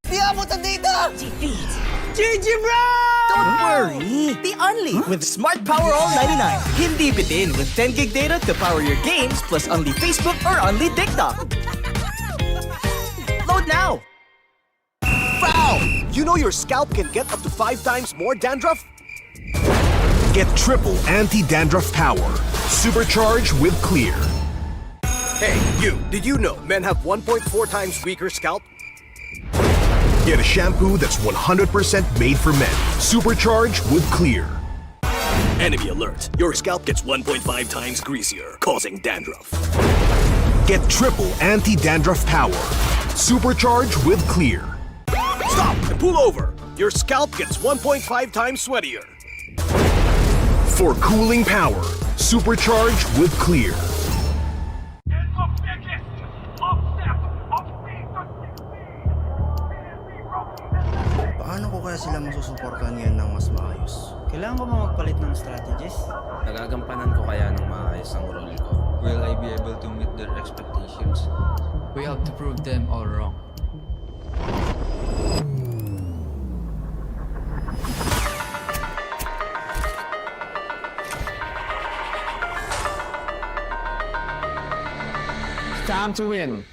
Di abutan dito! Defeat. GG bro! Don't worry. The Only with Smart Power All 99. Hindi bitin with 10 gig data to power your games plus only Facebook or only TikTok. Load now. Foul! You know your scalp can get up to 5 times more dandruff? Get triple anti-dandruff power. Supercharged with Clear. Hey, you, did you know men have 1.4 times weaker scalp? Get a shampoo that's 100% made for men. Supercharged with Clear. Enemy alert. Your scalp gets 1.5 times greasier, causing dandruff. Get triple anti-dandruff power. Supercharged with Clear. Stop and pull over. Your scalp gets 1.5 times sweatier. For cooling power, supercharged with Clear. Paano ko kaya sila masusuportahan ngayon ng mas maayos? Kailangan ko ba magpalit ng strategies? Nagagampanan ko kaya ng maayos ang role ko? Will I be able to meet their expectations? We have to prove them all wrong. Time to win.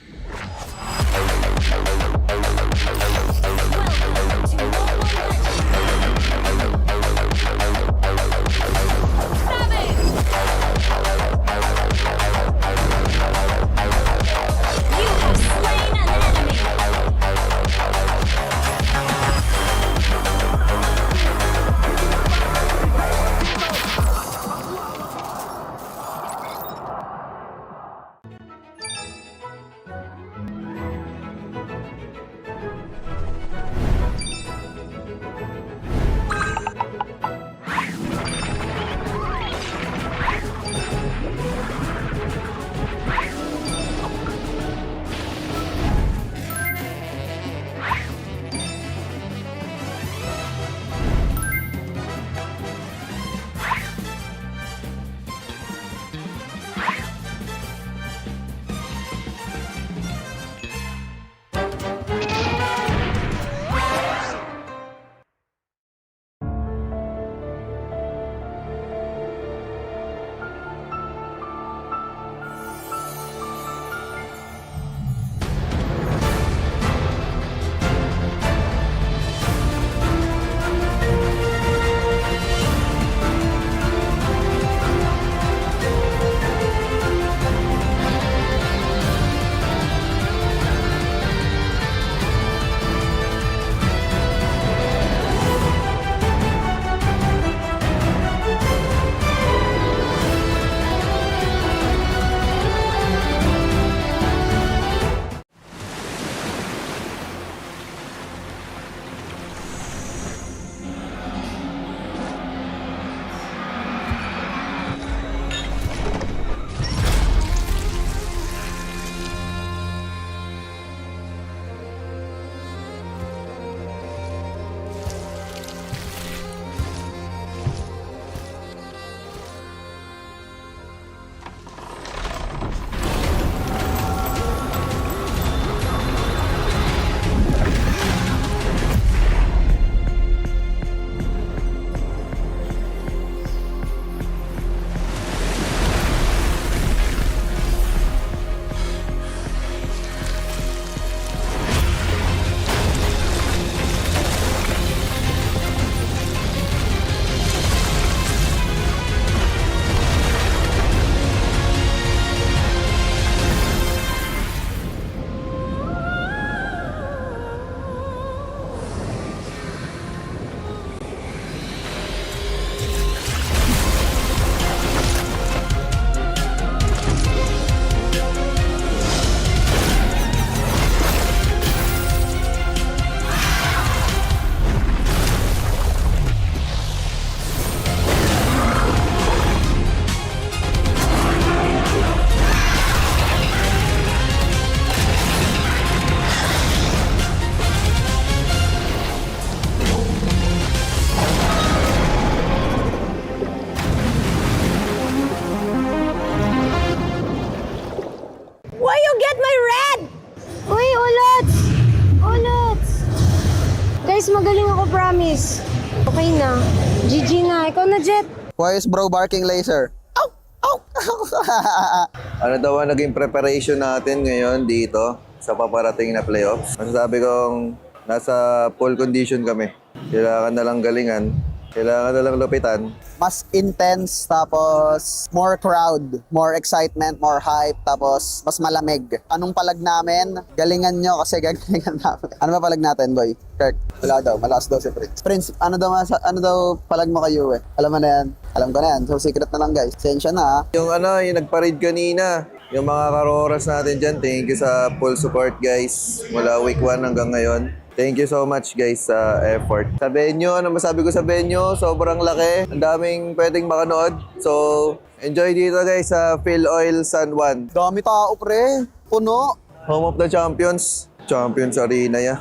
Guys, magaling ako, promise. Okay na. GG na. Ikaw na, Jet. Why is bro barking laser? Ano daw ang naging preparation natin ngayon dito sa paparating na playoffs? Masasabi kong nasa full condition kami. Kailangan na lang galingan, kailangan na lang lupitan. Mas intense, tapos more crowd, more excitement, more hype, tapos mas malamig. Anong palag namin? Galingan nyo kasi gagalingan namin. Ano ba palag natin, boy? Kirk, wala daw. Malakas daw si Prince. Prince, ano daw palag mo kayo eh? Alam mo na yan. Alam ko na yan. So secret na lang, guys. Sensya na ha. Yung yung nag-parade kanina, yung mga karoras natin dyan, thank you sa full support guys. Mula week 1 hanggang ngayon. Thank you so much guys sa effort. Sa venue, ano masabi ko sa venue? Sobrang laki. Ang daming pwedeng makanood. So, enjoy dito guys sa Phil Oil San Juan. Dami tao pre. Puno. Home of the Champions. Champions Arena ya.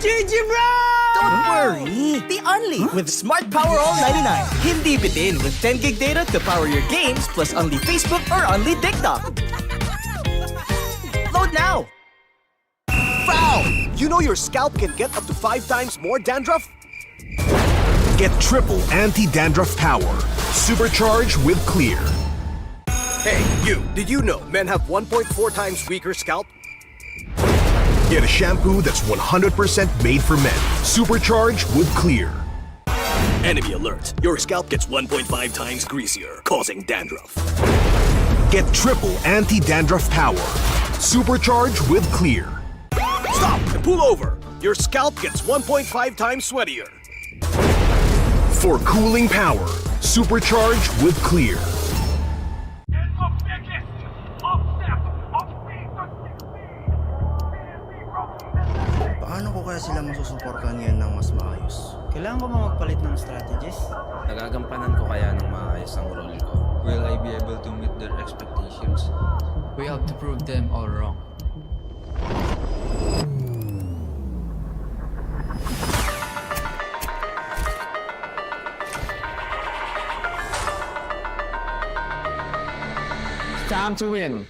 GG bro! Don't worry! The Only with Smart Power All 99. Hindi bitin with 10 gig data to power your games plus only Facebook or only TikTok. Load now! Foul! You know your scalp can get up to 5 times more dandruff? Get triple anti-dandruff power. Supercharged with Clear. Hey, you! Did you know men have 1.4 times weaker scalp? Get a shampoo that's 100% made for men. Supercharged with Clear. Enemy alert. Your scalp gets 1.5 times greasier, causing dandruff. Get triple anti-dandruff power. Supercharged with Clear. Stop and pull over. Your scalp gets 1.5 times sweatier. For cooling power, supercharged with Clear. Paano ko kaya sila masusuportahan ngayon ng mas maayos? Kailangan ko ba magpalit ng strategies? Nagagampanan ko kaya ng maayos ang role ko? Will I be able to meet their expectations? We have to prove them all wrong. Time to win.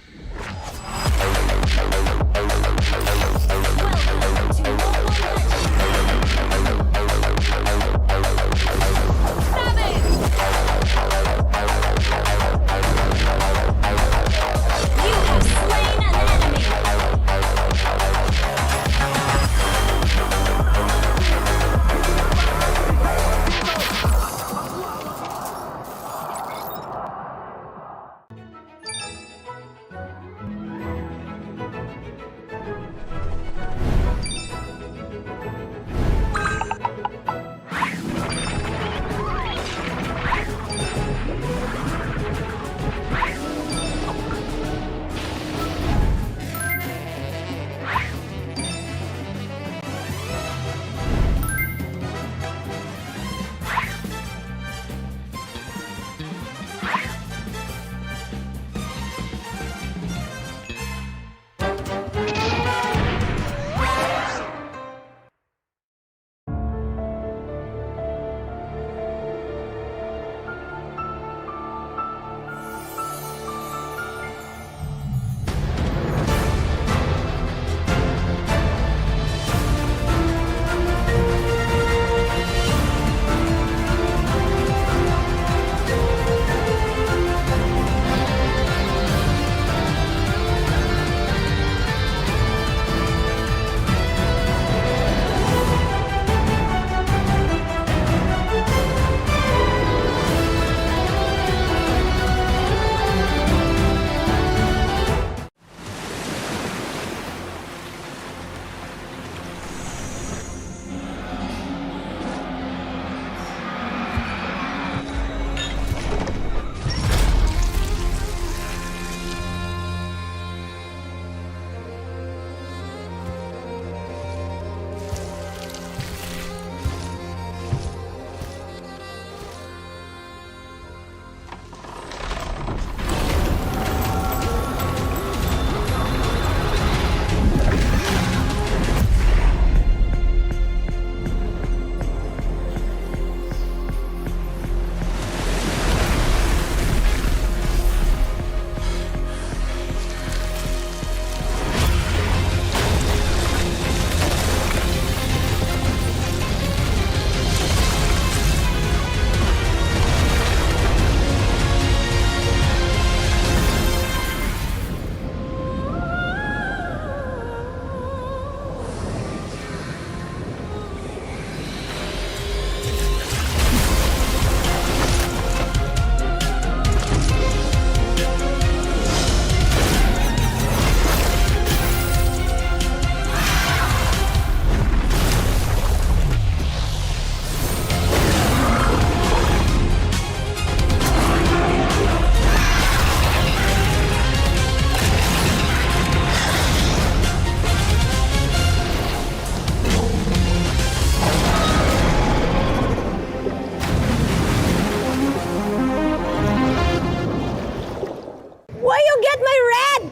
Why you get my red?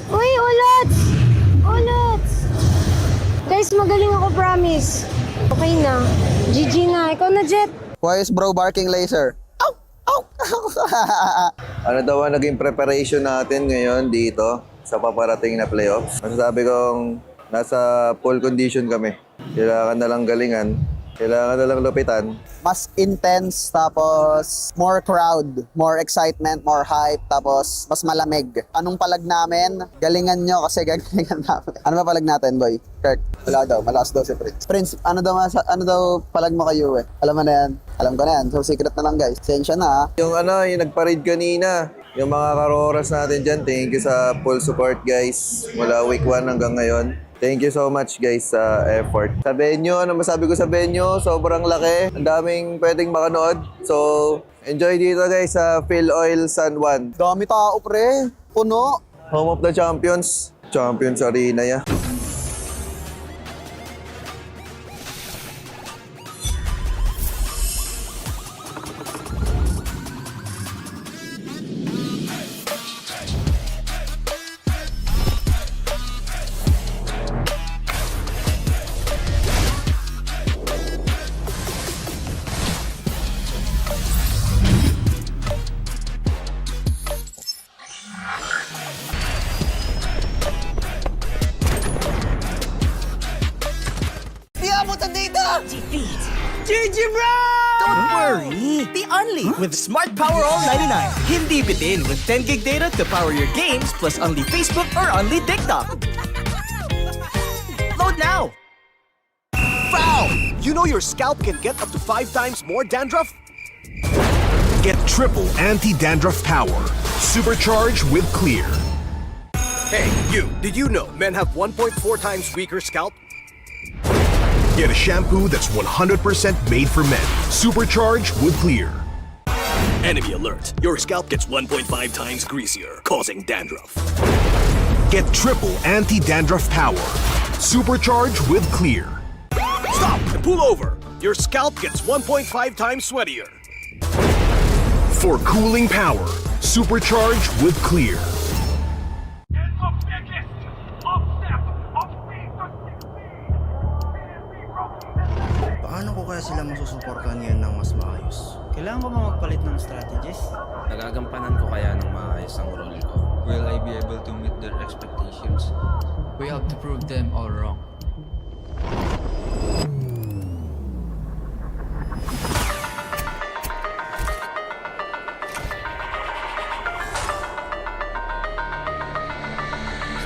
Uy, ulots! Ulots! Guys, magaling ako, promise. Okay na. GG na. Ikaw na, Jet. Why is bro barking laser? Ano daw ang naging preparation natin ngayon dito sa paparating na playoffs? Masasabi kong nasa full condition kami. Kailangan na lang galingan, kailangan na lang lupitan. Mas intense, tapos more crowd, more excitement, more hype, tapos mas malamig. Anong palag namin? Galingan nyo kasi gagalingan namin. Ano ba palag natin, boy? Kirk, wala daw. Malakas daw si Prince. Prince, ano daw palag mo kayo eh? Alam mo na yan? Alam ko na yan. So secret na lang, guys. Sensya na, ha? Yung nagpa-raid kanina, yung mga karoras natin dyan, thank you sa full support, guys. Mula week 1 hanggang ngayon. Thank you so much, guys, sa effort. Sa venue, ano masabi ko sa venue? Sobrang laki. Ang daming pwedeng makanood. So, enjoy dito, guys, sa Phil Oil San Juan. Dami tao, pre. Puno. Home of the Champions. Champions Arena, ya. GG, bro! Don't worry! The Only with Smart Power All 99. Hindi bitin with 10 gig data to power your games plus only Facebook or only TikTok. Load now! Foul! You know your scalp can get up to 5 times more dandruff? Get triple anti-dandruff power. Supercharged with Clear. Hey, you! Did you know men have 1.4 times weaker scalp? Get a shampoo that's 100% made for men. Supercharged with Clear. Enemy alert. Your scalp gets 1.5 times greasier, causing dandruff. Get triple anti-dandruff power. Supercharged with Clear. Stop and pull over. Your scalp gets 1.5 times sweatier. For cooling power, supercharged with Clear. Paano ko kaya sila masusuportahan ngayon ng mas maayos? Kailangan ko ba magpalit ng strategies? Nagagampanan ko kaya ng maayos ang role ko? Will I be able to meet their expectations? We have to prove them all wrong.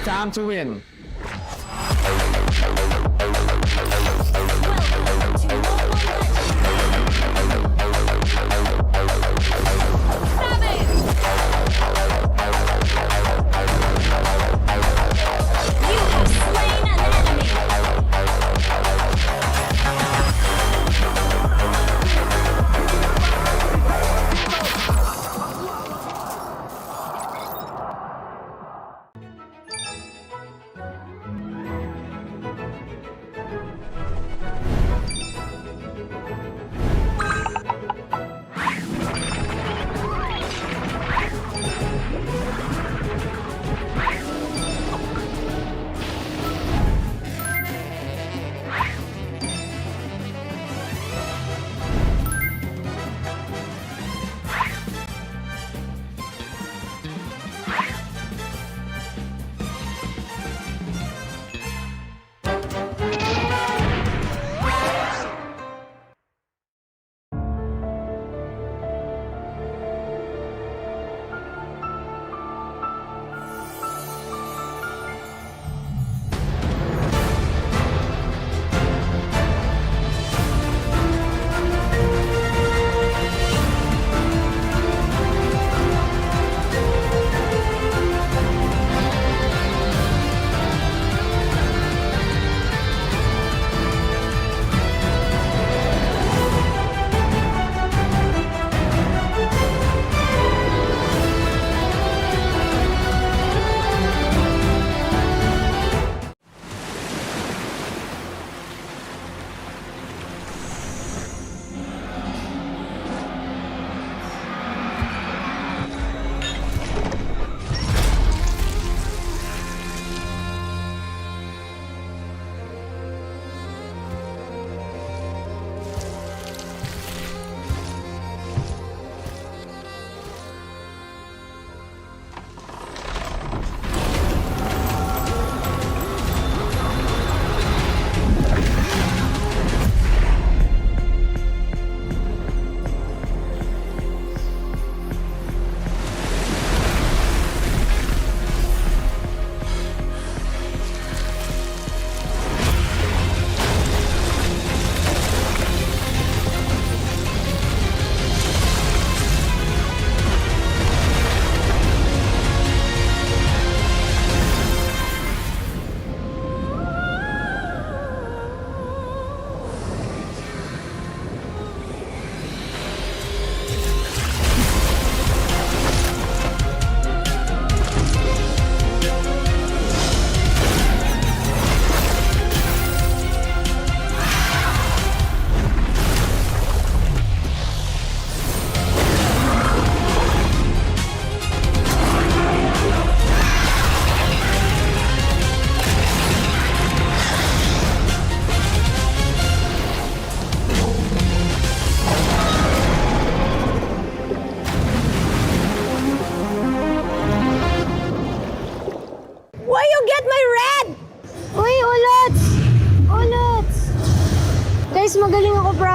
Time to win.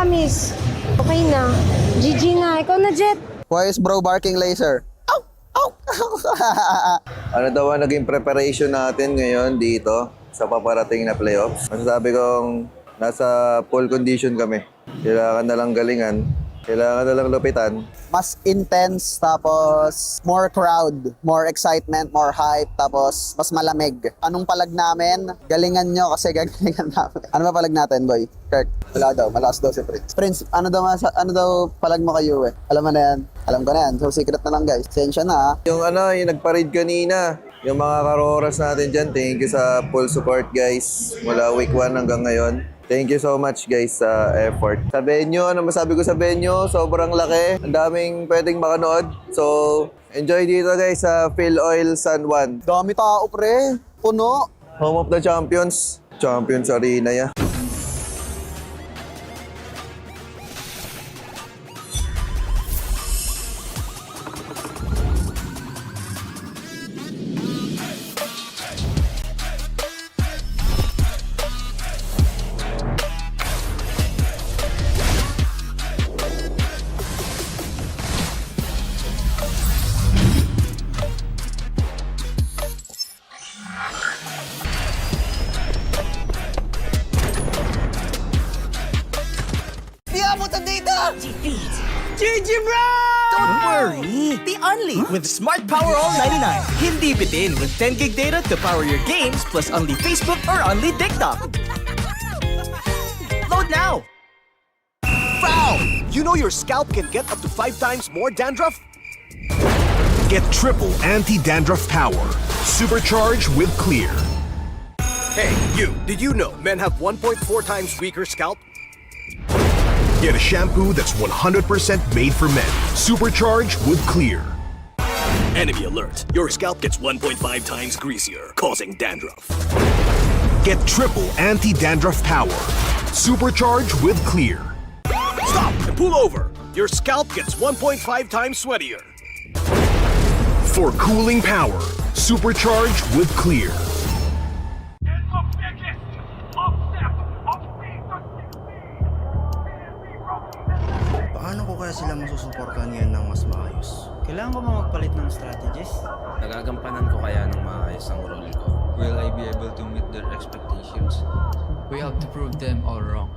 promise. Okay na. GG na. Ikaw na, Jet. Why is bro barking laser? Ano daw ang naging preparation natin ngayon dito sa paparating na playoffs? Masasabi kong nasa full condition kami. Kailangan na lang galingan. Kailangan na lang lupitan. Mas intense, tapos more crowd, more excitement, more hype, tapos mas malamig. Anong palag namin? Galingan nyo kasi gagalingan namin. Ano ba palag natin, boy? Kirk, wala daw. Malakas daw si Prince. Prince, ano daw palag mo kayo eh? Alam mo na yan. Alam ko na yan. So secret na lang guys. Sensya na ha. Yung nagpa-raid kanina, yung mga karoras natin dyan, thank you sa full support guys. Mula week 1 hanggang ngayon. Thank you so much guys sa effort. Sa venue, ano masabi ko sa venue? Sobrang laki. Ang daming pwedeng makanood. So, enjoy dito guys sa Phil Oil San Juan. Dami tao pre. Puno. Home of the Champions. Champions Arena ya. GG bro! Don't worry! The Only with Smart Power All 99. Hindi bitin with 10 gig data to power your games plus only Facebook or only TikTok. Load now! Foul! You know your scalp can get up to 5 times more dandruff? Get triple anti-dandruff power. Supercharged with Clear. Hey, you! Did you know men have 1.4 times weaker scalp? Get a shampoo that's 100% made for men. Supercharged with Clear. Enemy alert. Your scalp gets 1.5 times greasier, causing dandruff. Get triple anti-dandruff power. Supercharged with Clear. Stop and pull over. Your scalp gets 1.5 times sweatier. For cooling power, supercharged with Clear. Paano ko kaya sila masusuportahan ngayon ng mas maayos? Kailangan ko ba magpalit ng strategies? Nagagampanan ko kaya ng maayos ang role ko. Will I be able to meet their expectations? We have to prove them all wrong.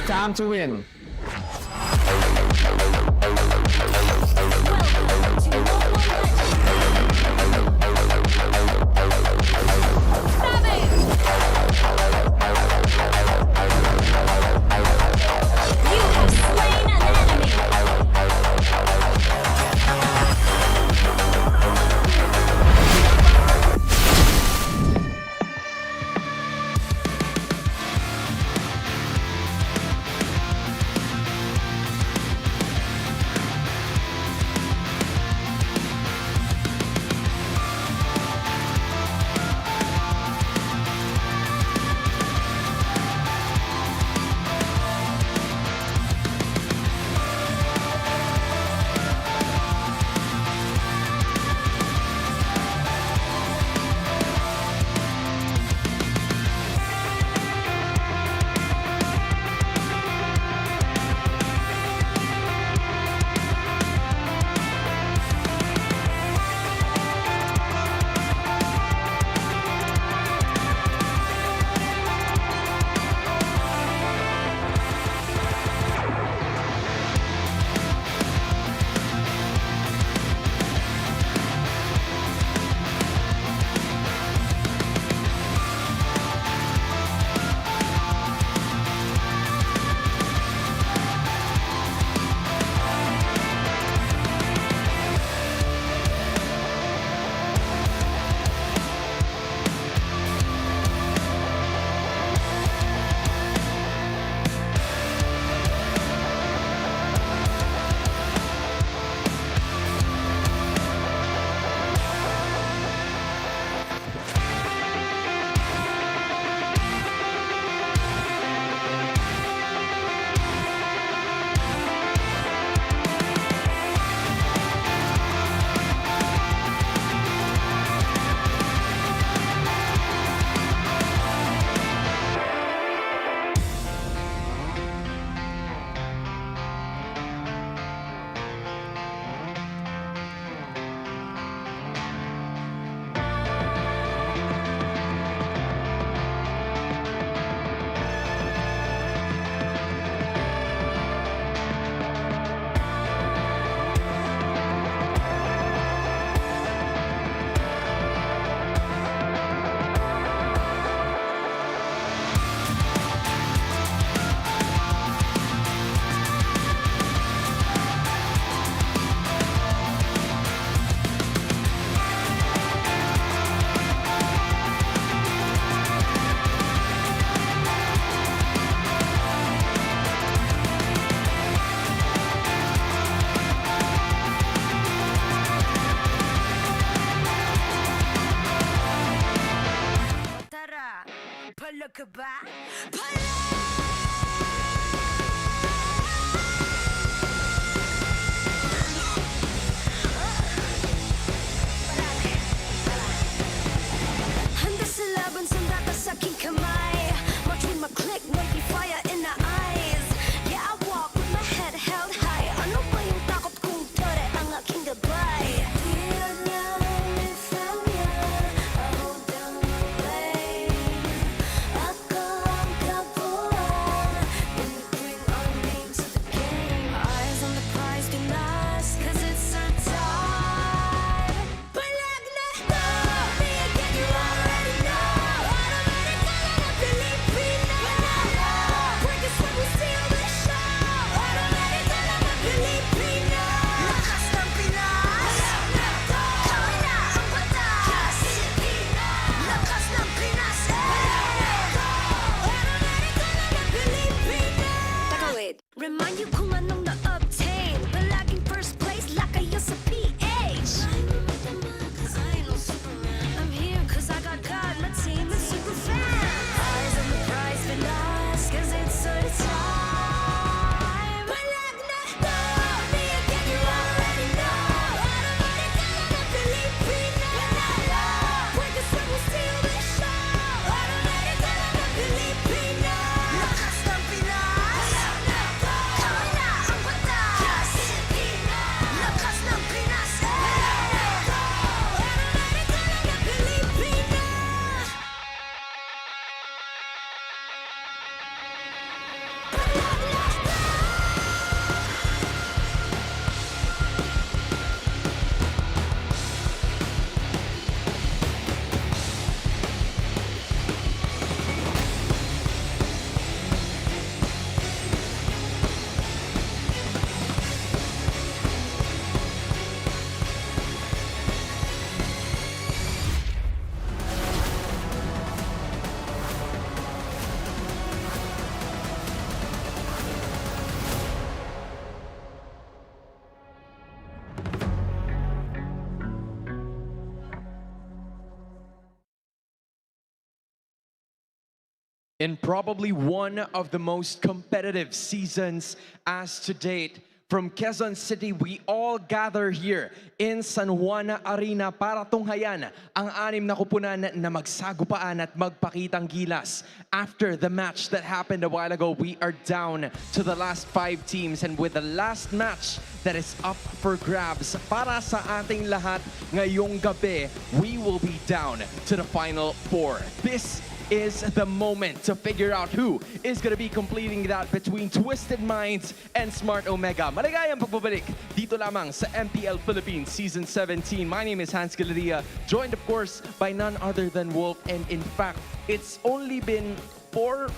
Time to win. color ka ba? Handa sa laban, sanda ka sa aking kamay. Watch with my click, wavy fire in the eyes. Yeah, I walk with my head held high. Ano ba yung takot kung tore ang aking gabay? Remind you kung anong na-obtain. Palaging first place, lakayo sa PH. I'm here cause I got God, my team is super fast. Eyes on the prize, been lost cause it's our time. Palag Na To, me again you already know. Automatic ka na na Pilipino. Pwede sa mo steal the show. Automatic ka na na Pilipino. Lakas ng Pinas. In probably one of the most competitive seasons as to date, from Quezon City, we all gather here in San Juan Arena para tunghayan ang 6 na kupunan na magsagupaan at magpakitang gilas. After the match that happened a while ago, we are down to the last 5 teams, and with the last match that is up for grabs para sa ating lahat ngayong gabi, we will be down to the final 4. This is the moment to figure out who is going to be completing that between Twisted Minds and Smart Omega. Maligayang pagbabalik dito lamang sa MPL Philippines Season 17. My name is Hans Galeria, joined of course by none other than Wolf. And in fact, it's only been 4-5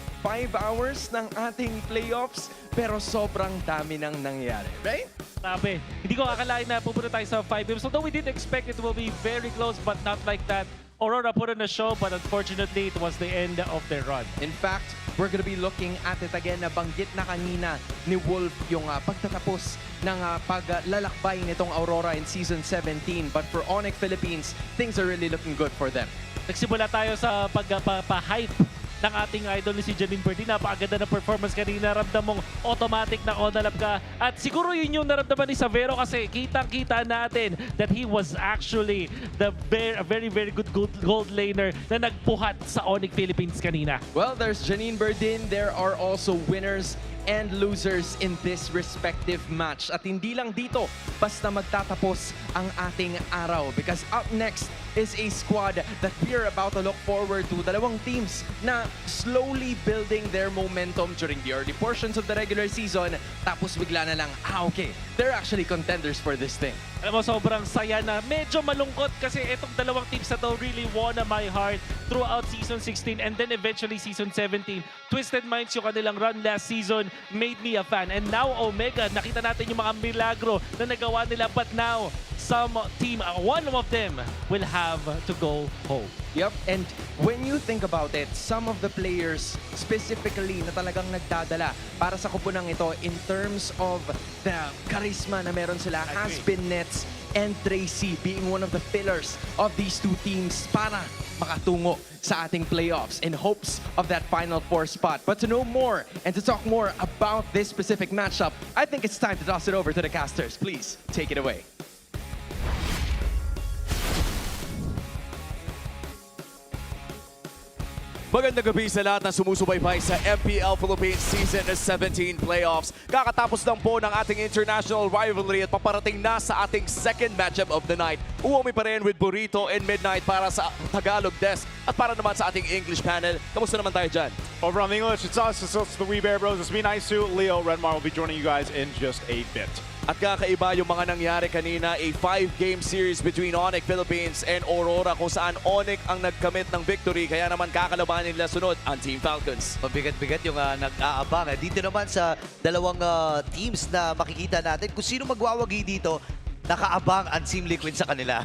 hours ng ating playoffs, pero sobrang dami nang nangyari, right? Grabe. Hindi ko akalain na pupunta tayo sa 5 games. Although we did expect it will be very close, but not like that. Aurora put on a show, but unfortunately, it was the end of their run. In fact, we're gonna be looking at it again. Nabanggit na kanina ni Wolf yung pagtatapos ng paglalakbay nitong Aurora in Season 17. But for ONIC Philippines, things are really looking good for them. Nagsimula tayo sa pagpa-hype ng ating idol ni si Janine Bertin. Napakaganda na performance kanina. Ramdam mong automatic na on-alap ka. At siguro yun yung naramdaman ni Savero kasi kitang-kita natin that he was actually the very good gold laner na nagpuhat sa ONIC Philippines kanina. Well, there's Janine Bertin. There are also winners and losers in this respective match. At hindi lang dito, basta magtatapos ang ating araw. Because up next is a squad that we're about to look forward to. Dalawang teams na slowly building their momentum during the early portions of the regular season. Tapos bigla na lang, okay, they're actually contenders for this thing. Alam mo, sobrang saya na. Medyo malungkot kasi itong dalawang teams na to really won my heart throughout Season 16 and then eventually Season 17. Twisted Minds yung kanilang run last season made me a fan. And now Omega, nakita natin yung mga milagro na nagawa nila. But now, some team, one of them will have to go home. Yep, and when you think about it, some of the players specifically na talagang nagdadala para sa kupunang ito in terms of the charisma na meron sila has been Nets and Tracy being one of the pillars of these two teams para makatungo sa ating playoffs in hopes of that Final Four spot. But to know more and to talk more about this specific matchup, I think it's time to toss it over to the casters. Please take it away. Magandang gabi sa lahat ng sumusubaybay sa MPL Philippines Season 17 Playoffs. Kakatapos lang po ng ating international rivalry at paparating na sa ating second matchup of the night. Uwami pa rin with Burrito and Midnight para sa Tagalog desk at para naman sa ating English panel. Kamusta naman tayo dyan? Over on the English, it's us, it's the We Bear Bros. It's me, Naisu, Leo, Redmar will be joining you guys in just a bit. At kakaiba yung mga nangyari kanina, a 5-game series between ONIC Philippines and Aurora kung saan ONIC ang nagkamit ng victory kaya naman kakalabanin nila sunod ang Team Falcons. Mabigat-bigat yung nag-aabang. Dito naman sa dalawang teams na makikita natin kung sino magwawagi dito, nakaabang ang Team Liquid sa kanila.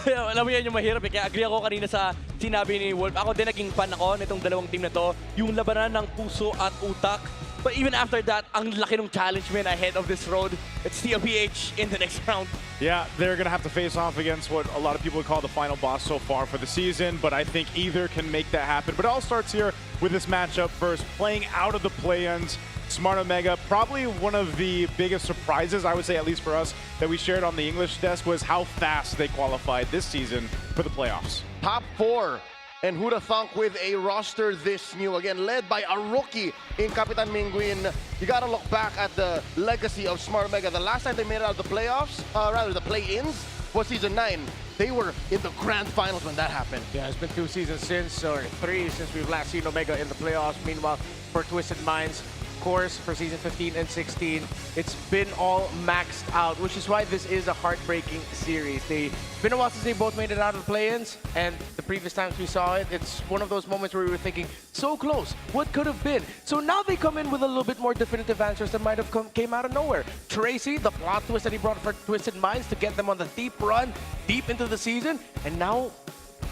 Alam mo yan yung mahirap eh. Kaya agree ako kanina sa sinabi ni Wolf. Ako din naging fan ako nitong dalawang team na to. Yung labanan ng puso at utak. But even after that, ang laki ng challenge man ahead of this road. It's TLPH in the next round. Yeah, they're going to have to face off against what a lot of people would call the final boss so far for the season, but I think either can make that happen. But it all starts here with this matchup first, playing out of the play-ins. Smart Omega, probably one of the biggest surprises, I would say, at least for us, that we shared on the English desk was how fast they qualified this season for the playoffs. Top 4. And who'd have thunk with a roster this new, again, led by a rookie in Kapitan Minguin. You gotta look back at the legacy of Smart Omega. The last time they made it out of the playoffs, rather the play-ins, was Season 9. They were in the grand finals when that happened. Yeah, it's been 2 seasons since, or 3 since we've last seen Omega in the playoffs. Meanwhile, for Twisted Minds, course, for season 15 and 16, it's been all maxed out, which is why this is a heartbreaking series. It's been a while since they both made it out of the play-ins, and the previous times we saw it, it's one of those moments where we were thinking, so close, what could have been? So now they come in with a little bit more definitive answers that might have came out of nowhere. Tracy, the plot twist that he brought for Twisted Minds to get them on the deep run, deep into the season, and now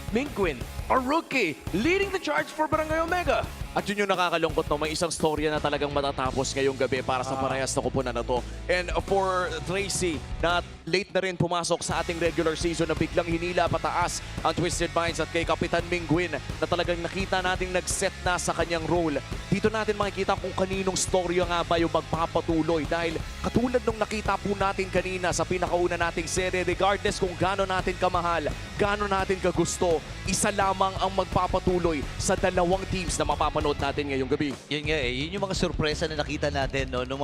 Minkwin, a rookie, leading the charge for Barangay Omega. At yun yung nakakalungkot, no? May isang storya na talagang matatapos ngayong gabi para sa parehas na kupunan na to. And for Tracy, na late na rin pumasok sa ating regular season na biglang hinila pataas ang Twisted Minds at kay Kapitan Minguin na talagang nakita nating nag-set na sa kanyang role. Dito natin makikita kung kaninong storya nga ba yung magpapatuloy dahil katulad nung nakita po natin kanina sa pinakauna nating serye, regardless kung gaano natin kamahal, gaano natin kagusto, isa lamang ang magpapatuloy sa dalawang teams na mapapanood natin ngayong gabi. Yun nga eh, yun yung mga sorpresa na nakita natin no, nung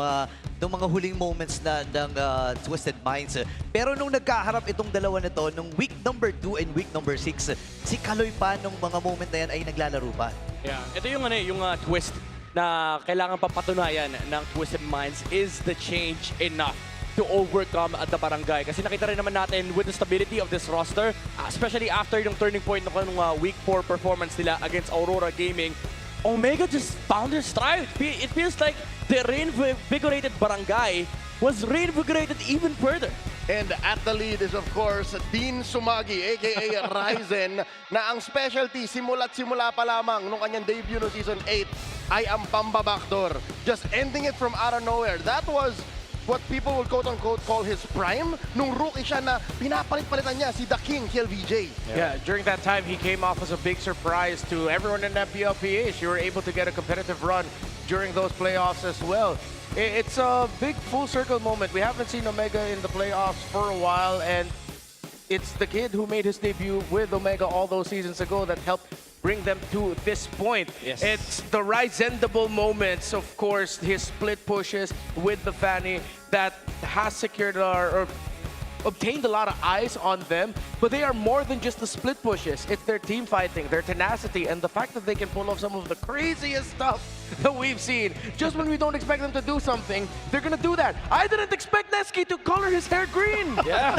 mga huling moments na ng Twisted Minds. Pero nung nagkaharap itong dalawa na to, nung week number 2 and week number 6, si Kaloy pa nung mga moment na yan ay naglalaro pa. Yeah, ito yung yung twist na kailangan papatunayan ng Twisted Minds. Is the change enough to overcome at the barangay? Kasi nakita rin naman natin with the stability of this roster, especially after yung turning point ng week 4 performance nila against Aurora Gaming, Omega just found their stride. It feels like the reinvigorated barangay was reinvigorated even further. And at the lead is, of course, Dean Sumagi, a.k.a. Ryzen, na ang specialty simula't simula pa lamang nung kanyang debut no Season 8 ay ang pambabakdor. Just ending it from out of nowhere. That was what people would quote-unquote call his prime nung rookie siya na pinapalit-palitan niya si The King, KLVJ. Yeah, during that time, he came off as a big surprise to everyone in MPLPH. You were able to get a competitive run during those playoffs as well. It's a big full-circle moment. We haven't seen Omega in the playoffs for a while, and it's the kid who made his debut with Omega all those seasons ago that helped bring them to this point. Yes. It's the Ryzendable moments, of course, his split pushes with the Fanny that has secured or obtained a lot of eyes on them, but they are more than just the split pushes. It's their team fighting, their tenacity, and the fact that they can pull off some of the craziest stuff that we've seen. Just when we don't expect them to do something, they're gonna do that. I didn't expect Neski to color his hair green. Yeah.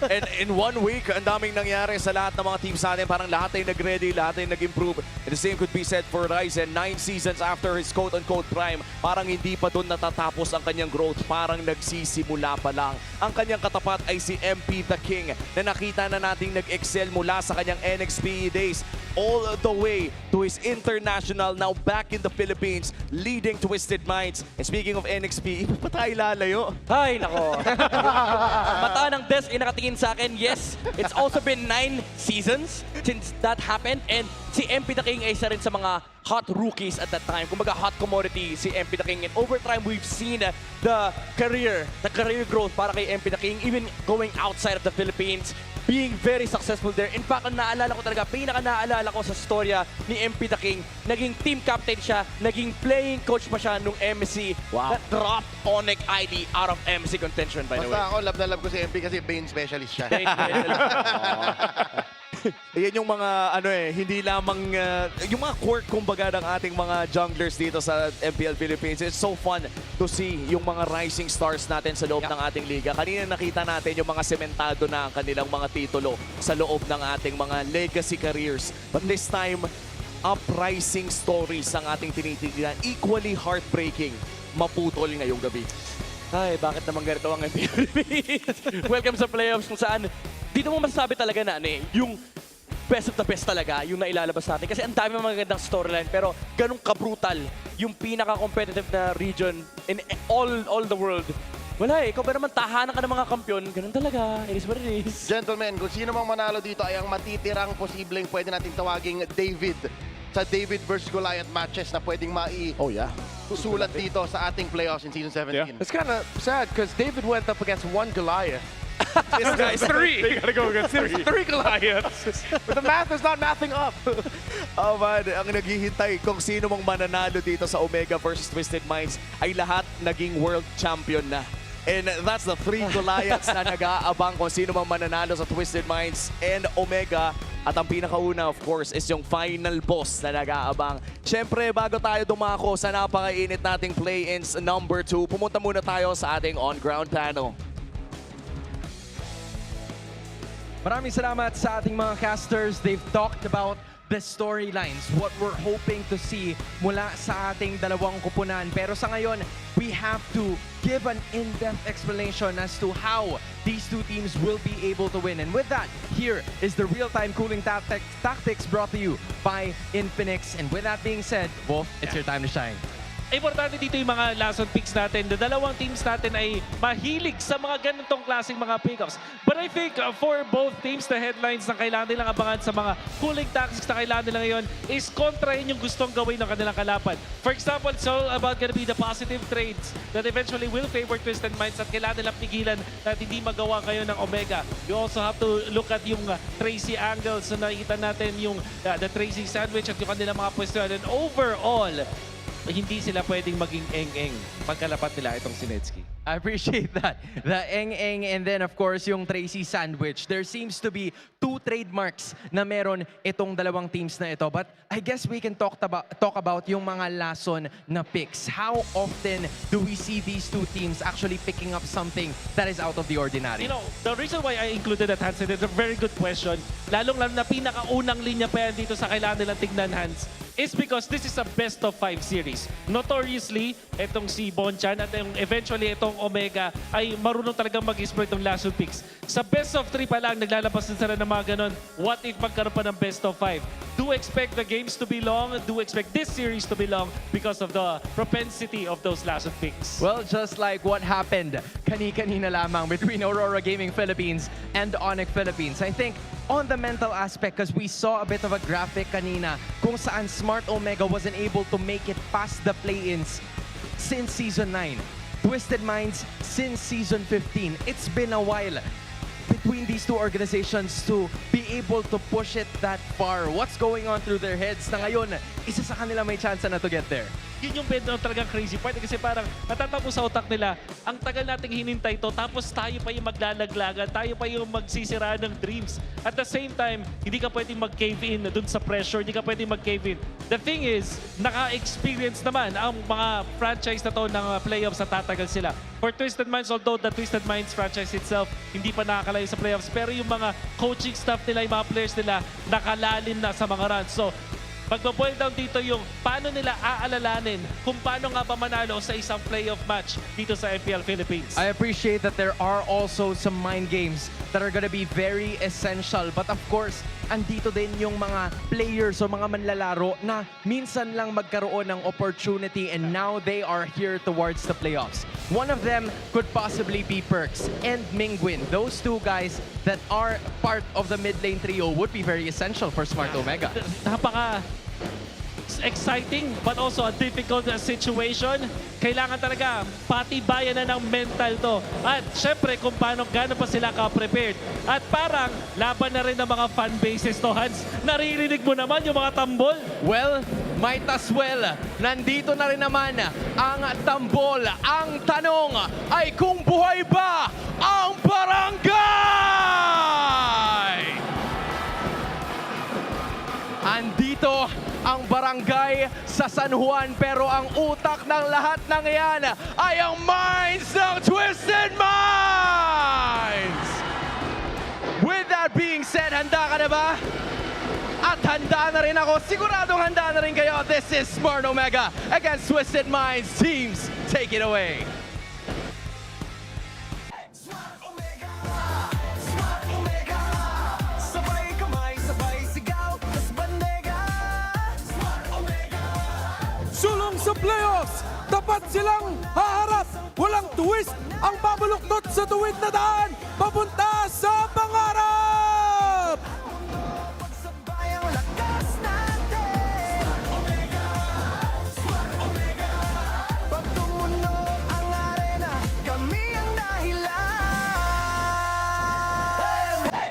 And in 1 week, ang daming nangyari sa lahat ng mga teams natin. Parang lahat ay nag-ready, lahat ay nag-improve. And the same could be said for Ryzen. 9 seasons after his quote-unquote prime, parang hindi pa doon natatapos ang kanyang growth. Parang nagsisimula pa lang. Ang kanyang katapat ay si MP The King na nakita na nating nag-excel mula sa kanyang NXPE days all the way to his international, now back in the Philippines Philippines leading Twisted Minds. And speaking of NXP, iba pa tayo lalayo. Ay, nako. Mata ng Des ay nakatingin sa akin. Yes, it's also been 9 seasons since that happened. And si MP The King ay isa rin sa mga hot rookies at that time. Kumbaga hot commodity si MP The King. And over time, we've seen the career growth para kay MP The King, even going outside of the Philippines, being very successful there. In fact, ang naalala ko talaga, pinaka-naalala ko sa storya ni MP The King, naging team captain siya, naging playing coach pa siya nung MSC that dropped ONIC ID out of MSC contention, by the way. Basta ako, love na love ko si MP kasi Bane specialist siya. Yan yung mga hindi lamang yung mga quirk kumbaga ng ating mga junglers dito sa MPL Philippines. It's so fun to see yung mga rising stars natin sa loob ng ating liga. Kanina nakita natin yung mga sementado na ang kanilang mga titulo sa loob ng ating mga legacy careers. But this time, uprising stories ang ating tinitignan. Equally heartbreaking, maputol ngayong gabi. Ay, bakit naman ganito ang MPL Philippines? Welcome sa playoffs kung saan dito mo masasabi talaga na yung best of the best talaga yung nailalabas natin. Kasi ang dami mga magandang storyline pero ganun ka-brutal yung pinaka-competitive na region in all the world. Wala ikaw ba naman tahanan ka ng mga kampyon, ganun talaga. It is what it is. Gentlemen, kung sino mang manalo dito ay ang matitirang posibleng pwede natin tawaging David sa David versus Goliath matches na pwedeng sulat dito sa ating playoffs in Season 17. It's kind of sad because David went up against one Goliath. This guy's three. You gotta go against three Goliaths. But the math is not mathing up. Oh man, ang naghihintay kung sino mang mananalo dito sa Omega versus Twisted Minds ay lahat naging world champion na. And that's the 3 Goliaths na nag-aabang kung sino mang mananalo sa Twisted Minds and Omega. At ang pinakauna, of course, is yung final boss na nag-aabang. Siyempre, bago tayo dumako sa napakainit nating play-ins number 2, pumunta muna tayo sa ating on-ground panel. Maraming salamat sa ating mga casters. They've talked about the storylines, what we're hoping to see mula sa ating dalawang kupunan. Pero sa ngayon, we have to give an in-depth explanation as to how these two teams will be able to win. And with that, here is the real-time cooling tactics brought to you by Infinix. And with that being said, Wolf, it's your time to shine. Importante dito yung mga last on picks natin. The dalawang teams natin ay mahilig sa mga ganitong klaseng mga pickups. But I think for both teams, the headlines na kailangan nilang abangan sa mga cooling tactics na kailangan nila ngayon is kontrahin yung gustong gawin ng kanilang kalaban. For example, it's all about gonna be the positive trades that eventually will favor Twisted Minds at kailangan nilang pigilan na hindi magawa kayo ng Omega. You also have to look at yung Tracy angles na nakikita natin yung the Tracy sandwich at yung kanilang mga pwesto. And overall, hindi sila pwedeng maging eng-eng pagkalapat nila itong Sinetsky. I appreciate that. The eng-eng and then of course yung Tracy sandwich. There seems to be 2 trademarks na meron itong dalawang teams na ito. But I guess we can talk about yung mga lason na picks. How often do we see these two teams actually picking up something that is out of the ordinary? You know, the reason why I included that, Hans, is a very good question. Lalong-lalo na pinakaunang linya pa yan dito sa kailangan nilang tignan, Hans, is because this is a best of 5 series. Notoriously, itong si Bonchan at eventually itong Omega ay marunong talagang mag-exploit ng last two picks. Sa best of 3 pa lang, naglalabas din sila ng mga ganon. What if magkaroon pa ng best of 5? Do expect the games to be long. Do expect this series to be long because of the propensity of those last two picks. Well, just like what happened kani-kanina lamang between Aurora Gaming Philippines and ONIC Philippines. I think on the mental aspect, because we saw a bit of a graphic kanina kung saan Smart Omega wasn't able to make it past the play-ins since Season 9. Twisted Minds since Season 15. It's been a while between these two organizations to be able to push it that far. What's going on through their heads na ngayon, isa sa kanila may chance na to get there? Yun yung talagang crazy part kasi parang natatapos sa utak nila, ang tagal nating hinintay to tapos tayo pa yung maglalaglagan, tayo pa yung magsisira ng dreams. At the same time, hindi ka pwedeng mag-cave in dun sa pressure, hindi ka pwedeng mag-cave in. The thing is, naka-experience naman ang mga franchise na to ng playoffs na tatagal sila. For Twisted Minds, although the Twisted Minds franchise itself hindi pa nakakalayo sa playoffs, pero yung mga coaching staff nila, yung mga players nila, nakalalim na sa mga runs. So, magbo-boil down dito yung paano nila aalalanin kung paano nga ba manalo sa isang playoff match dito sa MPL Philippines. I appreciate that there are also some mind games that are gonna be very essential. But of course, andito din yung mga players o mga manlalaro na minsan lang magkaroon ng opportunity and now they are here towards the playoffs. One of them could possibly be Perks and Mingwin. Those two guys that are part of the mid lane trio would be very essential for Smart Omega. Napaka exciting but also a difficult situation. Kailangan talaga patibayan na ng mental to. At syempre kung paano gano'n pa sila ka-prepared. At parang laban na rin ng mga fan bases to, Hans. Naririnig mo naman yung mga tambol. Well, might as well. Nandito na rin naman ang tambol. Ang tanong ay kung buhay ba ang barangay? Andito ang barangay sa San Juan pero ang utak ng lahat ng iyan ay ang minds ng Twisted Minds! With that being said, handa ka na ba? At handa na rin ako. Siguradong handa na rin kayo. This is Smart Omega against Twisted Minds. Teams, take it away. Sulong sa playoffs, tapat silang haharap. Walang twist ang babuluktot sa tuwid na daan, papunta sa pangarap! Pag tumunog ang arena, kami ang dahilan.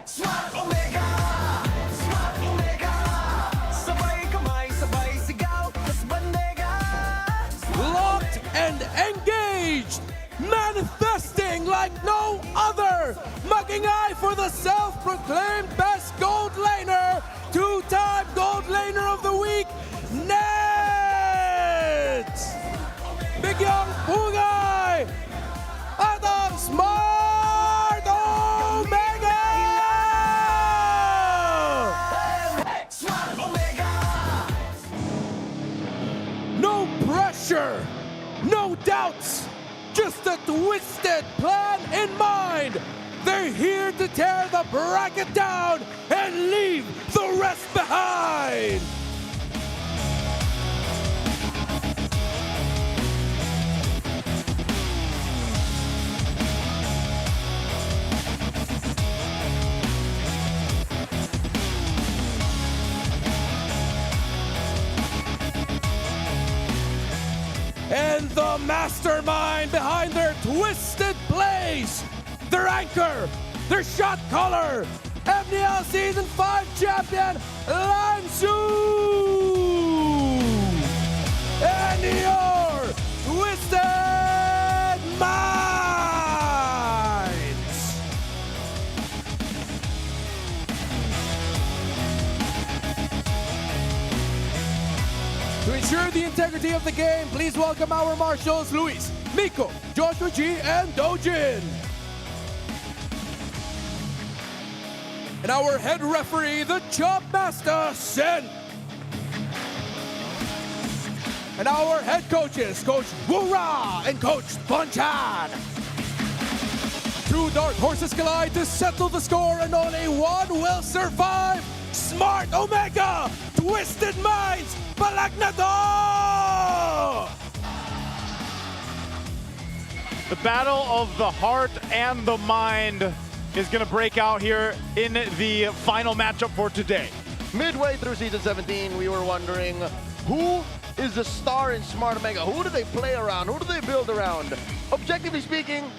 Smart Omega! Smart Omega! Sabay kamay, sabay sigaw, tas bandega. Locked and engaged, manifesting like no other, mag-ingay for the self-proclaimed best gold laner, two-time gold laner of the week, Nets! Bigyang pugay at ang Smart Omega! Smart Omega! No pressure, no doubts, just a twisted plan in mind. They're here to tear the bracket down and leave the rest behind. And the mastermind behind their twisted plays, their anchor, their shot caller, MPL Season 5 champion, Lansu! And your Twisted Minds! To ensure the integrity of the game, please welcome our marshals, Luis, Miko, Joshua G, and Dojin. And our head referee, the Chop Master, Sen. And our head coaches, Coach Wura and Coach Bonchan. Two dark horses collide to settle the score, and only one will survive. Smart Omega, Twisted Minds, Palag Na To! The battle of the heart and the mind is going to break out here in the final matchup for today. Midway through Season 17, we were wondering who is the star in Smart Omega? Who do they play around? Who do they build around? Objectively speaking,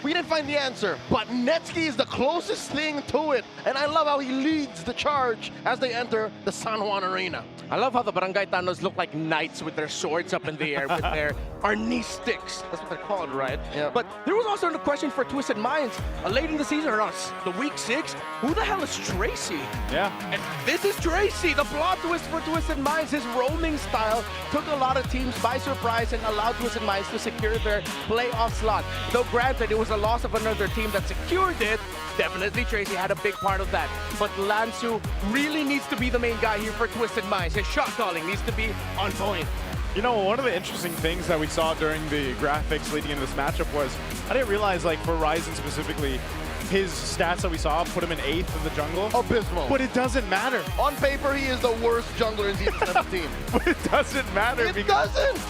we didn't find the answer, but Netsky is the closest thing to it. And I love how he leads the charge as they enter the San Juan Arena. I love how the Barangay Tanos look like knights with their swords up in the air with their Arnis sticks. That's what they're called, right? Yeah. But there was also a question for Twisted Minds. Late in the season, or the week 6, who the hell is Tracy? Yeah. And this is Tracy. The plot twist for Twisted Minds. His roaming style took a lot of teams by surprise and allowed Twisted Minds to secure their playoff slot. Though granted, it was a loss of another team that secured it, Definitely Tracy had a big part of that. But Lansu really needs to be the main guy here for Twisted Minds. His shot calling needs to be on point. You know, one of the interesting things that we saw during the graphics leading into this matchup was, I didn't realize, like, for Ryzen specifically, his stats that we saw put him in 8th in the jungle. Abysmal. But it doesn't matter. On paper, he is the worst jungler in Season 17. But it doesn't matter. It doesn't!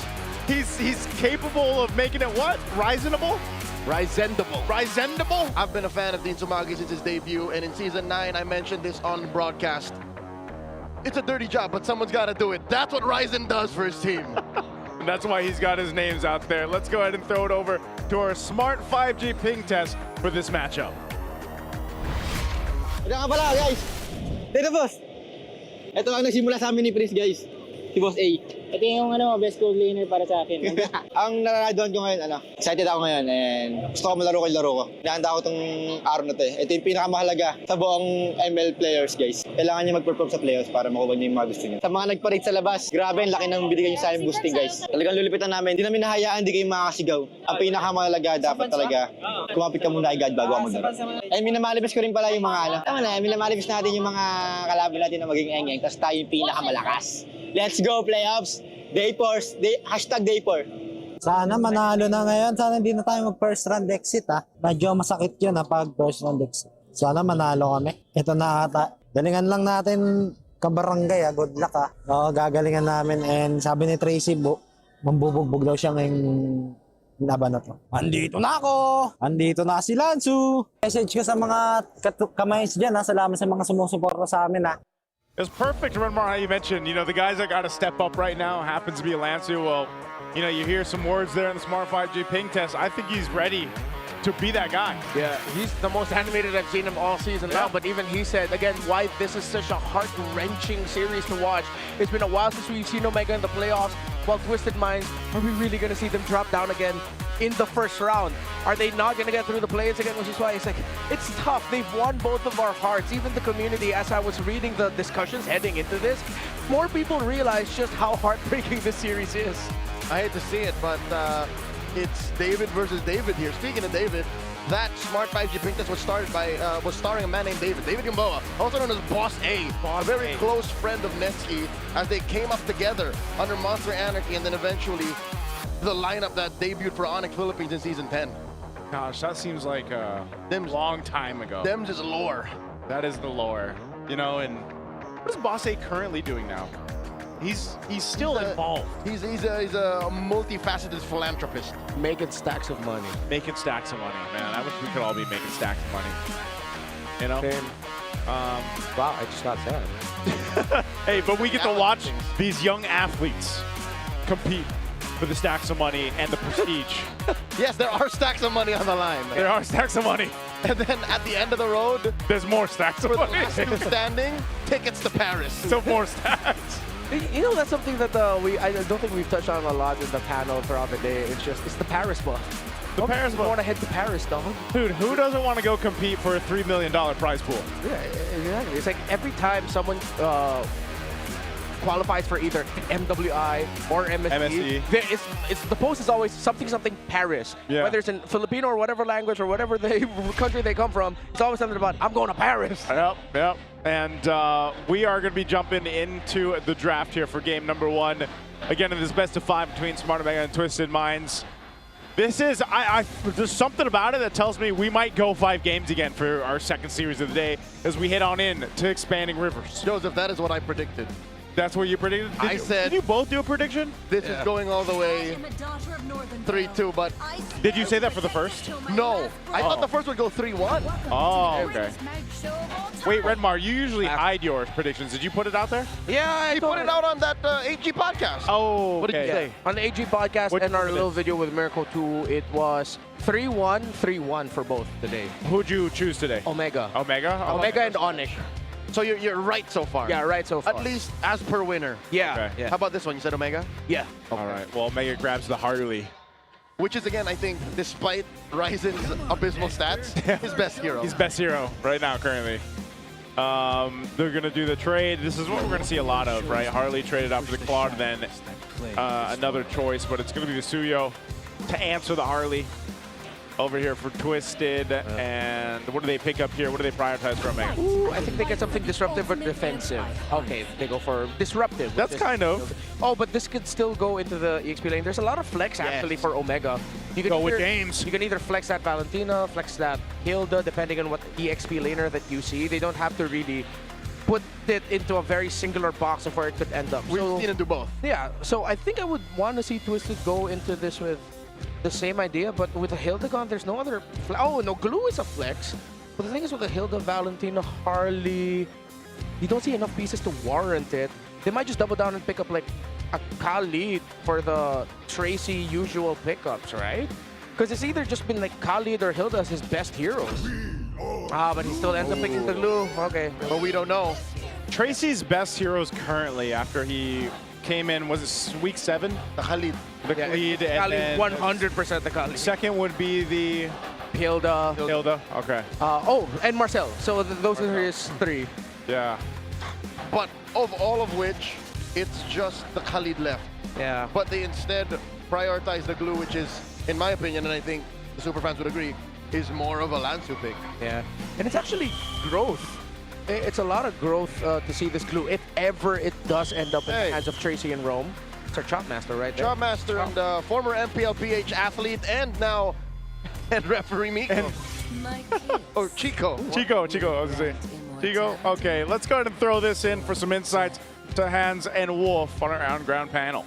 He's capable of making it what? Ryzenable? Ryzendable. Ryzendable? I've been a fan of Dean Sumagi since his debut, and in Season 9, I mentioned this on broadcast. It's a dirty job, but someone's got to do it. That's what Ryzen does for his team. And that's why he's got his names out there. Let's go ahead and throw it over to our smart 5G ping test for this matchup. Ito nga pala, guys. Dito, boss. Ito ang nagsimula sa amin ni Prince, guys. Si Boss A. Ito yung best gold laner para sa akin. Ang nararamdaman ko ngayon, excited ako ngayon and gusto ko malaro ko yung laro ko. Nahanda ako itong araw na ito eh. Ito yung pinakamahalaga sa buong ML players, guys. Kailangan niyo mag-perform sa playoffs para makuha niyo yung mga gusto niyo. Sa mga nagpa-rate sa labas, grabe, ang laki ng binigay niyo sa amin boosting, guys. Talagang lulupitan namin. Hindi namin nahayaan, hindi kayo makakasigaw. Ang pinakamahalaga, dapat talaga kumapit ka muna agad bago ako maglaro. And minamanifest ko rin pala yung mga Tama na, minamanifest natin yung mga kalaban natin na maging eng-eng. Tapos tayo yung pinakamalakas. Let's go, playoffs! Day 4, hashtag Day 4. Sana manalo na ngayon. Sana hindi na tayo mag-first round exit Medyo masakit yun pag first round exit. Sana manalo kami. Ito na ata. Galingan lang natin kabarangay Good luck Oo, gagalingan namin. And sabi ni Tracy, mambubugbog daw siya ngayong laban na to. Andito na ako! Andito na si Lansu! Message ko sa mga kamays dyan Salamat sa mga sumusuporta sa amin It's perfect, Renmar, how you mentioned, the guys that got to step up right now happens to be Lansu. Well, you hear some words there in the Smart 5G ping test. I think he's ready to be that guy. Yeah, he's the most animated I've seen him all season now, but even he said, again, why this is such a heart-wrenching series to watch. It's been a while since we've seen Omega in the playoffs, while Twisted Minds, are we really going to see them drop down again in the first round? Are they not going to get through the plays again? Which is why it's like, it's tough. They've won both of our hearts. Even the community, as I was reading the discussions heading into this, more people realize just how heartbreaking this series is. I hate to see it, but it's David versus David here. Speaking of David, that Smart 5G ping test was starring a man named David Gamboa, also known as Boss A, a very close friend of Netsky, as they came up together under Monster Anarchy, and then eventually the lineup that debuted for ONIC Philippines in Season 10. Gosh, that seems like a long time ago. Them's is lore. That is the lore. And what is Boss A currently doing now? He's still involved. He's a multifaceted philanthropist. Making stacks of money. Making stacks of money, man. I wish we could all be making stacks of money. Same. Wow, I just got sad. Hey, but we get to watch these young athletes compete for the stacks of money and the prestige. Yes, there are stacks of money on the line. There are stacks of money. And then at the end of the road, there's more stacks of money. For the last two standing, tickets to Paris. So more stacks. That's something that I don't think we've touched on a lot in the panel throughout the day. It's the Paris buff. The Paris buff. Want to head to Paris, dog? Dude, who doesn't want to go compete for a $3 million prize pool? Yeah, exactly. It's like every time someone qualifies for either MWI or MSE. It's the post is always something Paris. Yeah. Whether it's in Filipino or whatever language or whatever country they come from, it's always something about I'm going to Paris. Yep. And we are going to be jumping into the draft here for game number 1. Again, in this best of 5 between Smart Omega and Twisted Minds. This is, there's something about it that tells me we might go 5 games again for our second series of the day as we head on in to Expanding Rivers. Joseph, that is what I predicted. That's what you predicted? Did you both do a prediction? This is going all the way 3-2, but... Did you say that for the first? No. I thought the first would go 3-1. Oh, okay. Wait, Redmar, you usually hide your predictions. Did you put it out there? Yeah, he put it out on that 8G podcast. Oh, What did you say? On the 8G podcast and our little video with Miracle 2, it was 3-1, 3-1 for both today. Who'd you choose today? Omega. Omega? Omega and ONIC. So you're right so far. Yeah, right so far. At least as per winner. Yeah. Okay. Yeah. How about this one? You said Omega? Yeah. All right. Well, Omega grabs the Harley. Which is, again, I think, despite Ryzen's abysmal stats, his best hero. He's best hero right now, currently. They're going to do the trade. This is what we're going to see a lot of, right? Harley traded out for the Claude, then another choice, but it's going to be the Suyo to answer the Harley. over here for Twisted. And what do they pick up here? What do they prioritize from Omega? Ooh, I think they get something disruptive or defensive. Okay, they go for disruptive. That's kind of. Oh, but this could still go into the EXP lane. There's a lot of flex actually for Omega. You can Go with either, games. You can either flex that Valentina, flex that Hilda, depending on what EXP laner that you see. They don't have to really put it into a very singular box of where it could end up. We've seen it do both. Yeah, so I think I would want to see Twisted go into this with the same idea, but with a Hilda gone, there's no other... Oh, no, Glue is a flex. But the thing is with a Hilda, Valentina, Harley, you don't see enough pieces to warrant it. They might just double down and pick up like a Khalid for the Tracy usual pickups, right? Because it's either just been like Khalid or Hilda as his best heroes. Ah, but he still ends up picking the Glue. Okay. But we don't know. Tracy's best heroes currently after he came in, was it week 7? The Khalid. The Khalid, and then 100% the Khalid. second would be the Hilda. Hilda, okay. Oh, and Marcel. So those are his 3. Yeah. But of all of which, it's just the Khalid left. Yeah. But they instead prioritize the Glue, which is, in my opinion, and I think the superfans would agree, is more of a Lansu pick. Yeah. And it's actually growth. It's a lot of growth to see this Glue, if ever it does end up in the hands of Tracy and Rome. It's our Chopmaster right there. Chopmaster and former MPL PH athlete and now head referee Miko. Or Chico. Chico, I was gonna say. Chico, okay, let's go ahead and throw this in for some insights to Hans and Wolf on our on-ground panel.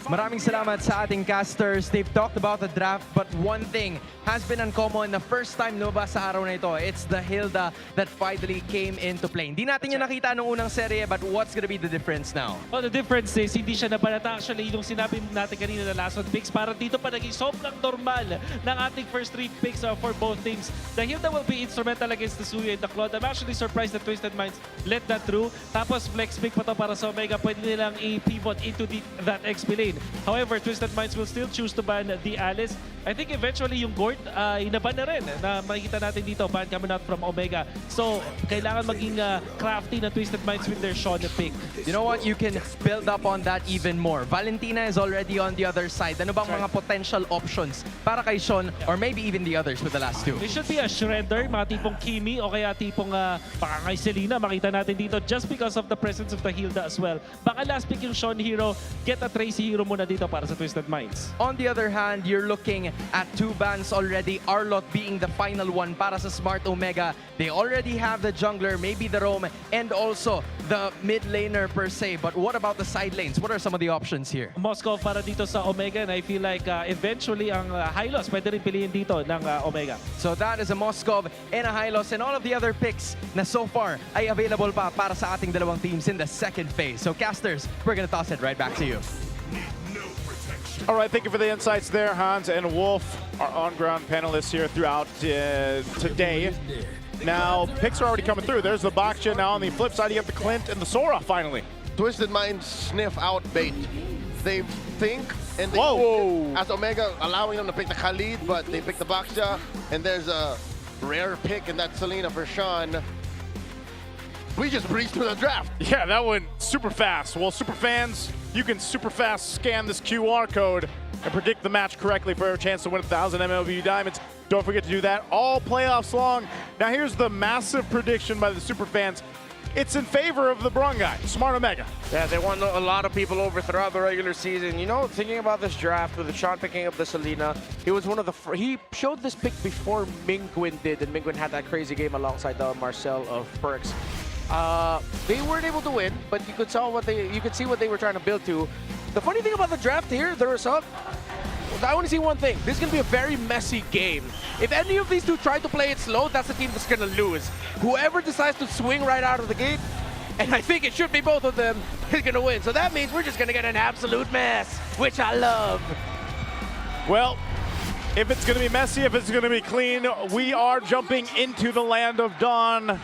Maraming salamat sa ating casters. They've talked about the draft, but one thing has been uncommon na first time lumabas sa araw na ito. It's the Hilda that finally came into play. Hindi natin yung nakita nung unang serye, but what's gonna be the difference now? Well, the difference is, hindi siya nabalata. Actually, yung sinabi natin kanina na last round picks, para dito pa naging sobrang normal ng ating first 3 picks for both teams. The Hilda will be instrumental against the Suya and the Claude. I'm actually surprised that Twisted Minds let that through. Tapos flex pick pa to para sa Omega. Pwede nilang i-pivot into that XP lane. However, Twisted Minds will still choose to ban the Alice. I think eventually yung Gord, inaban na rin na makikita natin dito, ban coming out from Omega. So, kailangan maging crafty na Twisted Minds with their Sean pick. You know what? You can build up on that even more. Valentina is already on the other side. Ano bang mga potential options para kay Sean or maybe even the others with the last 2? It should be a Shredder, mga tipong Kimi o kaya tipong baka kay Selena, makita natin dito just because of the presence of the Hilda as well. Baka last pick yung Sean hero, get a Tracy hero muna dito para sa Twisted Minds. On the other hand, you're looking at 2 bans already. Arlot being the final one para sa Smart Omega. They already have the jungler, maybe the roam, and also the mid laner per se. But what about the side lanes? What are some of the options here? Moscow para dito sa Omega, and I feel like eventually ang Hylos pwede rin piliin dito ng Omega. So that is a Moscow and a Hylos and all of the other picks na so far ay available pa para sa ating dalawang teams in the second phase. So casters, we're gonna toss it right back to you. All right, thank you for the insights there, Hans and Wolf, our on-ground panelists here throughout today. Now, picks are already coming through. There's the Baksha. Now on the flip side, you have the Clint and the Sora finally. Twisted Minds sniff out bait. They think and they as Omega allowing them to pick the Khalid, but they pick the Baksha, and there's a rare pick in that Selena for Sean. We just breezed through the draft. Yeah, that went super fast. Well, super fans, you can super fast scan this QR code and predict the match correctly for a chance to win 1,000 MLB Diamonds. Don't forget to do that all playoffs long. Now here's the massive prediction by the super fans. It's in favor of the Brung guy, Smart Omega. Yeah, they won a lot of people over throughout the regular season. You know, thinking about this draft with Sean picking up the Selena, he was one of the he showed this pick before Mingwin did, and Mingwin had that crazy game alongside the Marcel of Perks. They weren't able to win, but you could see what they were trying to build to. The funny thing about the draft here, the result, I want to see one thing. This is going to be a very messy game. If any of these two try to play it slow, that's the team that's going to lose. Whoever decides to swing right out of the gate, and I think it should be both of them, is going to win. So that means we're just going to get an absolute mess, which I love. Well, if it's going to be messy, if it's going to be clean, we are jumping into the land of Dawn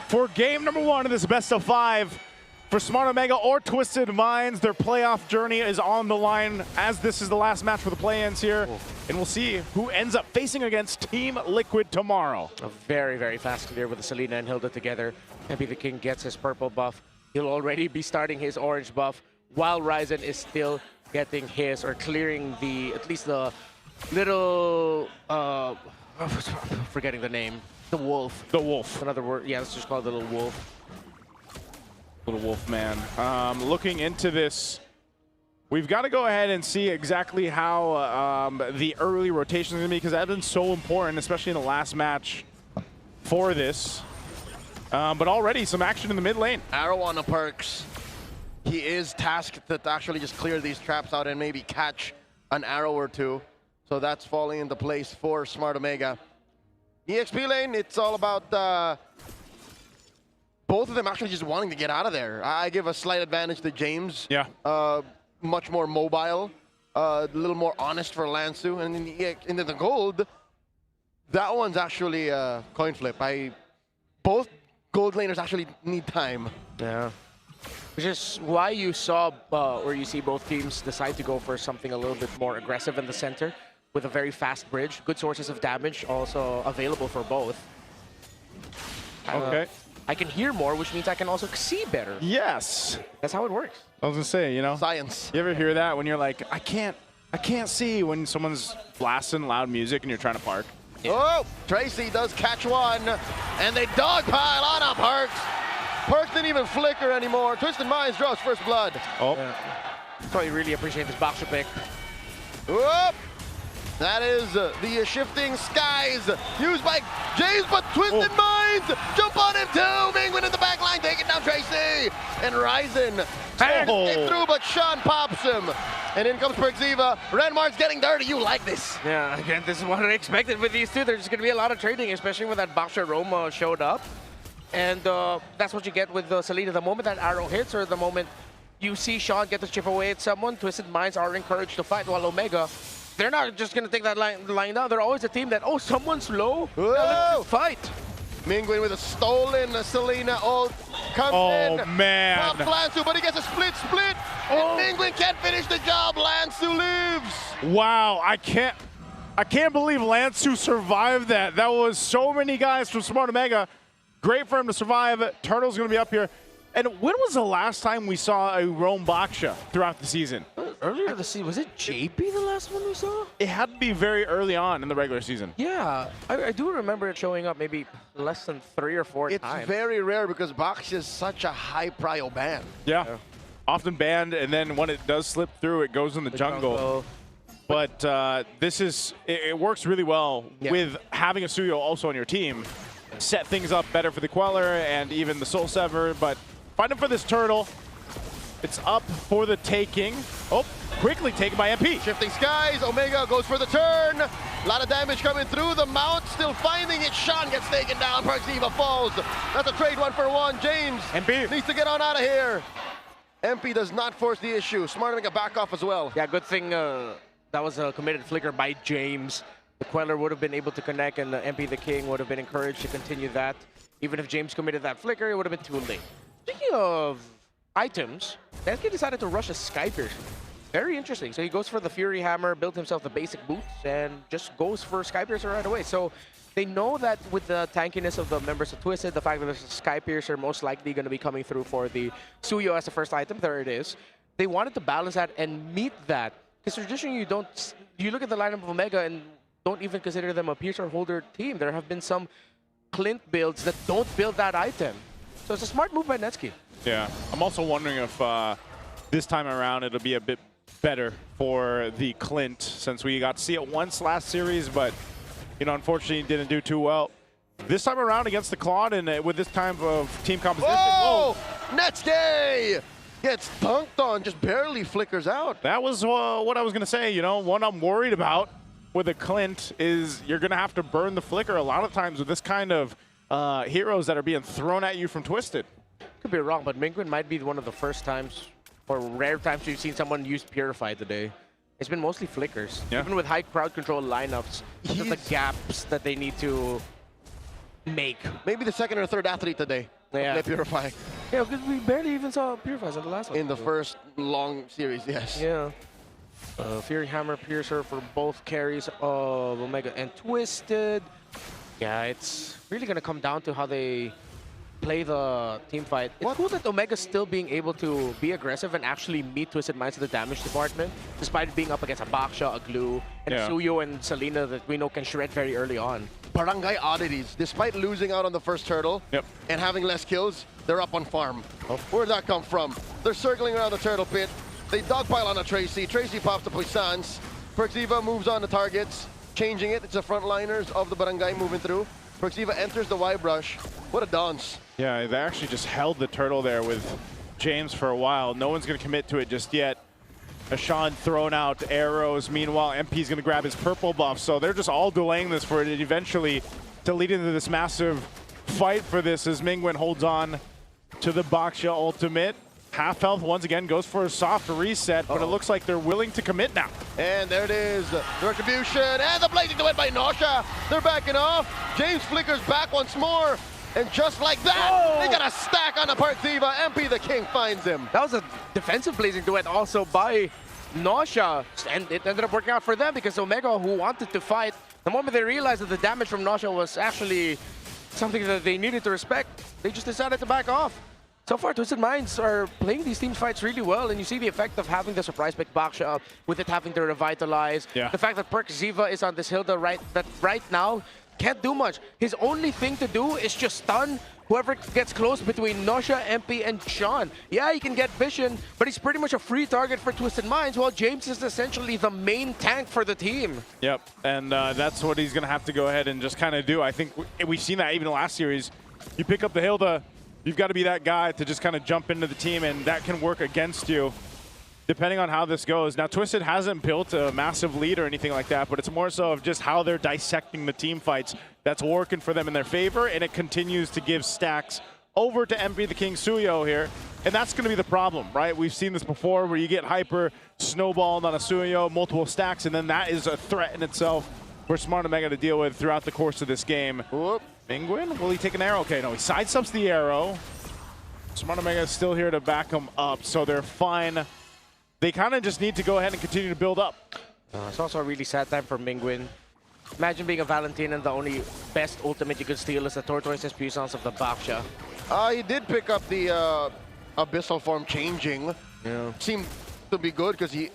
for game number 1 of this best of 5. For Smart Omega or Twisted Minds, their playoff journey is on the line as this is the last match for the play-ins here. And we'll see who ends up facing against Team Liquid tomorrow. A very, very fast clear with the Selena and Hilda together. Maybe the King gets his purple buff. He'll already be starting his orange buff while Ryzen is still getting his or clearing at least the little forgetting the name. The wolf. The wolf. Another word. Yeah, let's just call it the little wolf. Little wolf man. Looking into this, we've got to go ahead and see exactly how the early rotation is going to be, because that's been so important, especially in the last match for this. But already some action in the mid lane. Arrow on the perks. He is tasked to actually just clear these traps out and maybe catch an arrow or two. So that's falling into place for Smart Omega. EXP lane, it's all about both of them actually just wanting to get out of there. I give a slight advantage to James. Yeah. Much more mobile, a little more honest for Lansu. And in the gold, that one's actually a coin flip. Both gold laners actually need time. Yeah. Which is why you saw, or you see both teams decide to go for something a little bit more aggressive in the center with a very fast bridge. Good sources of damage also available for both. Okay. I can hear more, which means I can also see better. Yes. That's how it works. I was gonna say, you know, science. You ever hear that when you're like, I can't see when someone's blasting loud music and you're trying to park? Yeah. Oh, Tracy does catch one, and they dogpile on a Perks. Perks didn't even flicker anymore. Twisted Minds draws first blood. Oh. Yeah. So you really appreciate this boxer pick. Whoop. That is the shifting skies used by James, but Twisted Minds jump on him too. Mingwin in the back line, taking down Tracy. And Ryzen get through, but Sean pops him. And in comes Perxiva. Renmark's getting dirty. You like this. Yeah, again, this is what I expected with these two. There's going to be a lot of trading, especially when that boxer Roma showed up. And that's what you get with Selena. The moment that arrow hits, or the moment you see Sean get to chip away at someone, Twisted Minds are encouraged to fight, while Omega, they're not just going to take that line down. They're always a team that, oh, someone's low. Let's fight. Mingwin with a stolen Selena ult comes in. Oh, man. Pops Lansu, but he gets a split. And Mingwin can't finish the job. Lansu lives. Wow, I can't believe Lansu survived that. That was so many guys from Smart Omega. Great for him to survive it. Turtle's going to be up here. And when was the last time we saw a Roam Baksha throughout the season? Earlier this season, was it JP the last one we saw? It had to be very early on in the regular season. Yeah, I do remember it showing up maybe less than 3 or 4 times. It's very rare because Baksha is such a high prio ban. Yeah. Often banned, and then when it does slip through, it goes in the jungle. But this is, it works really well with having a Suyo also on your team. Set things up better for the Queller and even the Soul Sever, but fighting for this turtle. It's up for the taking. Oh, quickly taken by MP. Shifting skies, Omega goes for the turn. A lot of damage coming through. The mount still finding it. Sean gets taken down. Perxiva falls. That's a trade 1-for-1. James MP needs to get on out of here. MP does not force the issue. Smart Omega back off as well. Yeah, good thing that was a committed flicker by James. The Queller would have been able to connect, and MP the King would have been encouraged to continue that. Even if James committed that flicker, it would have been too late. Speaking of items, Denki decided to rush a Sky Piercer. Very interesting. So he goes for the Fury Hammer, built himself the basic boots, and just goes for Sky Piercer right away. So they know that with the tankiness of the members of Twisted, the fact that there's a Sky Piercer most likely going to be coming through for the Suyo as the first item. There it is. They wanted to balance that and meet that. Because traditionally, you look at the lineup of Omega and don't even consider them a Piercer holder team. There have been some Clint builds that don't build that item. So it's a smart move by Netsky. Yeah, I'm also wondering if this time around it'll be a bit better for the Clint, since we got to see it once last series, but you know, unfortunately didn't do too well. This time around against the Claude, and with this type of team composition. Oh, Netsky gets dunked on, just barely flickers out. That was what I was gonna say. You know, what I'm worried about with a Clint is you're gonna have to burn the flicker a lot of times with this kind of heroes that are being thrown at you from Twisted. Could be wrong, but Mingwin might be one of the first times, or rare times you've seen someone use Purify today. It's been mostly flickers. Yeah. Even with high crowd control lineups, just the gaps that they need to make. Maybe the second or third athlete today. Yeah. They Purify. Yeah, because we barely even saw Purifies in the last one. In the first long series, yes. Yeah. Fury Hammer Piercer for both carries of Omega and Twisted. Yeah, it's really going to come down to how they play the team fight. It's cool that Omega's still being able to be aggressive and actually meet Twisted Minds in the damage department, despite being up against a Baksha, a Glue, and a Suyo and Selena that we know can shred very early on. Barangay oddities. Despite losing out on the first turtle and having less kills, they're up on farm. Where'd that come from? They're circling around the turtle pit. They dogpile on a Tracy. Tracy pops the Puissance. Perxiva moves on the targets, changing it. It's the frontliners of the Barangay moving through. Perxiva enters the Y-brush. What a dance. Yeah, they actually just held the turtle there with James for a while. No one's going to commit to it just yet. Ashan throwing out arrows. Meanwhile, MP's going to grab his purple buff. So they're just all delaying this for it eventually to lead into this massive fight for this as Mingwen holds on to the Baksha ultimate. Half health once again goes for a soft reset, but it looks like they're willing to commit now. And there it is, the retribution, and the blazing duet by Nosha. They're backing off. James flickers back once more, and just like that, they got a stack on the Perxiva. MP the King finds him. That was a defensive blazing duet also by Nosha, and it ended up working out for them because Omega, who wanted to fight, the moment they realized that the damage from Nosha was actually something that they needed to respect, they just decided to back off. So far, Twisted Minds are playing these team fights really well, and you see the effect of having the surprise pick Baksha with it having to revitalize. The fact that Perxiva is on this Hilda right now can't do much. His only thing to do is just stun whoever gets close between Nosha, MP, and Sean. Yeah, he can get vision, but he's pretty much a free target for Twisted Minds, while James is essentially the main tank for the team. Yep, and that's what he's going to have to go ahead and just kind of do. I think we've seen that even in the last series. You pick up the Hilda, you've got to be that guy to just kind of jump into the team, and that can work against you, depending on how this goes. Now, Twisted hasn't built a massive lead or anything like that, but it's more so of just how they're dissecting the team fights that's working for them in their favor, and it continues to give stacks over to MP the King Suyo here. And that's going to be the problem, right? We've seen this before where you get hyper snowballed on a Suyo, multiple stacks, and then that is a threat in itself for Smart Omega to deal with throughout the course of this game. Mingwen, will he take an arrow? Okay, no, he sidesteps the arrow. Smart Omega is still here to back him up, so they're fine. They kind of just need to go ahead and continue to build up. It's also a really sad time for Mingwen. Imagine being a Valentine and the only best ultimate you could steal is the Tortoise's Puissance of the Baksha. He did pick up the Abyssal form changing. Seemed to be good because he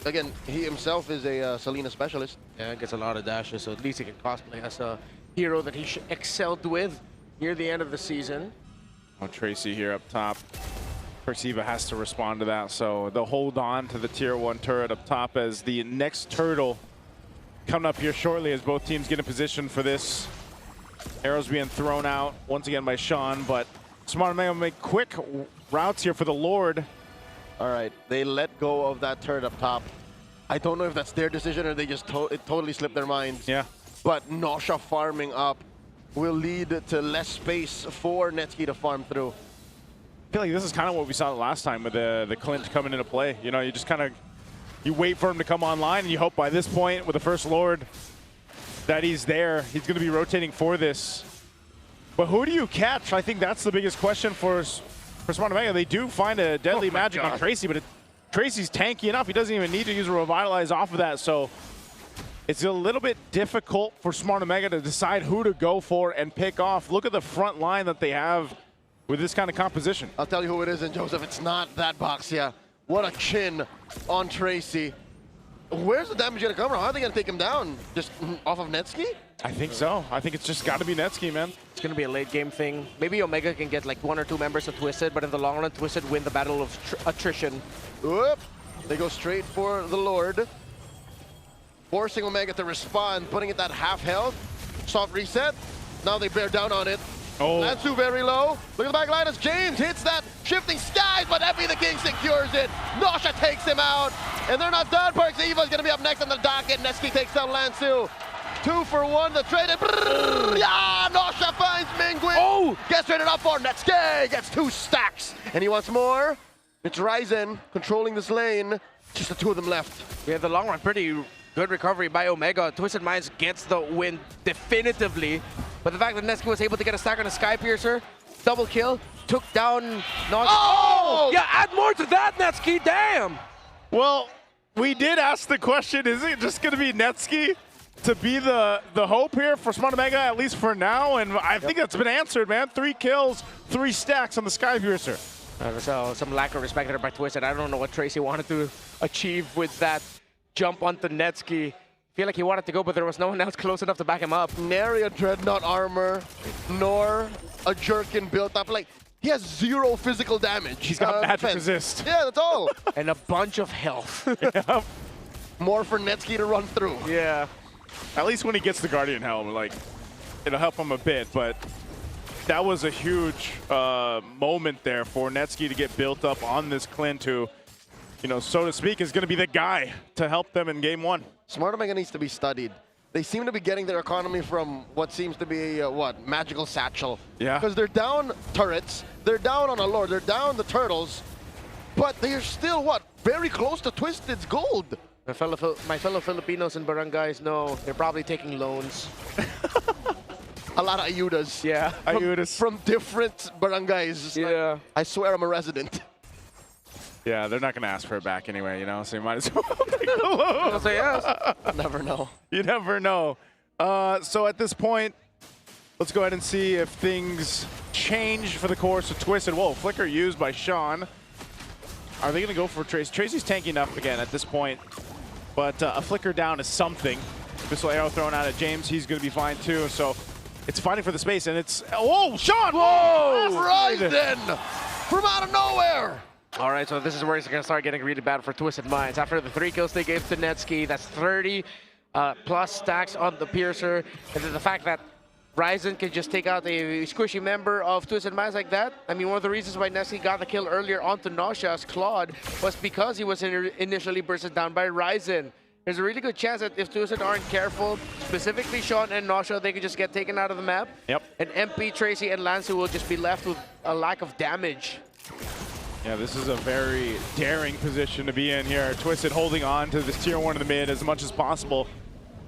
himself is a Selena specialist. Yeah, gets a lot of dashes, so at least he can cosplay as a hero that he excelled with near the end of the season. Oh, Tracy here up top. Perxiva has to respond to that, so they'll hold on to the tier 1 turret up top as the next turtle coming up here shortly as both teams get in position for this. Arrows being thrown out once again by Sean, but Smart Omega make quick routes here for the Lord. All right, they let go of that turret up top. I don't know if that's their decision or they just it totally slipped their minds. Yeah. But Nosha farming up will lead to less space for Netsky to farm through. I feel like this is kind of what we saw last time with the Clint coming into play. You know, you just kind of, you wait for him to come online and you hope by this point with the first Lord that he's there. He's going to be rotating for this. But who do you catch? I think that's the biggest question for Smart Omega. They do find a deadly magic on Tracy, but Tracy's tanky enough. He doesn't even need to use a Revitalize off of that. So it's a little bit difficult for Smart Omega to decide who to go for and pick off. Look at the front line that they have with this kind of composition. I'll tell you who it is, and Joseph, it's not that box, What a chin on Tracy. Where's the damage gonna come from? How are they gonna take him down? Just off of Netsky? I think so. I think it's just gotta be Netsky, man. It's gonna be a late game thing. Maybe Omega can get like 1 or 2 members of Twisted, but in the long run, Twisted win the battle of attrition. Whoop. They go straight for the Lord. Forcing Omega to respond, putting it at half health. Soft reset. Now they bear down on it. Lansu very low. Look at the back line as James hits that shifting skies, but MP the King secures it. Nosha takes him out, and they're not done. Perxiva is going to be up next on the docket. Netsky takes down Lansu. 2 for 1, the trade. Yeah, Nosha finds Mingwen. Gets traded up for Netsky. Gets 2 stacks, and he wants more. It's Ryzen controlling this lane. Just the 2 of them left. Yeah, the long run, pretty good recovery by Omega. Twisted Minds gets the win definitively. But the fact that Netsky was able to get a stack on a Sky Piercer, double kill, took down Nosha. Oh! Yeah, add more to that, Netsky, damn! Well, we did ask the question, is it just going to be Netsky? to be the hope here for Smart Omega, at least for now, and I think that's been answered, man. 3 kills, 3 stacks on the Sky Piercer. So some lack of respect there by TWIS, and I don't know what Tracy wanted to achieve with that jump onto Netsky. Feel like he wanted to go, but there was no one else close enough to back him up. Nary a Dreadnought armor, nor a Jerkin built up. Like, he has 0 physical damage. He's got magic resist. Yeah, that's all. And a bunch of health. Yep. More for Netsky to run through. Yeah. At least when he gets the Guardian Helm, like, it'll help him a bit, but that was a huge moment there for Netsky to get built up on this Clint, who, you know, so to speak, is going to be the guy to help them in game 1. Smart Omega needs to be studied. They seem to be getting their economy from what seems to be, Magical Satchel. Yeah. Because they're down turrets, they're down on a Lord, they're down the turtles, but they're still, very close to Twisted's gold. My fellow Filipinos and barangays know they're probably taking loans. A lot of ayudas. Yeah. Ayudas. From different barangays. Yeah. Like, I swear I'm a resident. Yeah, they're not going to ask for it back anyway, you know, so you might as well take a loan. I'll say yes. Never know. You never know. So at this point, let's go ahead and see if things change for the course of Twisted. Whoa, flicker used by Sean. Are they going to go for Trace? Tracy's tanking up again at this point, but a flicker down is something. Missile arrow thrown out at James. He's going to be fine too. So it's fighting for the space, and it's... Whoa, Sean! Whoa! Ryzen! From out of nowhere! All right, so this is where it's going to start getting really bad for Twisted Minds. After the 3 kills they gave to Netsky, that's 30 plus stacks on the Piercer. And then the fact that Ryzen can just take out a squishy member of Twisted Minds like that. I mean, one of the reasons why Netsky got the kill earlier onto Nausea's Claude was because he was initially bursted down by Ryzen. There's a really good chance that if Twisted aren't careful, specifically Sean and Nausea, they could just get taken out of the map. Yep. And MP, Tracy, and Lancer will just be left with a lack of damage. Yeah, this is a very daring position to be in here. Twisted holding on to this tier 1 in the mid as much as possible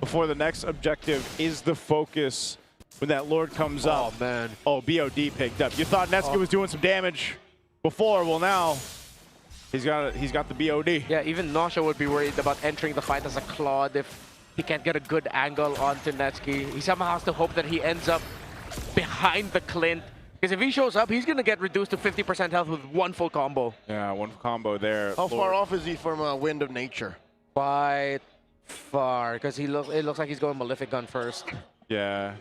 before the next objective is the focus when that Lord comes up. Oh, man. Oh, BOD picked up. You thought Netsky was doing some damage before. Well, now he's got the BOD. Yeah, even Nausea would be worried about entering the fight as a Claude if he can't get a good angle onto Netsky. He somehow has to hope that he ends up behind the Clint. Because if he shows up, he's going to get reduced to 50% health with 1 full combo. Yeah, 1 combo there. How far off is he from Wind of Nature? Quite far, because it looks like he's going Malefic Gun first. Yeah.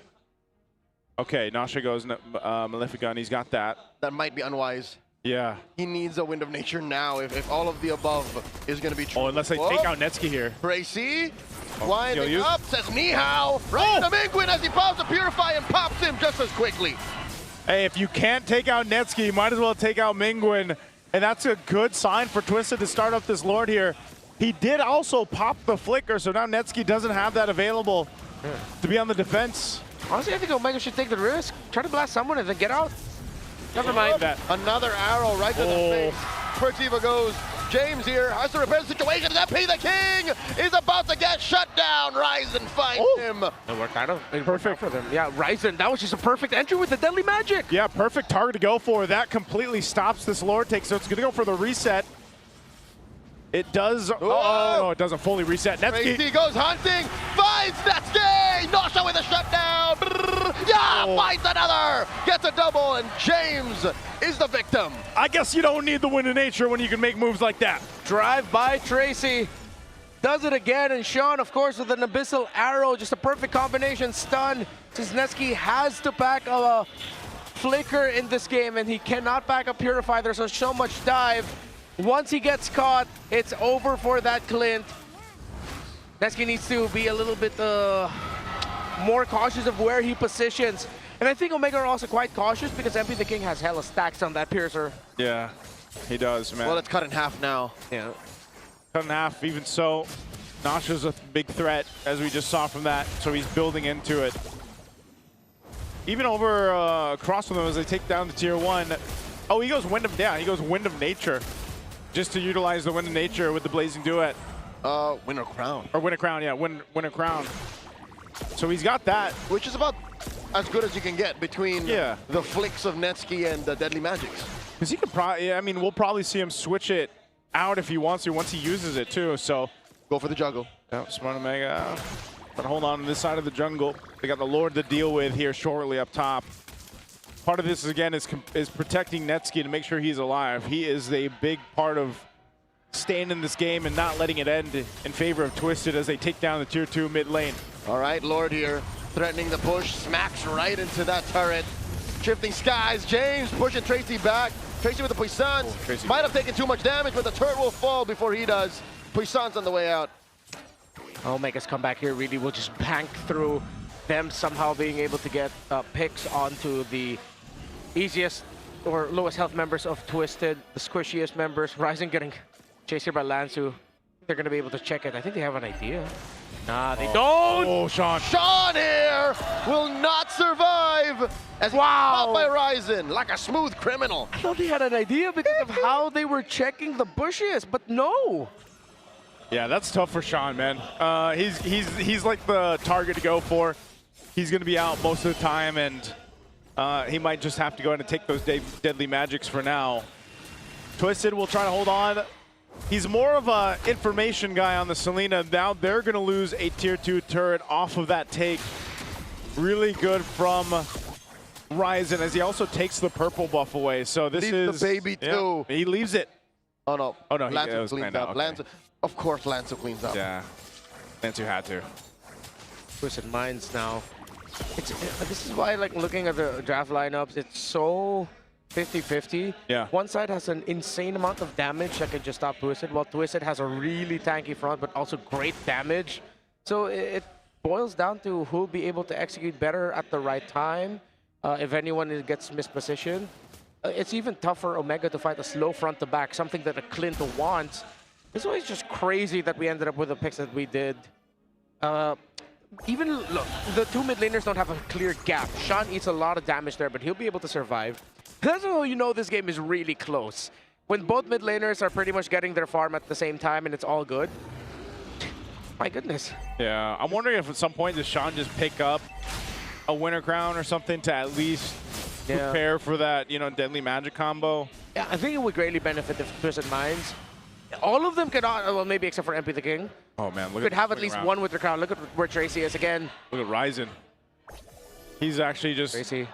Okay, Nausea goes Malefic Gun. He's got that. That might be unwise. Yeah. He needs a Wind of Nature now if all of the above is going to be true. Oh, unless they take out Netsky here. Tracy, winding up, says ni hao. Right to Mingwin as he pops to Purify and pops him just as quickly. Hey, if you can't take out Netsky, you might as well take out Mingwin. And that's a good sign for Twisted to start up this Lord here. He did also pop the flicker, so now Netsky doesn't have that available to be on the defense. Honestly, I think Omega should take the risk. Try to blast someone and then get out. Never mind that. Another arrow right to the face. Pertiva goes. James here has to repair the situation. MP the King is about to get shut down. Ryzen finds him. It worked out. Perfect for them. Yeah, Ryzen, that was just a perfect entry with the Deadly Magic. Yeah, perfect target to go for. That completely stops this Lord take, so it's going to go for the reset. It does. Oh, no, it doesn't fully reset. Netsky. Crazy goes hunting. Finds Netsky. Nausea with a shutdown. Yeah, finds another. Gets a double, and James is the victim. I guess you don't need the Wind of Nature when you can make moves like that. Drive by Tracy. Does it again, and Sean, of course, with an Abyssal Arrow. Just a perfect combination stun. Since Netsky has to pack a Flicker in this game, and he cannot pack a Purify. There's so much dive. Once he gets caught, it's over for that Clint. Netsky needs to be a little bit more cautious of where he positions. And I think Omega are also quite cautious because MP the King has hella stacks on that Piercer. Yeah, he does, man. Well, it's cut in half now. Yeah. Cut in half, even so. Nasha's a big threat, as we just saw from that, so he's building into it. Even over across from them as they take down the tier 1. Oh, he goes Wind of, yeah, he goes Wind of Nature. Just to utilize the Wind of Nature with the Blazing Duet. Winter Crown. Or Winter Crown, yeah, Winter Crown. So he's got that. Which is about as good as you can get between the flicks of Netsky and the Deadly Magics. Because he could probably, I mean, we'll probably see him switch it out if he wants to, once he uses it too, so. Go for the juggle. Yeah, Smart Omega. But hold on this side of the jungle. They got the Lord to deal with here shortly up top. Part of this, again, is protecting Netsky to make sure he's alive. He is a big part of staying in this game and not letting it end in favor of Twisted as they take down the tier 2 mid lane. All right, Lord here, threatening the push, smacks right into that turret. Shifting skies, James pushing Tracy back. Tracy with the Puissance. Might have taken too much damage, but the turret will fall before he does. Puissance on the way out. Omega's comeback here really will just bank through them somehow being able to get picks onto the easiest or lowest health members of Twisted, the squishiest members. Ryzen getting chased here by Lansu. They're going to be able to check it. I think they have an idea. Nah, they don't! Oh, Sean. Sean here will not survive as he's caught by Ryzen like a smooth criminal. I thought he had an idea because of how they were checking the bushes, but no. Yeah, that's tough for Sean, man. He's like the target to go for. He's going to be out most of the time, and he might just have to go ahead and take those deadly magics for now. Twisted will try to hold on. He's more of a information guy on the Selena. Now they're going to lose a tier 2 turret off of that take. Really good from Ryzen as he also takes the purple buff away. So this is the baby too. He leaves it. Oh no. Oh no, Lansu cleans up. Okay. Lansu, of course, Lansu cleans up. Yeah, Lansu had to. Twisted Minds now. This is why, like, looking at the draft lineups, it's so 50-50. Yeah. One side has an insane amount of damage that can just stop Twisted, while Twisted has a really tanky front, but also great damage. So it boils down to who'll be able to execute better at the right time. If anyone gets mispositioned. It's even tough for Omega to fight a slow front to back, something that a Clint wants. This was just crazy that we ended up with the picks that we did. Even, look, the two mid laners don't have a clear gap. Sean eats a lot of damage there, but he'll be able to survive. That's how you know this game is really close. When both mid laners are pretty much getting their farm at the same time and it's all good. My goodness. Yeah, I'm wondering if at some point does Sean just pick up a Winter Crown or something to at least prepare for that, you know, deadly magic combo. Yeah, I think it would greatly benefit if Twisted Minds. All of them cannot, well, maybe except for MP the King. Oh man, look could at have at least one with the crown. Look at where Tracy is again. Look at Ryzen. He's actually just Tracy.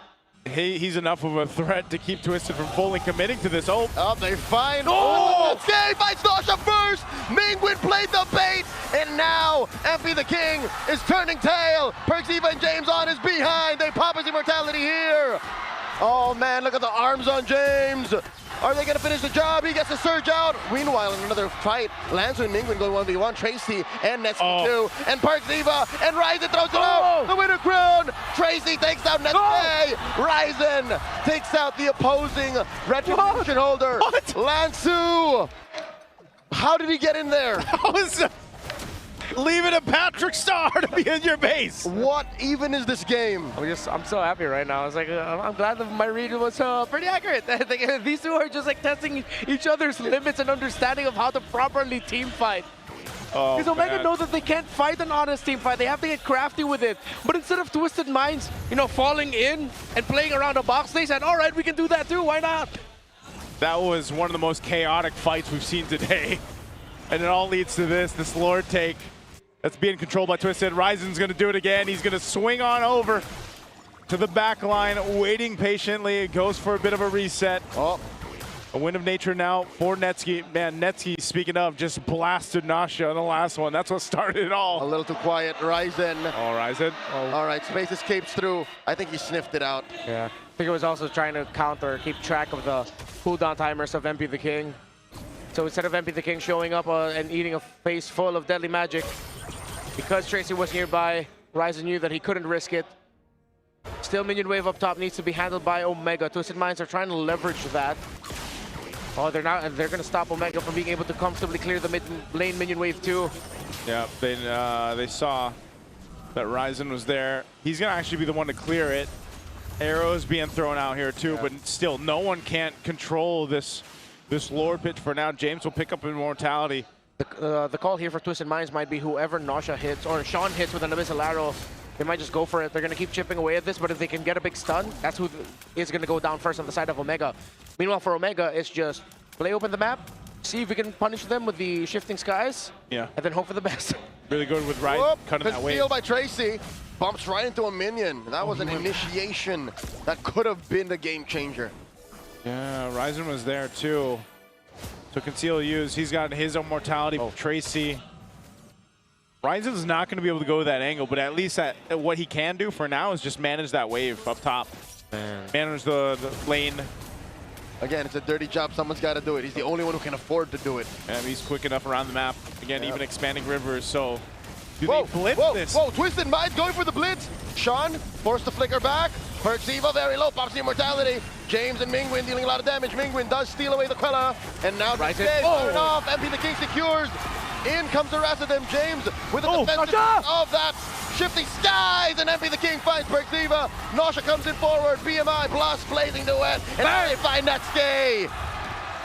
He's enough of a threat to keep Twisted from fully committing to this. Oh, they find. Oh, okay, finds Nasha first. Mingwin played the bait, and now MP the King is turning tail. Perxiva and James on his behind. They pop his immortality here. Oh man, look at the arms on James. Are they going to finish the job? He gets the surge out. Meanwhile, in another fight, Lansu and Mingwin go 1v1. Tracy and Netsky too. And Perxiva and Ryzen throws it out. The winner crown. Tracy takes out Netsky. Ryzen takes out the opposing retribution holder. Lansu. How did he get in there? Leave it a Patrick Star to be in your base. What even is this game? I'm so happy right now. It's like I'm glad that my read was pretty accurate. These two are just like testing each other's limits and understanding of how to properly team fight. Because Omega know that they can't fight an honest team fight. They have to get crafty with it. But instead of Twisted Minds, you know, falling in and playing around a box, they said, all right, we can do that too. Why not? That was one of the most chaotic fights we've seen today. And it all leads to this Lord take. That's being controlled by Twisted. Ryzen's going to do it again. He's going to swing on over to the back line, waiting patiently. It goes for a bit of a reset. Oh, a wind of nature now for Netsky. Man, Netsky, speaking of, just blasted Nasha on the last one. That's what started it all. A little too quiet. Ryzen. Oh, Ryzen. Oh. All right, Space escapes through. I think he sniffed it out. Yeah. I think it was also trying to counter, keep track of the cooldown timers of MP the King. So instead of MP the King showing up and eating a face full of deadly magic, because Tracy was nearby, Ryzen knew that he couldn't risk it. Still, minion wave up top needs to be handled by Omega. Twisted Minds are trying to leverage that. Oh, they're going to stop Omega from being able to comfortably clear the mid lane minion wave too. Yeah, they saw that Ryzen was there. He's going to actually be the one to clear it. Arrows being thrown out here too, but still, no one can't control this Lord pitch for now. James will pick up immortality. The call here for Twisted Minds might be whoever Nasha hits or Sean hits with an Abyssal Arrow. They might just go for it. They're going to keep chipping away at this, but if they can get a big stun, that's who is going to go down first on the side of Omega. Meanwhile, for Omega, it's just play open the map, see if we can punish them with the shifting skies, and then hope for the best. Really good with right cutting Good that wave. steal by Tracy. Bumps right into a minion. That was an initiation that could have been the game changer. Yeah, Ryzen was there too. So conceal use. He's got his own mortality. Tracy. Ryzen's not going to be able to go that angle, but at least what he can do for now is just manage that wave up top. Manage the lane. Again, it's a dirty job. Someone's got to do it. He's the only one who can afford to do it. And he's quick enough around the map. Again, even expanding rivers. So do Whoa, they blitz whoa, this? whoa, Twisted Minds going for the blitz. Sean forced to flicker back. Perxiva very low, pops the immortality. James and Mingwin dealing a lot of damage. Mingwin does steal away the Quella. And now the stage turned off. MP the King secures. In comes the rest of them. James with the defensive of that. Shifting skies, and MP the King finds Perxiva. Nosha comes in forward. BMI blast blazing to wet. And they find Netsuke.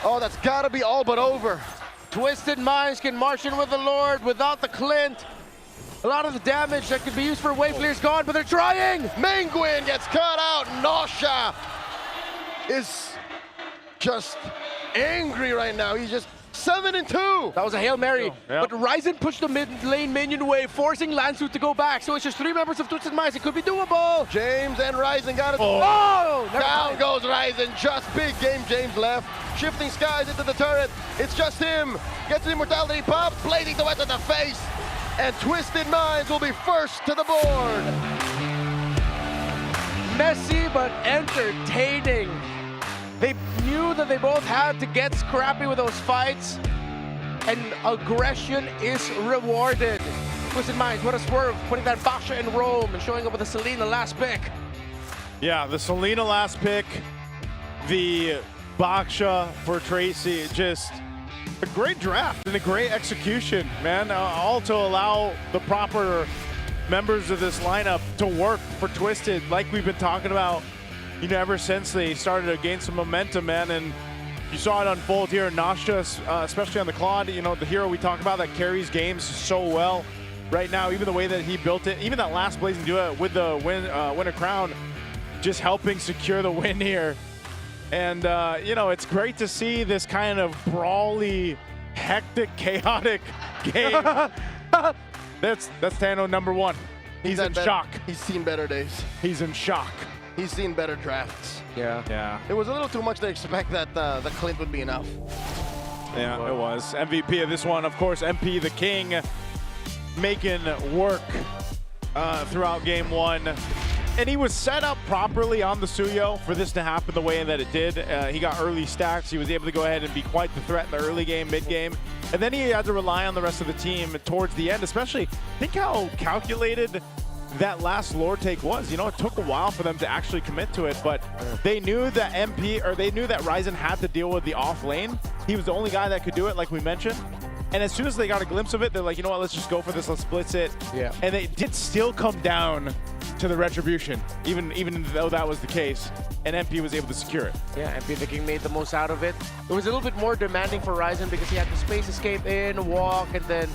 Oh, that's gotta be all but over. Twisted Minds can march in with the Lord without the Clint. A lot of the damage that could be used for wave clear's gone, but they're trying. Mingwin gets cut out. Nosha is just angry right now. He's just 7-2. That was a Hail Mary. But Ryzen pushed the mid lane minion wave, forcing Lansu to go back. So it's just 3 members of Twisted Minds. It could be doable. James and Ryzen got it. Down goes Ryzen. Just big game James left. Shifting skies into the turret. It's just him. Gets the immortality pop. Blazing the wet to the face. And Twisted Minds will be first to the board. Messy but entertaining. They knew that they both had to get scrappy with those fights, and aggression is rewarded. Twisted Minds, what a swerve, putting that Baksha in Rome and showing up with the Selena last pick. Yeah, the Selena last pick, the Baksha for Tracy, just a great draft and a great execution, man. All to allow the proper members of this lineup to work for Twisted, like we've been talking about, you know, ever since they started to gain some momentum, man. And you saw it unfold here. Nosha, especially on the Claude, you know, the hero we talk about that carries games so well right now. Even the way that he built it, even that last Blazing Duet with the Winter Crown, just helping secure the win here. And, you know, it's great to see this kind of brawly, hectic, chaotic game. That's Tano #1. He's in shock. He's seen better days. He's in shock. He's seen better drafts. Yeah. It was a little too much to expect that the Clint would be enough. Yeah, it was. MVP of this one, of course, MP the King, making work throughout game 1. And he was set up properly on the Suyo for this to happen the way that it did. He got early stacks. He was able to go ahead and be quite the threat in the early game, mid game. And then he had to rely on the rest of the team towards the end, especially think how calculated that last lore take was. You know, it took a while for them to actually commit to it, but they knew that they knew that Ryzen had to deal with the off lane. He was the only guy that could do it, like we mentioned. And as soon as they got a glimpse of it, they're like, you know what, let's just go for this, let's blitz it. Yeah. And they did still come down to the retribution, even though that was the case, and MP was able to secure it. Yeah, MP the King made the most out of it. It was a little bit more demanding for Ryzen because he had to space escape in, walk, and then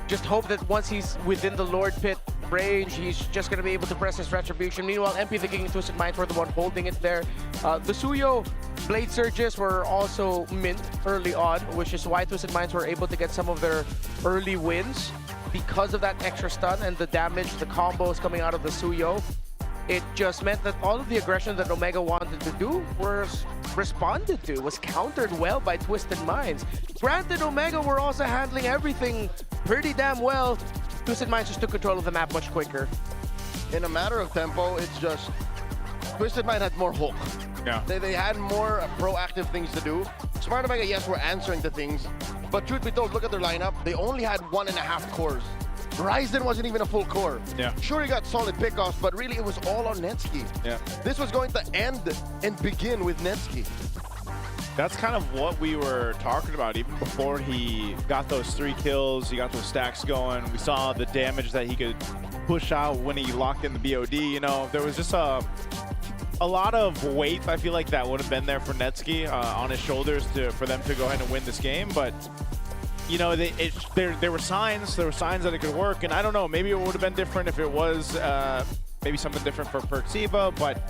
just hope that once he's within the Lord Pit range, he's just going to be able to press his retribution. Meanwhile, MP the King and Twisted Minds were the one holding it there. The Suyo Blade Surges were also mint early on, which is why Twisted Minds were able to get some of their early wins because of that extra stun and the damage, the combos coming out of the Suyo. It just meant that all of the aggression that Omega wanted to do was responded to, was countered well by Twisted Minds. Granted, Omega were also handling everything pretty damn well. Twisted Minds just took control of the map much quicker. In a matter of tempo, it's just Twisted Mind had more hook. Yeah. They had more proactive things to do. Smart Omega, yes, were answering the things, but truth be told, look at their lineup. They only had 1.5 cores. Ryzen wasn't even a full core. Yeah. Sure, he got solid pickoffs, but really it was all on Netsuke. Yeah. This was going to end and begin with Netsuke. That's kind of what we were talking about even before he got those 3 kills, he got those stacks going. We saw the damage that he could push out when he locked in the BOD. You know, there was just a lot of weight, I feel like, that would have been there for Netsuke on his shoulders for them to go ahead and win this game. But you know, there were signs that it could work, and I don't know, maybe it would have been different if it was maybe something different for Perxiva, but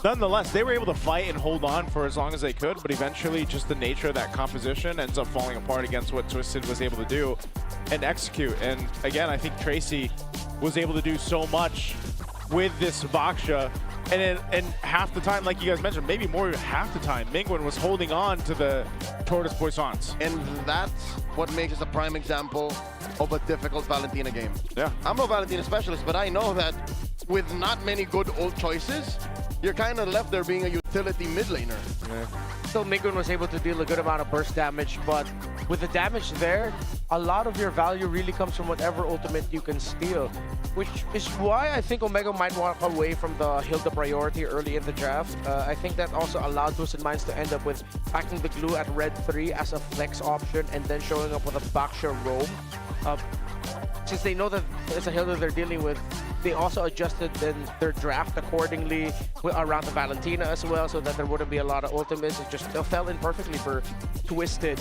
nonetheless, they were able to fight and hold on for as long as they could, but eventually just the nature of that composition ends up falling apart against what Twisted was able to do. and execute. And again, I think Tracy was able to do so much with this Vaksha. And half the time, like you guys mentioned, maybe more than half the time, Mingwen was holding on to the Tortoise Poissons. And that's what makes us a prime example of a difficult Valentina game. Yeah. I'm no Valentina specialist, but I know that with not many good ult choices, you're kind of left there being a utility mid laner. So Mingwen was able to deal a good amount of burst damage, but with the damage there, a lot of your value really comes from whatever ultimate you can steal, which is why I think Omega might walk away from the Hilda priority early in the draft. I think that also allowed Twisted Minds to end up with packing the glue at red 3 as a flex option and then showing up with a Vaksha roam. Since they know that it's a Hilda they're dealing with, they also adjusted their draft accordingly around the Valentina as well, so that there wouldn't be a lot of ultimates. It just fell in perfectly for Twisted.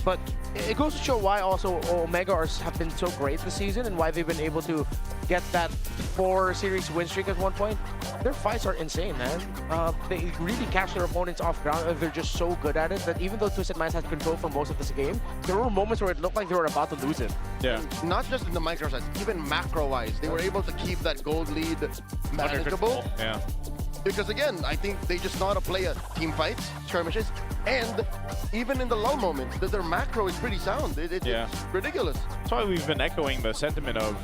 But it goes to show why also Omega have been so great this season and why they've been able to get that 4-series win streak at one point. Their fights are insane, man. They really catch their opponents off ground, and they're just so good at it that even though Twisted Minds had control for most of this game, there were moments where it looked like they were about to lose it. Yeah. Not just in the micro size, even macro-wise, they were able to keep that gold lead manageable. Yeah. Because again, I think they just know how to play team fights, skirmishes, and even in the lull moments, their macro is pretty sound. It's ridiculous. That's why we've been echoing the sentiment of,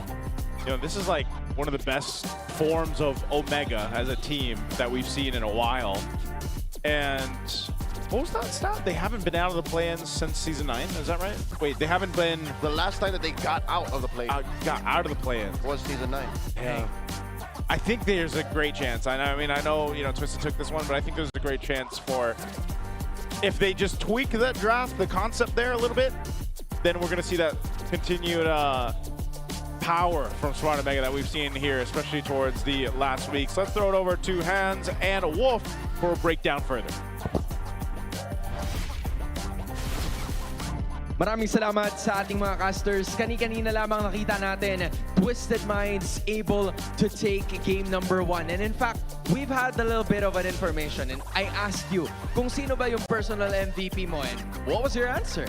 this is like one of the best forms of Omega as a team that we've seen in a while. And what was that stat? They haven't been out of the play-ins since Season 9, is that right? Wait, they haven't been... The last time that they got out of the play-in. Got out of the play-in. Was Season 9. Yeah. I think there's a great chance. I mean, I know, Twisted took this one, but I think there's a great chance for, if they just tweak that draft, the concept there a little bit, then we're going to see that continued power from Smart Omega that we've seen here, especially towards the last week. So let's throw it over to Hans and Wolf for a breakdown further. Maraming salamat sa ating mga casters. Kani-kanina lamang nakita natin Twisted Minds able to take game number 1. And in fact, we've had a little bit of an information. And I asked you kung sino ba yung personal MVP mo, and what was your answer?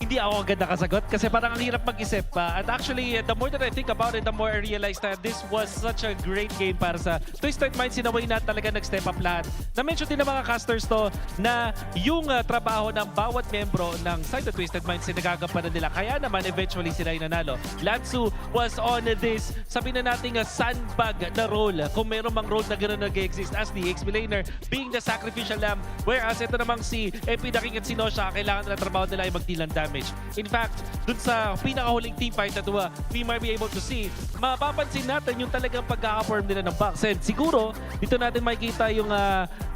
Hindi ako agad nakasagot kasi parang ang hirap mag-isip pa. And actually, the more that I think about it, the more I realize that this was such a great game para sa Twisted Minds. Sinaway na talaga nag-step up lahat. Na-mention din ng mga casters to na yung trabaho ng bawat membro ng side of Twisted Minds nagagampanan nila. Kaya naman, eventually sila yung nanalo. Lansu was on this, sabi na natin, sandbag na role. Kung meron mang role na gano'n nag-exist as the XP laner, being the sacrificial lamb. Whereas ito namang si MP Daking at si Nosha, kailangan nila trabaho nila ay magdilang damage. In fact, dun sa pinakahuling team fight na we might be able to see, mapapansin natin yung talagang pagkaka-form nila ng box. And siguro, dito natin makikita yung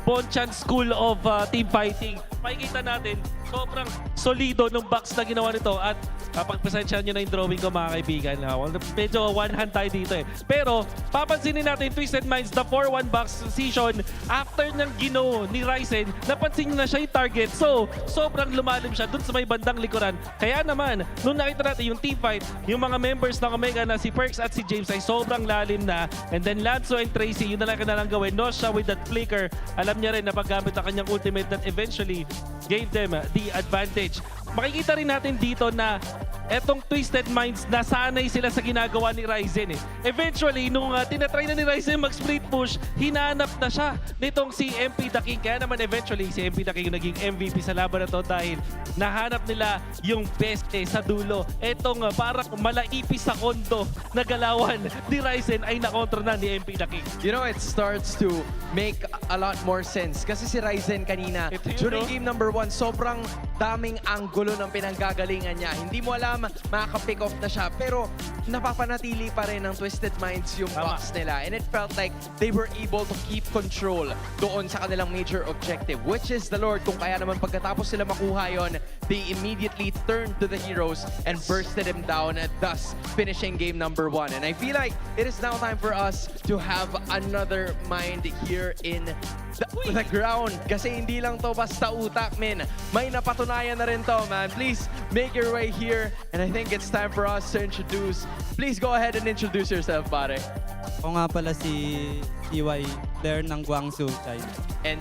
Bonchan School of Team Fighting. Makikita natin, sobrang solido ng box na ginawa nito. At pagpasensyahan nyo na yung drawing ko, mga kaibigan. Medyo one hand tayo dito eh. Pero, papansinin natin, Twisted Minds, the 4-1 box season, after ng gino ni Ryzen, napansin nyo na siya yung target. So, sobrang lumalim siya dun sa may bandang likuran. Kaya naman, nung nakita natin yung team fight, yung mga members ng Omega na si Perks at si James ay sobrang lalim na. And then Lanzo and Tracy, yun na lang kanilang gawin. Nosha with that flicker, alam niya rin na paggamit ang kanyang ultimate that eventually gave them the advantage. Makikita rin natin dito na etong Twisted Minds, nasanay sila sa ginagawa ni Ryzen eh. Eventually, nung tinatry na ni Ryzen mag-split push, hinanap na siya nitong si MP The King. Kaya naman eventually, si MP The King yung naging MVP sa laban na to dahil nahanap nila yung best sa dulo. Etong parang malaipis sa kondo na galawan ni Ryzen ay nakontra na ni MP The King. You know, it starts to make a lot more sense. Kasi si Ryzen kanina, during game number 1, sobrang daming anggulo ng pinanggagalingan niya. Hindi mo alam, makaka-pick off na siya. Pero napapanatili pa rin ng Twisted Minds yung box nila. And it felt like they were able to keep control doon sa kanilang major objective, which is the Lord. Kung kaya naman pagkatapos sila makuha yon, they immediately turned to the heroes and bursted him down, thus finishing game number 1. And I feel like it is now time for us to have another mind here in the ground. Kasi hindi lang to basta utak, men. May napatunayan na rin to, man. Please make your way here. And I think it's time for us to introduce. Please go ahead and introduce yourself, pare. Ako nga pala si TY, player ng Guangzhou, China. And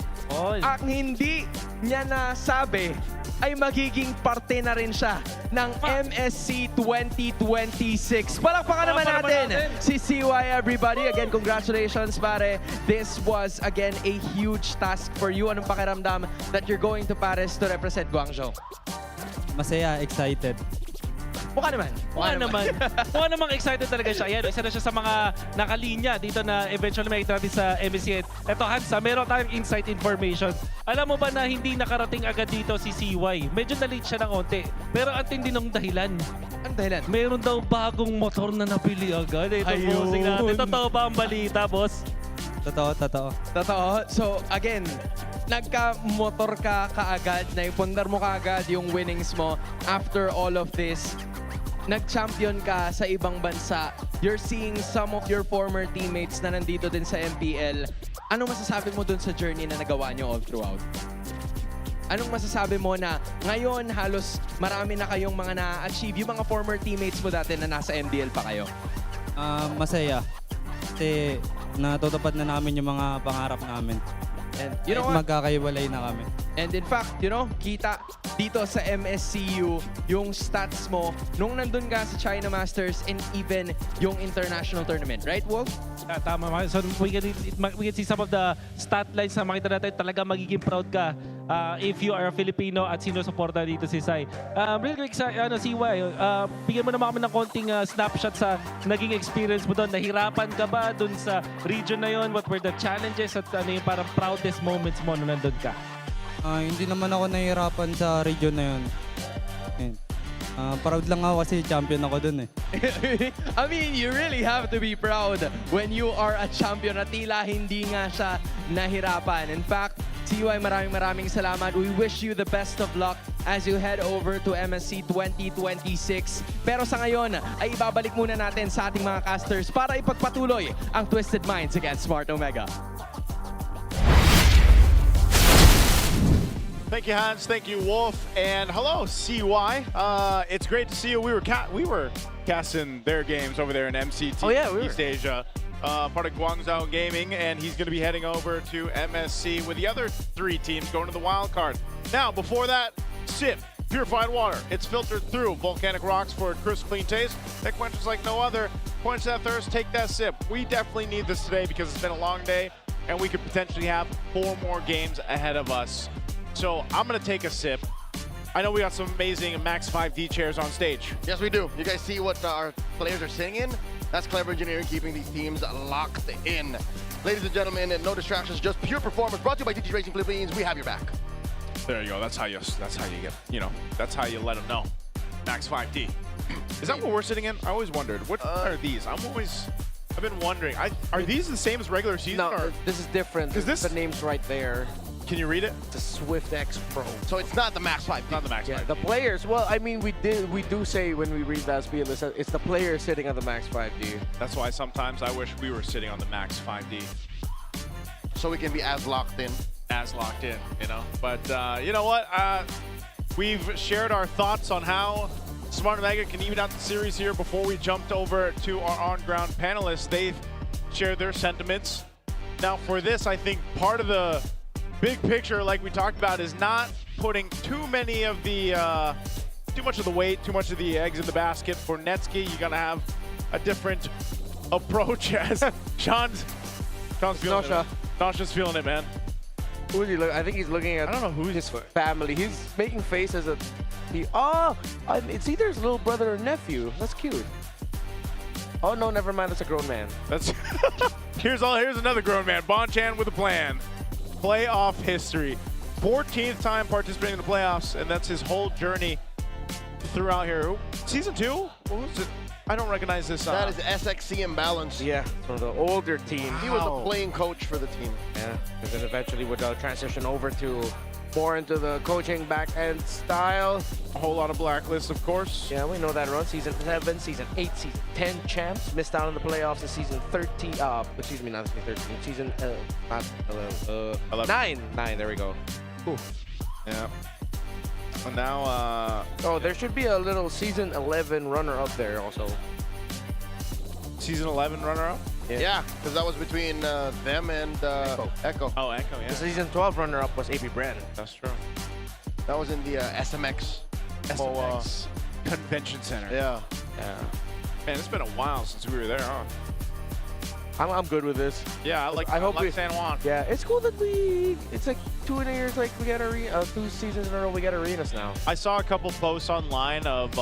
ang hindi niya nasabi ay magiging parte na rin siya ng MSC 2026. Palakpakan naman natin si CY, everybody. Again, congratulations, pare. This was, again, a huge task for you. Anong pakiramdam that you're going to Paris to represent Guangzhou? Masaya, excited. Mukha naman. Mukha namang excited talaga siya. Yan, isa na siya sa mga nakalinya dito na eventually makita natin sa MSC. Ito, Hansa, meron tayong inside information. Alam mo ba na hindi nakarating agad dito si CY? Medyo na-late siya ng konti. Pero ang tindi ng dahilan. Ang dahilan? Meron daw bagong motor na napili agad. Ito, posing natin. Totoo ba ang balita, boss? Totoo. So, again, nagka-motor ka kaagad, naipundar mo kaagad yung winnings mo after all of this. Nag-champion ka sa ibang bansa. You're seeing some of your former teammates na nandito din sa MPL. Anong masasabi mo dun sa journey na nagawa nyo all throughout? Anong masasabi mo na ngayon halos marami na kayong mga na-achieve, yung mga former teammates mo dati na nasa MDL pa kayo? Masaya. Kasi natutupad na namin yung mga pangarap namin. And you know what? Magkakaiwalay na kami. And in fact, kita dito sa MSCU yung stats mo nung nandun ka sa China Masters and even yung international tournament. Right, Wolf? Yeah, tama. So we can see some of the stat lines na makita natin. Talaga magiging proud ka if you are a Filipino at sinusuporta dito si Sai. Real quick, CY, bigyan mo naman kami ng konting snapshot sa naging experience mo doon. Nahirapan ka ba doon sa region na yon? What were the challenges at ano yung parang proudest moments mo nung nandun ka? Hindi naman ako nahihirapan sa region na yun. Proud lang ako kasi champion ako dun eh. I mean, you really have to be proud when you are a champion at tila hindi nga siya nahirapan. In fact, CY, maraming salamat. We wish you the best of luck as you head over to MSC 2026. Pero sa ngayon, ay ibabalik muna natin sa ating mga casters para ipagpatuloy ang Twisted Minds against Smart Omega. Thank you, Hans. Thank you, Wolf. And hello, CY. It's great to see you. We were casting their games over there in MCT East Asia, part of Guangzhou Gaming, and he's going to be heading over to MSC with the other 3 teams going to the wild card. Now, before that, sip purified water. It's filtered through volcanic rocks for a crisp, clean taste that quenches like no other. Quench that thirst, take that sip. We definitely need this today because it's been a long day, and we could potentially have 4 more games ahead of us. So I'm going to take a sip. I know we got some amazing Max 5D chairs on stage. Yes, we do. You guys see what our players are sitting in? That's clever engineering keeping these teams locked in. Ladies and gentlemen, no distractions, just pure performance. Brought to you by DT Racing Philippines. We have your back. There you go. That's how you get, that's how you let them know. Max 5D. Is that what we're sitting in? I always wondered. What are these? I've been wondering. Are these the same as regular season? No, or? this is different. Is this the name's right there? Can you read it? The Swift X Pro. So it's not the Max 5D. Not the Max 5D. The players, well, I mean, we do say when we read that spiel, it's the player sitting on the Max 5D. That's why sometimes I wish we were sitting on the Max 5D. So we can be as locked in. But you know what? We've shared our thoughts on how Smart Omega can even out the series here before we jumped over to our on-ground panelists. They've shared their sentiments. Now for this, I think part of the big picture, like we talked about, is not putting too much of the weight, too much of the eggs in the basket. For Netsky, you're gonna have a different approach as Sean's feeling it. Sean's just feeling it, man. Who is he look? I think he's looking at. I don't know who his family. He's making faces at. It's either his little brother or nephew. That's cute. Oh no, never mind. That's a grown man. That's here's another grown man. Bonchan with a plan. Playoff history. 14th time participating in the playoffs, and that's his whole journey throughout here. Season 2? What was it? I don't recognize this. That is SXC Imbalance. Yeah, from the older team. He was the playing coach for the team. Yeah, and then eventually would transition over to more into the coaching back-end style. A whole lot of blacklists, of course. Yeah, we know that run. Season 7, Season 8, Season 10 champs. Missed out on the playoffs in Season 13. Excuse me, not Season 13. Season 11. 9, there we go. Ooh. Yeah. And now, there should be a little Season 11 runner-up there also. Season 11 runner-up? Yeah, because that was between them and Echo. Oh, Echo, yeah. The Season 12 runner-up was AP Brand. That's true. That was in the SMX. SMX Convention Center. Yeah. Man, it's been a while since we were there, huh? I'm good with this. Yeah, I hope we San Juan. Yeah, it's cool that it's like 2 years, like we get 2 seasons in a row, we get arenas now. I saw a couple posts online of,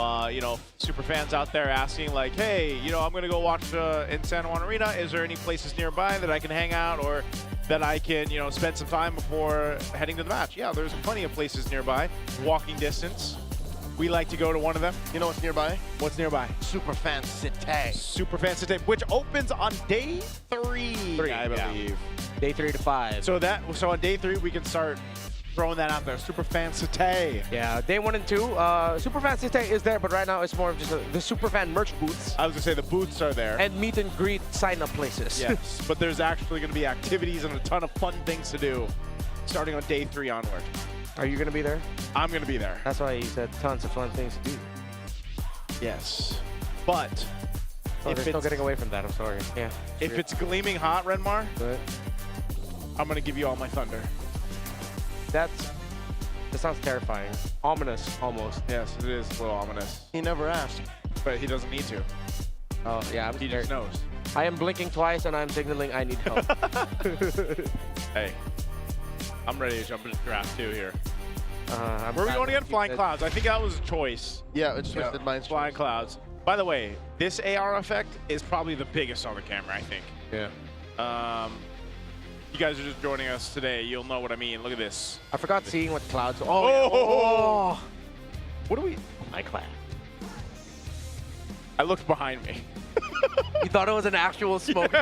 super fans out there asking like, hey, I'm going to go watch in San Juan Arena. Is there any places nearby that I can hang out or that I can, spend some time before heading to the match? Yeah, there's plenty of places nearby, walking distance. We like to go to one of them. You know what's nearby? What's nearby? Superfan City. Superfan City, which opens on day 3, I believe. Day 3 to 5. So on day 3, we can start throwing that out there. Superfan City. Yeah, day 1 and 2. Superfan City is there, but right now it's more of just the Superfan merch booths. I was going to say the booths are there. And meet and greet sign-up places. Yes, but there's actually going to be activities and a ton of fun things to do starting on day 3 onward. Are you going to be there? I'm going to be there. That's why you said tons of fun things to do. Yes, but if there's no getting away from that, I'm sorry. Yeah. If it's gleaming hot, Renmar, I'm going to give you all my thunder. That sounds terrifying. Ominous, almost. Yes, it is a little ominous. He never asked. But he doesn't need to. Oh, yeah, he just knows. I am blinking twice and I'm signaling I need help. Hey, I'm ready to jump into draft 2 here. I'm Where are we going again? Flying Clouds. I think that was a choice. Yeah, it's Twisted Minds. Flying Clouds. By the way, this AR effect is probably the biggest on the camera, I think. Yeah. You guys are just joining us today. You'll know what I mean. Look at this. I forgot seeing what clouds. Oh! What do we? My cloud. I looked behind me. You thought it was an actual smoke?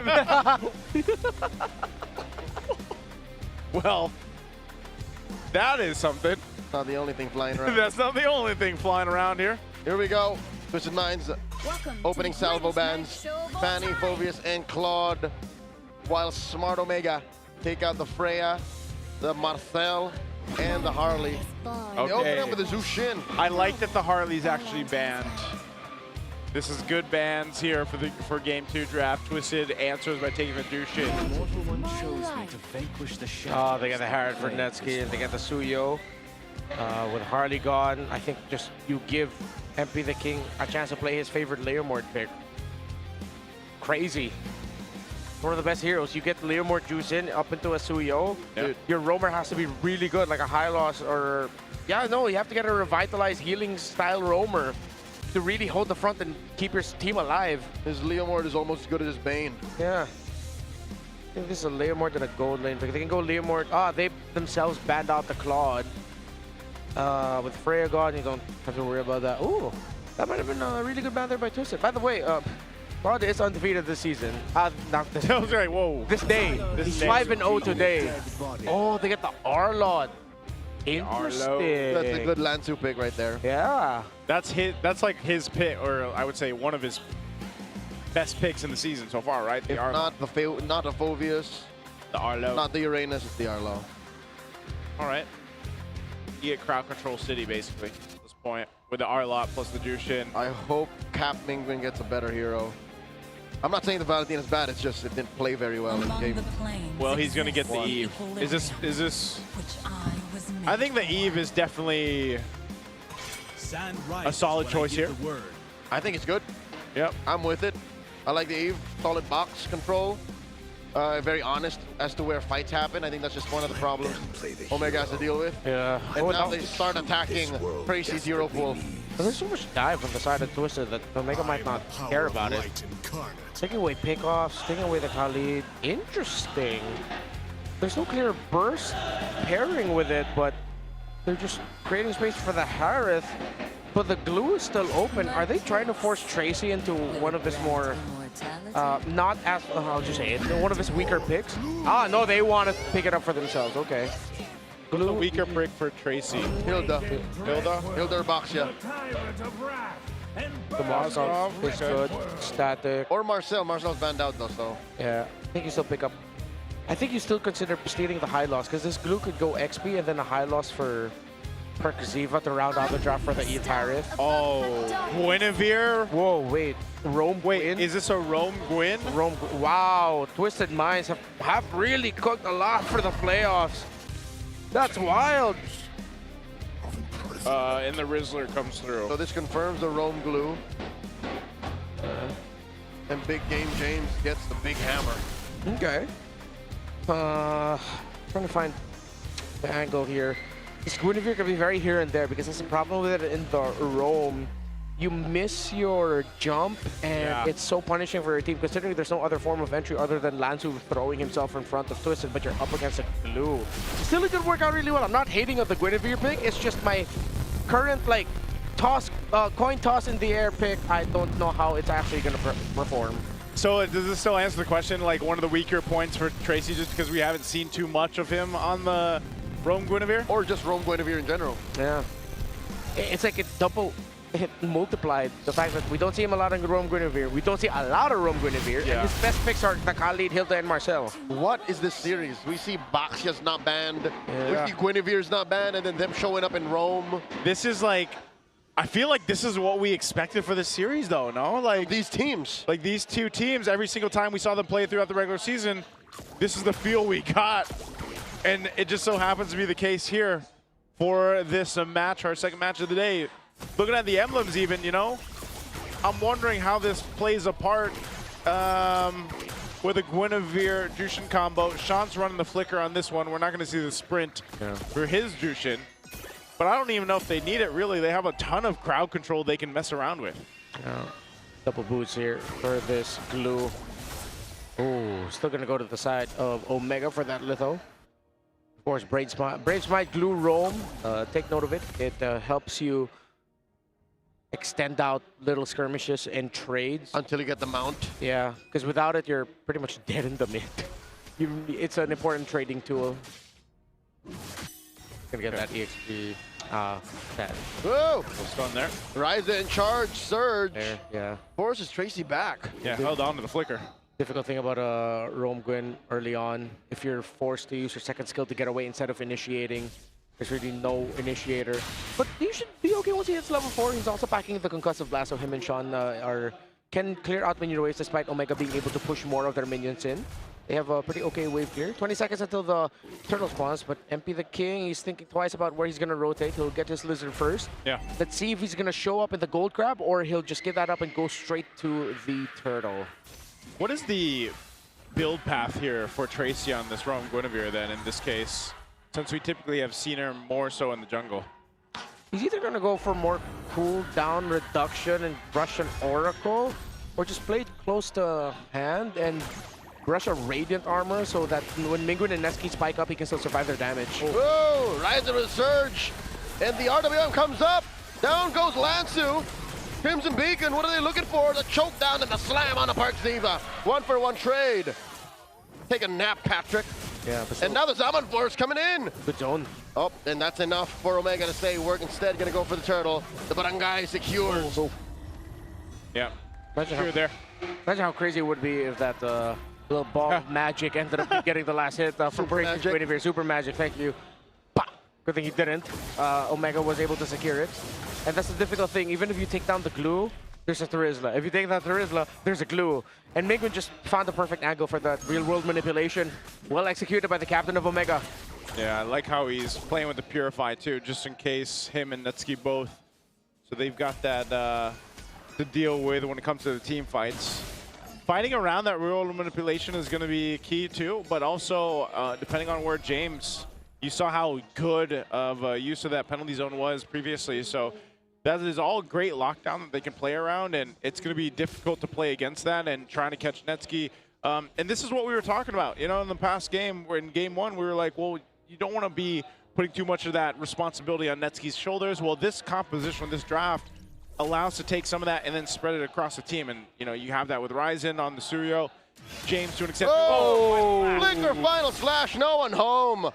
Well, that is something. Not the only thing flying around. That's not the only thing flying around here. Here we go. Twisted Minds opening salvo bands. Fanny, Phobius, and Claude. While Smart Omega take out the Freya, the Marcel, and the Harley. They open up with the Zushin. I like that the Harley's actually banned. This is good bans here for Game 2 draft. Twisted answers by taking the Zushin. Oh, they got the Harrod for Netsky, and they got the Suyo. With Harley gone, I think just you give MP the King a chance to play his favorite Leomord pick. Crazy. One of the best heroes. You get Leomord juice in up into a Suyo. Yep. Your roamer has to be really good, like a high loss or... Yeah, no, you have to get a revitalized healing style roamer to really hold the front and keep your team alive. His Leomord is almost as good as his Bane. Yeah. I think this is a Leomord and a gold lane pick. They can go Leomord. They themselves banned out the Claude. With Freya gone, you don't have to worry about that. Ooh, that might have been a really good ban there by Twisted. By the way, Claude is undefeated this season. Not this. I was right. Whoa. This day. He's 5-0 today. Oh, they get the Arlod. Interesting. That's a good Lansu pick right there. Yeah. That's like his pick, or I would say one of his best picks in the season so far, right? If not the Phobius, the Arlo. Not the Uranus, it's the Arlo. All right. You get crowd control city basically at this point with the Arlot plus the Jushin. I hope Cap Mingwin gets a better hero. I'm not saying the Valentine is bad, it's just it didn't play very well in the game. Well, he's going to get the Eve. Is this? I think the Eve is definitely a solid choice here. I think it's good. Yep. I'm with it. I like the Eve. Solid box control. Very honest as to where fights happen. I think that's just one of the problems Omega has to deal with. Yeah. And now they start attacking Crazy Zero Pool. There's so much dive on the side of Twisted that Omega might not care about it. Taking away pickoffs, taking away the Khalid. Interesting. There's no clear burst pairing with it, but they're just creating space for the Harith. But the glue is still open. Are they trying to force Tracy into one of his more, not as, I'll just say it, one of his weaker picks? No, they want to pick it up for themselves. Okay. Glue. A weaker pick for Tracy. Hilda or Boxia. The Marcel is good. Static. Or Marcel. Marcel's banned out though, so. Yeah. I think you still pick up. I think you still consider stealing the high loss because this glue could go XP and then a high loss for Ziva to round out the draft for the E-Tyrith. Oh, Guinevere. Whoa, wait. Rome Gwyn? Is this a Rome Gwyn? Wow, Twisted Minds have really cooked a lot for the playoffs. That's wild. and the Rizzler comes through. So this confirms the Rome glue. And Big Game James gets the big hammer. Okay. Trying to find the angle here. This Guinevere can be very here and there because there's a problem with it in the Rome. You miss your jump, and it's so punishing for your team, considering there's no other form of entry other than Lanzu throwing himself in front of Twisted, but you're up against a glue. Still, it did work out really well. I'm not hating on the Guinevere pick. It's just my current, like, coin toss in the air pick. I don't know how it's actually going to perform. So does this still answer the question, like one of the weaker points for Tracy, just because we haven't seen too much of him on the Rome Guinevere? Or just Rome Guinevere in general. Yeah. It's like it multiplied the fact that we don't see him a lot in Rome Guinevere. We don't see a lot of Rome Guinevere. And his best picks are the Khalid, Hilda, and Marcel. What is this series? We see Baxia's not banned. We see Guinevere's not banned, and then them showing up in Rome. This is like, I feel like this is what we expected for this series, though, no? Like these teams. Like these two teams, every single time we saw them play throughout the regular season, this is the feel we got. And it just so happens to be the case here for this match, our second match of the day. Looking at the emblems even, you know, I'm wondering how this plays apart with a Guinevere Jushin combo. Sean's running the flicker on this one. We're not going to see the sprint for his Jushin. But I don't even know if they need it, really. They have a ton of crowd control they can mess around with. Couple boots here for this glue. Oh, still going to go to the side of Omega for that litho. Of course, Brave Smite, glue Rome. Take note of it. It helps you extend out little skirmishes and trades. Until you get the mount. Yeah, because without it, you're pretty much dead in the mid. It's an important trading tool. Gonna get that EXP. That. Whoa! Stun there. Ryza in charge, Surge. Yeah. Forces Tracy back. Yeah, held on to the flicker. Difficult thing about Rome Gwyn early on, if you're forced to use your second skill to get away instead of initiating, there's really no initiator. But you should be okay once he hits level 4. He's also packing the concussive blast, so him and Sean can clear out minion waves despite Omega being able to push more of their minions in. They have a pretty okay wave here. 20 seconds until the turtle spawns, but MP the King, he's thinking twice about where he's going to rotate. He'll get his lizard first. Yeah. Let's see if he's going to show up in the gold grab, or he'll just give that up and go straight to the turtle. What is the build path here for Tracy on this Rome Guinevere then, in this case? Since we typically have seen her more so in the jungle. He's either going to go for more cooldown reduction and brush an Oracle, or just play it close to hand and brush a Radiant Armor so that when Mingwin and Neski spike up, he can still survive their damage. Whoa! Ryza with Surge, and the RWM comes up. Down goes Lansu. Crimson Beacon, what are they looking for? The choke down and the slam on the Park Diva. 1-for-1 trade. Take a nap, Patrick. Yeah, and now the Zaman Force coming in. Good zone. Oh, and that's enough for Omega to stay work instead. Gonna go for the turtle. The barangay secures. Yeah. Imagine there. Imagine how crazy it would be if that little ball of magic ended up getting the last hit from Breaking Guinevere. Super magic, thank you. Bah! Good thing he didn't. Omega was able to secure it. And that's the difficult thing. Even if you take down the glue, there's a Thurizla. If you take down Thurizla, there's a glue. And Mingwin just found the perfect angle for that real-world manipulation. Well executed by the captain of Omega. Yeah, I like how he's playing with the Purify too, just in case him and Netsuki both. So they've got that to deal with when it comes to the team fights. Fighting around that real-world manipulation is going to be key too, but also depending on where James, you saw how good of use of that penalty zone was previously. So that is all great lockdown that they can play around, and it's going to be difficult to play against that and trying to catch Netsuki. And this is what we were talking about, you know, in the past game, where in game 1 we were like, well, you don't want to be putting too much of that responsibility on Netsuki's shoulders. Well, this composition, this draft, allows to take some of that and then spread it across the team. And, you know, you have that with Ryzen on the Suryo. James to an extent. Oh, flicker final slash, no one home.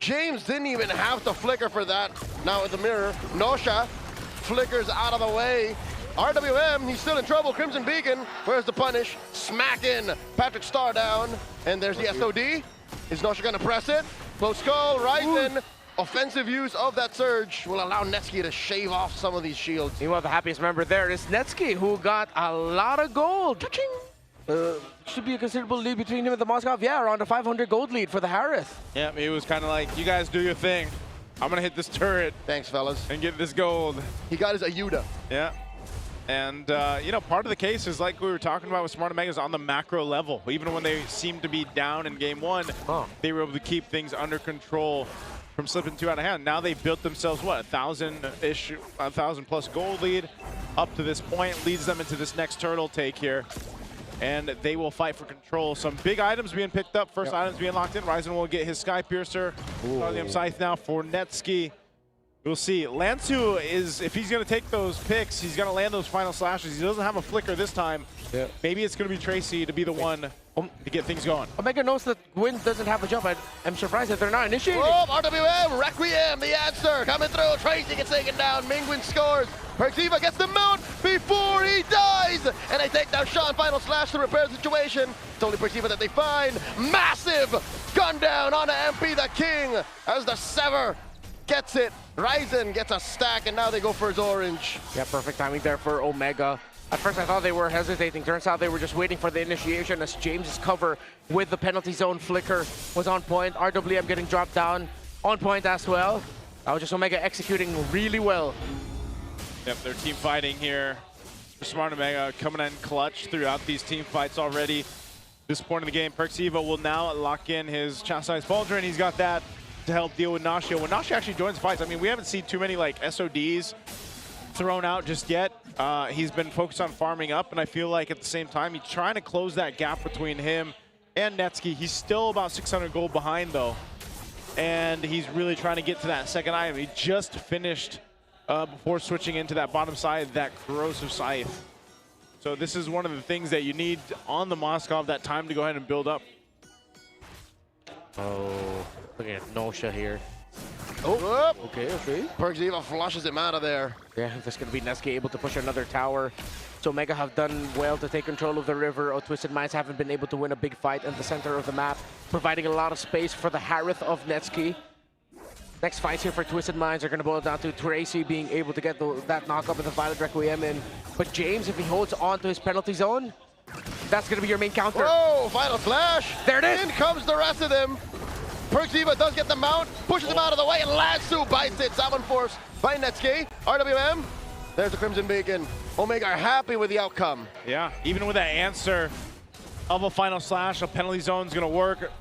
James didn't even have to flicker for that. Now with the mirror, Nosha flickers out of the way. RWM, he's still in trouble. Crimson Beacon, where's the punish? Smack in. Patrick Star down. And there's the SOD. Is Nosha gonna press it? Close call, Ryzen. Offensive use of that surge will allow Netsuki to shave off some of these shields. Meanwhile, the happiest member there is Netsuki, who got a lot of gold. Should be a considerable lead between him and the Moskov. Yeah, around a 500 gold lead for the Harith. Yeah, it was kind of like, you guys do your thing. I'm gonna hit this turret. Thanks, fellas. And get this gold. He got his Ayuda. Yeah. And, you know, part of the case is like we were talking about with Smart Omegas on the macro level. Even when they seemed to be down in game one, they were able to keep things under control from slipping too out of hand. Now they've built themselves, what, 1,000-ish, 1,000+ gold lead up to this point, leads them into this next turtle take here. And they will fight for control. Some big items being picked up. First items being locked in. Ryzen will get his Sky Piercer. Starlium Scythe now for Netsky. We'll see. Lansu is, if he's going to take those picks, he's going to land those final slashes. He doesn't have a flicker this time. Yeah. Maybe it's going to be Tracy to be the one to get things going. Omega knows that Gwyn doesn't have a jump. I'm surprised that they're not initiating. Oh, RWM, Requiem, the answer, coming through. Tracy gets taken down. Mingwin scores. Perxiva gets the mount before he dies. And they take down Sean. Final slash to repair the situation. It's only Perxiva that they find. Massive gun down on MP the King as the Sever gets it. Ryzen gets a stack, and now they go for his orange. Yeah, perfect timing there for Omega. At first I thought they were hesitating. Turns out they were just waiting for the initiation as James's cover with the penalty zone flicker was on point. RWM getting dropped down on point as well. That was just Omega executing really well. Yep, they're team fighting here. Smart Omega coming in clutch throughout these team fights already. This point in the game, Perxiva will now lock in his Chastised Pauldron. He's got that to help deal with Nashia. When Nashia actually joins fights, I mean, we haven't seen too many like SODs thrown out just yet. He's been focused on farming up, and I feel like at the same time, he's trying to close that gap between him and Netsky. He's still about 600 gold behind though, and he's really trying to get to that second item. He just finished before switching into that bottom side, that corrosive scythe. So this is one of the things that you need on the Moskov, that time to go ahead and build up. Oh, look at Nosha here. Oh, okay. Perxiva flushes him out of there. Yeah, that's going to be Netsky able to push another tower. So Omega have done well to take control of the river. Twisted Minds haven't been able to win a big fight in the center of the map, providing a lot of space for the Harith of Netsky. Next fights here for Twisted Minds are going to boil down to Tracy being able to get that knockup with the Violet Requiem in. But James, if he holds on to his penalty zone, that's going to be your main counter. Oh, final flash. There it is. In comes the rest of them. Perxiva does get the mount, pushes him out of the way, and Lansu bites it. Salmon Force by Netsky. RWM, there's the Crimson Beacon. Omega are happy with the outcome. Yeah, even with that answer of a final slash, a penalty zone's gonna work.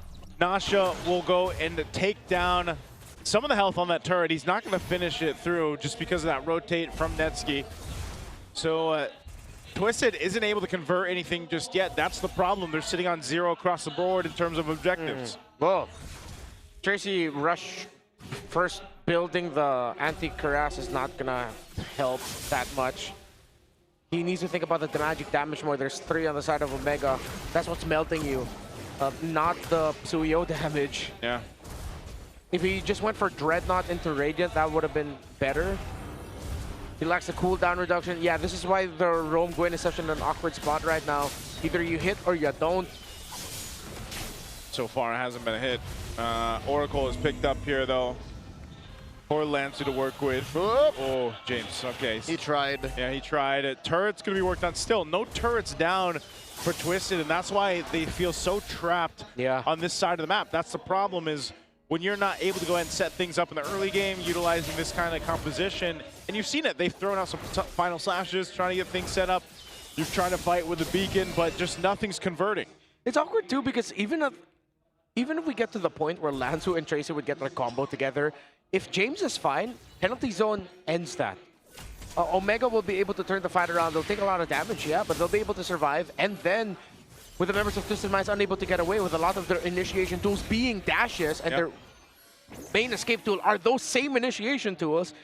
Nasha will go and take down some of the health on that turret. He's not gonna finish it through just because of that rotate from Netsky. So Twisted isn't able to convert anything just yet. That's the problem. They're sitting on 0 across the board in terms of objectives. Well, Tracy rush first building the anti-Cuirass is not gonna help that much. He needs to think about the magic damage more. There's 3 on the side of Omega. That's what's melting you, not the Suyo damage. Yeah. If he just went for Dreadnought into Radiant, that would have been better. He lacks the cooldown reduction. Yeah, this is why the Roam Gwyn is such an awkward spot right now. Either you hit or you don't. So far, it hasn't been a hit. Oracle is picked up here, though. Poor Lancer to work with. Oh, James, okay. He tried. Yeah, he tried. Turret's going to be worked on still. No turrets down for Twisted, and that's why they feel so trapped on this side of the map. That's the problem, is when you're not able to go ahead and set things up in the early game, utilizing this kind of composition, and you've seen it. They've thrown out some final slashes, trying to get things set up. You're trying to fight with the beacon, but just nothing's converting. It's awkward, too, because even if we get to the point where Lansu and Tracy would get their combo together, if James is fine, penalty zone ends that. Omega will be able to turn the fight around. They'll take a lot of damage, yeah, but they'll be able to survive. And then, with the members of Twisted Minds unable to get away with a lot of their initiation tools being dashes, and their main escape tool are those same initiation tools,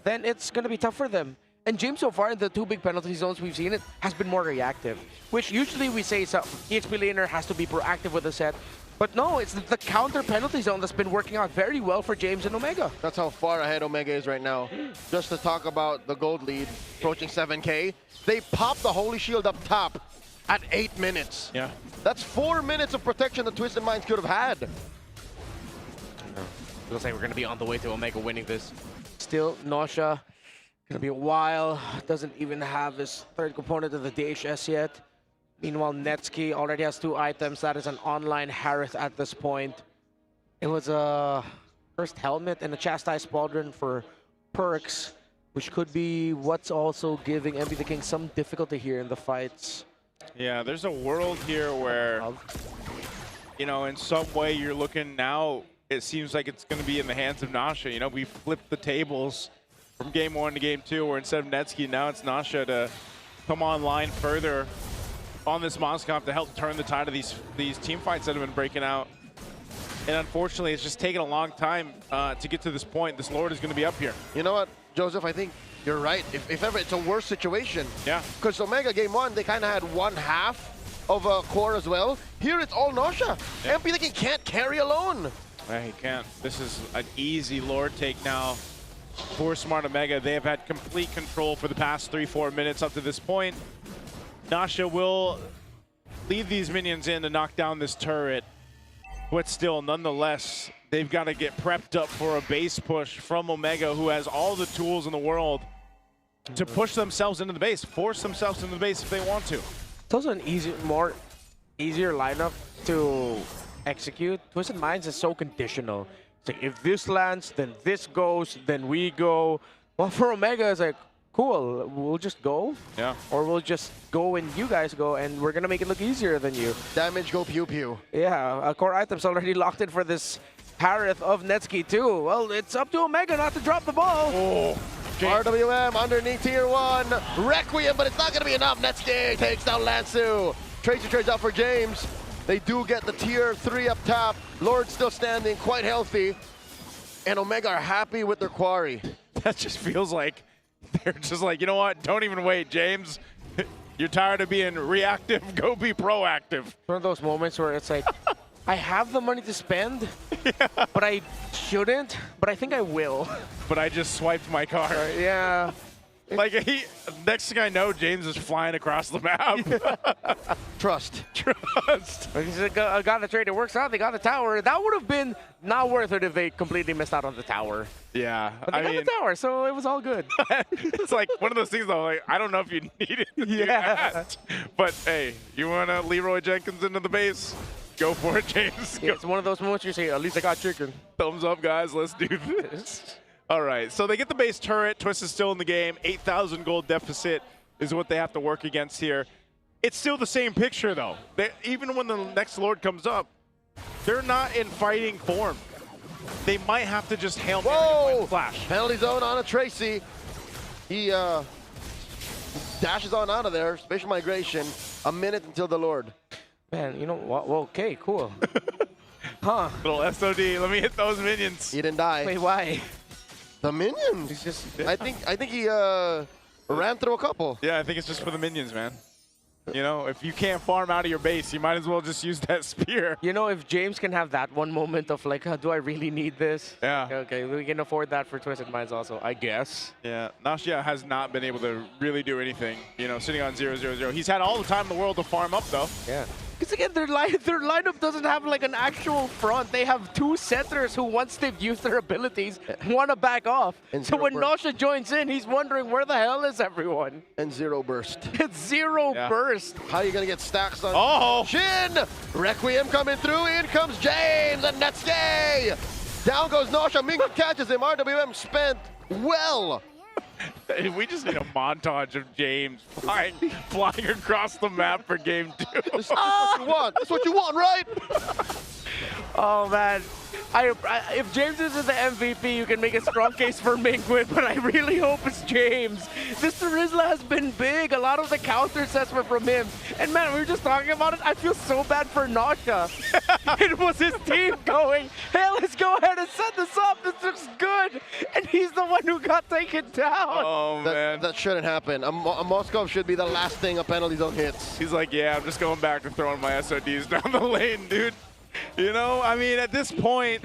then it's going to be tough for them. And James, so far, in the 2 big penalty zones we've seen, it has been more reactive, which usually we say EXP laner has to be proactive with the set. But no, it's the counter penalty zone that's been working out very well for James and Omega. That's how far ahead Omega is right now. Just to talk about the gold lead, approaching 7K, they popped the Holy Shield up top at 8 minutes. Yeah. That's 4 minutes of protection that Twisted Minds could have had. Looks like we're going to be on the way to Omega winning this. Still, Nosha, going to be a while. Doesn't even have his 3rd component of the DHS yet. Meanwhile, Netsky already has 2 items. That is an online Harith at this point. It was a first helmet and a chastised pauldron for perks, which could be what's also giving Envy the King some difficulty here in the fights. Yeah, there's a world here where, you know, in some way you're looking now, it seems like it's going to be in the hands of Nasha. You know, we flipped the tables from game 1 to game 2, where instead of Netsky, now it's Nasha to come online further on this Moscow to help turn the tide of these team fights that have been breaking out. And unfortunately, it's just taken a long time to get to this point. This Lord is going to be up here. You know what, Joseph? I think you're right. If ever, it's a worse situation. Yeah. Because Omega game 1, they kind of had one half of a core as well. Here, it's all Nasha. Yeah. MP Thinking can't carry alone. Yeah, he can't. This is an easy Lord take now for Smart Omega. They have had complete control for the past 3-4 minutes up to this point. Nasha will leave these minions in to knock down this turret, but still, nonetheless, they've got to get prepped up for a base push from Omega, who has all the tools in the world to push themselves into the base, force themselves into the base if they want to. It's also an easier lineup to execute. Twisted Minds is so conditional. It's like, if this lands, then this goes, then we go. Well, for Omega, it's like, cool, we'll just go. Yeah. Or we'll just go and you guys go, and we're going to make it look easier than you. Damage go pew pew. Yeah, core items already locked in for this Harith of Netsky too. Well, it's up to Omega not to drop the ball. Oh. RWM underneath tier 1. Requiem, but it's not going to be enough. Netsky takes down Lansu. Tracer trades out for James. They do get the tier 3 up top. Lord still standing, quite healthy. And Omega are happy with their quarry. That just feels like they're just like, you know what? Don't even wait, James. You're tired of being reactive. Go be proactive. One of those moments where it's like, I have the money to spend, but I shouldn't, but I think I will. But I just swiped my card. Yeah. Like, next thing I know, James is flying across the map. Trust. He's got the trade. It works out. They got the tower. That would have been not worth it if they completely missed out on the tower. Yeah. But they got the tower, so it was all good. It's like one of those things, though, like, I don't know if you needed to do that. But, hey, you want to Leroy Jenkins into the base? Go for it, James. Yeah, it's one of those moments you say, at least I got chicken. Thumbs up, guys. Let's do this. All right, so they get the base turret. TWIS is still in the game. 8,000 gold deficit is what they have to work against here. It's still the same picture, though. Even when the next Lord comes up, they're not in fighting form. They might have to just Hail Mary and flash. Penalty zone on a Tracy. He dashes on out of there. Spatial migration. A minute until the Lord. Man, you know what? Well, okay, cool. Huh. Little SOD. Let me hit those minions. He didn't die. Wait, why? The minions. He's just. I think he ran through a couple. Yeah, I think it's just for the minions, man. You know, if you can't farm out of your base, you might as well just use that spear. You know, if James can have that one moment of like, do I really need this? Yeah. Okay, we can afford that for Twisted Minds also, I guess. Yeah, Nasha has not been able to really do anything, you know, sitting on 0-0-0. He's had all the time in the world to farm up, though. Yeah. Because again, their lineup doesn't have like an actual front. They have two centers who, once they've used their abilities, want to back off. And so when burst. Nasha joins in, he's wondering where the hell is everyone? And zero burst. It's zero burst. How are you going to get stacks on Oh! Shin? Requiem coming through. In comes James and Netsky. Down goes Nasha. Mingo catches him. RWM spent well. We just need a montage of James flying across the map for game 2. This is what you want. That's what you want, right? Oh, man. If James isn't the MVP, you can make a strong case for Mingwit, but I really hope it's James. This Terizla has been big. A lot of the counter sets were from him. And man, we were just talking about it. I feel so bad for Nasha. It was his team going, hey, let's go ahead and set this up. This looks good. And he's the one who got taken down. Oh, man. That shouldn't happen. A Moscow should be the last thing a penalty zone hits. He's like, yeah, I'm just going back to throwing my SODs down the lane, dude. You know, I mean, at this point,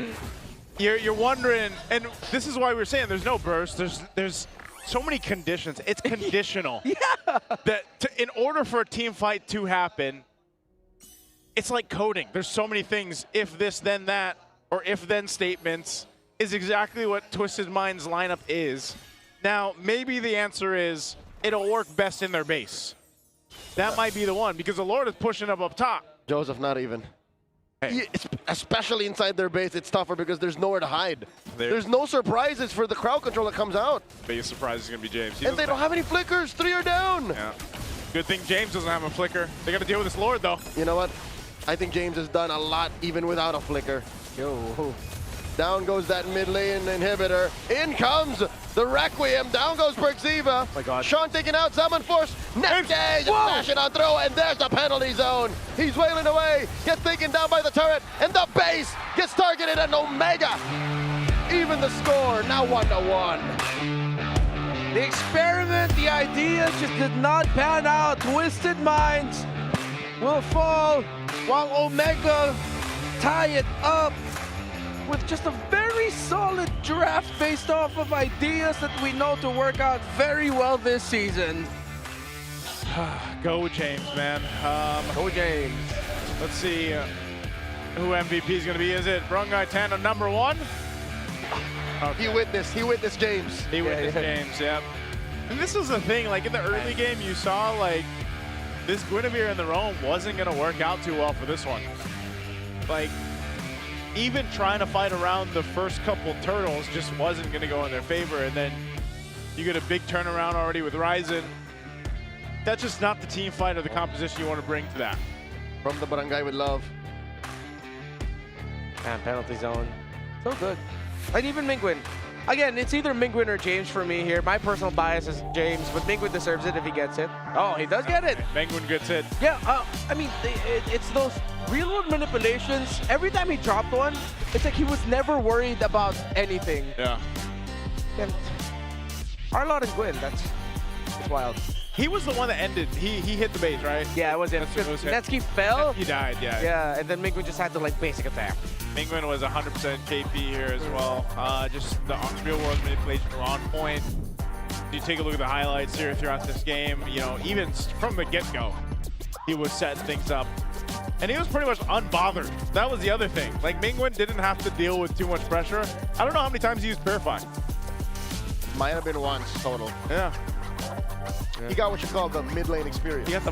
you're wondering, and this is why we're saying there's no burst. There's so many conditions. It's conditional. Yeah. That in order for a team fight to happen, it's like coding. There's so many things. If this, then that, or if then statements is exactly what Twisted Minds lineup is. Now, maybe the answer is it'll work best in their base. That might be the one because the Lord is pushing up top. Joseph, not even. Especially inside their base, it's tougher because there's nowhere to hide. There's no surprises for the crowd control that comes out. Biggest surprise is going to be James. And they don't have any flickers. 3 are down. Yeah. Good thing James doesn't have a flicker. They got to deal with this Lord, though. You know what? I think James has done a lot even without a flicker. Yo. Down goes that mid lane inhibitor. In comes the Requiem. Down goes Perxiva. Oh my God. Sean taken out. Summon Force. Next gauge. Flash it on throw. And there's the penalty zone. He's wailing away. Gets taken down by the turret. And the base gets targeted. And Omega. Even the score. Now 1-1. The experiment, the idea just did not pan out. Twisted Minds will fall while Omega tie it up with just a very solid draft based off of ideas that we know to work out very well this season. Go James, man. Go James. Let's see who MVP is going to be. Is it Brungai Tana #1? Okay. He witnessed James. He witnessed James, yep. And this was the thing, like in the early game, you saw like this Guinevere in the roam wasn't going to work out too well for this one. Like, even trying to fight around the first couple turtles just wasn't going to go in their favor. And then you get a big turnaround already with Ryzen. That's just not the team fight or the composition you want to bring to that. From the Barangay with love. Man, penalty zone. So good. And even Mingwin. Again, it's either Mingwin or James for me here. My personal bias is James, but Mingwin deserves it if he gets it. Oh, he does get it. Mingwin gets it. Yeah, I mean, it's those real-world manipulations. Every time he dropped one, it's like he was never worried about anything. Yeah. And Arlott and Gwyn, that's wild. He was the one that ended. He hit the base, right? Yeah, it was him. Netsky fell. He died, yeah. Yeah, and then Mingwin just had to like basic attack. Mingwin was 100% KP here as well. Just the real-world manipulation were on point. You take a look at the highlights here throughout this game. You know, even from the get-go, he was setting things up. And he was pretty much unbothered. That was the other thing. Like, Mingwin didn't have to deal with too much pressure. I don't know how many times he used Purify. Might have been once total. Yeah. He got what you call the mid lane experience. He got the,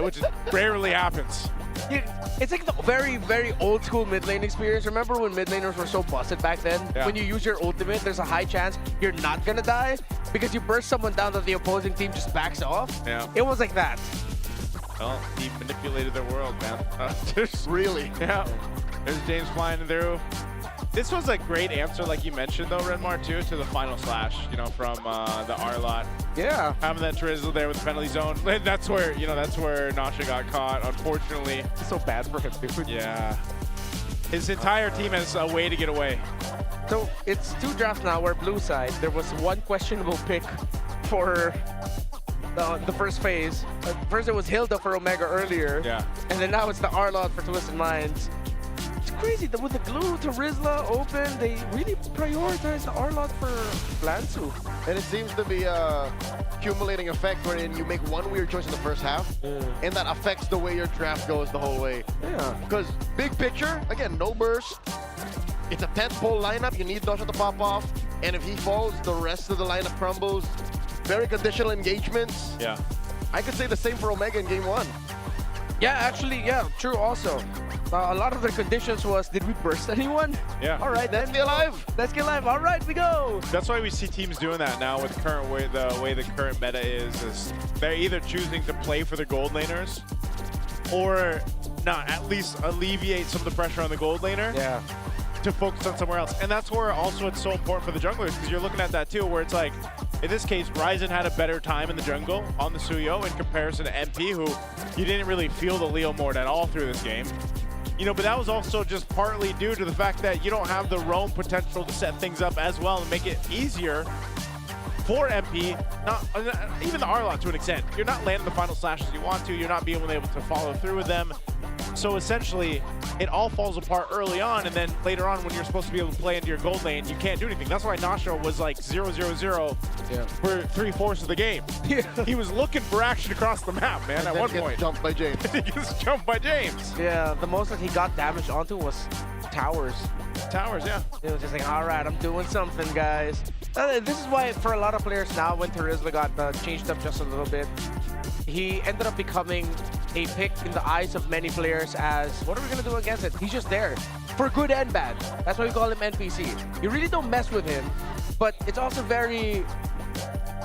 which rarely happens. It's like the very, very old school mid lane experience. Remember when mid laners were so busted back then? Yeah. When you use your ultimate, there's a high chance you're not gonna die because you burst someone down that the opposing team just backs off. Yeah. It was like that. Well, he manipulated their world, man. Really? Yeah. There's James flying through. This was a great answer, like you mentioned, though, Redmar, too, to the final slash, you know, from the Arlott. Yeah. Having that Drizzle there with the penalty zone. That's where, you know, that's where Nasha got caught, unfortunately. It's so bad for him, dude. Yeah. His entire team has a way to get away. So it's 2 drafts now where blue side, there was one questionable pick for the first phase. First it was Hilda for Omega earlier. Yeah. And then now it's the Arlott for Twisted Minds. It's crazy that with the glue to Rizla open, they really prioritize the Arlott for Lansu. And it seems to be a accumulating effect wherein you make one weird choice in the first half, and that affects the way your draft goes the whole way. Yeah. Because big picture, again, no burst. It's a 10th pole lineup. You need Dasha to pop off. And if he falls, the rest of the lineup crumbles. Very conditional engagements. Yeah. I could say the same for Omega in game 1. Yeah, actually, yeah, true also. A lot of the conditions was, did we burst anyone? Yeah. All right, Let's get alive. Let's get live. All right, we go. That's why we see teams doing that now with the current way the current meta is they're either choosing to play for the gold laners or not, at least alleviate some of the pressure on the gold laner. Yeah. To focus on somewhere else. And that's where also it's so important for the junglers, because you're looking at that too, where it's like, in this case, Ryzen had a better time in the jungle on the Suyo in comparison to MP, who you didn't really feel the Leo Mord at all through this game. You know, but that was also just partly due to the fact that you don't have the roam potential to set things up as well and make it easier for MP, even the Arlott to an extent. You're not landing the final slashes you want to, you're not being able to follow through with them. So essentially, it all falls apart early on, and then later on when you're supposed to be able to play into your gold lane, you can't do anything. That's why Nasha was like 0-0-0 for 3/4 of the game. He was looking for action across the map, man, at one point. Jumped by James. He gets jumped by James. Yeah, the most that he got damaged onto was towers. Towers, yeah. It was just like, all right, I'm doing something, guys. This is why for a lot of players now, when Terizla got changed up just a little bit, he ended up becoming a pick in the eyes of many players as, what are we going to do against it? He's just there for good and bad. That's why we call him NPC. You really don't mess with him, but it's also very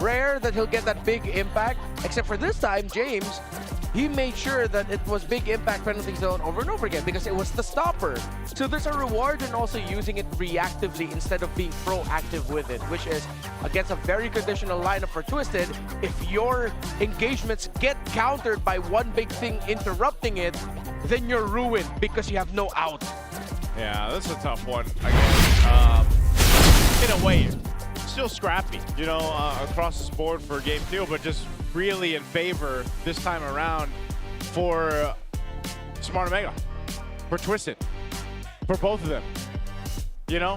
rare that he'll get that big impact, except for this time, James, he made sure that it was big impact penalty zone over and over again because it was the stopper. So there's a reward in also using it reactively instead of being proactive with it, which is against a very conditional lineup for Twisted. If your engagements get countered by one big thing interrupting it, then you're ruined because you have no out. Yeah, this is a tough one. Again, in a way, still scrappy, you know, across the board for game 2, but just really in favor this time around for Smart Omega, for Twisted, for both of them, you know,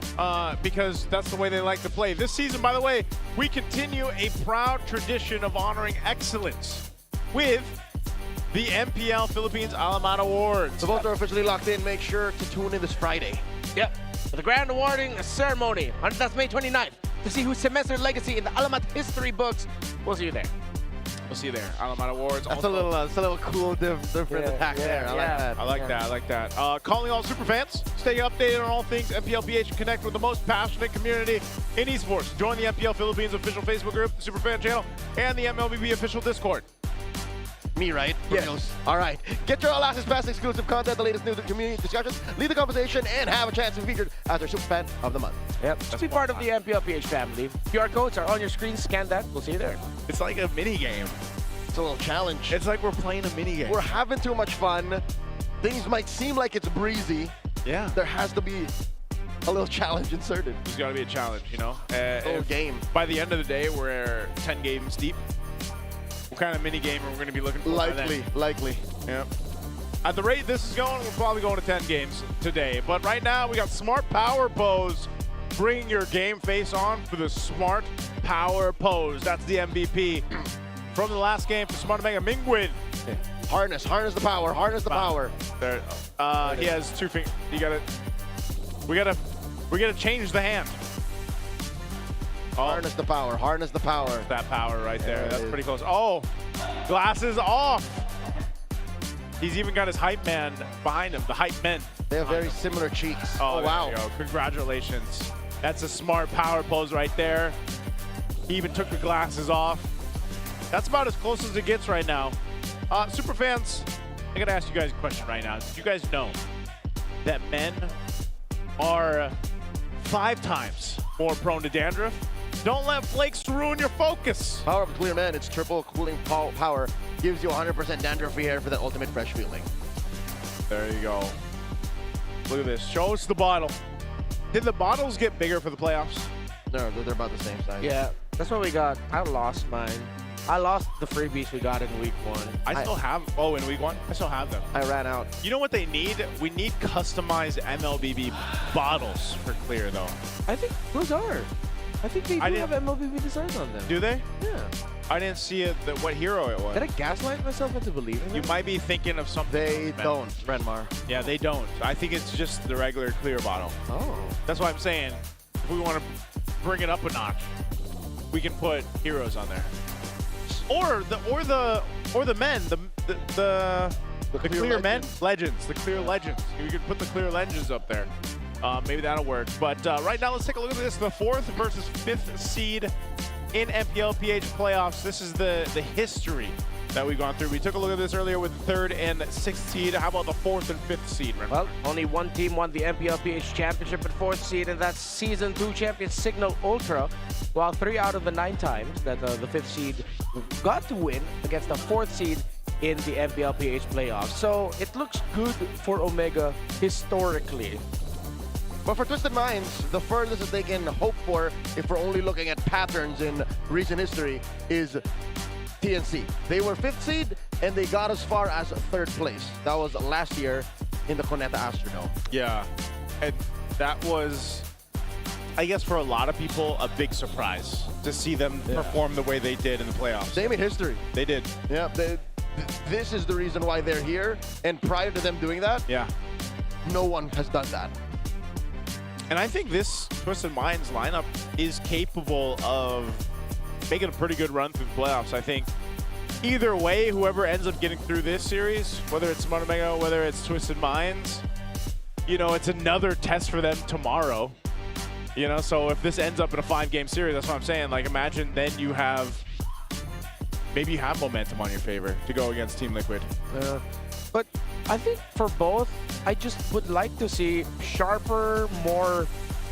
because that's the way they like to play. This season, by the way, we continue a proud tradition of honoring excellence with the MPL Philippines Alamat Awards. The votes are officially locked in. Make sure to tune in this Friday. Yep, for the grand awarding ceremony, that's May 29th, to see whose semester legacy in the Alamat history books. We'll see you there. We'll see you there. Alamat Awards. That's a little cool different attack there. I like that. I like that. I like that. Calling all super fans, stay updated on all things MPLPH and connect with the most passionate community in esports. Join the MPL Philippines official Facebook group, the Superfan channel, and the MLBB official Discord. Me, right? Yes. All right. Get your all access pass exclusive content, the latest news and community discussions, lead the conversation, and have a chance to be featured as our super fan of the month. Yep. Just be part of the MPLPH family. QR codes are on your screen. Scan that. We'll see you there. It's like a mini game. It's a little challenge. It's like we're playing a mini game. We're having too much fun. Things might seem like it's breezy. Yeah. There has to be a little challenge inserted. There's got to be a challenge, you know? A little game. By the end of the day, we're 10 games deep. What kind of mini game are we going to be looking for? Likely. Yeah. At the rate this is going, we're probably going to 10 games today. But right now, we got Smart Power Pose. Bring your game face on for the Smart Power Pose. That's the MVP from the last game for Smart Omega. Mingwin. Harness the power, harness the power. There, he has 2 fingers. We gotta change the hand. Harness the power, harness the power. That power right there. That's pretty close. Oh, glasses off. He's even got his hype man behind him, the hype men. They have very similar cheeks. Oh, wow. There you go. Congratulations. That's a smart power pose right there. He even took the glasses off. That's about as close as it gets right now. Super fans, I gotta ask you guys a question right now. Did you guys know that men are 5 times more prone to dandruff? Don't let flakes ruin your focus. Power up Clear Man, its triple cooling power gives you 100% dandruff-free hair for that ultimate fresh feeling. There you go. Look at this. Show us the bottle. Did the bottles get bigger for the playoffs? No, they're about the same size. Yeah, that's what we got. I lost mine. I lost the freebies we got in week 1. I still have, in week 1? I still have them. I ran out. You know what they need? We need customized MLBB bottles for Clear, though. I think those are. I think they do have MLBB designs on them. Do they? Yeah. I didn't see it, what hero it was. Did I gaslight myself into believing You that? might be thinking of something. They don't, Renmar. Yeah, they don't. I think it's just the regular Clear bottle. Oh. That's why I'm saying, if we want to bring it up a notch, we can put heroes on there. Or the men, the clear men legends, the clear legends. We could put the clear legends up there. Maybe that'll work. But right now, let's take a look at this: the 4th versus 5th seed in MPLPH playoffs. This is the history that we've gone through. We took a look at this earlier with the 3rd and 6th seed. How about the 4th and 5th seed? Remember? Well, only one team won the MPLPH championship at 4th seed, and that's Season 2 champion Signal Ultra. While 3 out of the 9 times that the 5th seed got to win against the 4th seed in the MPLPH playoffs. So it looks good for Omega historically. But for Twisted Minds, the furthest that they can hope for, if we're only looking at patterns in recent history, is TNC. They were 5th seed, and they got as far as 3rd place. That was last year in the Coneta Astrodome. Yeah, and that was, I guess for a lot of people, a big surprise to see them perform the way they did in the playoffs. They made history. They did. Yeah, this is the reason why they're here, and prior to them doing that, no one has done that. And I think this Twisted Minds lineup is capable of making a pretty good run through the playoffs. I think either way, whoever ends up getting through this series, whether it's Smart Omega, whether it's Twisted Minds, you know, it's another test for them tomorrow. You know, so if this ends up in a 5-game series, that's what I'm saying. Like, imagine then you have, maybe you have momentum on your favor to go against Team Liquid. But I think for both, I just would like to see sharper, more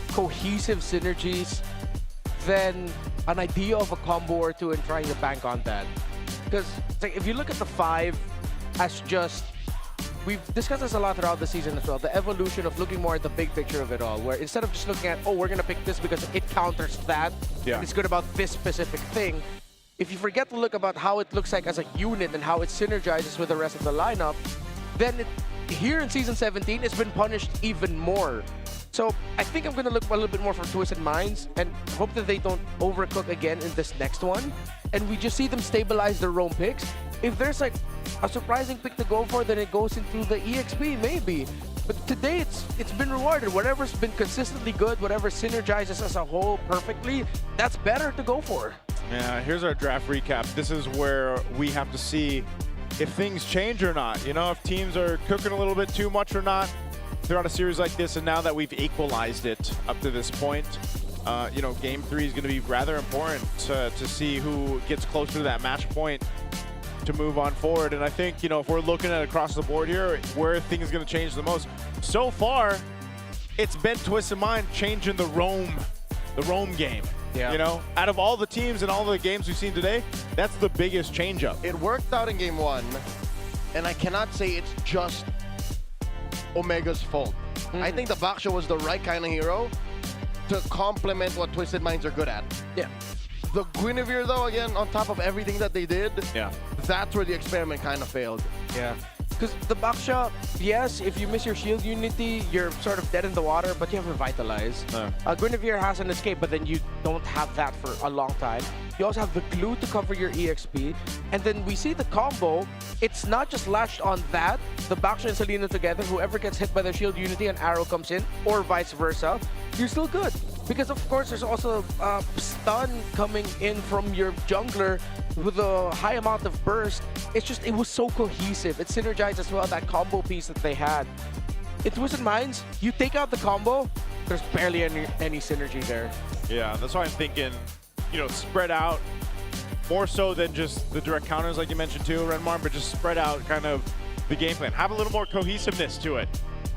cohesive synergies than an idea of a combo or two and trying to bank on that. Because like, if you look at the 5 as just, we've discussed this a lot throughout the season as well, the evolution of looking more at the big picture of it all, where instead of just looking at, oh, we're going to pick this because it counters that, and it's good about this specific thing, if you forget to look about how it looks like as a unit and how it synergizes with the rest of the lineup, then here in Season 17, it's been punished even more. So I think I'm going to look a little bit more for Twisted Minds and hope that they don't overcook again in this next one. And we just see them stabilize their own picks. If there's like a surprising pick to go for, then it goes into the EXP maybe. But today it's been rewarded. Whatever's been consistently good, whatever synergizes as a whole perfectly, that's better to go for. Yeah, here's our draft recap. This is where we have to see if things change or not. You know, if teams are cooking a little bit too much or not throughout a series like this. And now that we've equalized it up to this point, you know, Game 3 is going to be rather important to see who gets closer to that match point to move on forward. And I think, you know, if we're looking at across the board here, where things are going to change the most, so far, it's been Twisted Mind changing the roam game. Yeah. You know, out of all the teams and all the games we've seen today, that's the biggest change-up. It worked out in Game 1, and I cannot say it's just Omega's fault. I think the Baksha was the right kind of hero to complement what Twisted Minds are good at. Yeah. The Guinevere, though, again, on top of everything that they did, yeah, that's where the experiment kind of failed. Yeah. Because the Baksha, yes, if you miss your shield unity, you're sort of dead in the water, but you have Revitalize. Guinevere has an escape, but then you don't have that for a long time. You also have the glue to cover your EXP. And then we see the combo, it's not just lashed on that, the Baksha and Selena together, whoever gets hit by the shield unity, an arrow comes in, or vice versa, you're still good. Because of course, there's also stun coming in from your jungler with a high amount of burst. It's just, it was so cohesive. It synergized as well, that combo piece that they had. In Twisted Minds, you take out the combo, there's barely any synergy there. Yeah, that's why I'm thinking, you know, spread out more so than just the direct counters like you mentioned too, Renmar, but just spread out kind of the game plan. Have a little more cohesiveness to it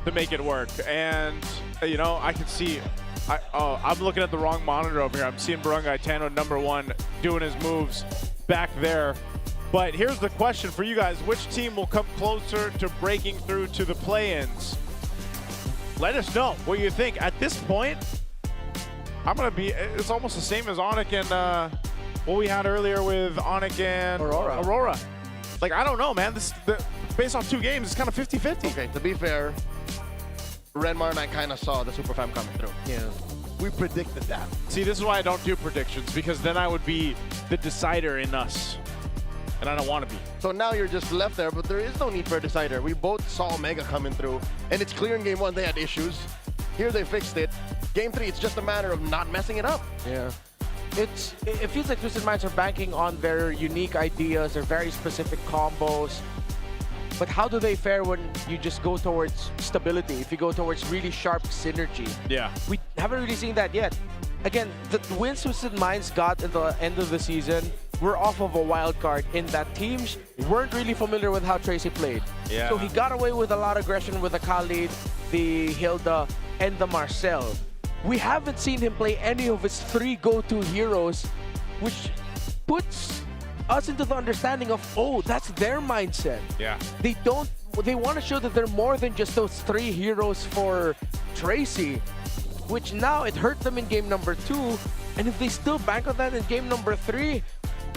to make it work. And, you know, I can see, I'm looking at the wrong monitor over here. I'm seeing Barangay Tano #1 doing his moves back there. But here's the question for you guys. Which team will come closer to breaking through to the play-ins? Let us know what you think. At this point, I'm going to be, it's almost the same as ONIC and what we had earlier with ONIC and Aurora. Like, I don't know, man. Based on 2 games, it's kind of 50-50. Okay, to be fair, Renmar and I kind of saw the Super Fam coming through. Yeah. We predicted that. See, this is why I don't do predictions, because then I would be the decider in us. And I don't want to be. So now you're just left there, but there is no need for a decider. We both saw Omega coming through, and it's clear in Game 1 they had issues. Here they fixed it. Game 3, it's just a matter of not messing it up. Yeah. It feels like Twisted Minds are banking on their unique ideas, their very specific combos. But how do they fare when you just go towards stability, if you go towards really sharp synergy? Yeah. We haven't really seen that yet. Again, the wins Twisted Minds got at the end of the season were off of a wild card in that teams weren't really familiar with how Tracy played. Yeah. So he got away with a lot of aggression with the Khalid, the Hilda, and the Marcel. We haven't seen him play any of his 3 go-to heroes, which puts us into the understanding of, oh, that's their mindset. Yeah. They want to show that they're more than just those 3 heroes for Tracy, which now it hurt them in game number 2. And if they still bank on that in game number 3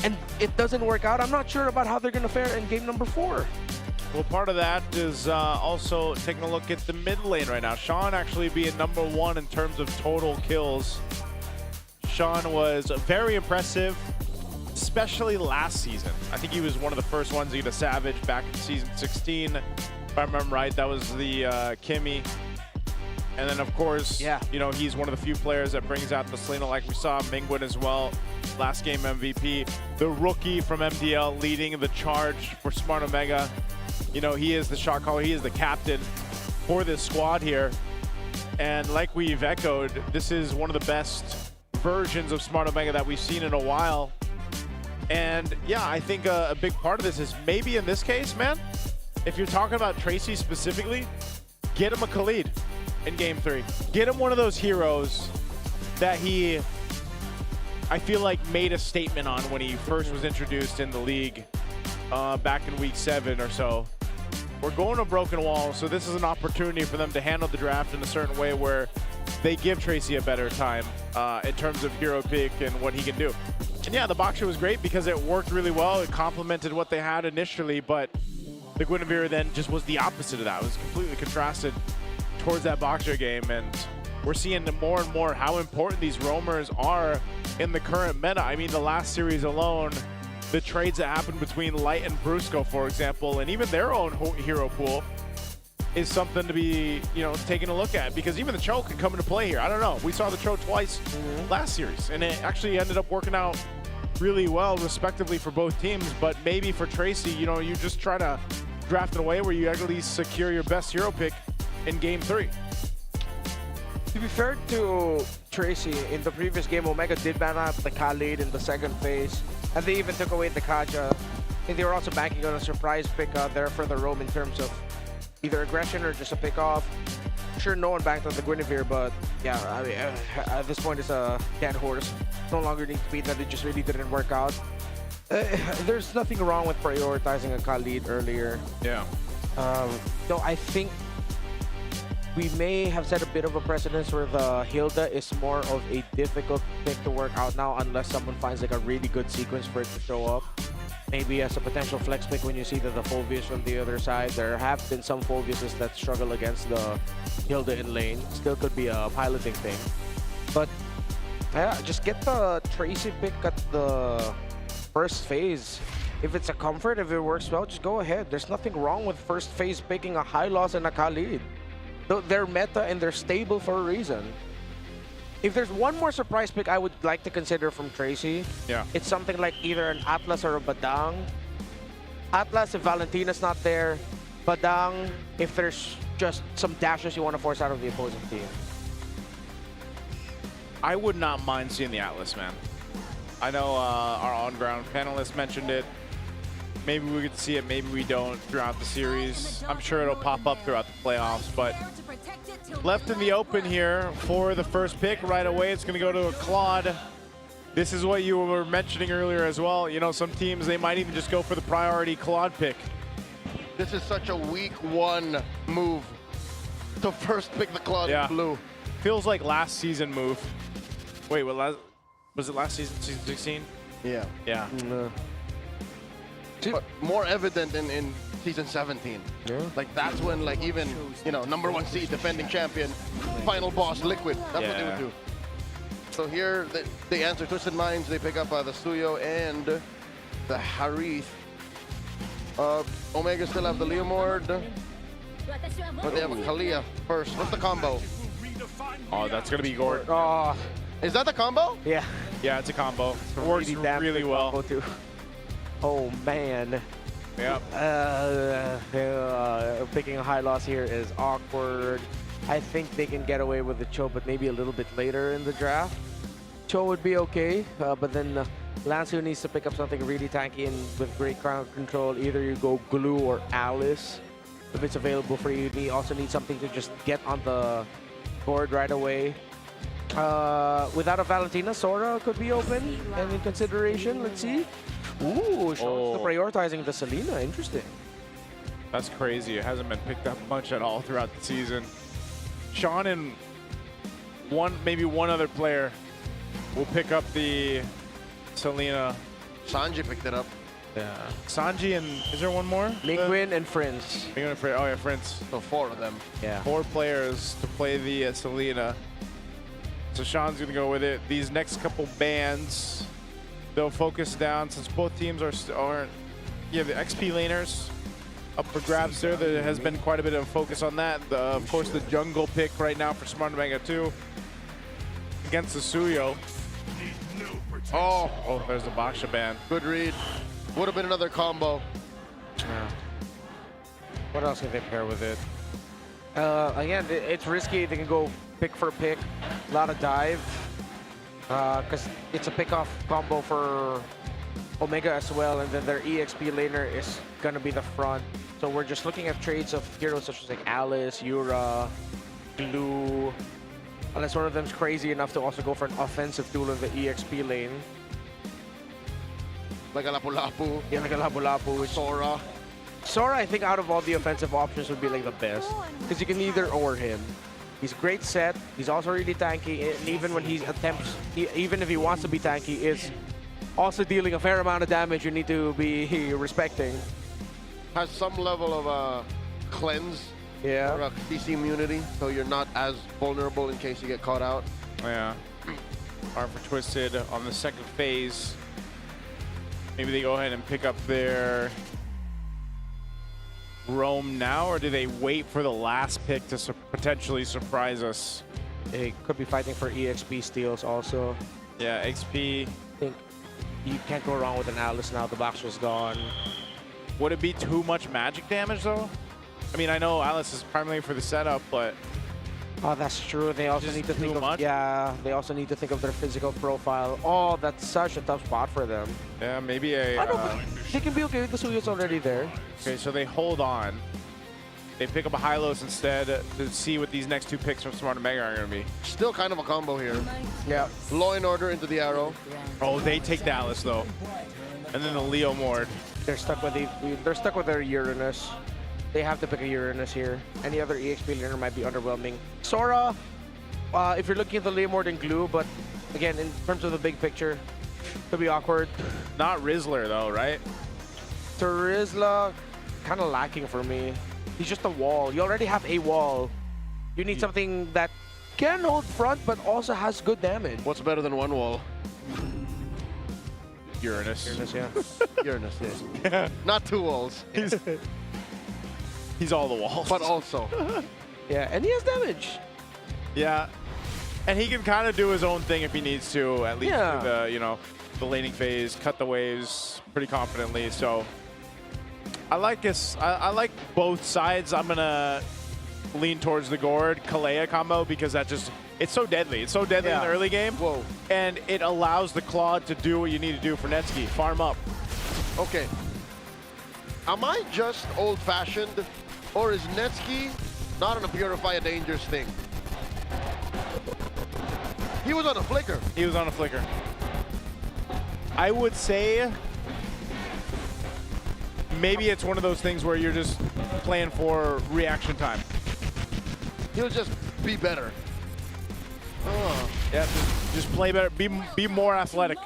and it doesn't work out, I'm not sure about how they're going to fare in game number 4. Well, part of that is also taking a look at the mid lane right now. Sean actually being #1 in terms of total kills. Sean was very impressive, especially last season. I think he was one of the first ones to get a Savage back in season 16. If I remember right, that was the Kimmy. And then, of course, you know, he's one of the few players that brings out the Selena, like we saw Mingwin as well. last game MVP, the rookie from MPL leading the charge for Smart Omega. You know, he is the shot caller, he is the captain for this squad here. And like we've echoed, this is one of the best versions of Smart Omega that we've seen in a while. And yeah, I think a big part of this is maybe in this case, man, if you're talking about Tracy specifically, get him a Khalid in Game 3. Get him one of those heroes that he, I feel like, made a statement on when he first was introduced in the league back in week 7 or so. We're going to Broken Wall, so this is an opportunity for them to handle the draft in a certain way where they give Tracy a better time in terms of hero pick and what he can do. And yeah, the Boxer was great because it worked really well. It complemented what they had initially, but the Guinevere then just was the opposite of that. It was completely contrasted towards that Boxer game, and we're seeing more and more how important these roamers are in the current meta. I mean, the last series alone, the trades that happened between Light and Brusco, for example, and even their own hero pool is something to be, you know, taking a look at, because even the Cho could come into play here. I don't know. We saw the Cho twice last series, and it actually ended up working out really well, respectively, for both teams. But maybe for Tracy, you know, you just try to draft in a way where you at least secure your best hero pick in Game 3. To be fair to Tracy, in the previous game, Omega did ban out the Khalid in the second phase, and they even took away the Kaja. I think they were also banking on a surprise pick there for the roam in terms of either aggression or just a pick off. Sure, no one banked on the Guinevere, but yeah, I mean, at this point it's a dead horse. No longer need to be that, it just really didn't work out. There's nothing wrong with prioritizing a Khalid earlier. Yeah. Though I think we may have set a bit of a precedence where the Hilda is more of a difficult pick to work out now, unless someone finds like a really good sequence for it to show up. Maybe as a potential flex pick when you see that the Phobius from the other side. There have been some Phobiuses that struggle against the Hilda in lane. Still could be a piloting thing. But yeah, just get the Tracy pick at the first phase. If it's a comfort, if it works well, just go ahead. There's nothing wrong with first phase picking a Hylos and a Khalid. They're meta and they're stable for a reason. If there's one more surprise pick I would like to consider from Tracy, it's something like either an Atlas or a Badang. Atlas if Valentina's not there. Badang if there's just some dashes you want to force out of the opposing team. I would not mind seeing the Atlas, man. I know our on-ground panelists mentioned it. Maybe we could see it, maybe we don't throughout the series. I'm sure it'll pop up throughout the playoffs, but left in the open here for the first pick right away. It's going to go to a Claude. This is what you were mentioning earlier as well. You know, some teams, they might even just go for the priority Claude pick. This is such a week 1 move to first pick the Claude in blue. Feels like last season move. Wait, what? Was it last season, season 16? Yeah. Yeah. But more evident in season 17. Yeah. Like that's when, like, even, you know, #1 seed defending champion, final boss Liquid. That's what they would do. So here they answer Twisted Minds. They pick up the Suyo and the Harith. Omega still have the Leomord, but they have a Kalia first. What's the combo? Oh, that's gonna be Gort. Oh, is that the combo? Yeah. Yeah, it's a combo. It works really well. Too. Oh man. Yep. Picking a high loss here is awkward. I think they can get away with the Cho, but maybe a little bit later in the draft. Cho would be okay, but then Lancio needs to pick up something really tanky and with great crowd control. Either you go Glue or Alice if it's available for you. You also need something to just get on the board right away. Without a Valentina, Sora could be open and in consideration. Let's see. Ooh, Sean's prioritizing the Selena. Interesting. That's crazy. It hasn't been picked up much at all throughout the season. Sean and maybe one other player will pick up the Selena. Sanji picked it up. Yeah. Sanji and is there one more? Linguin and Friends. Linguin and Friends. Oh yeah, Friends. So 4 of them. Yeah. 4 players to play the Selena. So Sean's gonna go with it. These next couple bands, they'll focus down since both teams aren't. Yeah, the XP laners up for grabs there. There has been quite a bit of focus on that. Of course, the jungle pick right now for Smart Omega 2 against the Suyo. Oh, there's the Baksha ban. Good read. Would have been another combo. Yeah. What else can they pair with it? Again, it's risky. They can go pick for pick. A lot of dive. Because it's a pick-off combo for Omega as well. And then their EXP laner is going to be the front. So we're just looking at trades of heroes such as like Alice, Yura, Blue. Unless one of them's crazy enough to also go for an offensive tool in the EXP lane. Like a Lapu-Lapu. Yeah, like a Lapu-Lapu. Sora. Sora, I think out of all the offensive options would be like the best. Because you can either or him. He's great set. He's also really tanky. And even when he attempts, even if he wants to be tanky, is also dealing a fair amount of damage you need to be respecting. Has some level of cleanse. Yeah. Or a CC immunity, so you're not as vulnerable in case you get caught out. Yeah. R for Twisted on the second phase. Maybe they go ahead and pick up their roam now, or do they wait for the last pick to potentially surprise us? They could be fighting for EXP steals also. Yeah, XP. I think you can't go wrong with an Alice now. The box was gone. Would it be too much magic damage though? I mean, I know Alice is primarily for the setup, but oh, that's true. They also need to think of they also need to think of their physical profile. Oh, that's such a tough spot for them. Yeah, maybe a. But they can be okay with the Suyu's already there. Okay, so they hold on. They pick up a Hylos instead to see what these next two picks from Smart Omega are going to be. Still kind of a combo here. Yeah. Law and Order into the arrow. Oh, they take the Alice though, and then the Leo Mord. They're stuck with their Uranus. They have to pick a Uranus here. Any other EXP laner might be underwhelming. Sora, if you're looking at the Leo Mord and Glue, but again, in terms of the big picture, could be awkward. Not Rizzler though, right? Terizla, kind of lacking for me. He's just a wall. You already have a wall. You need something that can hold front, but also has good damage. What's better than one wall? Uranus. Uranus, yeah. Uranus, yes. Not two walls. He's all the walls. But also. Yeah, and he has damage. Yeah. And he can kind of do his own thing if he needs to, at least through the, you know, the laning phase, cut the waves pretty confidently. So I like this. I like both sides. I'm going to lean towards the Gord Kalea combo because that just, it's so deadly. It's so deadly in the early game. Whoa. And it allows the Claude to do what you need to do for Netsky. Farm up. Okay. Am I just old-fashioned, or is Netsky not on a Purify a dangerous thing? He was on a flicker. He was on a flicker. I would say maybe it's one of those things where you're just playing for reaction time. He'll just be better. Oh. Yeah, just play better. Be more athletic.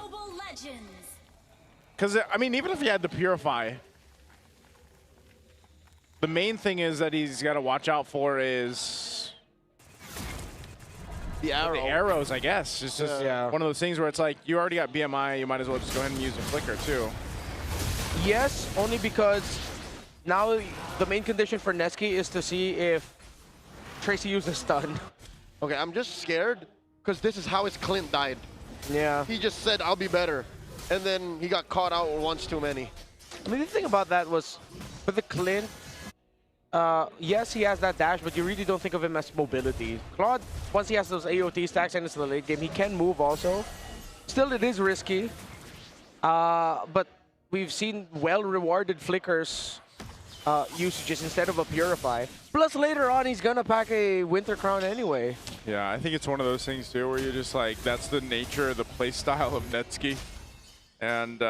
Because, I mean, even if he had the Purify, the main thing is that he's got to watch out for is the arrow. The arrows, I guess. It's just one of those things where it's like, you already got BMI, you might as well just go ahead and use a flicker too. Yes, only because now the main condition for Netsky is to see if Tracy uses stun. Okay, I'm just scared because this is how his Clint died. Yeah. He just said, I'll be better. And then he got caught out once too many. I mean, the thing about that was, with the Clint, yes, he has that dash, but you really don't think of him as mobility. Claude, once he has those AOT stacks and it's the late game, he can move also. Still, it is risky. But we've seen well-rewarded flickers usages instead of a Purify. Plus, later on, he's going to pack a Winter Crown anyway. Yeah, I think it's one of those things, too, where you're just like, that's the nature of the playstyle of Netsky. And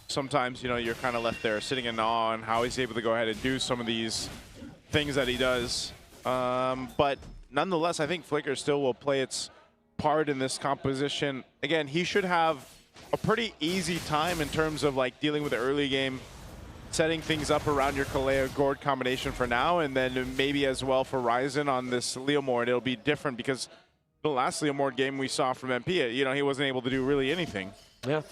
sometimes, you know, you're kind of left there sitting in awe on how he's able to go ahead and do some of these things that he does. But nonetheless, I think Flicker still will play its part in this composition. Again, he should have a pretty easy time in terms of like dealing with the early game, setting things up around your Kalea Gord combination for now, and then maybe as well for Ryzen on this Leomord. It'll be different because the last Leomord game we saw from MP, you know, he wasn't able to do really anything. Yeah.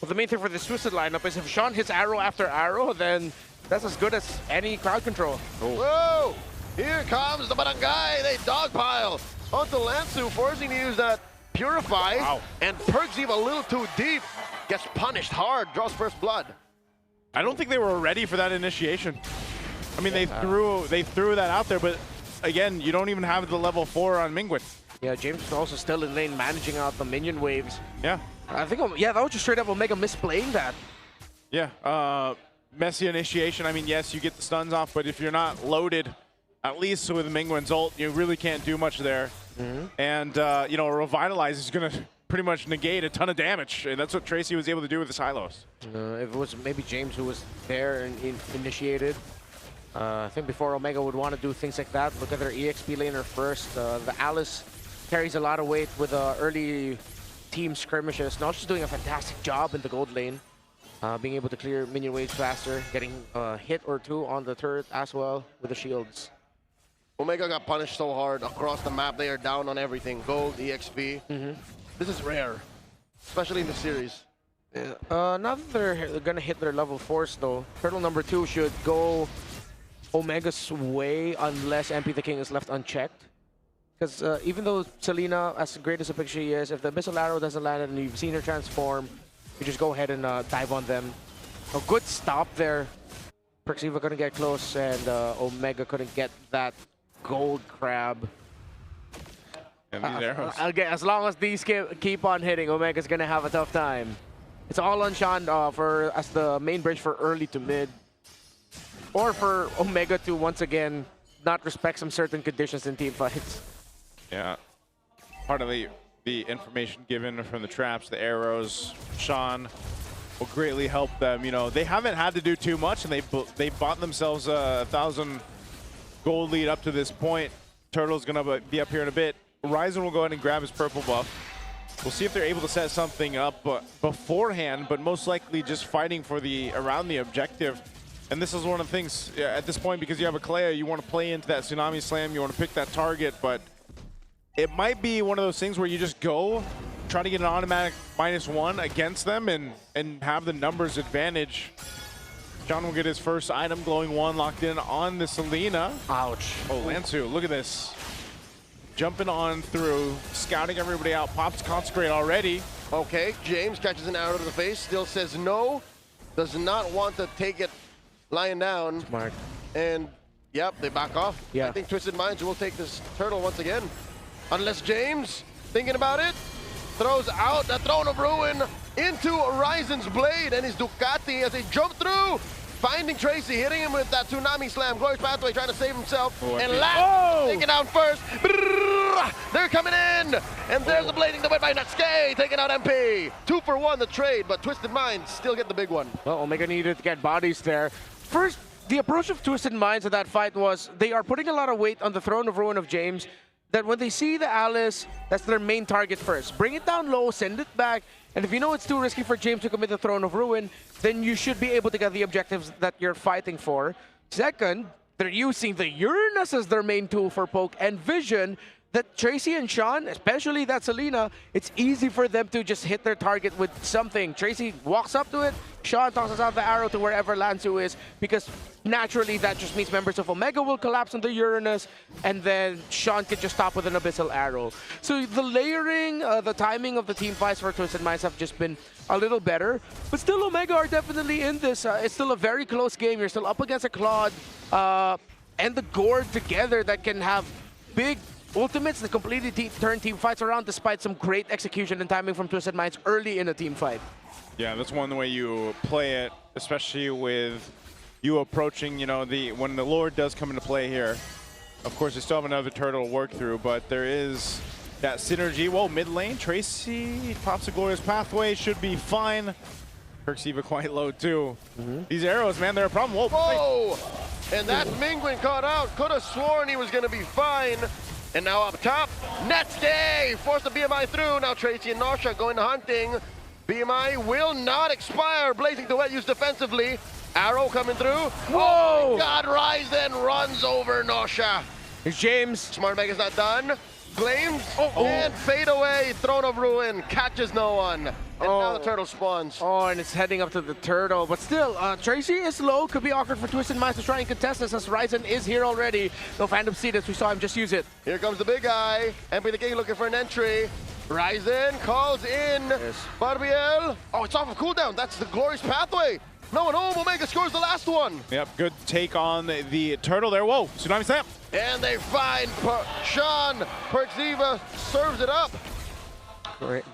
Well, the main thing for this Twisted lineup is if Sean hits arrow after arrow, then that's as good as any crowd control. Oh. Whoa! Here comes the barangay. They dogpile onto Lansu, forcing to use that purifies, and perks even a little too deep. Gets punished hard, draws first blood. I don't think they were ready for that initiation. I mean, they threw that out there, but again, you don't even have the level 4 on Mingwen. Yeah, James is also still in lane managing out the minion waves. Yeah. I think, yeah, that was just straight up Omega misplaying that. Yeah, messy initiation. I mean, yes, you get the stuns off, but if you're not loaded, at least with Mingwen's ult, you really can't do much there. And, you know, Revitalize is going to pretty much negate a ton of damage, and that's what Tracy was able to do with his Hylos. If it was maybe James who was there and initiated, I think before Omega would want to do things like that. Look at their EXP laner first. The Alice carries a lot of weight with early team skirmishes. Now she's doing a fantastic job in the gold lane, being able to clear minion waves faster, getting a hit or two on the turret as well with the shields. Omega got punished so hard across the map. They are down on everything. Gold, EXP. This is rare, especially in the series. Yeah. Now that they're going to hit their level 4s though, turtle number 2 should go Omega's way unless MP the King is left unchecked. Because even though Selena, as great as a pick she is, if the missile arrow doesn't land and you've seen her transform, you just go ahead and dive on them. A good stop there. Perxiva couldn't get close, and Omega couldn't get that gold crab. And these arrows. As long as these keep on hitting, Omega's gonna have a tough time. It's all on Sean as the main bridge for early to mid. Or for Omega to once again not respect some certain conditions in team fights. Yeah. Part of the information given from the traps, the arrows, Sean will greatly help them. You know, they haven't had to do too much, and they bought themselves a 1,000 gold lead up to this point. Turtle's gonna be up here in a bit. Ryzen will go ahead and grab his purple buff. We'll see if they're able to set something up beforehand, but most likely just fighting for around the objective. And this is one of the things at this point, because you have a Kalea, you want to play into that Tsunami Slam, you want to pick that target, but it might be one of those things where you just go, try to get an automatic -1 against them and have the numbers advantage. John will get his first item, glowing 1, locked in on the Selena. Ouch. Oh, Lansu, look at this. Jumping on through, scouting everybody out. Pops Consecrate already. Okay, James catches an arrow to the face, still says no. Does not want to take it lying down. Smart. And, yep, they back off. Yeah. I think Twisted Minds will take this turtle once again. Unless James, thinking about it, throws out the Throne of Ruin into Ryzen's blade and his Ducati as they jump through. Finding Tracy, hitting him with that Tsunami Slam. Glorious Pathway trying to save himself. And last, taken down first. Brrr, they're coming in. And there's the blading the way by Natsuke, taking out MP. 2 for 1 the trade, but Twisted Minds still get the big one. Well, Omega needed to get bodies there. First, the approach of Twisted Minds at that fight was they are putting a lot of weight on the Throne of Ruin of James, that when they see the Alice, that's their main target first. Bring it down low, send it back, and if you know it's too risky for James to commit the Throne of Ruin, then you should be able to get the objectives that you're fighting for. Second, they're using the Uranus as their main tool for poke and vision, that Tracy and Sean, especially that Selena, it's easy for them to just hit their target with something. Tracy walks up to it, Sean tosses out the arrow to wherever Lansu is, because naturally that just means members of Omega will collapse on the Uranus, and then Sean can just stop with an Abyssal Arrow. So the layering, the timing of the team fights for Twisted Minds have just been a little better, but still Omega are definitely in this. It's still a very close game. You're still up against a Claude and the Gord together that can have big ultimates that completely turn team fights around, despite some great execution and timing from Twisted Minds early in a team fight. Yeah, that's one way you play it, especially with you approaching, you know, when the Lord does come into play here. Of course, they still have another turtle to work through, but there is that synergy. Whoa, mid lane, Tracy pops a Glorious Pathway, should be fine. Perxiva quite low too. These arrows, man, they're a problem. Whoa! Whoa! And that Mingwen caught out. Could have sworn he was going to be fine. And now up top, Netsuke forced the BMI through. Now Tracy and Nausha going to hunting. BMI will not expire. Blazing to wet use defensively. Arrow coming through. Whoa! Oh my God, Ryzen runs over Nausha. Here's James. Smart Mega's not done. Flames and fade away. Throne of Ruin catches no one. And now the turtle spawns. Oh, and it's heading up to the turtle. But still, Tracy is low. Could be awkward for Twisted Minds to try and contest this, as Ryzen is here already. No Phantom Seed as we saw him just use it. Here comes the big guy. MP the King looking for an entry. Ryzen calls in Barbiel. Oh, it's off of cooldown. That's the glorious pathway. No, and Omega scores the last one. Yep, good take on the turtle there. Whoa, Tsunami Slam. And they find Sean. Perkziva serves it up.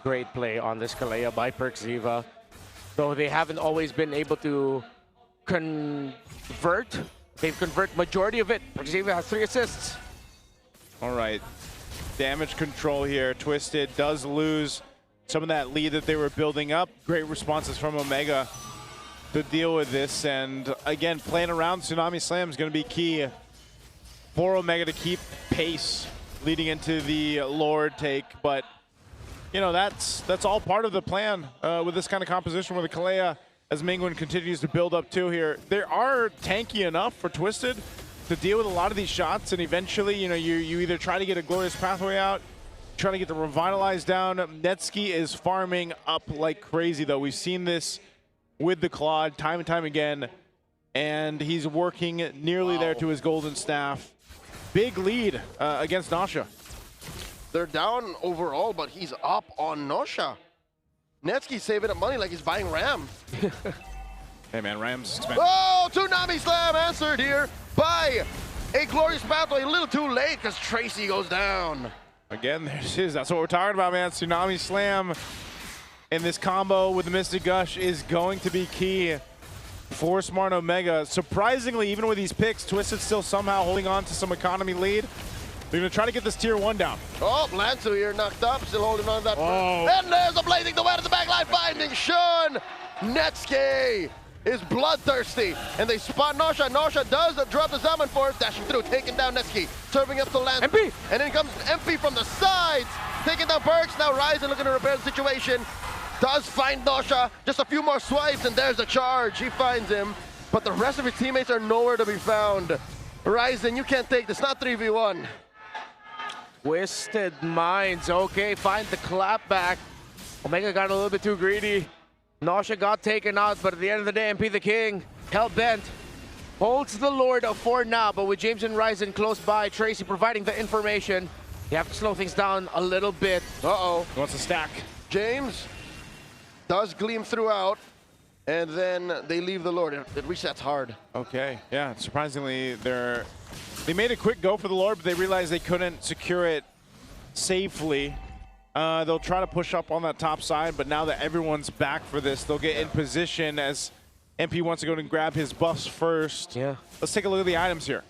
Great play on this Kalea by Perkziva. Though they haven't always been able to convert. They've converted majority of it. Perkziva has 3 assists. All right, damage control here. Twisted does lose some of that lead that they were building up. Great responses from Omega to deal with this. And again, playing around Tsunami Slam is going to be key for Omega to keep pace leading into the Lord take. But, you know, that's all part of the plan with this kind of composition with the Kalea as Mingwen continues to build up too here. They are tanky enough for Twisted to deal with a lot of these shots, and eventually, you know, you either try to get a glorious pathway out, try to get the Revitalize down. Netsky is farming up like crazy, though. We've seen this with the Claude time and time again, and he's working nearly there to his golden staff. Big lead against Nasha. They're down overall, but he's up on Nosha. Netsky's saving up money like he's buying Ram. Hey man, Ram's expensive. Oh, Tsunami Slam answered here by a glorious pathway. A little too late because Tracy goes down. Again, there it is. That's what we're talking about, man. Tsunami Slam in this combo with the Mystic Gush is going to be key for Smart Omega. Surprisingly, even with these picks, Twisted still somehow holding on to some economy lead. They're going to try to get this tier 1 down. Oh, Lansu here knocked up, still holding on to that. Oh. And there's a blazing the at the back line, finding Sean. Netsky is bloodthirsty, and they spot Nosha. Nosha does drop the Zaman Force, dashing through, taking down Netsky, serving up to Lansu. MP! And then comes MP from the sides, taking down Perks. Now Ryzen looking to repair the situation. Does find Nosha, just a few more swipes, and there's the charge. He finds him, but the rest of his teammates are nowhere to be found. Ryzen, you can't take this, not 3v1. Twisted Minds, okay, find the clap back. Omega got a little bit too greedy. Nosha got taken out, but at the end of the day, MP the King, hell-bent, holds the Lord for now, but with James and Ryzen close by, Tracy providing the information, you have to slow things down a little bit. Uh-oh. He wants to stack. James does gleam throughout, and then they leave the Lord. It resets hard. Okay, yeah, surprisingly, they made a quick go for the Lord, but they realized they couldn't secure it safely. They'll try to push up on that top side, but now that everyone's back for this, they'll get in position as MP wants to go and grab his buffs first. Yeah. Let's take a look at the items here.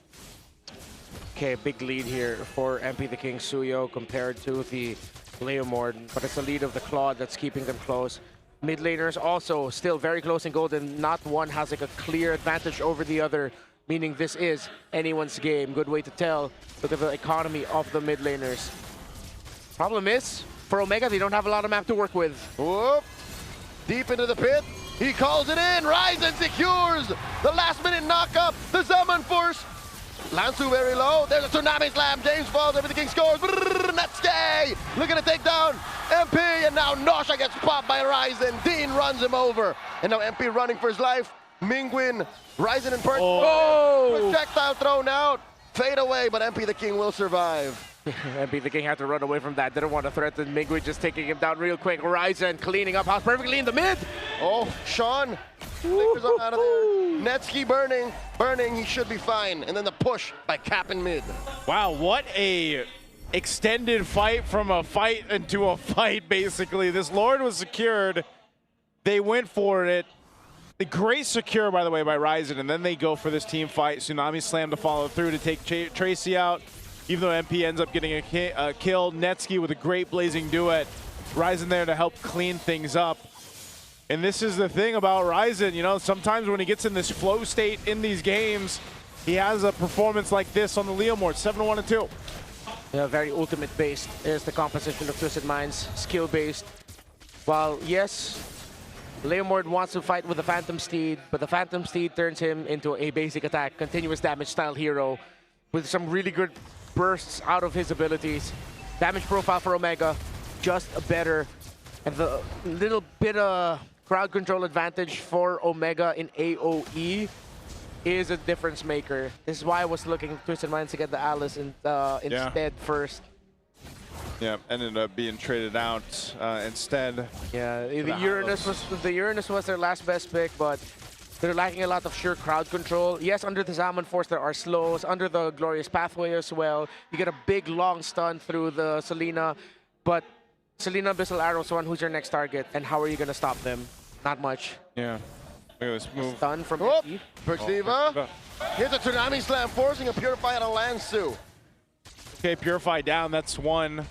Okay, big lead here for MP the King Suyo compared to the Leomord, but it's the lead of the Claude that's keeping them close. Mid laners also still very close in gold, and not one has like a clear advantage over the other, meaning this is anyone's game. Good way to tell. Look at the economy of the mid laners. Problem is, for Omega, they don't have a lot of map to work with. Whoop. Deep into the pit. He calls it in. Ryzen secures the last minute knock-up. The Zaman Force. Lansu very low. There's a Tsunami Slam. James falls. MP the King scores. Netsky looking to take down MP. And now Nosha gets popped by Ryzen. Dean runs him over. And now MP running for his life. Mingwen, Ryzen and Perk. Oh! Projectile thrown out. Fade away, but MP the King will survive. MP the King had to run away from that. Didn't want to threaten Mingwen, just taking him down real quick. Ryzen cleaning up house perfectly in the mid. Oh, Sean flickers up out of there. Netsky burning, he should be fine. And then the push by Cap in mid. Wow, what a extended fight from a fight into a fight, basically. This Lord was secured. They went for it. The great secure, by the way, by Ryzen, and then they go for this team fight. Tsunami Slam to follow through to take Tracy out. Even though MP ends up getting a kill, Netsky with a great blazing duet. Ryzen there to help clean things up. And this is the thing about Ryzen, you know, sometimes when he gets in this flow state in these games, he has a performance like this on the Leomord, 7-1-2. Yeah, very ultimate-based is the composition of Twisted Minds, skill-based. While, yes, Leomord wants to fight with the Phantom Steed, but the Phantom Steed turns him into a basic attack, continuous damage style hero with some really good bursts out of his abilities. Damage profile for Omega, just better. And the little bit of crowd control advantage for Omega in AoE is a difference maker. This is why I was looking at Twisted Minds to get the Alice instead first. Yeah, ended up being traded out instead. Yeah, the Uranus was their last best pick, but they're lacking a lot of sure crowd control. Yes, under the Zaman Force there are slows, under the Glorious Pathway as well. You get a big long stun through the Selena, but Selena Abyssal Arrows one, who's your next target, and how are you gonna stop them? Not much. Yeah. Look at this move. Stun from Perxiva. Here's a Tsunami Slam, forcing a Purify on a Lansu. Okay, Purify down, that's one.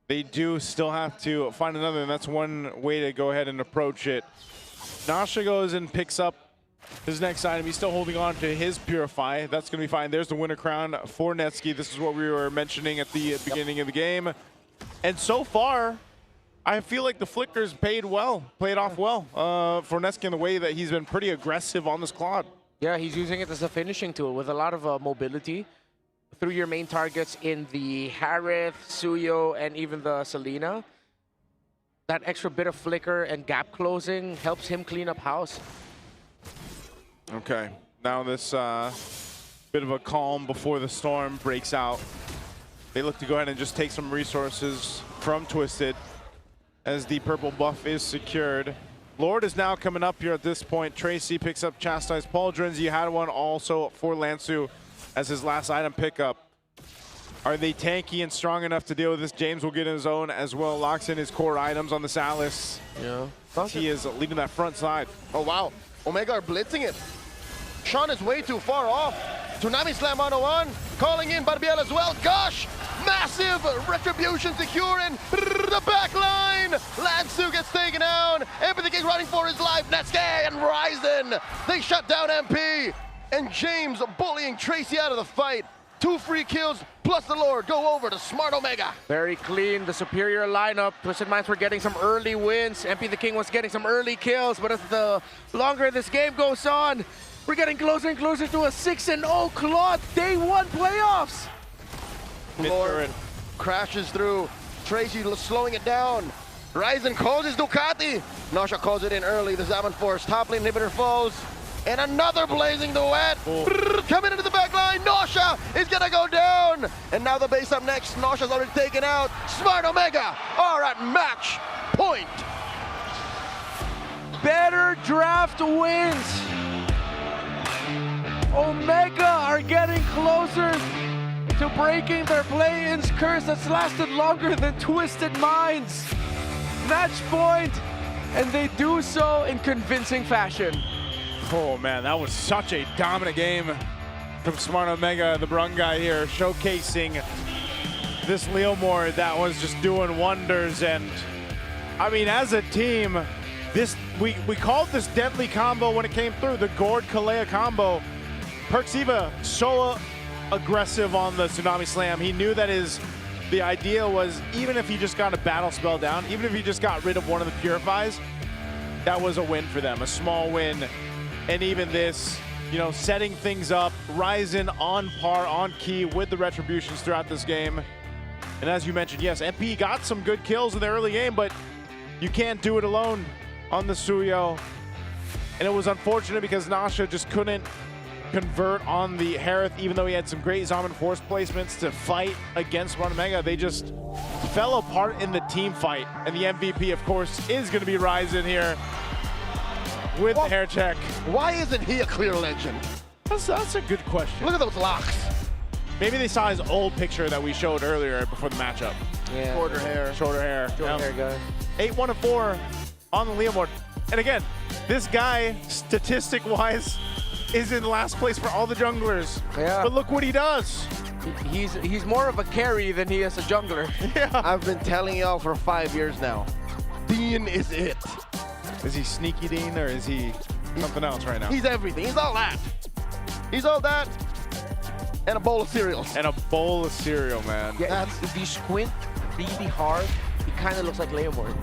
They do still have to find another, and that's one way to go ahead and approach it. Nasha goes and picks up his next item. He's still holding on to his Purify. That's going to be fine. There's the winner crown for Netsky. This is what we were mentioning at the beginning of the game. And so far, I feel like the Flickers played off well for Netsky in the way that he's been pretty aggressive on this Claude. Yeah, he's using it as a finishing tool with a lot of mobility through your main targets in the Harith, Suyo, and even the Selena. That extra bit of flicker and gap closing helps him clean up house. Okay, now this bit of a calm before the storm breaks out. They look to go ahead and just take some resources from Twisted as the purple buff is secured. Lord is now coming up here at this point. Tracy picks up Chastised Pauldrons. You had one also for Lansu as his last item pickup. Are they tanky and strong enough to deal with this? James will get his own as well. Locks in his core items on the Salis. Yeah. He is leading that front side. Oh, wow. Omega are blitzing it. Sean is way too far off. Tsunami Slam on one. Calling in Barbiel as well. Gosh! Massive retribution securing the back line. Lansu gets taken down. Empathy King running for his life. Netsky and Ryzen. They shut down MP. And James bullying Tracy out of the fight. 2 free kills plus the Lord go over to Smart Omega. Very clean, the superior lineup. Twisted Minds were getting some early wins. MP the King was getting some early kills, but as the longer this game goes on, we're getting closer and closer to a 6-0 Claude Day 1 playoffs. Lord crashes through. Tracy slowing it down. Ryzen calls his Ducati. Nasha calls it in early. The Zaman Force top lane inhibitor falls. And another blazing duet. Coming into the back line. Nasha is going to go down. And now the base up next. Nasha's already taken out. Smart Omega are at match point. Better draft wins. Omega are getting closer to breaking their play-ins curse that's lasted longer than Twisted Minds. Match point, and they do so in convincing fashion. Oh man, that was such a dominant game from Smart Omega, the Brung guy here, showcasing this Leomord that was just doing wonders. And I mean, as a team, this we called this deadly combo when it came through, the Gord Kalea combo. Perxiva so aggressive on the Tsunami Slam. He knew that the idea was, even if he just got a battle spell down, even if he just got rid of one of the Purifies, that was a win for them, a small win. And even this, you know, setting things up, Ryzen on par, on key with the Retributions throughout this game. And as you mentioned, yes, MP got some good kills in the early game, but you can't do it alone on the Suyo. And it was unfortunate because Nasha just couldn't convert on the Harith, even though he had some great Zaman Force placements to fight against Smart Omega. They just fell apart in the team fight. And the MVP, of course, is going to be Ryzen here with the hair check. Why isn't he a clear legend? That's a good question. Look at those locks. Maybe they saw his old picture that we showed earlier before the matchup. Yeah. Shorter hair. Shorter hair. Shorter hair guy. 8-1-4 on the Leomord. And again, this guy, statistic-wise, is in last place for all the junglers. Yeah. But look what he does. He's more of a carry than he is a jungler. Yeah. I've been telling y'all for 5 years now. Dean is it. Is he Sneaky Dean or is he something else right now? He's everything. He's all that. He's all that and a bowl of cereals. And a bowl of cereal, man. Yeah, if you squint really hard, he kind of looks like Leomord.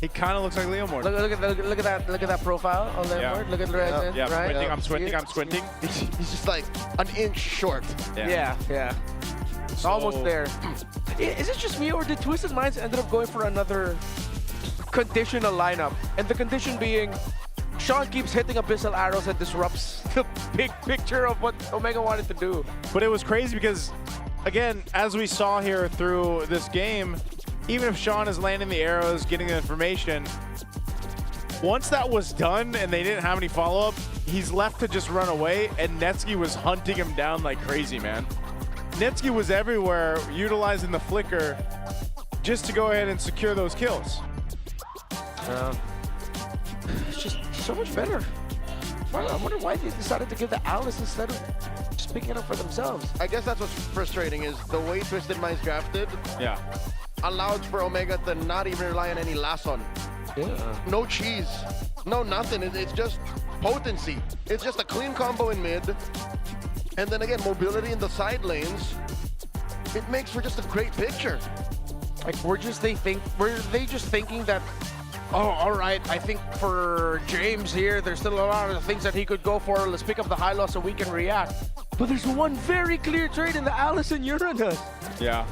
He kind of looks like Leomord. Look at that profile on Leomord. Yeah. Look at the Ryzen, Yeah, right? I'm squinting. He's just like an inch short. Yeah. So, almost there. Is it just me, or did Twisted Minds ended up going for another conditional lineup? And the condition being, Sean keeps hitting Abyssal Arrows and disrupts the big picture of what Omega wanted to do. But it was crazy because, again, as we saw here through this game, even if Sean is landing the arrows, getting the information, once that was done and they didn't have any follow-up, he's left to just run away, and Netsky was hunting him down like crazy, man. Netsky was everywhere, utilizing the flicker just to go ahead and secure those kills. It's just so much better. I wonder why they decided to give the Alice instead of just picking it up for themselves. I guess that's what's frustrating is the way Twisted Minds drafted allowed for Omega to not even rely on any Lasson. No cheese, no nothing. It's just potency. It's just a clean combo in mid. And then again, mobility in the side lanes. It makes for just a great picture. Like, were they just thinking that, oh, all right, I think for James here, there's still a lot of things that he could go for. Let's pick up the high low so we can react. But there's one very clear trade in the Alice and Uranus. Yeah,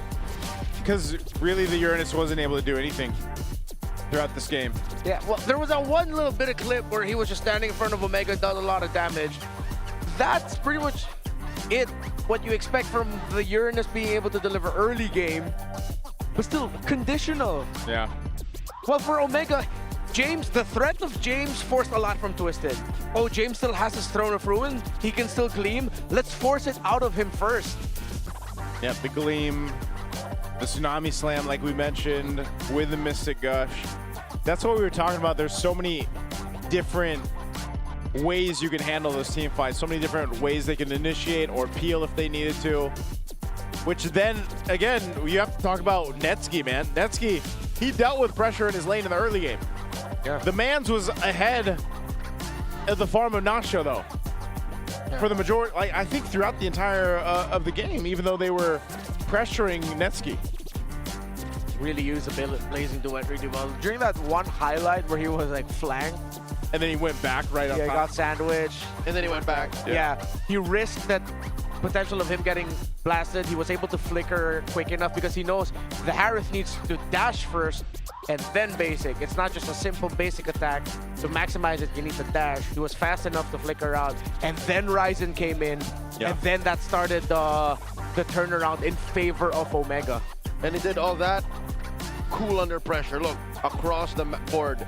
because really the Uranus wasn't able to do anything throughout this game. Yeah, well, there was a one little bit of clip where he was just standing in front of Omega and done a lot of damage. That's pretty much it, what you expect from the Uranus being able to deliver early game, but still conditional. Yeah. Well, for Omega, James, the threat of James forced a lot from Twisted. Oh, James still has his Throne of Ruin. He can still gleam. Let's force it out of him first. Yeah, the Gleam, the Tsunami Slam, like we mentioned, with the Mystic Gush. That's what we were talking about. There's so many different ways you can handle those team fights. So many different ways they can initiate or peel if they needed to. Which then, again, you have to talk about Netsky, man. Netsky, he dealt with pressure in his lane in the early game. Yeah. The Mans was ahead of the farm of Nacho, though. Yeah. For the majority, like, I think throughout the entire of the game, even though they were pressuring Netsky. Really used the Blazing Duet really well. During that one highlight where he was like flanked. And then he went back right up. Yeah, he got sandwiched. And then he went back. Yeah. He risked that potential of him getting blasted. He was able to flicker quick enough because he knows the Harith needs to dash first and then basic. It's not just a simple basic attack. To maximize it, you need to dash. He was fast enough to flicker out. And then Ryzen came in. Yeah. And then that started the turnaround in favor of Omega. And he did all that cool under pressure. Look, across the board.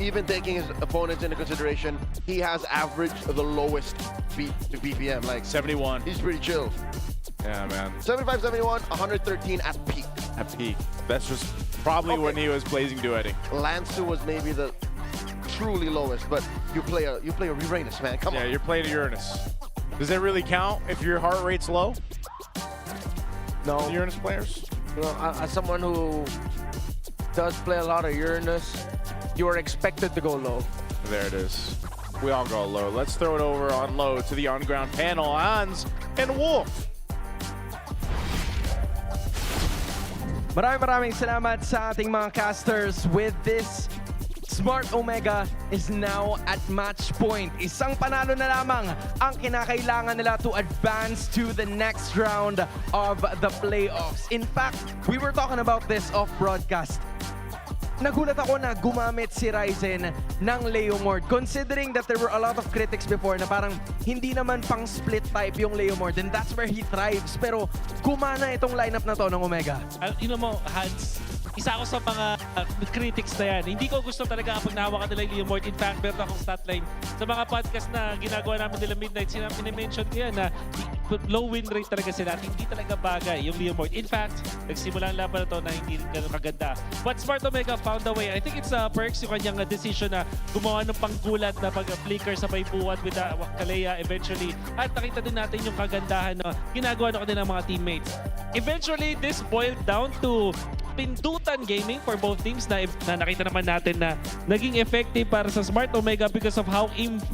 Even taking his opponents into consideration, he has averaged the lowest beat to BPM, like 71. He's pretty chill. Yeah, man. 75, 71, 113 at peak. At peak. That's just probably when he was Blazing Duetting. Lansu was maybe the truly lowest, but you play a Uranus, man. Come on. Yeah, you're playing a Uranus. Does that really count if your heart rate's low? No. The Uranus players? Well, as someone who does play a lot of Uranus, you are expected to go low. There it is. We all go low. Let's throw it over on low to the on-ground panel. Hans and Wolf. Maraming salamat sa ating mga casters. With this, Smart Omega is now at match point. Isang panalo na lamang ang kinakailangan nila to advance to the next round of the playoffs. In fact, we were talking about this off broadcast. Nagulat ako na gumamit si Ryzen ng Leomord, considering that there were a lot of critics before na parang hindi naman pang split type yung Leomord, and that's where he thrives. Pero gumana itong lineup na to ng Omega. You know mo, Hans, isa ako sa mga critics na yan. Hindi ko gusto talaga kapag nahawakan nila yung Leomord. In fact, meron akong statline sa mga podcast na ginagawa namin nila Midnight. Sinabi-mention ko yan na low win rate talaga sila at hindi talaga bagay yung Leomord. In fact, nagsimula ang laban na to na hindi ganun kaganda. But Smart Omega found a way. I think it's Perks yung kanyang decision na gumawa ng panggulat na pag-flicker sa buwat with Kalea eventually. At nakita din natin yung kagandahan na ginagawa na kanila ng mga teammates. Eventually, this boiled down to pindutan gaming for both teams na nakita naman natin na naging effective para sa Smart Omega because of how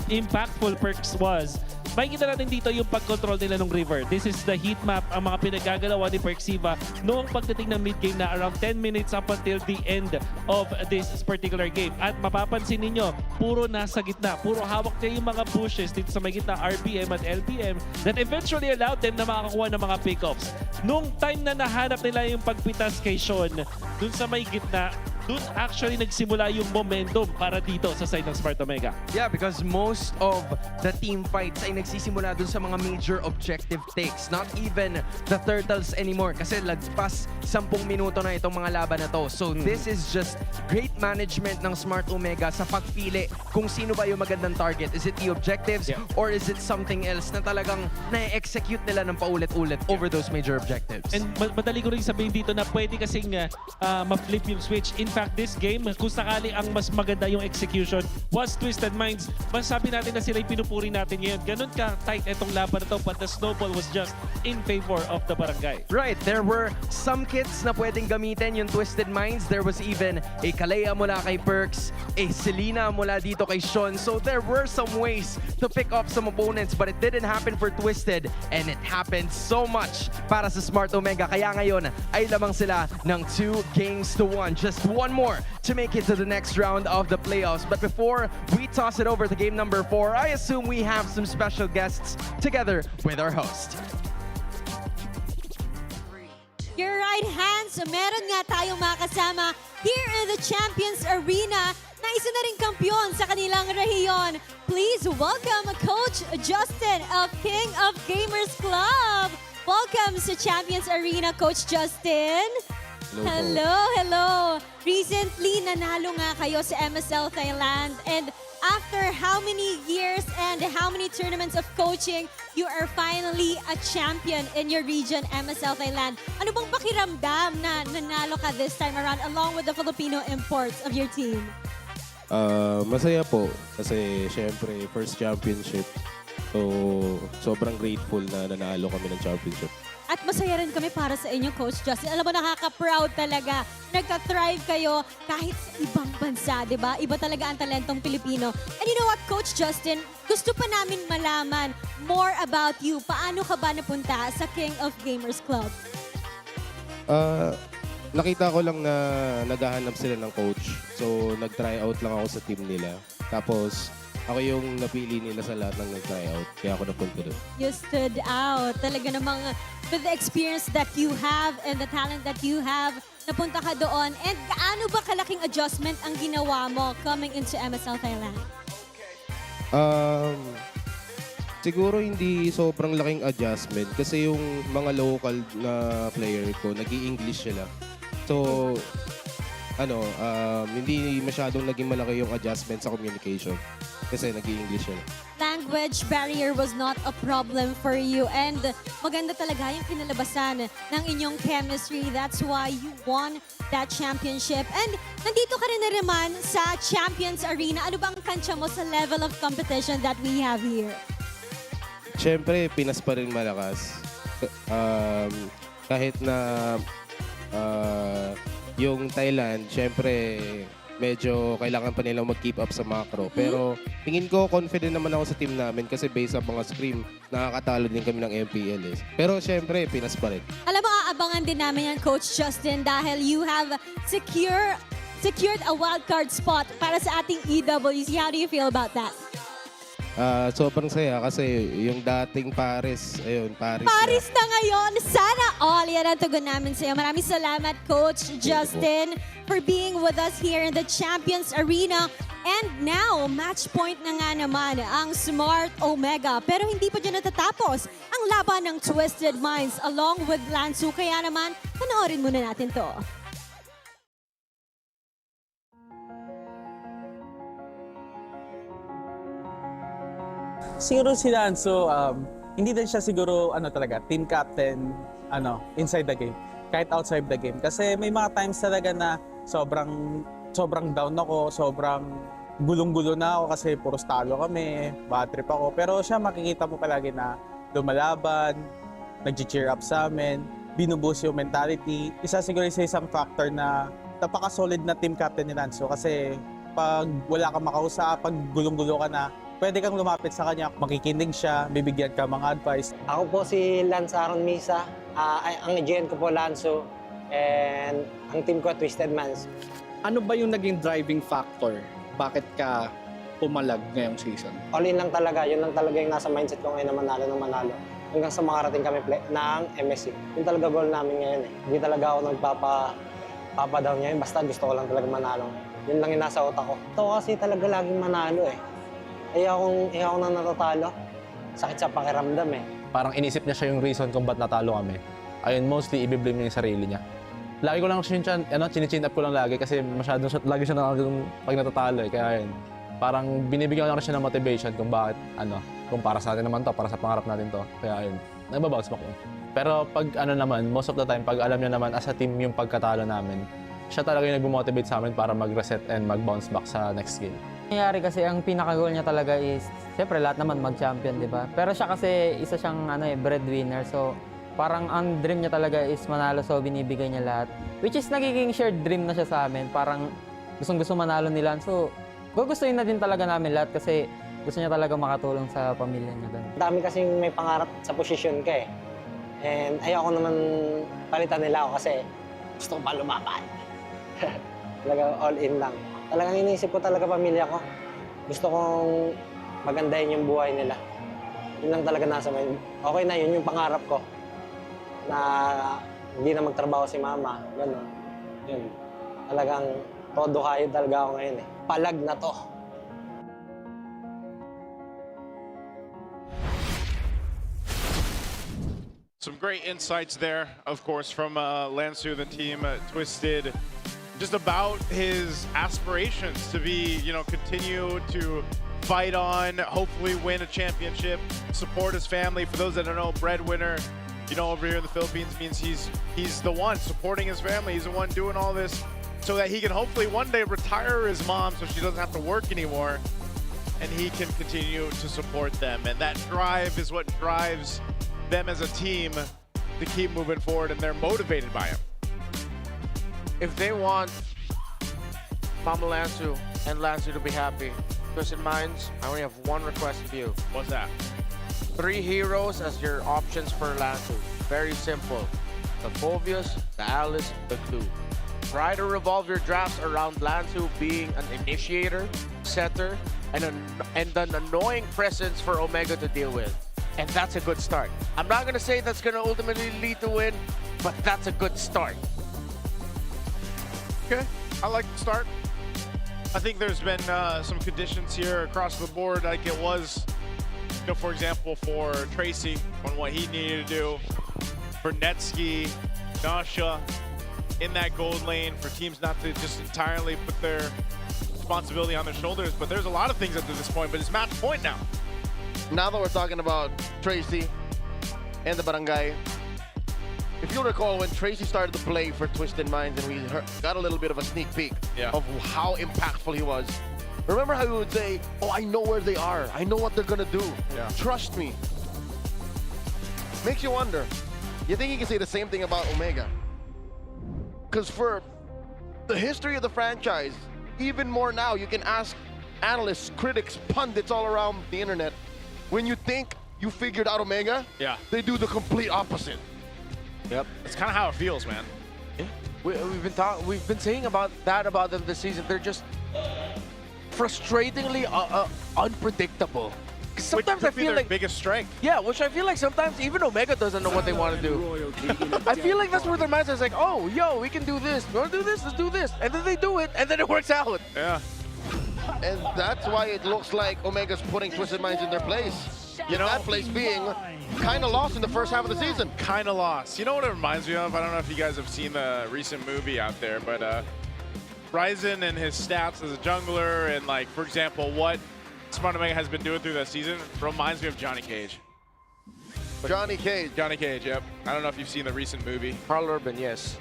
impactful Perks was. Makikita natin dito yung pag-control nila ng River. This is the heat map, ang mga pinagagalawa ni Perksiva noong pagdating ng mid-game na around 10 minutes up until the end of this particular game. At mapapansin ninyo, puro nasa gitna. Puro hawak niya yung mga bushes dito sa may gitna, RPM at LPM that eventually allowed them na makakuha ng mga pick-offs. Noong time na nahanap nila yung pagpitas kay Sean, dun sa may gitna, Doon actually nagsimula yung momentum para dito sa side ng Smart Omega. Yeah, because most of the team fights ay nagsisimula dun sa mga major objective takes. Not even the turtles anymore kasi lagpas 10 minuto na itong mga laban na to. So this is just great management ng Smart Omega sa pagpili kung sino ba yung magandang target. Is it the objectives or is it something else na talagang na-execute nila ng paulit-ulit over those major objectives? And madali ko rin sabihin dito na pwede kasing ma-flip yung switch. In fact, this game, kung sakali ang mas maganda yung execution was Twisted Minds, masasabi natin na sila yung pinupuri natin ngayon. Ganun ka tight itong laban na to, but the snowball was just in favor of the barangay. Right, there were some kits na pwedeng gamitin yung Twisted Minds. There was even a Kalea mula kay Perks, a Selena mula dito kay Sean. So there were some ways to pick up some opponents, but it didn't happen for Twisted, and it happened so much para sa Smart Omega. Kaya ngayon ay lamang sila ng 2-1. Just one more to make it to the next round of the playoffs. But before we toss it over to game number 4, I assume we have some special guests together with our host. Your right hands, meron nga tayong makasama here in the Champions Arena na isa na rin kampiyon sa kanilang rehiyon. Please welcome Coach Justin of King of Gamers Club. Welcome sa Champions Arena, Coach Justin. Hello. Recently, nanalo nga kayo sa MSL Thailand, and after how many years and how many tournaments of coaching, you are finally a champion in your region, MSL Thailand. Ano bang pakiramdam na nanalo ka this time around along with the Filipino imports of your team? Masaya po kasi syempre first championship. So sobrang grateful na nanalo kami ng championship. At masaya rin kami para sa inyo, Coach Justin. Alam mo, nakaka-proud talaga. Nagka-thrive kayo kahit sa ibang bansa, di ba? Iba talaga ang talentong Pilipino. And you know what, Coach Justin? Gusto pa namin malaman more about you. Paano ka ba napunta sa King of Gamers Club? Nakita ko lang na naghahanap sila ng coach. So nag-try out lang ako sa team nila. Tapos ako yung napili nila sa lahat ng nag-try out. Kaya ako napunta doon. You stood out. Talaga namang with the experience that you have and the talent that you have, napunta ka doon. And gaano ba kalaking adjustment ang ginawa mo coming into MSL Thailand? Siguro hindi sobrang laking adjustment kasi yung mga local na player ko, nag-i-English sila. So, hindi masyadong naging malaki yung adjustment sa communication kasi nag-i-English sila. Language barrier was not a problem for you, and maganda talaga yung kinalabasan ng inyong chemistry. That's why you won that championship. And nandito ka rin na naman sa Champions Arena. Ano bang kansya mo sa level of competition that we have here? Siyempre, Pinas pa rin malakas. Kahit na yung Thailand, siyempre, medyo kailangan pa nilang mag-keep up sa macro. Pero tingin ko, confident naman ako sa team namin kasi based sa mga scrim, nakakatalo din kami ng MPL. Pero siyempre, Pinas pa rin. Alam mo, aabangan din namin yan, Coach Justin, dahil you have secured a wildcard spot para sa ating EWC. How do you feel about that? Sobrang saya kasi yung dating Paris, Paris na ngayon. Sana all yan ang tugon namin sa'yo. Maraming salamat, Coach Justin, for being with us here in the Champions Arena. And now, match point na nga naman ang Smart Omega. Pero hindi pa dyan natatapos ang laban ng Twisted Minds along with Lansu. Kaya naman, panoorin muna natin to. Siguro si Lanzo, hindi din siya siguro talaga team captain inside the game, kahit outside the game. Kasi may mga times talaga na sobrang down ako, sobrang gulong-gulo na ako kasi puros talo kami, bad trip ako. Pero siya makikita mo palagi na lumalaban, nag-cheer up sa amin, binuboost yung mentality. Isa siguro sa isang factor na napaka-solid na team captain ni Lanzo kasi pag wala kang makausap, pag gulong-gulo ka na, pwede kang lumapit sa kanya, makikinig siya, bibigyan ka mga advice. Ako po si Lance Aaron Misa. Ang GN ko po Lanzo. And ang team ko Twisted Minds. Ano ba yung naging driving factor? Bakit ka pumalag ngayong season? All in lang talaga. Yun lang talaga yung nasa mindset ko ngayon na manalo. Hanggang sa makarating kami ng MSC. Yun talaga goal namin ngayon eh. Hindi talaga ako papadown niya yun. Basta gusto ko lang talaga manalo. Yun lang yung nasa utak ko. Ito kasi talaga laging manalo eh. Ayoko nang natatalo. Sakit sa pakiramdam eh. Parang inisip niya siya yung reason kung ba't natalo kami. Ayun, mostly i-blame niya yung sarili niya. Lagi ko lang siya, chin up ko lang lagi kasi lagi siya pag natatalo eh. Kaya yun, parang binibigyan ko lang siya ng motivation kung bakit, kung para sa atin naman to, para sa pangarap natin to. Kaya yun, nagbabounce back ko. Pero pag naman, most of the time, pag alam niya naman as a team yung pagkatalo namin, siya talaga yung nag-motivate sa amin para mag-reset and mag-bounce back sa next game. Nangyari kasi ang pinaka-goal niya talaga is, siyempre lahat naman mag-champion, di ba? Pero siya kasi isa siyang breadwinner, so parang ang dream niya talaga is manalo, so binibigay niya lahat. Which is nagiging shared dream na siya sa amin, parang gustong-gusto manalo nila. So gugustuhin na din talaga namin lahat kasi gusto niya talaga makatulong sa pamilya niya. Ganun. Dami kasing may pangarap sa posisyon ka eh. And ayoko naman palitan nila ako kasi gusto ko pa lumaban. Talaga all in lang. Talagang iniisip ko talaga pamilya ko. Gusto kong magandahin yung buhay nila. Yun lang talaga nasa mind. Okay na yun yung pangarap ko. Na hindi na magtrabaho si mama. Gano'n. Yun. Talagang todo kayo talaga ako ngayon eh. Palag na to. Some great insights there, of course, from Lansu, the team Twisted. Just about his aspirations to be, continue to fight on, hopefully win a championship, support his family. For those that don't know, breadwinner, over here in the Philippines means he's the one supporting his family. He's the one doing all this so that he can hopefully one day retire his mom so she doesn't have to work anymore and he can continue to support them. And that drive is what drives them as a team to keep moving forward, and they're motivated by him. If they want Mama Lansu and Lansu to be happy, Twisted Minds, I only have one request of you. What's that? 3 heroes as your options for Lansu. Very simple. The Phobius, the Alice, the Clue. Try to revolve your drafts around Lansu being an initiator, setter, and an annoying presence for Omega to deal with. And that's a good start. I'm not going to say that's going to ultimately lead to win, but that's a good start. Okay, I like the start. I think there's been some conditions here across the board, like it was, for example, for Tracy on what he needed to do, for Netsky, Nasha in that gold lane, for teams not to just entirely put their responsibility on their shoulders. But there's a lot of things up to this point, but it's match point now. Now that we're talking about Tracy and the barangay, if you'll recall when Tracy started to play for Twisted Minds and we got a little bit of a sneak peek of how impactful he was. Remember how he would say, oh, I know where they are. I know what they're going to do. Trust me. Makes you wonder. You think he can say the same thing about Omega? Because for the history of the franchise, even more now, you can ask analysts, critics, pundits all around the internet, when you think you figured out Omega, they do the complete opposite. Yep, it's kind of how it feels, man. Yeah. We've been saying about them this season. They're just frustratingly unpredictable. Sometimes I feel like biggest strength. Yeah, which I feel like sometimes even Omega doesn't know what they want to do. I feel like that's where their mindset is like, oh, yo, we can do this. You want to do this? Let's do this. And then they do it, and then it works out. Yeah. And that's why it looks like Omega's putting Twisted Minds in their place. That place being kind of lost in the first half of the season. Kind of lost. You know what it reminds me of? I don't know if you guys have seen the recent movie out there, but Ryzen and his stats as a jungler and, like, for example, what Smart Omega has been doing through that season reminds me of Johnny Cage. Johnny Cage, yep. I don't know if you've seen the recent movie. Carl Urban, yes.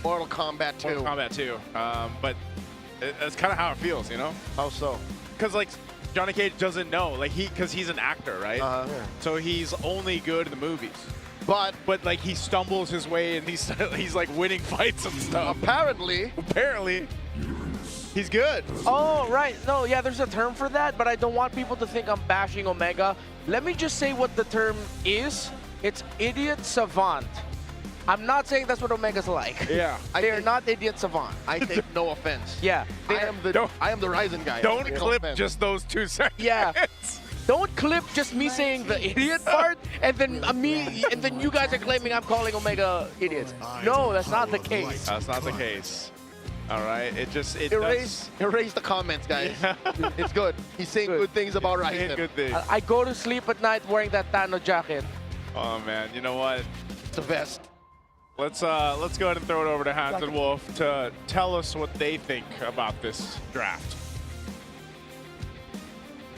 Mortal Kombat 2. Mortal Kombat 2. But it's kind of how it feels, How so? Because, like, Johnny Cage doesn't know, like, because he's an actor, right? So he's only good in the movies. But like, he stumbles his way and he's like winning fights and stuff. Apparently, he's good. Oh, right. No, yeah, there's a term for that, but I don't want people to think I'm bashing Omega. Let me just say what the term is. It's idiot savant. I'm not saying that's what Omega's like. Yeah. They are not idiot savant. I take no offense. Yeah. I am the Ryzen guy. Don't clip just those 2 seconds. Yeah. Don't clip just me saying the idiot part, and then you guys are claiming I'm calling Omega idiots. No, that's not the case. That's not the case. All right, it erase the comments, guys. It's good. He's saying good things about Ryzen. Good things. I go to sleep at night wearing that Tano jacket. Oh man, you know what? It's the best. Let's go ahead and throw it over to Hans and Wolf to tell us what they think about this draft.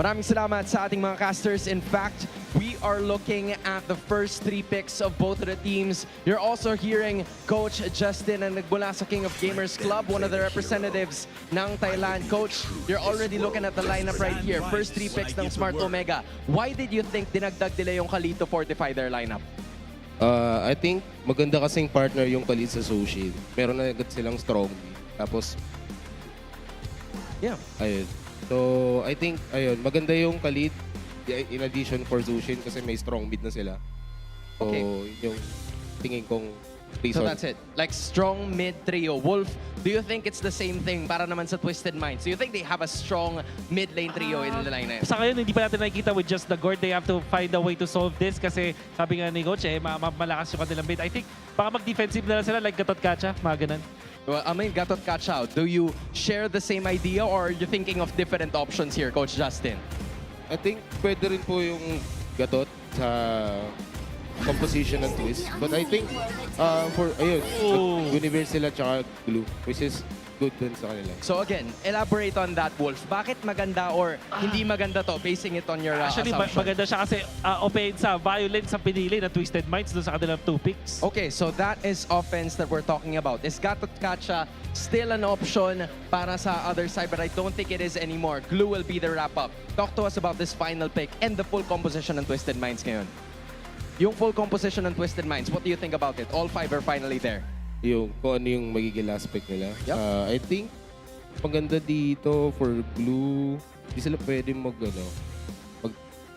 Maraming salamat sa ating mga casters. In fact, we are looking at the first 3 picks of both of the teams. You're also hearing Coach Justin and nagmula sa King of Gamers Club, one of the representatives ng Thailand. Coach, you're already looking at the lineup right here. First 3 picks ng Smart Omega. Why did you think dinagdag nila yung Khalid to fortify their lineup? I think maganda kasing partner yung Khalid sa Sushi. Meron na agad silang strong. Tapos, ayun. So, I think, ayun, maganda yung Khalid in addition for Zushin kasi may strong mid na sila. So, yun yung tingin kong reason. So that's it. Like strong mid trio. Wolf, do you think it's the same thing para naman sa Twisted Minds? Do you think they have a strong mid lane trio in the lineup? Sa ngayon, hindi pa natin nakikita with just the Gord. They have to find a way to solve this kasi sabi nga ni Coach, malakas yung kanilang mid. I think baka mag-defensive na lang sila like Gatot Kacha, mga ganun. Well, I mean, Gatot Kacha, do you share the same idea or are you thinking of different options here, Coach Justin? I think pwede rin po yung Gatot sa composition ng TWIS. But I think for, ayun, Universe sila tsaka Glue, which is good din sa kanila. So again, elaborate on that, Wolf. Bakit maganda or hindi maganda to, basing it on your Actually, assumption? maganda siya kasi offense, violence ang pinili na Twisted Minds doon sa kanilang 2 picks. Okay, so that is offense that we're talking about. Is Gatot Kacha still an option para sa other side? But I don't think it is anymore. Glue will be the wrap-up. Talk to us about this final pick and the full composition ng Twisted Minds ngayon. Yung full composition ng Twisted Minds, what do you think about it? All 5 are finally there. Yung kung ano yung magiging last pick nila. I think maganda dito for Glue. Di sila pwede mag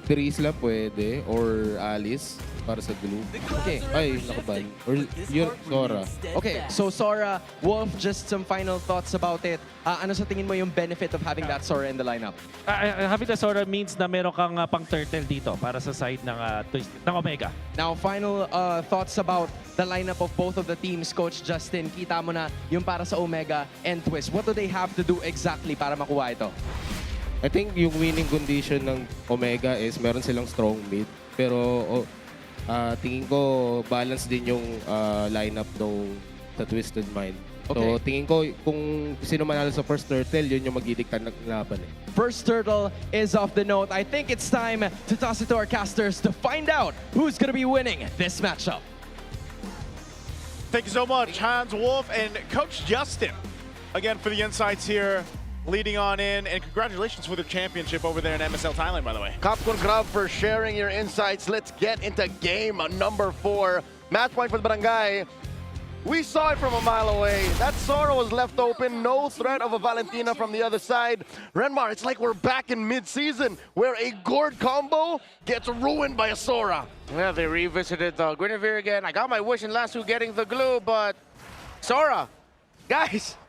sila pwede or Alice para sa Glue. Okay. Ay, nakaban. Or yun, Sora. Okay, so Sora, Wolf, just some final thoughts about it. Ano sa tingin mo yung benefit of having that Sora in the lineup? Having the Sora means na meron kang pang turtle dito para sa side ng ng Omega. Now, final thoughts about the lineup of both of the teams, Coach Justin. Kita mo na yung para sa Omega and TWIS. What do they have to do exactly para makuha ito? I think yung winning condition ng Omega is meron silang strong mid. Pero tingin ko balance din yung lineup ng sa Twisted Mind. So Okay. tingin ko kung sino manalo sa first turtle, yun yung magdidikta ng laban eh. First turtle is off the note. I think it's time to toss it to our casters to find out who's going to be winning this matchup. Thank you so much, Hans, Wolf, and Coach Justin. Again, for the insights here, leading on in, and congratulations for the championship over there in MSL Thailand, by the way. Kapkun Krab for sharing your insights. Let's get into game number 4. Match point for the Barangay. We saw it from a mile away. That Sora was left open. No threat of a Valentina from the other side. Renmar, it's like we're back in mid-season where a Gord combo gets ruined by a Sora. Yeah, they revisited the Guinevere again. I got my wish in last week getting the glue, but Sora, guys,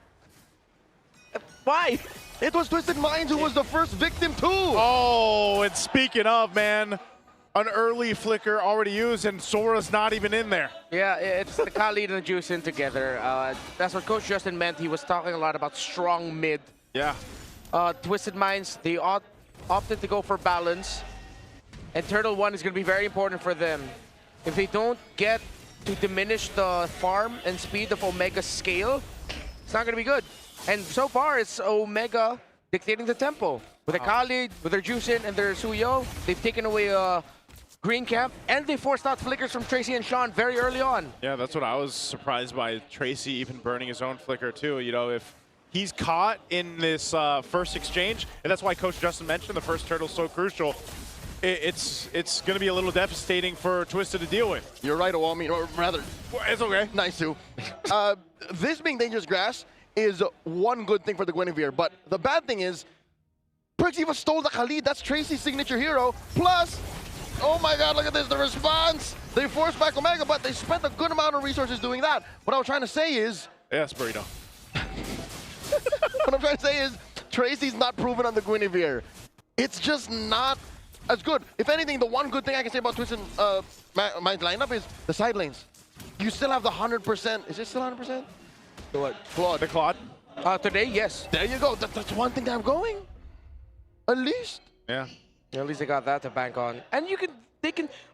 why? It was Twisted Minds who was the first victim too. Oh, and speaking of, man, an early flicker already used, and Sora's not even in there. Yeah, it's the Khalid and the Juice in together. That's what Coach Justin meant. He was talking a lot about strong mid. Yeah. Twisted Minds, they opted to go for balance. And Turtle 1 is going to be very important for them. If they don't get to diminish the farm and speed of Omega's scale, it's not going to be good. And so far, it's Omega dictating the tempo. With the Khalid, with their Juicin, and their Suyo, they've taken away Green Camp, and they forced out flickers from Tracy and Sean very early on. Yeah, that's what I was surprised by. Tracy even burning his own flicker too. You know, if he's caught in this first exchange, and that's why Coach Justin mentioned the first turtle's so crucial, it's going to be a little devastating for Twisted to deal with. You're right, Owami, or rather, it's okay. Nice too. This being dangerous grass is one good thing for the Guinevere, but the bad thing is, Perks even stole the Khalid. That's Tracy's signature hero. Plus, oh my God, look at this, the response. They forced back Omega, but they spent a good amount of resources doing that. What I was trying to say is... Yes, Burrito. What I'm trying to say is, Tracy's not proven on the Guinevere. It's just not as good. If anything, the one good thing I can say about Twisted Mind's lineup is the side lanes. You still have the 100%. Is it still 100%? The what? Claude. The Claude? Today, yes. There you go. That's one thing that I'm going. At least. Yeah. At least they got that to bank on. And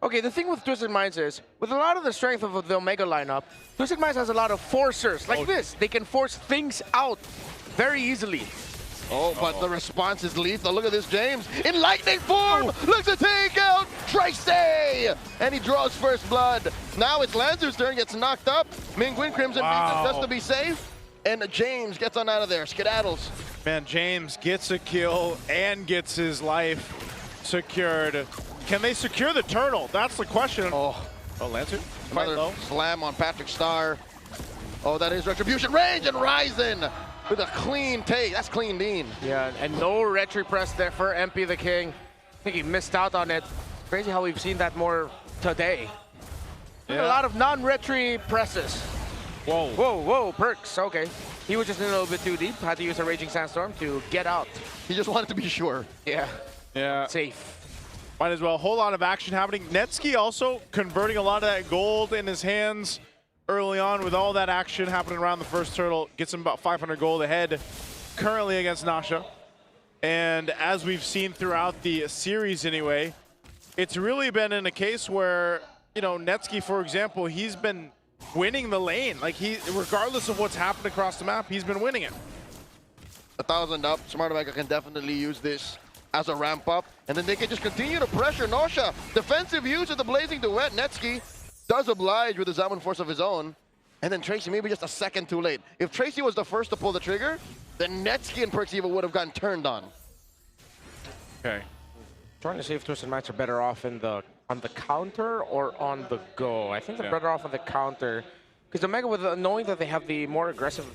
okay, the thing with Twisted Minds is, with a lot of the strength of the Omega lineup, Twisted Minds has a lot of forcers like this. They can force things out very easily. Oh, but the response is lethal. Look at this, James. In lightning form, looks to take out Tracy! And he draws first blood. Now it's Lancer's turn, gets knocked up. Mingwin Crimson beats him just to be safe. And James gets on out of there, skedaddles. Man, James gets a kill and gets his life secured. Can they secure the turtle? That's the question. Oh, Lancer. Another slam on Patrick Star. Oh, that is Retribution range, and Ryzen with a clean take. That's clean Dean. Yeah, and no retry press there for MP the King. I think he missed out on it. Crazy how we've seen that more today. Yeah. A lot of non-retry presses. Whoa. Whoa, perks. Okay. He was just in a little bit too deep. Had to use a Raging Sandstorm to get out. He just wanted to be sure. Yeah. Yeah. Safe. Might as well. A whole lot of action happening. Netsky also converting a lot of that gold in his hands early on with all that action happening around the first turtle. Gets him about 500 gold ahead currently against Nasha. And as we've seen throughout the series anyway, it's really been in a case where, you know, Netsky, for example, he's been winning the lane. Like, regardless of what's happened across the map, he's been winning it. 1,000 up. Smart Omega can definitely use this as a ramp up, and then they can just continue to pressure Nosha. Defensive use of the Blazing Duet. Netsky does oblige with the Zaman Force of his own, and then Tracy maybe just a second too late. If Tracy was the first to pull the trigger, then Netsky and Perxiva would have gotten turned on. Okay. Trying to see if Twisted Minds are better off on the counter or on the go. I think they're better off on the counter, because Omega, with knowing that they have the more aggressive,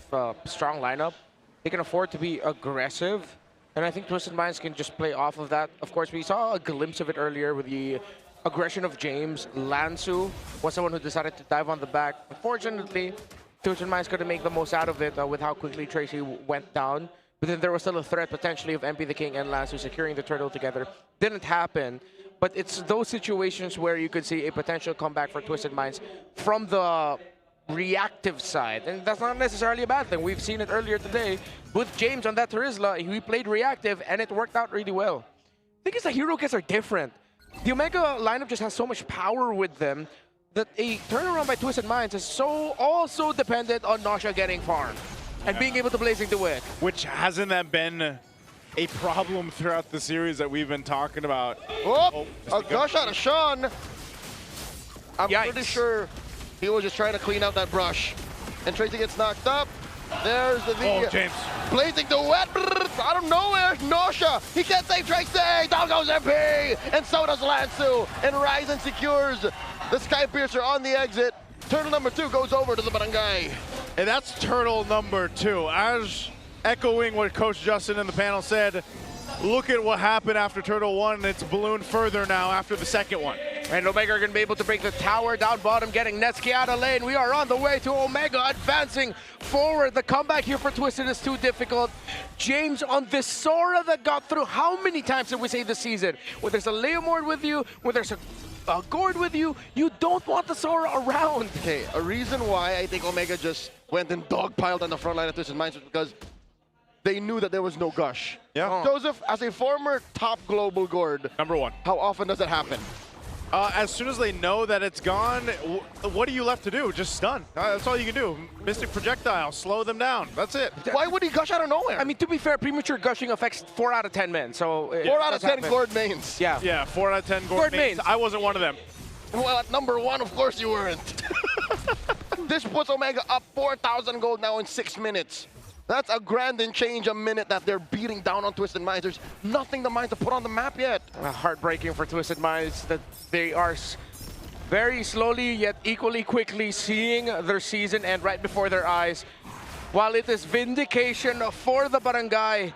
strong lineup, they can afford to be aggressive. And I think Twisted Minds can just play off of that. Of course, we saw a glimpse of it earlier with the aggression of James. Lansu was someone who decided to dive on the back. Unfortunately, Twisted Minds couldn't make the most out of it with how quickly Tracy went down. But then there was still a threat potentially of MP the King and Lansu securing the turtle together. Didn't happen. But it's those situations where you could see a potential comeback for Twisted Minds from the reactive side, and that's not necessarily a bad thing. We've seen it earlier today with James on that Terizla. He played reactive and it worked out really well. I think it's the hero kits are different. The Omega lineup just has so much power with them that a turnaround by Twisted Minds is so also dependent on Nasha getting farm and being able to Blazing Duet. Which hasn't that been a problem throughout the series that we've been talking about? Oh, a gush out of Sean. I'm pretty sure he was just trying to clean out that brush. And Tracy gets knocked up. There's the James. Blazing Duet out of nowhere. Nosha, he can't save Tracy. Down goes MP. And so does Lansu. And Ryzen secures the Sky Piercer on the exit. Turtle number 2 goes over to the barangay. And that's turtle number 2. As echoing what Coach Justin in the panel said, look at what happened after turtle 1. It's ballooned further now after the second one. And Omega are going to be able to break the tower down bottom, getting Netsky out of lane. We are on the way to Omega advancing forward. The comeback here for Twisted is too difficult. James on this Sora that got through. How many times did we say this season? When there's a Leomord with you, when there's a Gord with you, you don't want the Sora around. Okay, a reason why I think Omega just went and dogpiled on the front line of Twisted Minds was because they knew that there was no gush. Yeah. Joseph, as a former top global Gord, number 1, how often does that happen? As soon as they know that it's gone, what are you left to do? Just stun. That's all you can do. Mystic Projectile, slow them down. That's it. Why would he gush out of nowhere? I mean, to be fair, premature gushing affects 4 out of 10 men. So 4 out of 10 Gord mains. Yeah. Yeah, 4 out of 10 Gord mains. I wasn't one of them. Well, at number 1, of course you weren't. This puts Omega up 4,000 gold now in 6 minutes. That's a grand and change a minute that they're beating down on Twisted Minds. There's nothing the Minds to put on the map yet. Heartbreaking for Twisted Minds that they are very slowly yet equally quickly seeing their season end right before their eyes. While it is vindication for the barangay,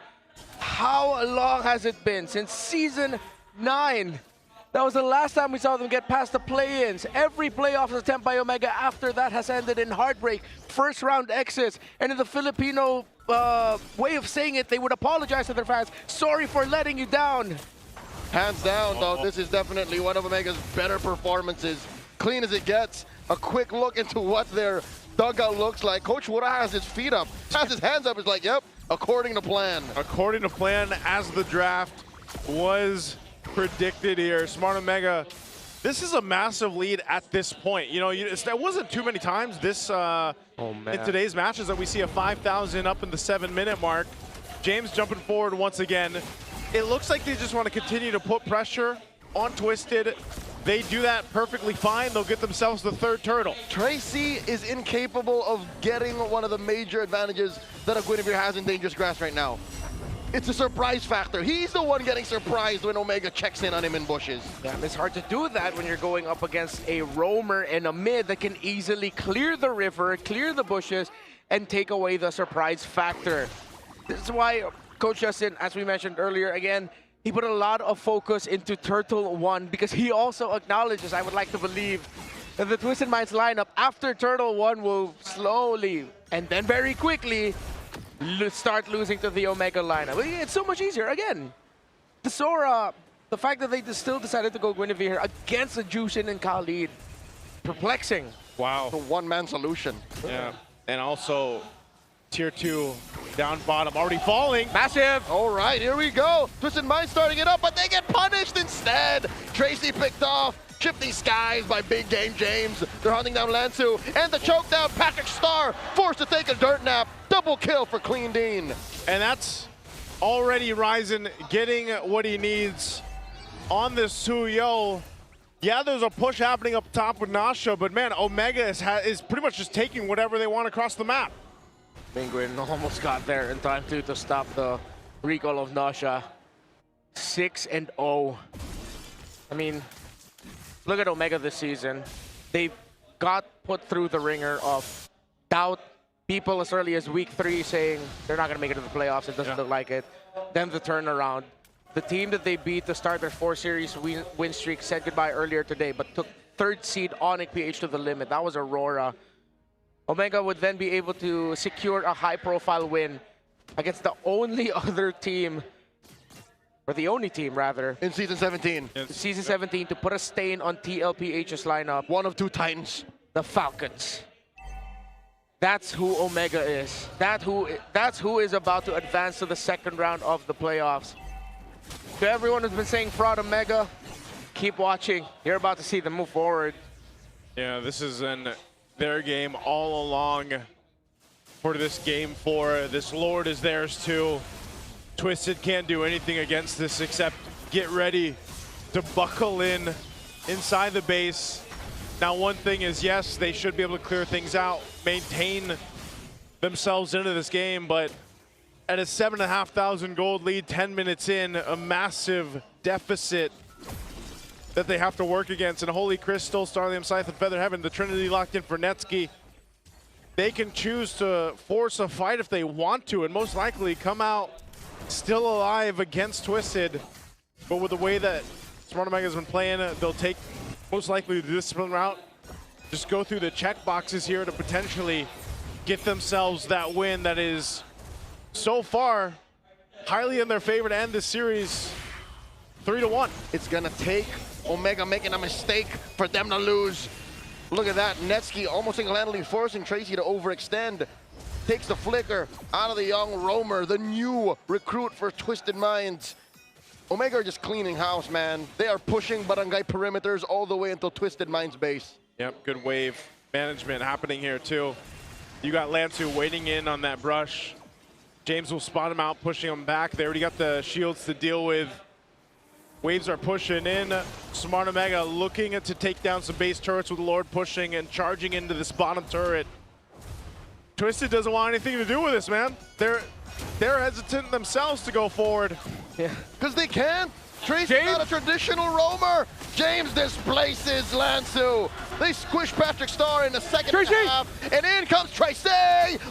how long has it been? Since Season 9. That was the last time we saw them get past the play-ins. Every playoff attempt by Omega after that has ended in heartbreak, first round exits, and in the Filipino way of saying it, they would apologize to their fans. Sorry for letting you down. Hands down, though, this is definitely one of Omega's better performances. Clean as it gets. A quick look into what their dugout looks like. Coach Wura has his feet up, has his hands up. It's like, yep, according to plan. According to plan, as the draft was predicted here, Smart Omega, this is a massive lead at this point. You know, there wasn't too many times this in today's matches that we see a 5,000 up in the 7-minute mark. James jumping forward once again. It looks like they just want to continue to put pressure on Twisted. They do that perfectly fine. They'll get themselves the third turtle. Tracy is incapable of getting one of the major advantages that a Guinevere has in Dangerous Grass right now. It's a surprise factor. He's the one getting surprised when Omega checks in on him in bushes. Yeah, it's hard to do that when you're going up against a roamer and a mid that can easily clear the river, clear the bushes, and take away the surprise factor. This is why Coach Justin, as we mentioned earlier, again, he put a lot of focus into Turtle 1 because he also acknowledges, I would like to believe, that the Twisted Minds lineup after Turtle 1 will slowly and then very quickly start losing to the Omega lineup. It's so much easier. Again, the Sora, the fact that they still decided to go Guinevere against the Jushin and Khalid, perplexing. Wow. The one-man solution. Yeah, and also Tier 2 down bottom, already falling. Massive. All right, here we go. Twisted Mind starting it up, but they get punished instead. Tracy picked off. Shifting skies by Big Game James. They're hunting down Lansu. And the choke down, Patrick Star forced to take a dirt nap. Double kill for Clean Dean. And that's already Ryzen getting what he needs on this Suyo. Yeah, there's a push happening up top with Nasha, but man, Omega is pretty much just taking whatever they want across the map. Penguin almost got there in time to stop the recall of Nasha. 6-0. I mean, look at Omega this season. They got put through the ringer of doubt. People as early as week 3 saying they're not going to make it to the playoffs. It doesn't look like it. Then the turnaround. The team that they beat to start their 4-series win streak said goodbye earlier today, but took 3rd seed ONIC PH to the limit. That was RORA. Omega would then be able to secure a high-profile win against the only other team, or the only team, rather. In Season 17. Season 17 to put a stain on TLPH's lineup. One of 2 Titans. The Falcons. That's who Omega is. That's who is about to advance to the 2nd round of the playoffs. To everyone who's been saying fraud Omega, keep watching. You're about to see them move forward. Yeah, this is their game all along for this game 4. This Lord is theirs too. Twisted can't do anything against this except get ready to buckle in inside the base. Now, one thing is, yes, they should be able to clear things out, maintain themselves into this game, but at a 7,500 gold lead, 10 minutes in, a massive deficit that they have to work against. And Holy Crystal, Starlium Scythe, and Feather Heaven, the Trinity locked in for Netsky. They can choose to force a fight if they want to, and most likely come out still alive against Twisted. But with the way that Smart Omega has been playing, they'll take most likely the discipline route. Just go through the check boxes here to potentially get themselves that win that is so far highly in their favor to end this series 3-1. It's gonna take Omega making a mistake for them to lose. Look at that, Netsky almost single-handedly forcing Tracy to overextend. Takes the flicker out of the young roamer, the new recruit for Twisted Minds. Omega are just cleaning house, man. They are pushing barangay perimeters all the way until Twisted Minds base. Yep, good wave management happening here too. You got Lansu waiting in on that brush. James will spot him out, pushing him back. They already got the shields to deal with. Waves are pushing in. Smart Omega looking to take down some base turrets with Lord pushing and charging into this bottom turret. Twisted doesn't want anything to do with this, man. They're hesitant themselves to go forward. Yeah. Because they can't. Tracy's not a traditional roamer. James displaces Lansu. They squish Patrick Star in the second half. And in comes Tracy.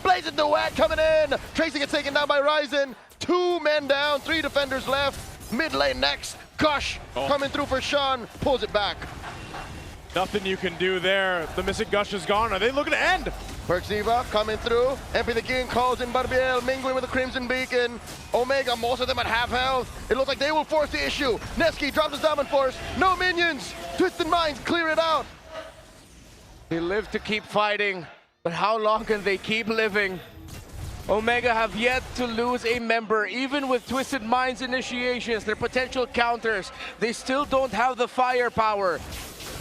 Blazing Duet coming in. Tracy gets taken down by Ryzen. 2 men down, 3 defenders left. Mid lane next. Gush coming through for Sean. Pulls it back. Nothing you can do there. The missing Gush is gone. Are they looking to end? Perxiva coming through. MP the King calls in Barbiel, mingling with the Crimson Beacon. Omega, most of them at half health. It looks like they will force the issue. Neski drops his Diamond Force. No minions. Twisted Minds clear it out. They live to keep fighting, but how long can they keep living? Omega have yet to lose a member, even with Twisted Minds initiations, their potential counters. They still don't have the firepower.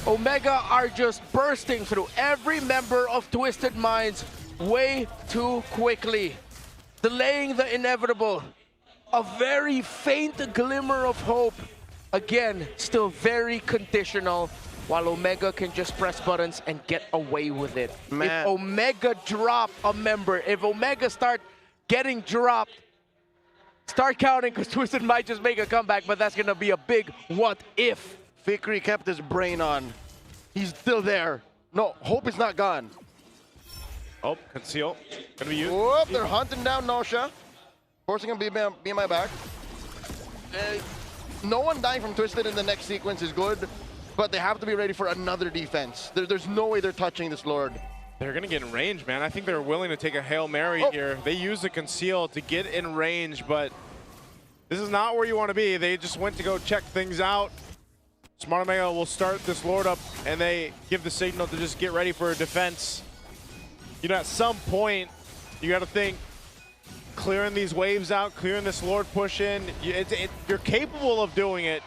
Omega are just bursting through every member of Twisted Minds way too quickly, delaying the inevitable. A very faint glimmer of hope. Again, still very conditional, while Omega can just press buttons and get away with it. Man. If Omega drop a member, if Omega start getting dropped, start counting, because Twisted might just make a comeback, but that's gonna be a big what if. Fikri kept his brain on. He's still there. No, hope is not gone. Oh, conceal. Gonna be used. Whoop, they're hunting down Nosha. Forcing him to be in my back. No one dying from Twisted in the next sequence is good, but they have to be ready for another defense. There's no way they're touching this Lord. They're gonna get in range, man. I think they're willing to take a Hail Mary here. They use the conceal to get in range, but this is not where you want to be. They just went to go check things out. Smart Omega will start this Lord up, and they give the signal to just get ready for a defense. You know, at some point, you got to think, clearing these waves out, clearing this Lord push in, you're capable of doing it.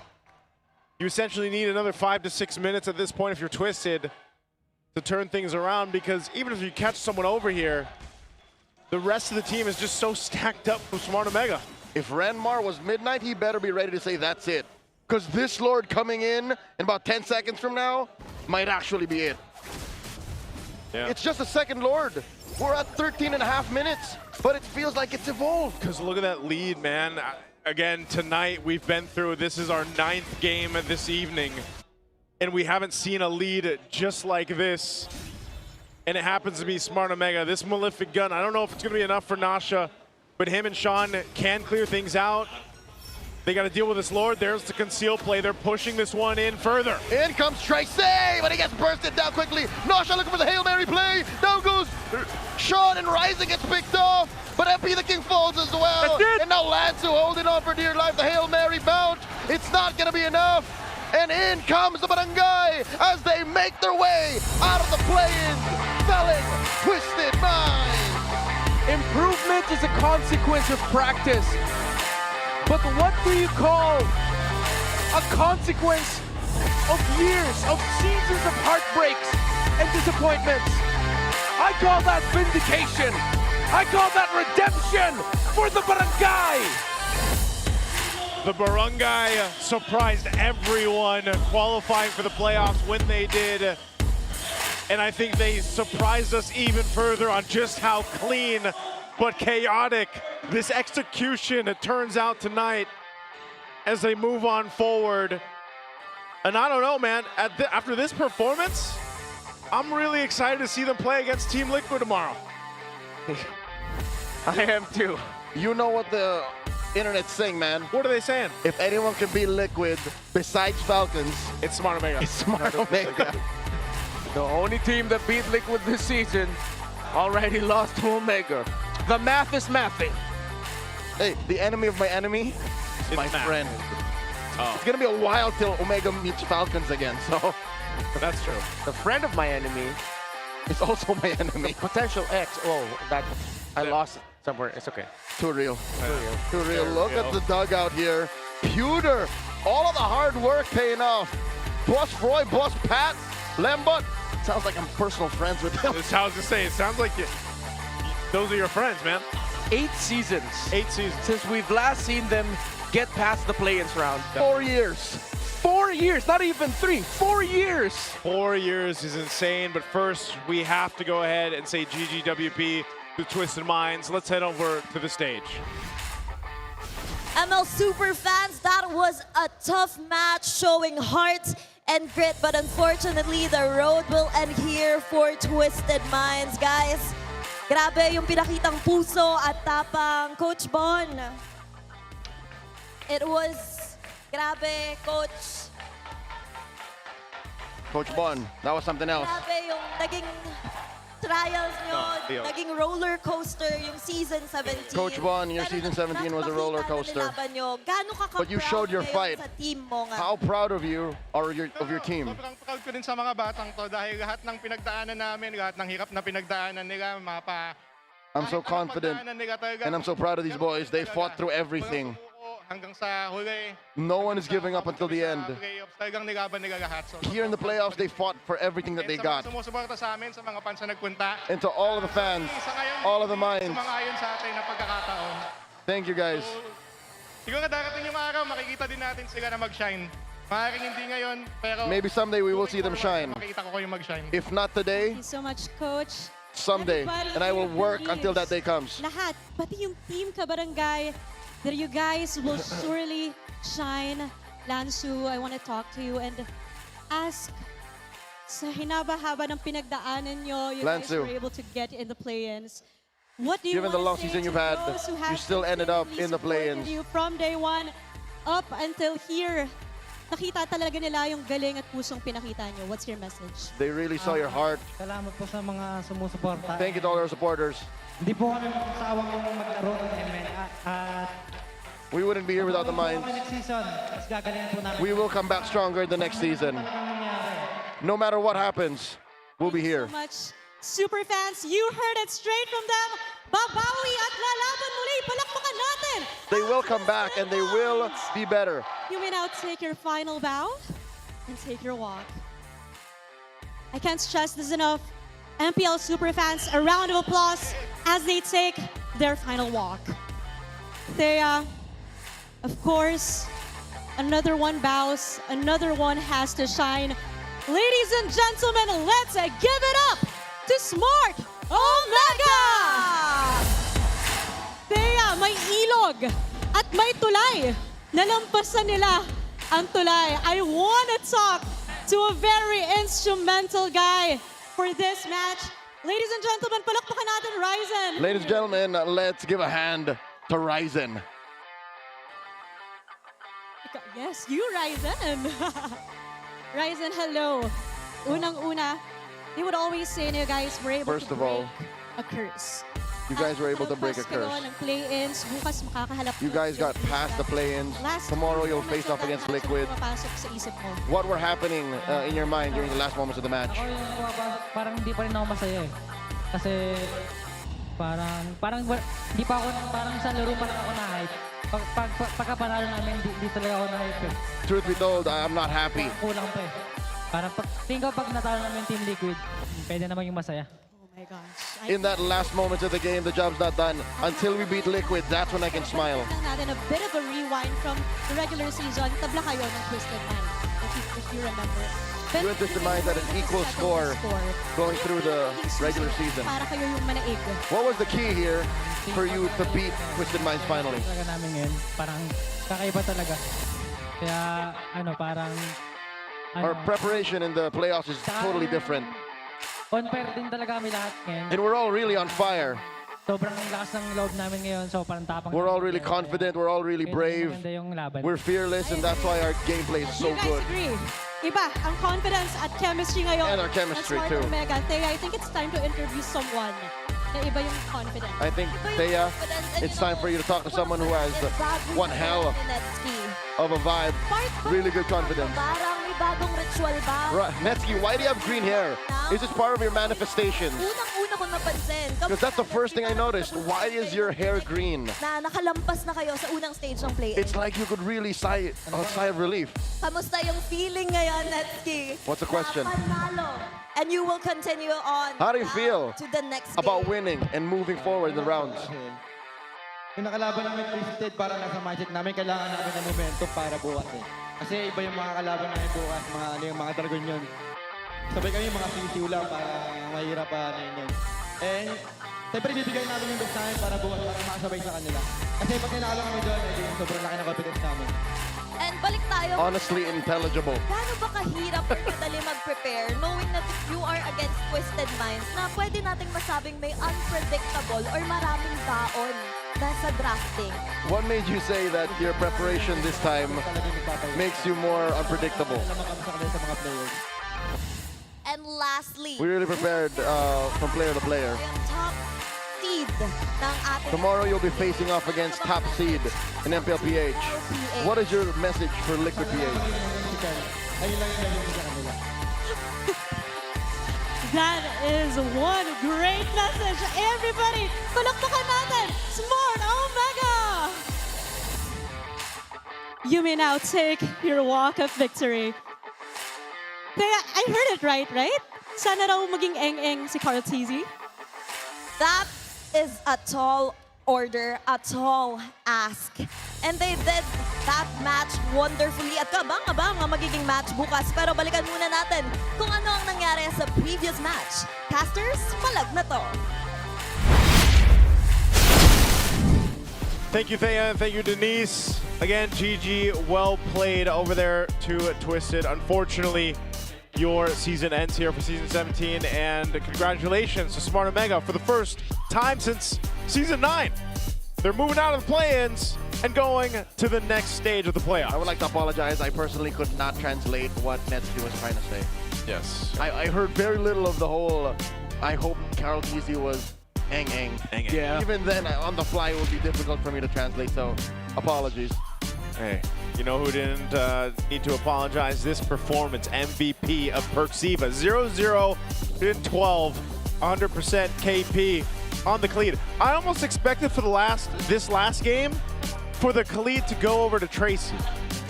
You essentially need another 5 to 6 minutes at this point if you're Twisted to turn things around, because even if you catch someone over here, the rest of the team is just so stacked up with Smart Omega. If Renmar was midnight, he better be ready to say that's it. Because this Lord coming in about 10 seconds from now might actually be it. Yeah. It's just a second Lord. We're at 13.5 minutes, but it feels like it's evolved. Because look at that lead, man. Again, tonight we've been through, this is our 9th game this evening, and we haven't seen a lead just like this. And it happens to be Smart Omega. This Malefic Gun, I don't know if it's going to be enough for Nasha, but him and Sean can clear things out. They got to deal with this Lord. There's the conceal play. They're pushing this one in further. In comes Tracy, but he gets bursted down quickly. Nasha looking for the Hail Mary play. Down goes Sean, and Rising gets picked off. But MP the King falls as well. And now Lansu holding on for dear life. The Hail Mary bounce. It's not going to be enough. And in comes the Barangay as they make their way out of the play-in, felling Twisted Minds. Improvement is a consequence of practice. But what do you call a consequence of years, of seasons of heartbreaks and disappointments? I call that vindication. I call that redemption for the Barangay. The Barangay surprised everyone qualifying for the playoffs when they did. And I think they surprised us even further on just how clean but chaotic this execution, it turns out tonight, as they move on forward. And I don't know, man, after this performance, I'm really excited to see them play against Team Liquid tomorrow. I am too. You know what the internet's saying, man. What are they saying? If anyone can beat Liquid besides Falcons, it's Smart Omega. It's Smart Omega. The only team that beat Liquid this season already lost to Omega. The math is mathing. Hey, the enemy of my enemy is my friend. Oh. It's gonna be a while till Omega meets Falcons again, so. That's true. The friend of my enemy is also my enemy. Potential ex. Oh, that I lost it somewhere. It's okay. Too real. Too real. There we Look go. at the dugout here. Pewter. All of the hard work paying off. Boss Roy, Boss Pat, Lambot. Sounds like I'm personal friends with him. That's how I was to say. It sounds like those are your friends, man. 8 seasons. 8 seasons. Since we've last seen them get past the play-ins round. 4 years. 4 years, not even 3. 4 years. 4 years is insane, but first we have to go ahead and say GGWP to Twisted Minds. Let's head over to the stage. ML super fans, that was a tough match showing heart and grit, but unfortunately the road will end here for Twisted Minds, guys. Grabe yung pinakitang puso at tapang, Coach Bon. It was grabe, Coach. Coach Bon, that was something else. Grabe yung naging trials nyo, Yo. naging roller coaster yung season 17. Coach Bon, your season 17 was a roller coaster. Gaano ka But you showed your ka-proud fight. ngayon sa team mo nga? How proud of you or of your team? Sobrang proud ko din sa mga batang to dahil lahat ng pinagdaanan namin, lahat ng hirap na pinagdaanan nila, I'm so confident and I'm so proud of these boys. They fought through everything. hanggang sa huli. No one is giving up until the end. Playoffs, talagang nilaban nila lahat. So, Here in the playoffs, they fought for everything that they got. Sa mga sumusuporta sa amin, sa mga fans na nagpunta. And to all of the fans, all of the minds, Sumang-ayon sa atin na pagkakataon. thank you guys. Siguro darating yung araw, makikita din natin sila na mag-shine. Maaaring hindi ngayon, pero Maybe someday we will see them shine. makikita ko kayo mag-shine. If not today, Thank you so much, Coach. someday. Everybody And I will here work believes, until that day comes. Lahat, pati yung team Kabarangay, that you guys will surely shine. Lansu, I want to talk to you and ask, sa hinaba-haba ng pinagdaanan nyo, you guys Lansu. were able to get in the play-ins. What do you Given the want long to say season to you've had, those who you have still ended up consistently in the supported play-ins. you from day one up until here? Nakita talaga nila yung galing at pusong pinakita nyo. What's your message? They really saw your heart. Salamat po sa mga sumusuporta. Thank you to all our supporters. Hindi po kami magsawang maglaro ng ML. At We wouldn't be here without the minds. next season, mas gagalingan po namin. We will come back stronger the next season. No matter what happens, we'll be here. So much. Super fans, you heard it straight from them. Babawi at lalaban muli. Palakpakan natin. They will come back and they will be better. You may now take your final bow and take your walk. I can't stress this enough. MPL super fans, a round of applause as they take their final walk. Thea, of course, another one bows, another one has to shine. Ladies and gentlemen, let's give it up to Smart Omega! Thea, may ilog at may tulay. Nalampasan nila ang tulay. I want to talk to a very instrumental guy for this match. Ladies and gentlemen, palakpakan natin Ryzen. Ladies and gentlemen, let's give a hand to Ryzen. Yes, you Ryzen. Ryzen, hello. Unang-una, they would always say na you guys were able First to of all, break a curse. you guys were able to break a curse. Ng play-ins, bukas makakahalap You guys got past the play-ins. Tomorrow you'll face off against Liquid. Pumapasok sa isip mo. What were happening in your mind during the last moments of the match? Ako yung parang hindi pa rin ako masaya eh. Kasi hindi pa ako, parang sa laro pa lang ako na-hype. Pagkapanalo namin, hindi talaga ako na-hype eh. Truth be told, I'm not happy. Kulang pa eh. Parang tingin ko pag natalo namin Team Liquid, pwede naman yung masaya. Oh my gosh. In that last moment of the game, the job's not done. Until we beat Liquid, that's when I can smile. Lang natin a bit of a rewind from the regular season. Tabla kayo ng Twisted Mind, if you remember. You and Twisted Minds had an equal score going through the regular season. Para kayo yung manaig. What was the key here for you to beat Twisted Minds finally? Talaga namin ngayon, parang kakaiba talaga. Kaya parang Our preparation in the playoffs is totally different. on fire din talaga kami lahat ngayon. And we're all really on fire. Sobrang lakas ng loob namin ngayon, so parang tapang. We're all really confident. We're all really brave. Maganda yung laban. We're fearless, and that's why our gameplay is so You guys good. agree? Iba, ang confidence at chemistry ngayon. And our chemistry, ng Smart too. Omega. Thea, I think it's time to interview someone na iba yung confidence. I think, Thea, it's time for you to talk to someone who has one hell of a vibe. Really good confidence. Parang may bagong ritual ba? Right. Netsky, why do you have green hair? Is this part of your manifestations? Unang-una ko napansin. Because that's the first thing I noticed. Why is your hair green? Na nakalampas na kayo sa unang stage ng play-in. It's like you could really sigh of relief. Kamusta yung feeling ngayon, Netsky? What's the question? Panalo. And you will continue on How do you feel to the next about game. winning and moving forward in the rounds? Yung nakalaban namin Twisted, parang nasa mindset namin, kailangan namin ng momentum para bukas eh. Kasi iba yung mga kalaban namin bukas, yung mga dragon yun. Sabay kami yung mga sisiw lang, parang mahirap pa na yun. And siyempre bibigay namin yung best namin para bukas, para makasabay sa kanila. Kasi pag ninalo kami doon, sobrang laki ng confidence namin. And balik tayo. Honestly intelligible. Gaano ba kahirap or madali mag-prepare knowing that you are against Twisted Minds na pwede nating masabing may unpredictable or maraming baon na sa drafting? What made you say that your preparation this time makes you more unpredictable? And And lastly, We really prepared from player to player. yung top seed ng ating Tomorrow you'll be facing off against top seed in MPL PH. What is your message for Liquid PH? That is one great message. Everybody, palakpakan natin, Smart Omega! You may now take your walk of victory. Kaya, I heard it right? Sana raw maging eng-eng si Carl TZ. That is a tall order, a tall ask. And they did that match wonderfully. At kabang-abang ang magiging match bukas. Pero balikan muna natin kung ano ang nangyari sa previous match. Casters, palag na to. Thank you, Thea, and thank you, Denise. Again, GG, well played over there to Twisted. Unfortunately, your season ends here for Season 17, and congratulations to Smart Omega for the first time since Season 9. They're moving out of the play-ins and going to the next stage of the playoffs. I would like to apologize. I personally could not translate what Netsky was trying to say. Yes. I heard very little of the whole, I hope Carl TZ was eng-eng. Yeah. Even then, on the fly, it would be difficult for me to translate, so apologies. Hey, you know who didn't need to apologize? This performance, MVP of Perksiva. 0-0 in 12, 100% KP on the Khalid. I almost expected for this last game for the Khalid to go over to Tracy.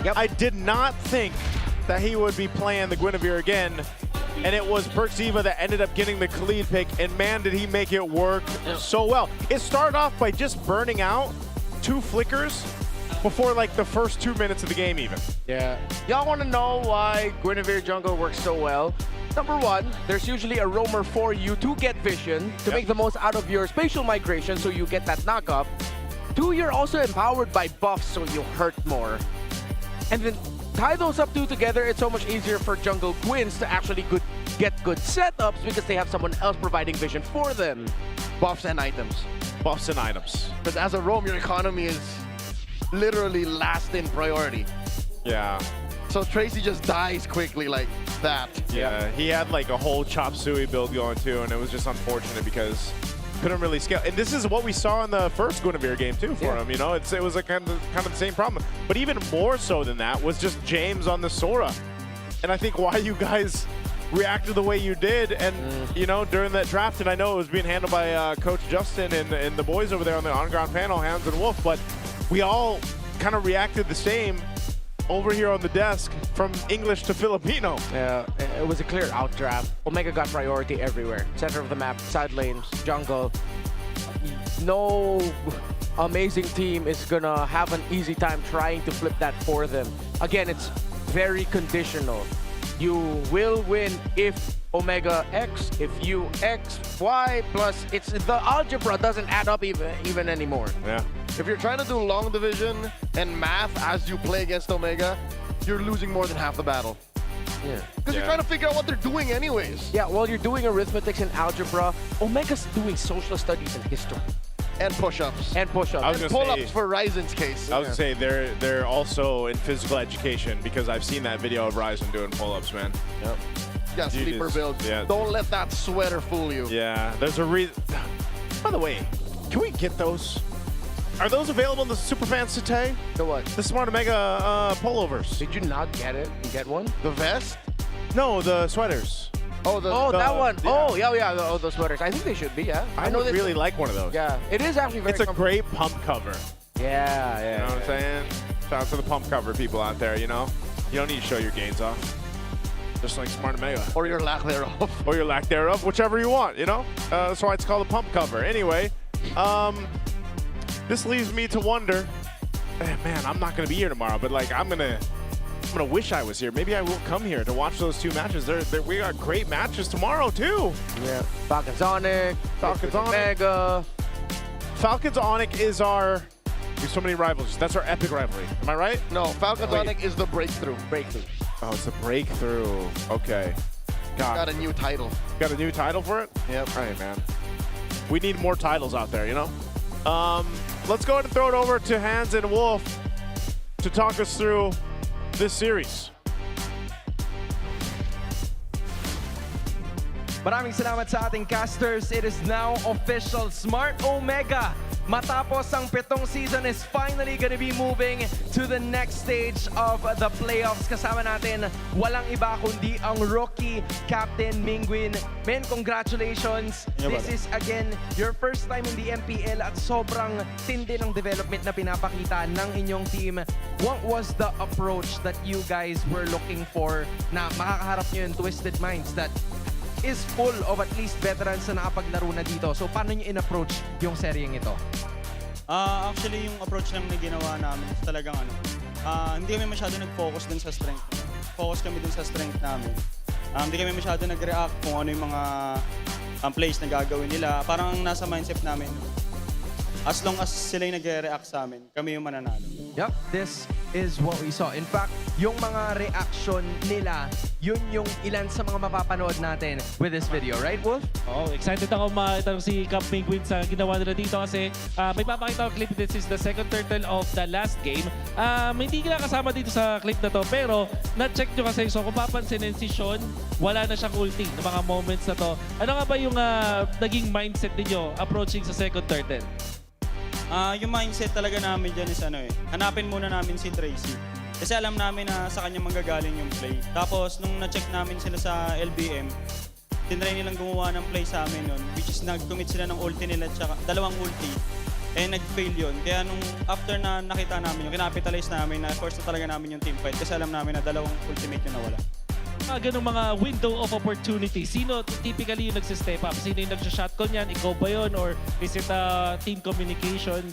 Yep. I did not think that he would be playing the Guinevere again, and it was Perksiva that ended up getting the Khalid pick, and man, did he make it work so well. It started off by just burning out 2 flickers before like the first 2 minutes of the game even. Yeah. Y'all want to know why Guinevere jungle works so well? Number one, there's usually a roamer for you to get vision, to make the most out of your spatial migration so you get that knock-up. 2, you're also empowered by buffs so you hurt more. And then tie those up 2 together, it's so much easier for jungle Gwins to actually get good setups because they have someone else providing vision for them. Buffs and items. Buffs and items. Because as a roam, your economy is literally last in priority. Yeah. So Tracy just dies quickly like that. Yeah, he had like a whole Chop Suey build going too, and it was just unfortunate because couldn't really scale. And this is what we saw in the first Guinevere game too for him. You know, it was a kind of the same problem. But even more so than that was just James on the Sora. And I think why you guys reacted the way you did, and you know, during that draft, and I know it was being handled by Coach Justin and the boys over there on the on-ground panel, Hans and Wolf, but we all kind of reacted the same over here on the desk from English to Filipino. Yeah, it was a clear outdraft. Omega got priority everywhere. Center of the map, side lanes, jungle. No amazing team is gonna have an easy time trying to flip that for them. Again, it's very conditional. You will win if Omega X, if you X, Y, plus the algebra doesn't add up even anymore. Yeah. If you're trying to do long division and math as you play against Omega, you're losing more than half the battle. Yeah. Because you're trying to figure out what they're doing anyways. Yeah, while you're doing arithmetics and algebra, Omega's doing social studies and history. And push-ups. And push-ups. And pull-ups for Ryzen's case. I was gonna say they're also in physical education because I've seen that video of Ryzen doing pull-ups, man. Yep. Yeah, sleeper build. Yeah. Don't let that sweater fool you. Yeah, there's a reason. By the way, can we get those? Are those available in the Superfans today? The what? The Smart Omega pullovers. Did you not get it? You get one? The vest? No, the sweaters. Oh, that one. Yeah. Oh, yeah, the sweaters. I think they should be, yeah. I would really like one of those. Yeah, it is actually very It's a great pump cover. Yeah. You know what I'm saying? Shout out to the pump cover people out there, you know? You don't need to show your gains off. Just like Smart Omega. Or your lack thereof. Or your lack thereof, whichever you want, you know? That's why it's called a pump cover. Anyway, this leaves me to wonder, man, I'm not going to be here tomorrow, but like I'm gonna wish I was here. Maybe I will come here to watch those 2 matches. We got great matches tomorrow too. Yeah. Falcons ONIC, Falcons Omega. Falcons ONIC is our. There's so many rivals. That's our epic rivalry. Am I right? No, Falcons ONIC is the breakthrough. Oh, it's a breakthrough. Okay. Got a new title. Got a new title for it? Yep. All right, man. We need more titles out there, you know? Let's go ahead and throw it over to Hans and Wolf to talk us through this series. Maraming salamat sa ating casters. It is now official. Smart Omega, matapos ang 7 season, is finally gonna be moving to the next stage of the playoffs. Kasama natin, walang iba kundi ang rookie captain Mingwin. Men, congratulations. This is again your first time in the MPL at sobrang tindi ng development na pinapakita ng inyong team. What was the approach that you guys were looking for na makakaharap nyo yung Twisted Minds that is full of at least veterans na nakapaglaro na dito? So paano nyo in-approach yung seryeng ito? Actually, yung approach lang na ginawa namin talagang hindi kami masyado nag-focus dun sa strength. Focus kami dun sa strength namin. Hindi kami masyado nag-react kung ano yung mga plays na gagawin nila. Parang nasa mindset namin, as long as sila yung nag-react sa amin, kami yung mananalo. Yup, this is what we saw. In fact, yung mga reaction nila, yun yung ilan sa mga mapapanood natin with this video. Right, Wolf? Oh, excited ako makita si Cap Penguin sa ginawa nila dito kasi may papakita ko clip. This is the second turtle of the last game. Hindi na kasama dito sa clip na to, pero na-check nyo kasi. So kung papansinin si Sean, wala na siyang ulti ng mga moments na to. Ano nga ba yung naging mindset ninyo approaching sa second turtle? Yung mindset talaga namin dyan is hanapin muna namin si Tracy. Kasi alam namin na sa kanya manggagaling yung play. Tapos nung na-check namin sila sa LBM, tinry nilang gumawa ng play sa amin nun, which is nag-commit sila ng ulti nila tsaka dalawang ulti. Nag-fail yun. Kaya nung after na nakita namin yung kinapitalize namin, na force na talaga namin yung team fight kasi alam namin na dalawang ultimate yung nawala. Ganong mga window of opportunity, sino typically yung nagsistep up? Sino yung nagsha-shotgun yan? Ikaw ba yun? Or is it team communication?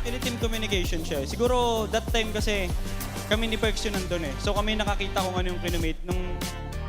Team communication siya. Siguro that time kasi kami ni Perks yun nandun So kami nakakita kung ano yung kinumate. Nung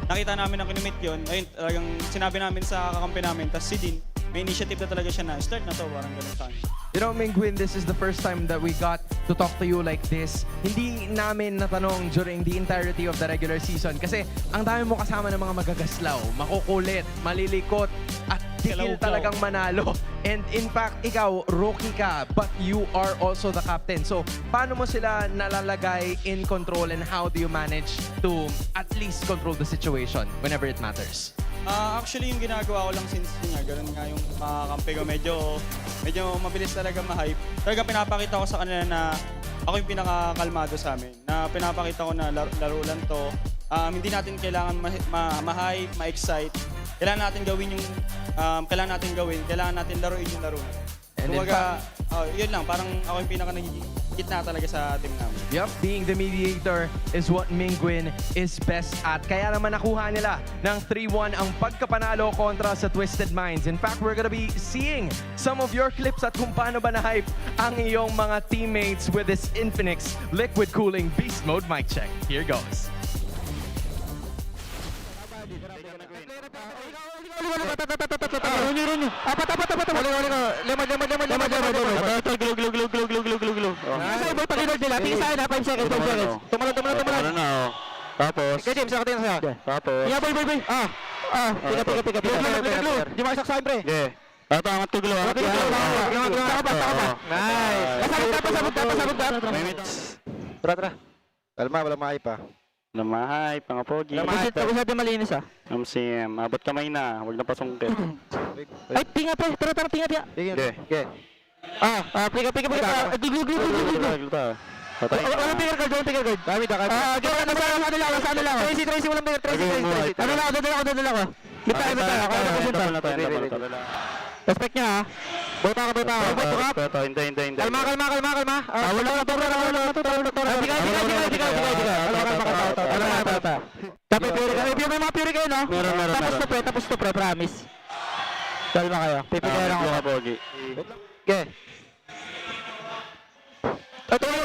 nakita namin ang kinumate yun, ayun talagang sinabi namin sa kakampi namin. Tapos si Dean, may initiative na talaga siya na start na to, parang ganun sa akin. You know, Mingwin, this is the first time that we got to talk to you like this. Hindi namin natanong during the entirety of the regular season kasi ang dami mo kasama ng mga magagaslaw, makukulit, malilikot, at tigil talagang manalo. And in fact, ikaw, rookie ka, but you are also the captain. So, paano mo sila nalalagay in control and how do you manage to at least control the situation whenever it matters? Actually, yung ginagawa ko lang since ganun nga yung kampi ko, medyo mabilis talaga ma-hype. Talaga pinapakita ko sa kanila na ako yung pinakakalmado sa amin. Na pinapakita ko na laro lang to. Hindi natin kailangan ma-hype, ma-excite. Kailangan natin gawin yung kailangan natin laruin yung laro. Kumbaga, yun lang, parang ako yung pinaka-gitna talaga sa team namin. Yup, being the mediator is what Mingwin is best at. Kaya naman nakuha nila ng 3-1 ang pagkapanalo kontra sa Twisted Minds. In fact, we're gonna be seeing some of your clips at kung paano ba na-hype ang iyong mga teammates with this Infinix Liquid Cooling Beast Mode mic check. Here goes. Tapos. Kaya James, nakatingin sa'yo. Tapos. Yeah, boy. Piga. Di mo isaksahin, pre. Yeah. Tato, angat to glow. Nice. Pasabot ka. Tara. Kalma, wala mahay pa. Namahay, pangapogi. Tapos natin malinis MCM, abot kamay na, huwag na pasungkit. Ay, tinga pre. Tara, tinga. Okay. Piga. Patay. Walang picker guard. Dami ka. Nasa ano lang. Tracy, walang picker. Tracy. Ano lang, doon ako. Bita. Respect niya ha. Bota ka. Hindi. Kalma. Wala na to. Tapos may mga puri kayo, no? Tapos to pre, promise. Kalma kayo. Pipigay lang ako. Okay. Ito.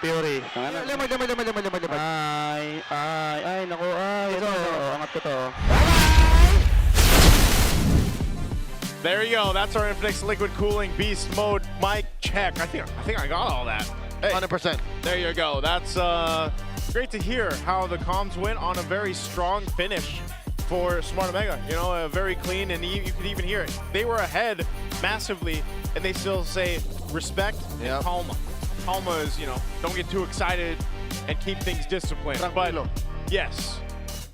Puri. Lemon. Ay, naku, ito. Angat ko to. There you go. That's our Infinix Liquid Cooling Beast Mode mic check. I think I got all that. Hey, 100%. There you go. That's great to hear how the comms went on a very strong finish for Smart Omega. You know, very clean, and you could even hear it. They were ahead massively, and they still say respect and calma. Calma is, don't get too excited and keep things disciplined. But yes,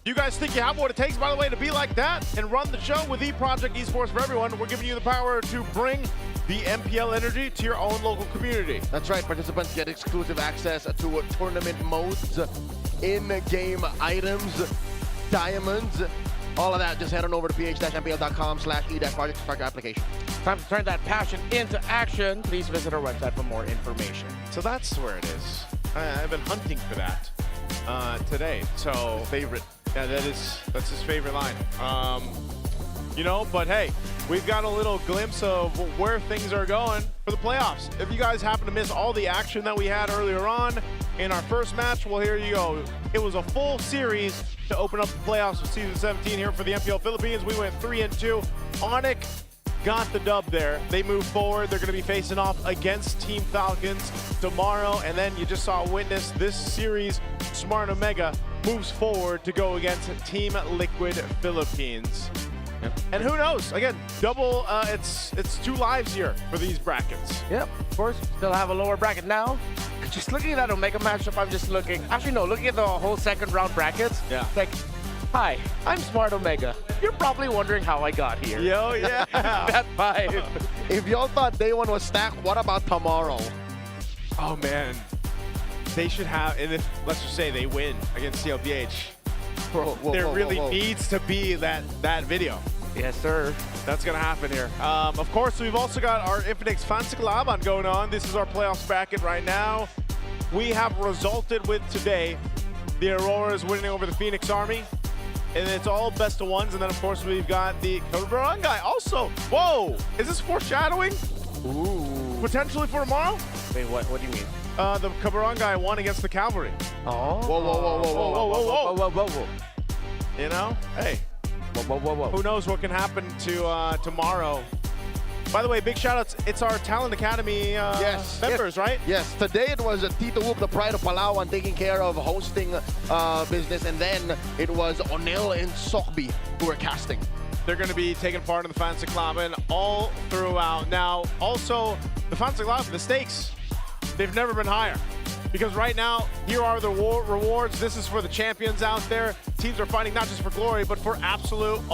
You guys think you have what it takes, by the way, to be like that and run the show with E-Project Esports for Everyone? We're giving you the power to bring the MPL energy to your own local community. That's right. Participants get exclusive access to tournament modes, in-game items, diamonds, all of that. Just head on over to ph-mpl.com/e-project to start your application. Time to turn that passion into action. Please visit our website for more information. So that's where it is. I've been hunting for that today. So favorite. Yeah, that's his favorite line. You know, but hey, we've got a little glimpse of where things are going for the playoffs. If you guys happen to miss all the action that we had earlier on in our first match, well, here you go. It was a full series to open up the playoffs of Season 17 here for the MPL Philippines. We went 3-2. ONIC got the dub there. They move forward. They're going to be facing off against Team Falcons tomorrow. And then you just saw witness this series, Smart Omega moves forward to go against Team Liquid Philippines. And who knows? Again, double. It's 2 lives here for these brackets. Yep, of course. Still have a lower bracket now. Just looking at that Omega matchup, I'm just looking. Actually, no, looking at the whole second round brackets. Yeah. Like, hi, I'm Smart Omega. You're probably wondering how I got here. Yo, yeah. That vibe. If y'all thought day 1 was stacked, what about tomorrow? Oh man, they should have. And if let's just say they win against CLPH, there really needs to be that video. Yes, sir. That's gonna happen here. Of course, we've also got our Infinix Fancy Laban going on. This is our playoffs bracket right now. We have resulted with today the Aurora is winning over the Phoenix Army, and it's all best of ones. And then of course we've got the Kabarangay also. Whoa, is this foreshadowing? Ooh. Potentially for tomorrow? Wait, what do you mean? The Kabarangay won against the Cavalry. Oh. Whoa, whoa, whoa, whoa, whoa, whoa, whoa, whoa, whoa, whoa. You know, hey. Whoa, whoa, whoa. Who knows what can happen to tomorrow? By the way, big shout outs. It's our Talent Academy members, right? Yes. Today it was Tito Whoop, the pride of Palawan, taking care of hosting business, and then it was O'Neill and Sokbi who were casting. They're going to be taking part in the Fancy Club all throughout. Now, also, the Fancy Club, the stakes, they've never been higher. Because right now, here are the rewards. This is for the champions out there. Teams are fighting not just for glory, but for a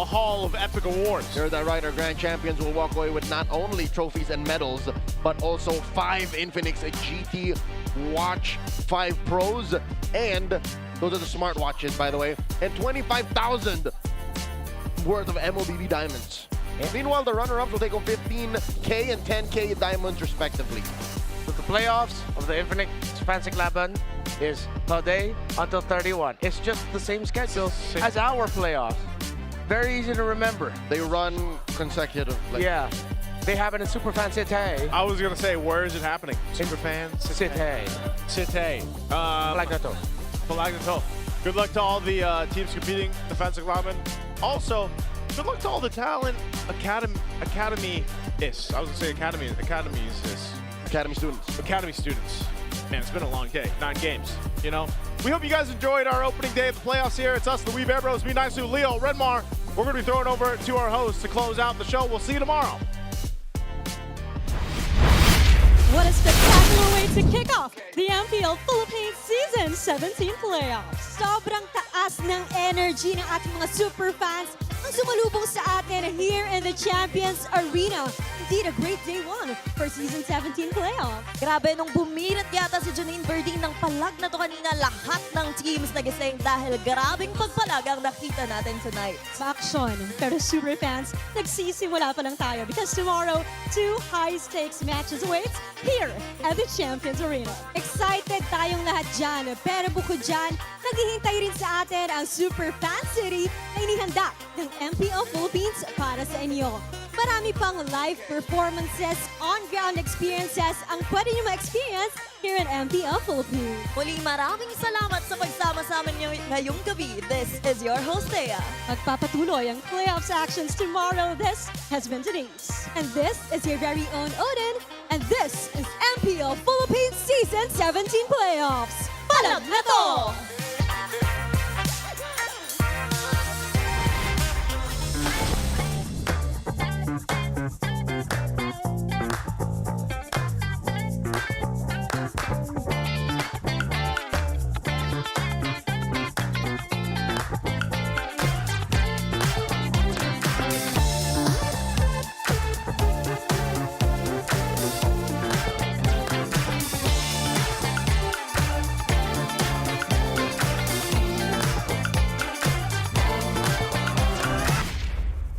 haul of epic awards. Heard that right. Our grand champions will walk away with not only trophies and medals, but also 5 Infinix GT Watch 5 Pros, and those are the smart watches, by the way, and 25,000 worth of MOBB diamonds. Meanwhile, the runner-ups will take home 15K and 10K diamonds, respectively. So the playoffs of the Infinix Fancy Laban is today until 31. It's just the same schedule as our playoffs. Very easy to remember. They run consecutively. Yeah. They happen in Superfan City. I was going to say, where is it happening? Superfan City. Palag Na To. Palag Na To. Good luck to all the teams competing, the Fancy Laban. Also, good luck to all the Talent Academy. I was going to say Academy students. Man, it's been a long day. 9 games, you know? We hope you guys enjoyed our opening day of the playoffs here. It's us, the Wee Bear Bros. Be nice to Leo, Redmar. We're going to be throwing over to our host to close out the show. We'll see you tomorrow. What a spectacular way to kick off the MPL Philippines Season 17 playoffs. Sobrang taas ng energy ng ating mga super fans ang sumalubong sa atin here in the Champions Arena. Indeed, a great day 1 for Season 17 playoffs. Grabe, nung bumirit yata si Janine Berding ng Palag Na To kanina, lahat ng teams nagising dahil grabing pagpalag ang nakita natin tonight. Action. Pero super fans, nagsisimula pa lang tayo because tomorrow, 2 high-stakes matches awaits here at the Champions Arena. Excited tayong lahat dyan, pero bukod dyan, naghihintay rin sa atin ang Super Fan City na inihanda ng MPL Philippines para sa inyo. Marami pang live performances, on-ground experiences ang pwede nyo ma-experience here in MPL Philippines. Muling maraming salamat sa pagsama sa amin ngayong gabi. This is your host, Thea. Magpapatuloy ang playoffs actions tomorrow. This has been today's. And this is your very own Odin. And this is MPL Philippines Season 17 Playoffs. Palag Na To!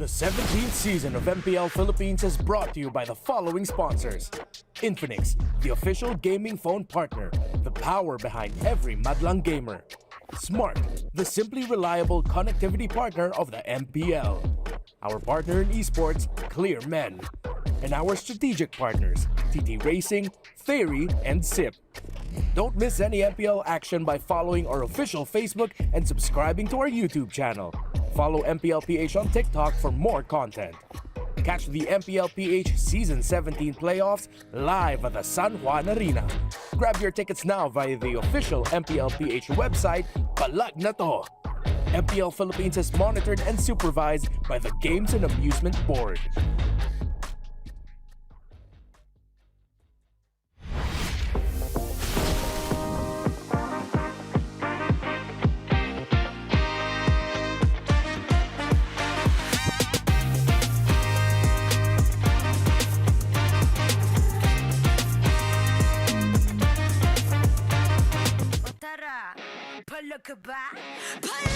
The 17th season of MPL Philippines is brought to you by the following sponsors. Infinix, the official gaming phone partner, the power behind every madlang gamer. Smart, the simply reliable connectivity partner of the MPL. Our partner in esports, Clear Men. And our strategic partners, TT Racing, Theory, and SIP. Don't miss any MPL action by following our official Facebook and subscribing to our YouTube channel. Follow MPLPH on TikTok for more content. Catch the MPLPH Season 17 playoffs live at the San Juan Arena. Grab your tickets now via the official MPLPH website, Palag Na To. MPL Philippines is monitored and supervised by the Games and Amusement Board. Palag ka ba?